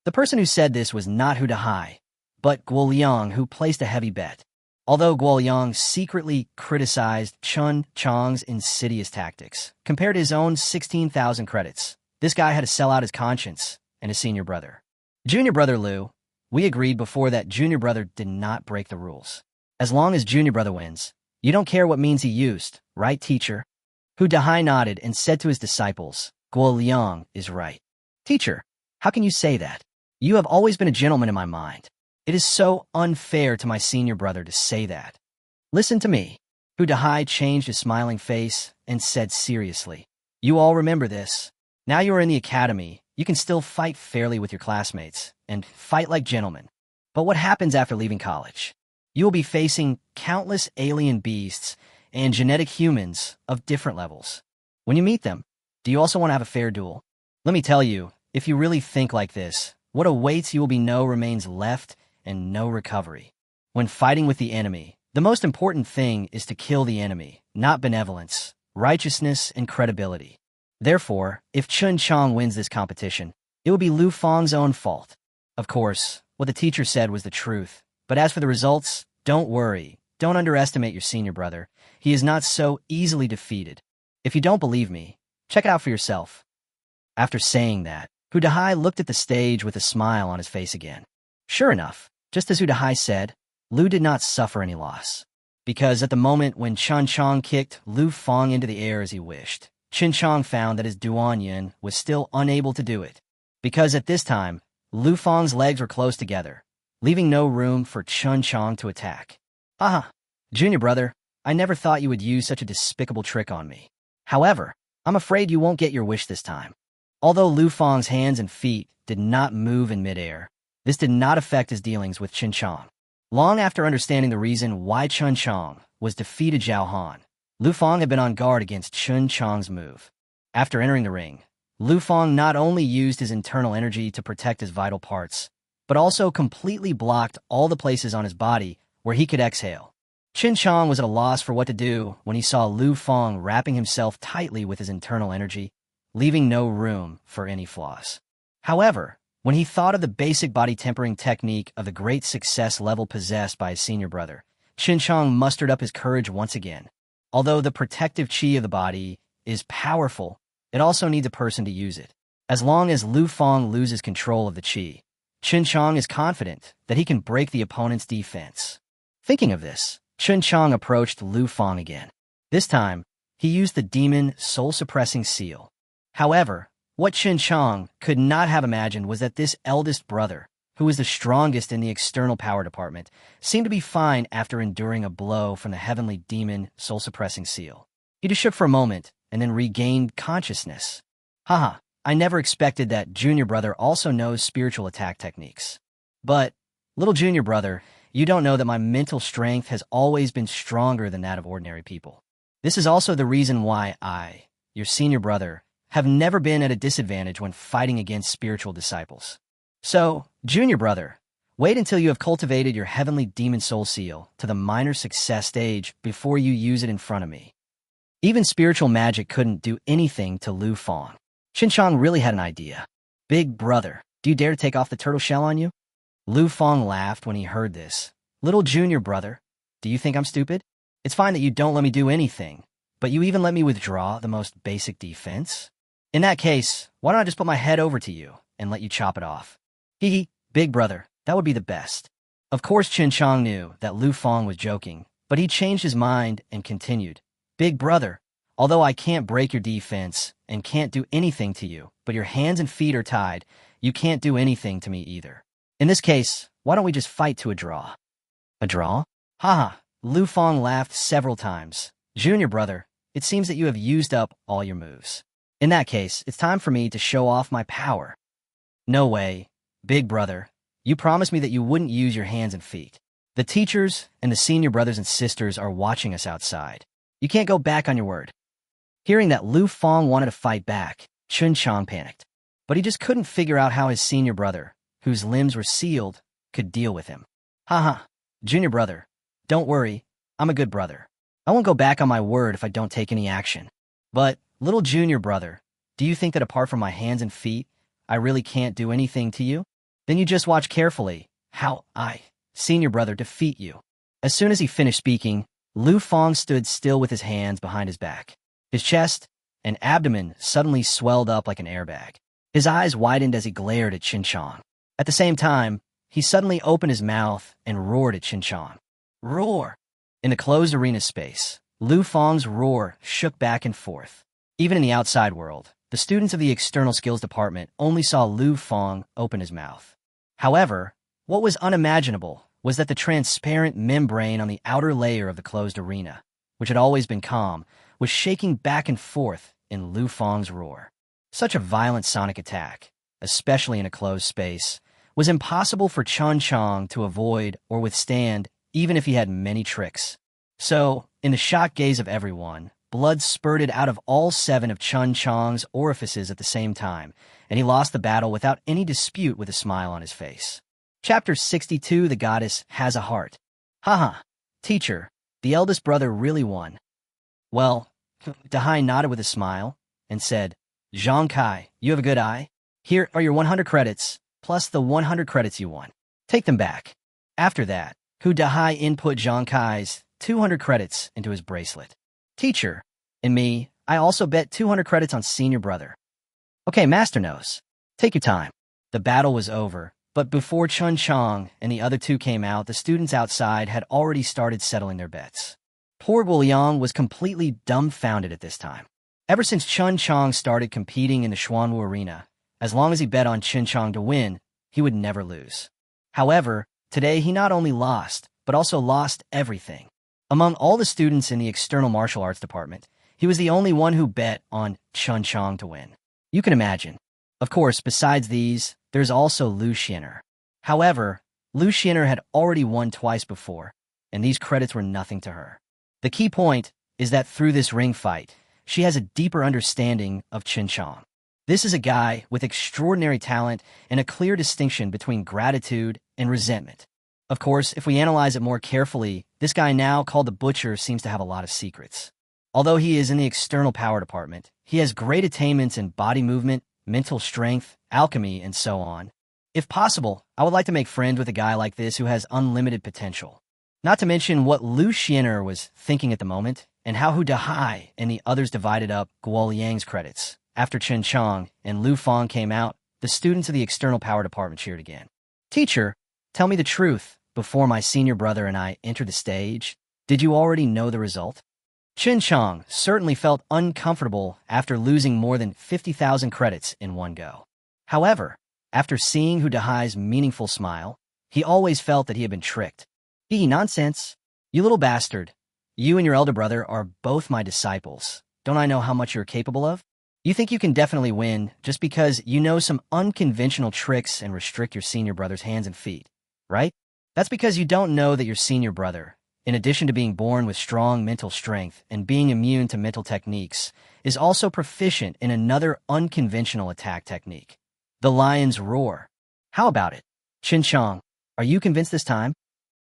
The person who said this was not Hu Dahai, but Guo Liang, who placed a heavy bet. Although Guo Yang secretly criticized Chen Qiang's insidious tactics, compared to his own 16,000 credits, this guy had to sell out his conscience and his senior brother. Junior brother Lu, we agreed before that junior brother did not break the rules. As long as junior brother wins, you don't care what means he used, right, teacher? Hu Dahai nodded and said to his disciples, Guo Liang is right. Teacher, how can you say that? You have always been a gentleman in my mind. It is so unfair to my senior brother to say that. Listen to me. Hu Dahai changed his smiling face and said seriously, you all remember this. Now you are in the academy, you can still fight fairly with your classmates and fight like gentlemen. But what happens after leaving college? You will be facing countless alien beasts and genetic humans of different levels. When you meet them, do you also want to have a fair duel? Let me tell you, if you really think like this, what awaits you will be no remains left and no recovery. When fighting with the enemy, the most important thing is to kill the enemy, not benevolence, righteousness, and credibility. Therefore, if Chen Qiang wins this competition, it will be Lu Fang's own fault. Of course, what the teacher said was the truth, but as for the results, don't worry. Don't underestimate your senior brother. He is not so easily defeated. If you don't believe me, check it out for yourself. After saying that, Hu Dahai looked at the stage with a smile on his face again. Sure enough, just as Hu Dahai said, Lu did not suffer any loss. Because at the moment when Chen Qiang kicked Lu Fang into the air as he wished, Chen Qiang found that his Duan Yun was still unable to do it. Because at this time, Lu Fang's legs were close together, leaving no room for Chen Qiang to attack. Haha, junior brother, I never thought you would use such a despicable trick on me. However, I'm afraid you won't get your wish this time. Although Lu Fang's hands and feet did not move in midair, this did not affect his dealings with Chen Qiang. Long after understanding the reason why Chen Qiang was defeated Zhao Han, Lu Fang had been on guard against Chen Qiang's move. After entering the ring, Lu Fang not only used his internal energy to protect his vital parts, but also completely blocked all the places on his body where he could exhale. Chen Qiang was at a loss for what to do when he saw Lu Fang wrapping himself tightly with his internal energy, leaving no room for any flaws. However, when he thought of the basic body tempering technique of the great success level possessed by his senior brother, Chen Qiang mustered up his courage once again. Although the protective qi of the body is powerful, it also needs a person to use it. As long as Lu Fang loses control of the qi, Chen Qiang is confident that he can break the opponent's defense. Thinking of this, Chen Qiang approached Lu Fang again. This time, he used the demon soul-suppressing seal. However, what Chen Qiang could not have imagined was that this eldest brother, who was the strongest in the external power department, seemed to be fine after enduring a blow from the heavenly demon soul-suppressing seal. He just shook for a moment and then regained consciousness. Haha, I never expected that junior brother also knows spiritual attack techniques. But, little junior brother, you don't know that my mental strength has always been stronger than that of ordinary people. This is also the reason why I, your senior brother, have never been at a disadvantage when fighting against spiritual disciples. So, junior brother, wait until you have cultivated your heavenly demon soul seal to the minor success stage before you use it in front of me. Even spiritual magic couldn't do anything to Lu Fang. Chen Qiang really had an idea. Big brother, do you dare to take off the turtle shell on you? Lu Fang laughed when he heard this. Little junior brother, do you think I'm stupid? It's fine that you don't let me do anything, but you even let me withdraw the most basic defense? In that case, why don't I just put my head over to you and let you chop it off? Hee, big brother, that would be the best. Of course Chen Qiang knew that Lu Fang was joking, but he changed his mind and continued. Big brother, although I can't break your defense and can't do anything to you, but your hands and feet are tied, you can't do anything to me either. In this case, why don't we just fight to a draw? A draw? Haha, Lu Fang laughed several times. Junior brother, it seems that you have used up all your moves. In that case, it's time for me to show off my power. No way, big brother. You promised me that you wouldn't use your hands and feet. The teachers and the senior brothers and sisters are watching us outside. You can't go back on your word. Hearing that Lu Fang wanted to fight back, Chen Qiang panicked. But he just couldn't figure out how his senior brother, whose limbs were sealed, could deal with him. Haha, junior brother, don't worry, I'm a good brother. I won't go back on my word if I don't take any action. But, little junior brother, do you think that apart from my hands and feet, I really can't do anything to you? Then you just watch carefully how I, senior brother, defeat you. As soon as he finished speaking, Lu Fang stood still with his hands behind his back. His chest and abdomen suddenly swelled up like an airbag. His eyes widened as he glared at Chen Qiang. At the same time, he suddenly opened his mouth and roared at Chen Qiang. Roar! In the closed arena space, Lu Fang's roar shook back and forth. Even in the outside world, the students of the external skills department only saw Lu Fang open his mouth. However, what was unimaginable was that the transparent membrane on the outer layer of the closed arena, which had always been calm, was shaking back and forth in Lu Fang's roar. Such a violent sonic attack, especially in a closed space, was impossible for Chen Qiang to avoid or withstand even if he had many tricks. So, in the shocked gaze of everyone, blood spurted out of all 7 of Chen Qiang's orifices at the same time, and he lost the battle without any dispute with a smile on his face. Chapter 62, The Goddess Has a Heart. Haha, teacher, the eldest brother really won. Well, Dahai nodded with a smile and said, Zhang Kai, you have a good eye. Here are your 100 credits, plus the 100 credits you won. Take them back. After that, Hu Dahai input Zhang Kai's 200 credits into his bracelet. Teacher, and me, I also bet 200 credits on senior brother. Okay, Master knows. Take your time. The battle was over, but before Chen Qiang and the other 2 came out, the students outside had already started settling their bets. Poor Guoliang was completely dumbfounded at this time. Ever since Chen Qiang started competing in the Xuanwu arena, as long as he bet on Chen Qiang to win, he would never lose. However, today he not only lost, but also lost everything. Among all the students in the external martial arts department, he was the only one who bet on Chen Qiang to win. You can imagine. Of course, besides these, there's also Lu Xin'er. However, Lu Xin'er had already won twice before, and these credits were nothing to her. The key point is that through this ring fight, she has a deeper understanding of Chen Qiang. This is a guy with extraordinary talent and a clear distinction between gratitude and resentment. Of course, if we analyze it more carefully, this guy now called the Butcher seems to have a lot of secrets. Although he is in the external power department, he has great attainments in body movement, mental strength, alchemy, and so on. If possible, I would like to make friends with a guy like this who has unlimited potential. Not to mention what Lu Xin'er was thinking at the moment, and how Hu Dahai and the others divided up Guoliang's credits. After Chen Qiang and Lu Fang came out, the students of the external power department cheered again. Teacher, tell me the truth. Before my senior brother and I entered the stage, did you already know the result? Chen Qiang certainly felt uncomfortable after losing more than 50,000 credits in one go. However, after seeing Hu Dahai's meaningful smile, he always felt that he had been tricked. Nonsense. You little bastard. You and your elder brother are both my disciples. Don't I know how much you're capable of? You think you can definitely win just because you know some unconventional tricks and restrict your senior brother's hands and feet, right? That's because you don't know that your senior brother, in addition to being born with strong mental strength and being immune to mental techniques, is also proficient in another unconventional attack technique, the lion's roar. How about it? Chen Qiang, are you convinced this time?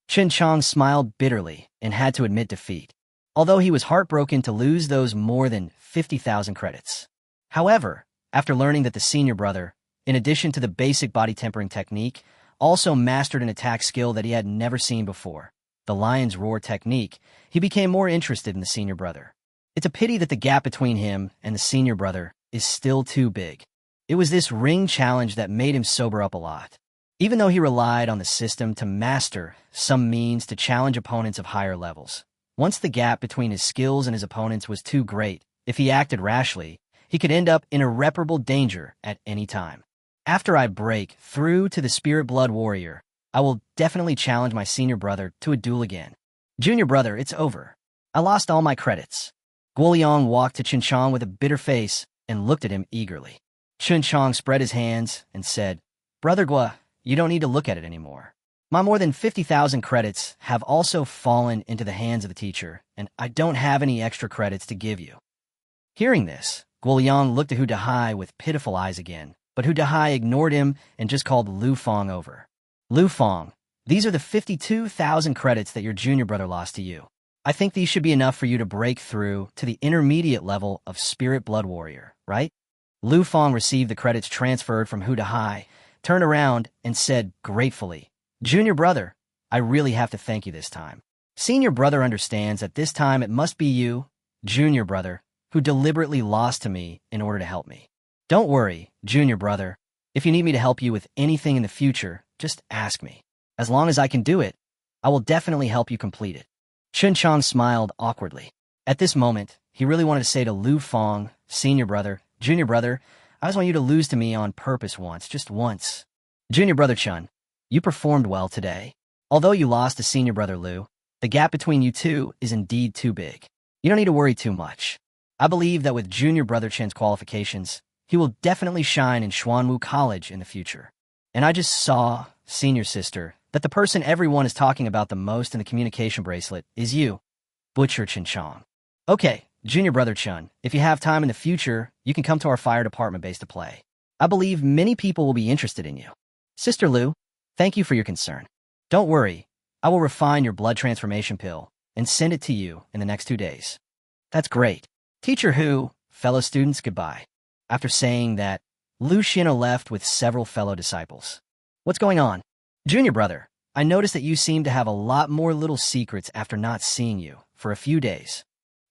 Chen Qiang smiled bitterly and had to admit defeat, although he was heartbroken to lose those more than 50,000 credits. However, after learning that the senior brother, in addition to the basic body tempering technique, also mastered an attack skill that he had never seen before, the lion's roar technique, he became more interested in the senior brother. It's a pity that the gap between him and the senior brother is still too big. It was this ring challenge that made him sober up a lot. Even though he relied on the system to master some means to challenge opponents of higher levels, once the gap between his skills and his opponents was too great, if he acted rashly, he could end up in irreparable danger at any time. After I break through to the Spirit Blood Warrior, I will definitely challenge my senior brother to a duel again. Junior brother, it's over. I lost all my credits. Guoliang walked to Chen Qiang with a bitter face and looked at him eagerly. Chen Qiang spread his hands and said, Brother Gua, you don't need to look at it anymore. My more than 50,000 credits have also fallen into the hands of the teacher, and I don't have any extra credits to give you. Hearing this, Guoliang looked at Hu Dahai with pitiful eyes again, but Hu Dahai ignored him and just called Lu Fong over. Lu Fong, these are the 52,000 credits that your junior brother lost to you. I think these should be enough for you to break through to the intermediate level of Spirit Blood Warrior, right? Lu Fong received the credits transferred from Hu Dahai, turned around, and said gratefully, Junior brother, I really have to thank you this time. Senior brother understands that this time it must be you, junior brother, who deliberately lost to me in order to help me. Don't worry, junior brother. If you need me to help you with anything in the future, just ask me. As long as I can do it, I will definitely help you complete it. Chen Qiang smiled awkwardly. At this moment, he really wanted to say to Lu Fong, senior brother, junior brother, I just want you to lose to me on purpose once, just once. Junior brother Chen, you performed well today. Although you lost to senior brother Lu, the gap between you two is indeed too big. You don't need to worry too much. I believe that with junior brother Chen's qualifications, he will definitely shine in Xuanwu College in the future. And I just saw, senior sister, that the person everyone is talking about the most in the communication bracelet is you, Butcher Chen Qiang. Okay, junior brother Chen, if you have time in the future, you can come to our fire department base to play. I believe many people will be interested in you. Sister Lu, thank you for your concern. Don't worry, I will refine your blood transformation pill and send it to you in the next 2 days. That's great. Teacher Hu, fellow students, goodbye. After saying that, Lu Xian'er left with several fellow disciples. What's going on? Junior brother, I noticed that you seem to have a lot more little secrets after not seeing you for a few days.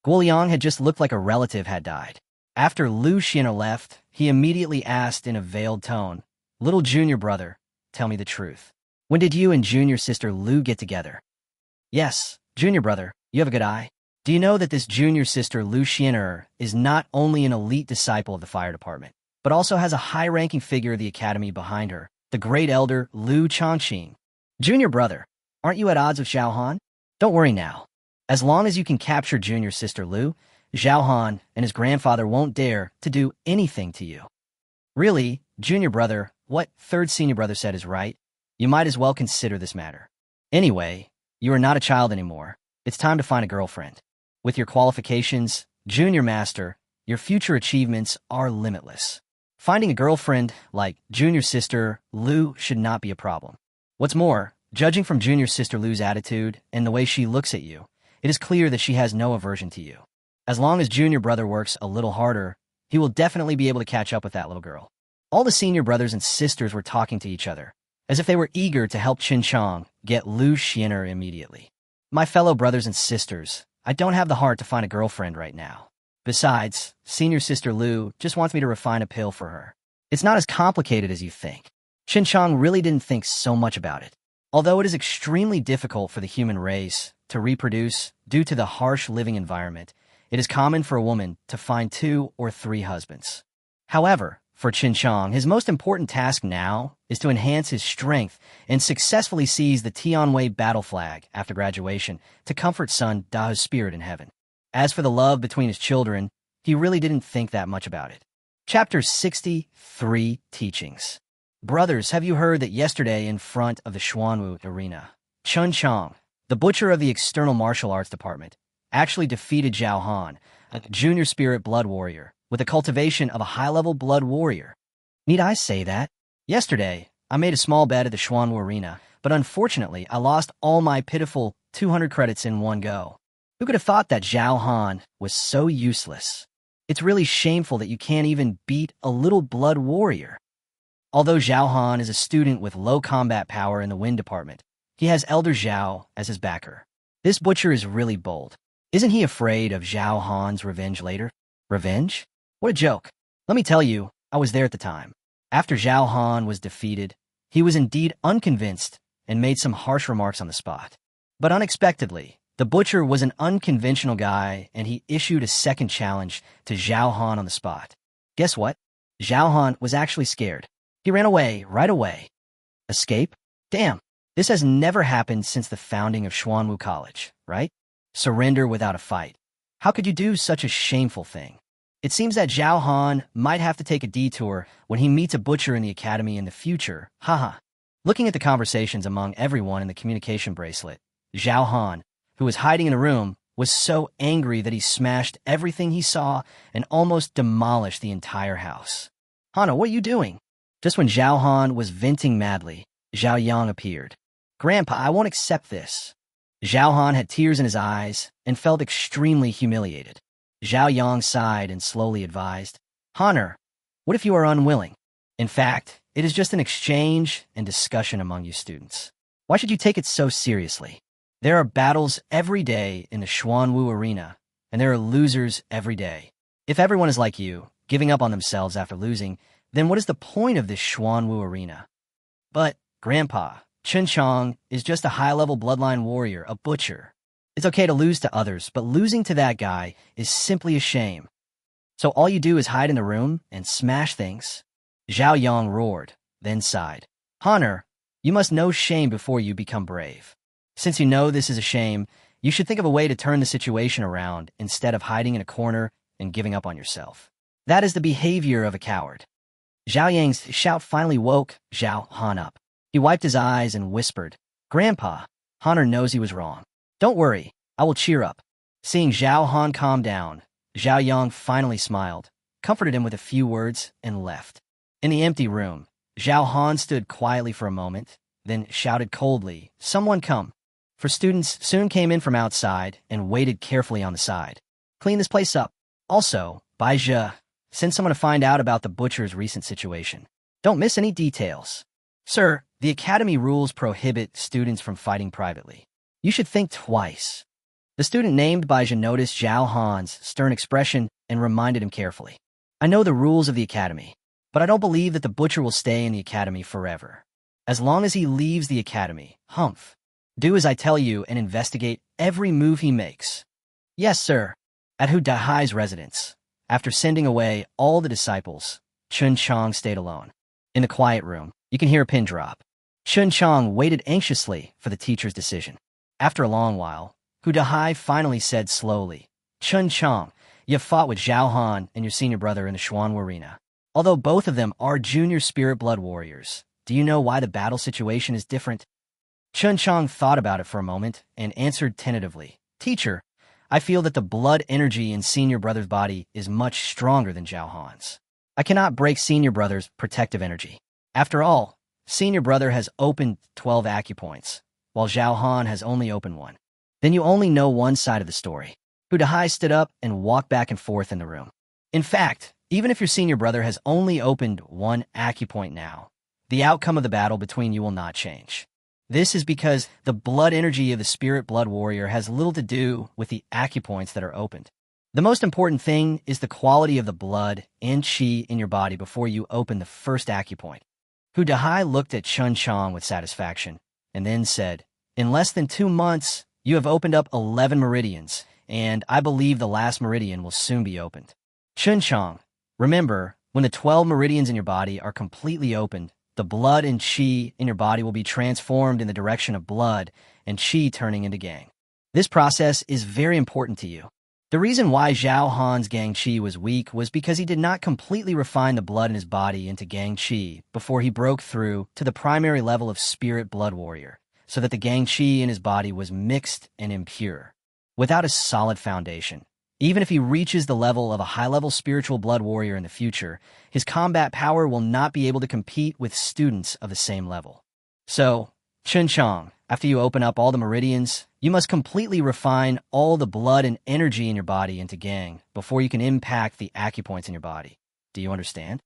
Guoliang had just looked like a relative had died. After Lu Xian'er left, he immediately asked in a veiled tone, Little junior brother, tell me the truth. When did you and junior sister Lu get together? Yes, junior brother, you have a good eye. Do you know that this junior sister Lu Xian'er is not only an elite disciple of the fire department, but also has a high-ranking figure of the academy behind her, the great elder Lu Changqing? Junior brother, aren't you at odds with Zhao Han? Don't worry now. As long as you can capture junior sister Lu, Zhao Han and his grandfather won't dare to do anything to you. Really, junior brother, what third senior brother said is right. You might as well consider this matter. Anyway, you are not a child anymore. It's time to find a girlfriend. With your qualifications, junior master, your future achievements are limitless. Finding a girlfriend like junior sister Lu should not be a problem. What's more, judging from junior sister Lu's attitude and the way she looks at you, it is clear that she has no aversion to you. As long as junior brother works a little harder, he will definitely be able to catch up with that little girl. All the senior brothers and sisters were talking to each other, as if they were eager to help Chen Qiang get Lu Xian'er immediately. My fellow brothers and sisters, I don't have the heart to find a girlfriend right now. Besides, senior sister Lu just wants me to refine a pill for her. It's not as complicated as you think. Chen Qiang really didn't think so much about it. Although it is extremely difficult for the human race to reproduce due to the harsh living environment, it is common for a woman to find 2 or 3 husbands. However, for Chen Qiang, his most important task now is to enhance his strength and successfully seize the Tianwei battle flag after graduation to comfort son Da's spirit in heaven. As for the love between his children, he really didn't think that much about it. Chapter 63, Teachings. Brothers, have you heard that yesterday in front of the Xuanwu arena, Chen Qiang, the butcher of the external martial arts department, actually defeated Zhao Han, a junior spirit blood warrior, with the cultivation of a high-level blood warrior? Need I say that? Yesterday, I made a small bet at the Xuanwu arena, but unfortunately, I lost all my pitiful 200 credits in one go. Who could have thought that Zhao Han was so useless? It's really shameful that you can't even beat a little blood warrior. Although Zhao Han is a student with low combat power in the wind department, he has Elder Zhao as his backer. This butcher is really bold. Isn't he afraid of Zhao Han's revenge later? Revenge? What a joke. Let me tell you, I was there at the time. After Zhao Han was defeated, he was indeed unconvinced and made some harsh remarks on the spot. But unexpectedly, the butcher was an unconventional guy and he issued a second challenge to Zhao Han on the spot. Guess what? Zhao Han was actually scared. He ran away right away. Escape? Damn, this has never happened since the founding of Xuanwu College, right? Surrender without a fight. How could you do such a shameful thing? It seems that Zhao Han might have to take a detour when he meets a butcher in the academy in the future. Haha. Looking at the conversations among everyone in the communication bracelet, Zhao Han, who was hiding in a room, was so angry that he smashed everything he saw and almost demolished the entire house. Hana, what are you doing? Just when Zhao Han was venting madly, Zhao Yang appeared. Grandpa, I won't accept this. Zhao Han had tears in his eyes and felt extremely humiliated. Zhao Yang sighed and slowly advised, Honor, what if you are unwilling? In fact, it is just an exchange and discussion among you students. Why should you take it so seriously? There are battles every day in the Xuanwu arena, and there are losers every day. If everyone is like you, giving up on themselves after losing, then what is the point of this Xuanwu arena? But, Grandpa, Chen Qiang is just a high-level bloodline warrior, a butcher. It's okay to lose to others, but losing to that guy is simply a shame. So all you do is hide in the room and smash things? Zhao Yang roared, then sighed. Honor, you must know shame before you become brave. Since you know this is a shame, you should think of a way to turn the situation around instead of hiding in a corner and giving up on yourself. That is the behavior of a coward. Zhao Yang's shout finally woke Zhao Han up. He wiped his eyes and whispered, Grandpa, Honor knows he was wrong. Don't worry, I will cheer up. Seeing Zhao Han calm down, Zhao Yang finally smiled, comforted him with a few words, and left. In the empty room, Zhao Han stood quietly for a moment, then shouted coldly, Someone come. For students soon came in from outside and waited carefully on the side. Clean this place up. Also, Bai Zhe, send someone to find out about the butcher's recent situation. Don't miss any details. Sir, the academy rules prohibit students from fighting privately. You should think twice. The student named Bai Zhe noticed Zhao Han's stern expression and reminded him carefully. I know the rules of the academy, but I don't believe that the butcher will stay in the academy forever. As long as he leaves the academy, humph. Do as I tell you and investigate every move he makes. Yes, sir. At Hu Dahai's residence, after sending away all the disciples, Chen Qiang stayed alone. In the quiet room, you can hear a pin drop. Chen Qiang waited anxiously for the teacher's decision. After a long while, Hu Dahai finally said slowly, Chen Qiang, you have fought with Zhao Han and your senior brother in the Xuanwu arena. Although both of them are junior spirit blood warriors, do you know why the battle situation is different? Chen Qiang thought about it for a moment and answered tentatively, Teacher, I feel that the blood energy in senior brother's body is much stronger than Zhao Han's. I cannot break senior brother's protective energy. After all, senior brother has opened 12 acupoints, while Zhao Han has only opened 1. Then you only know one side of the story. Hu Dahai stood up and walked back and forth in the room. In fact, even if your senior brother has only opened 1 acupoint now, the outcome of the battle between you will not change. This is because the blood energy of the spirit blood warrior has little to do with the acupoints that are opened. The most important thing is the quality of the blood and qi in your body before you open the first acupoint. Hu Dahai looked at Chen Qiang with satisfaction, and then said, "In less than 2 months, you have opened up 11 meridians, and I believe the last meridian will soon be opened." Chen Qiang, remember, when the 12 meridians in your body are completely opened, the blood and qi in your body will be transformed in the direction of blood and qi turning into gang. This process is very important to you. The reason why Zhao Han's gang qi was weak was because he did not completely refine the blood in his body into gang qi before he broke through to the primary level of spirit blood warrior, so that the gang qi in his body was mixed and impure. Without a solid foundation, even if he reaches the level of a high-level spiritual blood warrior in the future, his combat power will not be able to compete with students of the same level. So, Chen Qiang, after you open up all the meridians, you must completely refine all the blood and energy in your body into gang before you can impact the acupoints in your body. Do you understand?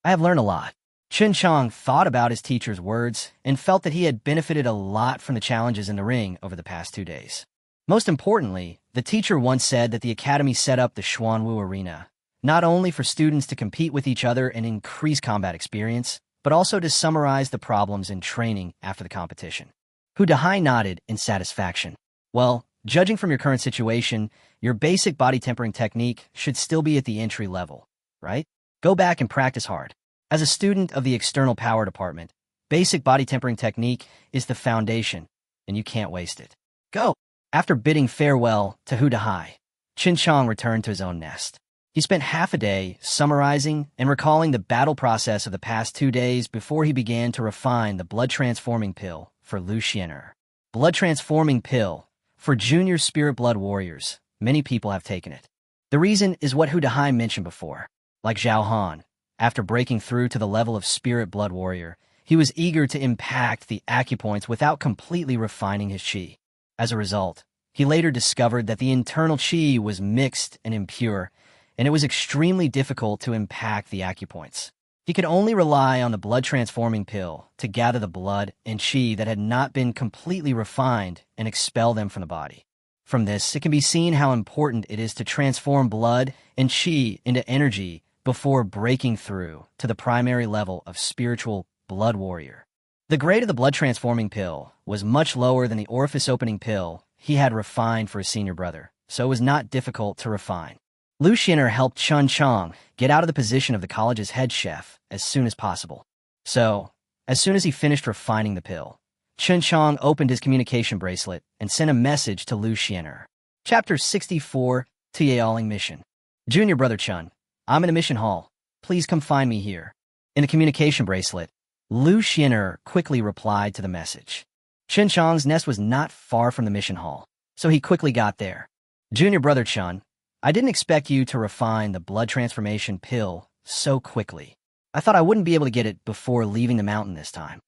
I have learned a lot. Chen Qiang thought about his teacher's words and felt that he had benefited a lot from the challenges in the ring over the past 2 days. Most importantly, the teacher once said that the academy set up the Xuanwu Arena, not only for students to compete with each other and increase combat experience, but also to summarize the problems in training after the competition. Hu Dahai nodded in satisfaction. Well, judging from your current situation, your basic body tempering technique should still be at the entry level, right? Go back and practice hard. As a student of the external power department, basic body tempering technique is the foundation, and you can't waste it. Go! After bidding farewell to Hu Dahai, Chen Qiang returned to his own nest. He spent half a day summarizing and recalling the battle process of the past 2 days before he began to refine the blood-transforming pill for Lu Xiener. Blood-transforming pill for junior spirit blood warriors. Many people have taken it. The reason is what Hu Dahai mentioned before. Like Zhao Han, after breaking through to the level of spirit blood warrior, he was eager to impact the acupoints without completely refining his qi. As a result, he later discovered that the internal qi was mixed and impure, and it was extremely difficult to impact the acupoints. He could only rely on the blood-transforming pill to gather the blood and qi that had not been completely refined and expel them from the body. From this, it can be seen how important it is to transform blood and qi into energy before breaking through to the primary level of spiritual blood warrior. The grade of the blood-transforming pill was much lower than the orifice-opening pill he had refined for his senior brother, so it was not difficult to refine. Lu Xiener helped Chen Qiang get out of the position of the college's head chef as soon as possible. So, as soon as he finished refining the pill, Chen Qiang opened his communication bracelet and sent a message to Lu Xiener. Chapter 64, Tiaoling Mission. Junior Brother Chen, I'm in the mission hall. Please come find me here. In the communication bracelet, Lu Xiener quickly replied to the message. Chen Qiang's nest was not far from the mission hall, so he quickly got there. Junior Brother Chen, I didn't expect you to refine the blood transformation pill so quickly. I thought I wouldn't be able to get it before leaving the mountain this time.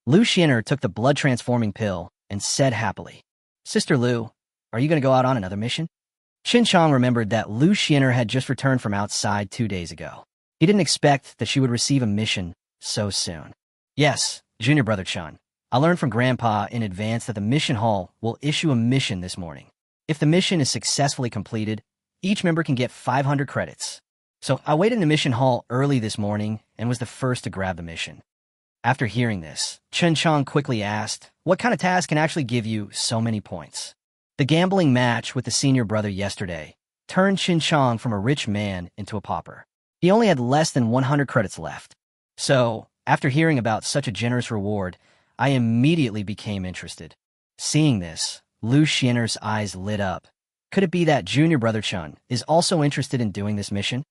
Lu Xiener took the blood-transforming pill and said happily, Sister Lu, are you going to go out on another mission? Chen Qiang remembered that Lu Xiener had just returned from outside 2 days ago. He didn't expect that she would receive a mission so soon. Yes, Junior Brother Chen, I learned from Grandpa in advance that the mission hall will issue a mission this morning. If the mission is successfully completed, each member can get 500 credits. So I waited in the mission hall early this morning and was the first to grab the mission. After hearing this, Chen Qiang quickly asked, what kind of task can actually give you so many points? The gambling match with the senior brother yesterday turned Chen Qiang from a rich man into a pauper. He only had less than 100 credits left. So, after hearing about such a generous reward, I immediately became interested. Seeing this, Lu Xiener's eyes lit up. Could it be that Junior Brother Chen is also interested in doing this mission?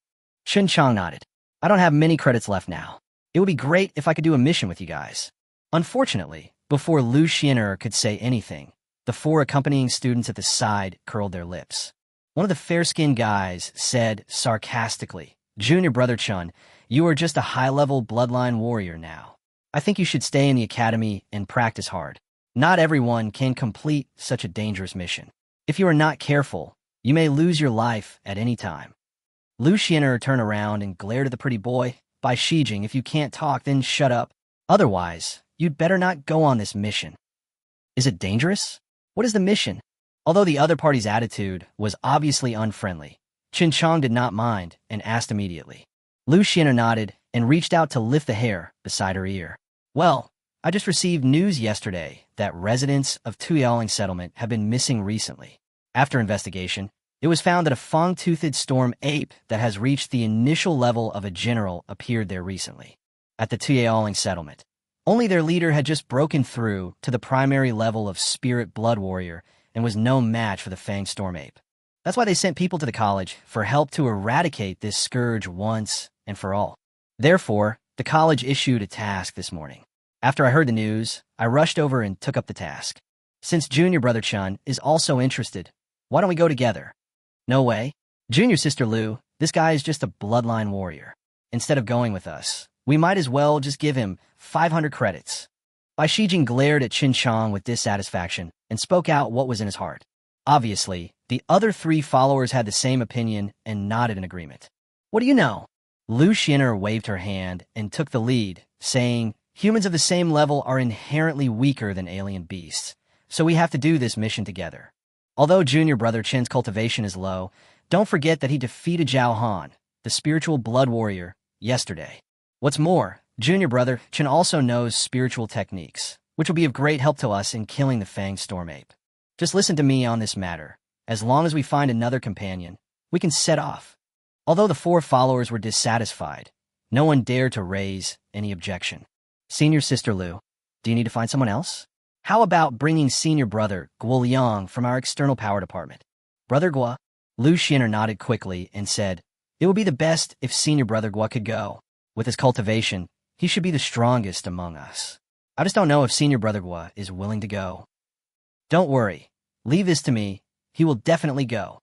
Chen Qiang nodded. I don't have many credits left now. It would be great if I could do a mission with you guys. Unfortunately, before Lu Xiener could say anything, the 4 accompanying students at the side curled their lips. One of the fair-skinned guys said sarcastically, Junior Brother Chen, you are just a high-level bloodline warrior now. I think you should stay in the academy and practice hard. Not everyone can complete such a dangerous mission. If you are not careful, you may lose your life at any time. Lu Xiener turned around and glared at the pretty boy. By Shijing, if you can't talk, then shut up. Otherwise, you'd better not go on this mission. Is it dangerous? What is the mission? Although the other party's attitude was obviously unfriendly, Chen Qiang did not mind and asked immediately. Lu Xian'er nodded and reached out to lift the hair beside her ear. Well, I just received news yesterday that residents of Tuyaling settlement have been missing recently. After investigation, it was found that a fang-toothed storm ape that has reached the initial level of a general appeared there recently. At the Tuyaling settlement, only their leader had just broken through to the primary level of spirit blood warrior and was no match for the fang storm ape. That's why they sent people to the college for help to eradicate this scourge once and for all. Therefore, the college issued a task this morning. After I heard the news, I rushed over and took up the task. Since junior brother Chen is also interested, why don't we go together? No way. Junior sister Lu, this guy is just a bloodline warrior. Instead of going with us, we might as well just give him 500 credits. Bai Shijing glared at Chen Qiang with dissatisfaction and spoke out what was in his heart. Obviously, the other 3 followers had the same opinion and nodded in agreement. What do you know? Lu Xian'er waved her hand and took the lead, saying, humans of the same level are inherently weaker than alien beasts, so we have to do this mission together. Although junior brother Chen's cultivation is low, don't forget that he defeated Zhao Han, the spiritual blood warrior, yesterday. What's more, junior brother Chen also knows spiritual techniques, which will be of great help to us in killing the Fang Storm Ape. Just listen to me on this matter. As long as we find another companion, we can set off. Although the 4 followers were dissatisfied, no one dared to raise any objection. Senior sister Lu, do you need to find someone else? How about bringing senior brother Guo Liang from our external power department? Brother Guo? Lu Xian'er nodded quickly and said, it would be the best if senior brother Guo could go. With his cultivation, he should be the strongest among us. I just don't know if senior brother Guo is willing to go. Don't worry. Leave this to me. He will definitely go.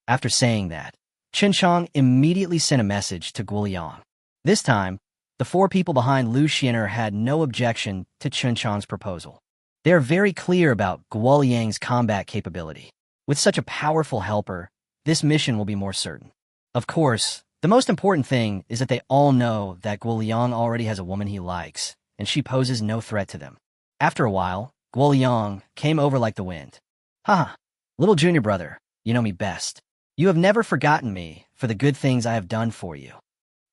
After saying that, Chen Qiang immediately sent a message to Guo Liang. This time, the 4 people behind Lu Xian'er had no objection to Chen Qiang's proposal. They are very clear about Guo Liang's combat capability. With such a powerful helper, this mission will be more certain. Of course, the most important thing is that they all know that Guo Liang already has a woman he likes, and she poses no threat to them. After a while, Guo Liang came over like the wind. Haha, little junior brother, you know me best. You have never forgotten me for the good things I have done for you.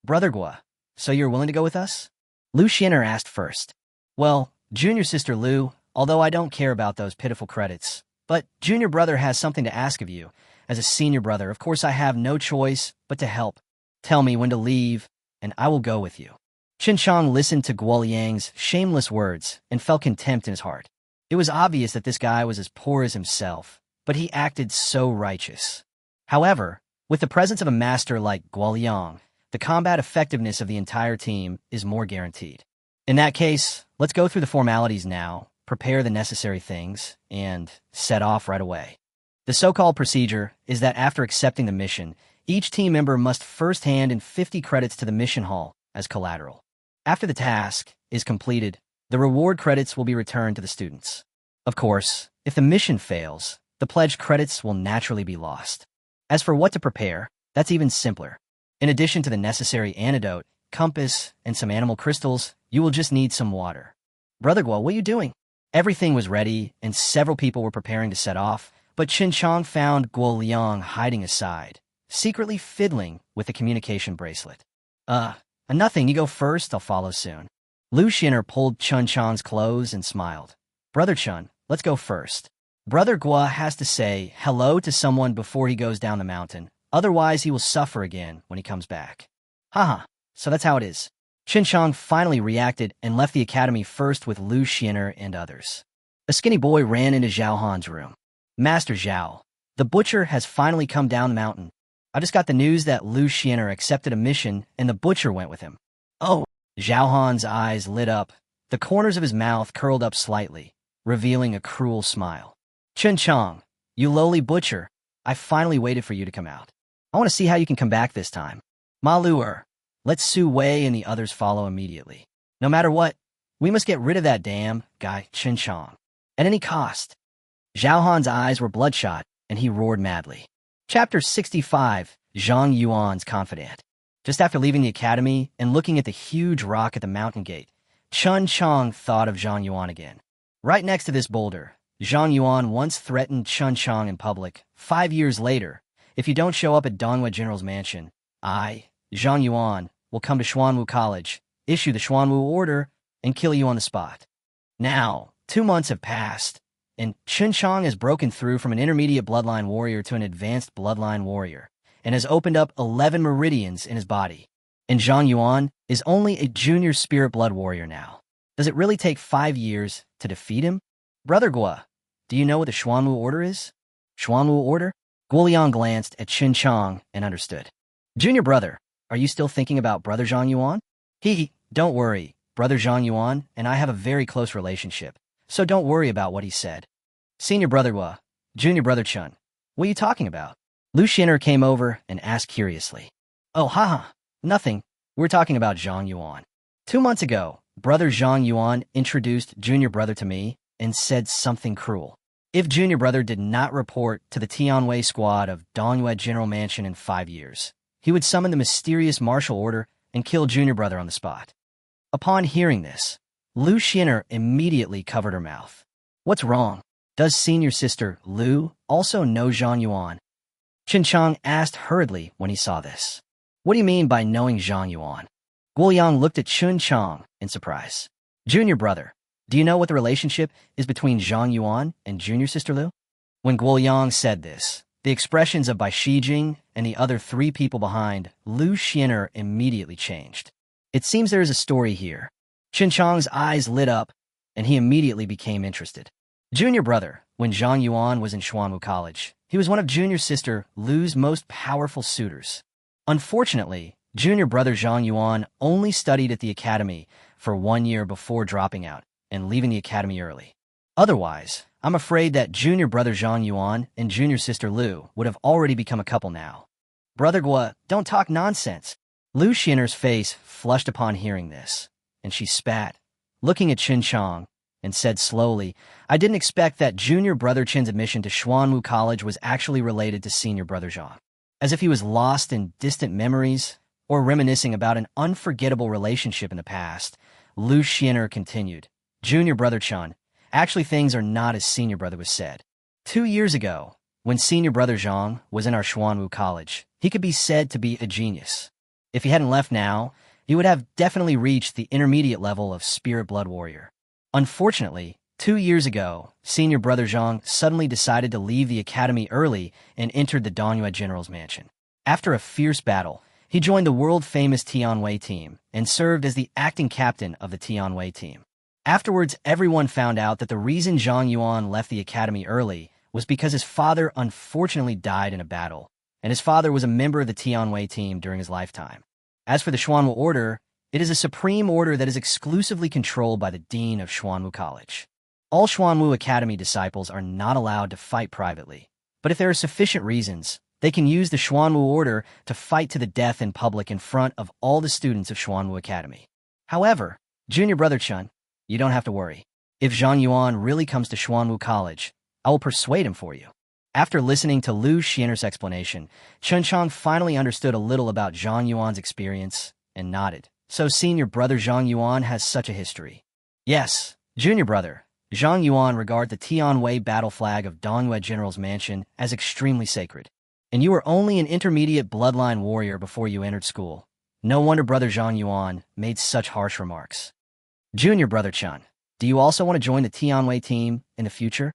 Brother Guo, so you're willing to go with us? Lu Xian'er asked first. Well, junior sister Lu, although I don't care about those pitiful credits, but junior brother has something to ask of you. As a senior brother, of course I have no choice but to help. Tell me when to leave, and I will go with you. Chen Qiang listened to Guo Liang's shameless words and felt contempt in his heart. It was obvious that this guy was as poor as himself, but he acted so righteous. However, with the presence of a master like Guo Liang, the combat effectiveness of the entire team is more guaranteed. In that case, let's go through the formalities now, prepare the necessary things, and set off right away. The so-called procedure is that after accepting the mission, each team member must first hand in 50 credits to the mission hall as collateral. After the task is completed, the reward credits will be returned to the students. Of course, if the mission fails, the pledged credits will naturally be lost. As for what to prepare, that's even simpler. In addition to the necessary antidote, compass, and some animal crystals, you will just need some water. Brother Guo, what are you doing? Everything was ready, and several people were preparing to set off, but Chen Qiang found Guo Liang hiding aside, secretly fiddling with the communication bracelet. Nothing, you go first, I'll follow soon. Lu Xian'er pulled Chen Qiang's clothes and smiled. Brother Chen, let's go first. Brother Guo has to say hello to someone before he goes down the mountain, otherwise he will suffer again when he comes back. Haha, so that's how it is. Chen Qiang finally reacted and left the academy first with Lu Xian'er and others. A skinny boy ran into Zhao Han's room. Master Zhao, the butcher has finally come down the mountain. I just got the news that Lu Xian'er accepted a mission and the butcher went with him. Oh, Zhao Han's eyes lit up. The corners of his mouth curled up slightly, revealing a cruel smile. Chen Qiang, you lowly butcher, I finally waited for you to come out. I want to see how you can come back this time. Ma Lu'er, let Su Wei and the others follow immediately. No matter what, we must get rid of that damn guy, Chen Qiang. At any cost. Zhao Han's eyes were bloodshot, and he roared madly. Chapter 65, Zhang Yuan's Confidant. Just after leaving the academy and looking at the huge rock at the mountain gate, Chen Qiang thought of Zhang Yuan again. Right next to this boulder, Zhang Yuan once threatened Chen Qiang in public. 5 years later, if you don't show up at Donghua General's mansion, I, Zhang Yuan, will come to Xuanwu College, issue the Xuanwu order, and kill you on the spot. Now, 2 months have passed, and Chen Qiang has broken through from an intermediate bloodline warrior to an advanced bloodline warrior, and has opened up 11 meridians in his body. And Zhang Yuan is only a junior spirit blood warrior now. Does it really take 5 years to defeat him? Brother Gua, do you know what the Xuanwu order is? Xuanwu order? Guoliang glanced at Chen Qiang and understood. Junior brother, are you still thinking about Brother Zhang Yuan? Don't worry. Brother Zhang Yuan and I have a very close relationship, so don't worry about what he said. Senior brother Gua, junior brother Chen, what are you talking about? Lu Xin'er came over and asked curiously. Oh, haha, nothing. We're talking about Zhang Yuan. 2 months ago, Brother Zhang Yuan introduced junior brother to me and said something cruel. If junior brother did not report to the Tianwei squad of Dongyue General Mansion in 5 years, he would summon the mysterious martial order and kill junior brother on the spot. Upon hearing this, Lu Xin'er immediately covered her mouth. What's wrong? Does senior sister Lu also know Zhang Yuan? Chen Qiang asked hurriedly when he saw this. What do you mean by knowing Zhang Yuan? Guoliang looked at Chen Qiang in surprise. Junior brother, do you know what the relationship is between Zhang Yuan and junior sister Lu? When Guoliang said this, the expressions of Bai Shijing and the other 3 people behind Lu Xin'er immediately changed. It seems there is a story here. Chen Qiang's eyes lit up, and he immediately became interested. Junior brother, when Zhang Yuan was in Xuanwu College, he was one of junior sister Lu's most powerful suitors. Unfortunately, junior brother Zhang Yuan only studied at the academy for 1 year before dropping out and leaving the academy early. Otherwise, I'm afraid that junior brother Zhang Yuan and junior sister Lu would have already become a couple now. Brother Gua, don't talk nonsense. Lu Xin'er's face flushed upon hearing this, and she spat, looking at Chen Qiang, and said slowly, I didn't expect that junior brother Chen's admission to Xuanwu College was actually related to senior brother Zhang. As if he was lost in distant memories or reminiscing about an unforgettable relationship in the past, Lu Xin'er continued, Junior brother Chen, actually things are not as senior brother was said. 2 years ago, when senior brother Zhang was in our Xuanwu College, he could be said to be a genius. If he hadn't left now, he would have definitely reached the intermediate level of spirit blood warrior. Unfortunately, 2 years ago, senior brother Zhang suddenly decided to leave the academy early and entered the Dongyue General's Mansion. After a fierce battle, he joined the world-famous Tianwei team and served as the acting captain of the Tianwei team. Afterwards, everyone found out that the reason Zhang Yuan left the academy early was because his father unfortunately died in a battle, and his father was a member of the Tianwei team during his lifetime. As for the Xuanwu Order, it is a supreme order that is exclusively controlled by the dean of Xuanwu College. All Xuanwu Academy disciples are not allowed to fight privately, but if there are sufficient reasons, they can use the Xuanwu Order to fight to the death in public in front of all the students of Xuanwu Academy. However, junior brother Chen, you don't have to worry. If Zhang Yuan really comes to Xuanwu College, I will persuade him for you. After listening to Lu Xin'er's explanation, Chen Qiang finally understood a little about Zhang Yuan's experience and nodded. So senior brother Zhang Yuan has such a history. Yes, junior brother, Zhang Yuan regard the Tianwei battle flag of Dongyue General's Mansion as extremely sacred. And you were only an intermediate bloodline warrior before you entered school. No wonder brother Zhang Yuan made such harsh remarks. Junior brother Chen, do you also want to join the Tianwei team in the future?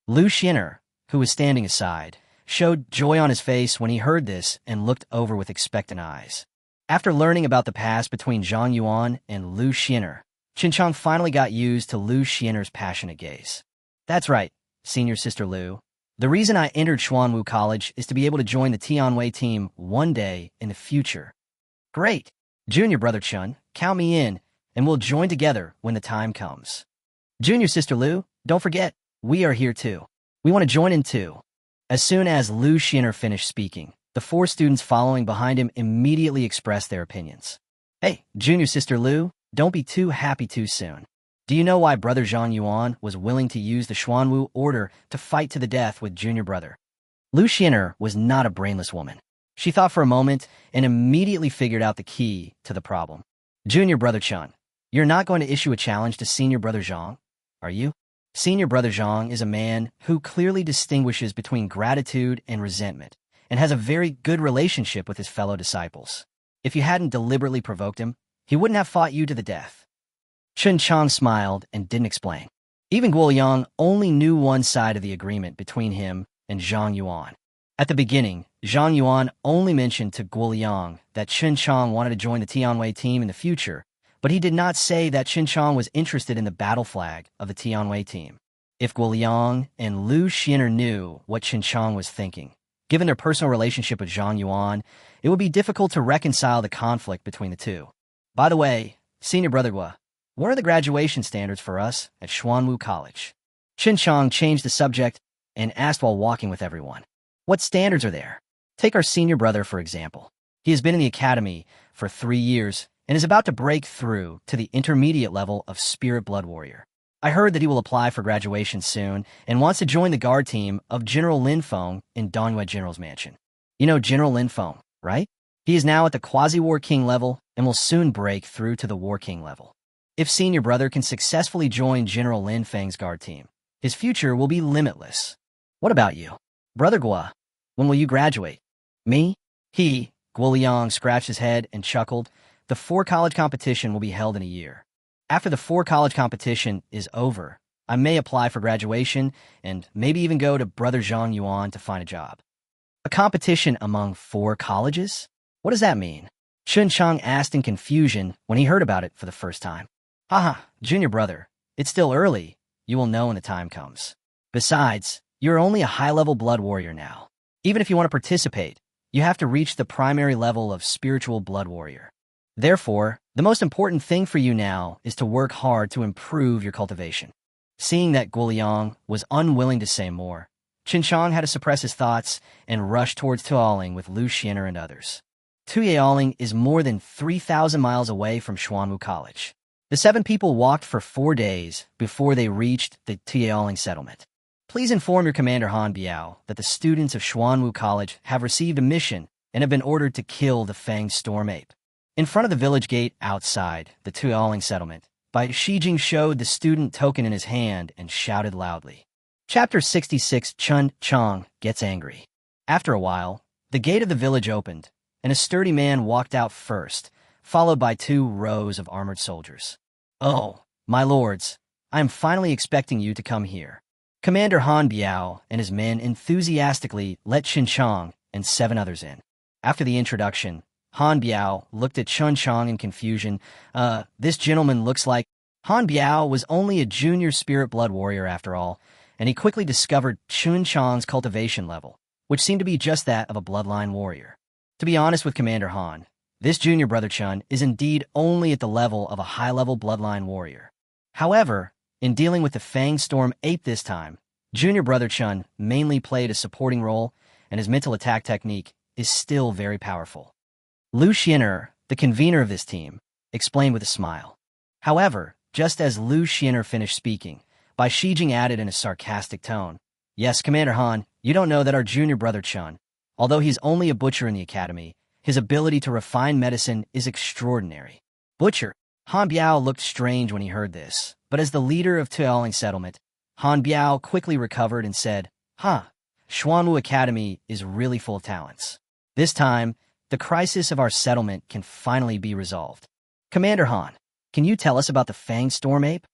Lu Xin'er, who was standing aside, showed joy on his face when he heard this and looked over with expectant eyes. After learning about the past between Zhang Yuan and Lu Xin'er, Chen Qiang finally got used to Lu Xin'er's passionate gaze. That's right, senior sister Lu. The reason I entered Xuanwu College is to be able to join the Tianwei team one day in the future. Great! Junior brother Chen, count me in, and we'll join together when the time comes. Junior sister Lu, don't forget, we are here too. We want to join in too. As soon as Lu Xin'er finished speaking, the 4 students following behind him immediately expressed their opinions. Hey, junior sister Lu, don't be too happy too soon. Do you know why brother Zhang Yuan was willing to use the Xuanwu Order to fight to the death with junior brother? Lu Xin'er was not a brainless woman. She thought for a moment and immediately figured out the key to the problem. Junior brother Chen, you're not going to issue a challenge to senior brother Zhang, are you? Senior brother Zhang is a man who clearly distinguishes between gratitude and resentment, and has a very good relationship with his fellow disciples. If you hadn't deliberately provoked him, he wouldn't have fought you to the death. Chen Qiang smiled and didn't explain. Even Guoyang only knew one side of the agreement between him and Zhang Yuan. At the beginning, Zhang Yuan only mentioned to Guoyang that Chen Qiang wanted to join the Tianwei team in the future, but he did not say that Chen Qiang was interested in the battle flag of the Tianwei team. If Guoyang and Lu Xin'er knew what Chen Qiang was thinking, given their personal relationship with Zhang Yuan, it would be difficult to reconcile the conflict between the two. By the way, senior brother Gua, what are the graduation standards for us at Xuanwu College? Chen Qiang changed the subject and asked while walking with everyone. What standards are there? Take our senior brother, for example. He has been in the academy for 3 years and is about to break through to the intermediate level of Spirit Blood Warrior. I heard that he will apply for graduation soon and wants to join the guard team of General Lin Feng in Dongwei General's mansion. You know General Lin Feng, right? He is now at the Quasi-War King level and will soon break through to the War King level. If senior brother can successfully join General Lin Feng's guard team, his future will be limitless. What about you? Brother Gua, when will you graduate? Me? Guoliang scratched his head and chuckled. The 4-college competition will be held in a year. After the 4-college competition is over, I may apply for graduation and maybe even go to Brother Zhang Yuan to find a job. A competition among 4 colleges? What does that mean? Chen Qiang asked in confusion when he heard about it for the first time. Haha, junior brother, it's still early. You will know when the time comes. Besides, you're only a high-level blood warrior now. Even if you want to participate, you have to reach the primary level of spiritual blood warrior. Therefore, the most important thing for you now is to work hard to improve your cultivation. Seeing that Guoliang was unwilling to say more, Chen Qiang had to suppress his thoughts and rush towards Tualing with Lu Xin'er and others. Tualing is more than 3,000 miles away from Xuanwu College. The 7 people walked for 4 days before they reached the Tualing settlement. Please inform your commander Han Biao that the students of Xuanwu College have received a mission and have been ordered to kill the Fang storm ape. In front of the village gate outside the Tualing settlement, Bai Shijing showed the student token in his hand and shouted loudly. Chapter 66 Chen Qiang Gets Angry. After a while, the gate of the village opened, and a sturdy man walked out first, followed by 2 rows of armored soldiers. Oh, my lords, I am finally expecting you to come here. Commander Han Biao and his men enthusiastically let Chen Qiang and 7 others in. After the introduction, Han Biao looked at Chen Qiang in confusion. This gentleman looks like... Han Biao was only a junior spirit blood warrior after all, and he quickly discovered Chen Qiang's cultivation level, which seemed to be just that of a bloodline warrior. To be honest with Commander Han, this junior brother Chen is indeed only at the level of a high-level bloodline warrior. However, in dealing with the Fang Storm Ape this time, junior brother Chen mainly played a supporting role, and his mental attack technique is still very powerful. Lu Xin'er, the convener of this team, explained with a smile. However, just as Lu Xin'er finished speaking, Bai Shijing added in a sarcastic tone, Yes, Commander Han, you don't know that our junior brother Chen, although he's only a butcher in the academy, his ability to refine medicine is extraordinary. Butcher? Han Biao looked strange when he heard this, but as the leader of Tualing settlement, Han Biao quickly recovered and said, Xuanwu Academy is really full of talents. This time, the crisis of our settlement can finally be resolved. Commander Han, can you tell us about the Fang Storm Ape?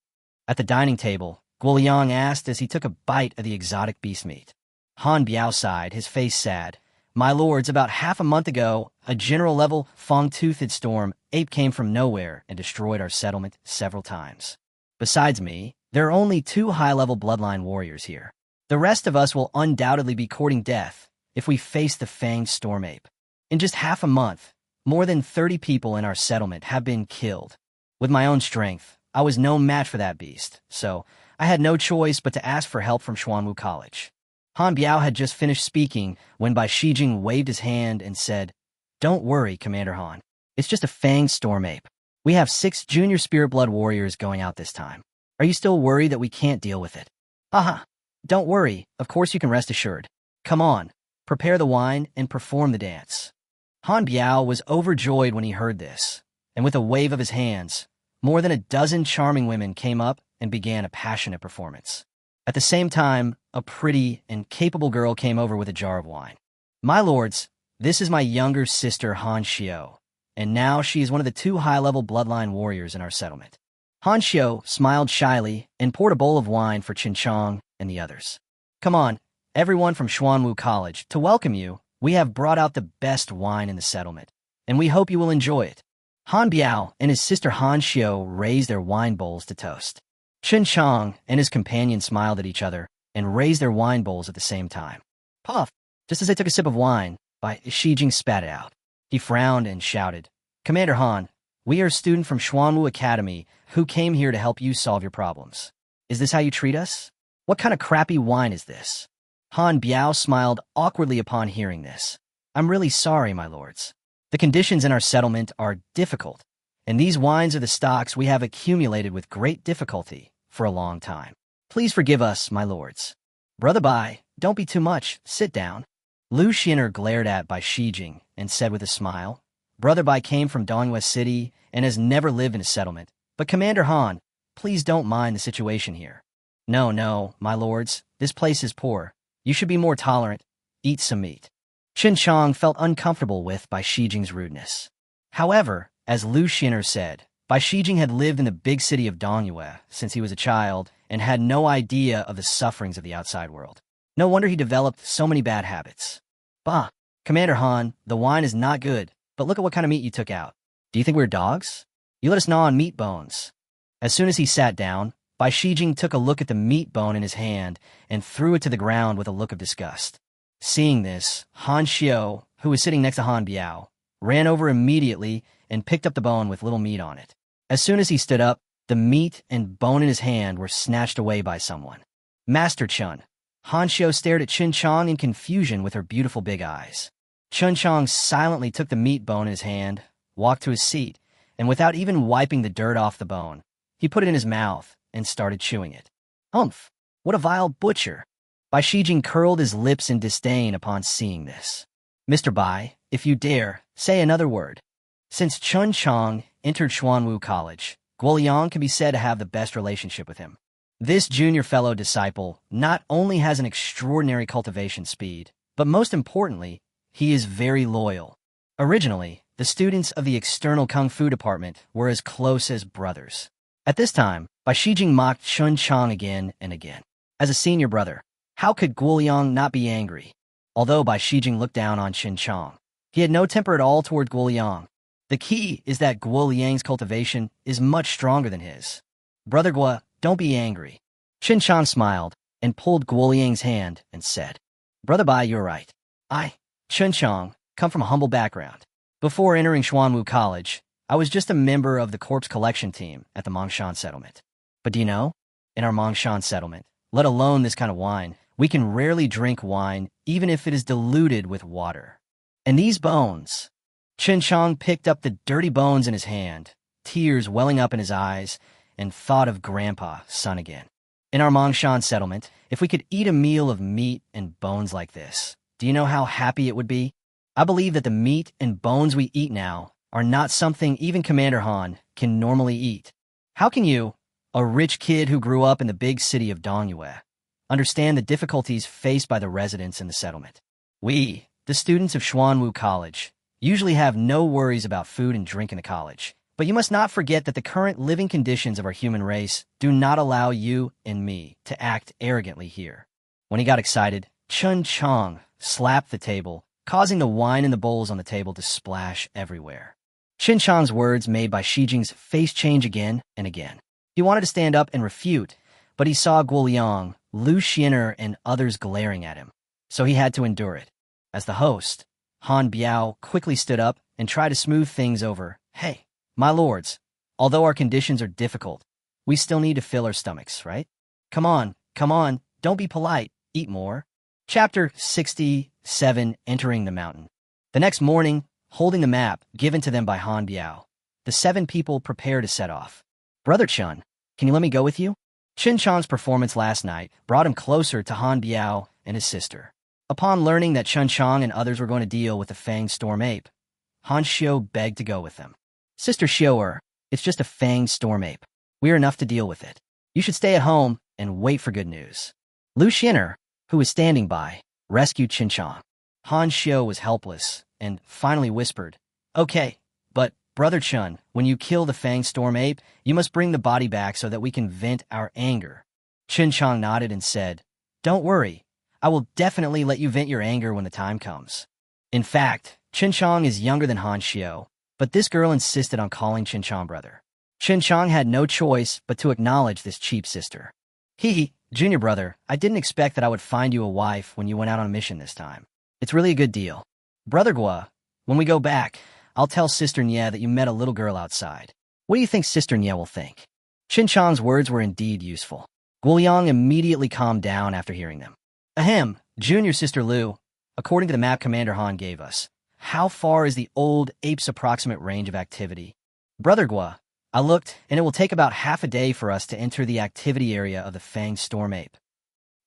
At the dining table, Guoliang asked as he took a bite of the exotic beast meat. Han Biao sighed, his face sad. My lords, about half a month ago, a general-level Fang-toothed storm ape came from nowhere and destroyed our settlement several times. Besides me, there are only 2 high-level bloodline warriors here. The rest of us will undoubtedly be courting death if we face the Fang storm ape. In just half a month, more than 30 people in our settlement have been killed. With my own strength, I was no match for that beast, so I had no choice but to ask for help from Xuanwu College. Han Biao had just finished speaking when Bai Shijing waved his hand and said, Don't worry, Commander Han. It's just a Fang storm ape. We have 6 junior spirit blood warriors going out this time. Are you still worried that we can't deal with it? Don't worry. Of course you can rest assured. Come on, prepare the wine and perform the dance. Han Biao was overjoyed when he heard this, and with a wave of his hands, more than a dozen charming women came up and began a passionate performance. At the same time, a pretty and capable girl came over with a jar of wine. My lords, this is my younger sister Han Xiao. and now she is one of the 2 high-level bloodline warriors in our settlement. Han Xiao smiled shyly and poured a bowl of wine for Chen Qiang and the others. Come on, everyone from Xuanwu College, to welcome you, we have brought out the best wine in the settlement, and we hope you will enjoy it. Han Biao and his sister Han Xiao raised their wine bowls to toast. Chen Qiang and his companion smiled at each other and raised their wine bowls at the same time. Puff! Just as they took a sip of wine, Shi Jing spat it out. He frowned and shouted, Commander Han, we are a student from Xuanwu Academy who came here to help you solve your problems. Is this how you treat us? What kind of crappy wine is this? Han Biao smiled awkwardly upon hearing this. I'm really sorry, my lords. The conditions in our settlement are difficult, and these wines are the stocks we have accumulated with great difficulty for a long time. Please forgive us, my lords. Brother Bai, don't be too much. Sit down. Lu Xin'er glared at Bai Shijing and said with a smile, Brother Bai came from Dongyue City and has never lived in a settlement. But Commander Han, please don't mind the situation here. No, my lords, this place is poor. You should be more tolerant. Eat some meat. Chen Qiang felt uncomfortable with Bai Shijing's rudeness. However, as Lu Xin'er said, Bai Shijing had lived in the big city of Dongyue since he was a child and had no idea of the sufferings of the outside world. No wonder he developed so many bad habits. Bah, Commander Han, the wine is not good, but look at what kind of meat you took out. Do you think we're dogs? You let us gnaw on meat bones. As soon as he sat down, Bai Shijing took a look at the meat bone in his hand and threw it to the ground with a look of disgust. Seeing this, Han Xiao, who was sitting next to Han Biao, ran over immediately and picked up the bone with little meat on it. As soon as he stood up, the meat and bone in his hand were snatched away by someone. Master Chun. Han Xiao stared at Chen Qiang in confusion with her beautiful big eyes. Chen Qiang silently took the meat bone in his hand, walked to his seat, and without even wiping the dirt off the bone, he put it in his mouth and started chewing it. Humph! What a vile butcher! Bai Shijing curled his lips in disdain upon seeing this. Mr. Bai, if you dare, say another word. Since Chen Qiang entered Xuanwu College, Guoliang can be said to have the best relationship with him. This junior fellow disciple not only has an extraordinary cultivation speed, but most importantly, he is very loyal. Originally, the students of the external Kung Fu department were as close as brothers. At this time, Bai Shijing mocked Chen Qiang again and again. As a senior brother, how could Guoliang not be angry? Although Bai Shijing looked down on Chen Qiang, he had no temper at all toward Guoliang. The key is that Guoliang's cultivation is much stronger than his. Brother Gua, don't be angry. Chen Qiang smiled and pulled Guoliang's hand and said, Brother Bai, you're right. I, Chen Qiang, come from a humble background. Before entering Xuanwu College, I was just a member of the corpse collection team at the Mongshan settlement. But do you know, in our Mongshan settlement, let alone this kind of wine, we can rarely drink wine even if it is diluted with water. And these bones... Chen Qiang picked up the dirty bones in his hand, tears welling up in his eyes, and thought of Grandpa, son again. In our Mongshan settlement, if we could eat a meal of meat and bones like this, do you know how happy it would be? I believe that the meat and bones we eat now are not something even Commander Han can normally eat. How can you, a rich kid who grew up in the big city of Dongyue, understand the difficulties faced by the residents in the settlement? We, the students of Xuanwu College, usually have no worries about food and drink in the college. But you must not forget that the current living conditions of our human race do not allow you and me to act arrogantly here. When he got excited, Chen Qiang slapped the table, causing the wine in the bowls on the table to splash everywhere. Chen Qiang's words made Bai Shijing's face change again and again. He wanted to stand up and refute, but he saw Guoliang, Lu Xin'er, and others glaring at him, so he had to endure it. As the host, Han Biao quickly stood up and tried to smooth things over. Hey, my lords, although our conditions are difficult, we still need to fill our stomachs, right? Come on, don't be polite, eat more. Chapter 67, Entering the Mountain. The next morning, holding the map given to them by Han Biao, the 7 people prepare to set off. Brother Chun, can you let me go with you? Chen Qiang's performance last night brought him closer to Han Biao and his sister. Upon learning that Chen Qiang and others were going to deal with the fanged storm ape, Han Xiao begged to go with them. Sister Xiao, it's just a fanged storm ape. We are enough to deal with it. You should stay at home and wait for good news. Lu Xin'er, who was standing by, rescued Chen Qiang. Han Xiao was helpless and finally whispered, Okay, But, Brother Chun, when you kill the Fang Storm Ape, you must bring the body back so that we can vent our anger. Chen Qiang nodded and said, Don't worry. I will definitely let you vent your anger when the time comes. In fact, Chen Qiang is younger than Han Xiao, but this girl insisted on calling Chen Qiang brother. Chen Qiang had no choice but to acknowledge this cheap sister. Hee, junior brother, I didn't expect that I would find you a wife when you went out on a mission this time. It's really a good deal. Brother Gua, when we go back, I'll tell Sister Nye that you met a little girl outside. What do you think Sister Nye will think? Chen Qiang's words were indeed useful. Guoliang immediately calmed down after hearing them. Ahem, Junior Sister Lu, according to the map Commander Han gave us, how far is the old ape's approximate range of activity? Brother Gua, I looked, and it will take about half a day for us to enter the activity area of the Fang Storm Ape.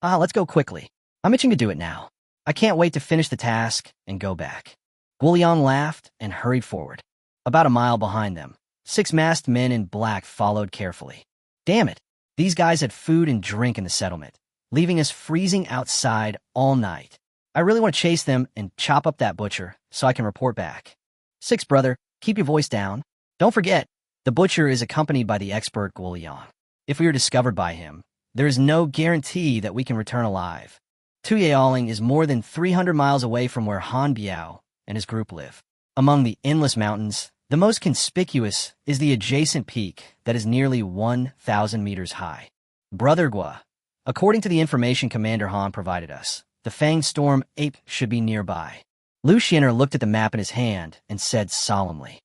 Let's go quickly. I'm itching to do it now. I can't wait to finish the task and go back. Guoliang laughed and hurried forward. About a mile behind them, 6 masked men in black followed carefully. Damn it, these guys had food and drink in the settlement, leaving us freezing outside all night. I really want to chase them and chop up that butcher so I can report back. 6 brother, keep your voice down. Don't forget, the butcher is accompanied by the expert Guoliang. If we are discovered by him, there is no guarantee that we can return alive. Tuyaoling is more than 300 miles away from where Han Biao and his group live. Among the endless mountains, the most conspicuous is the adjacent peak that is nearly 1,000 meters high. Brother Gua, according to the information Commander Han provided us, the Fang Storm Ape should be nearby. Lu Xin'er looked at the map in his hand and said solemnly,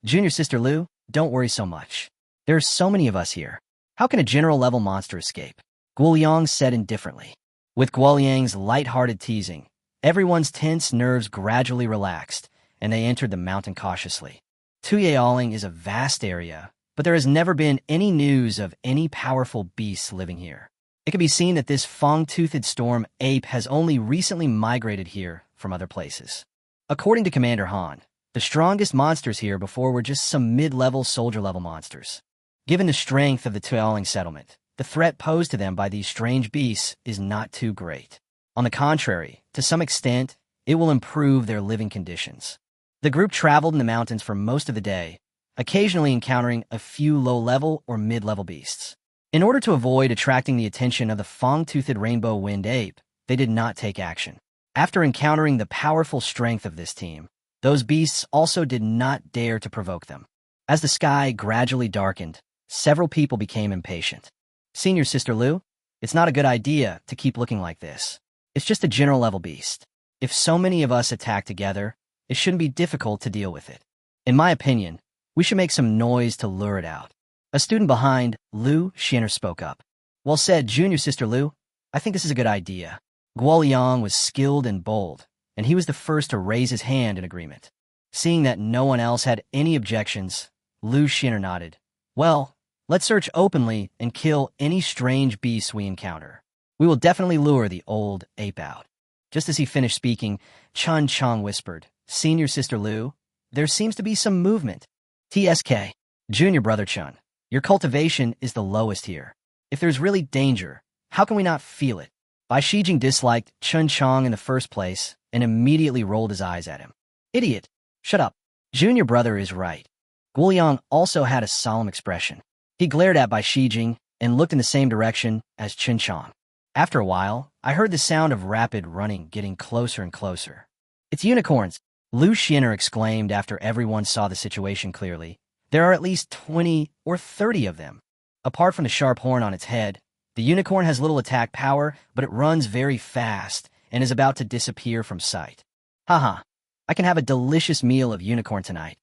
Junior Sister Lu, don't worry so much. There are so many of us here. How can a general-level monster escape? Guoliang said indifferently. With Guoliang's light-hearted teasing, everyone's tense nerves gradually relaxed, and they entered the mountain cautiously. Tuyaoling is a vast area, but there has never been any news of any powerful beasts living here. It can be seen that this fang-toothed storm ape has only recently migrated here from other places. According to Commander Han, the strongest monsters here before were just some mid-level soldier-level monsters. Given the strength of the Tuyaoling settlement, the threat posed to them by these strange beasts is not too great. On the contrary, to some extent, it will improve their living conditions. The group traveled in the mountains for most of the day, occasionally encountering a few low-level or mid-level beasts. In order to avoid attracting the attention of the fang-toothed rainbow-winged ape, they did not take action. After encountering the powerful strength of this team, those beasts also did not dare to provoke them. As the sky gradually darkened, several people became impatient. Senior Sister Lu, it's not a good idea to keep looking like this. It's just a general-level beast. If so many of us attack together, it shouldn't be difficult to deal with it. In my opinion, we should make some noise to lure it out. A student behind Lu Xin'er spoke up. Well said, Junior Sister Lu. I think this is a good idea. Guoliang was skilled and bold, and he was the first to raise his hand in agreement. Seeing that no one else had any objections, Lu Xin'er nodded. Well, let's search openly and kill any strange beasts we encounter. We will definitely lure the old ape out. Just as he finished speaking, Chen Qiang whispered, Senior Sister Lu, there seems to be some movement. TSK, Junior Brother Chen, your cultivation is the lowest here. If there's really danger, how can we not feel it? Bai Shijing disliked Chen Qiang in the first place and immediately rolled his eyes at him. Idiot, shut up. Junior Brother is right. Guoliang also had a solemn expression. He glared at Bai Shijing and looked in the same direction as Chen Qiang. After a while, I heard the sound of rapid running getting closer and closer. It's unicorns, Lu Xin'er exclaimed after everyone saw the situation clearly. There are at least 20 or 30 of them. Apart from the sharp horn on its head, the unicorn has little attack power, but it runs very fast and is about to disappear from sight. Haha, I can have a delicious meal of unicorn tonight.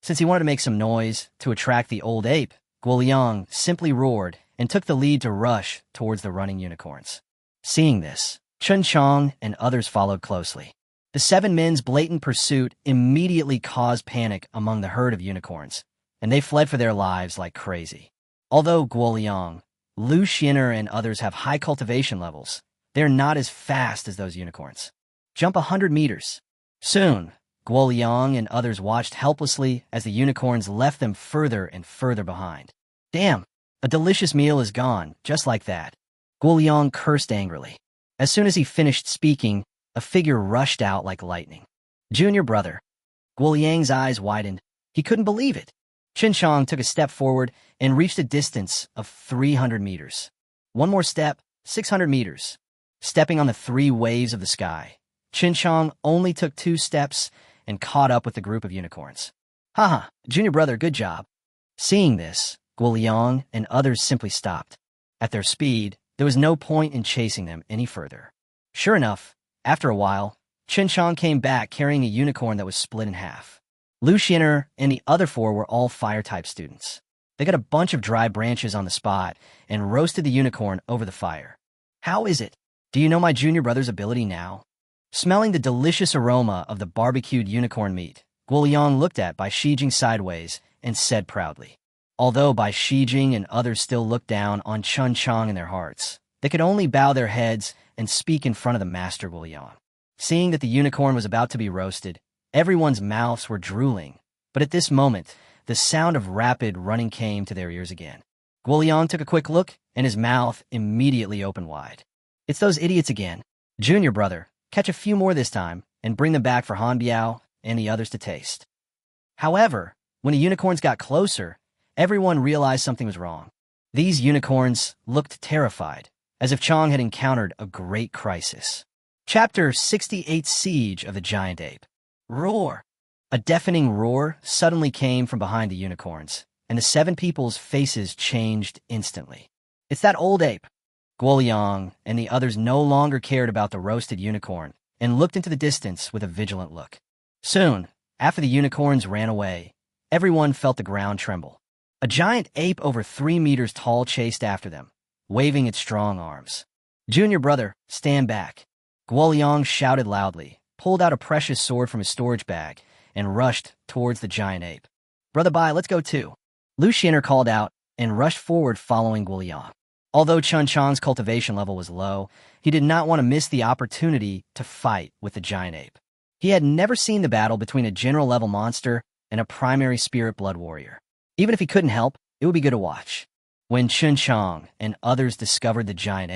Since he wanted to make some noise to attract the old ape, Guoliang simply roared and took the lead to rush towards the running unicorns. Seeing this, Chen Qiang and others followed closely. The 7 men's blatant pursuit immediately caused panic among the herd of unicorns, and they fled for their lives like crazy. Although Guoliang, Lu Xin'er, and others have high cultivation levels, they're not as fast as those unicorns. Jump 100 meters. Soon, Guoliang and others watched helplessly as the unicorns left them further and further behind. Damn, a delicious meal is gone, just like that. Guoliang cursed angrily. As soon as he finished speaking, a figure rushed out like lightning. Junior Brother. Guoliang's eyes widened. He couldn't believe it. Chen Qiang took a step forward and reached a distance of 300 meters. One more step, 600 meters. Stepping on the three waves of the sky, Chen Qiang only took 2 steps and caught up with the group of unicorns. Haha, junior brother, good job. Seeing this, Guoliang and others simply stopped. At their speed, there was no point in chasing them any further. Sure enough, after a while, Chen Qiang came back carrying a unicorn that was split in half. Lu Xiner and the other 4 were all fire-type students. They got a bunch of dry branches on the spot and roasted the unicorn over the fire. How is it? Do you know my junior brother's ability now? Smelling the delicious aroma of the barbecued unicorn meat, Guoliang looked at Bai Shijing sideways and said proudly. Although Bai Shijing and others still looked down on Chen Qiang in their hearts, they could only bow their heads and speak in front of the master Guoliang. Seeing that the unicorn was about to be roasted, everyone's mouths were drooling, but at this moment, the sound of rapid running came to their ears again. Guoliang took a quick look, and his mouth immediately opened wide. It's those idiots again. Junior brother, catch a few more this time, and bring them back for Han Biao and the others to taste. However, when the unicorns got closer, everyone realized something was wrong. These unicorns looked terrified, as if Qiang had encountered a great crisis. Chapter 68 Siege of the Giant Ape. Roar! A deafening roar suddenly came from behind the unicorns, and the 7 people's faces changed instantly. It's that old ape. Guoliang and the others no longer cared about the roasted unicorn and looked into the distance with a vigilant look. Soon, after the unicorns ran away, everyone felt the ground tremble. A giant ape over 3 meters tall chased after them, waving its strong arms. Junior brother, stand back. Guoliang shouted loudly, pulled out a precious sword from his storage bag, and rushed towards the giant ape. Brother Bai, let's go too. Lu Xiner called out and rushed forward following Guoliang. Although Chen Qiang's cultivation level was low, he did not want to miss the opportunity to fight with the giant ape. He had never seen the battle between a general-level monster and a primary spirit blood warrior. Even if he couldn't help, it would be good to watch. When Chen Qiang and others discovered the giant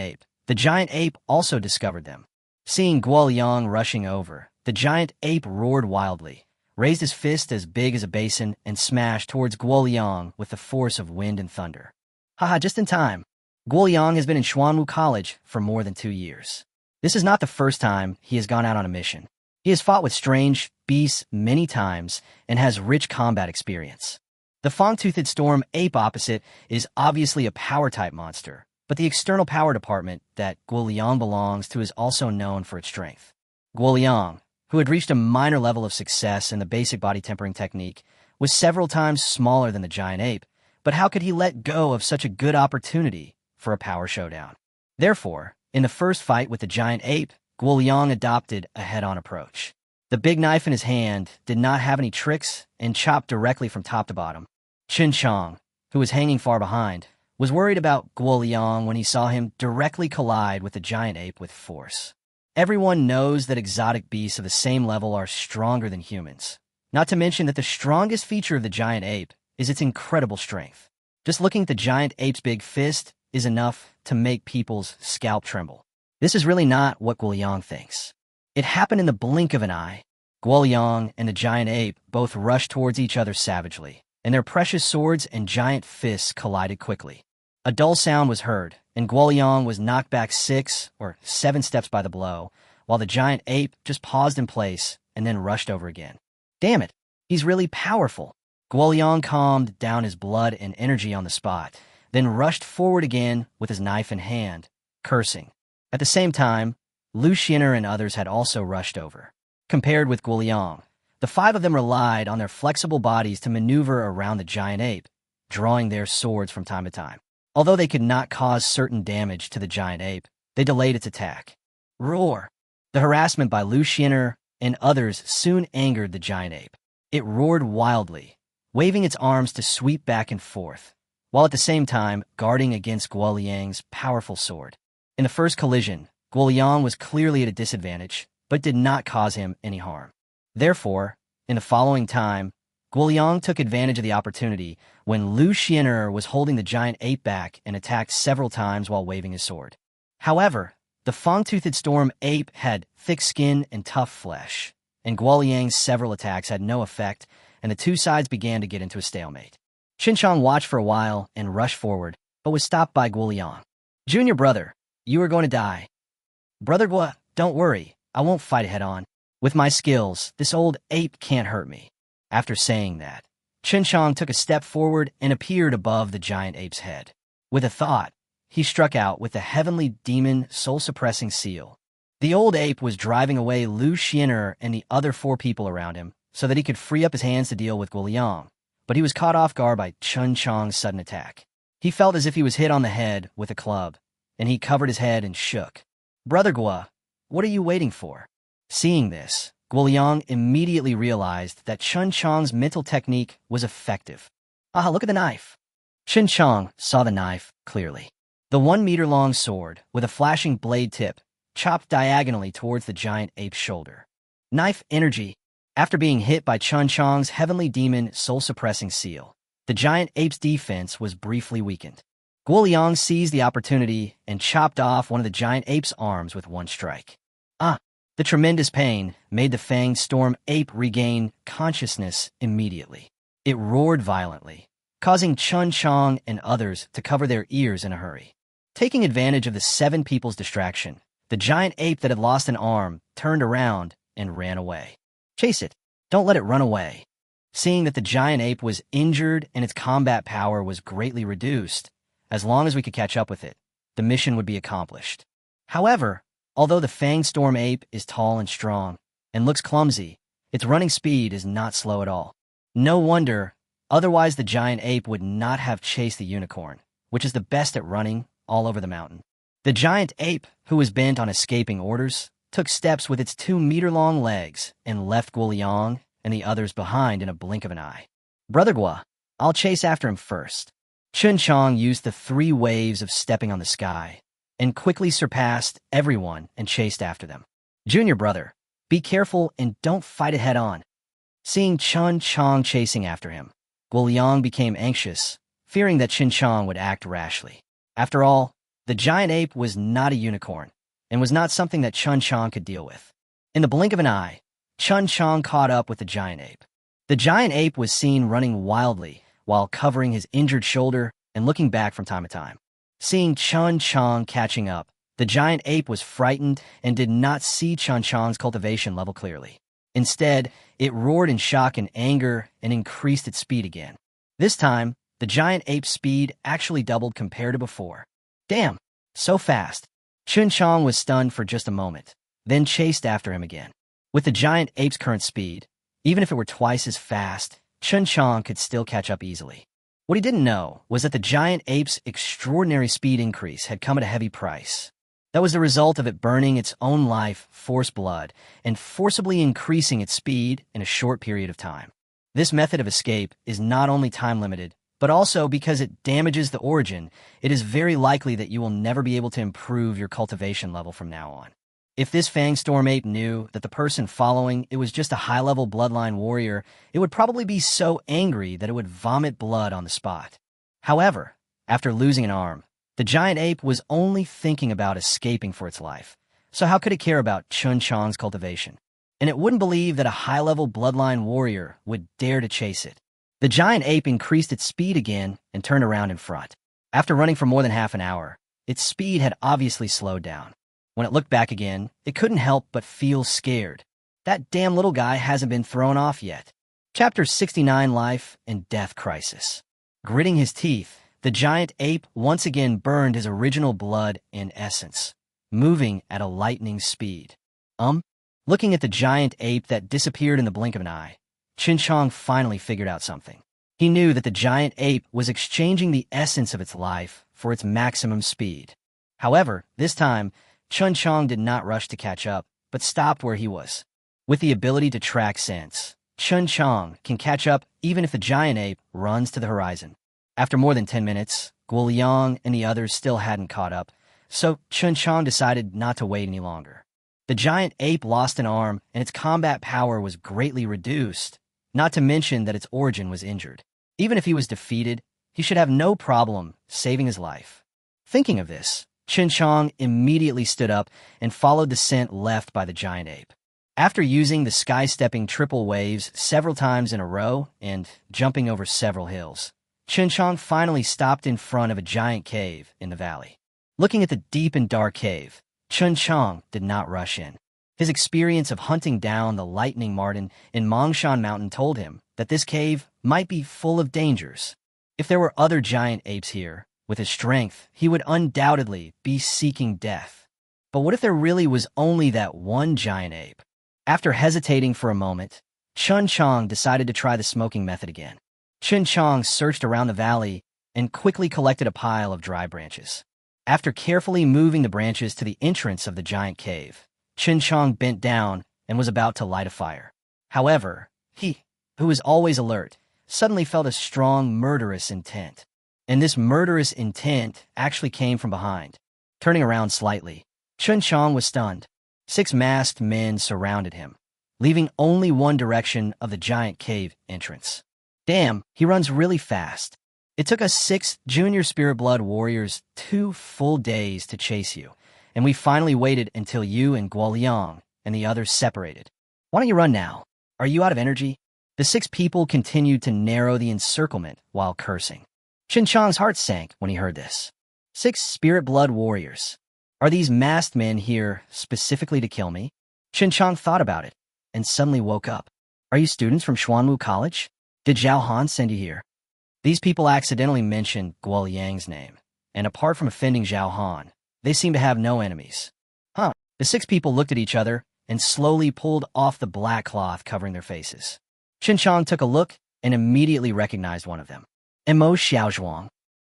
ape also discovered them. Seeing Guoliang rushing over, the giant ape roared wildly, raised his fist as big as a basin, and smashed towards Guoliang with the force of wind and thunder. Haha, just in time. Guoliang has been in Xuanwu College for more than 2 years. This is not the first time he has gone out on a mission. He has fought with strange beasts many times and has rich combat experience. The Fang-toothed storm ape opposite is obviously a power-type monster, but the external power department that Guoliang belongs to is also known for its strength. Guoliang, who had reached a minor level of success in the basic body tempering technique, was several times smaller than the giant ape, but how could he let go of such a good opportunity for a power showdown? Therefore, in the first fight with the giant ape, Guoliang adopted a head-on approach. The big knife in his hand did not have any tricks and chopped directly from top to bottom. Chen Qiang, who was hanging far behind, was worried about Guoliang when he saw him directly collide with the giant ape with force. Everyone knows that exotic beasts of the same level are stronger than humans. Not to mention that the strongest feature of the giant ape is its incredible strength. Just looking at the giant ape's big fist is enough to make people's scalp tremble. This is really not what Guoliang thinks. It happened in the blink of an eye. Guoliang and the giant ape both rushed towards each other savagely, and their precious swords and giant fists collided quickly. A dull sound was heard, and Guoliang was knocked back 6 or 7 steps by the blow, while the giant ape just paused in place and then rushed over again. Damn it, he's really powerful. Guoliang calmed down his blood and energy on the spot, then rushed forward again with his knife in hand, cursing. At the same time, Lu Xiner and others had also rushed over. Compared with Guoliang, the 5 of them relied on their flexible bodies to maneuver around the giant ape, drawing their swords from time to time. Although they could not cause certain damage to the giant ape, they delayed its attack. Roar! The harassment by Lu Xiner and others soon angered the giant ape. It roared wildly, waving its arms to sweep back and forth, while at the same time guarding against Guoliang's powerful sword. In the first collision, Guoliang was clearly at a disadvantage, but did not cause him any harm. Therefore, in the following time, Guoliang took advantage of the opportunity when Lu Xiner was holding the giant ape back and attacked several times while waving his sword. However, the Fang-toothed storm ape had thick skin and tough flesh, and Guoliang's several attacks had no effect and the two sides began to get into a stalemate. Chen Qiang watched for a while and rushed forward, but was stopped by Duel. "Junior brother, you are going to die." "Brother Gua, don't worry, I won't fight it head-on. With my skills, this old ape can't hurt me." After saying that, Chen Qiang took a step forward and appeared above the giant ape's head. With a thought, he struck out with the heavenly demon soul-suppressing seal. The old ape was driving away Lu Xiner and the other 4 people around him so that he could free up his hands to deal with Duel, but he was caught off guard by Chen Qiang's sudden attack. He felt as if he was hit on the head with a club, and he covered his head and shook. "Brother Gua, what are you waiting for?" Seeing this, Duel immediately realized that Chen Qiang's mental technique was effective. "Ah, look at the knife." Chen Qiang saw the knife clearly. The 1-meter-long sword, with a flashing blade tip, chopped diagonally towards the giant ape's shoulder. Knife energy. After being hit by Chen Qiang's heavenly demon soul-suppressing seal, the giant ape's defense was briefly weakened. Duel seized the opportunity and chopped off one of the giant ape's arms with one strike. The tremendous pain made the fanged storm ape regain consciousness immediately. It roared violently, causing Chen Qiang and others to cover their ears in a hurry. Taking advantage of the 7 people's distraction, the giant ape that had lost an arm turned around and ran away. "Chase it. Don't let it run away." Seeing that the giant ape was injured and its combat power was greatly reduced, as long as we could catch up with it, the mission would be accomplished. However, although the fanged storm ape is tall and strong and looks clumsy, its running speed is not slow at all. No wonder, otherwise the giant ape would not have chased the unicorn, which is the best at running all over the mountain. The giant ape, who was bent on escaping orders, took steps with its 2-meter-long legs and left Duel and the others behind in a blink of an eye. "Brother Gua, I'll chase after him first." Chen Qiang used the 3 waves of stepping on the sky and quickly surpassed everyone and chased after them. "Junior brother, be careful and don't fight it head-on." Seeing Chen Qiang chasing after him, Duel became anxious, fearing that Chen Qiang would act rashly. After all, the giant ape was not a unicorn and was not something that Chen Qiang could deal with. In the blink of an eye, Chen Qiang caught up with the giant ape. The giant ape was seen running wildly while covering his injured shoulder and looking back from time to time. Seeing Chen Qiang catching up, the giant ape was frightened and did not see Chen Qiang's cultivation level clearly. Instead, it roared in shock and anger and increased its speed again. This time, the giant ape's speed actually doubled compared to before. "Damn, so fast." Chen Qiang was stunned for just a moment, then chased after him again. With the giant ape's current speed, even if it were twice as fast, Chen Qiang could still catch up easily. What he didn't know was that the giant ape's extraordinary speed increase had come at a heavy price. That was the result of it burning its own life force blood and forcibly increasing its speed in a short period of time. This method of escape is not only time-limited, but also because it damages the origin, it is very likely that you will never be able to improve your cultivation level from now on. If this fanged storm ape knew that the person following it was just a high-level bloodline warrior, it would probably be so angry that it would vomit blood on the spot. However, after losing an arm, the giant ape was only thinking about escaping for its life, so how could it care about Chen Qiang's cultivation? And it wouldn't believe that a high-level bloodline warrior would dare to chase it. The giant ape increased its speed again and turned around in front. After running for more than half an hour, its speed had obviously slowed down. When it looked back again, it couldn't help but feel scared. That damn little guy hasn't been thrown off yet. Chapter 69, Life and Death Crisis. Gritting his teeth, the giant ape once again burned his original blood and essence, moving at a lightning speed. Looking at the giant ape that disappeared in the blink of an eye, Chen Qiang finally figured out something. He knew that the giant ape was exchanging the essence of its life for its maximum speed. However, this time, Chen Qiang did not rush to catch up, but stopped where he was. With the ability to track sense, Chen Qiang can catch up even if the giant ape runs to the horizon. After more than 10 minutes, Duel and the others still hadn't caught up, so Chen Qiang decided not to wait any longer. The giant ape lost an arm, and its combat power was greatly reduced, not to mention that its origin was injured. Even if he was defeated, he should have no problem saving his life. Thinking of this, Chen Qiang immediately stood up and followed the scent left by the giant ape. After using the sky-stepping triple waves several times in a row and jumping over several hills, Chen Qiang finally stopped in front of a giant cave in the valley. Looking at the deep and dark cave, Chen Qiang did not rush in. His experience of hunting down the lightning marten in Mongshan Mountain told him that this cave might be full of dangers. If there were other giant apes here, with his strength, he would undoubtedly be seeking death. But what if there really was only that one giant ape? After hesitating for a moment, Chen Qiang decided to try the smoking method again. Chen Qiang searched around the valley and quickly collected a pile of dry branches. After carefully moving the branches to the entrance of the giant cave, Chen Qiang bent down and was about to light a fire. However, he, who was always alert, suddenly felt a strong murderous intent. And this murderous intent actually came from behind. Turning around slightly, Chen Qiang was stunned. 6 masked men surrounded him, leaving only one direction of the giant cave entrance. Damn, he runs really fast. It took us 6 junior spirit blood warriors 2 full days to chase you, and we finally waited until you and Guoliang and the others separated. Why don't you run now? Are you out of energy? The 6 people continued to narrow the encirclement while cursing. Chen Qiang's heart sank when he heard this. 6 spirit blood warriors. Are these masked men here specifically to kill me? Chen Qiang thought about it and suddenly woke up. Are you students from Xuanwu College? Did Zhao Han send you here? These people accidentally mentioned Guoliang's name, and apart from offending Zhao Han, they seem to have no enemies. Huh. The 6 people looked at each other and slowly pulled off the black cloth covering their faces. Chen Qiang took a look and immediately recognized one of them. Mo Xiaozhuang.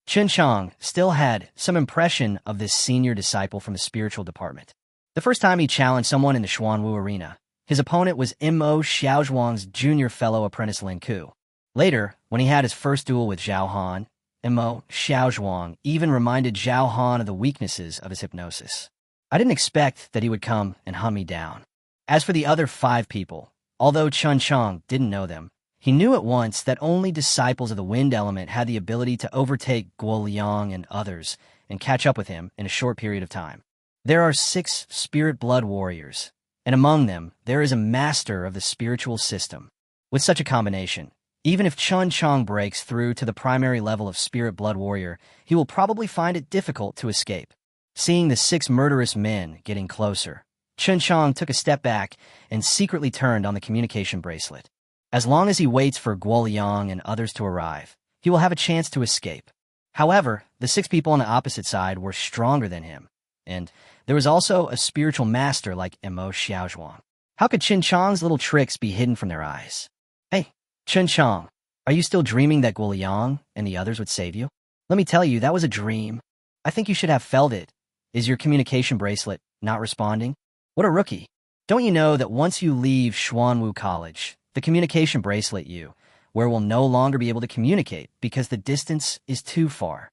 Chen Qiang still had some impression of this senior disciple from the spiritual department. The first time he challenged someone in the Xuanwu arena, his opponent was Mo Xiaozhuang's junior fellow apprentice Lin Ku. Later, when he had his first duel with Zhao Han, Mo Xiaozhuang even reminded Zhao Han of the weaknesses of his hypnosis. I didn't expect that he would come and hunt me down. As for the other 5 people, although Chen Qiang didn't know them, he knew at once that only disciples of the wind element had the ability to overtake Guoliang and others and catch up with him in a short period of time. There are 6 spirit blood warriors, and among them there is a master of the spiritual system. With such a combination, even if Chen Qiang breaks through to the primary level of spirit blood warrior, he will probably find it difficult to escape. Seeing the 6 murderous men getting closer, Chen Qiang took a step back and secretly turned on the communication bracelet. As long as he waits for Guoliang and others to arrive, he will have a chance to escape. However, the 6 people on the opposite side were stronger than him, and there was also a spiritual master like Mo Xiaozhuang. How could Chen Qiang's little tricks be hidden from their eyes? Hey, Chen Qiang, are you still dreaming that Guoliang and the others would save you? Let me tell you, that was a dream. I think you should have felt it. Is your communication bracelet not responding? What a rookie. Don't you know that once you leave Xuanwu College, the communication bracelet will no longer be able to communicate because the distance is too far?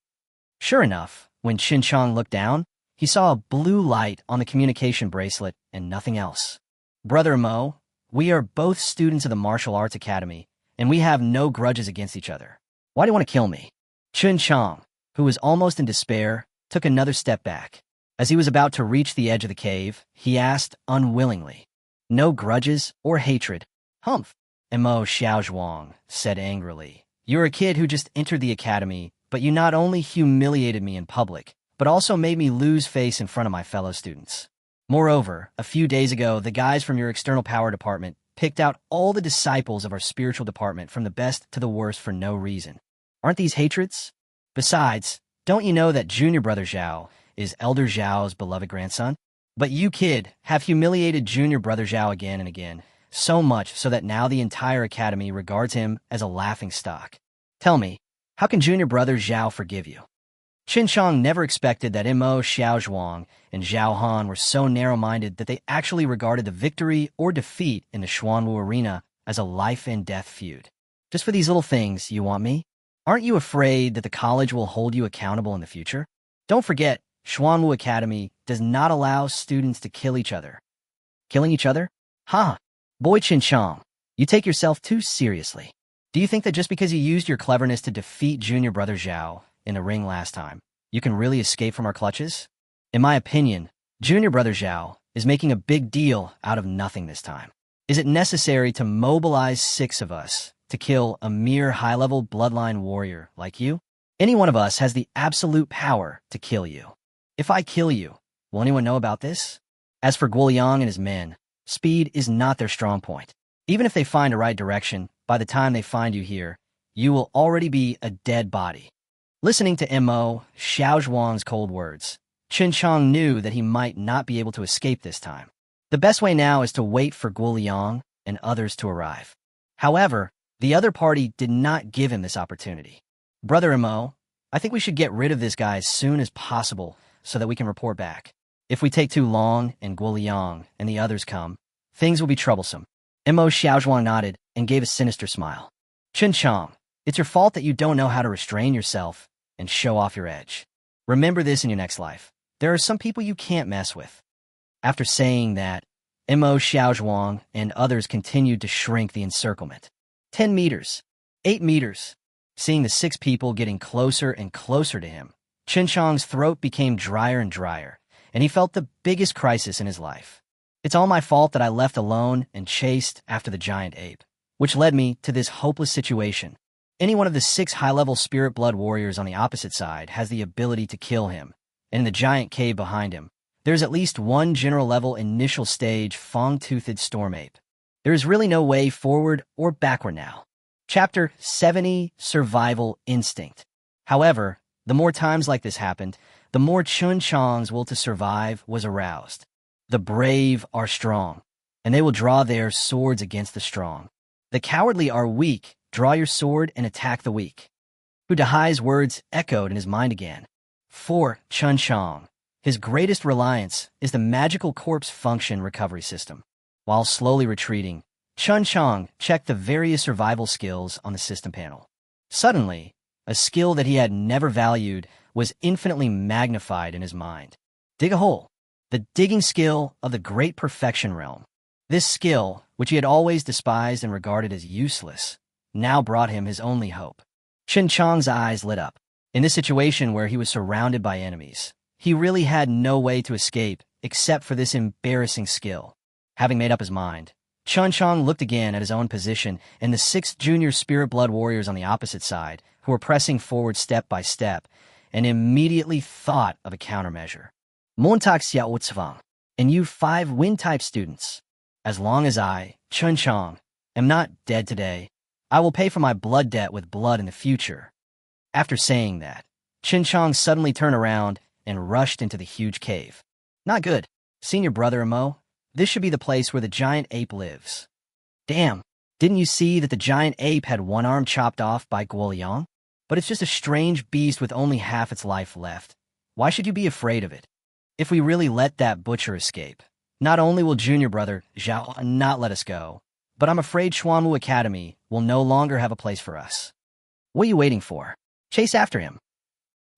Sure enough, when Chen Qiang looked down, he saw a blue light on the communication bracelet and nothing else. Brother Mo, we are both students of the Martial Arts Academy, and we have no grudges against each other. Why do you want to kill me? Chen Qiang, who was almost in despair, took another step back. As he was about to reach the edge of the cave, he asked unwillingly, "No grudges or hatred?" "Humph," Mo Xiaozhuang said angrily. "You're a kid who just entered the academy, but you not only humiliated me in public, but also made me lose face in front of my fellow students. Moreover, a few days ago, the guys from your external power department picked out all the disciples of our spiritual department from the best to the worst for no reason. Aren't these hatreds? Besides, don't you know that Junior Brother Zhao is Elder Zhao's beloved grandson? But you, kid, have humiliated Junior Brother Zhao again and again, so much so that now the entire academy regards him as a laughingstock. Tell me, how can Junior Brother Zhao forgive you?" Chen Qiang never expected that Mo Xiaozhuang and Zhao Han were so narrow-minded that they actually regarded the victory or defeat in the Xuanwu arena as a life-and-death feud. Just for these little things, you want me? Aren't you afraid that the college will hold you accountable in the future? Don't forget, Xuanwu Academy does not allow students to kill each other. Killing each other? Ha! Boy Chen Qiang, you take yourself too seriously. Do you think that just because you used your cleverness to defeat Junior Brother Zhao in the ring last time, you can really escape from our clutches? In my opinion, Junior Brother Zhao is making a big deal out of nothing this time. Is it necessary to mobilize 6 of us to kill a mere high-level bloodline warrior like you? Any one of us has the absolute power to kill you. If I kill you, will anyone know about this? As for Guoliang and his men, speed is not their strong point. Even if they find a right direction, by the time they find you here, you will already be a dead body. Listening to Mo Xiaozhuang's cold words, Chen Qiang knew that he might not be able to escape this time. The best way now is to wait for Guoliang and others to arrive. However, the other party did not give him this opportunity. Brother Mo, I think we should get rid of this guy as soon as possible so that we can report back. If we take too long and Guoliang and the others come, things will be troublesome. Mo Xiaozhuang nodded and gave a sinister smile. Chen Qiang, it's your fault that you don't know how to restrain yourself and show off your edge. Remember this in your next life. There are some people you can't mess with. After saying that, Mo Xiaozhuang and others continued to shrink the encirclement. 10 meters, 8 meters. Seeing the 6 people getting closer and closer to him, Chen Qiang's throat became drier and drier, and he felt the biggest crisis in his life. It's all my fault that I left alone and chased after the giant ape, which led me to this hopeless situation. Any one of the 6 high-level spirit blood warriors on the opposite side has the ability to kill him, and in the giant cave behind him, there's at least one general-level initial stage fang-toothed storm ape. There is really no way forward or backward now. Chapter 70, Survival Instinct. However, the more times like this happened, the more Chen Qiang's will to survive was aroused. The brave are strong, and they will draw their swords against the strong. The cowardly are weak, draw your sword and attack the weak. Hu Dahai's words echoed in his mind again. For Chen Qiang, his greatest reliance is the magical corpse function recovery system. While slowly retreating, Chen Qiang checked the various survival skills on the system panel. Suddenly, a skill that he had never valued was infinitely magnified in his mind. Dig a hole. The digging skill of the Great Perfection Realm. This skill, which he had always despised and regarded as useless, now brought him his only hope. Chen Qiang's eyes lit up. In this situation where he was surrounded by enemies, he really had no way to escape except for this embarrassing skill. Having made up his mind, Chen Qiang looked again at his own position and the 6 junior spirit blood warriors on the opposite side, who were pressing forward step by step, and immediately thought of a countermeasure. Montag Xiao, and you 5 wind-type students. As long as I, Chen Qiang, am not dead today, I will pay for my blood debt with blood in the future. After saying that, Chen Qiang suddenly turned around and rushed into the huge cave. Not good. Senior brother Mo, this should be the place where the giant ape lives. Damn, didn't you see that the giant ape had one arm chopped off by Guoliang? But it's just a strange beast with only half its life left. Why should you be afraid of it? If we really let that butcher escape, not only will junior brother Zhao not let us go, but I'm afraid Xuanwu Academy will no longer have a place for us. What are you waiting for? Chase after him.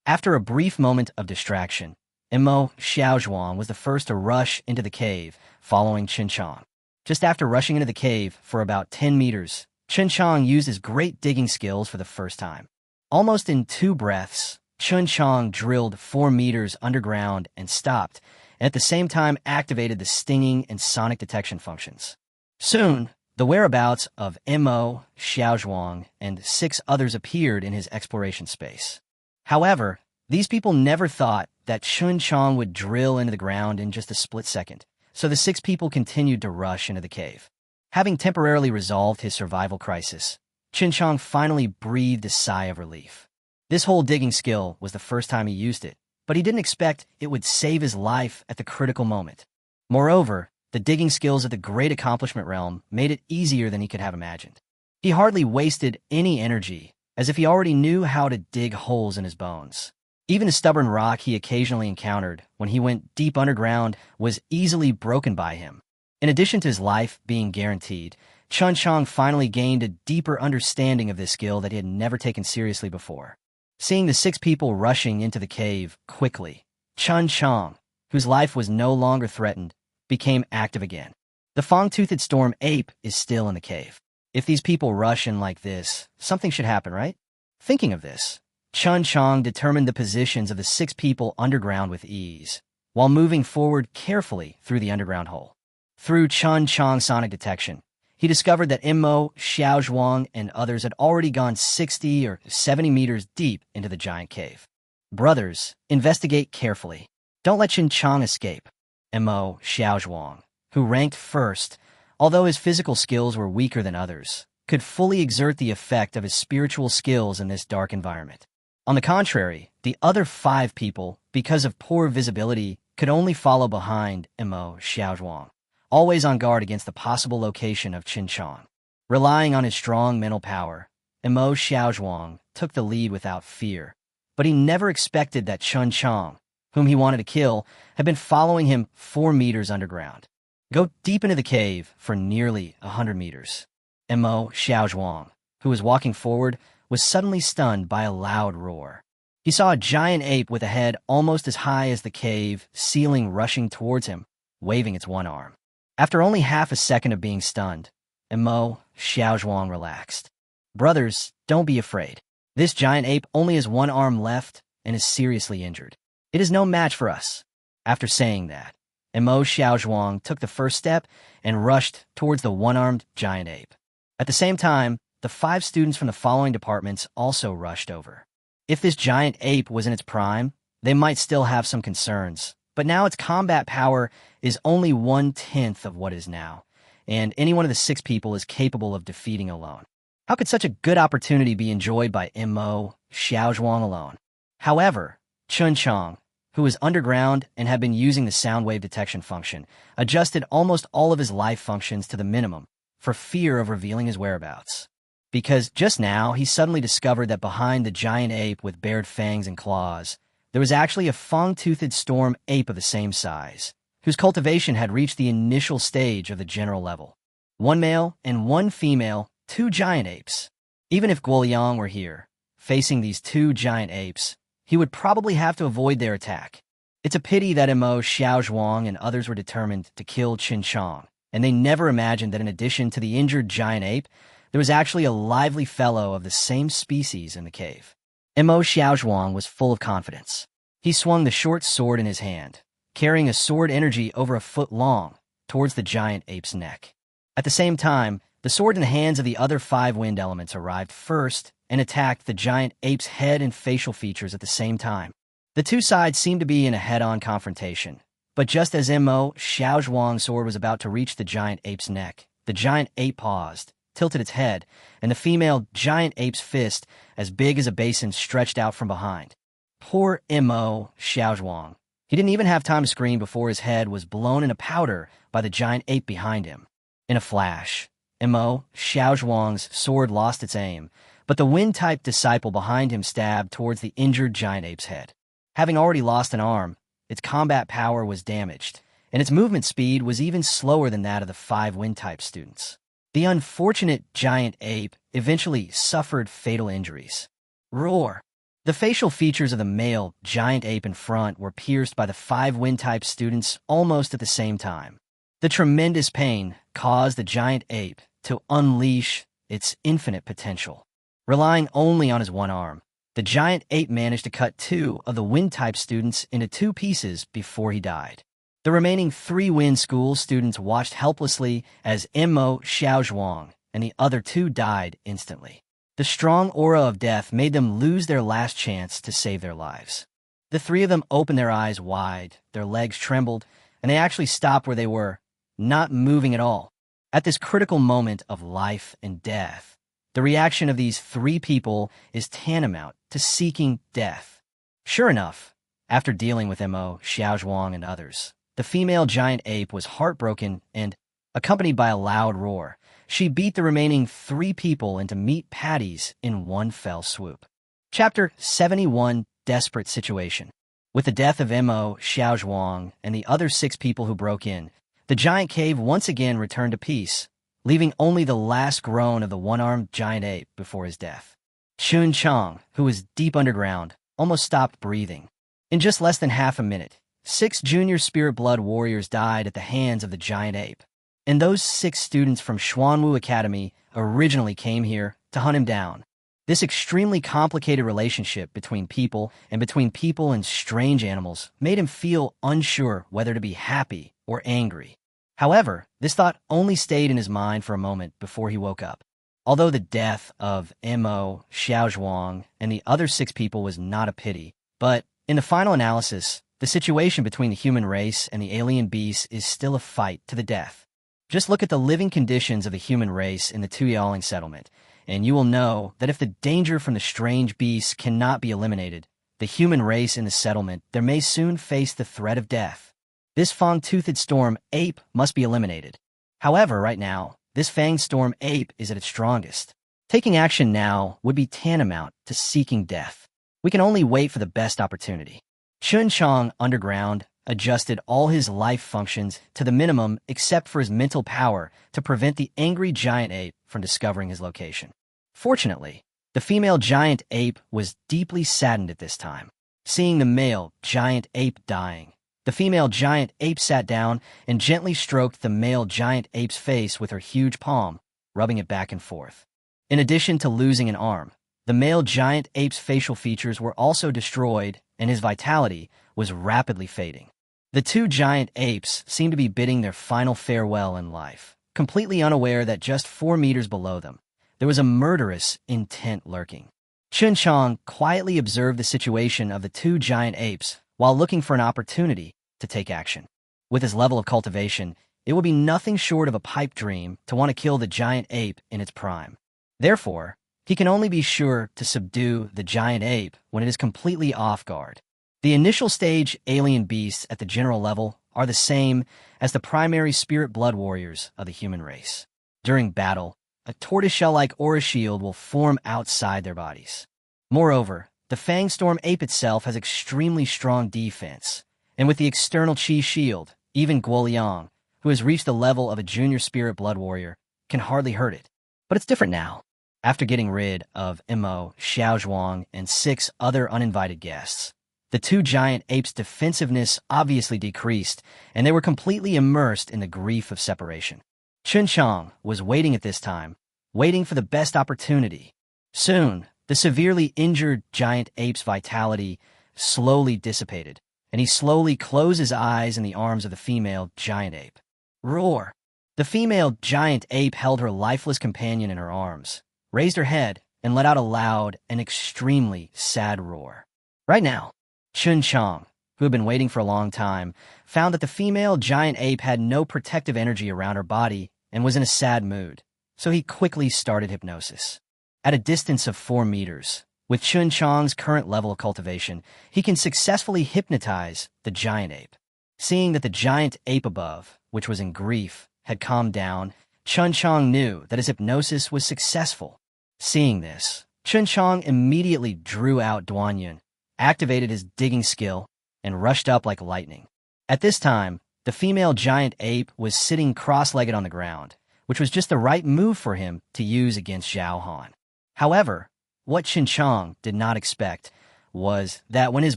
After a brief moment of distraction, Mo Xiaozhuang was the first to rush into the cave, following Chen Qiang. Just after rushing into the cave for about 10 meters, Chen Qiang used his great digging skills for the first time. Almost in 2 breaths, Chen Qiang drilled 4 meters underground and stopped, and at the same time activated the stinging and sonic detection functions. Soon, the whereabouts of Mo Xiaozhuang and 6 others appeared in his exploration space. However, these people never thought that Chen Qiang would drill into the ground in just a split second, so the 6 people continued to rush into the cave. Having temporarily resolved his survival crisis, Chen Qiang finally breathed a sigh of relief. This whole digging skill was the first time he used it, but he didn't expect it would save his life at the critical moment. Moreover, the digging skills of the Great Accomplishment Realm made it easier than he could have imagined. He hardly wasted any energy, as if he already knew how to dig holes in his bones. Even the stubborn rock he occasionally encountered when he went deep underground was easily broken by him. In addition to his life being guaranteed, Chen Qiang finally gained a deeper understanding of this skill that he had never taken seriously before. Seeing the 6 people rushing into the cave quickly, Chen Qiang, whose life was no longer threatened, became active again. The fang-toothed storm ape is still in the cave. If these people rush in like this, something should happen, right? Thinking of this, Chen Qiang determined the positions of the 6 people underground with ease. while moving forward carefully through the underground hole. Through Chen Qiang sonic detection, he discovered that Immo, Xiaozhuang, and others had already gone 60 or 70 meters deep into the giant cave. Brothers, investigate carefully. Don't let Chen Qiang escape. Immo, Xiaozhuang, who ranked first, although his physical skills were weaker than others, could fully exert the effect of his spiritual skills in this dark environment. On the contrary, the other 5 people, because of poor visibility, could only follow behind Immo, Xiaozhuang, always on guard against the possible location of Chen Qiang. Relying on his strong mental power, Immo Xiaozhuang took the lead without fear, but he never expected that Chen Qiang, whom he wanted to kill, had been following him 4 meters underground. Go deep into the cave for nearly 100 meters. Immo Xiaozhuang, who was walking forward, was suddenly stunned by a loud roar. He saw a giant ape with a head almost as high as the cave ceiling rushing towards him, waving its one arm. After only half a second of being stunned, Immo Xiaozhuang relaxed. Brothers, don't be afraid. This giant ape only has one arm left and is seriously injured. It is no match for us. After saying that, Immo Xiaozhuang took the first step and rushed towards the one-armed giant ape. At the same time, the 5 students from the following departments also rushed over. If this giant ape was in its prime, they might still have some concerns, but now its combat power is only 1/10 of what it is now, and any one of the 6 people is capable of defeating alone. How could such a good opportunity be enjoyed by Immo Xiaozhuang alone? However, Chen Qiang, who was underground and had been using the sound wave detection function, adjusted almost all of his life functions to the minimum for fear of revealing his whereabouts. Because just now he suddenly discovered that behind the giant ape with bared fangs and claws, there was actually a fang-toothed storm ape of the same size, whose cultivation had reached the initial stage of the general level. 1 male and 1 female, 2 giant apes. Even if Guoliang were here, facing these 2 giant apes, he would probably have to avoid their attack. It's a pity that Immo Xiaozhuang and others were determined to kill Chen Qiang, and they never imagined that in addition to the injured giant ape, there was actually a lively fellow of the same species in the cave. Immo Xiaozhuang was full of confidence. He swung the short sword in his hand, carrying a sword energy over a foot long, towards the giant ape's neck. At the same time, the sword in the hands of the other 5 wind elements arrived first and attacked the giant ape's head and facial features at the same time. The 2 sides seemed to be in a head-on confrontation, but just as Immo Xiaozhuang's sword was about to reach the giant ape's neck, the giant ape paused, tilted its head, and the female giant ape's fist, as big as a basin, stretched out from behind. Poor Immo Xiaozhuang. He didn't even have time to scream before his head was blown into powder by the giant ape behind him. In a flash, Immo Xiaozhuang's sword lost its aim, but the wind-type disciple behind him stabbed towards the injured giant ape's head. Having already lost an arm, its combat power was damaged, and its movement speed was even slower than that of the 5 wind-type students. The unfortunate giant ape eventually suffered fatal injuries. Roar! The facial features of the male giant ape in front were pierced by the 5 wind-type students almost at the same time. The tremendous pain caused the giant ape to unleash its infinite potential. Relying only on his one arm, the giant ape managed to cut 2 of the wind-type students into 2 pieces before he died. The remaining 3 wind school students watched helplessly as Immo Xiaozhuang and the other 2 died instantly. The strong aura of death made them lose their last chance to save their lives. The 3 of them opened their eyes wide, their legs trembled, and they actually stopped where they were, not moving at all. At this critical moment of life and death, the reaction of these 3 people is tantamount to seeking death. Sure enough, after dealing with Immo Xiaozhuang and others, the female giant ape was heartbroken and, accompanied by a loud roar, she beat the remaining 3 people into meat patties in one fell swoop. Chapter 71, Desperate Situation. With the death of Immo Xiaozhuang and the other 6 people who broke in, the giant cave once again returned to peace, leaving only the last groan of the one-armed giant ape before his death. Chen Qiang, who was deep underground, almost stopped breathing. In just less than half a minute, 6 junior spirit blood warriors died at the hands of the giant ape. And those 6 students from Xuanwu Academy originally came here to hunt him down. This extremely complicated relationship between people and strange animals made him feel unsure whether to be happy or angry. However, this thought only stayed in his mind for a moment before he woke up. Although the death of Mo, Xiaozhuang, and the other 6 people was not a pity, but in the final analysis, the situation between the human race and the alien beasts is still a fight to the death. Just look at the living conditions of the human race in the Tuyaling settlement, and you will know that if the danger from the strange beasts cannot be eliminated, the human race in the settlement there may soon face the threat of death. This fang-toothed storm ape must be eliminated. However, right now, this fang storm ape is at its strongest. Taking action now would be tantamount to seeking death. We can only wait for the best opportunity. Chen Qiang underground adjusted all his life functions to the minimum except for his mental power to prevent the angry giant ape from discovering his location. Fortunately, the female giant ape was deeply saddened at this time. Seeing the male giant ape dying, the female giant ape sat down and gently stroked the male giant ape's face with her huge palm, rubbing it back and forth. In addition to losing an arm, the male giant ape's facial features were also destroyed and his vitality was rapidly fading. The 2 giant apes seemed to be bidding their final farewell in life, completely unaware that just 4 meters below them, there was a murderous intent lurking. Chen Qiang quietly observed the situation of the 2 giant apes while looking for an opportunity to take action. With his level of cultivation, it would be nothing short of a pipe dream to want to kill the giant ape in its prime. Therefore, he can only be sure to subdue the giant ape when it is completely off guard. The initial stage alien beasts at the general level are the same as the primary spirit blood warriors of the human race. During battle, a tortoiseshell-like aura shield will form outside their bodies. Moreover, the Fang Storm Ape itself has extremely strong defense, and with the external Qi shield, even Guoliang, who has reached the level of a junior spirit blood warrior, can hardly hurt it. But it's different now. After getting rid of Mo, Xiaozhuang, and 6 other uninvited guests, the 2 giant apes' defensiveness obviously decreased, and they were completely immersed in the grief of separation. Chen Qiang was waiting at this time, waiting for the best opportunity. Soon, the severely injured giant ape's vitality slowly dissipated, and he slowly closed his eyes in the arms of the female giant ape. Roar! The female giant ape held her lifeless companion in her arms, raised her head, and let out a loud and extremely sad roar. Right now, Chen Qiang, who had been waiting for a long time, found that the female giant ape had no protective energy around her body and was in a sad mood, so he quickly started hypnosis. At a distance of 4 meters, with Chen Qiang's current level of cultivation, he can successfully hypnotize the giant ape. Seeing that the giant ape above, which was in grief, had calmed down, Chen Qiang knew that his hypnosis was successful. Seeing this, Chen Qiang immediately drew out Duanyun, activated his digging skill, and rushed up like lightning. At this time, the female giant ape was sitting cross-legged on the ground, which was just the right move for him to use against Zhao Han. However, what Chen Qiang did not expect was that when his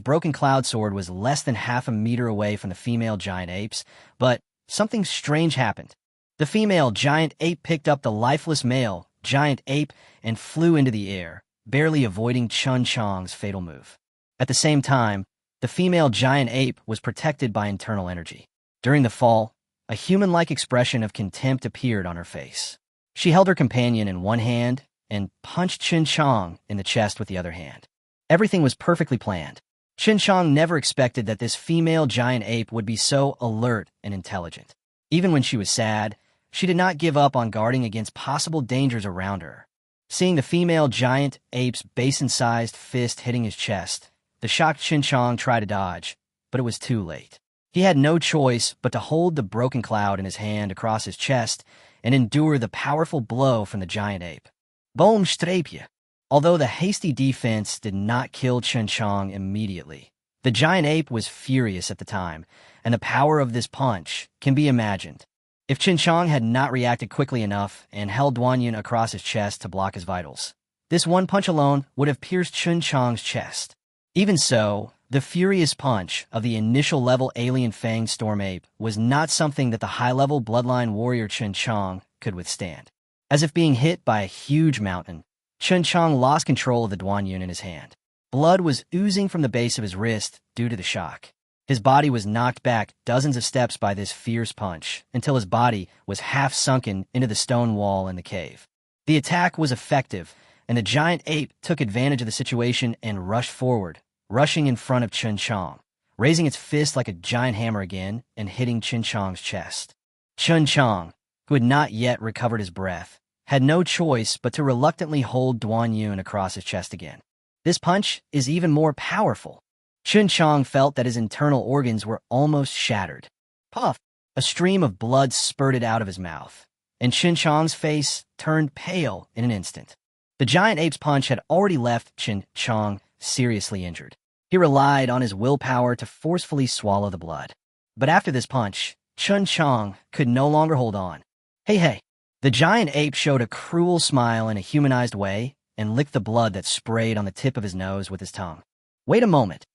broken cloud sword was less than half a meter away from the female giant apes, but something strange happened. The female giant ape picked up the lifeless male giant ape and flew into the air, barely avoiding Chen Qiang's fatal move. At the same time, the female giant ape was protected by internal energy. During the fall, a human-like expression of contempt appeared on her face. She held her companion in one hand and punched Chen Qiang in the chest with the other hand. Everything was perfectly planned. Chen Qiang never expected that this female giant ape would be so alert and intelligent. Even when she was sad, she did not give up on guarding against possible dangers around her. Seeing the female giant ape's basin-sized fist hitting his chest, the shocked Chen Qiang tried to dodge, but it was too late. He had no choice but to hold the broken cloud in his hand across his chest and endure the powerful blow from the giant ape. Boom strapje! Although the hasty defense did not kill Chen Qiang immediately, the giant ape was furious at the time, and the power of this punch can be imagined. If Chen Qiang had not reacted quickly enough and held Duanyun across his chest to block his vitals, this one punch alone would have pierced Chen Qiang's chest. Even so, the furious punch of the initial level alien Fang Storm Ape was not something that the high-level bloodline warrior Chen Qiang could withstand. As if being hit by a huge mountain, Chen Qiang lost control of the Duanyun in his hand. Blood was oozing from the base of his wrist due to the shock. His body was knocked back dozens of steps by this fierce punch until his body was half sunken into the stone wall in the cave. The attack was effective, and the giant ape took advantage of the situation and rushed forward, rushing in front of Chen Qiang, raising its fist like a giant hammer again and hitting Chen Qiang's chest. Chen Qiang, who had not yet recovered his breath, had no choice but to reluctantly hold Duanyun across his chest again. This punch is even more powerful. Chen Qiang felt that his internal organs were almost shattered. Puff! A stream of blood spurted out of his mouth, and Chen Qiang's face turned pale in an instant. The giant ape's punch had already left Chen Qiang seriously injured. He relied on his willpower to forcefully swallow the blood. But after this punch, Chen Qiang could no longer hold on. Hey! The giant ape showed a cruel smile in a humanized way and licked the blood that sprayed on the tip of his nose with his tongue. Wait a moment.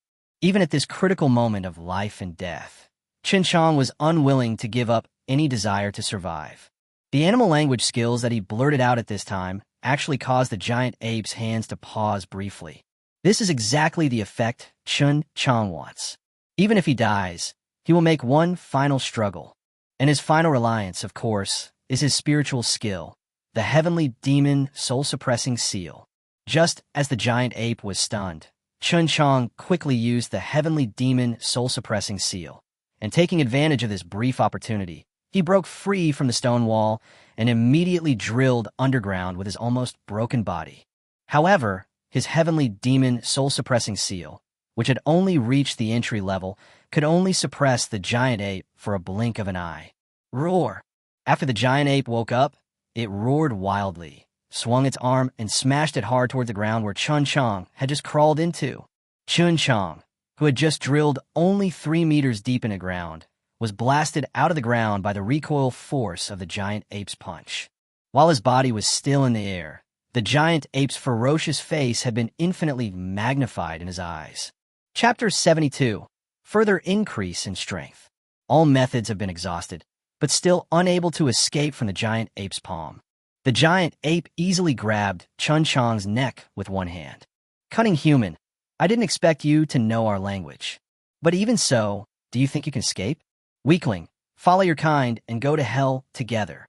Even at this critical moment of life and death, Chen Qiang was unwilling to give up any desire to survive. The animal language skills that he blurted out at this time actually caused the giant ape's hands to pause briefly. This is exactly the effect Chen Qiang wants. Even if he dies, he will make one final struggle. And his final reliance, of course, is his spiritual skill, the heavenly demon soul-suppressing seal. Just as the giant ape was stunned, Chen Qiang quickly used the heavenly demon soul-suppressing seal, and taking advantage of this brief opportunity, he broke free from the stone wall and immediately drilled underground with his almost broken body. However, his heavenly demon soul-suppressing seal, which had only reached the entry level, could only suppress the giant ape for a blink of an eye. Roar! After the giant ape woke up, it roared wildly, swung its arm, and smashed it hard toward the ground where Chen Qiang had just crawled into. Chen Qiang, who had just drilled only 3 meters deep in the ground, was blasted out of the ground by the recoil force of the giant ape's punch. While his body was still in the air, the giant ape's ferocious face had been infinitely magnified in his eyes. Chapter 72. Further increase in strength. All methods have been exhausted, but still unable to escape from the giant ape's palm. The giant ape easily grabbed Chen Qiang's neck with one hand. Cunning human, I didn't expect you to know our language. But even so, do you think you can escape? Weakling, follow your kind and go to hell together.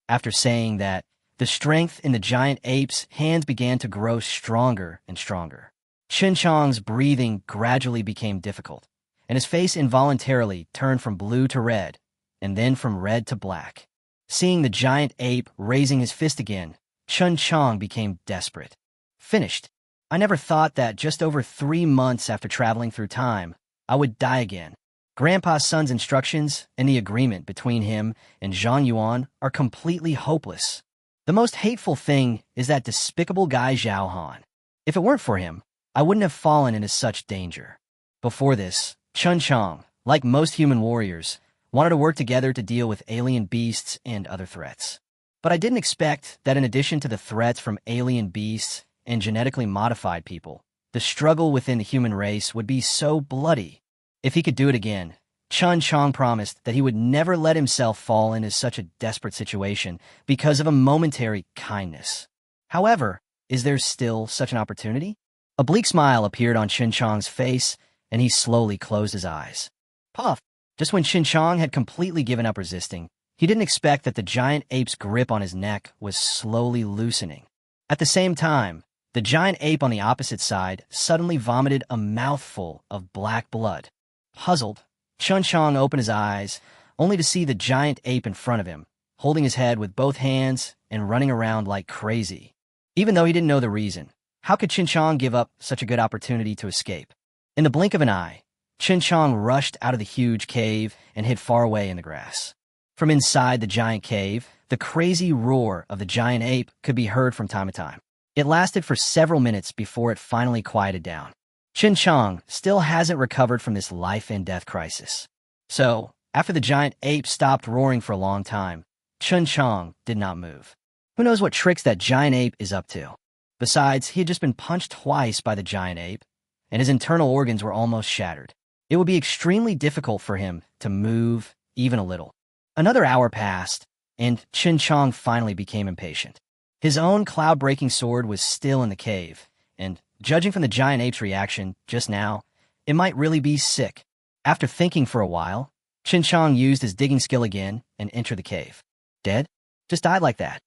After saying that, the strength in the giant ape's hands began to grow stronger and stronger. Chen Qiang's breathing gradually became difficult, and his face involuntarily turned from blue to red, and then from red to black. Seeing the giant ape raising his fist again, Chen Qiang became desperate. Finished. I never thought that just over 3 months after traveling through time, I would die again. Grandpa's son's instructions and the agreement between him and Zhang Yuan are completely hopeless. The most hateful thing is that despicable guy Zhao Han. If it weren't for him, I wouldn't have fallen into such danger. Before this, Chen Qiang, like most human warriors, wanted to work together to deal with alien beasts and other threats. But I didn't expect that in addition to the threats from alien beasts and genetically modified people, the struggle within the human race would be so bloody. If he could do it again, Chen Qiang promised that he would never let himself fall into such a desperate situation because of a momentary kindness. However, is there still such an opportunity? A bleak smile appeared on Chen Qiang's face, and he slowly closed his eyes. Puff! Just when Chen Qiang had completely given up resisting, he didn't expect that the giant ape's grip on his neck was slowly loosening. At the same time, the giant ape on the opposite side suddenly vomited a mouthful of black blood. Puzzled, Chen Qiang opened his eyes, only to see the giant ape in front of him, holding his head with both hands and running around like crazy. Even though he didn't know the reason, how could Chen Qiang give up such a good opportunity to escape? In the blink of an eye, Chen Qiang rushed out of the huge cave and hid far away in the grass. From inside the giant cave, the crazy roar of the giant ape could be heard from time to time. It lasted for several minutes before it finally quieted down. Chen Qiang still hasn't recovered from this life and death crisis. So, after the giant ape stopped roaring for a long time, Chen Qiang did not move. Who knows what tricks that giant ape is up to? Besides, he had just been punched twice by the giant ape, and his internal organs were almost shattered. It would be extremely difficult for him to move even a little. Another hour passed, and Chen Qiang finally became impatient. His own cloud-breaking sword was still in the cave, and, judging from the giant ape's reaction just now, it might really be sick. After thinking for a while, Chen Qiang used his digging skill again and entered the cave. Dead? Just died like that.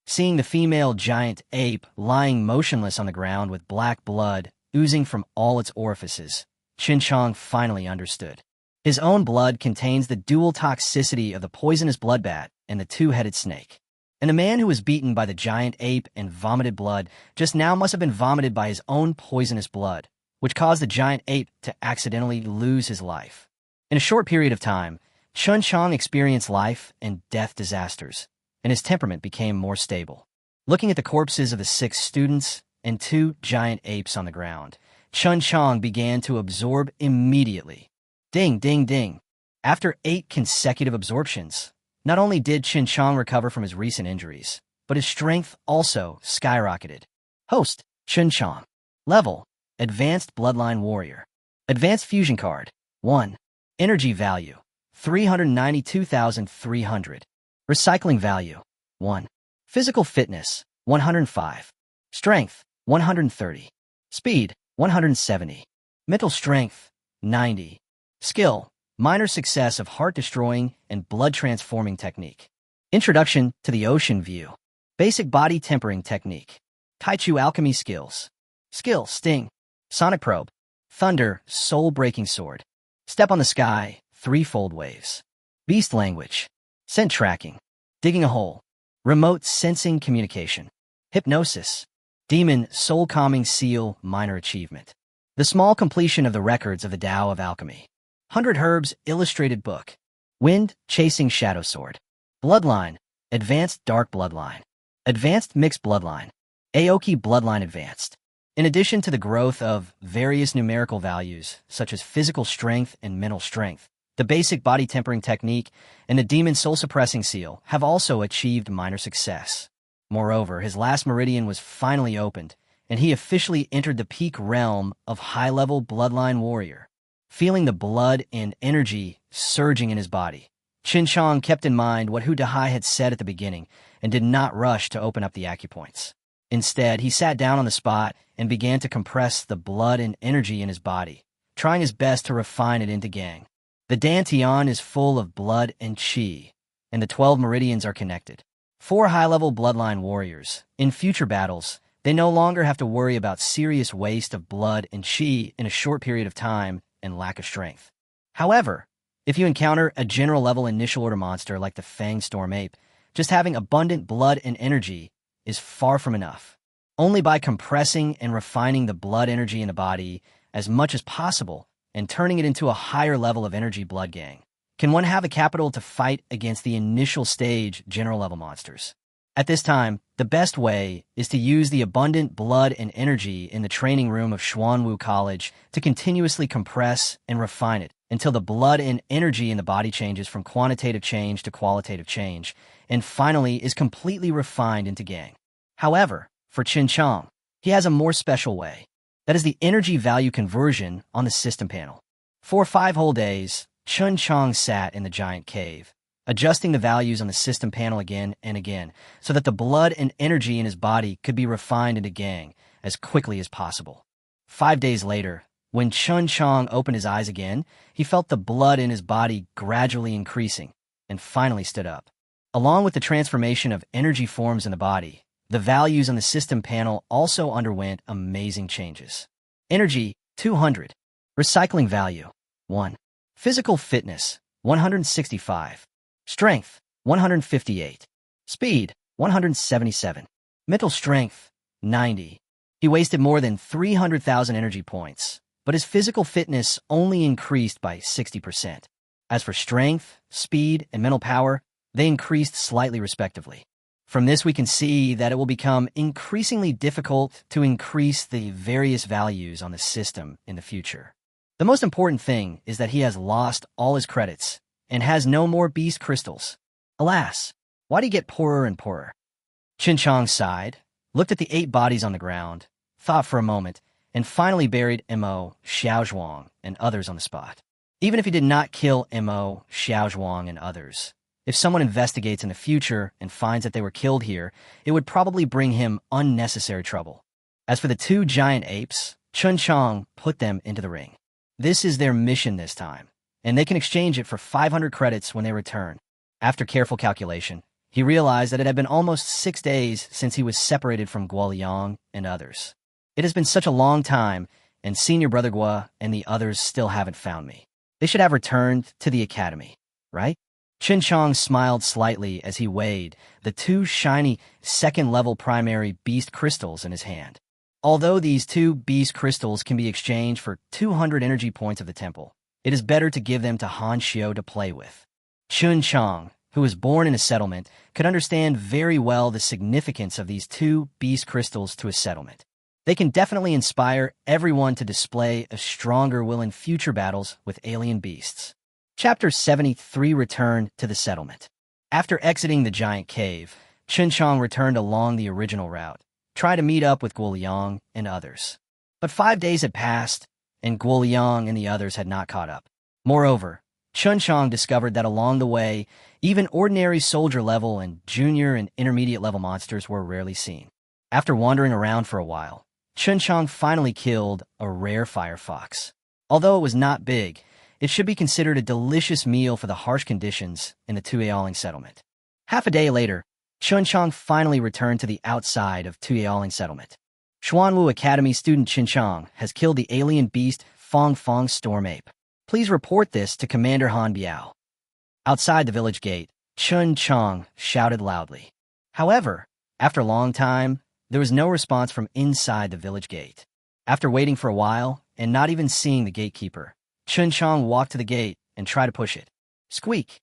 Seeing the female giant ape lying motionless on the ground with black blood oozing from all its orifices, Chen Qiang finally understood. His own blood contains the dual toxicity of the poisonous bloodbat and the two-headed snake. And the man who was beaten by the giant ape and vomited blood just now must have been vomited by his own poisonous blood, which caused the giant ape to accidentally lose his life. In a short period of time, Chen Qiang experienced life and death disasters, and his temperament became more stable. Looking at the corpses of the 6 students and 2 giant apes on the ground, Chen Qiang began to absorb immediately. Ding, ding, ding. After 8 consecutive absorptions, not only did Chen Qiang recover from his recent injuries, but his strength also skyrocketed. Host, Chen Qiang. Level, Advanced Bloodline Warrior. Advanced Fusion Card, 1. Energy Value, 392,300. Recycling Value, 1. Physical Fitness, 105. Strength, 130. Speed, 170. Mental Strength, 90. Skill, Minor Success of Heart-Destroying and Blood-Transforming Technique. Introduction to the Ocean View. Basic Body Tempering Technique. Taichu Alchemy Skills. Skill, Sting. Sonic Probe. Thunder, Soul-Breaking Sword. Step on the Sky, Threefold Waves. Beast Language. Scent Tracking. Digging a Hole. Remote Sensing Communication. Hypnosis. Demon, Soul-Calming Seal, Minor Achievement. The Small Completion of the Records of the Tao of Alchemy. 100 Herbs Illustrated Book. Wind, Chasing Shadow Sword. Bloodline, Advanced Dark Bloodline. Advanced Mixed Bloodline. Aoki Bloodline Advanced. In addition to the growth of various numerical values, such as physical strength and mental strength, the basic body tempering technique and the demon soul-suppressing seal have also achieved minor success. Moreover, his last meridian was finally opened, and he officially entered the peak realm of high-level bloodline warrior. Feeling the blood and energy surging in his body, Chen Qiang kept in mind what Hu Dahai had said at the beginning and did not rush to open up the acupoints. Instead, he sat down on the spot and began to compress the blood and energy in his body, trying his best to refine it into gang. The Dantian is full of blood and qi, and the 12 meridians are connected. 4 high-level bloodline warriors. In future battles, they no longer have to worry about serious waste of blood and qi in a short period of time and lack of strength. However, if you encounter a general-level initial order monster like the Fang Storm Ape, just having abundant blood and energy is far from enough. Only by compressing and refining the blood energy in the body as much as possible and turning it into a higher level of energy blood gang can one have the capital to fight against the initial stage general-level monsters. At this time, the best way is to use the abundant blood and energy in the training room of Xuanwu College to continuously compress and refine it until the blood and energy in the body changes from quantitative change to qualitative change, and finally is completely refined into gang. However, for Chen Qiang, he has a more special way. That is the energy value conversion on the system panel. For 5 whole days, Chen Qiang sat in the giant cave, adjusting the values on the system panel again and again, so that the blood and energy in his body could be refined into gang as quickly as possible. 5 days later, when Chen Qiang opened his eyes again, he felt the blood in his body gradually increasing, and finally stood up. Along with the transformation of energy forms in the body, the values on the system panel also underwent amazing changes. Energy, 200. Recycling value, 1. Physical fitness, 165. Strength, 158. Speed, 177. Mental strength, 90. He wasted more than 300,000 energy points, but his physical fitness only increased by 60%. As for strength, speed, and mental power, they increased slightly respectively. From this we can see that it will become increasingly difficult to increase the various values on the system in the future. The most important thing is that he has lost all his credits and has no more beast crystals. Alas, why do you get poorer and poorer? Chen Qiang sighed, looked at the 8 bodies on the ground, thought for a moment, and finally buried Mo, Xiaozhuang, and others on the spot. Even if he did not kill Mo, Xiaozhuang, and others, If someone investigates in the future and finds that they were killed here, it would probably bring him unnecessary trouble. As for the two giant apes, Chen Qiang put them into the ring. This is their mission this time, and they can exchange it for 500 credits when they return. After careful calculation, he realized that it had been almost 6 days since he was separated from Guoliang and others. It has been such a long time, and Senior Brother Gua and the others still haven't found me. They should have returned to the academy, right? Chen Qiang smiled slightly as he weighed the two shiny second-level primary beast crystals in his hand. Although these two beast crystals can be exchanged for 200 energy points of the temple, it is better to give them to Han Xiu to play with. Chen Qiang, who was born in a settlement, could understand very well the significance of these two beast crystals to a settlement. They can definitely inspire everyone to display a stronger will in future battles with alien beasts. Chapter 73 Return to the Settlement. After exiting the giant cave, Chen Qiang returned along the original route, trying to meet up with Guoliang and others. But 5 days had passed, and Guoliang and the others had not caught up. Moreover, Chen Qiang discovered that along the way, even ordinary soldier-level and junior and intermediate-level monsters were rarely seen. After wandering around for a while, Chen Qiang finally killed a rare fire fox. Although it was not big, it should be considered a delicious meal for the harsh conditions in the Tuyaling settlement. Half a day later, Chen Qiang finally returned to the outside of Tuyaling settlement. Xuanwu Academy student Chen Qiang has killed the alien beast Fong Fong Storm Ape. Please report this to Commander Han Biao. Outside the village gate, Chen Qiang shouted loudly. However, after a long time, there was no response from inside the village gate. After waiting for a while and not even seeing the gatekeeper, Chen Qiang walked to the gate and tried to push it. Squeak!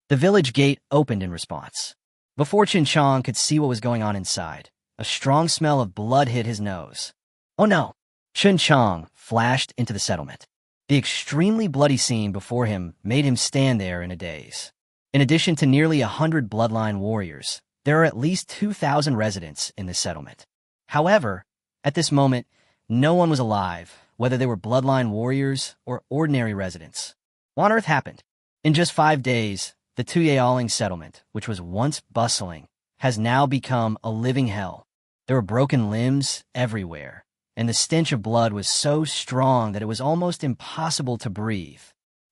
The village gate opened in response. Before Chen Qiang could see what was going on inside, a strong smell of blood hit his nose. Oh no! Chen Qiang flashed into the settlement. The extremely bloody scene before him made him stand there in a daze. In addition to nearly 100 bloodline warriors, there are at least 2,000 residents in this settlement. However, at this moment, no one was alive, whether they were bloodline warriors or ordinary residents. What on earth happened? In just 5 days, the Tuyaling settlement, which was once bustling, has now become a living hell. There were broken limbs everywhere, and the stench of blood was so strong that it was almost impossible to breathe.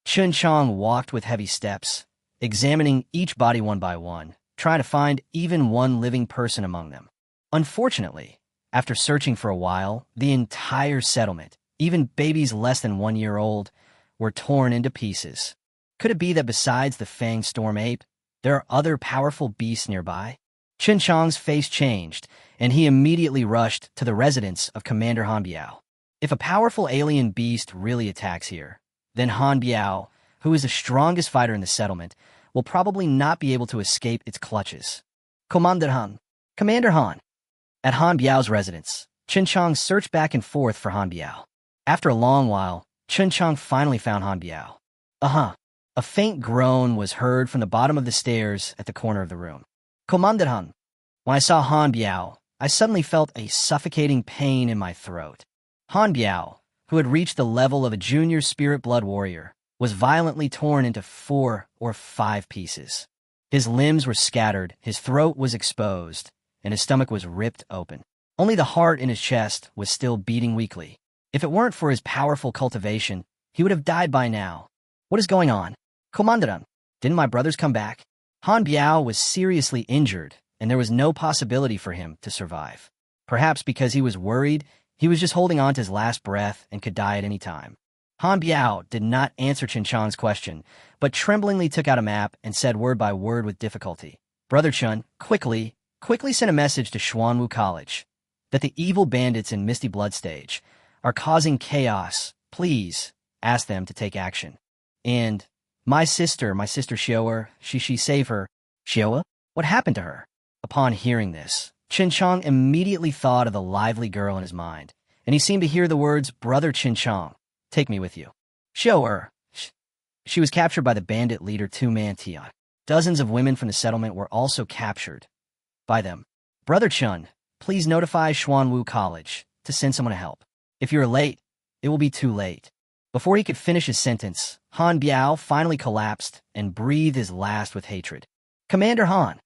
Chen Qiang walked with heavy steps, examining each body one by one, trying to find even one living person among them. Unfortunately, after searching for a while, the entire settlement, even babies less than 1 year old, were torn into pieces. Could it be that besides the fanged storm ape, there are other powerful beasts nearby? Chen Qiang's face changed, and he immediately rushed to the residence of Commander Han Biao. If a powerful alien beast really attacks here, then Han Biao, who is the strongest fighter in the settlement, will probably not be able to escape its clutches. Commander Han. Commander Han. At Han Biao's residence, Chen Qiang searched back and forth for Han Biao. After a long while, Chen Qiang finally found Han Biao. A faint groan was heard from the bottom of the stairs at the corner of the room. Commander Han. When I saw Han Biao, I suddenly felt a suffocating pain in my throat. Han Biao, who had reached the level of a junior spirit blood warrior, was violently torn into 4 or 5 pieces. His limbs were scattered, his throat was exposed, and his stomach was ripped open. Only the heart in his chest was still beating weakly. If it weren't for his powerful cultivation, he would have died by now. What is going on? Commander, didn't my brothers come back? Han Biao was seriously injured, and there was no possibility for him to survive. Perhaps because he was worried, he was just holding on to his last breath and could die at any time. Han Biao did not answer Chen Qiang's question, but tremblingly took out a map and said word by word with difficulty. Brother Chen, quickly send a message to Xuanwu College that the evil bandits in Misty Blood Stage are causing chaos. Please ask them to take action. And my sister Xiu'er, she save her. Xiu'er? What happened to her? Upon hearing this, Chen Qiang immediately thought of the lively girl in his mind, and he seemed to hear the words, Brother Chen Qiang, take me with you. Xiu'er. She was captured by the bandit leader Two-Man Tian. Dozens of women from the settlement were also captured by them. Brother Chen, please notify Xuanwu College to send someone to help. If you're late, it will be too late. Before he could finish his sentence, Han Biao finally collapsed and breathed his last with hatred. Commander Han.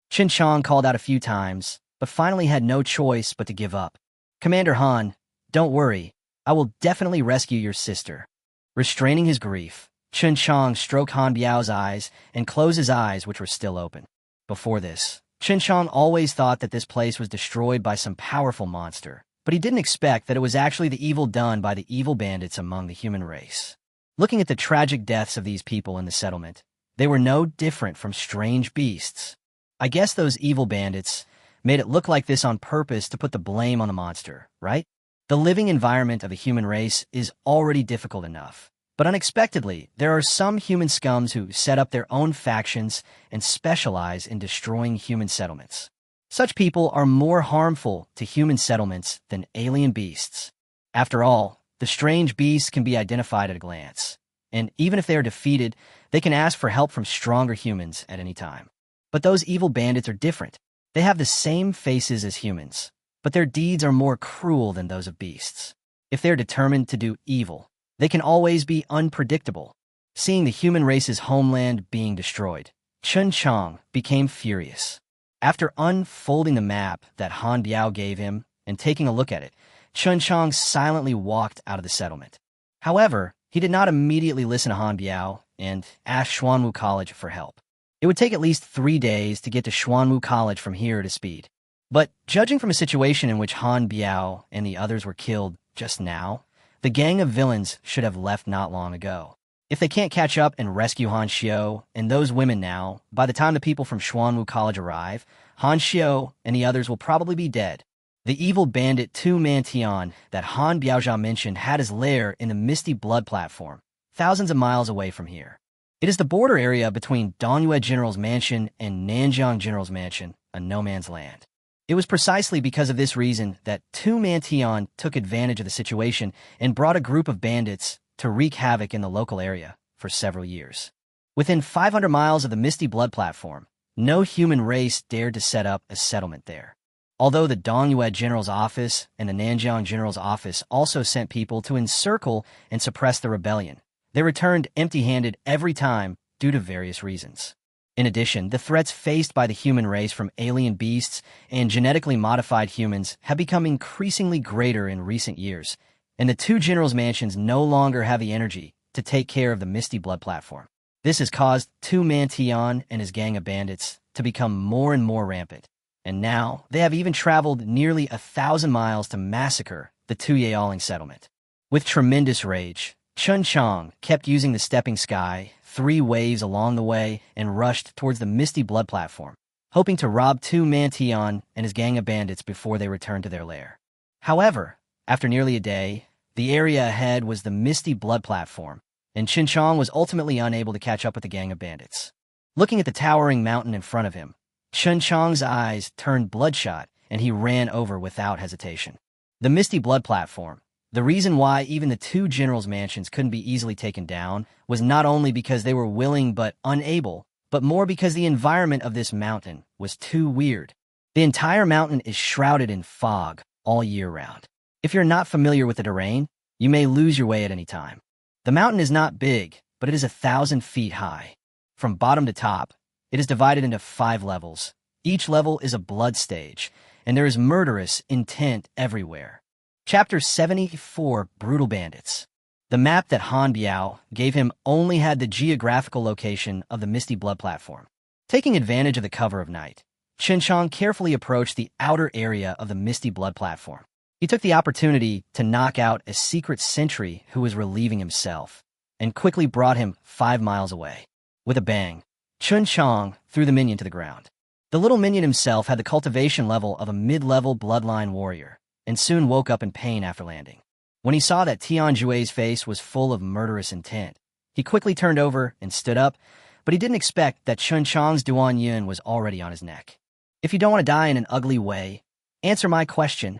Chen Qiang called out a few times, but finally had no choice but to give up. Commander Han, don't worry. I will definitely rescue your sister. Restraining his grief, Chen Qiang stroked Han Biao's eyes and closed his eyes, which were still open. Before this, Chen Qiang always thought that this place was destroyed by some powerful monster, but he didn't expect that it was actually the evil done by the evil bandits among the human race. Looking at the tragic deaths of these people in the settlement, they were no different from strange beasts. I guess those evil bandits made it look like this on purpose to put the blame on the monster, right? The living environment of the human race is already difficult enough. But unexpectedly, there are some human scums who set up their own factions and specialize in destroying human settlements. Such people are more harmful to human settlements than alien beasts. After all, the strange beasts can be identified at a glance, and even if they are defeated, they can ask for help from stronger humans at any time. But those evil bandits are different. They have the same faces as humans, but their deeds are more cruel than those of beasts. If they're determined to do evil, they can always be unpredictable. Seeing the human race's homeland being destroyed, Chen Qiang became furious. After unfolding the map that Han Biao gave him and taking a look at it, Chen Qiang silently walked out of the settlement. However, he did not immediately listen to Han Biao and asked Xuanwu College for help. It would take at least 3 days to get to Xuanwu College from here to speed. But judging from a situation in which Han Biao and the others were killed just now, the gang of villains should have left not long ago. If they can't catch up and rescue Han Xiu and those women now, by the time the people from Xuanwu College arrive, Han Xiu and the others will probably be dead. The evil bandit Tu Mantian that Han Biaozhao mentioned had his lair in the Misty Blood platform, thousands of miles away from here. It is the border area between Dongyue General's Mansion and Nanjiang General's Mansion, a no-man's land. It was precisely because of this reason that Tu Mantian took advantage of the situation and brought a group of bandits to wreak havoc in the local area for several years. Within 500 miles of the Misty Blood platform, no human race dared to set up a settlement there. Although the Dongyue General's office and the Nanjiang General's office also sent people to encircle and suppress the rebellion, they returned empty-handed every time due to various reasons. In addition, the threats faced by the human race from alien beasts and genetically modified humans have become increasingly greater in recent years, and the two generals' mansions no longer have the energy to take care of the Misty Blood platform. This has caused Tu Mantian and his gang of bandits to become more and more rampant, and now they have even traveled nearly 1,000 miles to massacre the Tu Yaoling settlement. With tremendous rage, Chen Qiang kept using the stepping sky 3 waves along the way and rushed towards the Misty Blood platform, hoping to rob Tu Mantian and his gang of bandits before they returned to their lair. However, after nearly a day, the area ahead was the Misty Blood platform, and Chen Qiang was ultimately unable to catch up with the gang of bandits. Looking at the towering mountain in front of him, Chen Qiang's eyes turned bloodshot, and he ran over without hesitation. The Misty Blood platform. The reason why even the two generals' mansions couldn't be easily taken down was not only because they were willing but unable, but more because the environment of this mountain was too weird. The entire mountain is shrouded in fog all year round. If you're not familiar with the terrain, you may lose your way at any time. The mountain is not big, but it is 1,000 feet high. From bottom to top, it is divided into 5 levels. Each level is a blood stage, and there is murderous intent everywhere. Chapter 74, Brutal Bandits. The map that Han Biao gave him only had the geographical location of the Misty Blood platform. Taking advantage of the cover of night, Chen Qiang carefully approached the outer area of the Misty Blood platform. He took the opportunity to knock out a secret sentry who was relieving himself, and quickly brought him 5 miles away. With a bang, Chen Qiang threw the minion to the ground. The little minion himself had the cultivation level of a mid-level bloodline warrior, and soon woke up in pain after landing. When he saw that Tian Jue's face was full of murderous intent, he quickly turned over and stood up, but he didn't expect that Chen Qiang's Duan Yun was already on his neck. If you don't want to die in an ugly way, answer my question.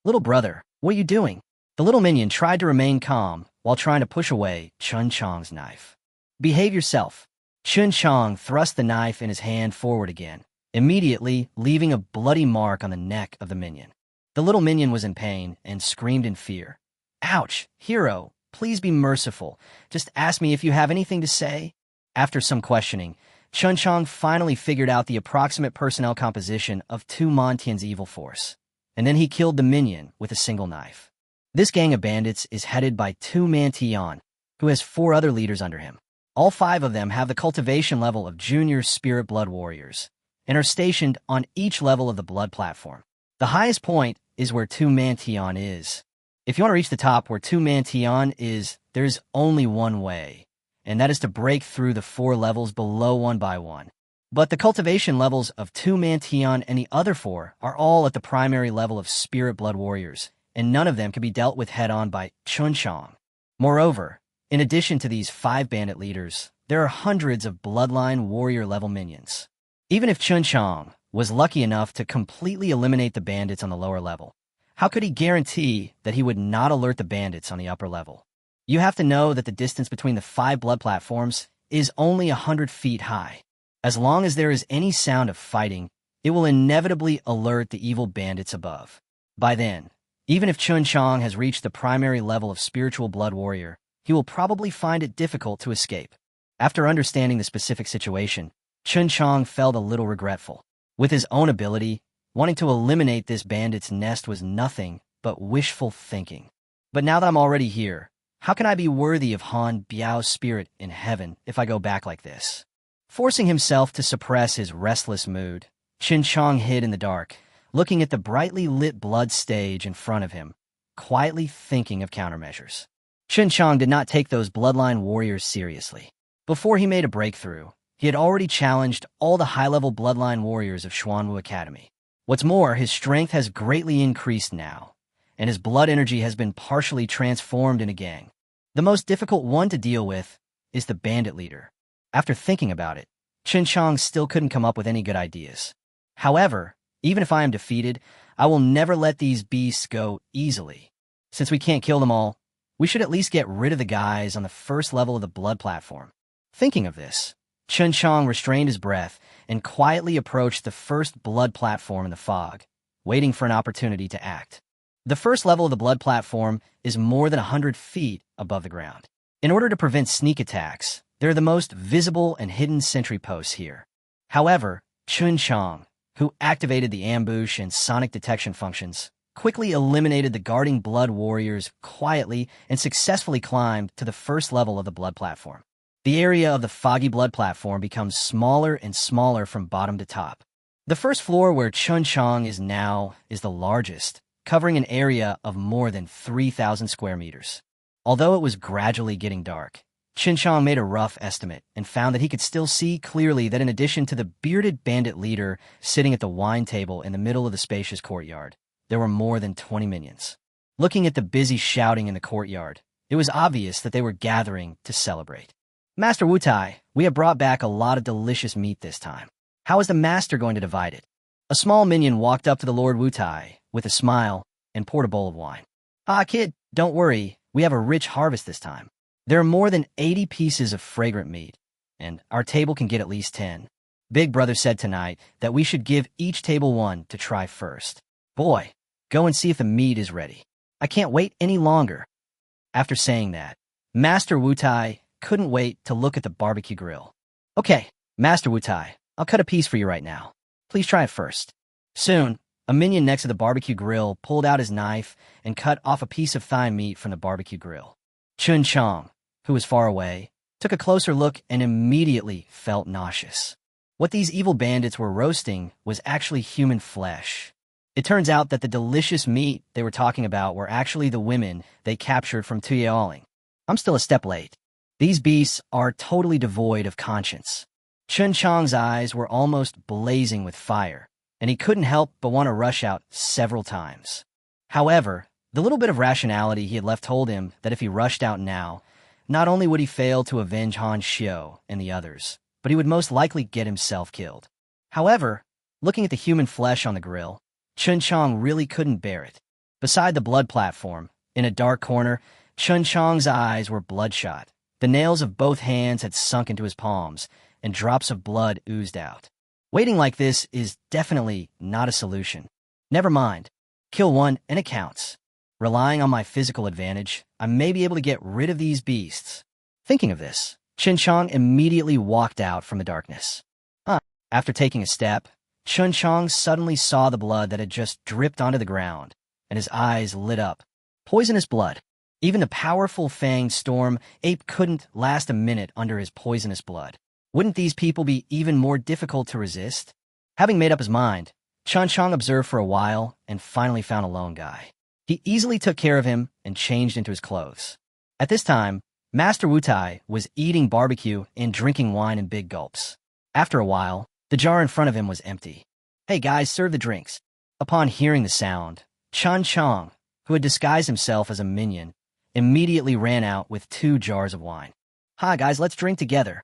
Little brother, what are you doing? The little minion tried to remain calm while trying to push away Chen Qiang's knife. Behave yourself. Chen Qiang thrust the knife in his hand forward again, immediately leaving a bloody mark on the neck of the minion. The little minion was in pain and screamed in fear. Ouch, hero, please be merciful. Just ask me if you have anything to say. After some questioning, Chen Qiang finally figured out the approximate personnel composition of two Montian's evil force, and then he killed the minion with a single knife. This gang of bandits is headed by two Man Tian, who has 4 other leaders under him. All 5 of them have the cultivation level of junior spirit blood warriors, and are stationed on each level of the blood platform. The highest point is where two Man Tian is. If you want to reach the top where two Man Tian is, there's only one way, and that is to break through the 4 levels below one by one. But the cultivation levels of two Man Tian and the other 4 are all at the primary level of spirit blood warriors, and none of them can be dealt with head-on by Chen Qiang. Moreover, in addition to these 5 bandit leaders, there are hundreds of bloodline warrior-level minions. Even if Chen Qiang was lucky enough to completely eliminate the bandits on the lower level, how could he guarantee that he would not alert the bandits on the upper level? You have to know that the distance between the 5 blood platforms is only 100 feet high. As long as there is any sound of fighting, it will inevitably alert the evil bandits above. By then, even if Chen Qiang has reached the primary level of spiritual blood warrior, he will probably find it difficult to escape. After understanding the specific situation, Chen Qiang felt a little regretful. With his own ability, wanting to eliminate this bandit's nest was nothing but wishful thinking. But now that I'm already here, how can I be worthy of Han Biao's spirit in heaven if I go back like this? Forcing himself to suppress his restless mood, Chen Qiang hid in the dark, looking at the brightly lit blood stage in front of him, quietly thinking of countermeasures. Chen Qiang did not take those bloodline warriors seriously. Before he made a breakthrough, he had already challenged all the high-level bloodline warriors of Xuanwu Academy. What's more, his strength has greatly increased now, and his blood energy has been partially transformed in a gang. The most difficult one to deal with is the bandit leader. After thinking about it, Chen Qiang still couldn't come up with any good ideas. However, even if I am defeated, I will never let these beasts go easily. Since we can't kill them all, we should at least get rid of the guys on the first level of the blood platform. Thinking of this, Chen Qiang restrained his breath and quietly approached the first blood platform in the fog, waiting for an opportunity to act. The first level of the blood platform is more than 100 feet above the ground. In order to prevent sneak attacks, there are the most visible and hidden sentry posts here. However, Chen Qiang, who activated the ambush and sonic detection functions, quickly eliminated the guarding blood warriors quietly and successfully climbed to the first level of the blood platform. The area of the foggy blood platform becomes smaller and smaller from bottom to top. The first floor where Chen Qiang is now is the largest, covering an area of more than 3,000 square meters. Although it was gradually getting dark, Chen Qiang made a rough estimate and found that he could still see clearly that in addition to the bearded bandit leader sitting at the wine table in the middle of the spacious courtyard, there were more than 20 minions. Looking at the busy shouting in the courtyard, it was obvious that they were gathering to celebrate. Master Wutai, we have brought back a lot of delicious meat this time. How is the master going to divide it? A small minion walked up to the Lord Wutai with a smile and poured a bowl of wine. Ah, kid, don't worry, we have a rich harvest this time. There are more than 80 pieces of fragrant meat, and our table can get at least 10. Big Brother said tonight that we should give each table one to try first. Boy, go and see if the meat is ready. I can't wait any longer. After saying that, Master Wutai couldn't wait to look at the barbecue grill. Okay, Master Wutai, I'll cut a piece for you right now. Please try it first. Soon, a minion next to the barbecue grill pulled out his knife and cut off a piece of thigh meat from the barbecue grill. Chen Qiang, who was far away, took a closer look and immediately felt nauseous. What these evil bandits were roasting was actually human flesh. It turns out that the delicious meat they were talking about were actually the women they captured from Tuyaoling. I'm still a step late. These beasts are totally devoid of conscience. Chen Qiang's eyes were almost blazing with fire, and he couldn't help but want to rush out several times. However, the little bit of rationality he had left told him that if he rushed out now, not only would he fail to avenge Han Xiu and the others, but he would most likely get himself killed. However, looking at the human flesh on the grill, Chen Qiang really couldn't bear it. Beside the blood platform, in a dark corner, Chen Qiang's eyes were bloodshot. The nails of both hands had sunk into his palms, and drops of blood oozed out. Waiting like this is definitely not a solution. Never mind. Kill one and it counts. Relying on my physical advantage, I may be able to get rid of these beasts. Thinking of this, Chen Qiang immediately walked out from the darkness. After taking a step, Chen Qiang suddenly saw the blood that had just dripped onto the ground, and his eyes lit up. Poisonous blood. Even a powerful fanged storm ape couldn't last a minute under his poisonous blood. Wouldn't these people be even more difficult to resist? Having made up his mind, Chen Qiang observed for a while and finally found a lone guy. He easily took care of him and changed into his clothes. At this time, Master Wu Tai was eating barbecue and drinking wine in big gulps. After a while, the jar in front of him was empty. "Hey guys, serve the drinks." Upon hearing the sound, Chen Qiang, who had disguised himself as a minion, immediately ran out with 2 jars of wine. "Hi guys, let's drink together."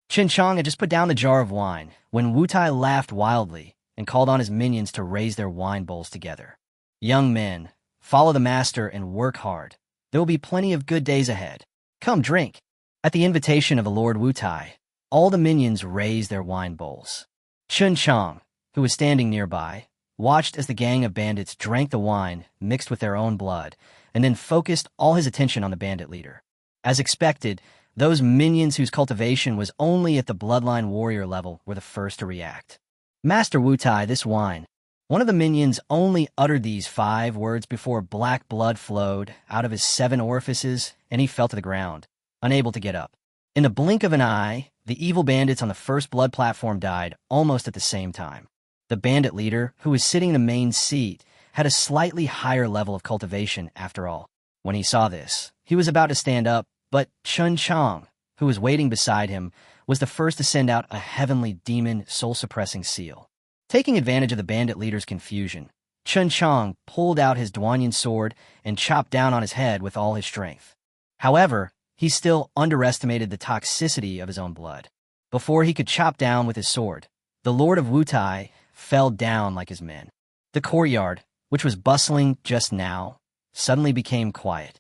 Chen Qiang had just put down the jar of wine when Wu Tai laughed wildly and called on his minions to raise their wine bowls together. "Young men, follow the master and work hard. There will be plenty of good days ahead. Come drink." At the invitation of the Lord Wu Tai, all the minions raised their wine bowls. Chen Qiang, who was standing nearby, watched as the gang of bandits drank the wine mixed with their own blood, and then focused all his attention on the bandit leader. As expected, those minions whose cultivation was only at the bloodline warrior level were the first to react. "Master Wu Tai, this wine." One of the minions only uttered these 5 words before black blood flowed out of his 7 orifices, and he fell to the ground, unable to get up. In the blink of an eye, the evil bandits on the first blood platform died almost at the same time. The bandit leader, who was sitting in the main seat, had a slightly higher level of cultivation after all. When he saw this, he was about to stand up, but Chen Qiang, who was waiting beside him, was the first to send out a heavenly demon soul-suppressing seal. Taking advantage of the bandit leader's confusion, Chen Qiang pulled out his Duanyan sword and chopped down on his head with all his strength. However, he still underestimated the toxicity of his own blood. Before he could chop down with his sword, the Lord of Wu Tai fell down like his men. The courtyard, which was bustling just now, suddenly became quiet.